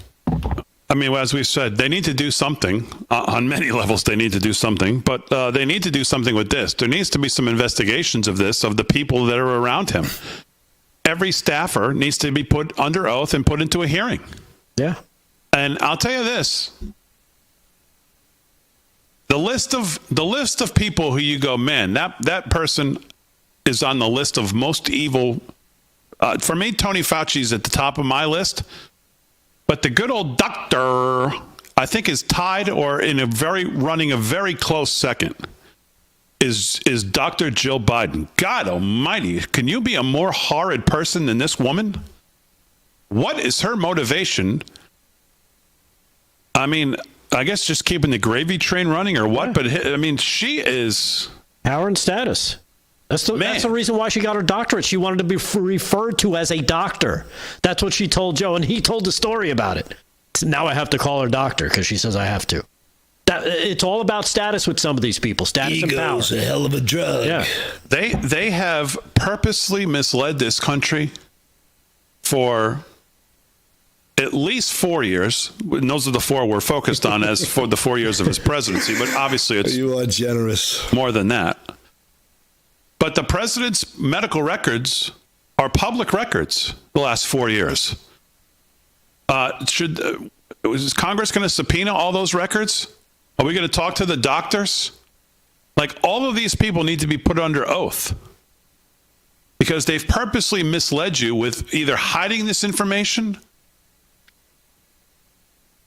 I mean, as we said, they need to do something on many levels. They need to do something, but they need to do something with this. There needs to be some investigations of this, of the people that are around him. Every staffer needs to be put under oath and put into a hearing. Yeah. And I'll tell you this. The list of people who you go, man, that person is on the list of most evil. For me, Tony Fauci's at the top of my list. But the good old doctor, I think, is tied or running a very close second. Is Dr. Jill Biden. God almighty, can you be a more horrid person than this woman? What is her motivation? I mean, I guess just keeping the gravy train running or what? But I mean, she is power and status. That's the reason why she got her doctorate. She wanted to be referred to as a doctor. That's what she told Joe, and he told the story about it. So now I have to call her doctor because she says I have to. It's all about status with some of these people. Status and power. Ego's a hell of a drug. Yeah. They have purposely misled this country for at least 4 years. And those are the 4 we're focused on as for the 4 years of his presidency. But obviously it's you are generous. More than that. But the president's medical records are public records the last 4 years. Is Congress going to subpoena all those records? Are we going to talk to the doctors? Like, all of these people need to be put under oath because they've purposely misled you with either hiding this information.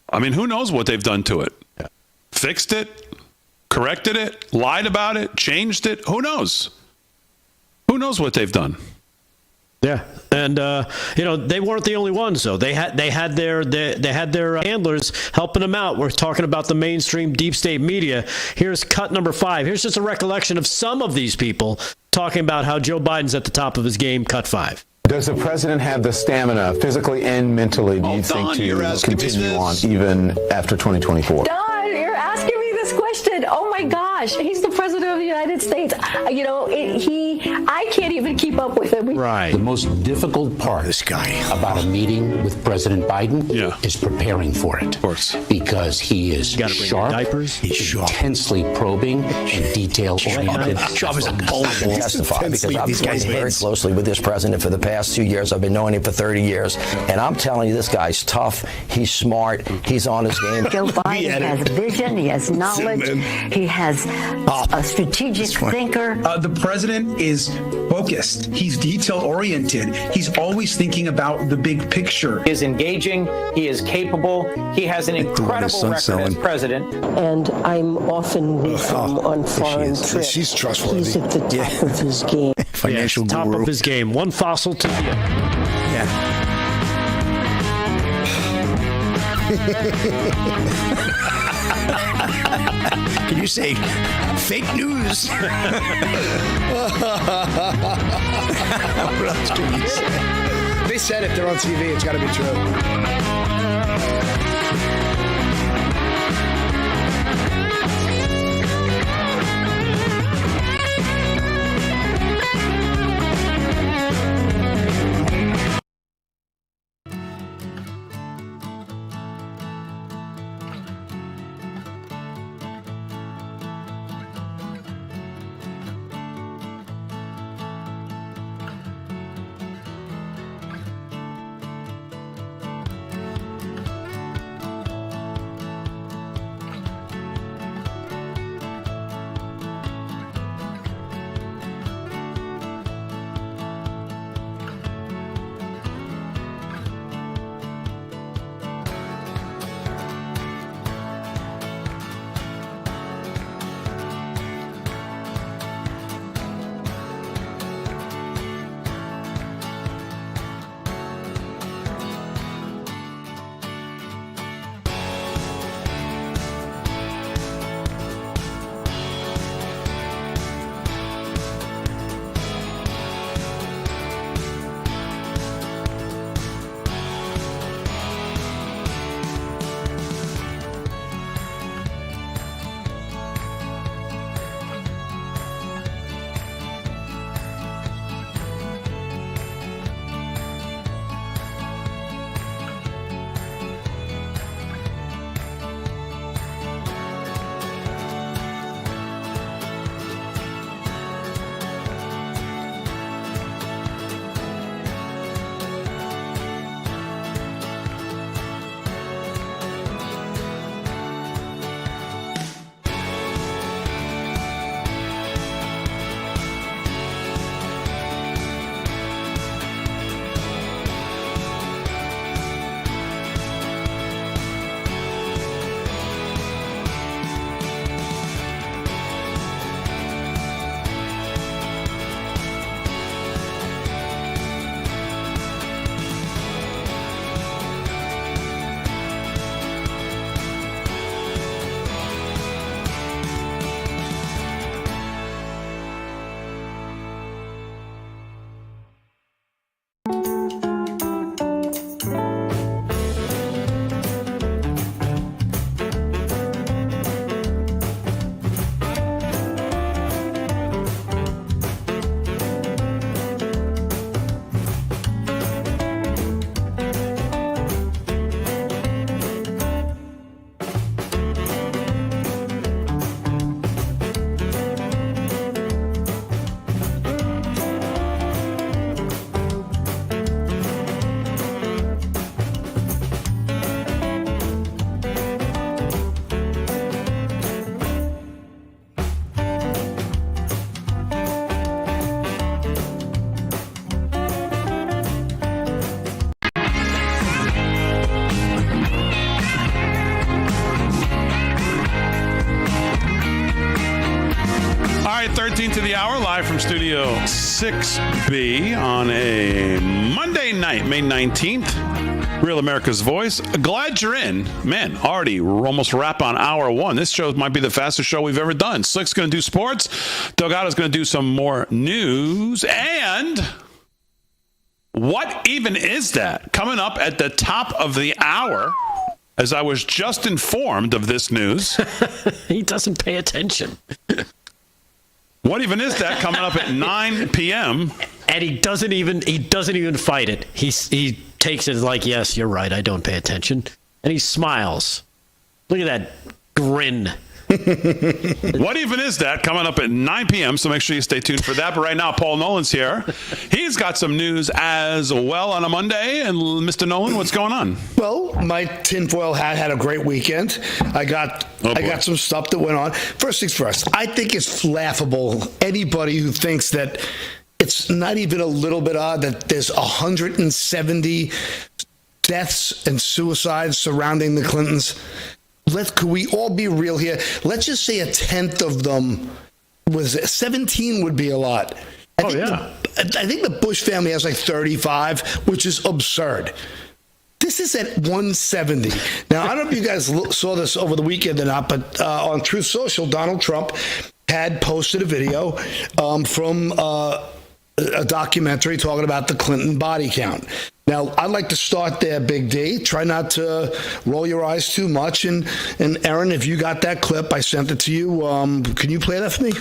I mean, who knows what they've done to it? Fixed it, corrected it, lied about it, changed it. Who knows? Who knows what they've done? Yeah, and they weren't the only ones though. They had their handlers helping them out. We're talking about the mainstream deep state media. Here's cut number 5. Here's just a recollection of some of these people talking about how Joe Biden's at the top of his game. Cut 5. Does the president have the stamina, phically and mentally, do you think, to continue on even after 2024? Don, you're asking me this question. Oh my gosh, he's the president of the United States. I can't even keep up with him. Right. The most difficult part about a meeting with President Biden is preparing for it. Of course. Because he is sharp, intensely probing, and detail-oriented. Sharp as a bull. Testify because I've been working very closely with this president for the past 2 years. I've been knowing him for 30 years. And I'm telling you, this guy's tough. He's smart. He's on his game. Joe Biden has vision. He has knowledge. He has a strategic thinker. The president is focused. He's detail-oriented. He's always thinking about the big picture. He is engaging. He is capable. He has an incredible record as president. And I'm often with him on foreign trips. She's trustworthy. He's at the top of his game. Financial top guru. of his game. One fossil to the other. Yeah. Can you say fake news? What else can you say? They said it. They're on TV. It's got to be true. All right, 13 to the hour, live from Studio 6B on a Monday night, May 19th. Real America's Voice. Glad you're in. Man, already we're almost wrap on hour one. This show might be the fastest show we've ever done. Slick's going to do sports. Delgado's going to do some more news. And what even is that? Coming up at the top of the hour, as I was just informed of this news. He doesn't pay attention. What even is that coming up at 9 p.m.? And he doesn't even fight it. He takes it like, yes, you're right, I don't pay attention. And he smiles. Look at that grin. What even is that coming up at 9 p.m.? So make sure you stay tuned for that. But right now, Paul Nolan's here. He's got some news as well on a Monday. And Mr. Nolan, what's going on? Well, my tinfoil hat had a great weekend. I got some stuff that went on. First things first, I think it's laughable. Anybody who thinks that it's not even a little bit odd that there's 170 deaths and suicides surrounding the Clintons. Could we all be real here? Let's just say a tenth of them was 17 would be a lot. I think the Bush family has like 35, which is absurd. This is at 170. Now, I don't know if you guys saw this over the weekend or not, but on Truth Social, Donald Trump had posted a video from a documentary talking about the Clinton body count. Now, I'd like to start there, Big D. Try not to roll your eyes too much. And Aaron, if you got that clip, I sent it to you. Can you play that for me?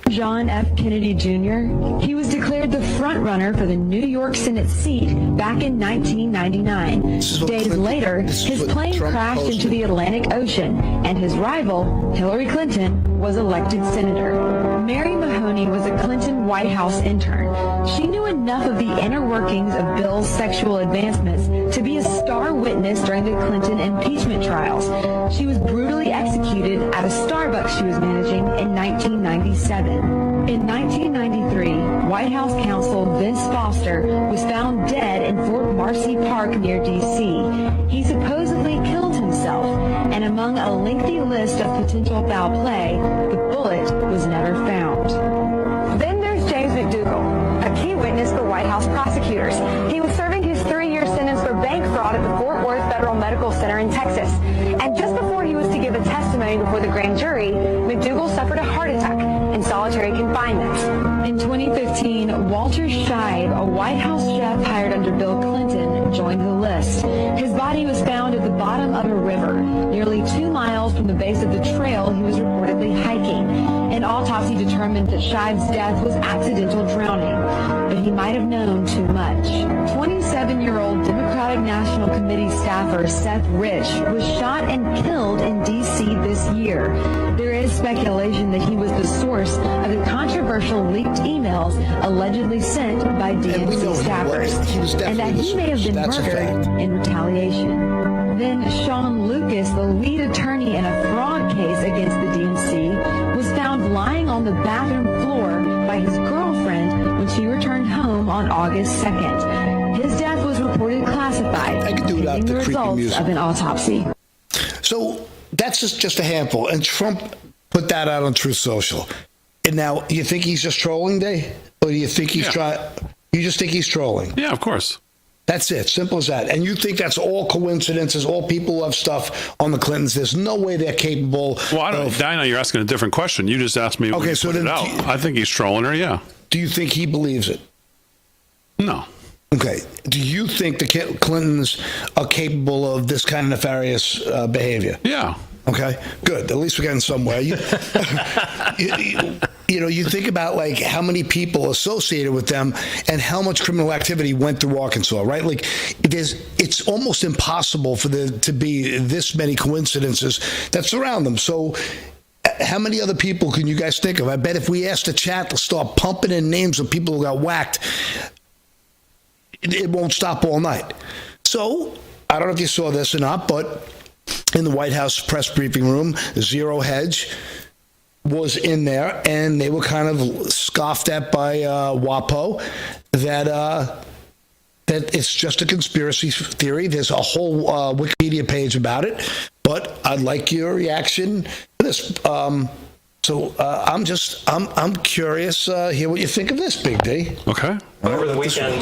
John F. Kennedy Jr. He was declared the front runner for the New York Senate seat back in 1999. Days later, his plane crashed into the Atlantic Ocean, and his rival, Hillary Clinton, was elected senator. Mary Mahoney was a Clinton White House intern. She knew enough of the inner workings of Bill's sexual advancements to be a star witness during the Clinton impeachment trials. She was brutally executed at a Starbucks she was managing in 1997. In 1993, White House counsel Vince Foster was found dead in Fort Marcy Park near D.C. He supposedly killed himself, and among a lengthy list of potential foul play, the bullet was never found. Then there's James McDougal, a key witness for White House prosecutors. He was serving his 3-year sentence for bank fraud at the Fort Worth Federal Medical Center in Texas. And just before he was to give a testimony before the grand jury, McDougal suffered a heart attack in solitary confinement. In 2015, Walter Scheib, a White House chef hired under Bill Clinton, joined the list. His body was found at the bottom of a river, nearly 2 miles from the base of the trail he was reportedly hiking. An autopsy determined that Scheib's death was accidental drowning, but he might have known too much. 27-year-old Democratic National Committee staffer Seth Rich was shot and killed in D.C. this year. There is speculation that he was the source of the controversial leaked emails allegedly sent by DNC staffers, and that he may have been murdered in retaliation. Then Sean Lucas, the lead attorney in a fraud case against the DNC, was found lying on the bathroom floor by his girlfriend when she returned home on August 2nd. His death was reported classified, pending the results of an autopsy. So that's just a handful. And Trump put that out on Truth Social. And now, you think he's just trolling, Dave? Or do you think he's You just think he's trolling? Yeah, of course. That's it. Simple as that. And you think that's all coincidences, all people who have stuff on the Clintons. There's no way they're capable. Well, I know you're asking a different question. You just asked me. Okay, so then I think he's trolling her. Yeah. Do you think he believes it? No. Okay. Do you think the Clintons are capable of this kind of nefarious behavior? Yeah. Okay. Good. At least we're getting somewhere. You think about like how many people associated with them and how much criminal activity went through Arkansas, right? Like it's almost impossible for there to be this many coincidences that surround them. So how many other people can you guys think of? I bet if we asked the chat to start pumping in names of people who got whacked, it won't stop all night. So I don't know if you saw this or not, but in the White House press briefing room, Zero Hedge was in there, and they were kind of scoffed at by WAPO that it's just a conspiracy theory. There's a whole Wikipedia page about it, but I'd like your reaction to this. So I'm curious. Hear what you think of this, Big D. Okay. Over the weekend,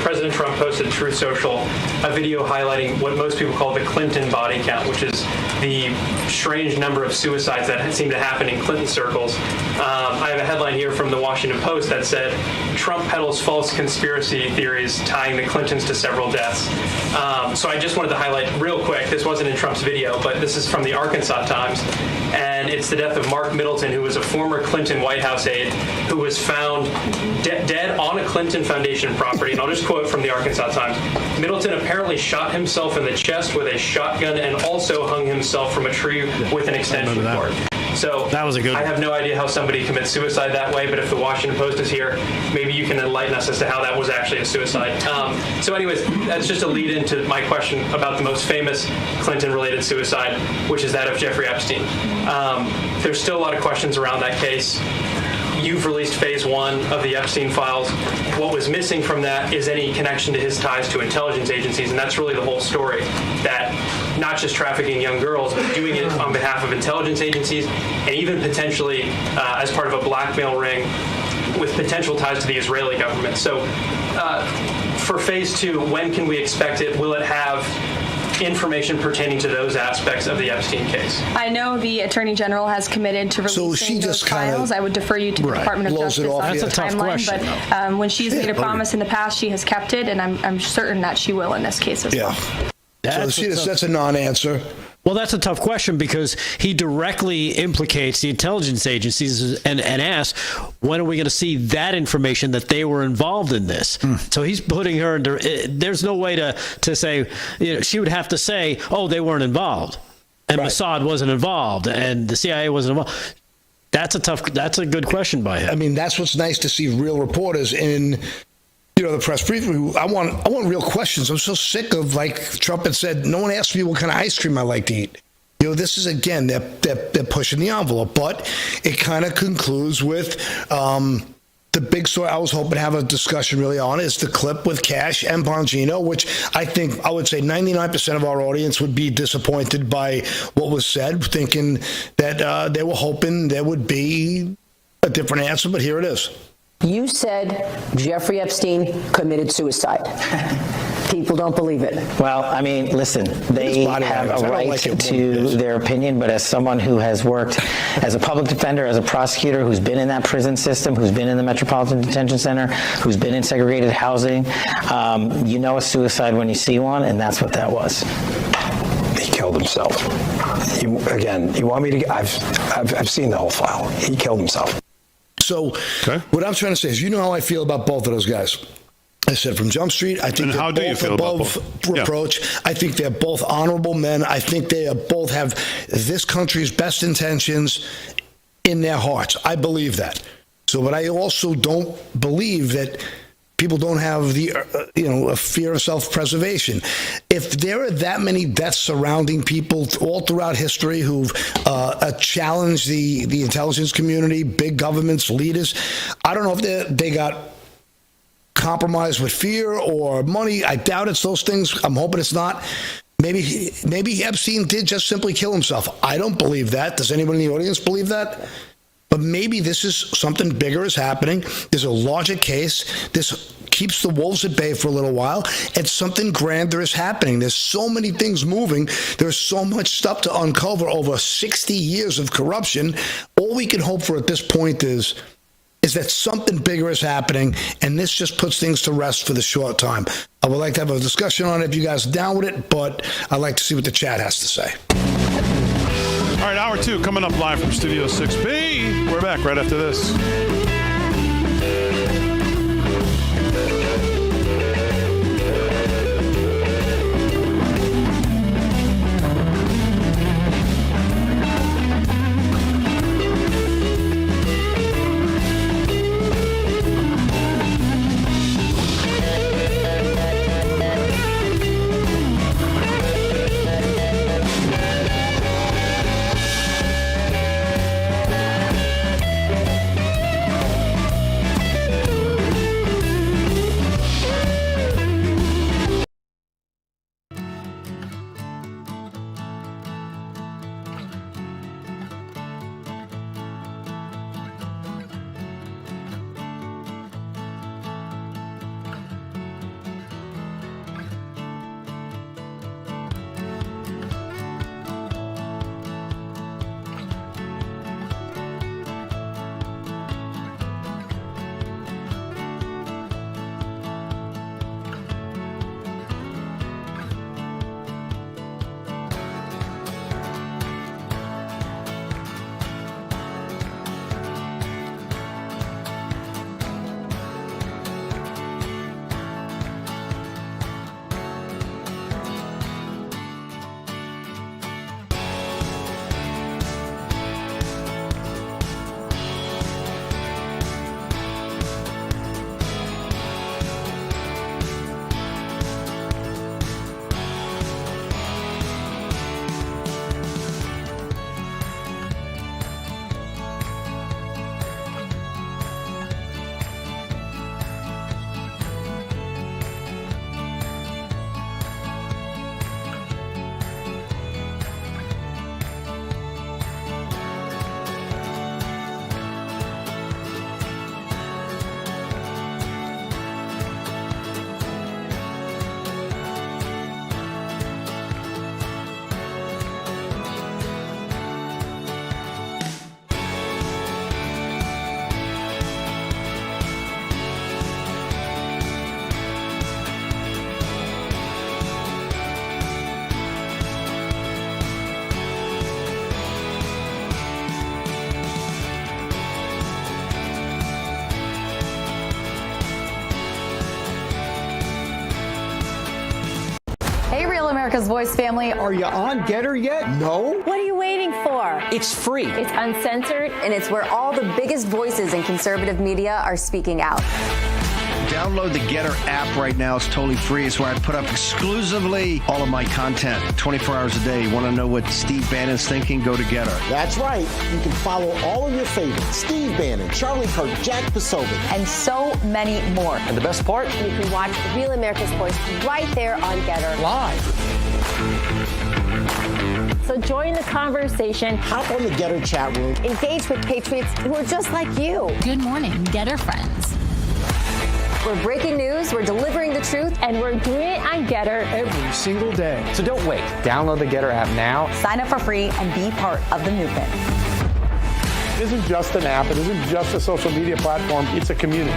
President Trump posted to Truth Social a video highlighting what most people call the Clinton body count, which is the strange number of suicides that seem to happen in Clinton circles. I have a headline here from the Washington Post that said, Trump peddles false conspiracy theories tying the Clintons to several deaths. So I just wanted to highlight real quick, this wasn't in Trump's video, but this is from the Arkansas Times, and it's the death of Mark Middleton, who was a former Clinton White House aide, who was found dead on a Clinton Foundation property. And I'll just quote from the Arkansas Times. Middleton apparently shot himself in the chest with a shotgun and also hung himself from a tree with an extension cord. So that was a good I have no idea how somebody commits suicide that way, but if the Washington Post is here, maybe you can enlighten us as to how that was actually a suicide. So anyways, that's just a lead into my question about the most famous Clinton-related suicide, which is that of Jeffrey Epstein. There's still a lot of questions around that case. You've released phase 1 of the Epstein files. What was missing from that is any connection to his ties to intelligence agencies, and that's really the whole story, that not just trafficking young girls, but doing it on behalf of intelligence agencies, and even potentially as part of a blackmail ring with potential ties to the Israeli government. So for phase 2, when can we expect it? Will it have information pertaining to those aspects of the Epstein case? I know the Attorney General has committed to releasing those files. I would defer you to the Department of Justice on the timeline, but when she's made a promise in the past, she has kept it, and I'm certain that she will in this case as well. That's a non-answer. Well, that's a tough question because he directly implicates the intelligence agencies and asks, when are we going to see that information that they were involved in this? So he's putting her under, there's no way to say, she would have to say, oh, they weren't involved. And Mossad wasn't involved and the CIA wasn't involved. That's a good question by him. I mean, that's what's nice to see real reporters in the press briefing. I want real questions. I'm so sick of, like Trump had said, no one asked me what kind of ice cream I like to eat. This is, again, they're pushing the envelope. But it kind of concludes with the big story I was hoping to have a discussion really on is the clip with Cash and Bongino, which I would say 99% of our audience would be disappointed by what was said, thinking that they were hoping there would be a different answer, but here it is. You said Jeffrey Epstein committed suicide. People don't believe it. Well, I mean, listen, they have a right to their opinion, but as someone who has worked as a public defender, as a prosecutor, who's been in that prison system, who's been in the Metropolitan Detention Center, who's been in segregated housing, a suicide when you see one, and that's what that was. He killed himself. You want me to? I've seen the whole file. He killed himself. So what I'm trying to say is, how I feel about both of those guys. I said from Jump Street, I think they're both above reproach. Yeah. I think they're both honorable men. I think they both have this country's best intentions in their hearts. I believe that. So, but I also don't believe that people don't have the, a fear of self-preservation. If there are that many deaths surrounding people all throughout history who've challenged the intelligence community, big governments, leaders, I don't know if they got compromised with fear or money. I doubt it's those things. I'm hoping it's not. Maybe Epstein did just simply kill himself. I don't believe that. Does anyone in the audience believe that? But maybe this is something bigger is happening. There's a larger case. This keeps the wolves at bay for a little while, and something grander is happening. There's so many things moving. There's so much stuff to uncover over 60 years of corruption. All we can hope for at this point is that something bigger is happening, and this just puts things to rest for the short time. I would like to have a discussion on it if you guys are down with it, but I'd like to see what the chat has to say. All right, hour 2 coming up live from Studio 6B. We're back right after this. America's Voice family. Are you on Getter yet? No? What are you waiting for? It's free. It's uncensored. And it's where all the biggest voices in conservative media are speaking out. Download the Getter app right now. It's totally free. It's where I put up exclusively all of my content 24 hours a day. You want to know what Steve Bannon's thinking? Go to Getter. That's right. You can follow all of your favorites. Steve Bannon, Charlie Kirk, Jack Posobiec. And so many more. And the best part? You can watch Real America's Voice right there on Getter. Live. So join the conversation. Hop on the Getter chat room. Engage with patriots who are just like you. Good morning, Getter friends. We're breaking news, we're delivering the truth, and we're doing it on Getter every single day. So don't wait. Download the Getter app now. Sign up for free and be part of the movement. It isn't just an app. It isn't just a social media platform. It's a community.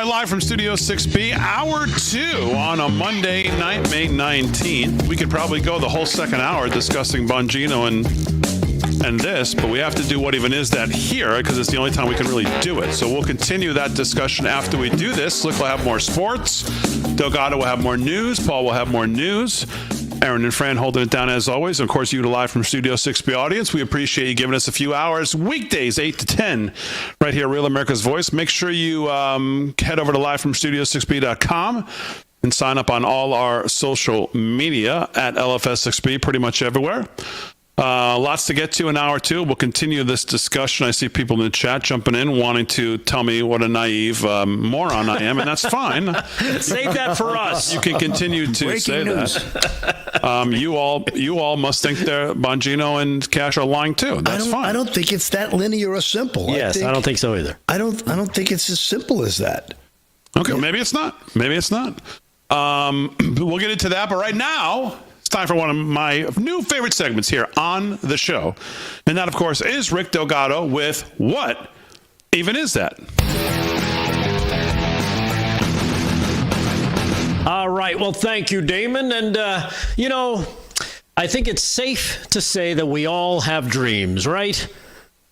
Live from Studio 6B, Hour 2 on a Monday night, May 19th. We could probably go the whole second hour discussing Bongino and this, but we have to do What Even Is That here because it's the only time we can really do it. So we'll continue that discussion after we do this. Slick will have more sports. Delgado will have more news. Paul will have more news. Aaron and Fran holding it down as always. Of course, you to live from Studio 6B audience. We appreciate you giving us a few hours, weekdays, 8 to 10, right here, Real America's Voice. Make sure you head over to livefromstudio6b.com and sign up on all our social media at LFS6B, pretty much everywhere. Lots to get to in hour 2. We'll continue this discussion. I see people in the chat jumping in, wanting to tell me what a naive moron I am, and that's fine. Save that for us. You can continue to Breaking say news. that. You all must think that Bongino and Cash are lying too. That's fine. I don't think it's that linear or simple. Yes, I don't think so either. I don't think it's as simple as that. Okay, maybe it's not. Maybe it's not. We'll get into that, but right now, time for one of my new favorite segments here on the show. And that, of course, is Rick Delgado with What Even Is That? All right. Well, thank you, Damon. And, I think it's safe to say that we all have dreams, right?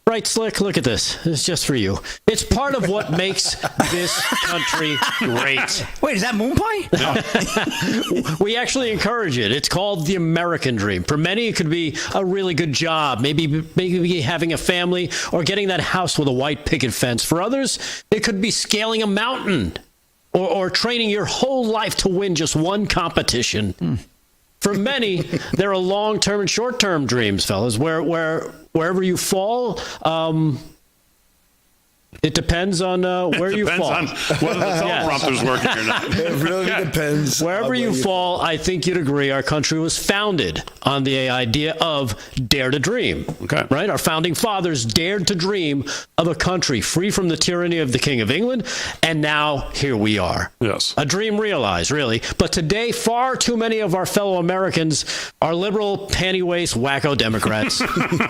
Right, Slick? Look at this. It's just for you. It's part of what makes this country great. Wait, is that moon pie? We actually encourage it. It's called the American dream. For many, it could be a really good job, maybe having a family or getting that house with a white picket fence. For others, it could be scaling a mountain or training your whole life to win just one competition. For many, there are long-term and short-term dreams, fellas. Wherever you fall, it depends on where you fall. It depends on whether the teleprompter's working or not. It really depends. Wherever you fall, I think you'd agree our country was founded on the idea of dare to dream. Okay. Right? Our founding fathers dared to dream of a country free from the tyranny of the King of England, and now here we are. Yes. A dream realized, really. But today, far too many of our fellow Americans are liberal, panty-waist, wacko Democrats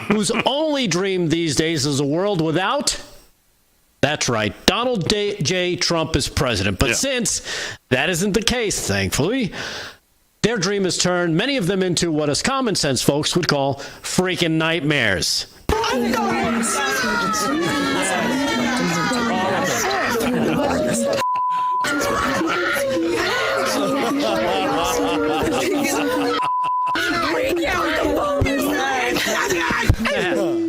whose only dream these days is a world without... That's right. Donald J. Trump is president. But since that isn't the case, thankfully, their dream has turned many of them into what us common sense folks would call freaking nightmares.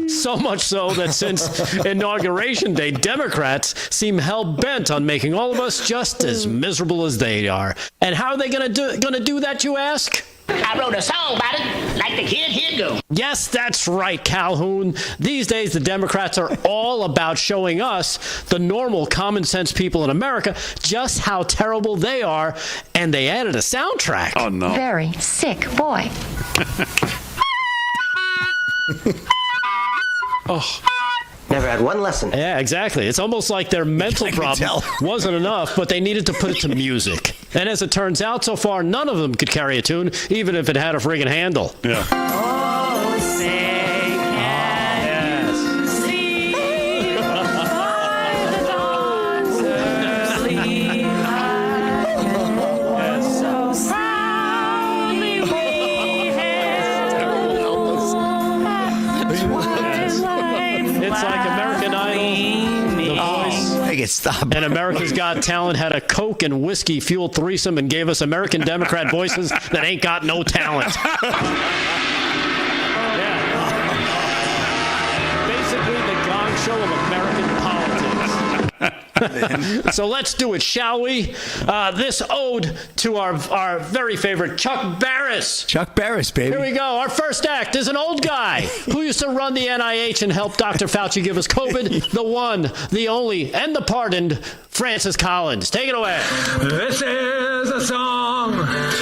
So much so that since Inauguration Day, Democrats seem hell-bent on making all of us just as miserable as they are. And how are they going to do that, you ask? I wrote a song about it, like the kid Here Go. Yes, that's right, Calhoun. These days, the Democrats are all about showing us, the normal, common-sense people in America, just how terrible they are, and they added a soundtrack. Oh, no. Very sick boy. Oh. Never had one lesson. Yeah, exactly. It's almost like their mental problem wasn't enough, but they needed to put it to music. And as it turns out, so far, none of them could carry a tune, even if it had a friggin' handle. Yeah. Oh, Santa. America's Got Talent had a Coke and whiskey fueled threesome and gave us American Democrat voices that ain't got no talent. Basically, the Gong Show of American politics. So let's do it, shall we? This ode to our very favorite Chuck Barris. Chuck Barris, baby. Here we go. Our first act is an old guy who used to run the NIH and help Dr. Fauci give us COVID. The one, the only, and the pardoned Francis Collins. Take it away. This is a song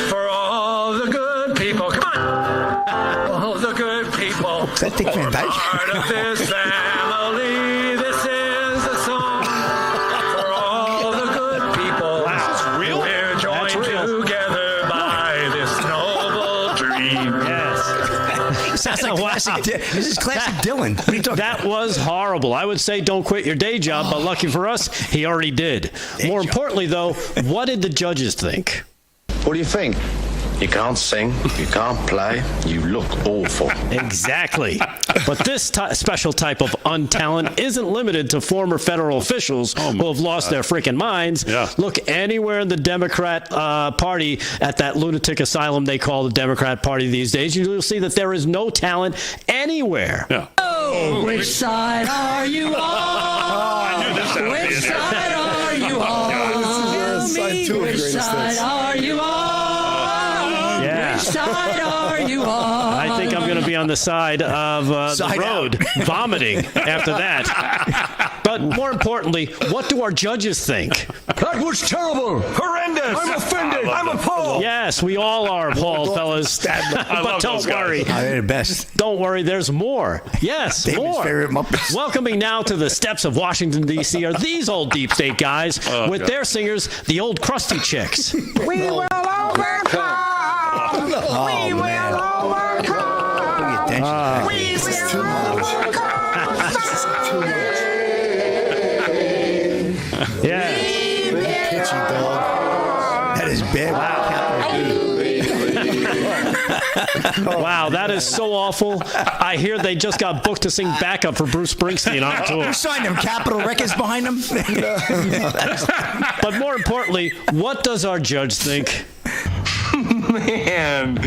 for all the good people. Come on. All the good people. Is that Dick Van Dyke? Part of this family. This is a song for all the good people. Wow. This is real? We're joined together by this noble dream. Yes. Sounds like classic. This is classic Dylan. What are you talking That was horrible. I would say don't quit your day job, but lucky for us, he already did. More importantly, though, what did the judges think? What do you think? You can't sing, you can't play, you look awful. Exactly. But this special type of untalent isn't limited to former federal officials who have lost their freaking minds. Yeah. Look anywhere in the Democrat Party at that lunatic asylum they call the Democrat Party these days. You'll see that there is no talent anywhere. Yeah. Oh, which side are you on? Which side are you on? Which side are you on? Which side are you on? I think I'm going to be on the side of the road, vomiting after that. But more importantly, what do our judges think? That was terrible, horrendous. I'm offended. I'm appalled. Yes, we all are appalled, fellas. But don't worry. They're the best. Don't worry, there's more. Yes, David's more. favorite Muppets. Welcoming now to the steps of Washington, D.C. are these old deep state guys with their singers, the old crusty chicks. We will overcome. We will overcome. We will overcome. Yeah. Pitchy dog. That is bad. Wow, that is so awful. I hear they just got booked to sing backup for Bruce Springsteen on tour. Who signed them? Capitol Records behind them? But more importantly, what does our judge think? Man,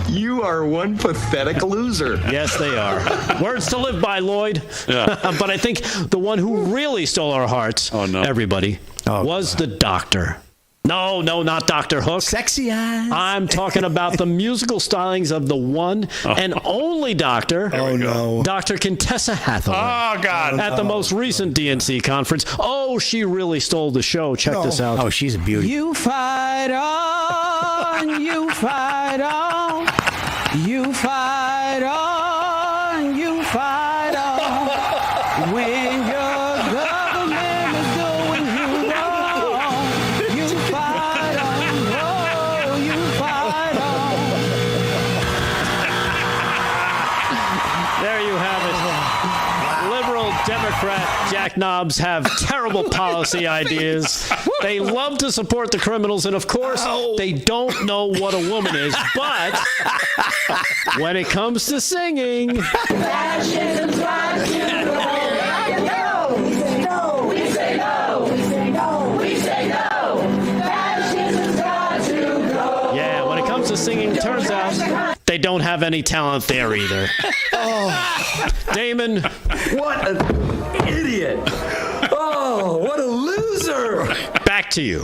you are one pathetic loser. Yes, they are. Words to live by, Lloyd. Yeah. But I think the one who really stole our hearts, everybody, was the doctor. No, not Dr. Hook. Sexy eyes. I'm talking about the musical stylings of the one and only doctor. Oh, no. Dr. Contessa Hathaway. Oh, God. At the most recent DNC conference. Oh, she really stole the show. Check this out. Oh, she's a beauty. You fight on, you fight on, you fight on, you fight on. When your government is doing you wrong, you fight on, oh, you fight on. There you have it. Liberal Democrat jackknobs have terrible policy ideas. They love to support the criminals, and of course, they don't know what a woman is. But when it comes to singing, Fascism's got to go. We say no. We say no. We say no. We say no. Fascism's got to go. yeah, when it comes to singing, turns out they don't have any talent there either. Damon, What an idiot. Oh, what a loser. back to you.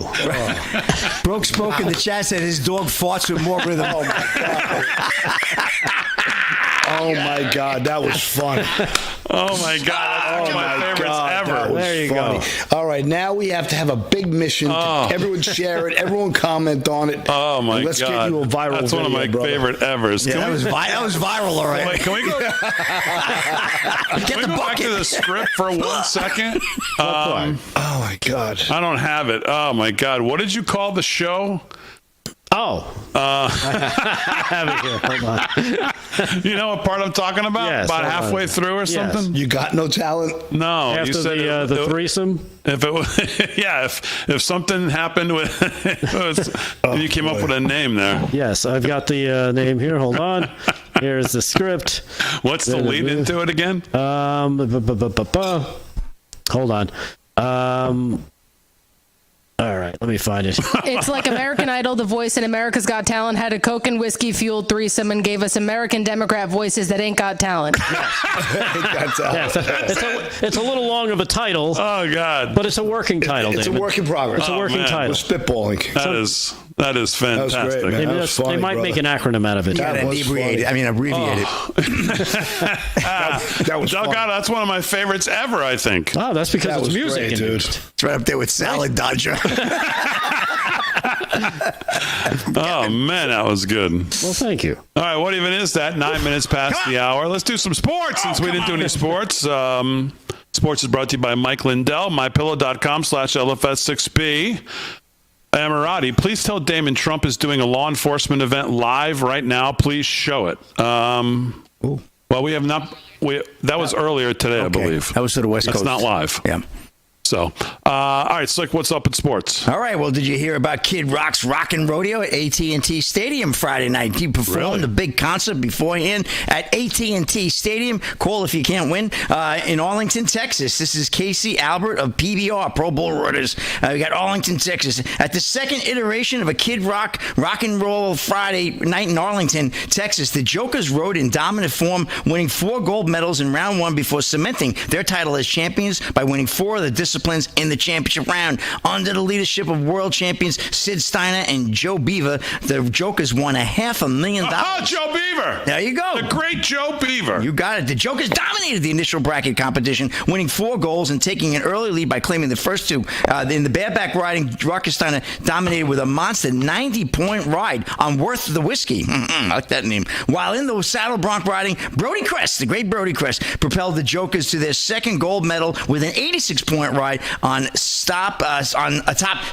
Broke spoke in the chat said his dog farts with more rhythm. Oh, my God. Oh, my God. That was fun. Oh, my God. That's one of my favorites ever. That was There you funny. go. All right, now we have to have a big mission. Everyone share it. Everyone comment on it. Oh, my And let's God. get you a viral That's one of my video, brother. favorite evers. Yeah, Can that was viral, all right. Wait, can we go? Get Can we the go back bucket. to the script for 1 second? Oh, my God. I don't have it. Oh, my God. What did you call the show? Oh. I have it here. Hold on. You know what part I'm talking about? Yes, about hold on. halfway through or Yes. something? You got no talent? No. After you said the threesome? If it was, yeah, if something happened with, you came up with a name there. Yes, I've got the name here. Hold on. Here's the script. What's the lead into it again? Hold on. All right, let me find it. It's like American Idol, The Voice, and America's Got Talent had a Coke and whiskey fueled threesome and gave us American Democrat voices that ain't got talent. It's a little long of a title. Oh, God. But it's a working title, It's David. a work in progress. It's a working title. We're spitballing. That is fantastic. That was great, man. They might make an acronym out of it. Abbreviate it. That was Delgado, that's one of my favorites ever, I think. Oh, that's because it's music. Great, dude. It's right up there with Salad Dodger. Oh, man, that was good. Well, thank you. All right, what even is that? 9 minutes past the hour. Let's do some sports since we didn't do any sports. Sports is brought to you by Mike Lindell, mypillow.com/LFS6B. Amirati, please tell Damon Trump is doing a law enforcement event live right now. Please show it. Well, we have not. That was earlier today, I believe. That was to the West Coast. That's not live. Yeah. So, all right, Slick, what's up in sports? All right, well, did you hear about Kid Rock's Rockin' Rodeo at AT&T Stadium Friday night? He performed a big concert beforehand at AT&T Stadium. Call if you can't win. In Arlington, Texas. This is Casey Albert of PBR, Pro Bowl Reuters. We got Arlington, Texas. At the second iteration of a Kid Rock Roll Friday night in Arlington, Texas, the Jokers rode in dominant form, winning 4 gold medals in round 1 before cementing their title as champions by winning 4 of the disciplines in the championship round. Under the leadership of world champions Sid Steiner and Joe Beaver, the Jokers won $500,000. Oh, Joe Beaver. There you go. The great Joe Beaver. You got it. The Jokers dominated the initial bracket competition, winning 4 goals and taking an early lead by claiming the first 2. In the bareback riding, Rocker Steiner dominated with a monster 90-point ride on Worth the Whiskey. I like that name. While in the saddle bronc riding, Brody Crest, the great Brody Crest, propelled the Jokers to their second gold medal with an 86-point ride on atop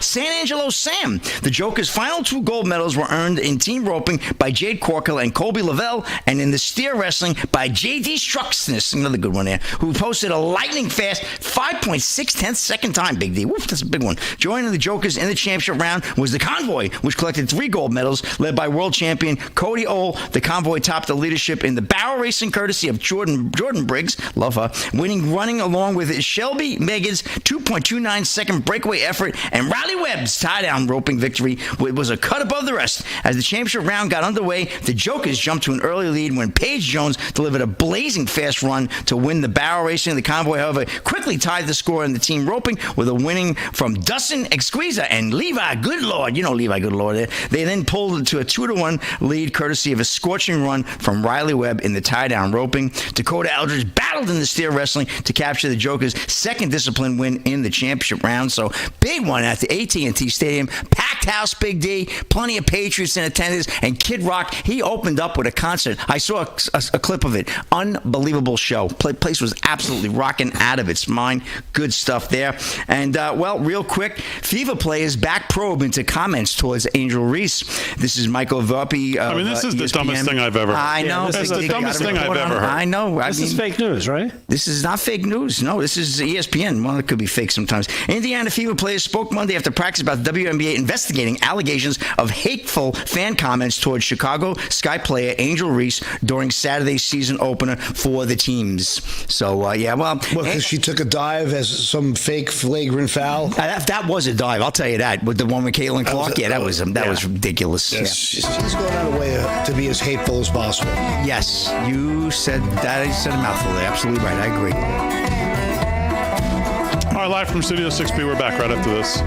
San Angelo Sam. The Jokers' final 2 gold medals were earned in team roping by Jade Corkle and Colby Lavelle, and in the steer wrestling by J.D. Struxness, another good one there, who posted a lightning fast 5.6 second time, Big D. Woof, that's a big one. Joining the Jokers in the championship round was the Convoy, which collected 3 gold medals, led by world champion Cody Ohl. The Convoy topped the leadership in the barrel racing courtesy of Jordan Briggs, love her, running along with Shelby Megan's 2.29 second breakaway effort, and Riley Webb's tie-down roping victory was a cut above the rest. As the championship round got underway, the Jokers jumped to an early lead when Paige Jones delivered a blazing fast run to win the barrel racing. The Convoy, however, quickly tied the score in the team roping with a winning from Dustin Exquisa and Levi Goodlord. You know Levi Goodlord there. They then pulled it to a 2-1 lead courtesy of a scorching run from Riley Webb in the tie-down roping. Dakota Eldridge battled in the steer wrestling to capture the Jokers' second discipline win in the championship round. So big one at the AT&T Stadium. Packed house, Big D. Plenty of Patriots in attendance. And Kid Rock, he opened up with a concert. I saw a clip of it. Unbelievable show. Place was absolutely rocking out of its mind. Good stuff there. And, well, real quick, FIFA players back probe into comments towards Angel Reese. This is Michael Verpi. I mean, this is the ESPN. dumbest thing I've ever heard. I know. This is the dumbest thing I've ever heard. I know. This is fake news, right? This is not fake news. No, this is ESPN. Well, it could be fake sometimes. Indiana Fever players spoke Monday after practice about the WNBA investigating allegations of hateful fan comments towards Chicago Sky player Angel Reese during Saturday's season opener for the teams. So, yeah, well... because she took a dive as some fake flagrant foul? That was a dive, I'll tell you that. With the one with Caitlin Clark, that was ridiculous. Yes, she's going out of her way to be as hateful as possible. Yes, you said that. You said a mouthful there. Absolutely right. I agree. All right, live from Studio 6B. We're back right after this.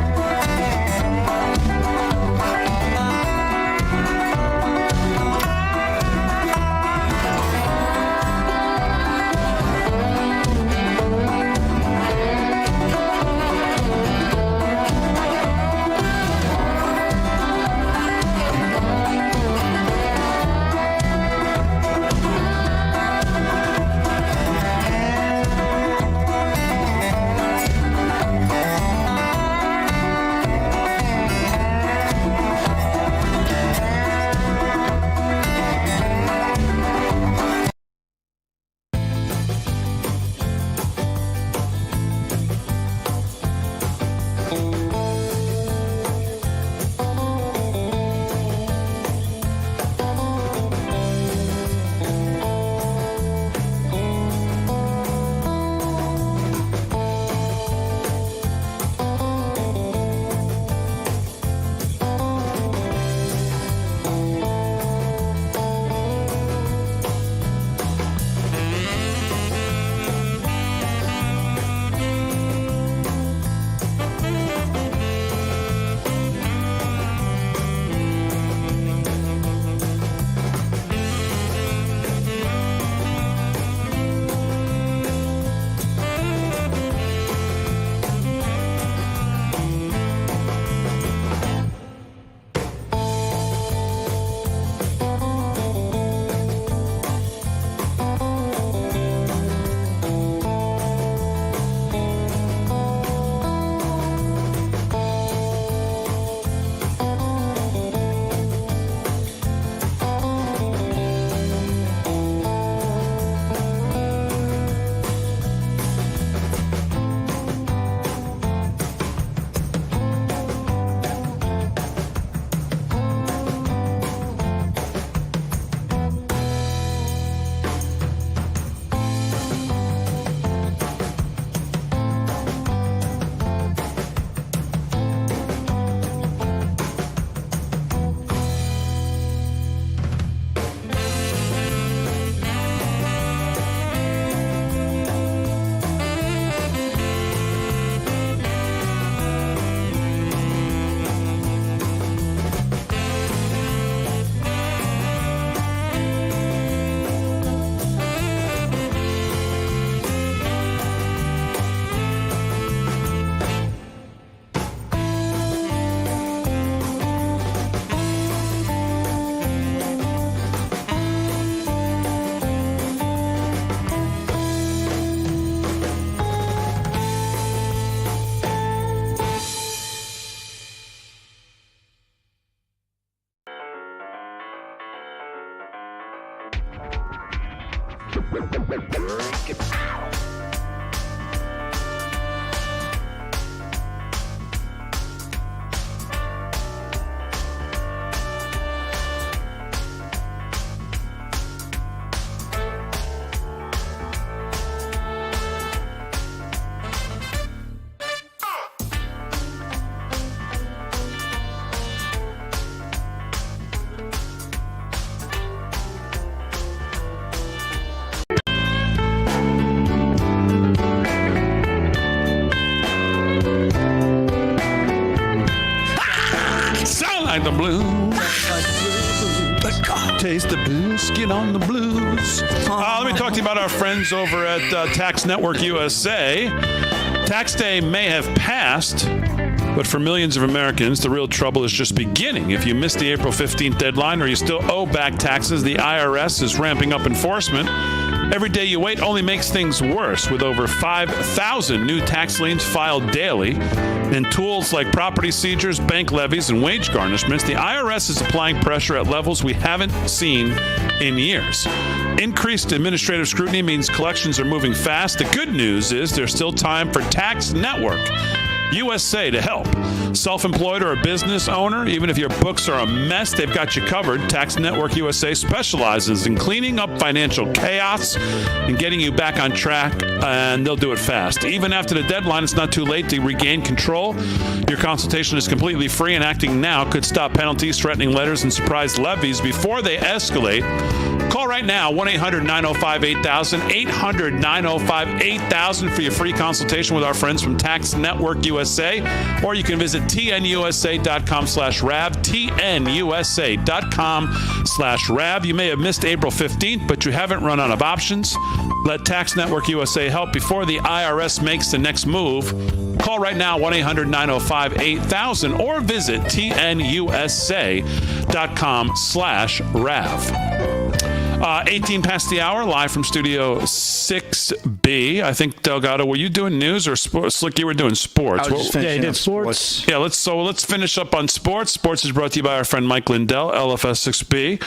Sound like the blues. Taste the biscuit on the blues. Let me talk to you about our friends over at Tax Network USA. Tax day may have passed, but for millions of Americans, the real trouble is just beginning. If you missed the April 15th deadline or you still owe back taxes, the IRS is ramping up enforcement. Every day you wait only makes things worse, with over 5,000 new tax liens filed daily. And tools like property seizures, bank levies, and wage garnishments, the IRS is applying pressure at levels we haven't seen in years. Increased administrative scrutiny means collections are moving fast. The good news is there's still time for Tax Network USA to help. Self-employed or a business owner, even if your books are a mess, they've got you covered. Tax Network USA specializes in cleaning up financial chaos and getting you back on track, and they'll do it fast. Even after the deadline, it's not too late to regain control. Your consultation is completely free, and acting now could stop penalties, threatening letters, and surprise levies before they escalate. Call right now, 1-800-905-8000, 800-905-8000 for your free consultation with our friends from Tax Network USA, or you can visit tnusa.com/RAV, tnusa.com/RAV. You may have missed April 15th, but you haven't run out of options. Let Tax Network USA help before the IRS makes the next move. Call right now, 1-800-905-8000, or visit tnusa.com/RAV. 18 past the hour, live from Studio 6B. I think, Delgado, were you doing news or sports? Slick, you were doing sports. I was just finishing up sports. Yeah, let's finish up on sports. Sports is brought to you by our friend Mike Lindell, LFS 6B.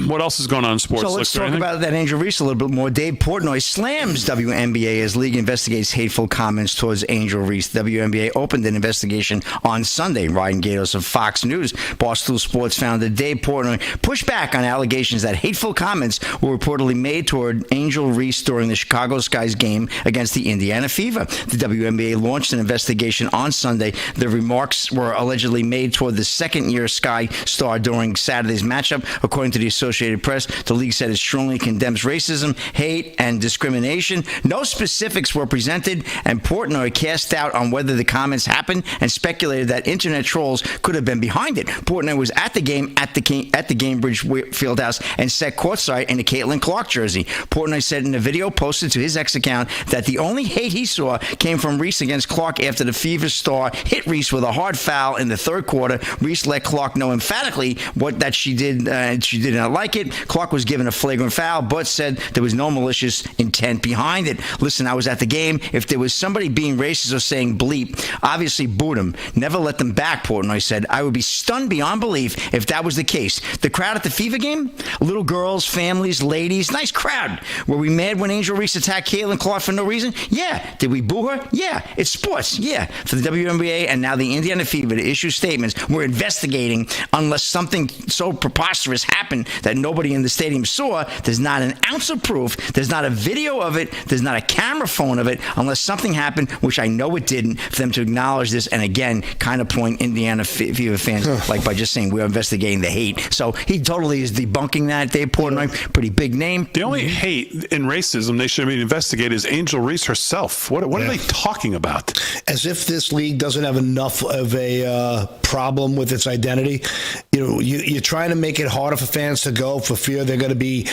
What else is going on in sports? So let's talk about that Angel Reese a little bit more. Dave Portnoy slams WNBA as league investigates hateful comments towards Angel Reese. WNBA opened an investigation on Sunday. Ryan Gatos of Fox News, Barstool Sports founder Dave Portnoy pushed back on allegations that hateful comments were reportedly made toward Angel Reese during the Chicago Sky's game against the Indiana Fever. The WNBA launched an investigation on Sunday. The remarks were allegedly made toward the second-year Sky star during Saturday's matchup. According to the Associated Press, the league said it strongly condemns racism, hate, and discrimination. No specifics were presented, and Portnoy cast doubt on whether the comments happened and speculated that internet trolls could have been behind it. Portnoy was at the game at the Gainbridge Fieldhouse and sat courtside in a Caitlin Clark jersey. Portnoy said in a video posted to his X account that the only hate he saw came from Reese against Clark after the Fever star hit Reese with a hard foul in the third quarter. Reese let Clark know emphatically that she did not like it. Clark was given a flagrant foul, but said there was no malicious intent behind it. Listen, I was at the game. If there was somebody being racist or saying bleep, obviously booed him. Never let them back, Portnoy said. I would be stunned beyond belief if that was the case. The crowd at the Fever game? Little girls, families, ladies, nice crowd. Were we mad when Angel Reese attacked Caitlin Clark for no reason? Yeah. Did we boo her? Yeah. It's sports. Yeah. For the WNBA and now the Indiana Fever to issue statements, we're investigating unless something so preposterous happened that nobody in the stadium saw. There's not an ounce of proof. There's not a video of it. There's not a camera phone of it unless something happened, which I know it didn't, for them to acknowledge this and again kind of point Indiana Fever fans like by just saying we're investigating the hate. So he totally is debunking that. Dave Portnoy, pretty big name. The only hate and racism they should be investigated is Angel Reese herself. What are they talking about? As if this league doesn't have enough of a problem with its identity. You're trying to make it harder for fans to go for fear they're going to be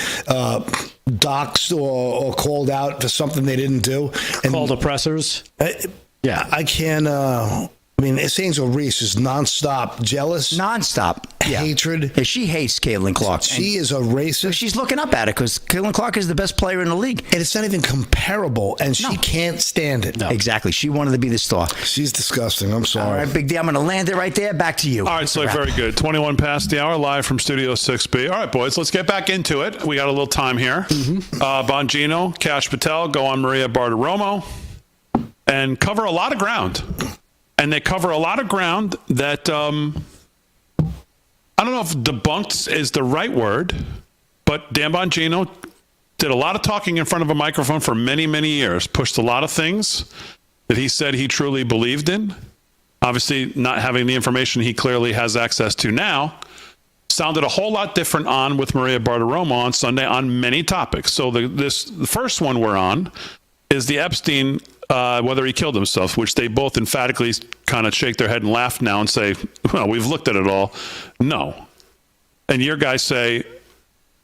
doxxed or called out for something they didn't do. Called oppressors? Yeah. I can't... mean, this Angel Reese is nonstop jealous. Nonstop. Yeah. Hatred. Yeah, she hates Caitlin Clark. She is a racist. She's looking up at it because Caitlin Clark is the best player in the league. And it's not even comparable, and she can't stand it. No. Exactly. She wanted to be the star. She's disgusting. I'm sorry. All right, Big D, I'm going to land it right there. Back to you. All right, so very good. 21 past the hour, live from Studio 6B. All right, boys, let's get back into it. We got a little time here. Bongino, Cash Patel, go on Maria Bartiromo, and cover a lot of ground. And they cover a lot of ground that, I don't know if debunked is the right word, but Dan Bongino did a lot of talking in front of a microphone for many, many years, pushed a lot of things that he said he truly believed in. Obviously, not having the information he clearly has access to now, sounded a whole lot different on with Maria Bartiromo on Sunday on many topics. So the first one we're on is the Epstein, whether he killed himself, which they both emphatically kind of shake their head and laugh now and say, well, we've looked at it all. No. And your guys say,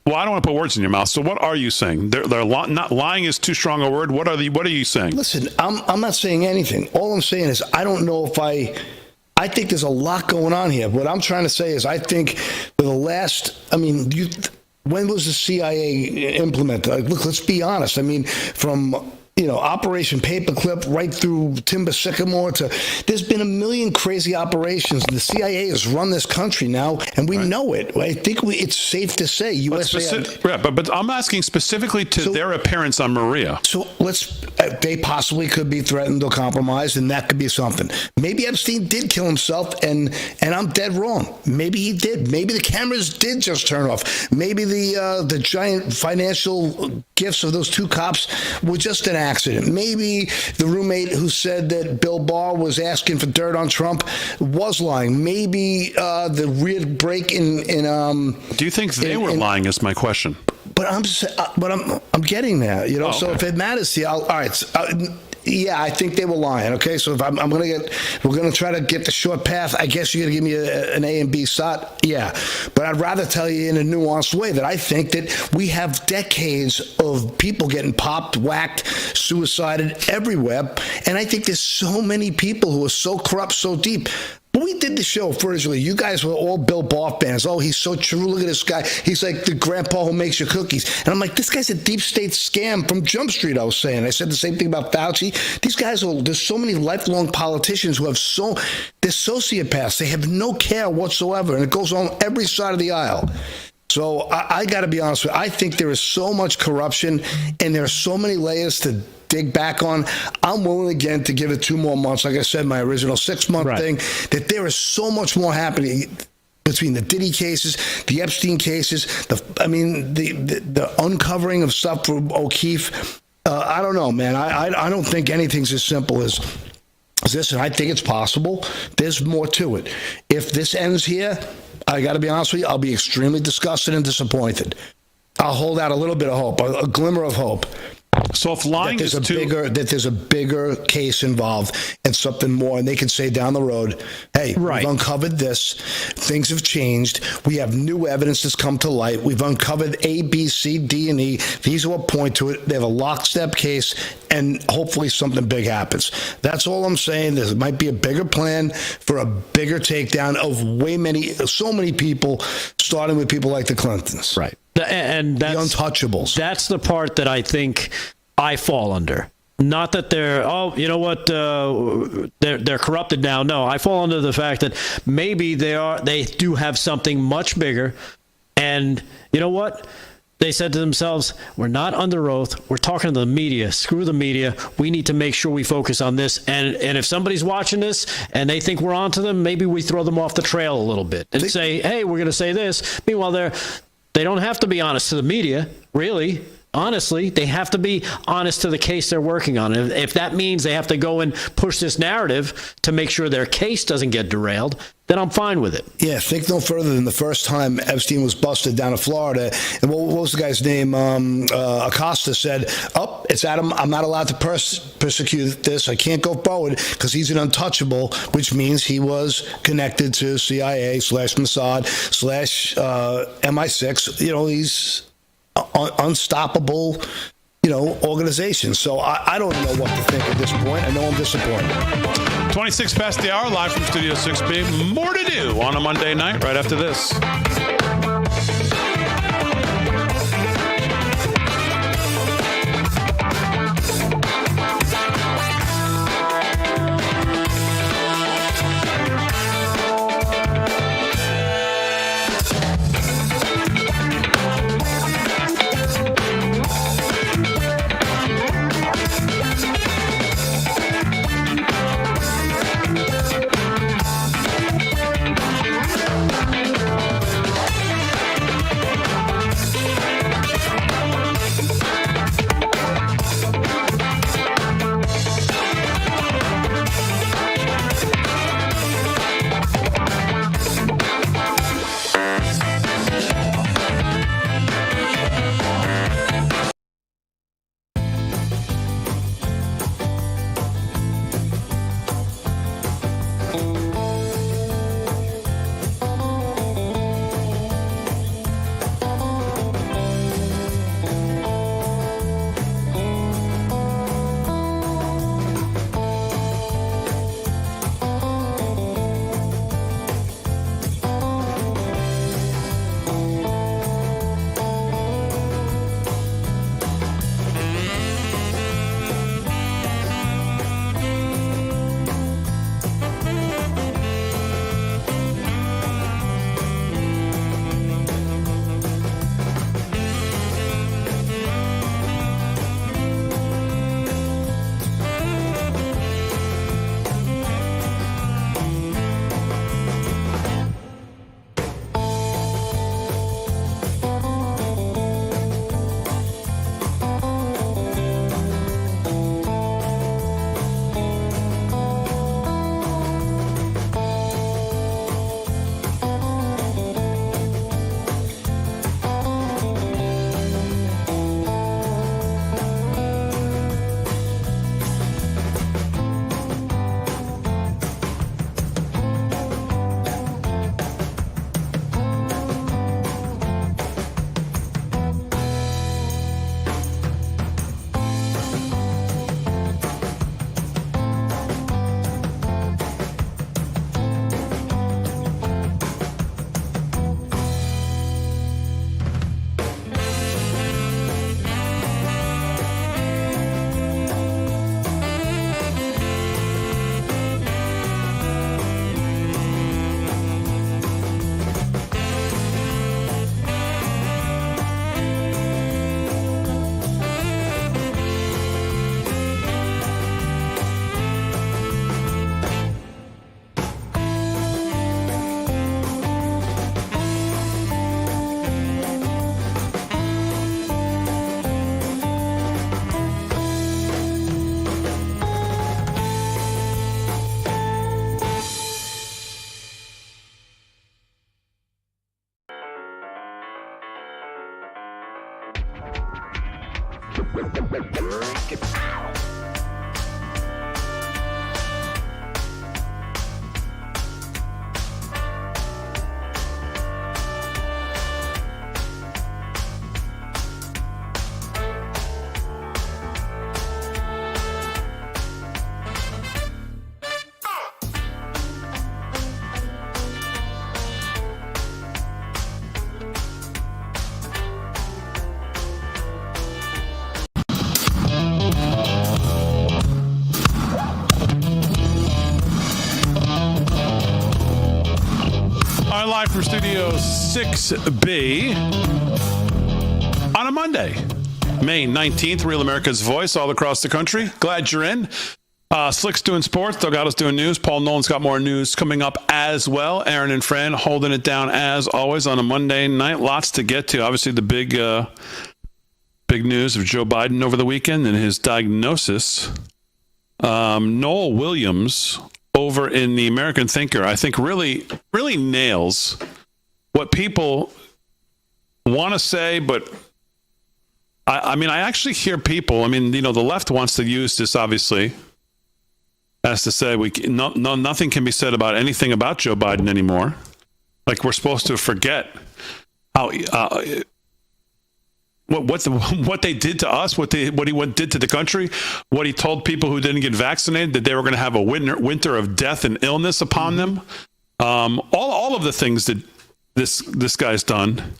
well, I don't want to put words in your mouth. So what are you saying? They're not lying is too strong a word. What are you saying? Listen, I'm not saying anything. All I'm saying is I don't know if I think there's a lot going on here. What I'm trying to say is I think for the last, when was the CIA implemented? Like, look, let's be honest. I mean, from Operation Paperclip right through Timber Sycamore there's been a million crazy operations. The CIA has run this country now, and we know it. I think it's safe to say USA. But I'm asking specifically to their appearance on Maria. So they possibly could be threatened or compromised, and that could be something. Maybe Epstein did kill himself, and I'm dead wrong. Maybe he did. Maybe the cameras did just turn off. Maybe the giant financial gifts of those two cops were just an accident. Maybe the roommate who said that Bill Barr was asking for dirt on Trump was lying. Maybe the weird break in do you think they were lying is my question. But I'm getting there, So if it matters to you, all right. Yeah, I think they were lying. Okay, so if we're gonna try to get the short path. I guess you're gonna give me an A and B shot. Yeah, but I'd rather tell you in a nuanced way that I think that we have decades of people getting popped, whacked, suicided everywhere, and I think there's so many people who are so corrupt, so deep. When we did the show originally, you guys were all Bill Barr fans. Oh, he's so true. Look at this guy. He's like the grandpa who makes your cookies. And I'm like, this guy's a deep state scam from Jump Street, I was saying. I said the same thing about Fauci. These guys, there's so many lifelong politicians who they're sociopaths. They have no care whatsoever. And it goes on every side of the aisle. So I got to be honest with you. I think there is so much corruption and there are so many layers to dig back on. I'm willing again to give it 2 more months. Like I said, my original 6-month thing, that there is so much more happening between the Diddy cases, the Epstein cases, the uncovering of stuff from O'Keefe. I don't know, man. I don't think anything's as simple as this, and I think it's possible. There's more to it. If this ends here, I got to be honest with you, I'll be extremely disgusted and disappointed. I'll hold out a little bit of hope, a glimmer of hope. So if lying that there's a bigger case involved and something more, and they can say down the road, hey, we've uncovered this, things have changed, we have new evidence that's come to light, we've uncovered A, B, C, D, and E, these will point to it, they have a lockstep case, and hopefully something big happens. That's all I'm saying. There might be a bigger plan for a bigger takedown of so many people, starting with people like the Clintons. Right. And that's the untouchables. That's the part that I think I fall under. Not that they're they're corrupted now. No, I fall under the fact that maybe they do have something much bigger. And you know what? They said to themselves, we're not under oath. We're talking to the media. Screw the media. We need to make sure we focus on this. And if somebody's watching this and they think we're onto them, maybe we throw them off the trail a little bit and say, hey, we're going to say this. Meanwhile, they don't have to be honest to the media, really. Honestly, they have to be honest to the case they're working on. If that means they have to go and push this narrative to make sure their case doesn't get derailed, then I'm fine with it. Yeah, think no further than the first time Epstein was busted down in Florida. And what was the guy's name? Acosta said, it's Adam. I'm not allowed to persecute this. I can't go forward because he's an untouchable, which means he was connected to CIA / Mossad / MI6. He's unstoppable. organizations. So I don't know what to think at this point. I know I'm disappointed. 26 past the hour, live from Studio 6B. More to do on a Monday night right after this. Live from Studio 6B on a Monday, May 19th. Real America's Voice all across the country. Glad you're in. Slick's doing sports. Delgado's doing news. Paul Nolan's got more news coming up as well. Aaron and Fran holding it down as always on a Monday night. Lots to get to. Obviously, the big news of Joe Biden over the weekend and his diagnosis. Noel Williams over in the American Thinker, I think really nails what people want to say, but I mean, I actually hear people, the left wants to use this, obviously, as to say nothing can be said about anything about Joe Biden anymore. Like we're supposed to forget how what they did to us, what he did to the country, what he told people who didn't get vaccinated, that they were going to have a winter of death and illness upon them. All of the things that this guy's done.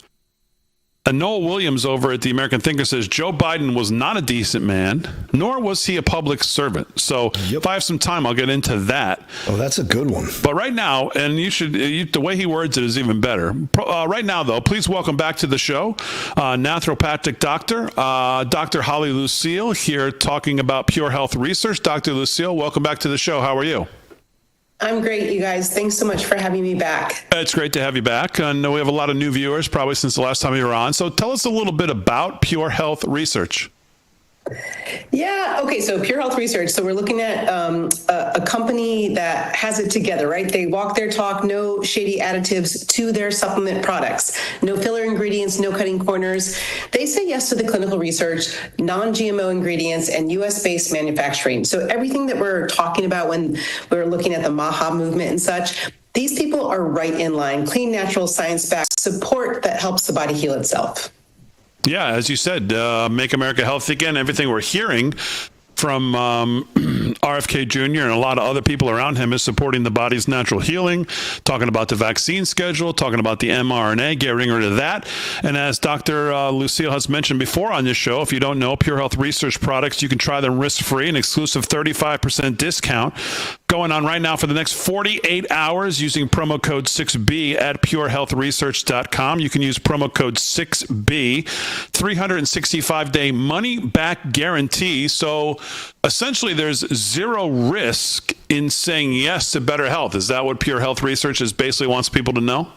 And Noel Williams over at the American Thinker says Joe Biden was not a decent man, nor was he a public servant. So if I have some time, I'll get into that. Oh, that's a good one. But right now, and the way he words it is even better. Right now, though, please welcome back to the show, naturopathic doctor, Dr. Holly Lucille, here talking about Pure Health Research. Dr. Lucille, welcome back to the show. How are you? I'm great, you guys. Thanks so much for having me back. It's great to have you back. I know we have a lot of new viewers, probably since the last time you were on. So tell us a little bit about Pure Health Research. Yeah. Okay. So Pure Health Research. So we're looking at a company that has it together, right? They walk their talk, no shady additives to their supplement products, no filler ingredients, no cutting corners. They say yes to the clinical research, non-GMO ingredients, and U.S.-based manufacturing. So everything that we're talking about when we're looking at the MAHA movement and such, these people are right in line. Clean, natural, science-backed support that helps the body heal itself. Yeah, as you said, make America healthy again. Everything we're hearing from RFK Jr. and a lot of other people around him is supporting the body's natural healing, talking about the vaccine schedule, talking about the mRNA, getting rid of that. And as Dr. Lucille has mentioned before on this show, if you don't know, Pure Health Research products, you can try them risk-free, an exclusive 35% discount going on right now for the next 48 hours using promo code 6B at purehealthresearch.com. You can use promo code 6B, 365-day money-back guarantee. So essentially, there's zero risk in saying yes to better health. Is that what Pure Health Research basically wants people to know?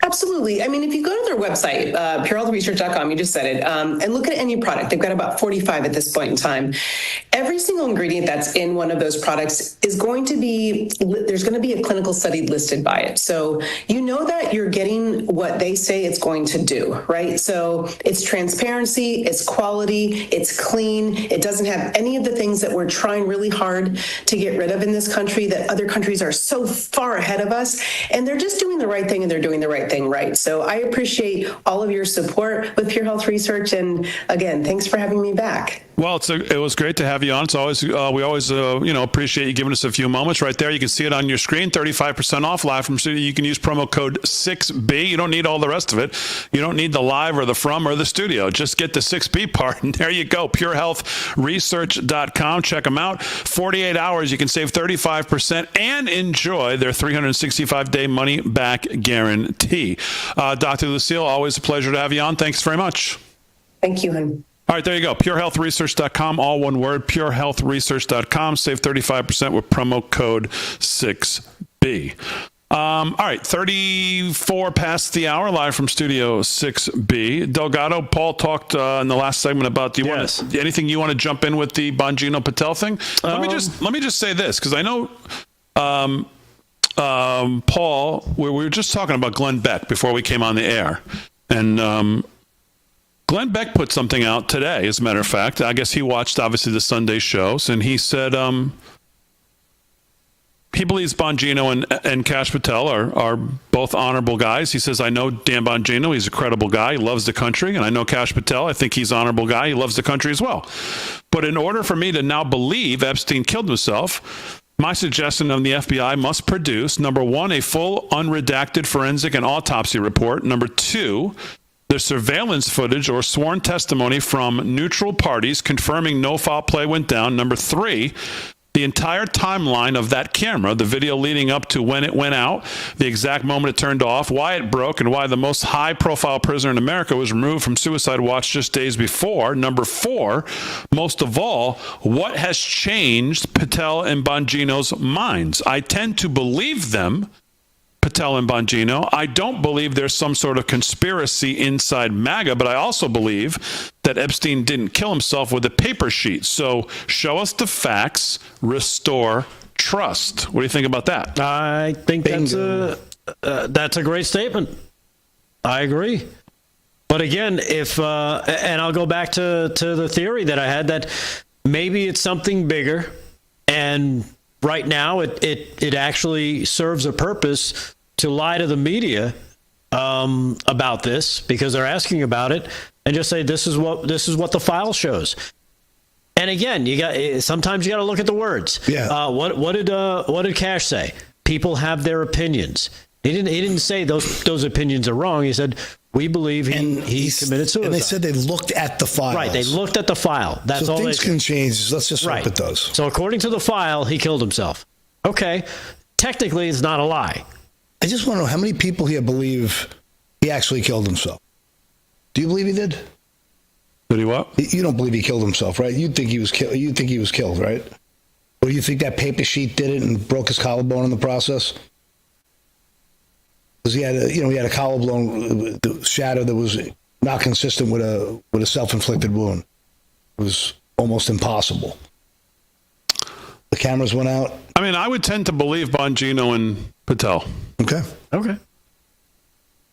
Absolutely. I mean, if you go to their website, purehealthresearch.com, you just said it, and look at any product, they've got about 45 at this point in time. Every single ingredient that's in one of those products is going to be, there's going to be a clinical study listed by it. So you know that you're getting what they say it's going to do, right? So it's transparency, it's quality, it's clean. It doesn't have any of the things that we're trying really hard to get rid of in this country that other countries are so far ahead of us. And they're just doing the right thing, and they're doing the right thing right. So I appreciate all of your support with Pure Health Research. And again, thanks for having me back. Well, it was great to have you on. It's always we always appreciate you giving us a few moments. Right there, you can see it on your screen. 35% off live from studio. You can use promo code 6B. You don't need all the rest of it. You don't need the live or the from or the studio. Just get the 6B part, and there you go. PureHealthResearch.com. Check them out. 48 hours, you can save 35% and enjoy their 365-day money-back guarantee. Dr. Lucille, always a pleasure to have you on. Thanks very much. Thank you, hon. All right, there you go. PureHealthResearch.com, all one word, PureHealthResearch.com. Save 35% with promo code 6B. All right, 34 past the hour, live from Studio 6B. Delgado, Paul talked in the last segment about, anything you want to jump in with the Bongino Patel thing? Let me just say this, because I know, Paul, we were just talking about Glenn Beck before we came on the air. And Glenn Beck put something out today, as a matter of fact. I guess he watched, obviously, the Sunday shows, and he said he believes Bongino and Kash Patel are both honorable guys. He says, I know Dan Bongino, he's a credible guy, he loves the country, and I know Kash Patel, I think he's an honorable guy, he loves the country as well. But in order for me to now believe Epstein killed himself, my suggestion of the FBI must produce, number one, a full unredacted forensic and autopsy report. Number two, the surveillance footage or sworn testimony from neutral parties confirming no foul play went down. Number three, the entire timeline of that camera, the video leading up to when it went out, the exact moment it turned off, why it broke, and why the most high-profile prisoner in America was removed from suicide watch just days before. Number four, most of all, what has changed Patel and Bongino's minds? I tend to believe them, Patel and Bongino. I don't believe there's some sort of conspiracy inside MAGA, but I also believe that Epstein didn't kill himself with a paper sheet. So show us the facts, restore trust. What do you think about that? I think that's a great statement. I agree. But again, and I'll go back to the theory that I had that maybe it's something bigger, and right now it actually serves a purpose to lie to the media about this, because they're asking about it. and just say this is what the file shows. And again, sometimes you got to look at the words. Yeah. What did Cash say? People have their opinions. He didn't say those opinions are wrong. He said we believe he committed suicide. And they said they looked at the file. Right. They looked at the file. That's all. Things can change. Let's just hope it does. So according to the file, he killed himself. Okay. Technically, it's not a lie. I just want to know how many people here believe he actually killed himself. Do you believe he did? Did he what? You don't believe he killed himself, right? You think he was killed. You think he was killed, right? Or do you think that paper sheet did it and broke his collarbone in the process? Because he had a collarbone shatter that was not consistent with a self-inflicted wound. It was almost impossible. The cameras went out. I mean, I would tend to believe Bongino and Patel. Okay. All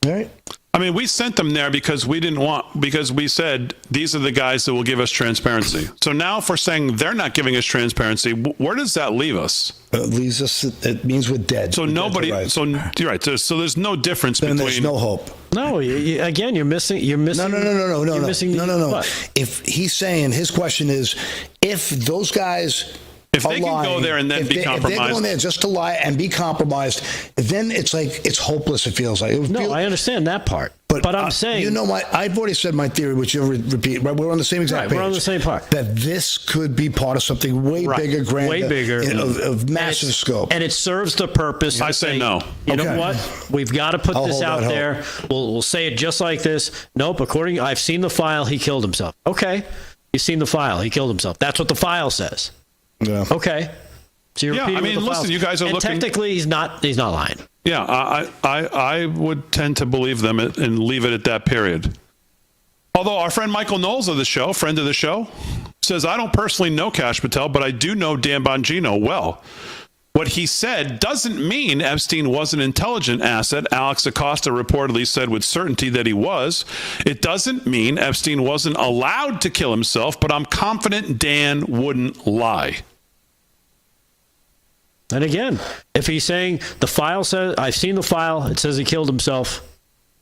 right. I mean, we sent them there because we said these are the guys that will give us transparency. So now if we're saying they're not giving us transparency, where does that leave us? It means we're dead. So you're right. So there's no difference between. There's no hope. No, again, you're missing. No. If he's saying, his question is, if those guys. If they can go there and then be compromised. If they're going there just to lie and be compromised, then it's like it's hopeless, it feels like. I understand that part. But I'm saying... You know, I've already said my theory, which you'll repeat. Right? We're on the same exact page. We're on the same part. That this could be part of something way bigger, grander. Way bigger. Of massive scope. And it serves the purpose. I say no. You know what? We've got to put this out there. We'll say it just like this. Nope, I've seen the file. He killed himself. Okay. You've seen the file. He killed himself. That's what the file says. Yeah. Okay. So you're repeating what the file says. You guys are and looking. Technically, he's not lying. Yeah, I would tend to believe them and leave it at that period. Although our friend Michael Knowles friend of the show, says, I don't personally know Kash Patel, but I do know Dan Bongino well. What he said doesn't mean Epstein was an intelligent asset. Alex Acosta reportedly said with certainty that he was. It doesn't mean Epstein wasn't allowed to kill himself, but I'm confident Dan wouldn't lie. And again, if he's saying the file says, I've seen the file, it says he killed himself,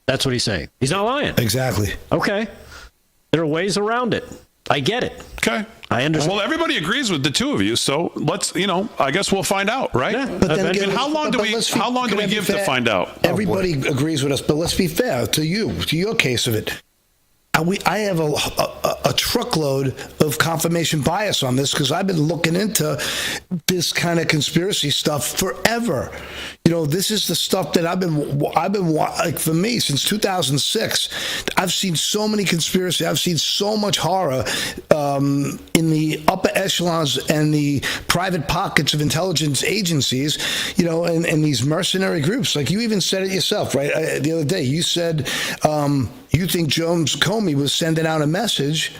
that's what he's saying. He's not lying. Exactly. Okay. There are ways around it. I get it. Okay. I understand. Well, everybody agrees with the two of you, so let's, I guess we'll find out, right? Yeah. But then again, how long do we give to find out? Everybody agrees with us, but let's be fair to your case of it. I have a truckload of confirmation bias on this because I've been looking into this kind of conspiracy stuff forever. This is the stuff that I've been like, for me since 2006. I've seen so many conspiracies. I've seen so much horror in the upper echelons and the private pockets of intelligence agencies, and these mercenary groups. Like you even said it yourself, right? The other day, you said you think James Comey was sending out a message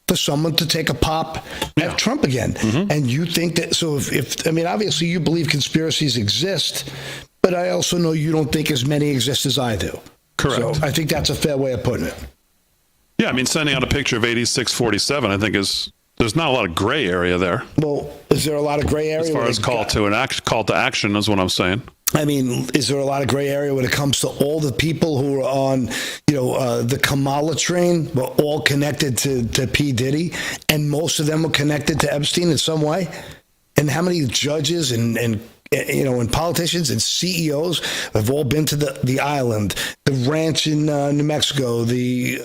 for someone to take a pop at Trump again. Mm-hmm. And you think that, so if obviously you believe conspiracies exist, but I also know you don't think as many exist as I do. Correct. So I think that's a fair way of putting it. Yeah, sending out a picture of 8647, I think there's not a lot of gray area there. Well, is there a lot of gray area? As far as call to action is what I'm saying. Is there a lot of gray area when it comes to all the people who are on, the Kamala train were all connected to P. Diddy, and most of them were connected to Epstein in some way? And how many judges and politicians and CEOs have all been to the island, the ranch in New Mexico, the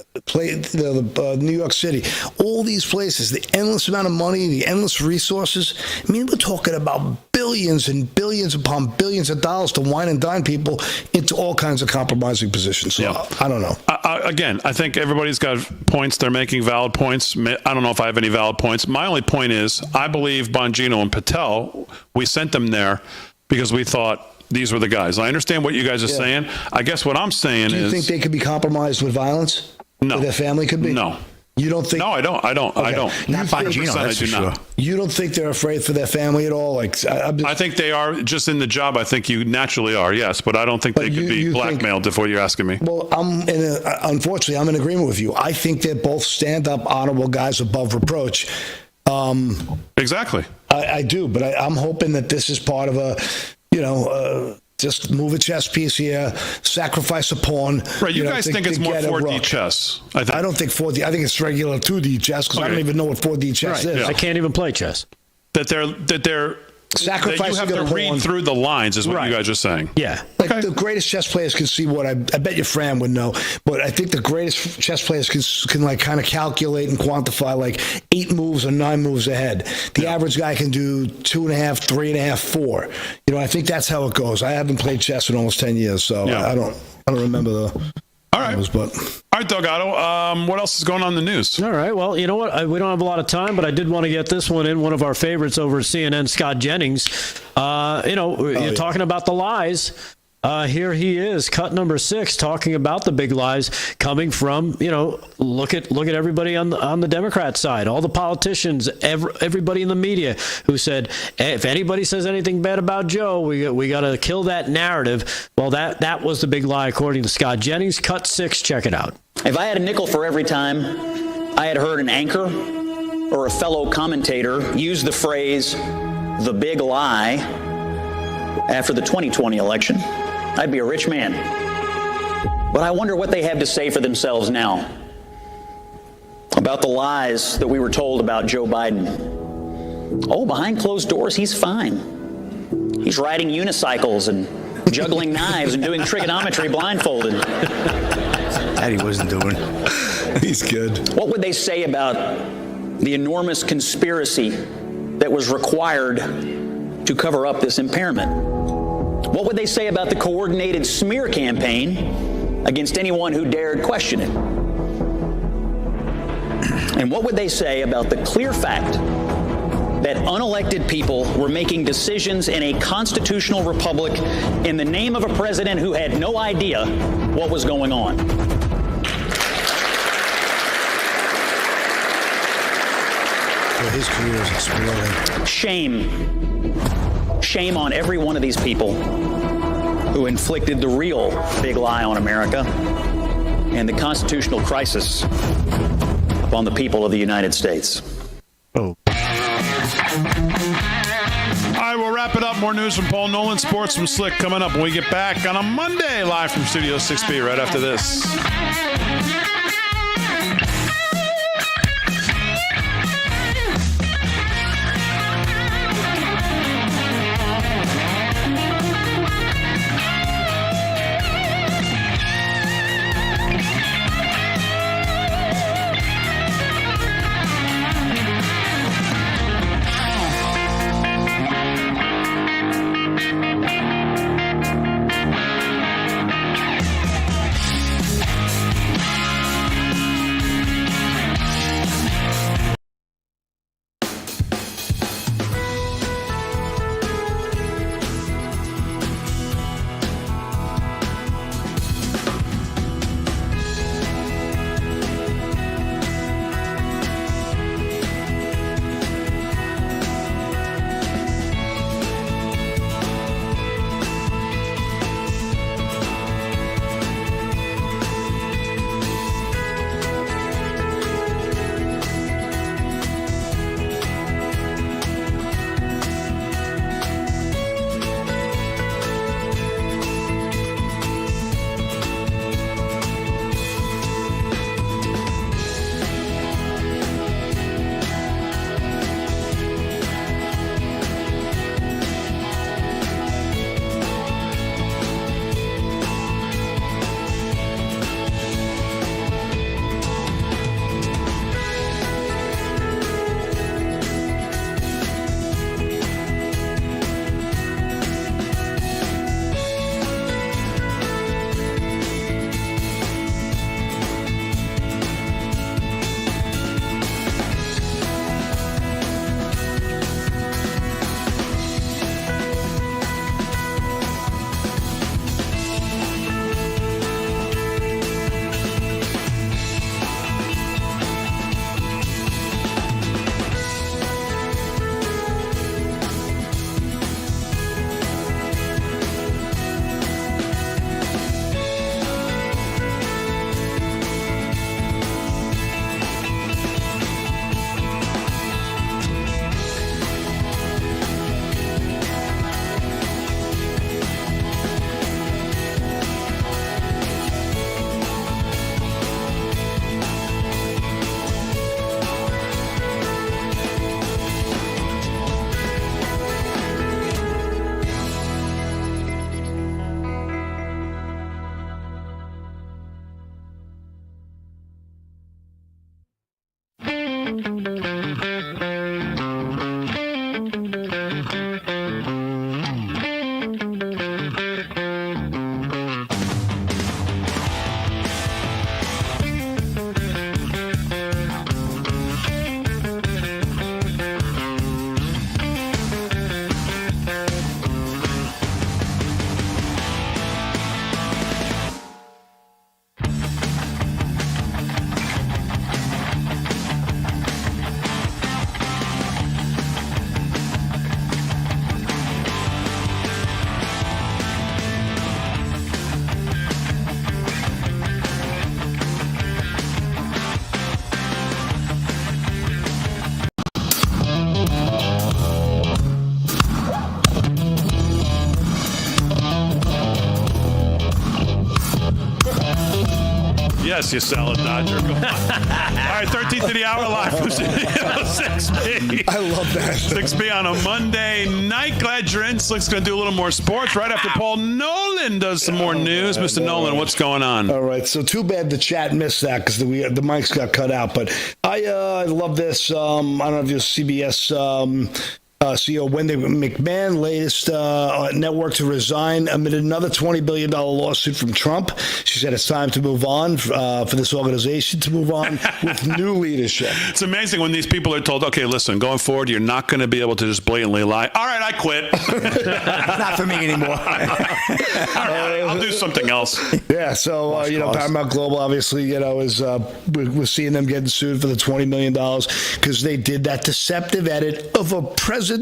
New York City, all these places, the endless amount of money, the endless resources. We're talking about billions and billions upon billions of dollars to wine and dine people into all kinds of compromising positions. So I don't know. Again, I think everybody's got points. They're making valid points. I don't know if I have any valid points. My only point is I believe Bongino and Patel, we sent them there because we thought these were the guys. I understand what you guys are saying. I guess what I'm saying is... Do you think they could be compromised with violence? No. Or their family could be? No. You don't think? No, I don't. Okay. I don't. Not Bongino, that's for sure. You don't think they're afraid for their family at all? I think they are just in the job. I think you naturally are, yes, but I don't think they could be blackmailed if what you're asking me. Well, unfortunately, I'm in agreement with you. I think they're both stand-up, honorable guys above reproach. Exactly. I do, but I'm hoping that this is part of Just move a chess piece here, sacrifice a pawn. Right, you guys think it's more 4D chess. I don't think 4D. I think it's regular 2D chess because I don't even know what 4D chess is. Yeah. I can't even play chess. That they're sacrificing that you have to read through the lines is what you guys are saying. Yeah. Like the greatest chess players can see what I bet your Fran would know, but I think the greatest chess players can like kind of calculate and quantify like 8 moves or 9 moves ahead. The average guy can do 2.5, 3.5, 4. You know, I think that's how it goes. I haven't played chess in almost 10 years, so I don't remember the. All right. All right, Delgado. What else is going on in the news? All right. Well, you know what? We don't have a lot of time, but I did want to get this one in. One of our favorites over at CNN, Scott Jennings. You're talking about the lies. Here he is, cut number 6, talking about the big lies coming from, look at everybody on the Democrat side, all the politicians, everybody in the media who said, hey, if anybody says anything bad about Joe, we got to kill that narrative. Well, that was the big lie, according to Scott Jennings. Cut 6, check it out. If I had a nickel for every time I had heard an anchor or a fellow commentator use the phrase, the big lie, after the 2020 election, I'd be a rich man. But I wonder what they have to say for themselves now about the lies that we were told about Joe Biden. Oh, behind closed doors, he's fine. He's riding unicycles and juggling knives and doing trigonometry blindfolded. That he wasn't doing. He's good. What would they say about the enormous conspiracy that was required to cover up this impairment? What would they say about the coordinated smear campaign against anyone who dared question it? And what would they say about the clear fact that unelected people were making decisions in a constitutional republic in the name of a president who had no idea what was going on? His career is exploding. Shame on every one of these people who inflicted the real big lie on America and the constitutional crisis upon the people of the United States. All right, we'll wrap it up. More news from Paul Nolan, sports from Slick coming up when we get back on a Monday, live from Studio 6B right after this. Yes, you salad dodger. Go on. All right, 13th to the hour live from Studio 6B. I love that. 6B on a Monday night. Glad you're in. Slick's going to do a little more sports right after Paul Nolan does some more news. Mr. Nolan, what's going on? All right, so too bad the chat missed that because the mics got cut out. But I love this. I don't know if you're CBS CEO Wendy McMahon, latest network to resign amid another $20 billion lawsuit from Trump. She said it's time to move on, for this organization to move on with new leadership. It's amazing when these people are told, okay, listen, going forward, you're not going to be able to just blatantly lie. All right, I quit. Not for me anymore. All right, I'll do something else. Yeah, so, Paramount Global, obviously, is we're seeing them getting sued for the $20 million because they did that deceptive edit of a presidential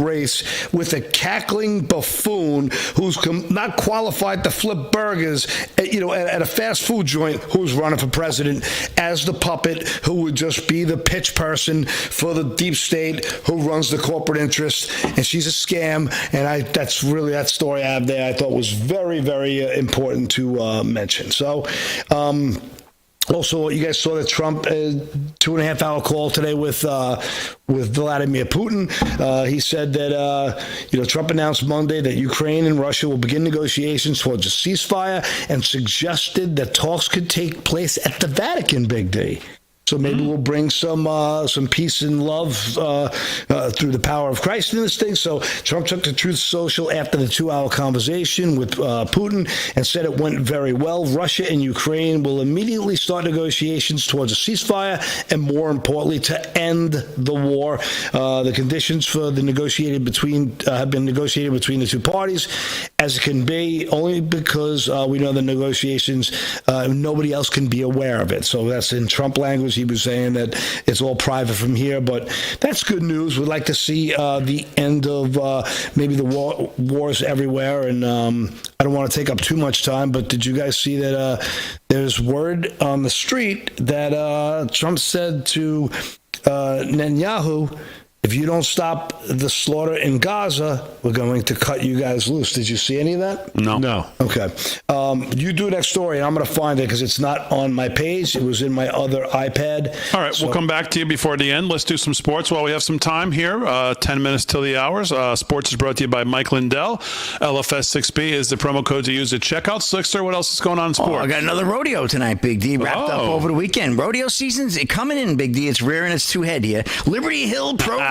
race with a cackling buffoon who's not qualified to flip burgers, at a fast food joint, who's running for president as the puppet who would just be the pitch person for the deep state who runs the corporate interest. And she's a scam. And that's really that story I have there. I thought was very, very important to mention. So, also, you guys saw that Trump 2.5 hour call today with Vladimir Putin. He said that Trump announced Monday that Ukraine and Russia will begin negotiations towards a ceasefire and suggested that talks could take place at the Vatican, Big D. So maybe we'll bring some peace and love through the power of Christ in this thing. So Trump took to Truth Social after the 2-hour conversation with Putin and said it went very well. Russia and Ukraine will immediately start negotiations towards a ceasefire and, more importantly, to end the war. The conditions for the have been negotiated between the two parties, as it can be, only because we know the negotiations, nobody else can be aware of it. So that's in Trump language. He was saying that it's all private from here, but that's good news. We'd like to see the end of maybe the wars everywhere. And I don't want to take up too much time, but did you guys see that there's word on the street that Trump said to Netanyahu, if you don't stop the slaughter in Gaza, we're going to cut you guys loose. Did you see any of that? No. Okay. You do that story, and I'm going to find it because it's not on my page. It was in my other iPad. All right, we'll come back to you before the end. Let's do some sports while we have some time here. 10 minutes till the hours. Sports is brought to you by Mike Lindell. LFS6B is the promo code to use at checkout. Slickster, what else is going on in sports? I got another rodeo tonight, Big D. Wrapped up over the weekend. Rodeo season's coming in, Big D. It's rearing its two head here. Liberty Hill Pro Rodeo.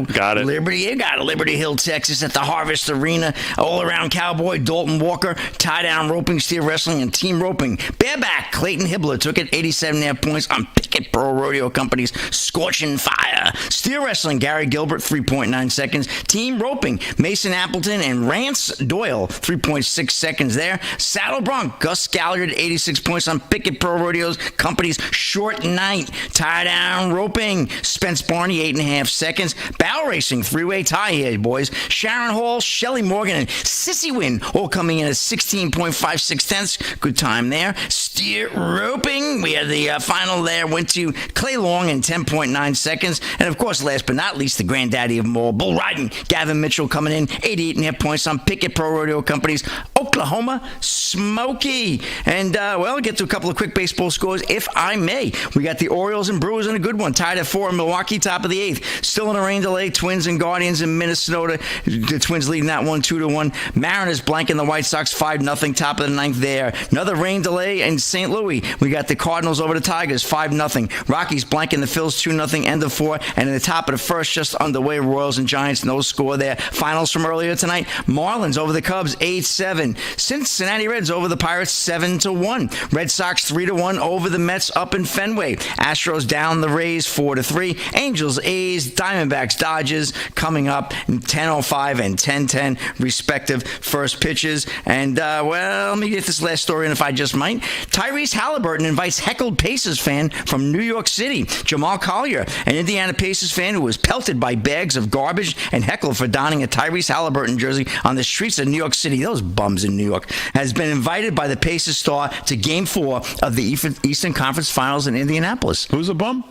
Got it. Liberty Hill, Texas at the Harvest Arena. All-around cowboy, Dalton Walker. Tie-down roping, steer wrestling, and team roping. Bareback, Clayton Hibbler took it 87.5 points on Pickett Pro Rodeo Company's Scorching Fire. Steer wrestling, Gary Gilbert, 3.9 seconds. Team roping, Mason Appleton and Rance Doyle, 3.6 seconds there. Saddle Bronc, Gus Galliard, 86 points on Pickett Pro Rodeo Company's Short Night. Tie-down roping, Spence Barney, 8.5 seconds. Barrel racing, three-way tie here, boys. Sharon Hall, Shelley Morgan, and Sissy Wynn all coming in at 16.56 tenths. Good time there. Steer roping, we had the final there, went to Clay Long in 10.9 seconds. And, of course, last but not least, the granddaddy of them all, bull riding, Gavin Mitchell coming in, 88.5 points on Pickett Pro Rodeo Company's Oklahoma Smoky. And, I'll get to a couple of quick baseball scores, if I may. We got the Orioles and Brewers in a good one, tied at 4 in Milwaukee, top of the 8th. Still in a rain delay, Twins and Guardians in Minnesota. The Twins leading that one 2-1. Mariners blanking the White Sox 5-0, top of the 9th there. Another rain delay in St. Louis. We got the Cardinals over the Tigers 5-0. Rockies blanking the Phils 2-0, end of 4. And in the top of the first, just underway, Royals and Giants, no score there. Finals from earlier tonight, Marlins over the Cubs 8-7. Cincinnati Reds over the Pirates 7-1. Red Sox 3-1 over the Mets up in Fenway. Astros down the Rays 4-3. Angels, A's, Diamondbacks, Dodgers coming up in 10:05 and 10:10 respective first pitches. And let me get this last story in if I just might. Tyrese Halliburton invites heckled Pacers fan from New York City, Jamal Collier, an Indiana Pacers fan who was pelted by bags of garbage and heckled for donning a Tyrese Halliburton jersey on the streets of New York City. Those bums in New York. Has been invited by the Pacers star to Game 4 of the Eastern Conference Finals in Indianapolis. Who's a bum?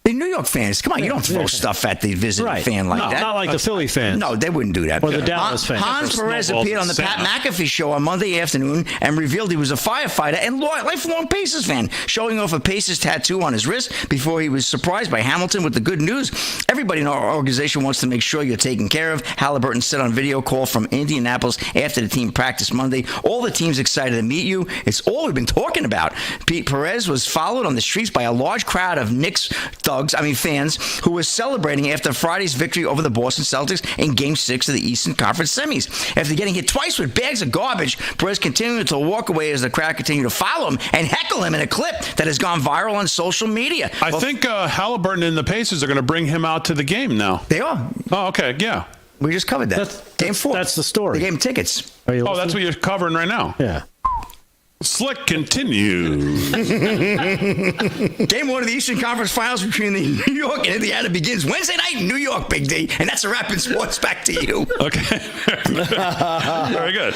The New York fans, come on, you don't throw stuff at the visiting fan like that. Not like the Philly fans. No, they wouldn't do that. Or the Dallas fans. Hans Perez appeared on the Pat McAfee show on Monday afternoon and revealed he was a firefighter and lifelong Pacers fan, showing off a Pacers tattoo on his wrist before he was surprised by Hamilton with the good news. Everybody in our organization wants to make sure you're taken care of, Halliburton said on video call from Indianapolis after the team practiced Monday. All the team's excited to meet you. It's all we've been talking about. Pete Perez was followed on the streets by a large crowd of Knicks fans who were celebrating after Friday's victory over the Boston Celtics in Game 6 of the Eastern Conference semis. After getting hit twice with bags of garbage, Perez continued to walk away as the crowd continued to follow him and heckle him in a clip that has gone viral on social media. I think Halliburton and the Pacers are going to bring him out to the game now. They are. Oh, okay, yeah. We just covered that. Game 4. That's the story. They gave him tickets. Oh, that's what you're covering right now? Yeah. Slick continues. Game 1 of the Eastern Conference Finals between the New York and Indiana begins Wednesday night in New York, Big D. And that's a wrap in sports. Back to you. Okay. Very good.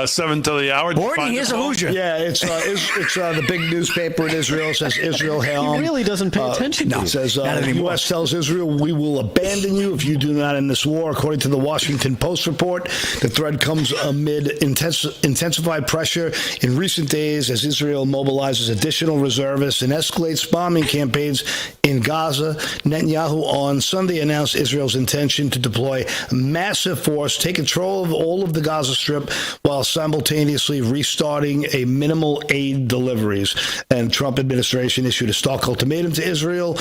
7 till the hour. Gordon, here's a Hoosier. Yeah, it's the big newspaper in Israel. It says Israel Helm. He really doesn't pay attention to it. Says the U.S. tells Israel, we will abandon you if you do not end this war. According to the Washington Post report, the threat comes amid intensified pressure in recent days as Israel mobilizes additional reservists and escalates bombing campaigns in Gaza. Netanyahu on Sunday announced Israel's intention to deploy massive force, take control of all of the Gaza Strip while simultaneously restarting a minimal aid deliveries. And Trump administration issued a stark ultimatum to Israel,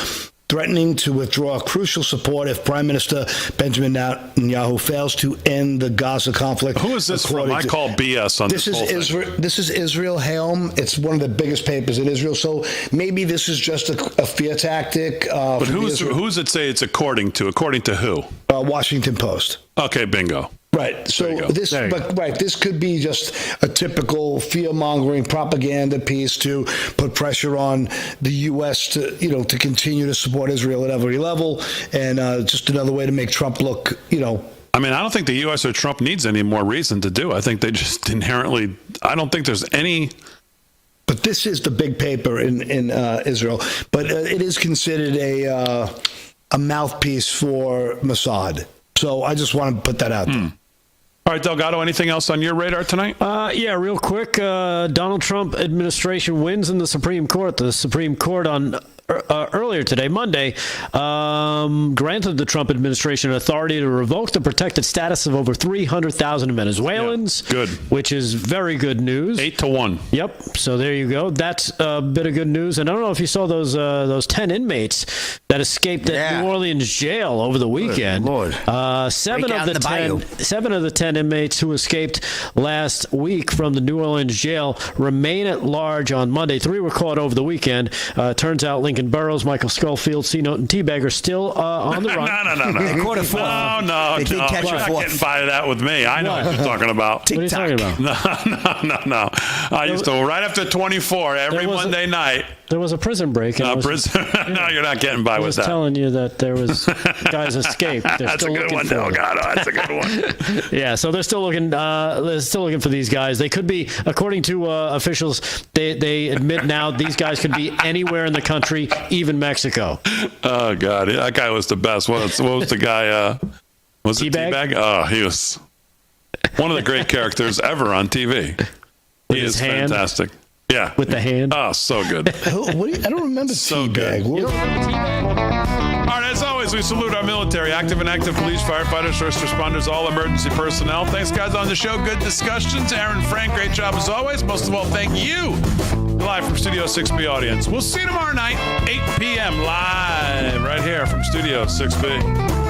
threatening to withdraw crucial support if Prime Minister Benjamin Netanyahu fails to end the Gaza conflict. Who is this from? I call BS on this whole thing. This is Israel Helm. It's one of the biggest papers in Israel. So maybe this is just a fear tactic. But who's it say it's according to? According to who? Washington Post. Okay, bingo. Right. So this could be just a typical fear-mongering propaganda piece to put pressure on the U.S. to continue to support Israel at every level, and just another way to make Trump look, I mean, I don't think the U.S. or Trump needs any more reason to do. I think they just inherently. I don't think there's any. But this is the big paper in Israel. But it is considered a mouthpiece for Mossad. So I just want to put that out there. All right, Delgado, anything else on your radar tonight? Yeah, real quick. Donald Trump administration wins in the Supreme Court. The Supreme Court on earlier today, Monday, granted the Trump administration authority to revoke the protected status of over 300,000 Venezuelans. Yeah, good. Which is very good news. 8-1. Yep. So there you go. That's a bit of good news. And I don't know if you saw those 10 inmates that escaped at New Orleans jail over the weekend. Good Lord. 7 of the 10 inmates who escaped last week from the New Orleans jail remain at large on Monday. 3 were caught over the weekend. Turns out Lincoln Burrows, Michael Schofield, C-Note, and T-Bag are still on the run. No. They caught a 4. No. They did catch a 4. You're not getting by that with me. I know what you're talking about. What are you talking about? No. I used to, right after 24, every Monday night. There was a prison break. No, you're not getting by with that. I was telling you that there was guys escaped. That's a good one, Delgado. That's a good one. Yeah, so they're still looking. They're still looking for these guys. They could be, according to officials, they admit now these guys could be anywhere in the country, even Mexico. Oh God, that guy was the best. What was the guy? Was it T-Bag? Oh, he was one of the great characters ever on TV. He is fantastic. Yeah. With the hand? Oh, so good. I don't remember T-Bag. All right, as always, we salute our military, active and active police, firefighters, first responders, all emergency personnel. Thanks, guys, on the show. Good discussions. Aaron, Frank, great job as always. Most of all, thank you. Live from Studio 6B audience. We'll see you tomorrow night, 8 p.m. live right here from Studio 6B.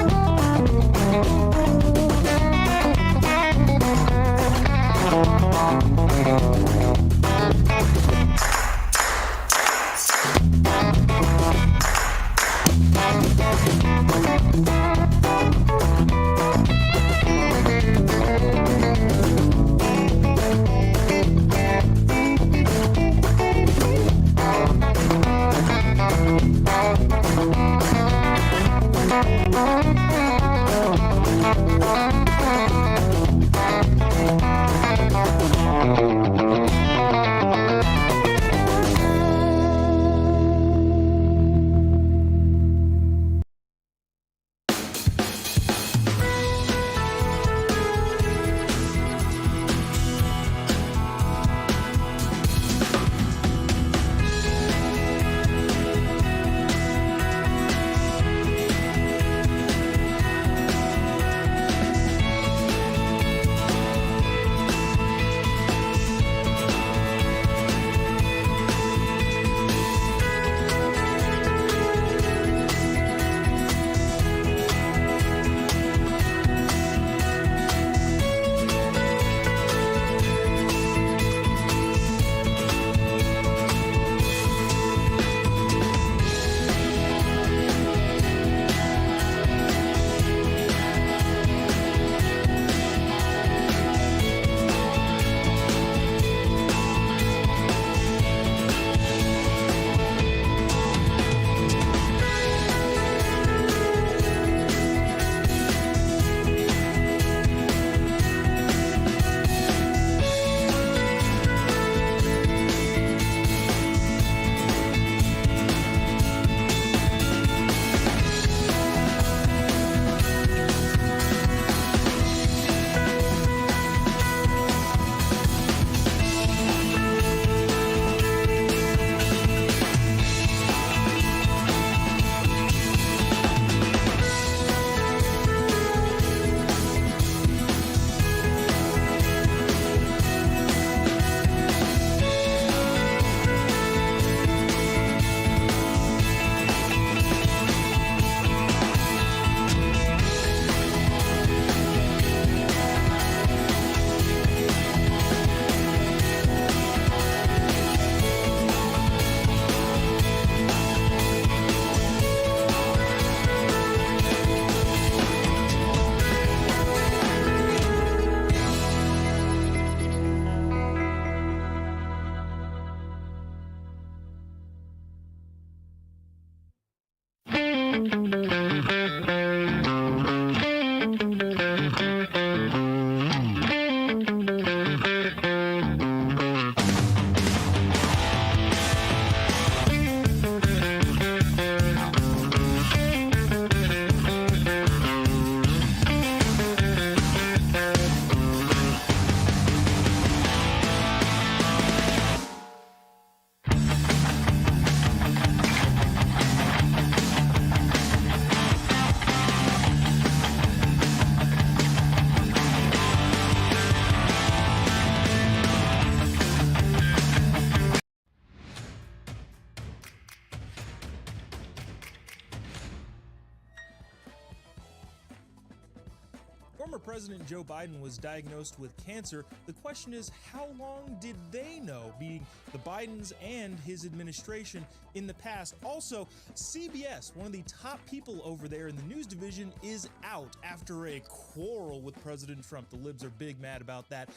Former President Joe Biden was diagnosed with cancer. The question is, how long did they know, being the Bidens and his administration in the past? Also, CBS, one of the top people over there in the news division, is out after a quarrel with President Trump. The libs are big mad about that.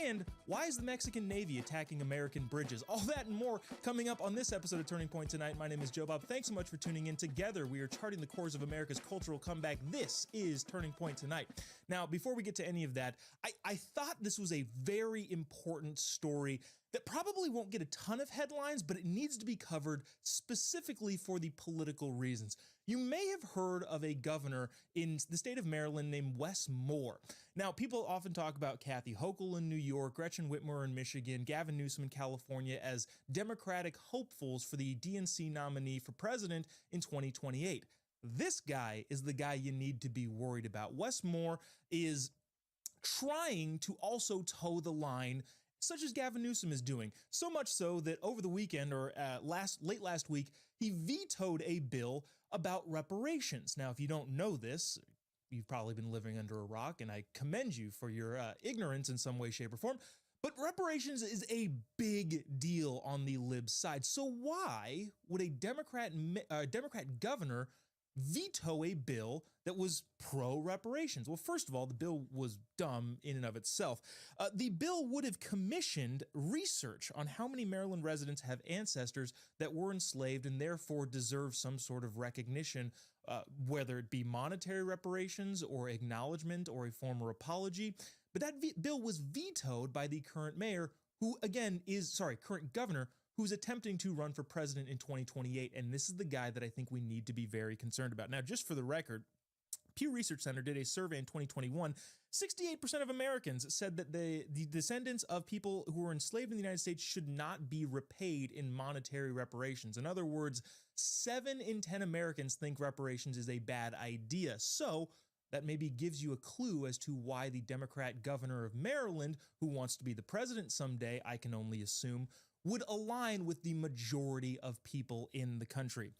And why is the Mexican Navy attacking American bridges? All that and more coming up on this episode of Turning Point tonight. My name is Joe Bob. Thanks so much for tuning in. Together, we are charting the course of America's cultural comeback. This is Turning Point tonight. Now, before we get to any of that, I thought this was a very important story that probably won't get a ton of headlines, but it needs to be covered specifically for the political reasons. You may have heard of a governor in the state of Maryland named Wes Moore. Now, people often talk about Kathy Hochul in New York, Gretchen Whitmer in Michigan, Gavin Newsom in California as Democratic hopefuls for the DNC nominee for president in 2028. This guy is the guy you need to be worried about. Wes Moore is trying to also toe the line, such as Gavin Newsom is doing. So much so that over the weekend, or late last week, he vetoed a bill about reparations. Now, if you don't know this, you've probably been living under a rock, and I commend you for your ignorance in some way, shape, or form. But reparations is a big deal on the lib side. So why would a Democrat governor veto a bill that was pro-reparations? Well, first of all, the bill was dumb in and of itself. The bill would have commissioned research on how many Maryland residents have ancestors that were enslaved and therefore deserve some sort of recognition, whether it be monetary reparations or acknowledgement or a formal apology. But that bill was vetoed by the current mayor, who again is, current governor, who's attempting to run for president in 2028. And this is the guy that I think we need to be very concerned about. Now, just for the record, Pew Research Center did a survey in 2021. 68% of Americans said that the descendants of people who were enslaved in the United States should not be repaid in monetary reparations. In other words, 7 in 10 Americans think reparations is a bad idea. So that maybe gives you a clue as to why the Democrat governor of Maryland, who wants to be the president someday, I can only assume, would align with the majority of people in the country.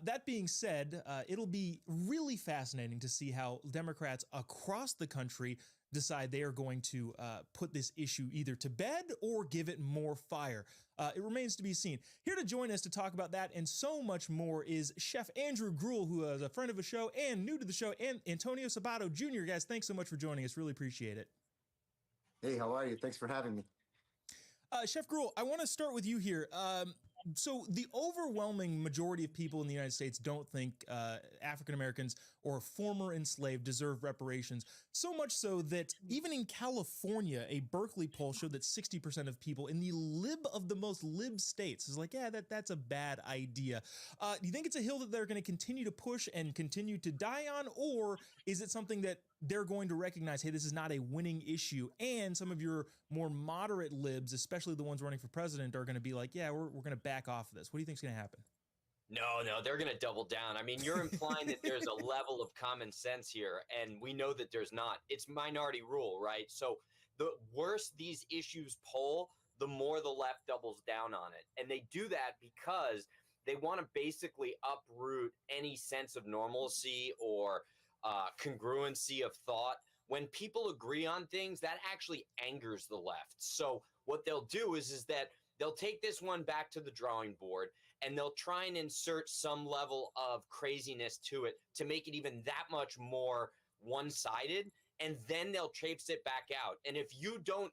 That being said, it'll be really fascinating to see how Democrats across the country decide they are going to put this issue either to bed or give it more fire. It remains to be seen. Here to join us to talk about that and so much more is Chef Andrew Gruel, who is a friend of the show and new to the show, and Antonio Sabato Jr. Guys, thanks so much for joining us. Really appreciate it. Hey, how are you? Thanks for having me. Chef Gruel, I want to start with you here. So the overwhelming majority of people in the United States don't think African Americans or former enslaved deserve reparations, so much so that even in California, a Berkeley poll showed that 60% of people in the lib of the most lib states is like, yeah, that's a bad idea. Do you think it's a hill that they're going to continue to push and continue to die on, or is it something that they're going to recognize, hey, this is not a winning issue, and some of your more moderate libs, especially the ones running for president, are going to be like, yeah, we're going to back off of this? What do you think is going to happen? No, they're going to double down. I mean, you're implying that there's a level of common sense here, and we know that there's not. It's minority rule, right? So the worse these issues poll, the more the left doubles down on it. And they do that because they want to basically uproot any sense of normalcy or congruency of thought. When people agree on things, that actually angers the left. So what they'll do is that they'll take this one back to the drawing board and they'll try and insert some level of craziness to it to make it even that much more one-sided. And then they'll traipse it back out. And if you don't,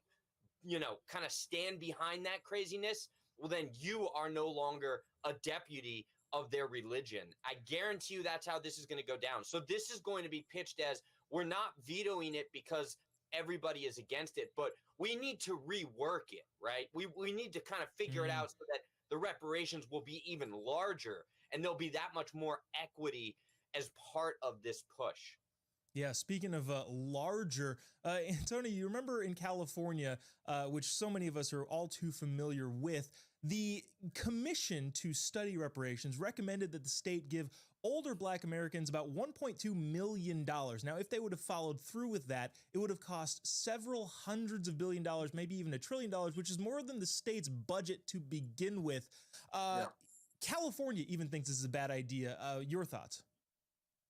kind of stand behind that craziness, well, then you are no longer a deputy of their religion. I guarantee you that's how this is going to go down. So this is going to be pitched as, we're not vetoing it because everybody is against it, but we need to rework it, right? We need to kind of figure it out so that the reparations will be even larger and there'll be that much more equity as part of this push. Yeah, speaking of larger, Tony, you remember in California, which so many of us are all too familiar with, the Commission to Study Reparations recommended that the state give older Black Americans about $1.2 million. Now, if they would have followed through with that, it would have cost several hundreds of billion dollars, maybe even $1 trillion, which is more than the state's budget to begin with. California even thinks this is a bad idea. Your thoughts?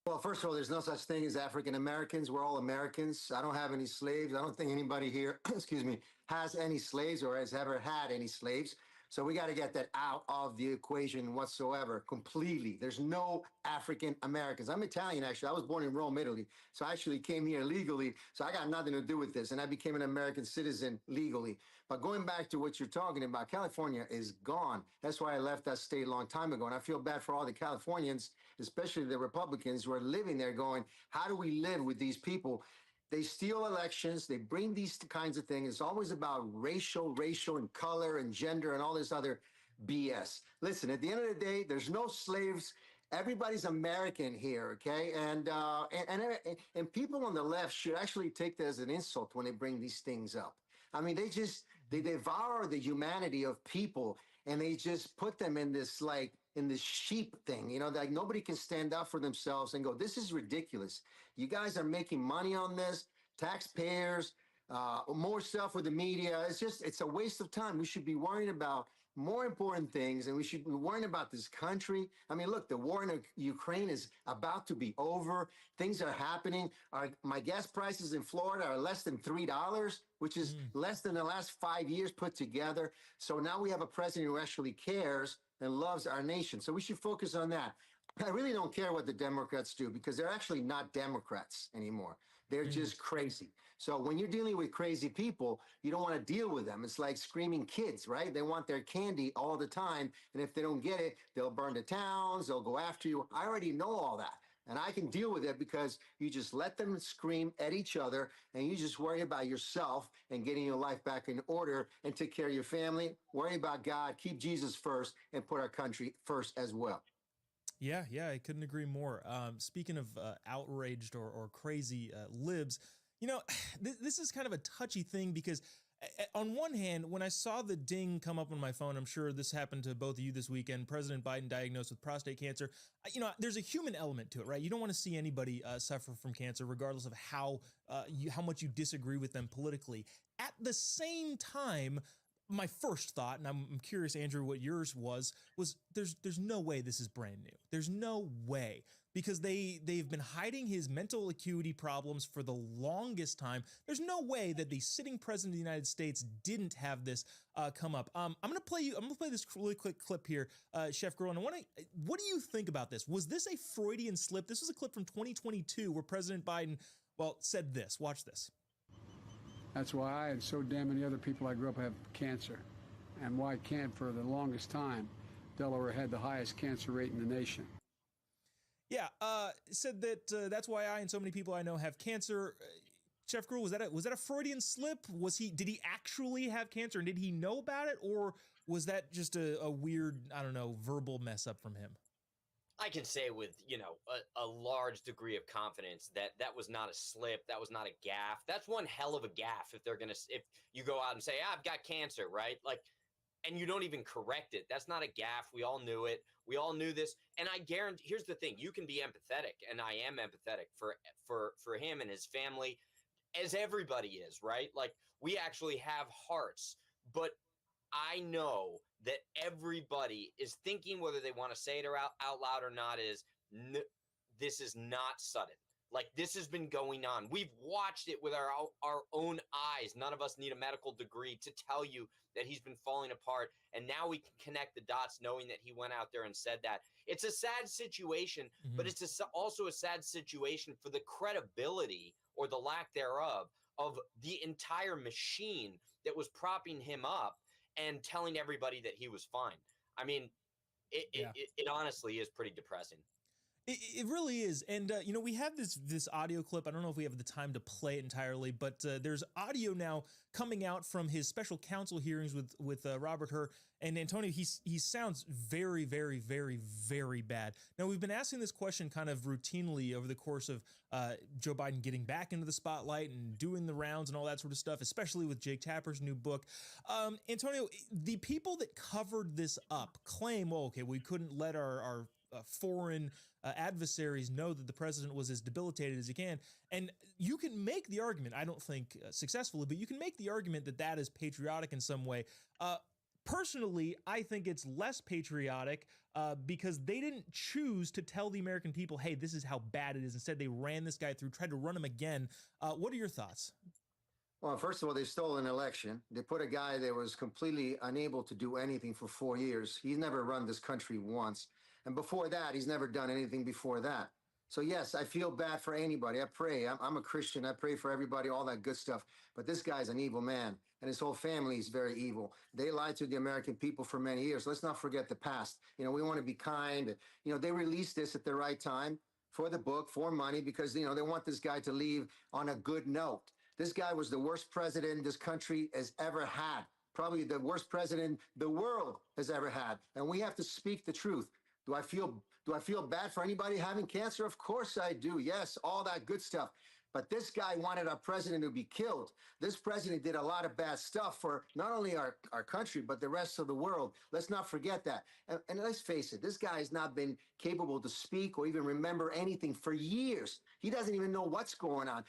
Well, first of all, there's no such thing as African Americans. We're all Americans. I don't have any slaves. I don't think anybody here, excuse me, has any slaves or has ever had any slaves. So we got to get that out of the equation whatsoever, completely. There's no African Americans. I'm Italian, actually. I was born in Rome, Italy. So I actually came here legally. So I got nothing to do with this. And I became an American citizen legally. But going back to what you're talking about, California is gone. That's why I left that state a long time ago. And I feel bad for all the Californians, especially the Republicans who are living there going, how do we live with these people? They steal elections. They bring these kinds of things. It's always about racial and color and gender and all this other BS. Listen, at the end of the day, there's no slaves. Everybody's American here, okay? And people on the left should actually take that as an insult when they bring these things up. I mean, they devour the humanity of people and they just put them in this in this sheep thing, you know, like nobody can stand up for themselves and go, this is ridiculous. You guys are making money on this, taxpayers, more stuff with the media. It's a waste of time. We should be worrying about more important things and we should be worrying about this country. I mean, look, the war in Ukraine is about to be over. Things are happening. My gas prices in Florida are less than $3, which is less than the last 5 years put together. So now we have a president who actually cares and loves our nation. So we should focus on that. I really don't care what the Democrats do because they're actually not Democrats anymore. They're just crazy. So when you're dealing with crazy people, you don't want to deal with them. It's like screaming kids, right? They want their candy all the time. And if they don't get it, they'll burn the towns, they'll go after you. I already know all that. And I can deal with it because you just let them scream at each other and you just worry about yourself and getting your life back in order and take care of your family. Worry about God, keep Jesus first and put our country first as well. Yeah, I couldn't agree more. Speaking of outraged or crazy libs, you know, this is kind of a touchy thing because on one hand, when I saw the ding come up on my phone, I'm sure this happened to both of you this weekend, President Biden diagnosed with prostate cancer. You know, there's a human element to it, right? You don't want to see anybody suffer from cancer, regardless of how much you disagree with them politically. At the same time, my first thought, and I'm curious, Andrew, what yours was there's no way this is brand new. There's no way, because they've been hiding his mental acuity problems for the longest time. There's no way that the sitting president of the United States didn't have this come up. I'm gonna play this really quick clip here, Chef Girl, and what do you think about this? Was this a Freudian slip? This was a clip from 2022 where President Biden, said this. Watch this. That's why I and so damn many other people I grew up have cancer, and why for the longest time, Delaware had the highest cancer rate in the nation. Yeah, said that that's why I and so many people I know have cancer. Chef Gruhl, was that a Freudian slip? Did he actually have cancer, and did he know about it, or was that just a weird, I don't know, verbal mess up from him? I can say with, a large degree of confidence that that was not a slip. That was not a gaffe. That's one hell of a gaffe if you go out and say, I've got cancer, right? And you don't even correct it. That's not a gaffe. We all knew it. We all knew this. And I guarantee, here's the thing, you can be empathetic, and I am empathetic for him and his family, as everybody is, right? We actually have hearts, but I know that everybody is thinking, whether they want to say it out loud or not, this is not sudden. This has been going on. We've watched it with our own eyes. None of us need a medical degree to tell you that he's been falling apart. And now we can connect the dots knowing that he went out there and said that. It's a sad situation, but it's also a sad situation for the credibility, or the lack thereof, of the entire machine that was propping him up and telling everybody that he was fine. I mean, It honestly is pretty depressing. It really is. And, we have this audio clip. I don't know if we have the time to play it entirely, but there's audio now coming out from his special counsel hearings with Robert Hur. And Antonio, he sounds very, very, very, very bad. Now, we've been asking this question kind of routinely over the course of Joe Biden getting back into the spotlight and doing the rounds and all that sort of stuff, especially with Jake Tapper's new book. Antonio, the people that covered this up claim, well, okay, we couldn't let our foreign adversaries know that the president was as debilitated as he can. And you can make the argument, I don't think successfully, but you can make the argument that that is patriotic in some way. Personally, I think it's less patriotic because they didn't choose to tell the American people, hey, this is how bad it is. Instead, they ran this guy through, tried to run him again. What are your thoughts? Well, first of all, they stole an election. They put a guy that was completely unable to do anything for 4 years. He's never run this country once. And before that, he's never done anything before that. So, yes, I feel bad for anybody. I pray. I'm a Christian. I pray for everybody, all that good stuff. But this guy's an evil man, and his whole family is very evil. They lied to the American people for many years. Let's not forget the past. We want to be kind. They released this at the right time for the book, for money, because, they want this guy to leave on a good note. This guy was the worst president this country has ever had, probably the worst president the world has ever had. And we have to speak the truth. Do I feel bad for anybody having cancer? Of course I do. Yes, all that good stuff. But this guy wanted our president to be killed. This president did a lot of bad stuff for not only our country, but the rest of the world. Let's not forget that. And let's face it, this guy has not been capable to speak or even remember anything for years. He doesn't even know what's going on.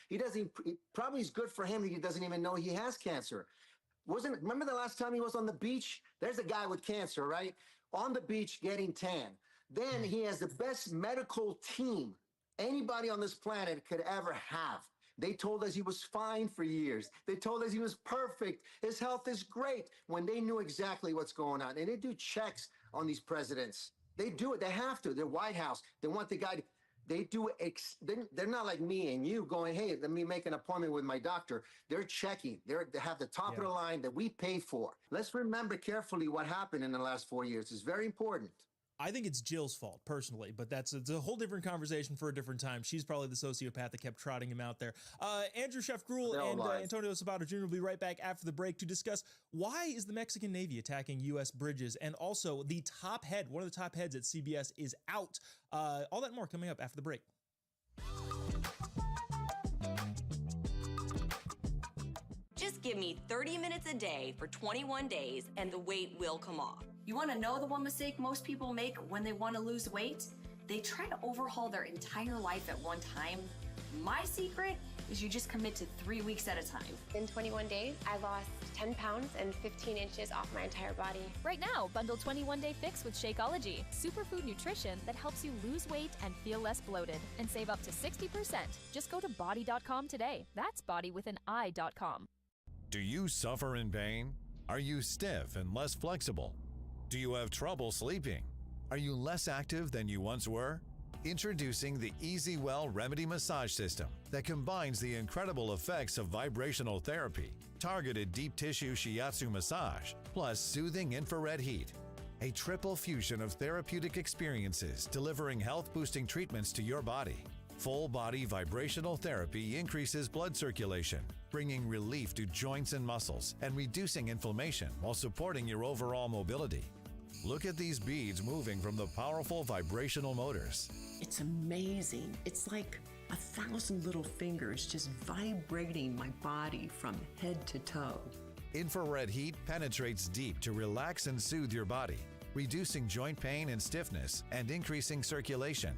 Probably it's good for him that he doesn't even know he has cancer. Remember the last time he was on the beach? There's a guy with cancer, right? On the beach getting tan. Then he has the best medical team anybody on this planet could ever have. They told us he was fine for years. They told us he was perfect. His health is great, when they knew exactly what's going on. And they do checks on these presidents. They do it. They have to. They're White House. They want the guy to, they do it. They're not like me and you going, hey, let me make an appointment with my doctor. They're checking. They have the top of the line that we pay for. Let's remember carefully what happened in the last 4 years. It's very important. I think it's Jill's fault personally, but it's a whole different conversation for a different time. She's probably the sociopath that kept trotting him out there. Andrew Chef Gruel and Antonio Zfactor Jr. will be right back after the break to discuss why is the Mexican Navy attacking U.S. bridges, and also the top head, one of the top heads at CBS is out. All that and more coming up after the break. Just give me 30 minutes a day for 21 days and the weight will come off. You want to know the one mistake most people make when they want to lose weight? They try to overhaul their entire life at one time. My secret is you just commit to 3 weeks at a time. In 21 days, I lost 10 pounds and 15 inches off my entire body. Right now, bundle 21-day fix with Shakeology, superfood nutrition that helps you lose weight and feel less bloated, and save up to 60%. Just go to body.com today. That's body with an I.com. Do you suffer in pain? Are you stiff and less flexible? Do you have trouble sleeping? Are you less active than you once were? Introducing the EasyWell Remedy Massage System that combines the incredible effects of vibrational therapy, targeted deep tissue shiatsu massage, plus soothing infrared heat. A triple fusion of therapeutic experiences delivering health-boosting treatments to your body. Full-body vibrational therapy increases blood circulation, bringing relief to joints and muscles and reducing inflammation while supporting your overall mobility. Look at these beads moving from the powerful vibrational motors. It's amazing. It's like 1,000 little fingers just vibrating my body from head to toe. Infrared heat penetrates deep to relax and soothe your body, reducing joint pain and stiffness and increasing circulation.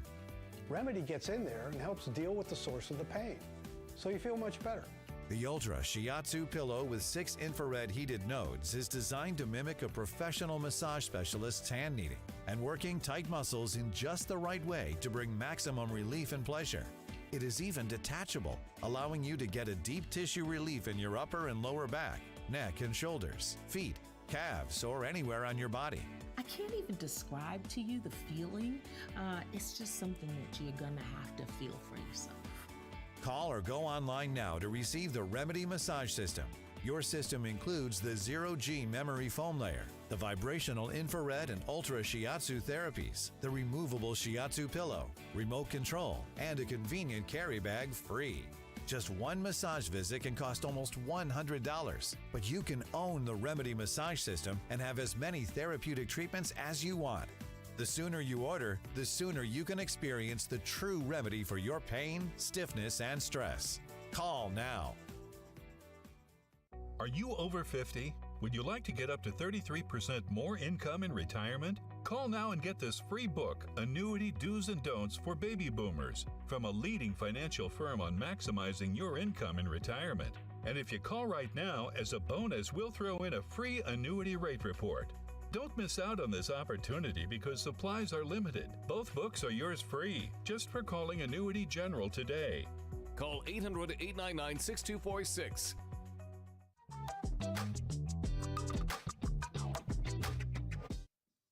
Remedy gets in there and helps deal with the source of the pain, so you feel much better. The Ultra Shiatsu pillow with 6 infrared heated nodes is designed to mimic a professional massage specialist's hand kneading and working tight muscles in just the right way to bring maximum relief and pleasure. It is even detachable, allowing you to get a deep tissue relief in your upper and lower back, neck and shoulders, feet, calves, or anywhere on your body. I can't even describe to you the feeling. It's just something that you're gonna have to feel for yourself. Call or go online now to receive the Remedy Massage System. Your system includes the 0G memory foam layer, the vibrational infrared and ultra shiatsu therapies, the removable shiatsu pillow, remote control, and a convenient carry bag free. Just one massage visit can cost almost $100, but you can own the Remedy massage system and have as many therapeutic treatments as you want. The sooner you order, the sooner you can experience the true remedy for your pain, stiffness, and stress. Call now. Are you over 50? Would you like to get up to 33% more income in retirement? Call now and get this free book, Annuity Do's and Don'ts for Baby Boomers, from a leading financial firm on maximizing your income in retirement. And if you call right now, as a bonus, we'll throw in a free annuity rate report. Don't miss out on this opportunity because supplies are limited. Both books are yours free, just for calling Annuity General today. Call 800-899-6246.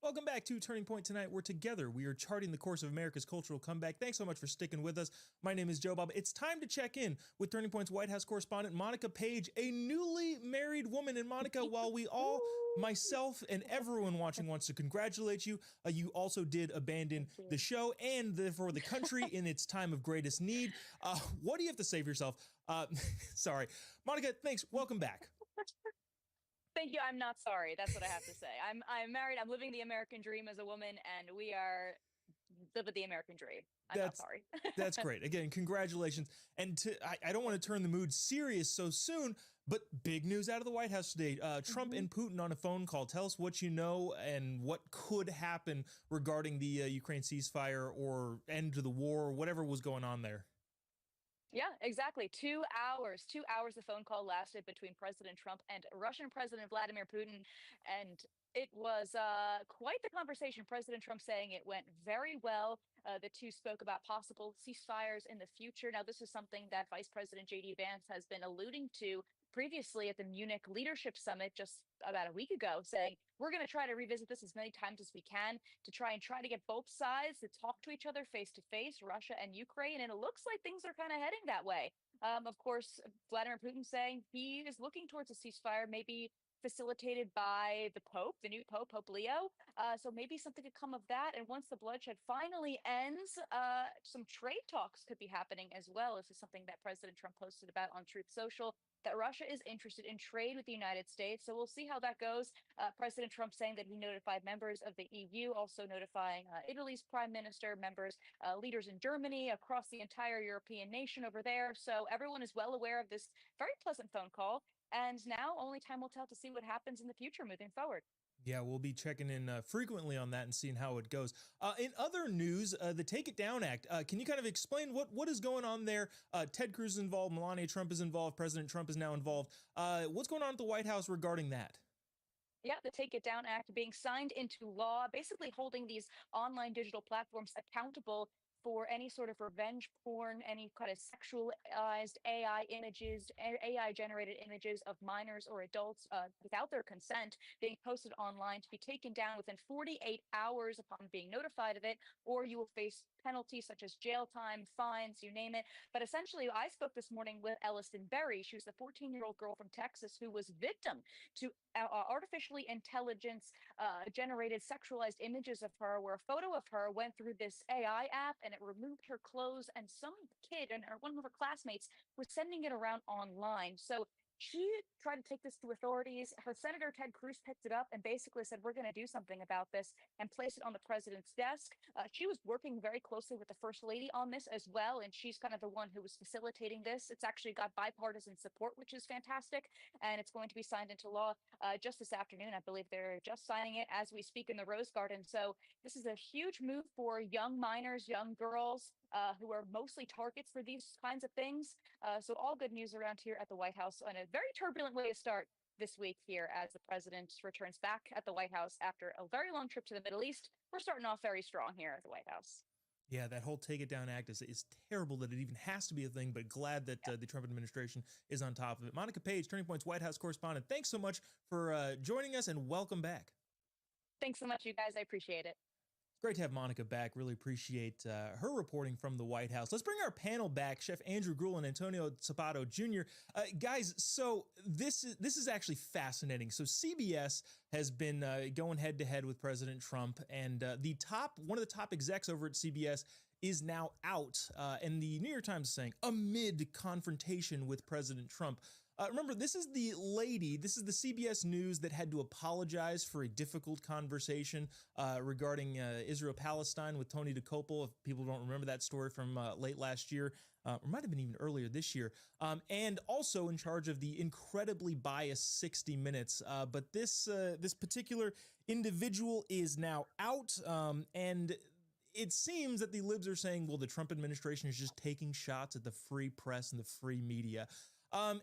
Welcome back to Turning Point Tonight, where together we are charting the course of America's cultural comeback. Thanks so much for sticking with us. My name is Joe Bob. It's time to check in with Turning Point's White House correspondent, Monica Page, a newly married woman. And Monica, while we all, myself and everyone watching wants to congratulate you, you also did abandon the show and therefore the country in its time of greatest need. What do you have to say for yourself? Sorry. Monica, thanks. Welcome back. Thank you. I'm not sorry. That's what I have to say. I'm married. I'm living the American dream as a woman, and we are living the American dream. I'm not sorry. That's great. Again, congratulations. And I don't want to turn the mood serious so soon, but big news out of the White House today. Trump and Putin on a phone call. Tell us what you know and what could happen regarding the Ukraine ceasefire or end to the war or whatever was going on there. Yeah, exactly. 2 hours. 2 hours the phone call lasted between President Trump and Russian President Vladimir Putin. And it was quite the conversation. President Trump saying it went very well. The two spoke about possible ceasefires in the future. Now, this is something that Vice President J.D. Vance has been alluding to previously at the Munich Leadership Summit just about a week ago, saying we're going to try to revisit this as many times as we can to try to get both sides to talk to each other face to face, Russia and Ukraine. And it looks like things are kind of heading that way. Of course, Vladimir Putin saying he is looking towards a ceasefire, maybe facilitated by the Pope, the new Pope, Pope Leo. So maybe something could come of that. And once the bloodshed finally ends, some trade talks could be happening as well. This is something that President Trump posted about on Truth Social, that Russia is interested in trade with the United States. So we'll see how that goes. President Trump saying that he notified members of the EU, also notifying Italy's prime minister, members, leaders in Germany, across the entire European nation over there. So everyone is well aware of this very pleasant phone call. And now only time will tell to see what happens in the future moving forward. Yeah, we'll be checking in frequently on that and seeing how it goes. In other news, the Take It Down Act, can you kind of explain what is going on there? Ted Cruz is involved, Melania Trump is involved, President Trump is now involved. What's going on at the White House regarding that? Yeah, the Take It Down Act being signed into law, basically holding these online digital platforms accountable for any sort of revenge porn, any kind of sexualized AI images, AI generated images of minors or adults without their consent being posted online to be taken down within 48 hours upon being notified of it, or you will face penalties such as jail time, fines, you name it. But essentially, I spoke this morning with Ellison Berry. She was a 14-year-old girl from Texas who was victim to artificially intelligence generated sexualized images of her, where a photo of her went through this AI app and it removed her clothes, and some kid and one of her classmates was sending it around online. So she tried to take this to authorities. Her Senator Ted Cruz picked it up and basically said, we're going to do something about this, and place it on the president's desk. She was working very closely with the First Lady on this as well, and she's kind of the one who was facilitating this. It's actually got bipartisan support, which is fantastic, and it's going to be signed into law just this afternoon. I believe they're just signing it as we speak in the Rose Garden. So this is a huge move for young minors, young girls, who are mostly targets for these kinds of things. So all good news around here at the White House, on a very turbulent way to start this week here as the president returns back at the White House after a very long trip to the Middle East. We're starting off very strong here at the White House. Yeah, that whole Take It Down Act is terrible that it even has to be a thing, but glad that the Trump administration is on top of it. Monica Page, Turning Point's White House correspondent, thanks so much for joining us, and welcome back. Thanks so much, you guys. I appreciate it. Great to have Monica back. Really appreciate her reporting from the White House. Let's bring our panel back, Chef Andrew Gruel and Antonio Sabato Jr. Guys, so this is actually fascinating. So CBS has been going head to head with President Trump, and one of the top execs over at CBS is now out, and the New York Times is saying amid confrontation with President Trump. Remember, this is the CBS News that had to apologize for a difficult conversation regarding Israel-Palestine with Tony DeCopel. If people don't remember that story from late last year, or might have been even earlier this year, and also in charge of the incredibly biased 60 Minutes. But this particular individual is now out, and it seems that the libs are saying, well, the Trump administration is just taking shots at the free press and the free media.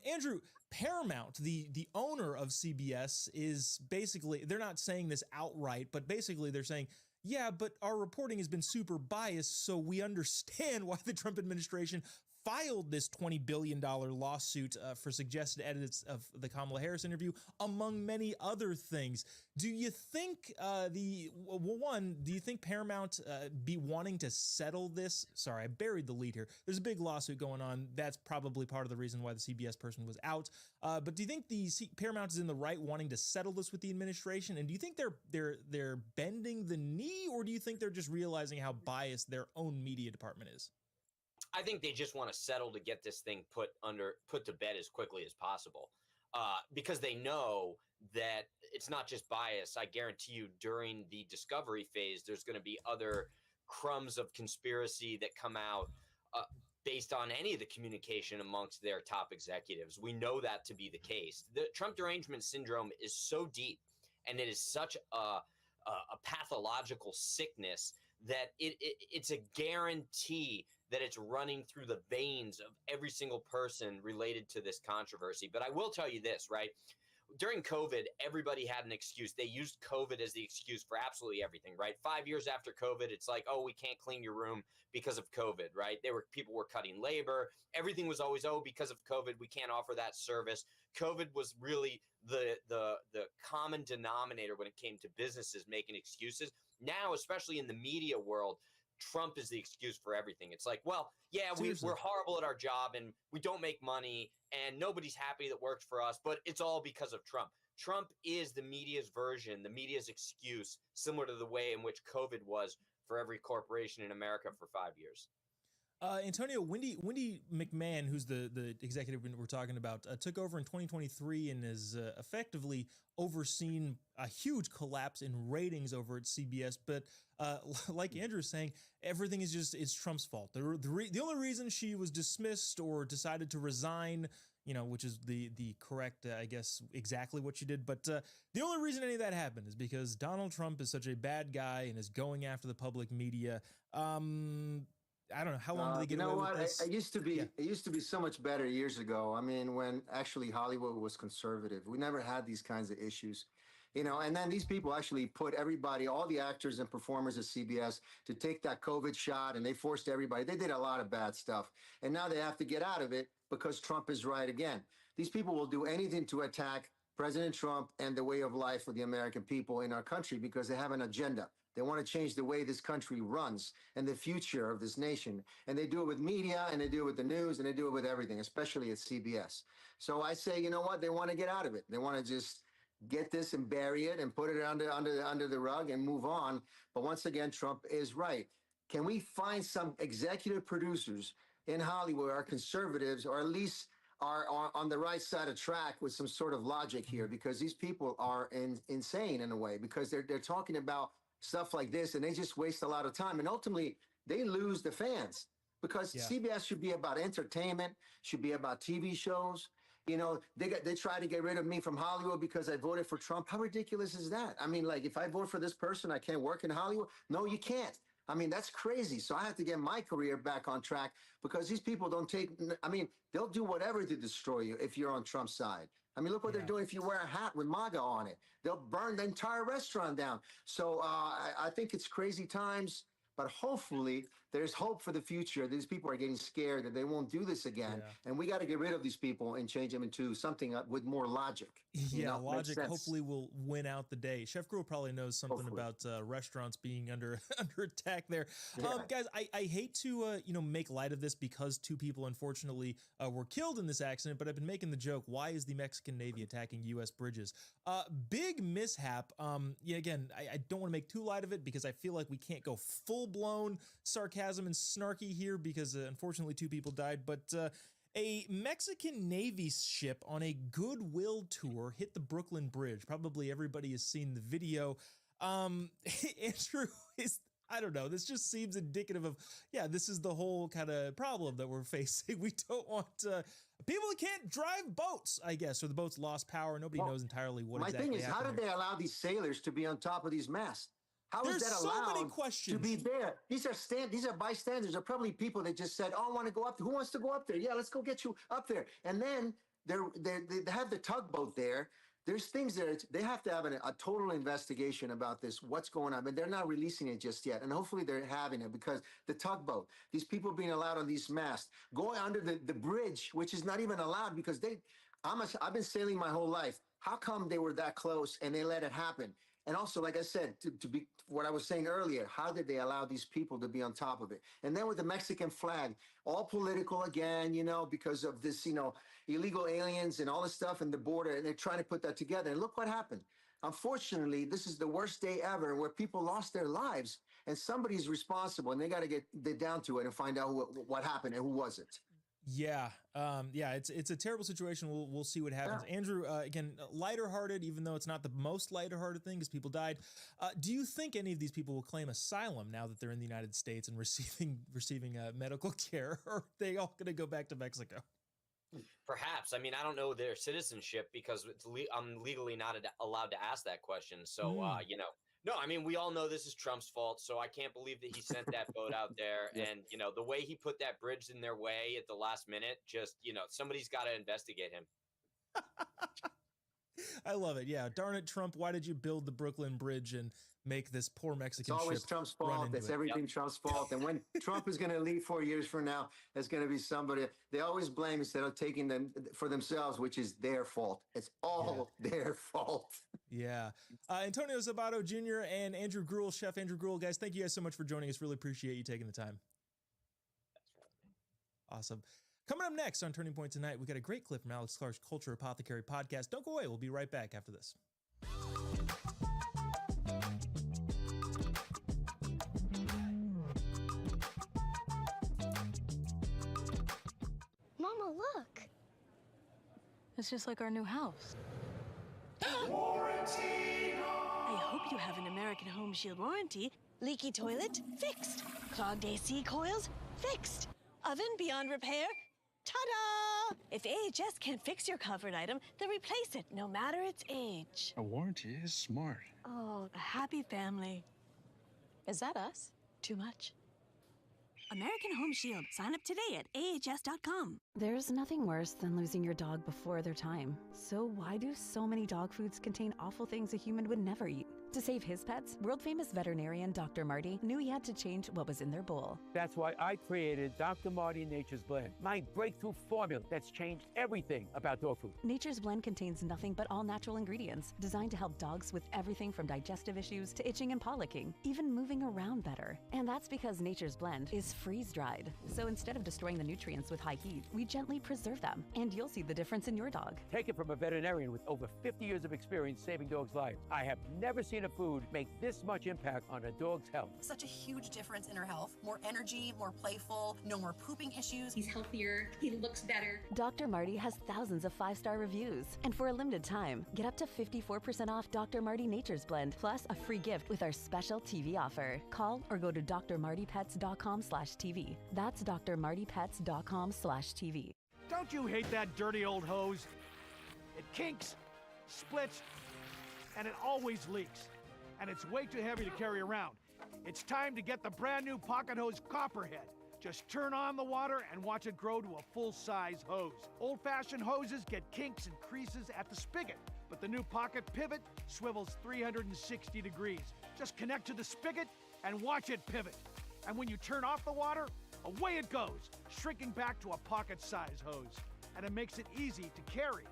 Andrew, Paramount, the owner of CBS, is basically, they're not saying this outright, but basically they're saying, yeah, but our reporting has been super biased, so we understand why the Trump administration filed this $20 billion lawsuit for suggested edits of the Kamala Harris interview, among many other things. Do you think do you think Paramount be wanting to settle this? Sorry, I buried the lead here. There's a big lawsuit going on. That's probably part of the reason why the CBS person was out. But do you think Paramount is in the right wanting to settle this with the administration? And do you think they're bending the knee, or do you think they're just realizing how biased their own media department is? I think they just want to settle to get this thing put to bed as quickly as possible, because they know that it's not just bias. I guarantee you, during the discovery phase, there's going to be other crumbs of conspiracy that come out based on any of the communication amongst their top executives. We know that to be the case. The Trump derangement syndrome is so deep, and it is such a pathological sickness that it's a guarantee that it's running through the veins of every single person related to this controversy. But I will tell you this, right? During COVID, everybody had an excuse. They used COVID as the excuse for absolutely everything, right? 5 years after COVID, it's like, oh, we can't clean your room because of COVID, right? People were cutting labor. Everything was always, oh, because of COVID, we can't offer that service. COVID was really the common denominator when it came to businesses making excuses. Now, especially in the media world, Trump is the excuse for everything. It's like, well, yeah, we're horrible at our job and we don't make money and nobody's happy that works for us, but it's all because of Trump. Trump is the media's version, the media's excuse, similar to the way in which COVID was for every corporation in America for 5 years. Antonio, Wendy McMahon, who's the executive we're talking about, took over in 2023 and has effectively overseen a huge collapse in ratings over at CBS. But like Andrew's saying, everything is Trump's fault. The only reason she was dismissed or decided to resign, which is the correct, I guess, exactly what she did. But the only reason any of that happened is because Donald Trump is such a bad guy and is going after the public media. I don't know how long do they get away with this? It used to be so much better years ago. I mean, when actually Hollywood was conservative, we never had these kinds of issues, and then these people actually put everybody, all the actors and performers at CBS to take that COVID shot, and they forced everybody. They did a lot of bad stuff, and now they have to get out of it because Trump is right again. These people will do anything to attack President Trump and the way of life for the American people in our country because they have an agenda. They want to change the way this country runs and the future of this nation. And they do it with media, and they do it with the news, and they do it with everything, especially at CBS. So I say, you know what? They want to get out of it. They want to just get this and bury it and put it under the rug and move on. But once again, Trump is right. Can we find some executive producers in Hollywood are conservatives, or at least are on the right side of track with some sort of logic here? Because these people are insane in a way, because they're talking about stuff like this, and they just waste a lot of time. And ultimately, they lose the fans because CBS should be about entertainment, should be about TV shows. They try to get rid of me from Hollywood because I voted for Trump. How ridiculous is that? I mean, like, if I vote for this person, I can't work in Hollywood? No, you can't. I mean, that's crazy. So I have to get my career back on track because these people they'll do whatever to destroy you if you're on Trump's side. I mean, look what they're doing if you wear a hat with MAGA on it. They'll burn the entire restaurant down. So I think it's crazy times, But hopefully, there's hope for the future. These people are getting scared that they won't do this again. And we got to get rid of these people and change them into something with more logic. Logic hopefully will win out the day. Chef Gruel probably knows something about restaurants being under attack there. Guys, I hate to make light of this because 2 people unfortunately were killed in this accident, but I've been making the joke, why is the Mexican Navy attacking U.S. bridges? Big mishap. Again, I don't want to make too light of it because I feel like we can't go full-blown sarcasm and snarky here because unfortunately 2 people died, but a Mexican Navy ship on a goodwill tour hit the Brooklyn Bridge. Probably everybody has seen the video. Andrew, I don't know, this just seems indicative of, this is the whole kind of problem that we're facing. We don't want people can't drive boats, I guess, or the boats lost power. Nobody knows entirely what exactly happened. My thing is, how did they allow these sailors to be on top of these masts? How is that allowed so many questions to be there? These are bystanders. They're probably people that just said, "Oh, I want to go up there. Who wants to go up there? Yeah, let's go get you up there." And then they have the tugboat there. There's things there. They have to have a total investigation about this. What's going on? But they're not releasing it just yet. And hopefully they're having it because the tugboat, these people being allowed on these masts, going under the bridge, which is not even allowed because I've been sailing my whole life. How come they were that close and they let it happen? And also, like I said, to be what I was saying earlier, how did they allow these people to be on top of it? And then with the Mexican flag, all political again, because of this, illegal aliens and all this stuff in the border, and they're trying to put that together. And look what happened. Unfortunately, this is the worst day ever where people lost their lives, and somebody's responsible, and they got to get down to it and find out what happened and who was it. It's a terrible situation. We'll see what happens. Andrew, again, lighter-hearted, even though it's not the most lighter-hearted thing because people died. Do you think any of these people will claim asylum now that they're in the United States and receiving medical care, or are they all going to go back to Mexico? Perhaps. I mean, I don't know their citizenship because I'm legally not allowed to ask that question. So, no, I mean, we all know this is Trump's fault, so I can't believe that he sent that boat out there. And, the way he put that bridge in their way at the last minute, just, somebody's got to investigate him. I love it. Yeah. Darn it, Trump. Why did you build the Brooklyn Bridge and make this poor Mexican ship? It's always Trump's fault. It's everything Trump's fault. And when Trump is going to leave 4 years from now, there's going to be somebody. They always blame instead of taking them for themselves, which is their fault. It's all their fault. Yeah. Antonio Sabato Jr. and Andrew Gruel, Chef Andrew Gruel. Guys, thank you guys so much for joining us. Really appreciate you taking the time. Awesome. Coming up next on Turning Point tonight, we got a great clip from Alex Clark's Culture Apothecary podcast. Don't go away. We'll be right back after this. Mama, look. It's just like our new house. Warranty! I hope you have an American Home Shield warranty. Leaky toilet? Fixed. Clogged AC coils? Fixed. Oven beyond repair? Ta-da! If AHS can't fix your covered item, then replace it, no matter its age. A warranty is smart. Oh, a happy family. Is that us? Too much. American Home Shield. Sign up today at ahs.com. There's nothing worse than losing your dog before their time. So why do so many dog foods contain awful things a human would never eat? To save his pets, world-famous veterinarian Dr. Marty knew he had to change what was in their bowl. That's why I created Dr. Marty Nature's Blend, my breakthrough formula that's changed everything about dog food. Nature's Blend contains nothing but all-natural ingredients designed to help dogs with everything from digestive issues to itching and paw licking, even moving around better. And that's because Nature's Blend is freeze-dried. So instead of destroying the nutrients with high heat, we gently preserve them, and you'll see the difference in your dog. Take it from a veterinarian with over 50 years of experience saving dogs' lives. I have never seen a food make this much impact on a dog's health. Such a huge difference in her health. More energy, more playful, no more pooping issues. He's healthier, he looks better. Dr. Marty has thousands of 5-star reviews. And for a limited time, get up to 54% off Dr. Marty Nature's Blend, plus a free gift with our special TV offer. Call or go to drmartypets.com/TV. That's drmartypets.com/TV. Don't you hate that dirty old hose? It kinks, splits, and it always leaks. And it's way too heavy to carry around. It's time to get the brand new Pocket Hose Copperhead. Just turn on the water and watch it grow to a full-size hose. Old-fashioned hoses get kinks and creases at the spigot, but the new Pocket Pivot swivels 360 degrees. Just connect to the spigot and watch it pivot. And when you turn off the water, away it goes, shrinking back to a pocket-sized hose. And it makes it easy to carry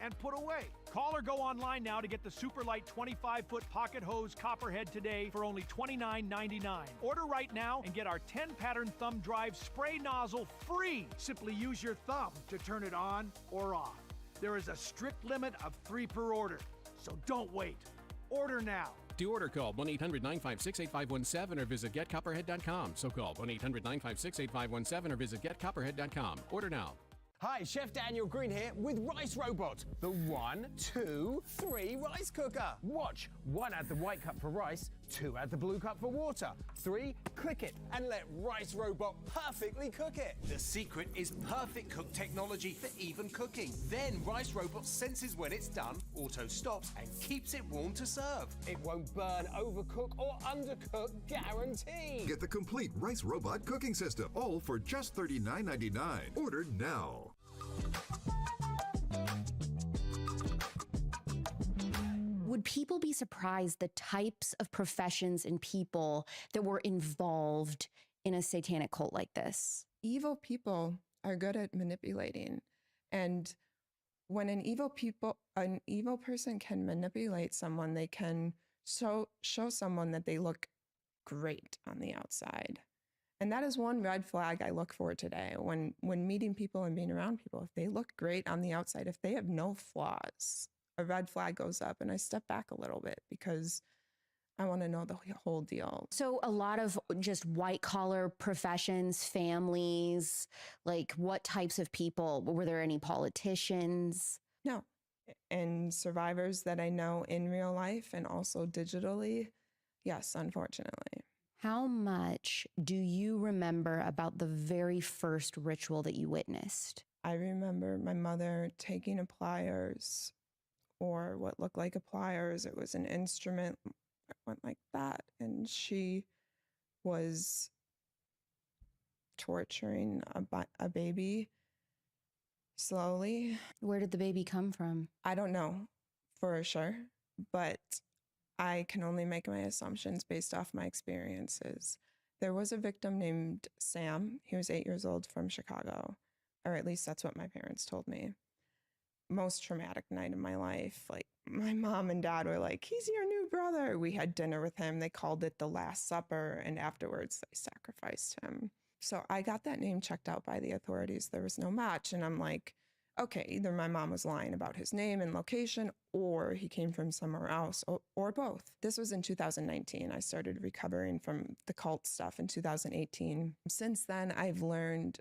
and put away. Call or go online now to get the Superlight 25-foot pocket hose Copperhead today for only $29.99. Order right now and get our 10-pattern thumb drive spray nozzle free. Simply use your thumb to turn it on or off. There is a strict limit of 3 per order, so don't wait. Order now. To order, call 1-800-956-8517 or visit getcopperhead.com. So call 1-800-956-8517 or visit getcopperhead.com. Order now. Hi, Chef Daniel Green here with Rice Robot, the 1, 2, 3 rice cooker. Watch. 1, add the white cup for rice. 2, add the blue cup for water. 3, click it and let Rice Robot perfectly cook it. The secret is perfect cook technology for even cooking. Then Rice Robot senses when it's done, auto stops, and keeps it warm to serve. It won't burn, overcook, or undercook, guaranteed. Get the complete Rice Robot cooking system, all for just $39.99. Order now. Would people be surprised the types of professions and people that were involved in a satanic cult like this? Evil people are good at manipulating. And when an evil person can manipulate someone, they can show someone that they look great on the outside. And that is one red flag I look for today when meeting people and being around people. If they look great on the outside, if they have no flaws, a red flag goes up and I step back a little bit because I want to know the whole deal. So a lot of just white collar professions, families, like what types of people? Were there any politicians? No. And survivors that I know in real life and also digitally, yes, unfortunately. How much do you remember about the very first ritual that you witnessed? I remember my mother taking a pliers, or what looked like a pliers. It was an instrument that went like that. And she was torturing a baby slowly. Where did the baby come from? I don't know for sure, but I can only make my assumptions based off my experiences. There was a victim named Sam. He was 8 years old from Chicago, or at least that's what my parents told me. Most traumatic night of my life. Like, my mom and dad were like, he's your new brother. We had dinner with him. They called it the Last Supper, and afterwards they sacrificed him. So I got that name checked out by the authorities. There was no match. And I'm like, okay, either my mom was lying about his name and location, or he came from somewhere else, or both. This was in 2019. I started recovering from the cult stuff in 2018. Since then, I've learned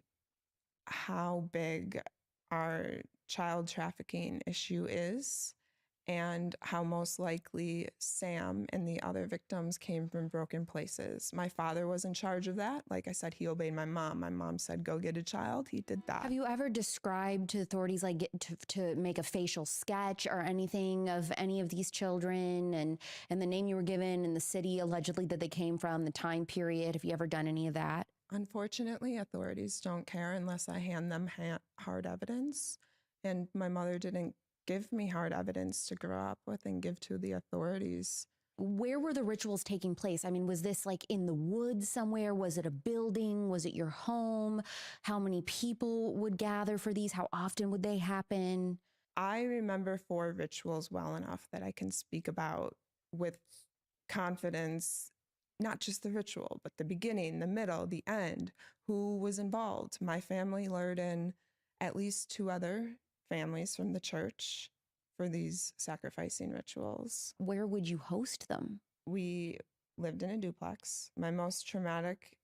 how big our child trafficking issue is, and how most likely Sam and the other victims came from broken places. My father was in charge of that. Like I said, he obeyed my mom. My mom said, go get a child. He did that. Have you ever described to authorities, like to make a facial sketch or anything of any of these children and the name you were given and the city allegedly that they came from, the time period? Have you ever done any of that? Unfortunately, authorities don't care unless I hand them hard evidence. And my mother didn't give me hard evidence to grow up with and give to the authorities. Where were the rituals taking place? I mean, was this like in the woods somewhere? Was it a building? Was it your home? How many people would gather for these? How often would they happen? I remember 4 rituals well enough that I can speak about with confidence, not just the ritual, but the beginning, the middle, the end, who was involved. My family lured in at least 2 other families from the church for these sacrificing rituals. Where would you host them? We lived in a duplex. My most traumatic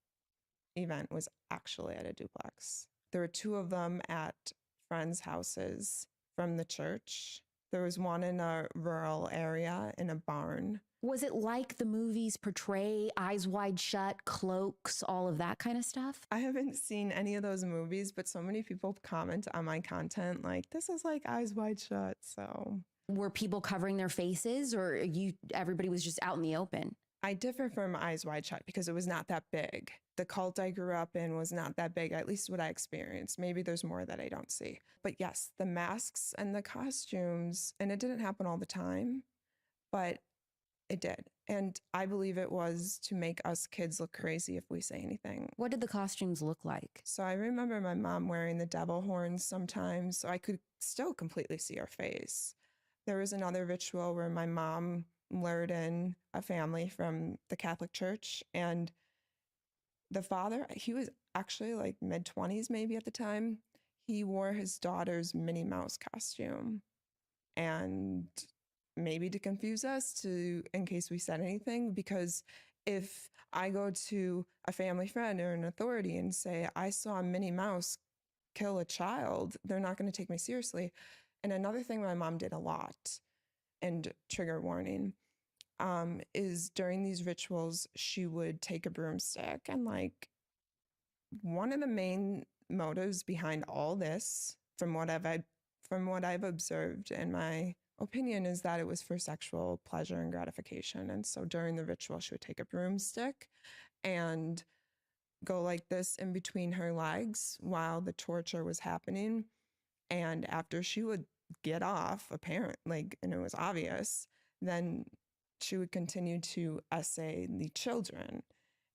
event was actually at a duplex. There were 2 of them at friends' houses from the church. There was one in a rural area in a barn. Was it like the movies portray, Eyes Wide Shut, cloaks, all of that kind of stuff? I haven't seen any of those movies, but so many people comment on my content like, this is like Eyes Wide Shut, so. Were people covering their faces, or everybody was just out in the open? I differ from Eyes Wide Shut because it was not that big. The cult I grew up in was not that big, at least what I experienced. Maybe there's more that I don't see. But yes, the masks and the costumes, and it didn't happen all the time, but It did. And I believe it was to make us kids look crazy if we say anything. What did the costumes look like? So I remember my mom wearing the devil horns sometimes, so I could still completely see her face. There was another ritual where my mom lured in a family from the Catholic Church, and the father, he was actually like mid-20s maybe at the time. He wore his daughter's Minnie Mouse costume, and maybe to confuse us in case we said anything, because if I go to a family friend or an authority and say, I saw Minnie Mouse kill a child, they're not going to take me seriously. And another thing my mom did a lot, and trigger warning, is during these rituals, she would take a broomstick, and like one of the main motives behind all this, from what I've observed in my opinion, is that it was for sexual pleasure and gratification. And so during the ritual, she would take a broomstick and go like this in between her legs while the torture was happening. And after she would get off, apparently, and it was obvious, then she would continue to essay the children.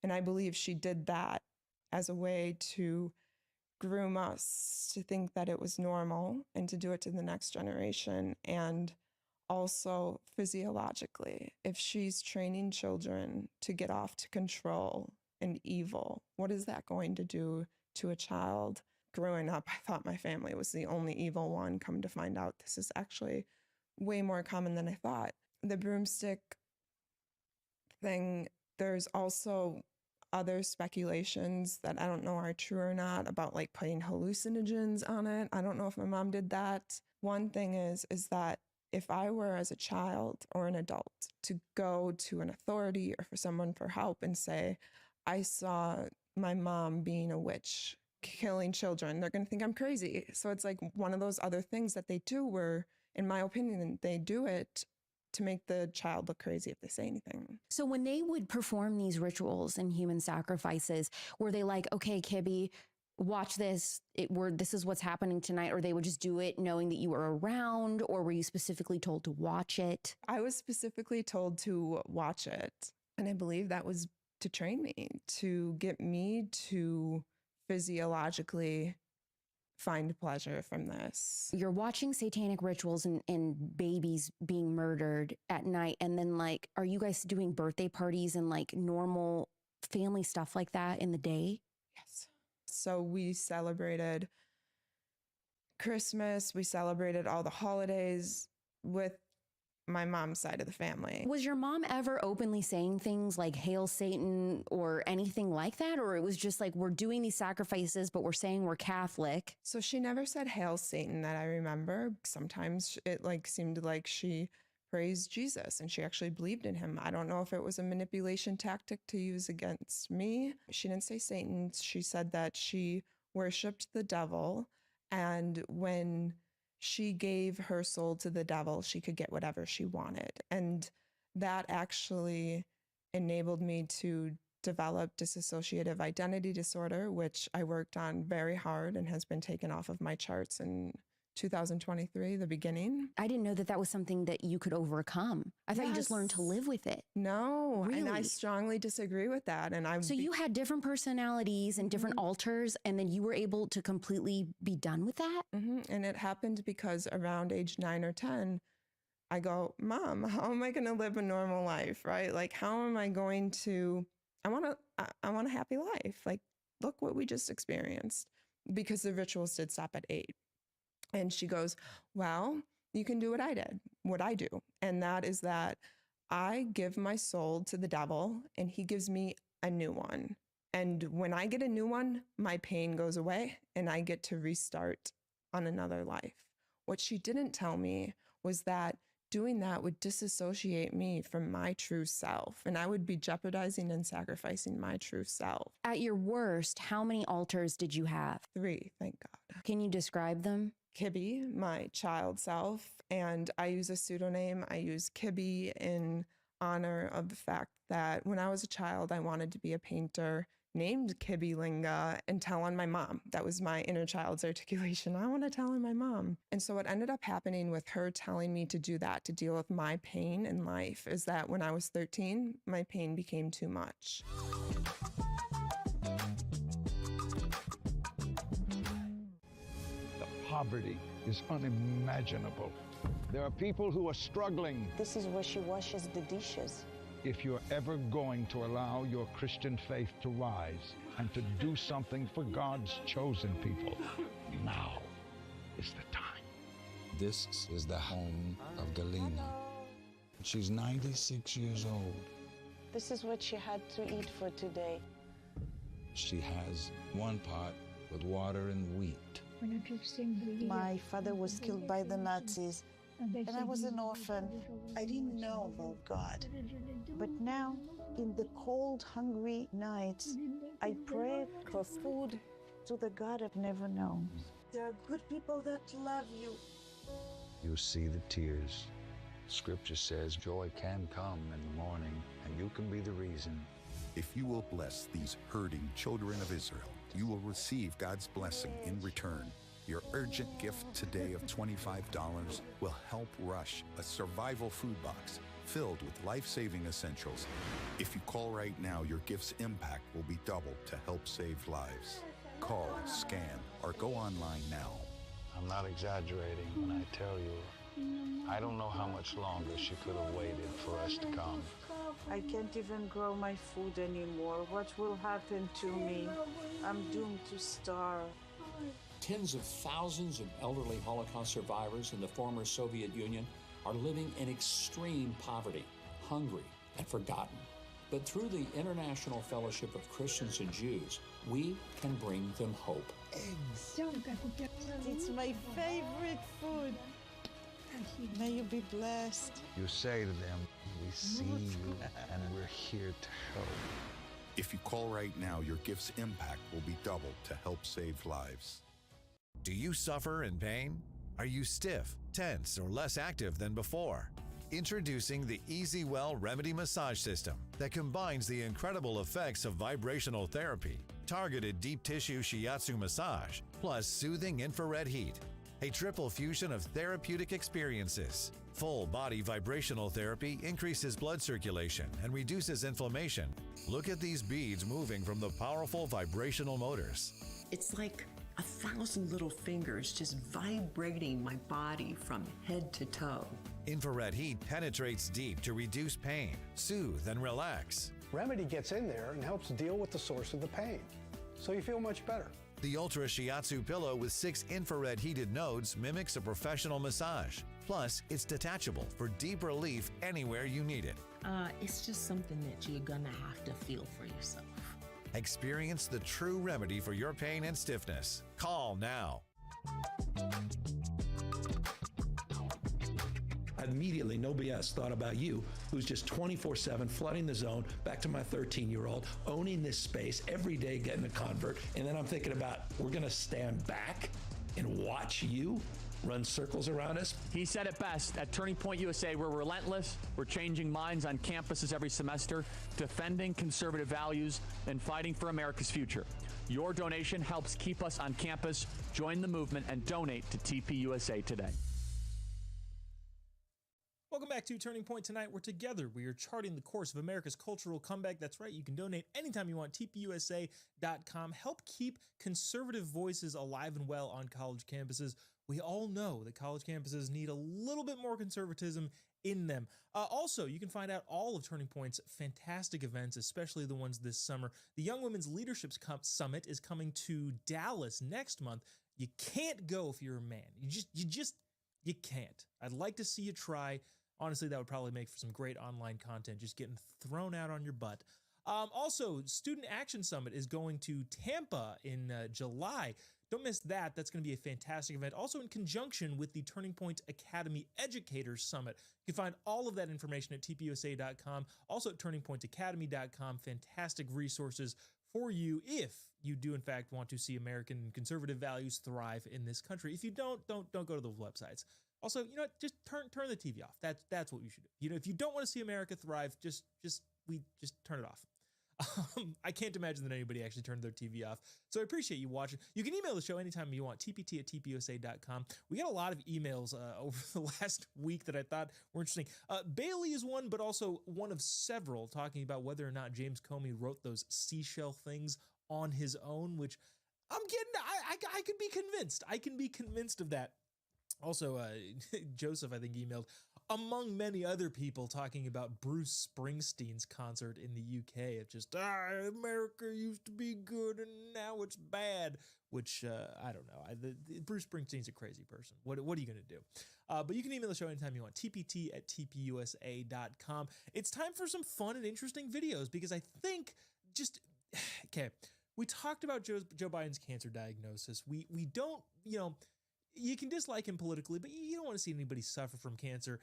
And I believe she did that as a way to groom us to think that it was normal and to do it to the next generation. And also physiologically, if she's training children to get off to control and evil, what is that going to do to a child? Growing up, I thought my family was the only evil one. Come to find out, this is actually way more common than I thought. The broomstick thing, there's also other speculations that I don't know are true or not about like putting hallucinogens on it. I don't know if my mom did that. One thing is that if I were as a child or an adult to go to an authority or for someone for help and say, I saw my mom being a witch, killing children, they're going to think I'm crazy. So it's like one of those other things that they do where, in my opinion, they do it to make the child look crazy if they say anything. So when they would perform these rituals and human sacrifices, were they like, okay, Kibby, watch this, this is what's happening tonight, or they would just do it knowing that you were around, or were you specifically told to watch it? I was specifically told to watch it. And I believe that was to train me, to get me to physiologically find pleasure from this. You're watching satanic rituals and babies being murdered at night. And then like, are you guys doing birthday parties and like normal family stuff like that in the day? Yes. So we celebrated Christmas. We celebrated all the holidays with my mom's side of the family. Was your mom ever openly saying things like Hail Satan or anything like that? Or it was just like, we're doing these sacrifices, but we're saying we're Catholic? So she never said Hail Satan that I remember. Sometimes it like seemed like she praised Jesus and she actually believed in him. I don't know if it was a manipulation tactic to use against me. She didn't say Satan. She said that she worshiped the devil, and when she gave her soul to the devil, she could get whatever she wanted. And that actually enabled me to develop dissociative identity disorder, which I worked on very hard and has been taken off of my charts in 2023, the beginning. I didn't know that that was something that you could overcome. I thought you just learned to live with it. No, really? And I strongly disagree with that. And So you had different personalities and different alters, and then you were able to completely be done with that? And it happened because around age 9 or 10, I go, Mom, how am I going to live a normal life, right? Like, how am I going to, I want a happy life. Like, look what we just experienced, because the rituals did stop at 8. And she goes, well, you can do what I did, what I do. And that is that I give my soul to the devil and he gives me a new one. And when I get a new one, my pain goes away and I get to restart on another life. What she didn't tell me was that doing that would disassociate me from my true self, and I would be jeopardizing and sacrificing my true self. At your worst, how many altars did you have? 3, thank God. Can you describe them? Kibby, my child self, and I use a pseudonym. I use Kibby in honor of the fact that when I was a child, I wanted to be a painter. named Kibilinga and tell on my mom. That was my inner child's articulation. I want to tell on my mom. And so what ended up happening with her telling me to do that, to deal with my pain in life, is that when I was 13, my pain became too much. The poverty is unimaginable. There are people who are struggling. This is where she washes the dishes. If you're ever going to allow your Christian faith to rise and to do something for God's chosen people, now is the time. This is the home of Galina. She's 96 years old. This is what she had to eat for today. She has one pot with water and wheat. My father was killed by the Nazis, and I was an orphan. I didn't know about God. But now, in the cold, hungry nights, I pray for food to the God I've never known. There are good people that love you. You'll see the tears. Scripture says joy can come in the morning, and you can be the reason. If you will bless these hurting children of Israel, you will receive God's blessing in return. Your urgent gift today of $25 will help rush a survival food box filled with life-saving essentials. If you call right now, your gift's impact will be doubled to help save lives. Call, scan, or go online now. I'm not exaggerating when I tell you, I don't know how much longer she could have waited for us to come. I can't even grow my food anymore. What will happen to me? I'm doomed to starve. Tens of thousands of elderly Holocaust survivors in the former Soviet Union are living in extreme poverty, hungry, and forgotten. But through the International Fellowship of Christians and Jews, we can bring them hope. Eggs. It's my favorite food. May you be blessed. You say to them, we see you and we're here to help. If you call right now, your gift's impact will be doubled to help save lives. Do you suffer in pain? Are you stiff, tense, or less active than before? Introducing the EasyWell Remedy Massage System that combines the incredible effects of vibrational therapy, targeted deep tissue shiatsu massage, plus soothing infrared heat. A triple fusion of therapeutic experiences. Full body vibrational therapy increases blood circulation and reduces inflammation. Look at these beads moving from the powerful vibrational motors. It's like 1,000 little fingers just vibrating my body from head to toe. Infrared heat penetrates deep to reduce pain, soothe, and relax. Remedy gets in there and helps deal with the source of the pain, so you feel much better. The Ultra Shiatsu pillow with 6 infrared heated nodes mimics a professional massage. Plus, it's detachable for deep relief anywhere you need it. It's just something that you're gonna have to feel for yourself. Experience the true remedy for your pain and stiffness. Call now. Immediately, no BS, thought about you, who's just 24/7 flooding the zone, back to my 13-year-old, owning this space every day, getting a convert. And then I'm thinking about, we're going to stand back and watch you run circles around us. He said it best at Turning Point USA. We're relentless. We're changing minds on campuses every semester, defending conservative values, and fighting for America's future. Your donation helps keep us on campus. Join the movement and donate to TPUSA today. Welcome back to Turning Point. Tonight, we're together. We are charting the course of America's cultural comeback. That's right. You can donate anytime you want. TPUSA.com. Help keep conservative voices alive and well on college campuses. We all know that college campuses need a little bit more conservatism in them. Also, you can find out all of Turning Point's fantastic events, especially the ones this summer. The Young Women's Leadership Summit is coming to Dallas next month. You can't go if you're a man. You can't. I'd like to see you try. Honestly, that would probably make for some great online content, just getting thrown out on your butt. Also, Student Action Summit is going to Tampa in July. Don't miss that. That's going to be a fantastic event. Also in conjunction with the Turning Point Academy Educators Summit. You can find all of that information at tpusa.com. Also at turningpointacademy.com. Fantastic resources for you if you do in fact want to see American conservative values thrive in this country. If you don't go to those websites. Also, you know what? Just turn the TV off. That's what you should do. You know, if you don't want to see America thrive, just turn it off. I can't imagine that anybody actually turned their TV off. So I appreciate you watching. You can email the show anytime you want, tpt@tpusa.com. We got a lot of emails over the last week that I thought were interesting. Bailey is one, but also one of several, talking about whether or not James Comey wrote those seashell things on his own, which I'm getting, I could be convinced. I can be convinced of that. Also, Joseph, I think, emailed, among many other people, talking about Bruce Springsteen's concert in the UK. Of just, America used to be good and now it's bad, which I don't know. Bruce Springsteen's a crazy person. What are you going to do? But you can email the show anytime you want, tpt@tpusa.com. It's time for some fun and interesting videos because I think just, okay, we talked about Joe Biden's cancer diagnosis. We don't, you can dislike him politically, but you don't want to see anybody suffer from cancer.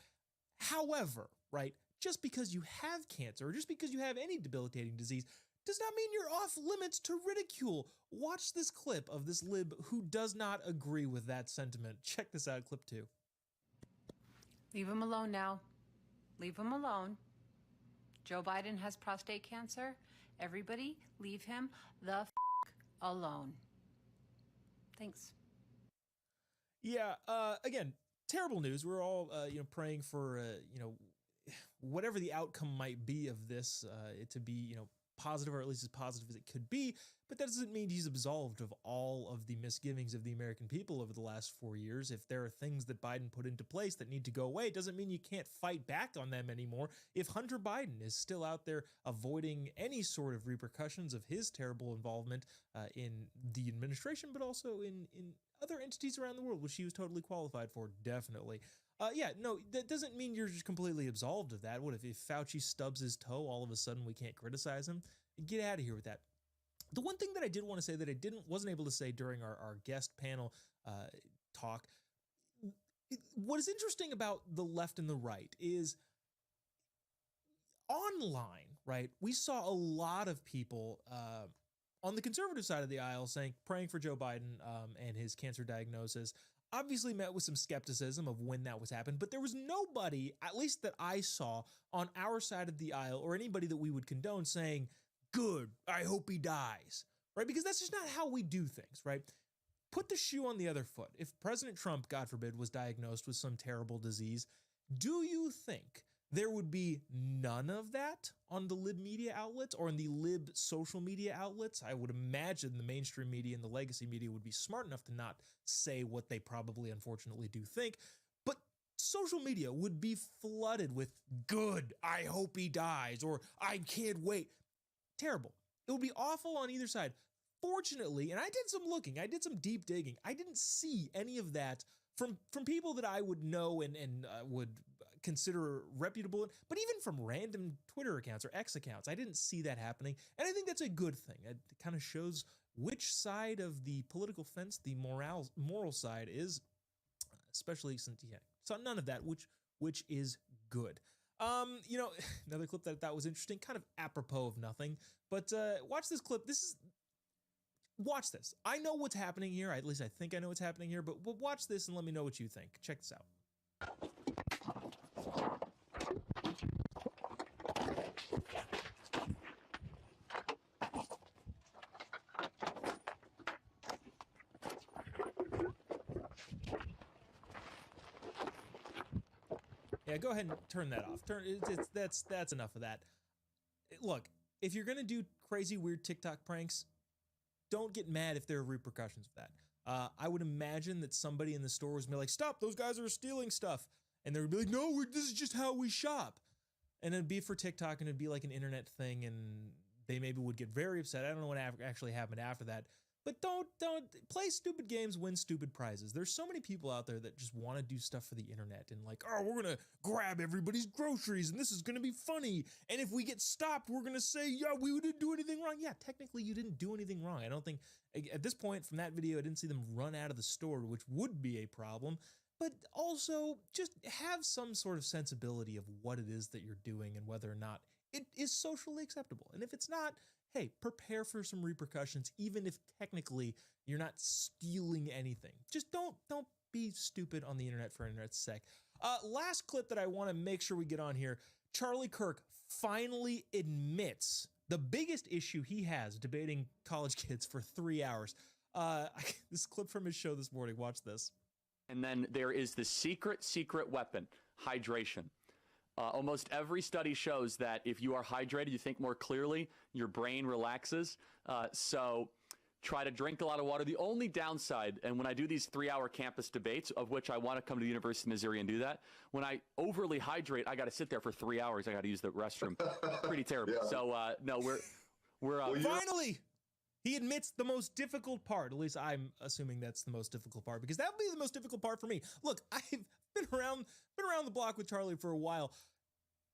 However, right, just because you have cancer or just because you have any debilitating disease does not mean you're off limits to ridicule. Watch this clip of this lib who does not agree with that sentiment. Check this out, clip 2. Leave him alone now. Leave him alone. Joe Biden has prostate cancer. Everybody leave him the alone. Thanks. Yeah, again, terrible news. We're all, praying for, whatever the outcome might be of this, it to be, positive, or at least as positive as it could be. But that doesn't mean he's absolved of all of the misgivings of the American people over the last 4 years. If there are things that Biden put into place that need to go away, it doesn't mean you can't fight back on them anymore. If Hunter Biden is still out there avoiding any sort of repercussions of his terrible involvement in the administration, but also in other entities around the world, which he was totally qualified for, definitely. That doesn't mean you're just completely absolved of that. What if Fauci stubs his toe, all of a sudden we can't criticize him? Get out of here with that. The one thing that I did want to say that I wasn't able to say during our guest panel talk, what is interesting about the left and the right is online, right? We saw a lot of people on the conservative side of the aisle praying for Joe Biden and his cancer diagnosis. Obviously met with some skepticism of when that was happened, but there was nobody, at least that I saw, on our side of the aisle or anybody that we would condone saying, good, I hope he dies, right? Because that's just not how we do things, right? Put the shoe on the other foot. If President Trump, God forbid, was diagnosed with some terrible disease, do you think there would be none of that on the lib media outlets or in the lib social media outlets? I would imagine the mainstream media and the legacy media would be smart enough to not say what they probably unfortunately do think, but social media would be flooded with good, I hope he dies, or I can't wait. Terrible. It would be awful on either side. Fortunately, and I did some looking, I did some deep digging, I didn't see any of that from people that I would know and would consider reputable, but even from random Twitter accounts or X accounts, I didn't see that happening. And I think that's a good thing. It kind of shows which side of the political fence the moral side is, especially since, so none of that, which is good. Another clip that I thought was interesting, kind of apropos of nothing, but watch this clip. Watch this. I know what's happening here. At least I think I know what's happening here, but watch this and let me know what you think. Check this out. Yeah, go ahead and turn that off. That's enough of that. Look, if you're gonna do crazy, weird TikTok pranks, don't get mad if there are repercussions of that. I would imagine that somebody in the store was gonna be like, "Stop! Those guys are stealing stuff," and they would be like, "No, this is just how we shop," and it'd be for TikTok, and it'd be like an internet thing, and they maybe would get very upset. I don't know what actually happened after that. But don't play stupid games, win stupid prizes. There's so many people out there that just want to do stuff for the internet and like, oh, we're going to grab everybody's groceries and this is going to be funny. And if we get stopped, we're going to say, yeah, we didn't do anything wrong. Yeah, technically you didn't do anything wrong. I don't think at this point from that video, I didn't see them run out of the store, which would be a problem. But also just have some sort of sensibility of what it is that you're doing and whether or not it is socially acceptable. And if it's not, hey, prepare for some repercussions, even if technically you're not stealing anything. Just don't be stupid on the internet for internet's sake. Last clip that I want to make sure we get on here. Charlie Kirk finally admits the biggest issue he has debating college kids for 3 hours. This clip from his show this morning. Watch this. And then there is the secret weapon, hydration. Almost every study shows that if you are hydrated, you think more clearly, your brain relaxes. So try to drink a lot of water. The only downside, and when I do these 3-hour campus debates, of which I want to come to the University of Missouri and do that, when I overly hydrate, I got to sit there for 3 hours. I got to use the restroom. Pretty terrible. Yeah. So, no, we're finally, he admits the most difficult part. At least I'm assuming that's the most difficult part, because that would be the most difficult part for me. Look, I've been around the block with Charlie for a while.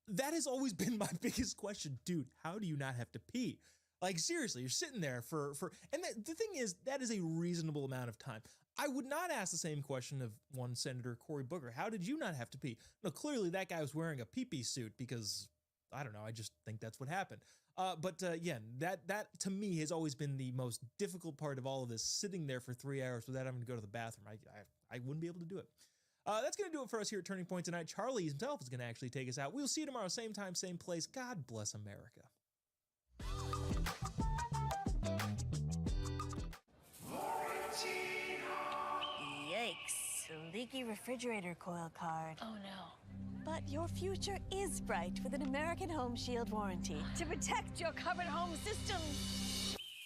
That has always been my biggest question. Dude, how do you not have to pee? Like, seriously, you're sitting there and the thing is, that is a reasonable amount of time. I would not ask the same question of one Senator Cory Booker. How did you not have to pee? No, clearly that guy was wearing a pee-pee suit because, I don't know, I just think that's what happened. Yeah, that to me has always been the most difficult part of all of this, sitting there for 3 hours without having to go to the bathroom. I wouldn't be able to do it. That's going to do it for us here at Turning Point tonight. Charlie himself is going to actually take us out. We'll see you tomorrow, same time, same place. God bless America. Yikes. Leaky refrigerator coil card. Oh no. But your future is bright with an American Home Shield warranty to protect your covered home system.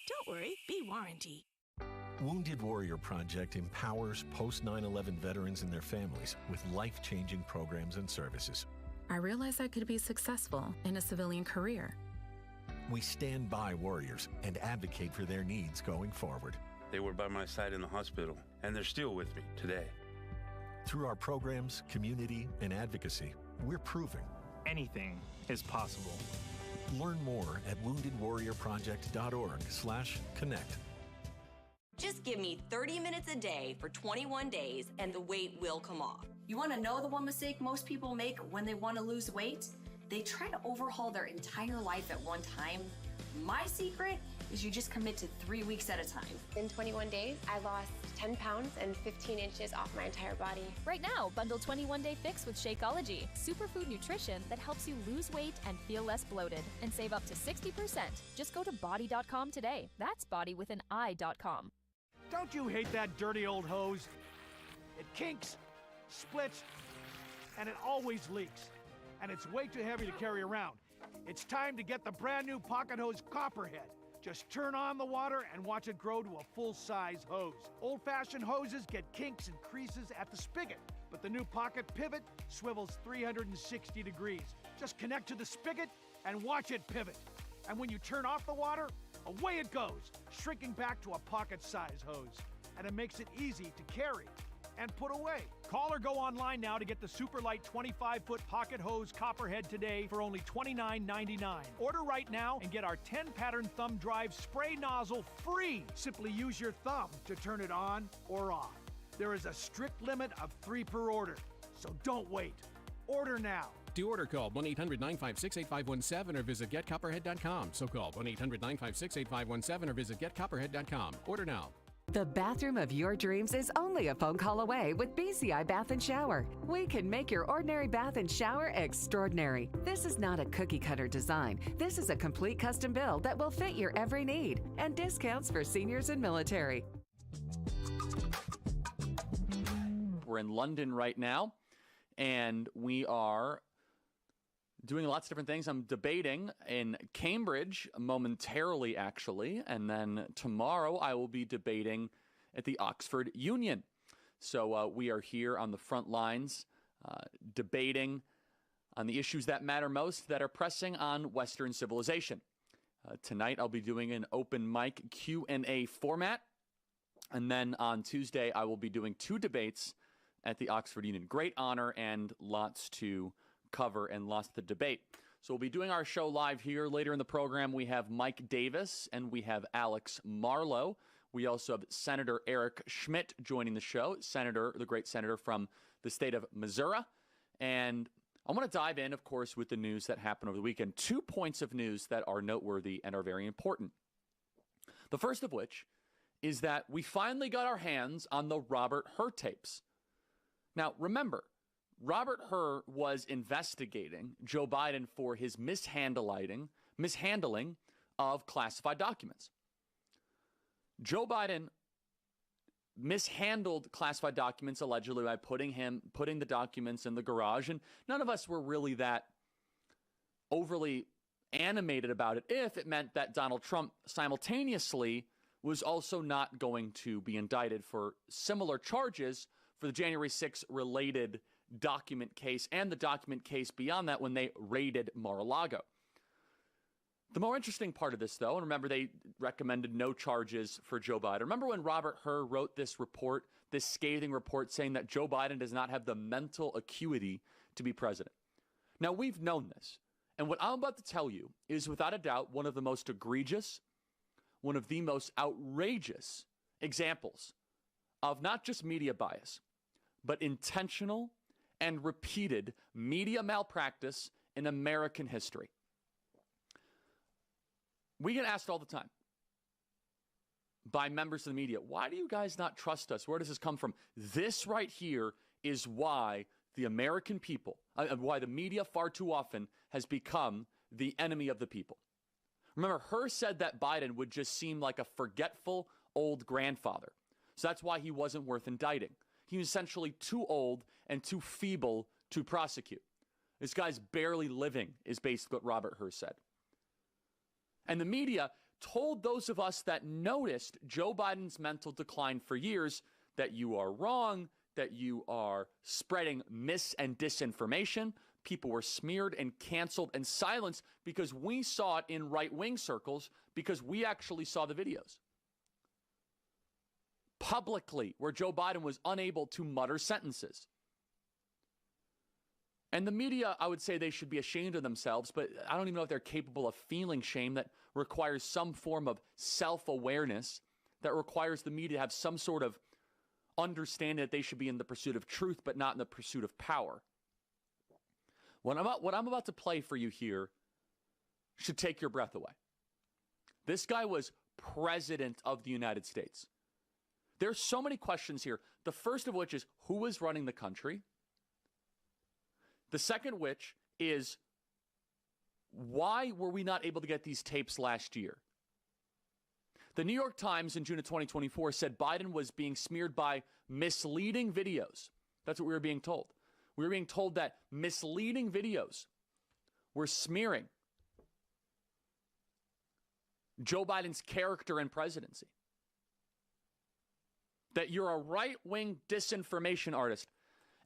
Don't worry, be warranty. Wounded Warrior Project empowers post 9/11 veterans and their families with life-changing programs and services. I realized I could be successful in a civilian career. We stand by warriors and advocate for their needs going forward. They were by my side in the hospital, and they're still with me today. Through our programs, community, and advocacy, we're proving anything is possible. Learn more at woundedwarriorproject.org/connect. Just give me 30 minutes a day for 21 days and the weight will come off. You want to know the one mistake most people make when they want to lose weight? They try to overhaul their entire life at one time. My secret is you just commit to 3 weeks at a time. In 21 days, I lost 10 pounds and 15 inches off my entire body. Right now, bundle 21-Day Fix with Shakeology, superfood nutrition that helps you lose weight and feel less bloated, and save up to 60%. Just go to body.com today. That's body with an I.com. Don't you hate that dirty old hose? It kinks, splits, and it always leaks. And it's way too heavy to carry around. It's time to get the brand new Pocket Hose Copperhead. Just turn on the water and watch it grow to a full-size hose. Old-fashioned hoses get kinks and creases at the spigot, but the new Pocket Pivot swivels 360 degrees. Just connect to the spigot and watch it pivot. And when you turn off the water, away it goes, shrinking back to a pocket-size hose. And it makes it easy to carry and put away. Call or go online now to get the super light 25-foot Pocket Hose Copperhead today for only $29.99. Order right now and get our 10-pattern thumb drive spray nozzle free. Simply use your thumb to turn it on or off. There is a strict limit of 3 per order, so don't wait. Order now. To order, call 1-800-956-8517 or visit getcopperhead.com. So call 1-800-956-8517 or visit getcopperhead.com. Order now. The bathroom of your dreams is only a phone call away with BCI Bath and Shower. We can make your ordinary bath and shower extraordinary. This is not a cookie cutter design. This is a complete custom build that will fit your every need, and discounts for seniors and military. We're in London right now, and we are doing lots of different things. I'm debating in Cambridge momentarily, actually, and then tomorrow I will be debating at the Oxford Union. So we are here on the front lines debating on the issues that matter most, that are pressing on Western civilization. Tonight I'll be doing an open mic Q&A format, and then on Tuesday I will be doing 2 debates at the Oxford Union. Great honor and lots to cover and lots to debate. So we'll be doing our show live here. Later in the program, we have Mike Davis and we have Alex Marlo. We also have Senator Eric Schmidt joining the show, the great senator from the state of Missouri. And I want to dive in, of course, with the news that happened over the weekend. 2 points of news that are noteworthy and are very important. The first of which is that we finally got our hands on the Robert Hur tapes. Now, remember, Robert Hur was investigating Joe Biden for his mishandling of classified documents. Joe Biden mishandled classified documents allegedly by putting the documents in the garage, and none of us were really that overly animated about it if it meant that Donald Trump simultaneously was also not going to be indicted for similar charges for the January 6th related document case and the document case beyond that when they raided Mar-a-Lago. The more interesting part of this, though, and remember they recommended no charges for Joe Biden. Remember when Robert Hur wrote this report, this scathing report saying that Joe Biden does not have the mental acuity to be president? Now, we've known this. And what I'm about to tell you is without a doubt one of the most egregious, one of the most outrageous examples of not just media bias, but intentional and repeated media malpractice in American history. We get asked all the time by members of the media, why do you guys not trust us? Where does this come from? This right here is why the American people, why the media far too often has become the enemy of the people. Remember, Hur said that Biden would just seem like a forgetful old grandfather. So that's why he wasn't worth indicting. He was essentially too old and too feeble to prosecute. This guy's barely living is basically what Robert Hur said. And the media told those of us that noticed Joe Biden's mental decline for years that you are wrong, that you are spreading mis and disinformation. People were smeared and canceled and silenced because we saw it in right-wing circles because we actually saw the videos. Publicly, where Joe Biden was unable to mutter sentences. And the media, I would say they should be ashamed of themselves, but I don't even know if they're capable of feeling shame that requires some form of self-awareness, that requires the media to have some sort of understanding that they should be in the pursuit of truth, but not in the pursuit of power. What I'm about to play for you here should take your breath away. This guy was president of the United States. There's so many questions here. The first of which is, who was running the country? The second which is, why were we not able to get these tapes last year? The New York Times in June of 2024 said Biden was being smeared by misleading videos. That's what we were being told. We were being told that misleading videos were smearing Joe Biden's character and presidency. That you're a right-wing disinformation artist.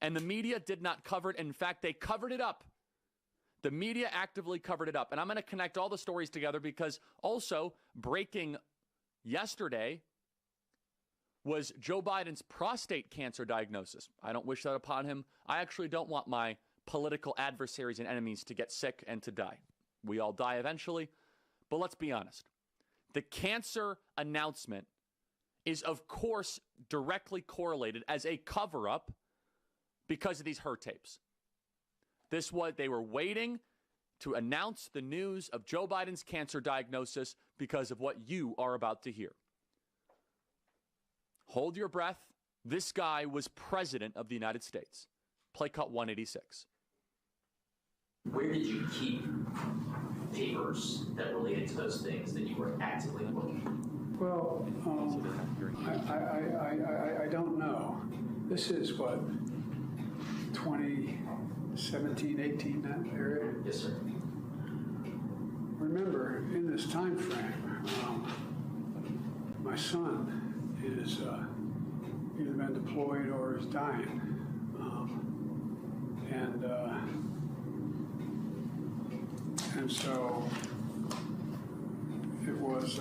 And the media did not cover it. In fact, they covered it up. The media actively covered it up. And I'm going to connect all the stories together because also breaking yesterday was Joe Biden's prostate cancer diagnosis. I don't wish that upon him. I actually don't want my political adversaries and enemies to get sick and to die. We all die eventually. But let's be honest. The cancer announcement is, of course, directly correlated as a cover-up because of these Hur tapes. They were waiting to announce the news of Joe Biden's cancer diagnosis because of what you are about to hear. Hold your breath. This guy was president of the United States. Play cut 186. Where did you keep papers that related to those things that you were actively looking? Well, I don't know. This is what, 2017, 18, that area? Yes, sir. Remember, in this time frame, my son is either been deployed or is dying. And so it was,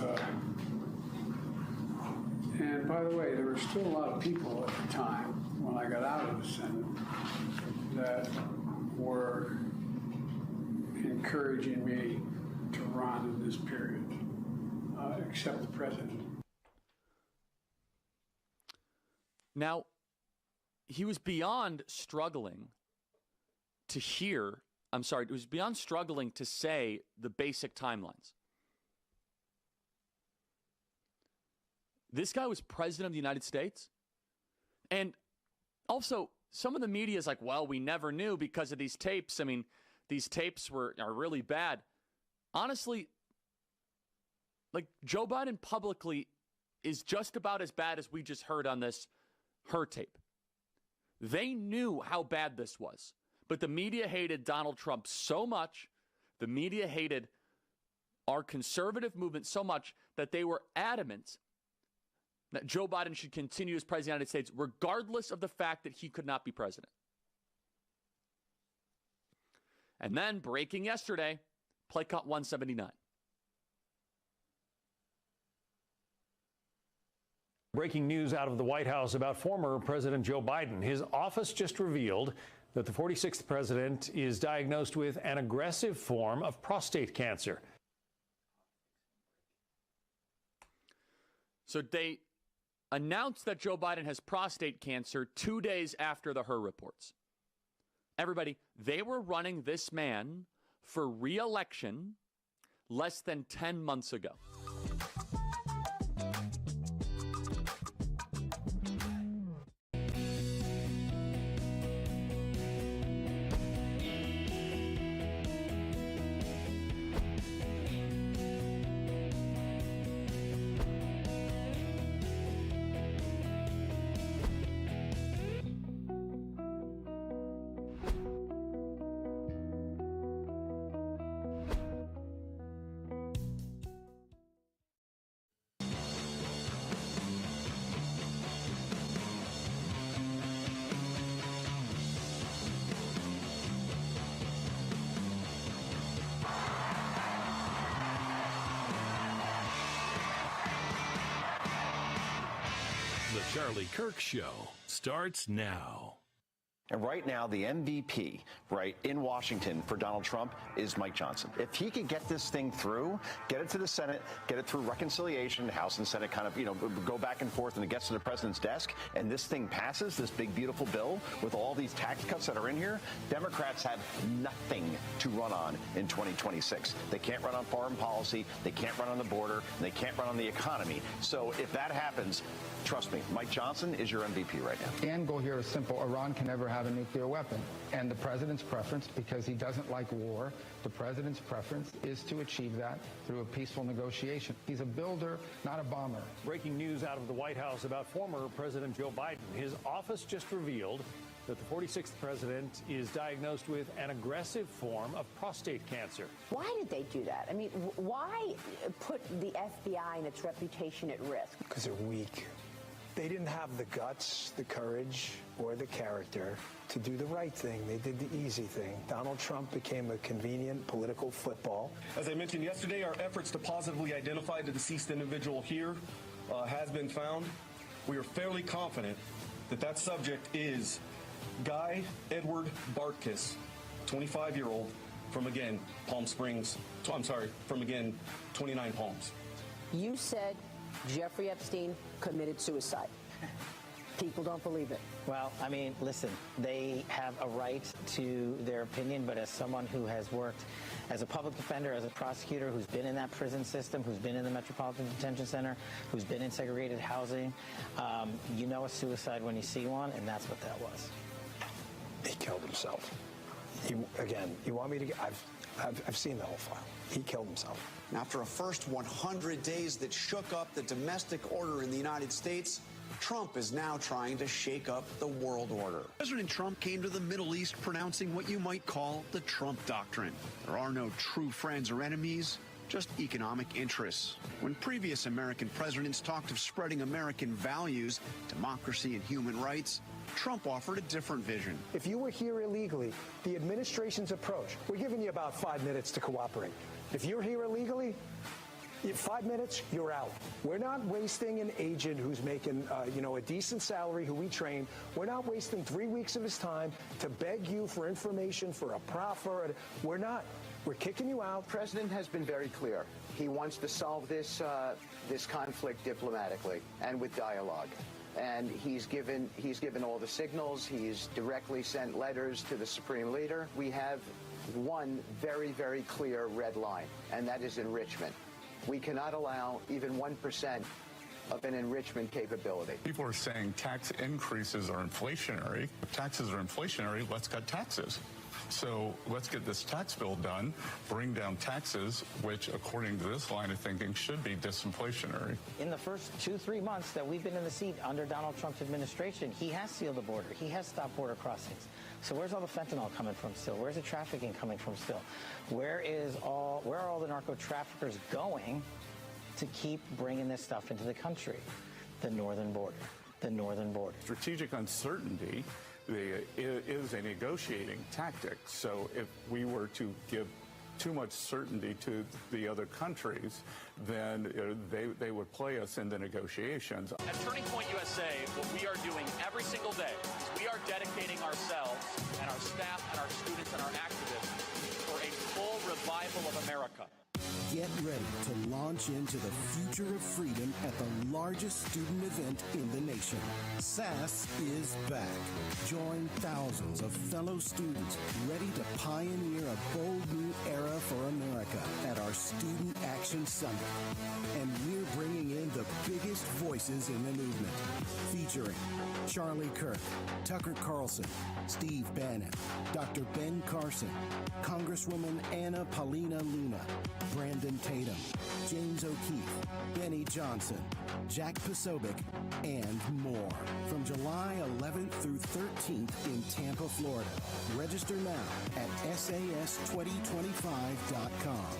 and by the way, there were still a lot of people at the time when I got out of the Senate that were encouraging me to run in this period, except the president. Now, he was beyond struggling to it was beyond struggling to say the basic timelines. This guy was president of the United States. And also, some of the media is like, well, we never knew because of these tapes. I mean, these tapes are really bad. Honestly, Like, Joe Biden publicly is just about as bad as we just heard on this her tape. They knew how bad this was, but the media hated Donald Trump so much, the media hated our conservative movement so much that they were adamant that Joe Biden should continue as president of the United States, regardless of the fact that he could not be president. And then, breaking yesterday, play cut 179. Breaking news out of the White House about former President Joe Biden. His office just revealed that the 46th president is diagnosed with an aggressive form of prostate cancer. So they announced that Joe Biden has prostate cancer 2 days after the Her reports. Everybody, they were running this man for re-election less than 10 months ago. The Charlie Kirk Show starts now. And right now, the MVP, right, in Washington for Donald Trump is Mike Johnson. If he could get this thing through, get it to the Senate, get it through reconciliation, House and Senate kind of, go back and forth, and it gets to the president's desk, and this thing passes, this big, beautiful bill with all these tax cuts that are in here, Democrats have nothing to run on in 2026. They can't run on foreign policy, they can't run on the border, and they can't run on the economy. So if that happens, trust me, Mike Johnson is your MVP right now. The end goal here is simple. Iran can never have a nuclear weapon. And the president's preference, because he doesn't like war, the president's preference is to achieve that through a peaceful negotiation. He's a builder, not a bomber. Breaking news out of the White House about former President Joe Biden. His office just revealed that the 46th president is diagnosed with an aggressive form of prostate cancer. Why did they do that? I mean, why put the FBI and its reputation at risk? Because they're weak. They didn't have the guts, the courage, or the character to do the right thing. They did the easy thing. Donald Trump became a convenient political football. As I mentioned yesterday, our efforts to positively identify the deceased individual here has been found. We are fairly confident that that subject is Guy Edward Bartkus, 25-year-old from, again, Palm Springs. I'm sorry, from, again, 29 Palms. You said Jeffrey Epstein committed suicide. People don't believe it. Well, I mean, listen, they have a right to their opinion, but as someone who has worked as a public defender, as a prosecutor, who's been in that prison system, who's been in the Metropolitan Detention Center, who's been in segregated housing, you know a suicide when you see one, and that's what that was. He killed himself. You want me to get... I've seen the whole file. He killed himself. After a first 100 days that shook up the domestic order in the United States, Trump is now trying to shake up the world order. President Trump came to the Middle East pronouncing what you might call the Trump doctrine. There are no true friends or enemies, just economic interests. When previous American presidents talked of spreading American values, democracy and human rights, Trump offered a different vision. If you were here illegally, the administration's approach, we're giving you about 5 minutes to cooperate. If you're here illegally, 5 minutes, you're out. We're not wasting an agent who's making, a decent salary, who we train. We're not wasting 3 weeks of his time to beg you for information, for a proffer. We're not. We're kicking you out. The president has been very clear. He wants to solve this conflict diplomatically and with dialogue. And he's given all the signals. He's directly sent letters to the Supreme Leader. We have one very, very clear red line, and that is enrichment. We cannot allow even 1% of an enrichment capability. People are saying tax increases are inflationary. If taxes are inflationary, let's cut taxes. So let's get this tax bill done, bring down taxes, which, according to this line of thinking, should be disinflationary. In the first 2-3 months that we've been in the seat under Donald Trump's administration, he has sealed the border. He has stopped border crossings. So where's all the fentanyl coming from still? Where's the trafficking coming from still? Where are all the narco traffickers going to keep bringing this stuff into the country? The northern border. The northern border. Strategic uncertainty is a negotiating tactic. So if we were to give too much certainty to the other countries, then they would play us in the negotiations. At Turning Point USA, what we are doing every single day is we are dedicating ourselves and our staff and our students and our activists for a full revival of America. Get ready to launch into the future of freedom at the largest student event in the nation. SAS is back. Join thousands of fellow students ready to pioneer a bold new era for America at our Student Action Summit. And we're bringing in the biggest voices in the movement. Featuring Charlie Kirk, Tucker Carlson, Steve Bannon, Dr. Ben Carson, Congresswoman Anna Paulina Luna, Brandon Tatum, James O'Keefe, Benny Johnson, Jack Posobiec, and more. From July 11th through 13th in Tampa, Florida. Register now at SAS2025.com.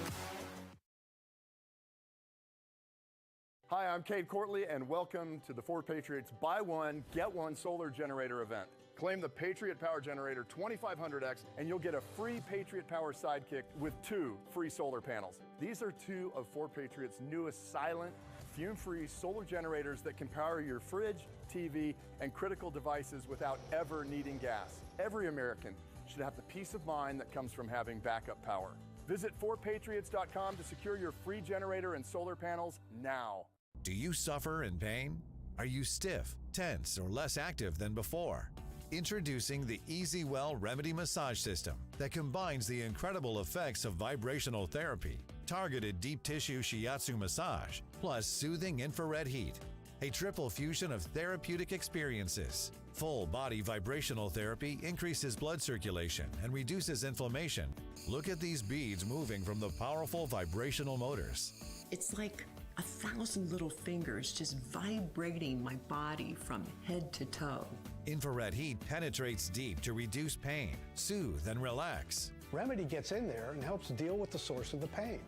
Hi, I'm Cade Courtley, and welcome to the Ford Patriots Buy One, Get One Solar Generator event. Claim the Patriot Power Generator 2500X, and you'll get a free Patriot Power Sidekick with 2 free solar panels. These are 2 of Ford Patriot's newest silent, fume-free solar generators that can power your fridge, TV, and critical devices without ever needing gas. Every American should have the peace of mind that comes from having backup power. Visit FordPatriots.com to secure your free generator and solar panels now. Do you suffer in pain? Are you stiff, tense, or less active than before? Introducing the EasyWell Remedy Massage System that combines the incredible effects of vibrational therapy, targeted deep tissue shiatsu massage, plus soothing infrared heat. A triple fusion of therapeutic experiences. Full body vibrational therapy increases blood circulation and reduces inflammation. Look at these beads moving from the powerful vibrational motors. It's like 1,000 little fingers just vibrating my body from head to toe. Infrared heat penetrates deep to reduce pain, soothe, and relax. Remedy gets in there and helps deal with the source of the pain,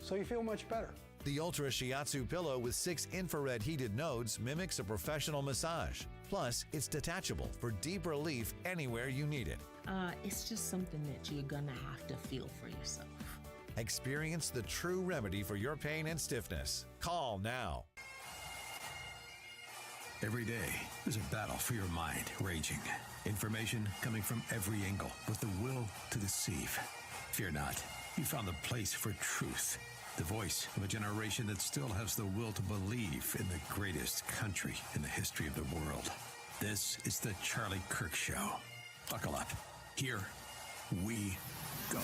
so you feel much better. The Ultra Shiatsu pillow with 6 infrared heated nodes mimics a professional massage. Plus, it's detachable for deep relief anywhere you need it. It's just something that you're gonna have to feel for yourself. Experience the true remedy for your pain and stiffness. Call now. Every day, there's a battle for your mind raging. Information coming from every angle with the will to deceive. Fear not. You found the place for truth. The voice of a generation that still has the will to believe in the greatest country in the history of the world. This is the Charlie Kirk Show. Buckle up. Here we go.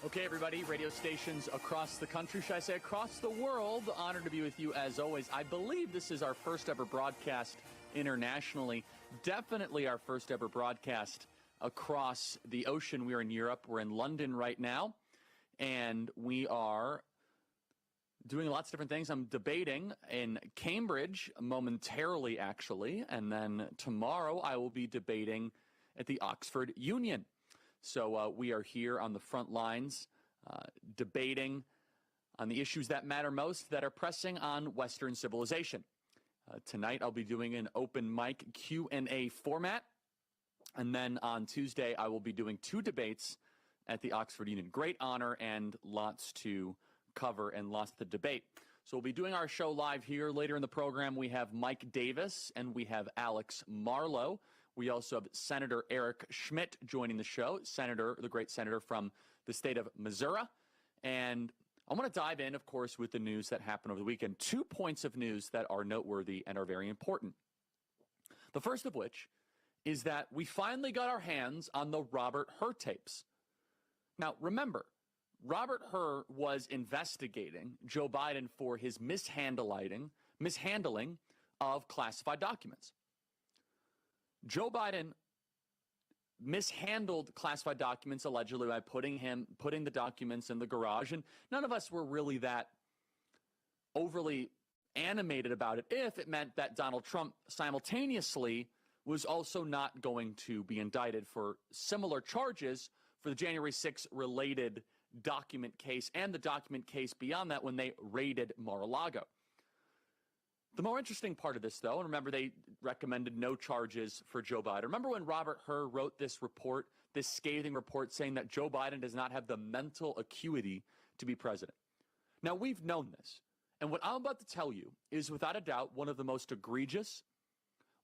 Okay, everybody, radio stations across the country, should I say across the world, honored to be with you as always. I believe this is our first ever broadcast internationally, definitely our first ever broadcast across the ocean. We're in Europe, we're in London right now, and we are doing lots of different things. I'm debating in Cambridge momentarily, actually, and then tomorrow I will be debating at the Oxford Union. So we are here on the front lines debating on the issues that matter most, that are pressing on Western civilization. Tonight I'll be doing an open mic Q&A format. And then on Tuesday I will be doing 2 debates at the Oxford Union. Great honor and lots to cover and lots to debate. So we'll be doing our show live here. Later in the program we have Mike Davis and we have Alex Marlo. We also have Senator Eric Schmidt joining the show, the great senator from the state of Missouri. And I want to dive in, of course, with the news that happened over the weekend. 2 points of news that are noteworthy and are very important. The first of which is that we finally got our hands on the Robert Hur tapes. Now, remember, Robert Hur was investigating Joe Biden for his mishandling of classified documents. Joe Biden mishandled classified documents allegedly by putting the documents in the garage, and none of us were really that overly animated about it if it meant that Donald Trump simultaneously was also not going to be indicted for similar charges for the January 6th related document case and the document case beyond that when they raided Mar-a-Lago. The more interesting part of this, though, and remember they recommended no charges for Joe Biden. Remember when Robert Hur wrote this report, this scathing report saying that Joe Biden does not have the mental acuity to be president? Now, we've known this. And what I'm about to tell you is without a doubt one of the most egregious,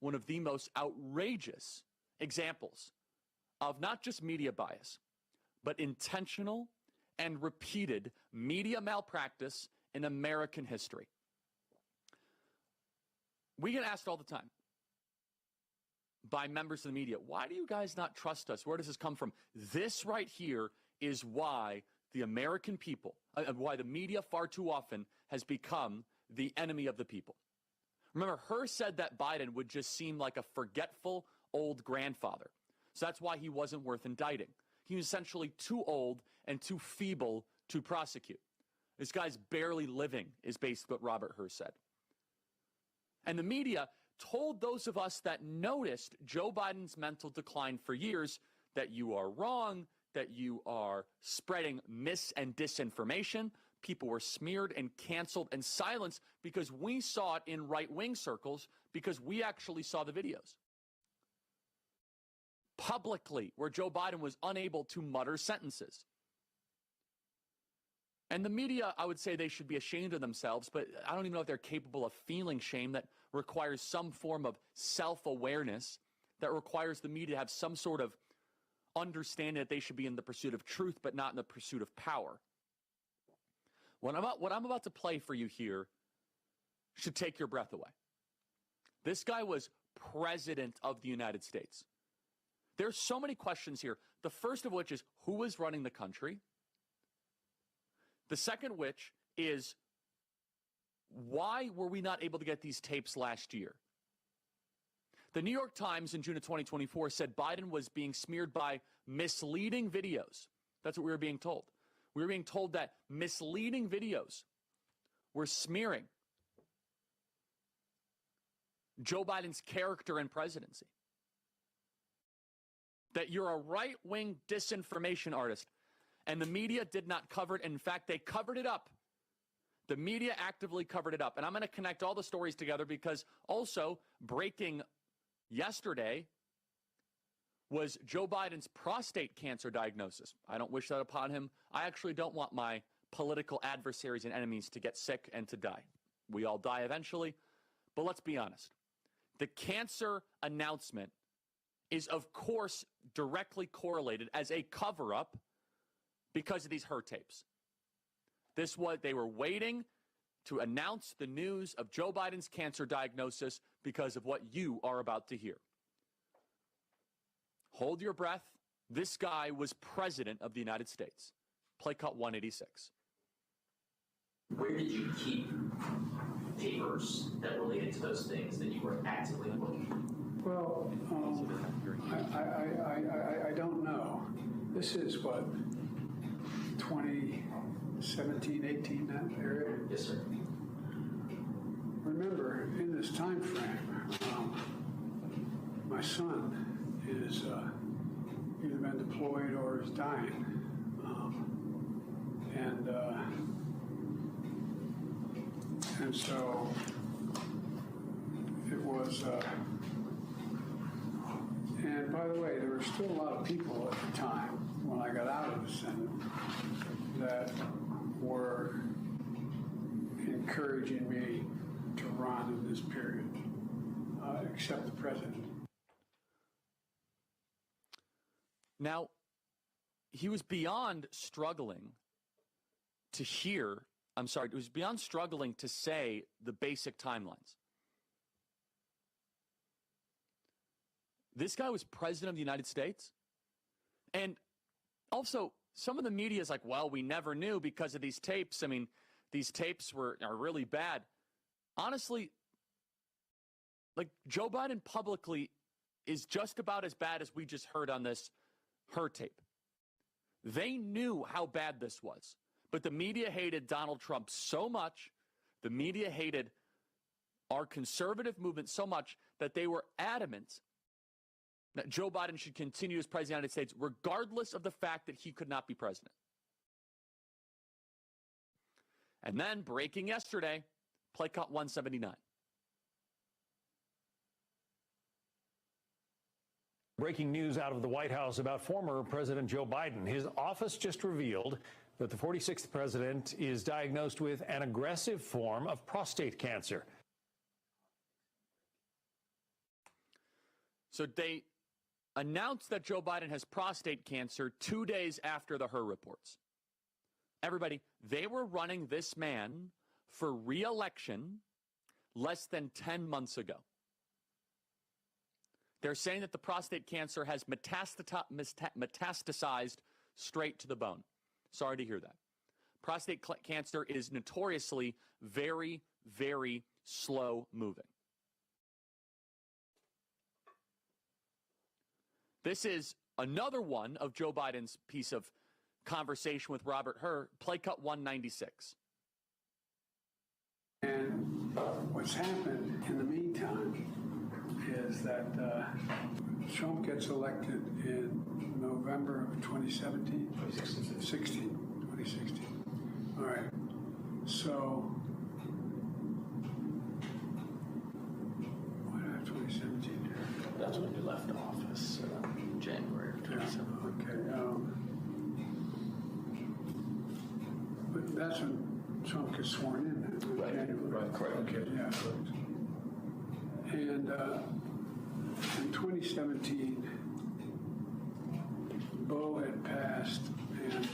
one of the most outrageous examples of not just media bias, but intentional and repeated media malpractice in American history. We get asked all the time by members of the media, why do you guys not trust us? Where does this come from? This right here is why the American people, why the media far too often has become the enemy of the people. Remember, Hur said that Biden would just seem like a forgetful old grandfather. So that's why he wasn't worth indicting. He was essentially too old and too feeble to prosecute. This guy's barely living is basically what Robert Hur said. And the media told those of us that noticed Joe Biden's mental decline for years that you are wrong, that you are spreading mis- and disinformation. People were smeared and canceled and silenced because we saw it in right-wing circles because we actually saw the videos. Publicly, where Joe Biden was unable to mutter sentences. And the media, I would say they should be ashamed of themselves, but I don't even know if they're capable of feeling shame that requires some form of self-awareness, that requires the media to have some sort of understanding that they should be in the pursuit of truth, but not in the pursuit of power. What I'm about to play for you here should take your breath away. This guy was president of the United States. There's so many questions here. The first of which is, who was running the country? The second which is, why were we not able to get these tapes last year? The New York Times in June of 2024 said Biden was being smeared by misleading videos. That's what we were being told. We were being told that misleading videos were smearing Joe Biden's character and presidency. That you're a right-wing disinformation artist. And the media did not cover it. In fact, they covered it up. The media actively covered it up. And I'm going to connect all the stories together because also breaking yesterday was Joe Biden's prostate cancer diagnosis. I don't wish that upon him. I actually don't want my political adversaries and enemies to get sick and to die. We all die eventually. But let's be honest. The cancer announcement is, of course, directly correlated as a cover-up because of these Hur tapes. They were waiting to announce the news of Joe Biden's cancer diagnosis because of what you are about to hear. Hold your breath. This guy was president of the United States. Play cut 186. Where did you keep papers that related to those things that you were actively looking for? Well, I don't know. This is what, 2017, 18, that area? Yes, sir. Remember, in this time frame, my son is either been deployed or is dying. And so it was, and by the way, there were still a lot of people at the time when I got out of the Senate that were encouraging me to run in this period, except the president. Now, he was beyond struggling to it was beyond struggling to say the basic timelines. This guy was president of the United States. And also, some of the media is like, well, we never knew because of these tapes. I mean, these tapes are really bad. Honestly, like Joe Biden publicly is just about as bad as we just heard on this her tape. They knew how bad this was, but the media hated Donald Trump so much, the media hated our conservative movement so much that they were adamant that Joe Biden should continue as president of the United States, regardless of the fact that he could not be president. And then, breaking yesterday, play cut 179. Breaking news out of the White House about former President Joe Biden. His office just revealed that the 46th president is diagnosed with an aggressive form of prostate cancer. So they announced that Joe Biden has prostate cancer 2 days after the Her reports. Everybody, they were running this man for re-election less than 10 months ago. They're saying that the prostate cancer has metastasized straight to the bone. Sorry to hear that. Prostate cancer is notoriously very, very slow moving. This is another one of Joe Biden's piece of conversation with Robert Hur, play cut 196. And what's happened in the meantime is that Trump gets elected in November of 2017? 2016. All right. So, what about 2017? That's when you left office, January of 2017. Okay. But that's when Trump gets sworn in, then, January. Right, correct. Okay, yeah. And in 2017, Bo had passed, and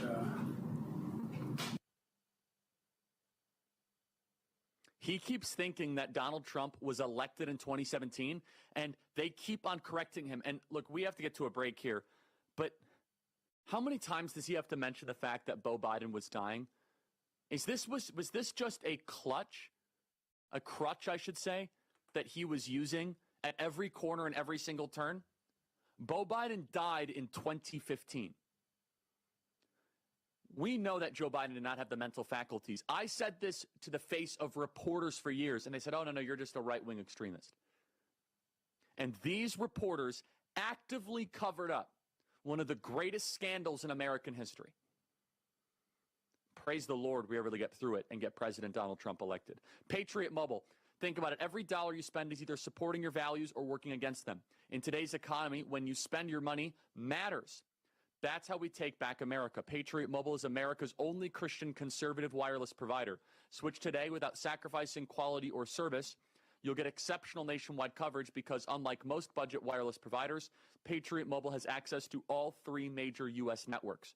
he keeps thinking that Donald Trump was elected in 2017, and they keep on correcting him. And look, we have to get to a break here, but how many times does he have to mention the fact that Beau Biden was dying? Was this just a crutch, I should say, that he was using at every corner and every single turn? Beau Biden died in 2015. We know that Joe Biden did not have the mental faculties. I said this to the face of reporters for years, and they said, oh, no, you're just a right-wing extremist. And these reporters actively covered up one of the greatest scandals in American history. Praise the Lord, we were able to get through it and get President Donald Trump elected. Patriot Mobile. Think about it. Every dollar you spend is either supporting your values or working against them. In today's economy, when you spend your money matters. That's how we take back America. Patriot Mobile is America's only Christian conservative wireless provider. Switch today without sacrificing quality or service. You'll get exceptional nationwide coverage because unlike most budget wireless providers, Patriot Mobile has access to all 3 major U.S. networks.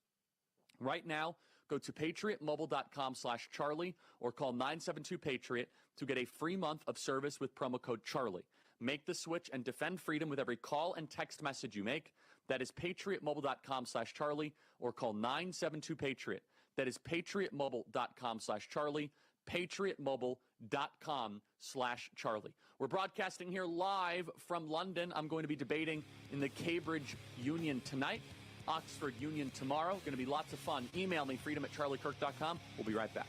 Right now, go to patriotmobile.com/Charlie or call 972-PATRIOT to get a free month of service with promo code Charlie. Make the switch and defend freedom with every call and text message you make. That is patriotmobile.com/Charlie or call 972-PATRIOT. That is patriotmobile.com/Charlie, patriotmobile.com/Charlie. We're broadcasting here live from London. I'm going to be debating in the Cambridge Union tonight, Oxford Union tomorrow. Going to be lots of fun. Email me, freedom@charliekirk.com. We'll be right back.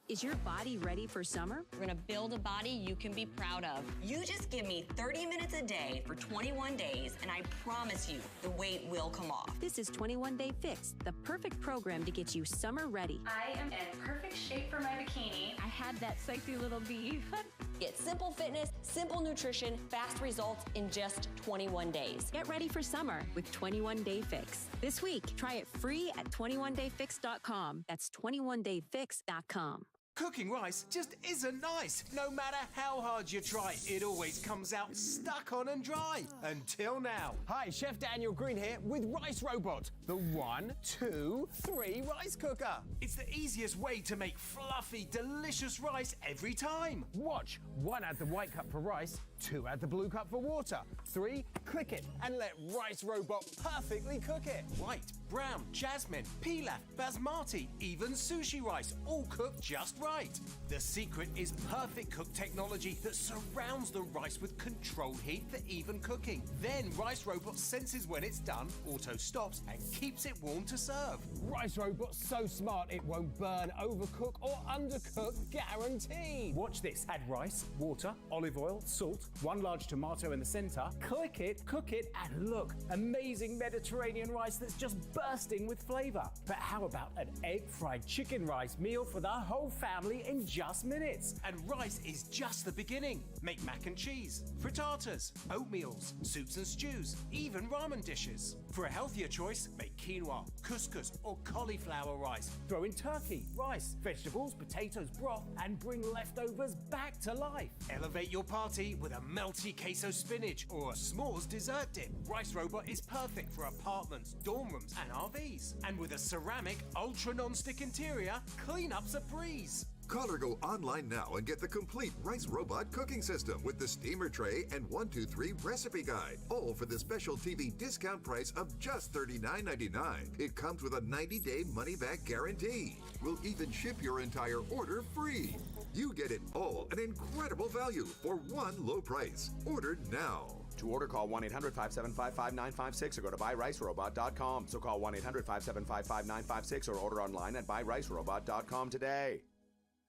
Is your body ready for summer? We're going to build a body you can be proud of. You just give me 30 minutes a day for 21 days, and I promise you the weight will come off. This is 21 Day Fix, the perfect program to get you summer ready. I am in perfect shape for my bikini. I had that sexy little beef. Get simple fitness, simple nutrition, fast results in just 21 days. Get ready for summer with 21 Day Fix. This week, try it free at 21dayfix.com. That's 21dayfix.com. Cooking rice just isn't nice. No matter how hard you try, it always comes out stuck on and dry. Until now. Hi, Chef Daniel Green here with Rice Robot, the 1, 2, 3 rice cooker. It's the easiest way to make fluffy, delicious rice every time. Watch. 1, add the white cup for rice. 2, add the blue cup for water. 3, click it and let Rice Robot perfectly cook it. White, brown, jasmine, pilaf, basmati, even sushi rice, all cooked just right. The secret is perfect cook technology that surrounds the rice with controlled heat for even cooking. Then Rice Robot senses when it's done, auto stops, and keeps it warm to serve. Rice Robot's so smart it won't burn, overcook, or undercook, guaranteed. Watch this. Add rice, water, olive oil, salt, 1 large tomato in the center. Click it, cook it, and look, amazing Mediterranean rice that's just bursting with flavor. But how about an egg fried chicken rice meal for the whole family in just minutes? And rice is just the beginning. Make mac and cheese, frittatas, oatmeals, soups and stews, even ramen dishes. For a healthier choice, make quinoa, couscous, or cauliflower rice. Throw in turkey, rice, vegetables, potatoes, broth, and bring leftovers back to life. Elevate your party with a melty queso spinach or a s'mores dessert dip. Rice Robot is perfect for apartments, dorm rooms, and RVs. And with a ceramic, ultra non-stick interior, cleanup's a breeze. Call or go online now and get the complete Rice Robot cooking system with the steamer tray and 1-2-3 recipe guide. All for the special TV discount price of just $39.99. It comes with a 90-day money-back guarantee. We'll even ship your entire order free. You get it all at incredible value for one low price. Order now. To order, call 1-800-575-5956 or go to buyricerobot.com. So call 1-800-575-5956 or order online at buyricerobot.com today.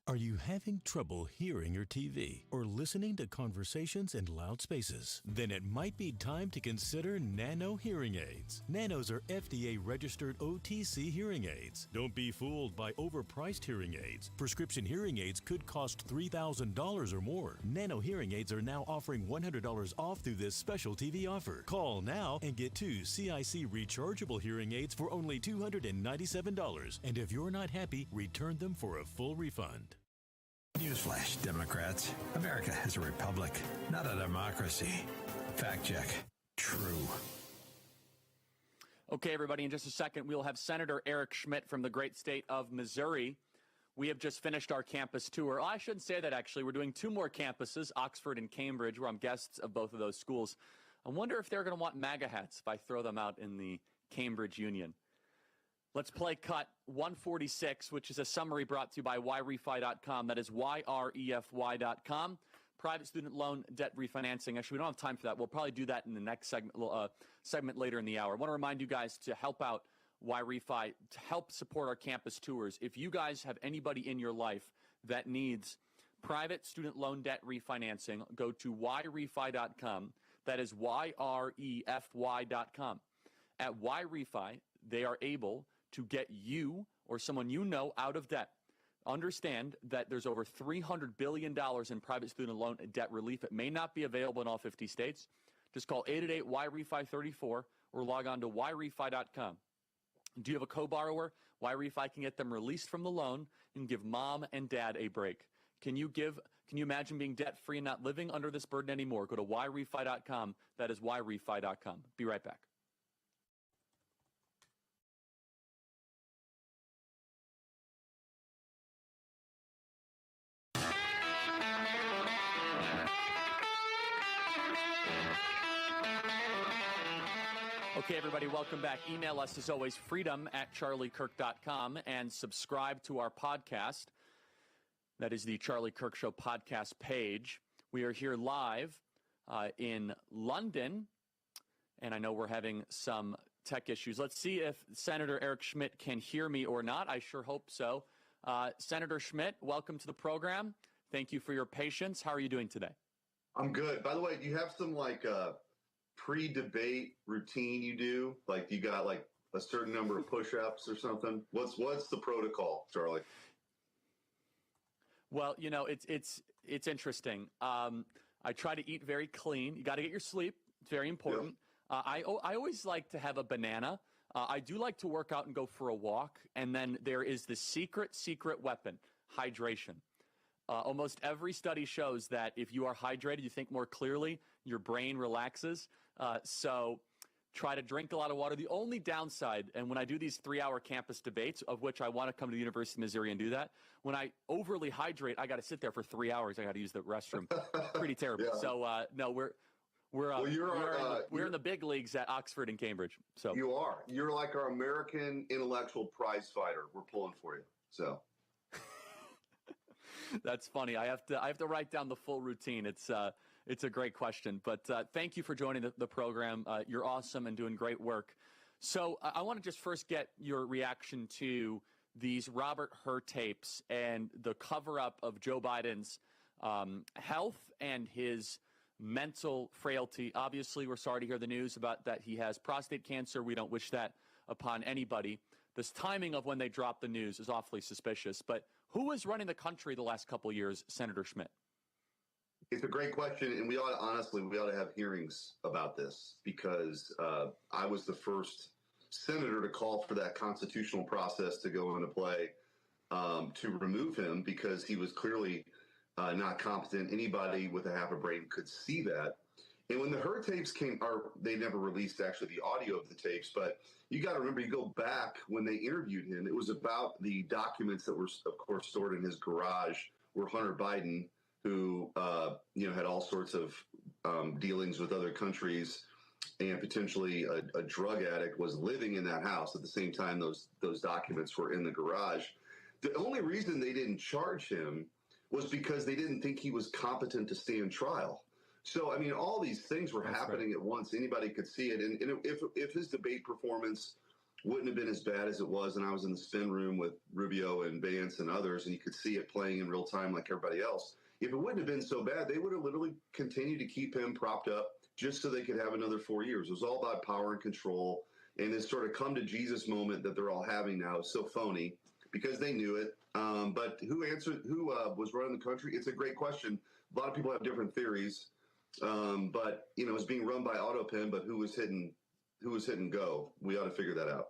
Are you having trouble hearing your TV or listening to conversations in loud spaces? Then it might be time to consider Nano hearing aids. Nanos are FDA-registered OTC hearing aids. Don't be fooled by overpriced hearing aids. Prescription hearing aids could cost $3,000 or more. Nano hearing aids are now offering $100 off through this special TV offer. Call now and get 2 CIC rechargeable hearing aids for only $297. And if you're not happy, return them for a full refund. Newsflash, Democrats. America is a republic, not a democracy. Fact check. True. Okay, everybody, in just a second, we'll have Senator Eric Schmidt from the great state of Missouri. We have just finished our campus tour. I shouldn't say that, actually. We're doing 2 more campuses, Oxford and Cambridge, where I'm guests of both of those schools. I wonder if they're going to want MAGA hats if I throw them out in the Cambridge Union. Let's play cut 146, which is a summary brought to you by Yrefi.com. That is YREFY.com. Private student loan debt refinancing. Actually, we don't have time for that. We'll probably do that in the next segment later in the hour. I want to remind you guys to help out Yrefi, to help support our campus tours. If you guys have anybody in your life that needs private student loan debt refinancing, go to Yrefi.com. That is YREFY.com. At Yrefi, they are able to get you or someone you know out of debt. Understand that there's over $300 billion in private student loan debt relief. It may not be available in all 50 states. Just call 888-YREFI-34 or log on to YREFI.com. Do you have a co-borrower? Yrefi can get them released from the loan and give mom and dad a break. Can you imagine being debt-free and not living under this burden anymore? Go to YREFI.com. That is YREFI.com. Be right back. Okay, everybody, welcome back. Email us, as always, freedom@charliekirk.com, and subscribe to our podcast. That is the Charlie Kirk Show podcast page. We are here live in London, and I know we're having some tech issues. Let's see if Senator Eric Schmidt can hear me or not. I sure hope so. Senator Schmidt, welcome to the program. Thank you for your patience. How are you doing today? I'm good. By the way, do you have some pre-debate routine you do? Like you got like a certain number of push-ups or something? What's the protocol, Charlie? Well, you know, it's interesting. I try to eat very clean. You got to get your sleep. It's very important. Yeah. I always like to have a banana. I do like to work out and go for a walk. And then there is the secret weapon. hydration. Almost every study shows that if you are hydrated, you think more clearly, your brain relaxes. So try to drink a lot of water. The only downside, and when I do these 3-hour campus debates, of which I want to come to the University of Missouri and do that, when I overly hydrate, I got to sit there for 3 hours. I got to use the restroom. Pretty terrible. Yeah. So no, we're in the big leagues at Oxford and Cambridge. So you are. You're like our American intellectual prize fighter. We're pulling for you. So. That's funny. I have to write down the full routine. It's a great question, but thank you for joining the program. You're awesome and doing great work. So I want to just first get your reaction to these Robert Hur tapes and the cover-up of Joe Biden's health and his mental frailty. Obviously, we're sorry to hear the news about that he has prostate cancer. We don't wish that upon anybody. This timing of when they dropped the news is awfully suspicious, but who was running the country the last couple of years, Senator Schmidt? It's a great question, and we ought to have hearings about this because I was the first senator to call for that constitutional process to go into play to remove him because he was clearly not competent. Anybody with a half a brain could see that. And when the Hur tapes came, they never released actually the audio of the tapes, but you got to remember, you go back when they interviewed him, it was about the documents that were, of course, stored in his garage where Hunter Biden, who, had all sorts of dealings with other countries and potentially a drug addict, was living in that house at the same time those documents were in the garage. The only reason they didn't charge him was because they didn't think he was competent to stand trial. So, I mean, all these things were happening at once. Anybody could see it. And if his debate performance wouldn't have been as bad as it was, and I was in the spin room with Rubio and Vance and others, and you could see it playing in real time like everybody else, if it wouldn't have been so bad, they would have literally continued to keep him propped up just so they could have another 4 years. It was all about power and control. And this sort of come to Jesus moment that they're all having now is so phony because they knew it. But who was running the country? It's a great question. A lot of people have different theories. But it's being run by AutoPen, but who was hitting go? We ought to figure that out.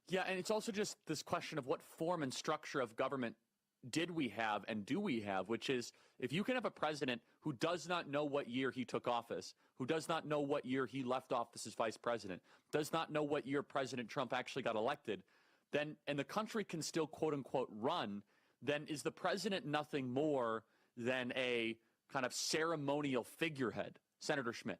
Yeah, and it's also just this question of what form and structure of government did we have and do we have, which is if you can have a president who does not know what year he took office, who does not know what year he left office as vice president, does not know what year President Trump actually got elected, then, and the country can still quote unquote run, then is the president nothing more than a kind of ceremonial figurehead? Senator Schmidt.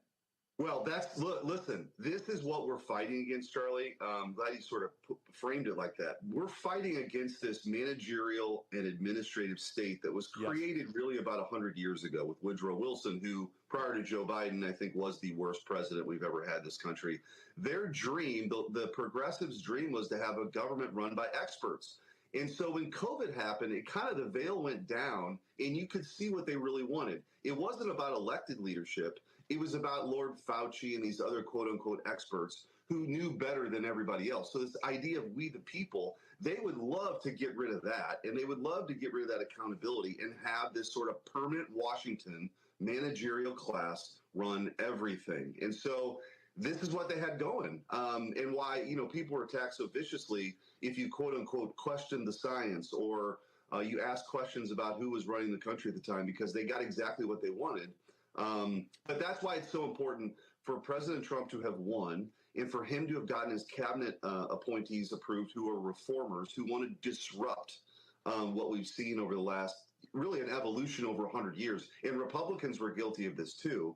Well, listen, this is what we're fighting against, Charlie. I'm glad you sort of framed it like that. We're fighting against this managerial and administrative state that was created really about 100 years ago with Woodrow Wilson, who prior to Joe Biden, I think was the worst president we've ever had in this country. Their dream, the progressives' dream, was to have a government run by experts. And so when COVID happened, it kind of the veil went down and you could see what they really wanted. It wasn't about elected leadership. It was about Lord Fauci and these other quote unquote experts who knew better than everybody else. So this idea of we the people, they would love to get rid of that. And they would love to get rid of that accountability and have this sort of permanent Washington managerial class run everything. And so this is what they had going, and why people were attacked so viciously if you quote unquote questioned the science or you asked questions about who was running the country at the time, because they got exactly what they wanted. But that's why it's so important for President Trump to have won and for him to have gotten his cabinet appointees approved who are reformers, who want to disrupt what we've seen over the last, really an evolution over 100 years. And Republicans were guilty of this too.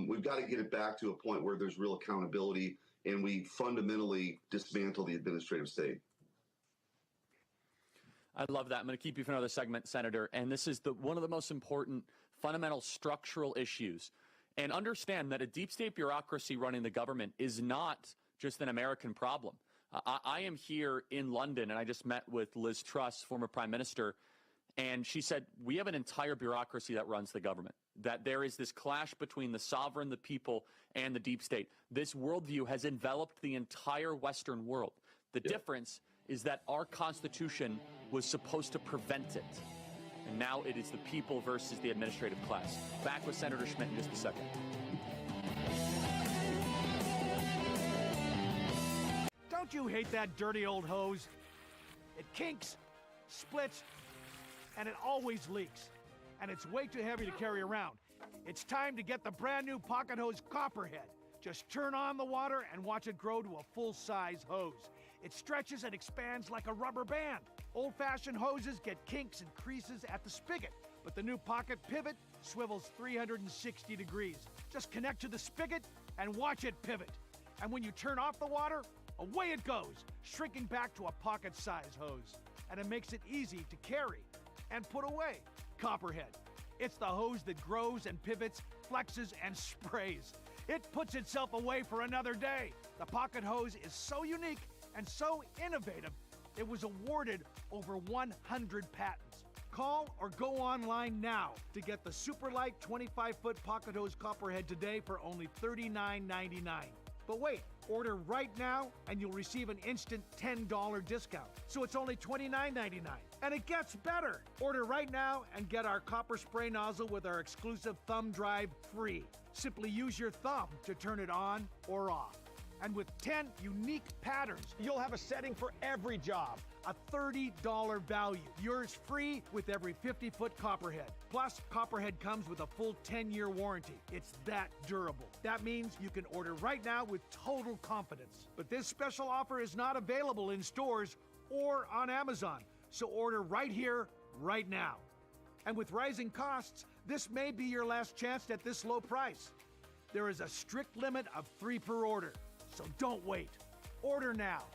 We've got to get it back to a point where there's real accountability and we fundamentally dismantle the administrative state. I love that. I'm going to keep you for another segment, Senator. And this is one of the most important fundamental structural issues. And understand that a deep state bureaucracy running the government is not just an American problem. I am here in London, and I just met with Liz Truss, former prime minister, and she said, we have an entire bureaucracy that runs the government, that there is this clash between the sovereign, the people, and the deep state. This worldview has enveloped the entire Western world. The difference is that our Constitution was supposed to prevent it. And now it is the people versus the administrative class. Back with Senator Schmidt in just a second. Don't you hate that dirty old hose? It kinks, splits, and it always leaks. And it's way too heavy to carry around. It's time to get the brand new pocket hose Copperhead. Just turn on the water and watch it grow to a full-size hose. It stretches and expands like a rubber band. Old-fashioned hoses get kinks and creases at the spigot, but the new pocket pivot swivels 360 degrees. Just connect to the spigot and watch it pivot. And when you turn off the water, away it goes, shrinking back to a pocket-size hose. And it makes it easy to carry and put away. Copperhead. It's the hose that grows and pivots, flexes, and sprays. It puts itself away for another day. The pocket hose is so unique and so innovative, it was awarded over 100 patents. Call or go online now to get the super light 25-foot pocket hose Copperhead today for only $39.99. But wait, order right now and you'll receive an instant $10 discount. So it's only $29.99. And it gets better. Order right now and get our copper spray nozzle with our exclusive thumb drive free. Simply use your thumb to turn it on or off. And with 10 unique patterns, you'll have a setting for every job. A $30 value. Yours free with every 50-foot Copperhead. Plus, Copperhead comes with a full 10-year warranty. It's that durable. That means you can order right now with total confidence. But this special offer is not available in stores or on Amazon. So order right here, right now. And with rising costs, this may be your last chance at this low price. There is a strict limit of 3 per order. So don't wait. Order now.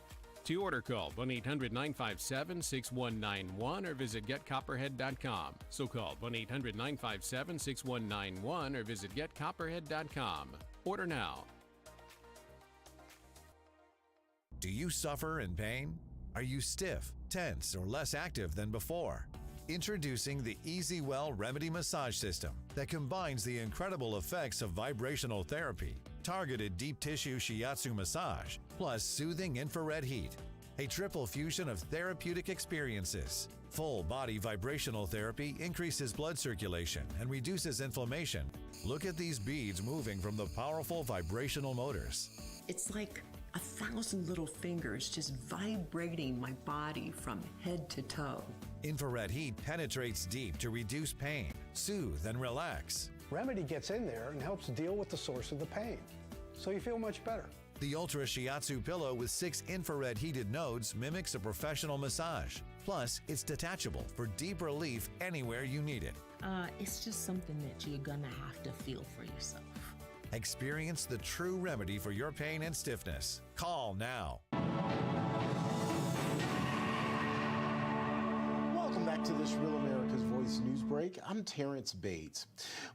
To order, call 1-800-957-6191 or visit getcopperhead.com. So call 1-800-957-6191 or visit getcopperhead.com. Order now. Do you suffer in pain? Are you stiff, tense, or less active than before? Introducing the EasyWell Remedy Massage System that combines the incredible effects of vibrational therapy, targeted deep tissue shiatsu massage, plus soothing infrared heat. A triple fusion of therapeutic experiences. Full body vibrational therapy increases blood circulation and reduces inflammation. Look at these beads moving from the powerful vibrational motors. It's like 1,000 little fingers just vibrating my body from head to toe. Infrared heat penetrates deep to reduce pain, soothe, and relax. Remedy gets in there and helps deal with the source of the pain, so you feel much better. The Ultra Shiatsu pillow with 6 infrared heated nodes mimics a professional massage. Plus, it's detachable for deep relief anywhere you need it. It's just something that you're gonna have to feel for yourself. Experience the true remedy for your pain and stiffness. Call now. Welcome back to this Real America's Voice news break. I'm Terrence Bates.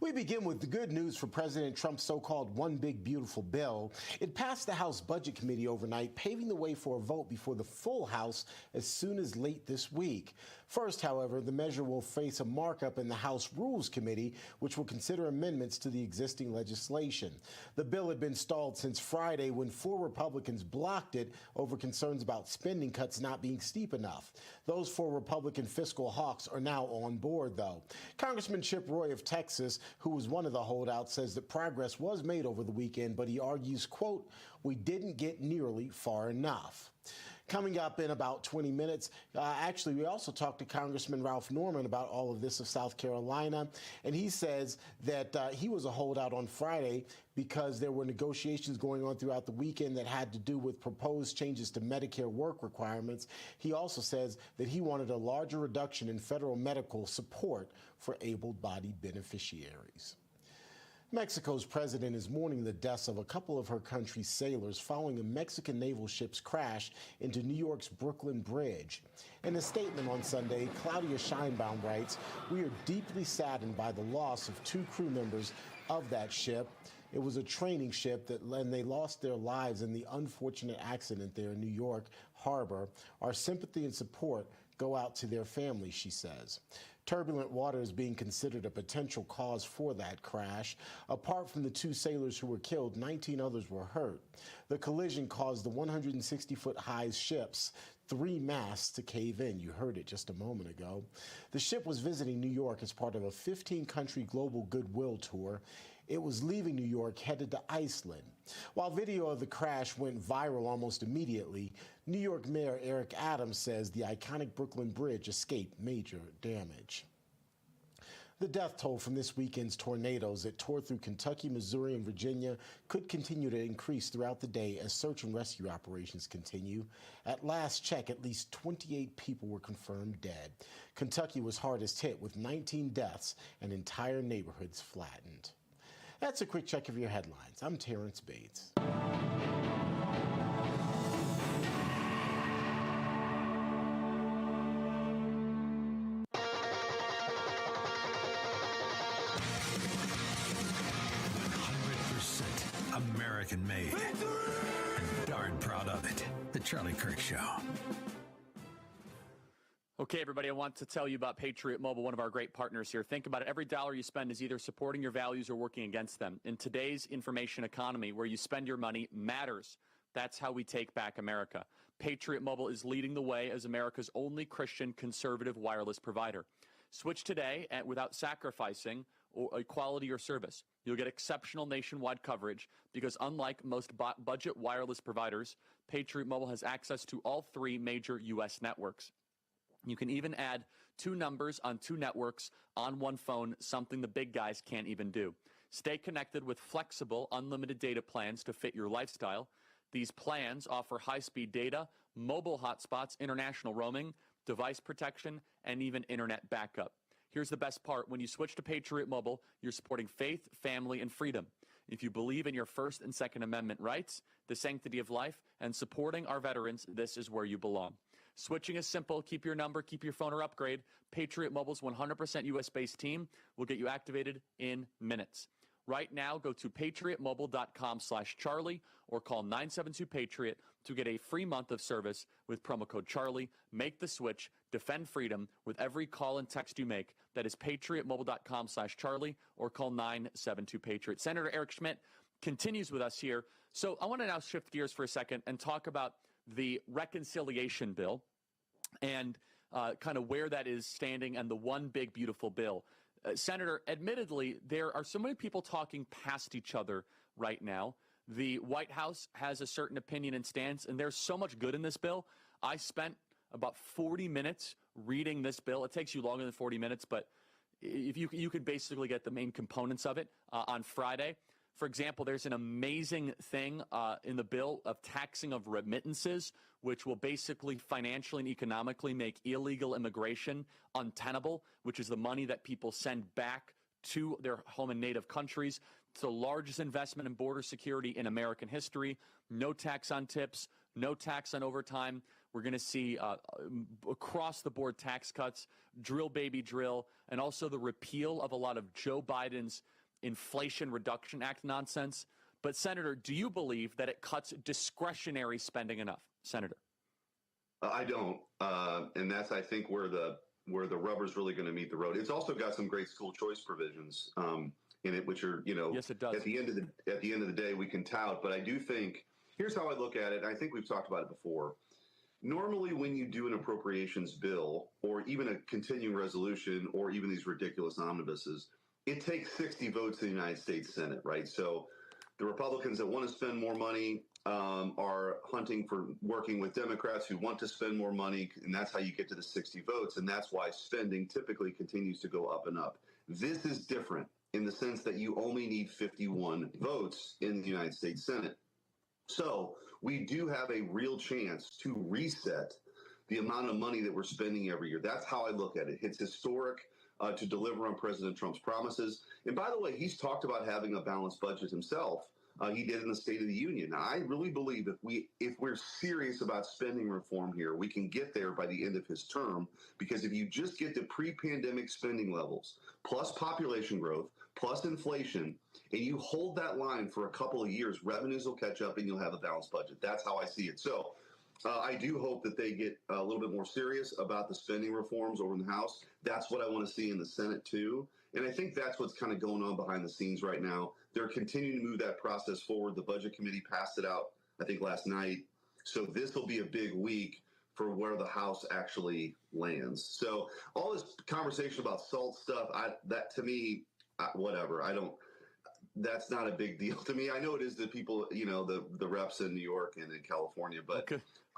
We begin with the good news for President Trump's so-called One Big Beautiful Bill. It passed the House Budget Committee overnight, paving the way for a vote before the full House as soon as late this week. First, however, the measure will face a markup in the House Rules Committee, which will consider amendments to the existing legislation. The bill had been stalled since Friday when 4 Republicans blocked it over concerns about spending cuts not being steep enough. Those 4 Republican fiscal hawks are now on board, though. Congressman Chip Roy of Texas, who was one of the holdouts, says that progress was made over the weekend, but he argues, quote, "We didn't get nearly far enough." Coming up in about 20 minutes, actually, we also talked to Congressman Ralph Norman about all of this of South Carolina, and he says that he was a holdout on Friday because there were negotiations going on throughout the weekend that had to do with proposed changes to Medicare work requirements. He also says that he wanted a larger reduction in federal medical support for able-bodied beneficiaries. Mexico's president is mourning the deaths of a couple of her country's sailors following a Mexican naval ship's crash into New York's Brooklyn Bridge. In a statement on Sunday, Claudia Scheinbaum writes, "We are deeply saddened by the loss of 2 crew members of that ship. It was a training ship and they lost their lives in the unfortunate accident there in New York Harbor. Our sympathy and support go out to their families," she says. Turbulent water is being considered a potential cause for that crash. Apart from the 2 sailors who were killed, 19 others were hurt. The collision caused the 160-foot-high ship's 3 masts to cave in. You heard it just a moment ago. The ship was visiting New York as part of a 15-country global goodwill tour. It was leaving New York headed to Iceland. While video of the crash went viral almost immediately, New York Mayor Eric Adams says the iconic Brooklyn Bridge escaped major damage. The death toll from this weekend's tornadoes that tore through Kentucky, Missouri, and Virginia could continue to increase throughout the day as search and rescue operations continue. At last check, at least 28 people were confirmed dead. Kentucky was hardest hit with 19 deaths and entire neighborhoods flattened. That's a quick check of your headlines. I'm Terrence Bates. American-made. And darn proud of it. The Charlie Kirk Show. Okay, everybody, I want to tell you about Patriot Mobile, one of our great partners here. Think about it. Every dollar you spend is either supporting your values or working against them. In today's information economy, where you spend your money matters. That's how we take back America. Patriot Mobile is leading the way as America's only Christian conservative wireless provider. Switch today without sacrificing quality or service. You'll get exceptional nationwide coverage because unlike most budget wireless providers, Patriot Mobile has access to all 3 major U.S. networks. You can even add 2 numbers on 2 networks on one phone, something the big guys can't even do. Stay connected with flexible, unlimited data plans to fit your lifestyle. These plans offer high-speed data, mobile hotspots, international roaming, device protection, and even internet backup. Here's the best part. When you switch to Patriot Mobile, you're supporting faith, family, and freedom. If you believe in your First and Second Amendment rights, the sanctity of life, and supporting our veterans, this is where you belong. Switching is simple. Keep your number, keep your phone, or upgrade. Patriot Mobile's 100% U.S.-based team will get you activated in minutes. Right now, go to patriotmobile.com/Charlie or call 972-PATRIOT to get a free month of service with promo code Charlie. Make the switch. Defend freedom with every call and text you make. That is patriotmobile.com/Charlie or call 972-PATRIOT. Senator Eric Schmidt continues with us here. So I want to now shift gears for a second and talk about the reconciliation bill and kind of where that is standing and the one big beautiful bill. Senator, admittedly, there are so many people talking past each other right now. The White House has a certain opinion and stance, and there's so much good in this bill. I spent about 40 minutes reading this bill. It takes you longer than 40 minutes, but if you could basically get the main components of it on Friday. For example, there's an amazing thing in the bill of taxing of remittances, which will basically financially and economically make illegal immigration untenable, which is the money that people send back to their home and native countries. It's the largest investment in border security in American history. No tax on tips, no tax on overtime. We're going to see across-the-board tax cuts, drill, baby, drill, and also the repeal of a lot of Joe Biden's Inflation Reduction Act nonsense. But, Senator, do you believe that it cuts discretionary spending enough? Senator. I don't. And that's, I think, where the rubber's really going to meet the road. It's also got some great school choice provisions in it, which are, yes, it does. At the end of the day, we can tout. But I do think, here's how I look at it. And I think we've talked about it before. Normally, when you do an appropriations bill or even a continuing resolution or even these ridiculous omnibuses, it takes 60 votes in the United States Senate, right? So the Republicans that want to spend more money are hunting for working with Democrats who want to spend more money, and that's how you get to the 60 votes, and that's why spending typically continues to go up and up. This is different in the sense that you only need 51 votes in the United States Senate. So we do have a real chance to reset the amount of money that we're spending every year. That's how I look at it. It's historic. To deliver on President Trump's promises. And by the way, he's talked about having a balanced budget himself. He did in the State of the Union. Now, I really believe if we're serious about spending reform here, we can get there by the end of his term, because if you just get to pre-pandemic spending levels, plus population growth, plus inflation, and you hold that line for a couple of years, revenues will catch up and you'll have a balanced budget. That's how I see it. So I do hope that they get a little bit more serious about the spending reforms over in the House. That's what I want to see in the Senate, too. And I think that's what's kind of going on behind the scenes right now. They're continuing to move that process forward. The Budget Committee passed it out, I think, last night. So this will be a big week for where the House actually lands. So all this conversation about SALT stuff, that to me, whatever. that's not a big deal to me. I know it is to people, the reps in New York and in California, but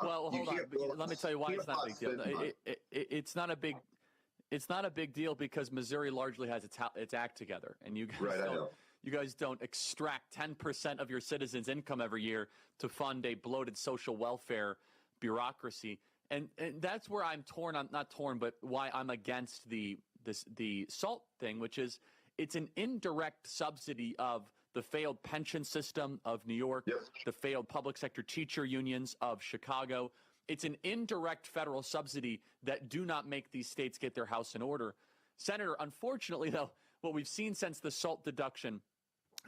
well, hold on. Let me tell you why it's not a big deal. It's not a big. It's not a big deal because Missouri largely has its act together, and you guys don't extract 10% of your citizens' income every year to fund a bloated social welfare bureaucracy, and that's where I'm torn. I'm not torn, but why I'm against the SALT thing, which is it's an indirect subsidy of the failed pension system of New York, the failed public sector teacher unions of Chicago. It's an indirect federal subsidy that do not make these states get their house in order. Senator, unfortunately, though, what we've seen since the SALT deduction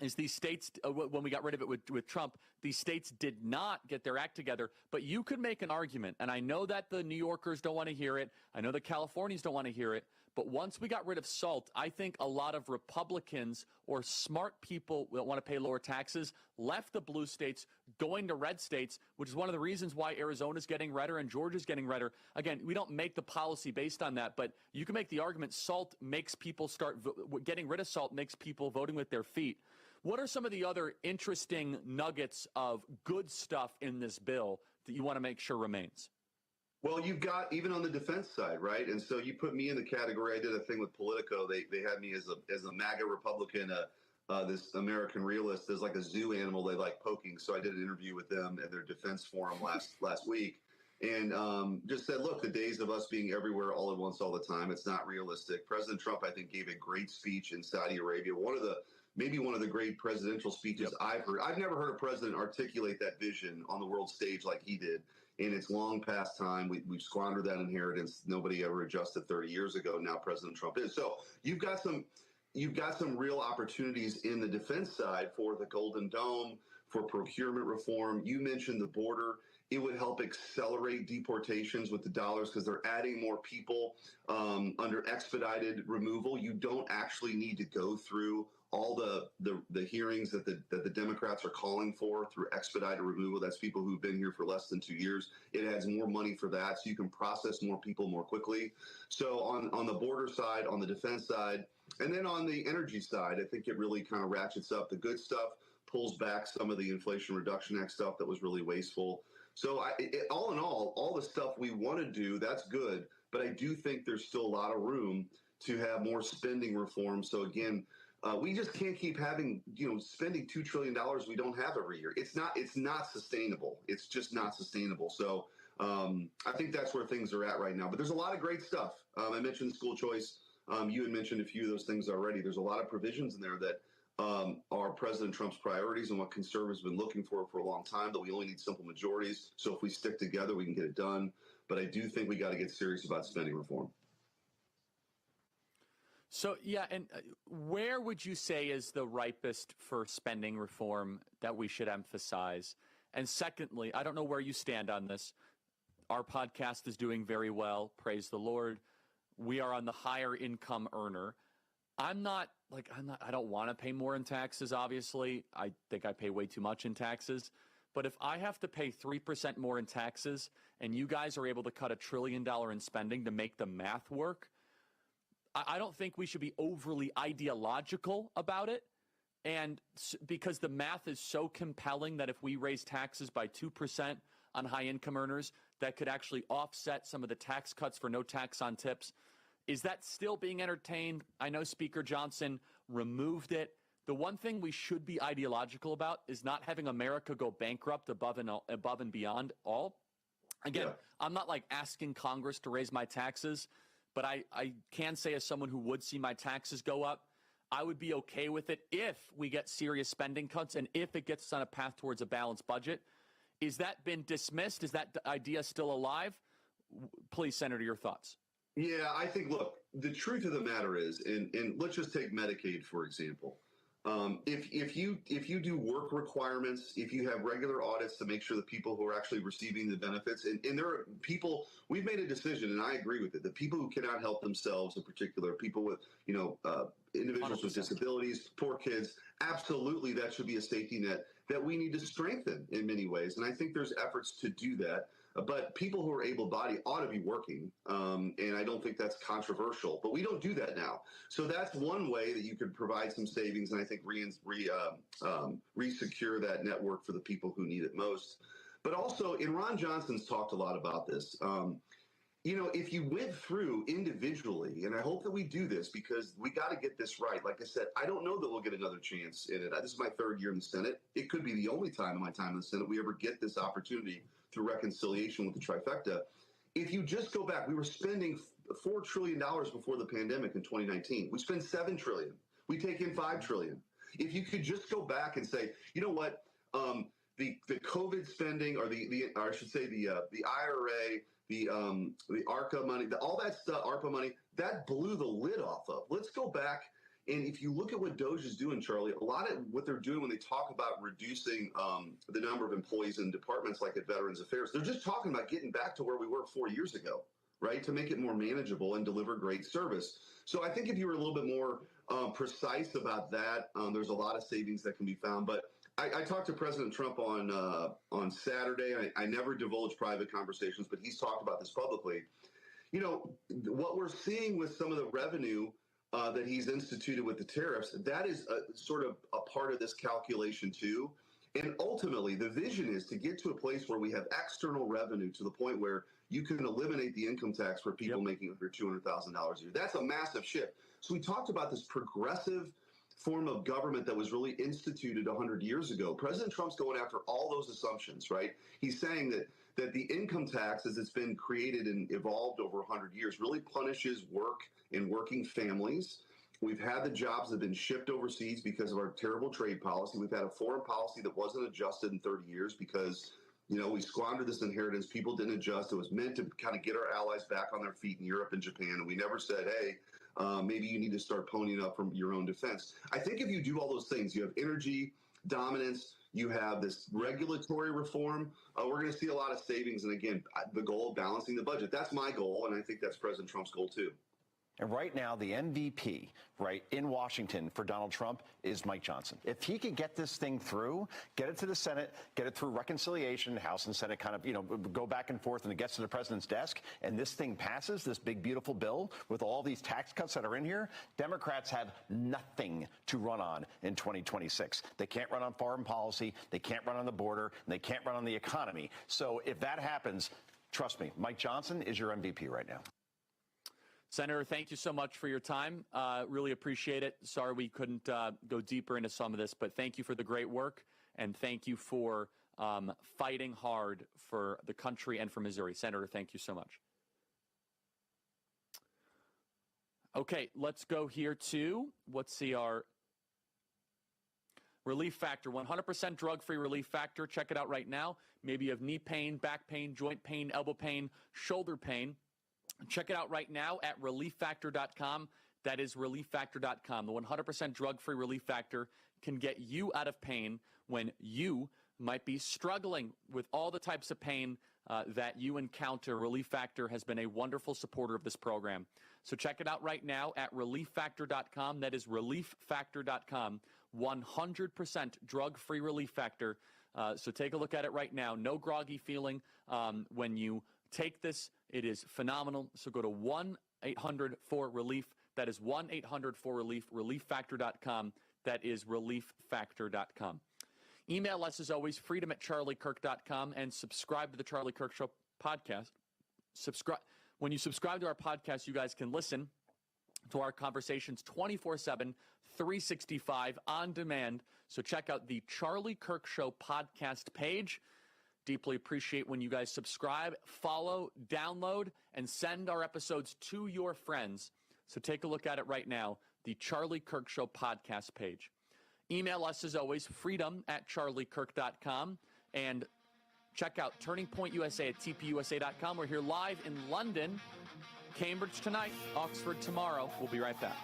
is these states, when we got rid of it with Trump, these states did not get their act together. But you could make an argument, and I know that the New Yorkers don't want to hear it. I know the Californians don't want to hear it. But once we got rid of SALT, I think a lot of Republicans or smart people that want to pay lower taxes left the blue states, going to red states, which is one of the reasons why Arizona's getting redder and Georgia's getting redder. Again, we don't make the policy based on that, but you can make the argument SALT makes people getting rid of SALT makes people voting with their feet. What are some of the other interesting nuggets of good stuff in this bill that you want to make sure remains? Well, you've got even on the defense side, right? And so you put me in the category. I did a thing with Politico. They had me as a MAGA Republican, this American realist, as like a zoo animal they like poking. So I did an interview with them at their defense forum last week, and just said, look, the days of us being everywhere all at once all the time, it's not realistic. President Trump, I think, gave a great speech in Saudi Arabia. Maybe one of the great presidential speeches I've heard. I've never heard a president articulate that vision on the world stage like he did. And it's long past time. We've squandered that inheritance. Nobody ever adjusted 30 years ago. Now President Trump is. So you've got some real opportunities in the defense side for the Golden Dome, for procurement reform. You mentioned the border. It would help accelerate deportations with the dollars because they're adding more people under expedited removal. You don't actually need to go through all the hearings that the Democrats are calling for through expedited removal. That's people who've been here for less than 2 years. It adds more money for that, so you can process more people more quickly. So on the border side, on the defense side, and then on the energy side, I think it really kind of ratchets up the good stuff, pulls back some of the Inflation Reduction Act stuff that was really wasteful. So all in all the stuff we want to do, that's good. But I do think there's still a lot of room to have more spending reform. So again, we just can't keep having, spending $2 trillion we don't have every year. It's not sustainable. It's just not sustainable. So I think that's where things are at right now. But there's a lot of great stuff. I mentioned school choice. You had mentioned a few of those things already. There's a lot of provisions in there that are President Trump's priorities and what conservatives have been looking for a long time, that we only need simple majorities. So if we stick together, we can get it done. But I do think we got to get serious about spending reform. So, yeah, and where would you say is the ripest for spending reform that we should emphasize? And secondly, I don't know where you stand on this. Our podcast is doing very well. Praise the Lord. We are on the higher income earner. I don't want to pay more in taxes, obviously. I think I pay way too much in taxes. But if I have to pay 3% more in taxes and you guys are able to cut $1 trillion in spending to make the math work, I don't think we should be overly ideological about it. And because the math is so compelling that if we raise taxes by 2% on high income earners, that could actually offset some of the tax cuts for no tax on tips. Is that still being entertained? I know Speaker Johnson removed it. The one thing we should be ideological about is not having America go bankrupt above and beyond all. Again, I'm not asking Congress to raise my taxes, but I can say, as someone who would see my taxes go up, I would be okay with it if we get serious spending cuts and if it gets us on a path towards a balanced budget. Is that been dismissed? Is that idea still alive? Please, Senator, your thoughts. Yeah, I think, look, the truth of the matter is, and let's just take Medicaid, for example. If you do work requirements, if you have regular audits to make sure the people who are actually receiving the benefits, and there are people, we've made a decision, and I agree with it, the people who cannot help themselves, in particular, people with, individuals with disabilities, poor kids. Absolutely, that should be a safety net that we need to strengthen in many ways. And I think there's efforts to do that. But people who are able-bodied ought to be working, and I don't think that's controversial. But we don't do that now. So that's one way that you could provide some savings, and I think re-secure that network for the people who need it most. But also, and Ron Johnson's talked a lot about this, if you went through individually, and I hope that we do this because we got to get this right. Like I said, I don't know that we'll get another chance in it. This is my third year in the Senate. It could be the only time in my time in the Senate we ever get this opportunity through reconciliation with the trifecta. If you just go back, we were spending $4 trillion before the pandemic in 2019. We spend $7 trillion. We take in $5 trillion. If you could just go back and say, you know what, the COVID spending, or the IRA, the ARCA money, all that stuff, ARPA money, that blew the lid off of. Let's go back. And if you look at what DOGE is doing, Charlie, a lot of what they're doing when they talk about reducing the number of employees in departments like at Veterans Affairs, they're just talking about getting back to where we were 4 years ago, right, to make it more manageable and deliver great service. So I think if you were a little bit more precise about that, there's a lot of savings that can be found. But I talked to President Trump on Saturday. I never divulge private conversations, but he's talked about this publicly. What we're seeing with some of the revenue that he's instituted with the tariffs, that is sort of a part of this calculation too. And ultimately, the vision is to get to a place where we have external revenue to the point where you can eliminate the income tax for people making under $200,000 a year. That's a massive shift. So we talked about this progressive form of government that was really instituted 100 years ago. President Trump's going after all those assumptions, right? He's saying that the income tax, as it's been created and evolved over 100 years, really punishes work and working families. We've had the jobs that have been shipped overseas because of our terrible trade policy. We've had a foreign policy that wasn't adjusted in 30 years because, we squandered this inheritance. People didn't adjust. It was meant to kind of get our allies back on their feet in Europe and Japan. And we never said, hey, maybe you need to start ponying up from your own defense. I think if you do all those things, you have energy dominance, you have this regulatory reform, we're going to see a lot of savings. And again, the goal of balancing the budget, that's my goal. And I think that's President Trump's goal too. And right now, the MVP, right, in Washington for Donald Trump is Mike Johnson. If he could get this thing through, get it to the Senate, get it through reconciliation, House and Senate kind of, go back and forth, and it gets to the president's desk, and this thing passes, this big, beautiful bill with all these tax cuts that are in here, Democrats have nothing to run on in 2026. They can't run on foreign policy, they can't run on the border, and they can't run on the economy. So if that happens, trust me, Mike Johnson is your MVP right now. Senator, thank you so much for your time. Really appreciate it. Sorry we couldn't go deeper into some of this, but thank you for the great work, and thank you for fighting hard for the country and for Missouri. Senator, thank you so much. Okay, let's go here to, let's see, our Relief Factor, 100% drug-free Relief Factor. Check it out right now. Maybe you have knee pain, back pain, joint pain, elbow pain, shoulder pain. Check it out right now at ReliefFactor.com. That is ReliefFactor.com. The 100% drug-free Relief Factor can get you out of pain when you might be struggling with all the types of pain that you encounter. Relief Factor has been a wonderful supporter of this program. So check it out right now at ReliefFactor.com. That is ReliefFactor.com. 100% drug-free Relief Factor. So take a look at it right now. No groggy feeling when you take this. It is phenomenal. So go to 1-800-4-RELIEF. That is 1-800-4-RELIEF, ReliefFactor.com. That is ReliefFactor.com. Email us, as always, freedom@charliekirk.com, and subscribe to the Charlie Kirk Show podcast. When you subscribe to our podcast, you guys can listen to our conversations 24/7, 365 on demand. So check out the Charlie Kirk Show podcast page. Deeply appreciate when you guys subscribe, follow, download, and send our episodes to your friends. So take a look at it right now, the Charlie Kirk Show podcast page. Email us, as always, freedom@charliekirk.com. And check out Turning Point USA at tpusa.com. We're here live in London, Cambridge tonight, Oxford tomorrow. We'll be right back.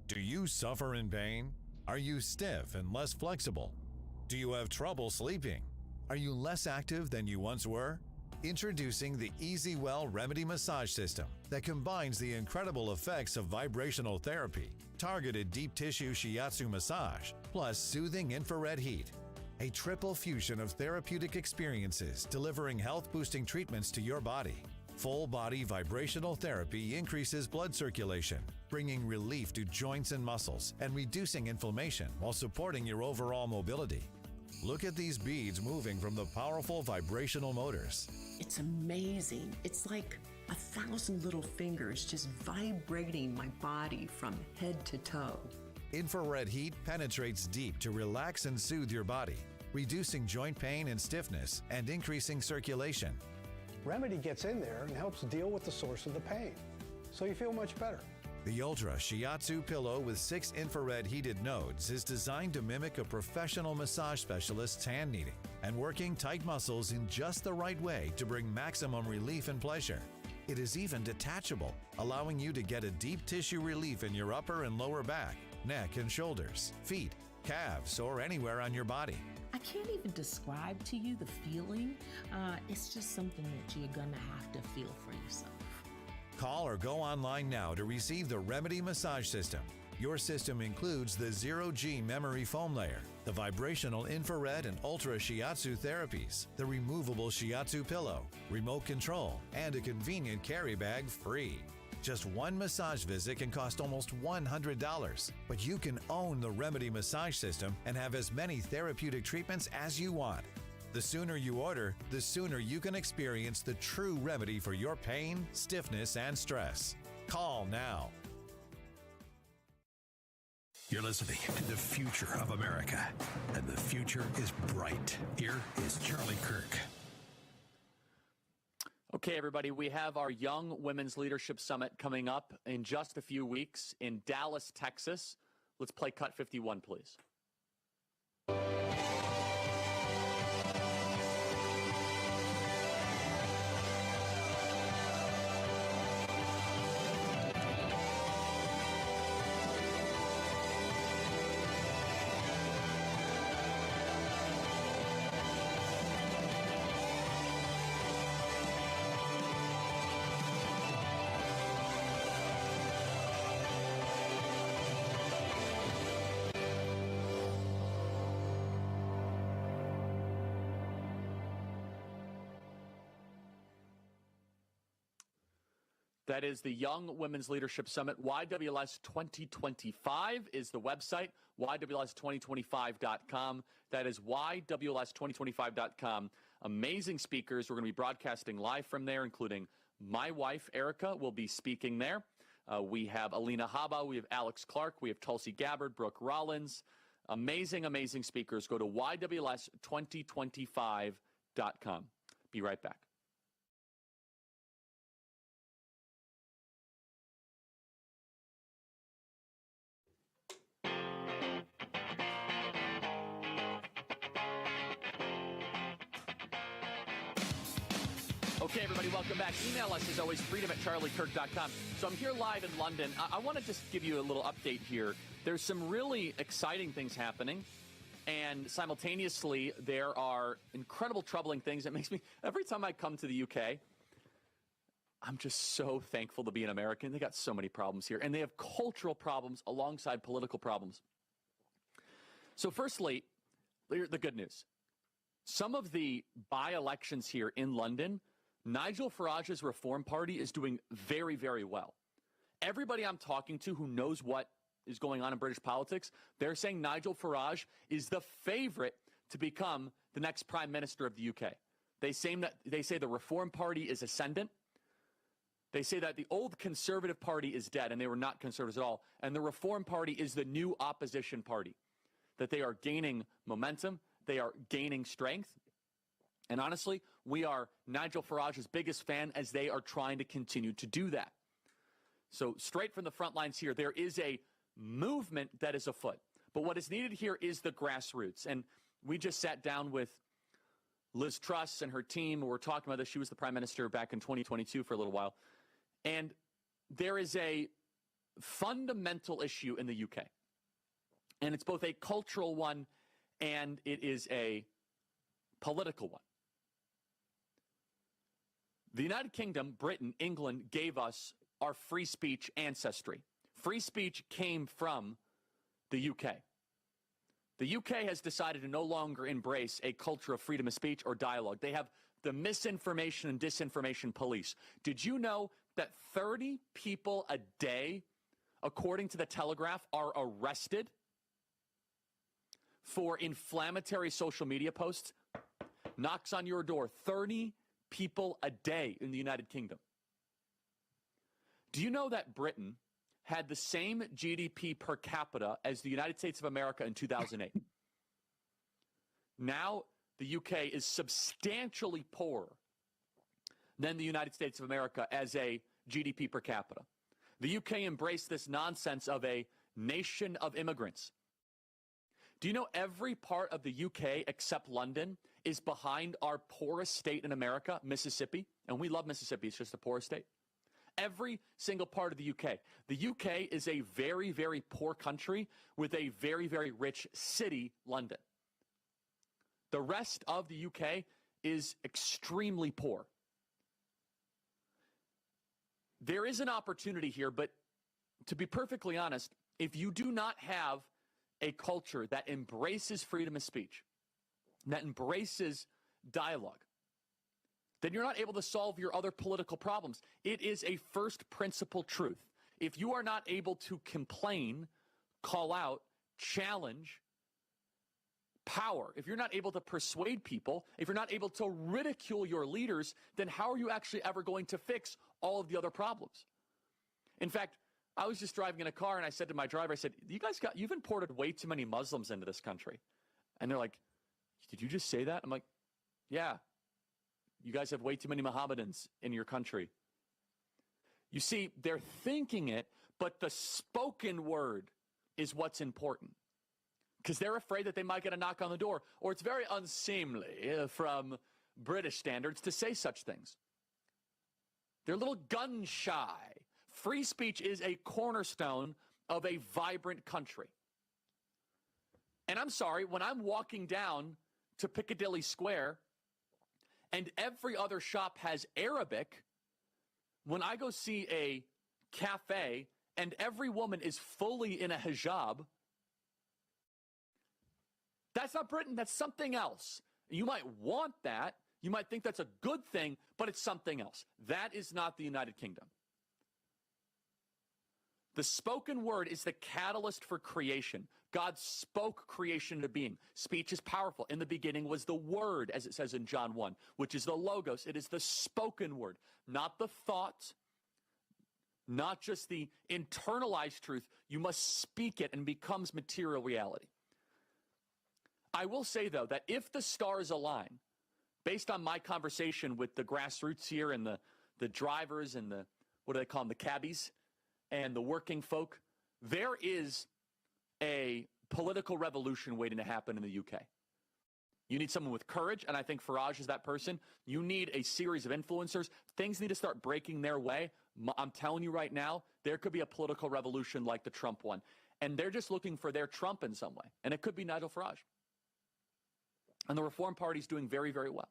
Do you suffer in pain? Are you stiff and less flexible? Do you have trouble sleeping? Are you less active than you once were? Introducing the EasyWell Remedy Massage System that combines the incredible effects of vibrational therapy, targeted deep tissue shiatsu massage, plus soothing infrared heat. A triple fusion of therapeutic experiences delivering health-boosting treatments to your body. Full-body vibrational therapy increases blood circulation, bringing relief to joints and muscles and reducing inflammation while supporting your overall mobility. Look at these beads moving from the powerful vibrational motors. It's amazing. It's like 1,000 little fingers just vibrating my body from head to toe. Infrared heat penetrates deep to relax and soothe your body, reducing joint pain and stiffness and increasing circulation. Remedy gets in there and helps deal with the source of the pain, so you feel much better. The Ultra Shiatsu pillow with 6 infrared heated nodes is designed to mimic a professional massage specialist's hand kneading and working tight muscles in just the right way to bring maximum relief and pleasure. It is even detachable, allowing you to get a deep tissue relief in your upper and lower back, neck and shoulders, feet, calves, or anywhere on your body. I can't even describe to you the feeling. It's just something that you're gonna have to feel for yourself. Call or go online now to receive the Remedy Massage System. Your system includes the Zero-G memory foam layer, the vibrational infrared and ultra shiatsu therapies, the removable shiatsu pillow, remote control, and a convenient carry bag free. Just one massage visit can cost almost $100, but you can own the Remedy Massage System and have as many therapeutic treatments as you want. The sooner you order, the sooner you can experience the true remedy for your pain, stiffness, and stress. Call now. You're listening to the future of America, and the future is bright. Here is Charlie Kirk. Okay, everybody, we have our Young Women's Leadership Summit coming up in just a few weeks in Dallas, Texas. Let's play Cut 51, please. That is the Young Women's Leadership Summit. YWLS 2025 is the website, YWLS2025.com. That is YWLS2025.com. Amazing speakers. We're going to be broadcasting live from there, including my wife, Erica, will be speaking there. We have Alina Habba, we have Alex Clark, we have Tulsi Gabbard, Brooke Rollins. Amazing, amazing speakers. Go to YWLS2025.com. Be right back. Okay, everybody, welcome back. Email us, as always, freedom@charliekirk.com. So I'm here live in London. I want to just give you a little update here. There's some really exciting things happening, and simultaneously, there are incredible troubling things that makes me, every time I come to the UK, I'm just so thankful to be an American. They got so many problems here, and they have cultural problems alongside political problems. So firstly, the good news. Some of the by-elections here in London, Nigel Farage's Reform Party is doing very, very well. Everybody I'm talking to who knows what is going on in British politics, they're saying Nigel Farage is the favorite to become the next Prime Minister of the UK. They say the Reform Party is ascendant. They say that the old Conservative Party is dead, and they were not conservatives at all. And the Reform Party is the new opposition party, that they are gaining momentum, they are gaining strength. And honestly, we are Nigel Farage's biggest fan as they are trying to continue to do that. So straight from the front lines here, there is a movement that is afoot. But what is needed here is the grassroots. And we just sat down with Liz Truss and her team. We were talking about this. She was the prime minister back in 2022 for a little while. And there is a fundamental issue in the UK. And it's both a cultural one and it is a political one. The United Kingdom, Britain, England gave us our free speech ancestry. Free speech came from the UK. The UK has decided to no longer embrace a culture of freedom of speech or dialogue. They have the misinformation and disinformation police. Did you know that 30 people a day, according to the Telegraph, are arrested for inflammatory social media posts? Knocks on your door. 30 people a day in the United Kingdom. Do you know that Britain had the same GDP per capita as the United States of America in 2008? Now, the UK is substantially poorer than the United States of America as a GDP per capita. The UK embraced this nonsense of a nation of immigrants. Do you know every part of the UK except London is behind our poorest state in America, Mississippi? And we love Mississippi, it's just the poorest state. Every single part of the UK. The UK is a very, very poor country with a very, very rich city, London. The rest of the UK is extremely poor. There is an opportunity here, but to be perfectly honest, if you do not have a culture that embraces freedom of speech, that embraces dialogue, then you're not able to solve your other political problems. It is a first principle truth. If you are not able to complain, call out, challenge power, if you're not able to persuade people, if you're not able to ridicule your leaders, then how are you actually ever going to fix all of the other problems? In fact, I was just driving in a car and I said to my driver, I said, you've imported way too many Muslims into this country. And they're like, did you just say that? I'm like, yeah. You guys have way too many Mohammedans in your country. You see, they're thinking it, but the spoken word is what's important. Because they're afraid that they might get a knock on the door, or it's very unseemly from British standards to say such things. They're a little gun shy. Free speech is a cornerstone of a vibrant country. And I'm sorry, when I'm walking down to Piccadilly Square and every other shop has Arabic, when I go see a cafe and every woman is fully in a hijab, that's not Britain, that's something else. You might want that, you might think that's a good thing, but it's something else. That is not the United Kingdom. The spoken word is the catalyst for creation. God spoke creation into being. Speech is powerful. In the beginning was the word, as it says in John 1, which is the logos. It is the spoken word, not the thought, not just the internalized truth. You must speak it and it becomes material reality. I will say, though, that if the stars align, based on my conversation with the grassroots here and the drivers and the, what do they call them, the cabbies, and the working folk, there is a political revolution waiting to happen in the UK. You need someone with courage, and I think Farage is that person. You need a series of influencers. Things need to start breaking their way. I'm telling you right now, there could be a political revolution like the Trump one. And they're just looking for their Trump in some way. And it could be Nigel Farage. And the Reform Party is doing very, very well.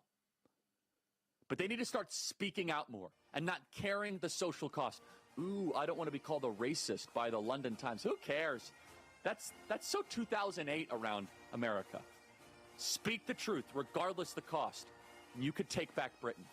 But they need to start speaking out more and not carrying the social cost. Ooh, I don't want to be called a racist by the London Times. Who cares? That's so 2008 around America. Speak the truth, regardless the cost. You could take back Britain.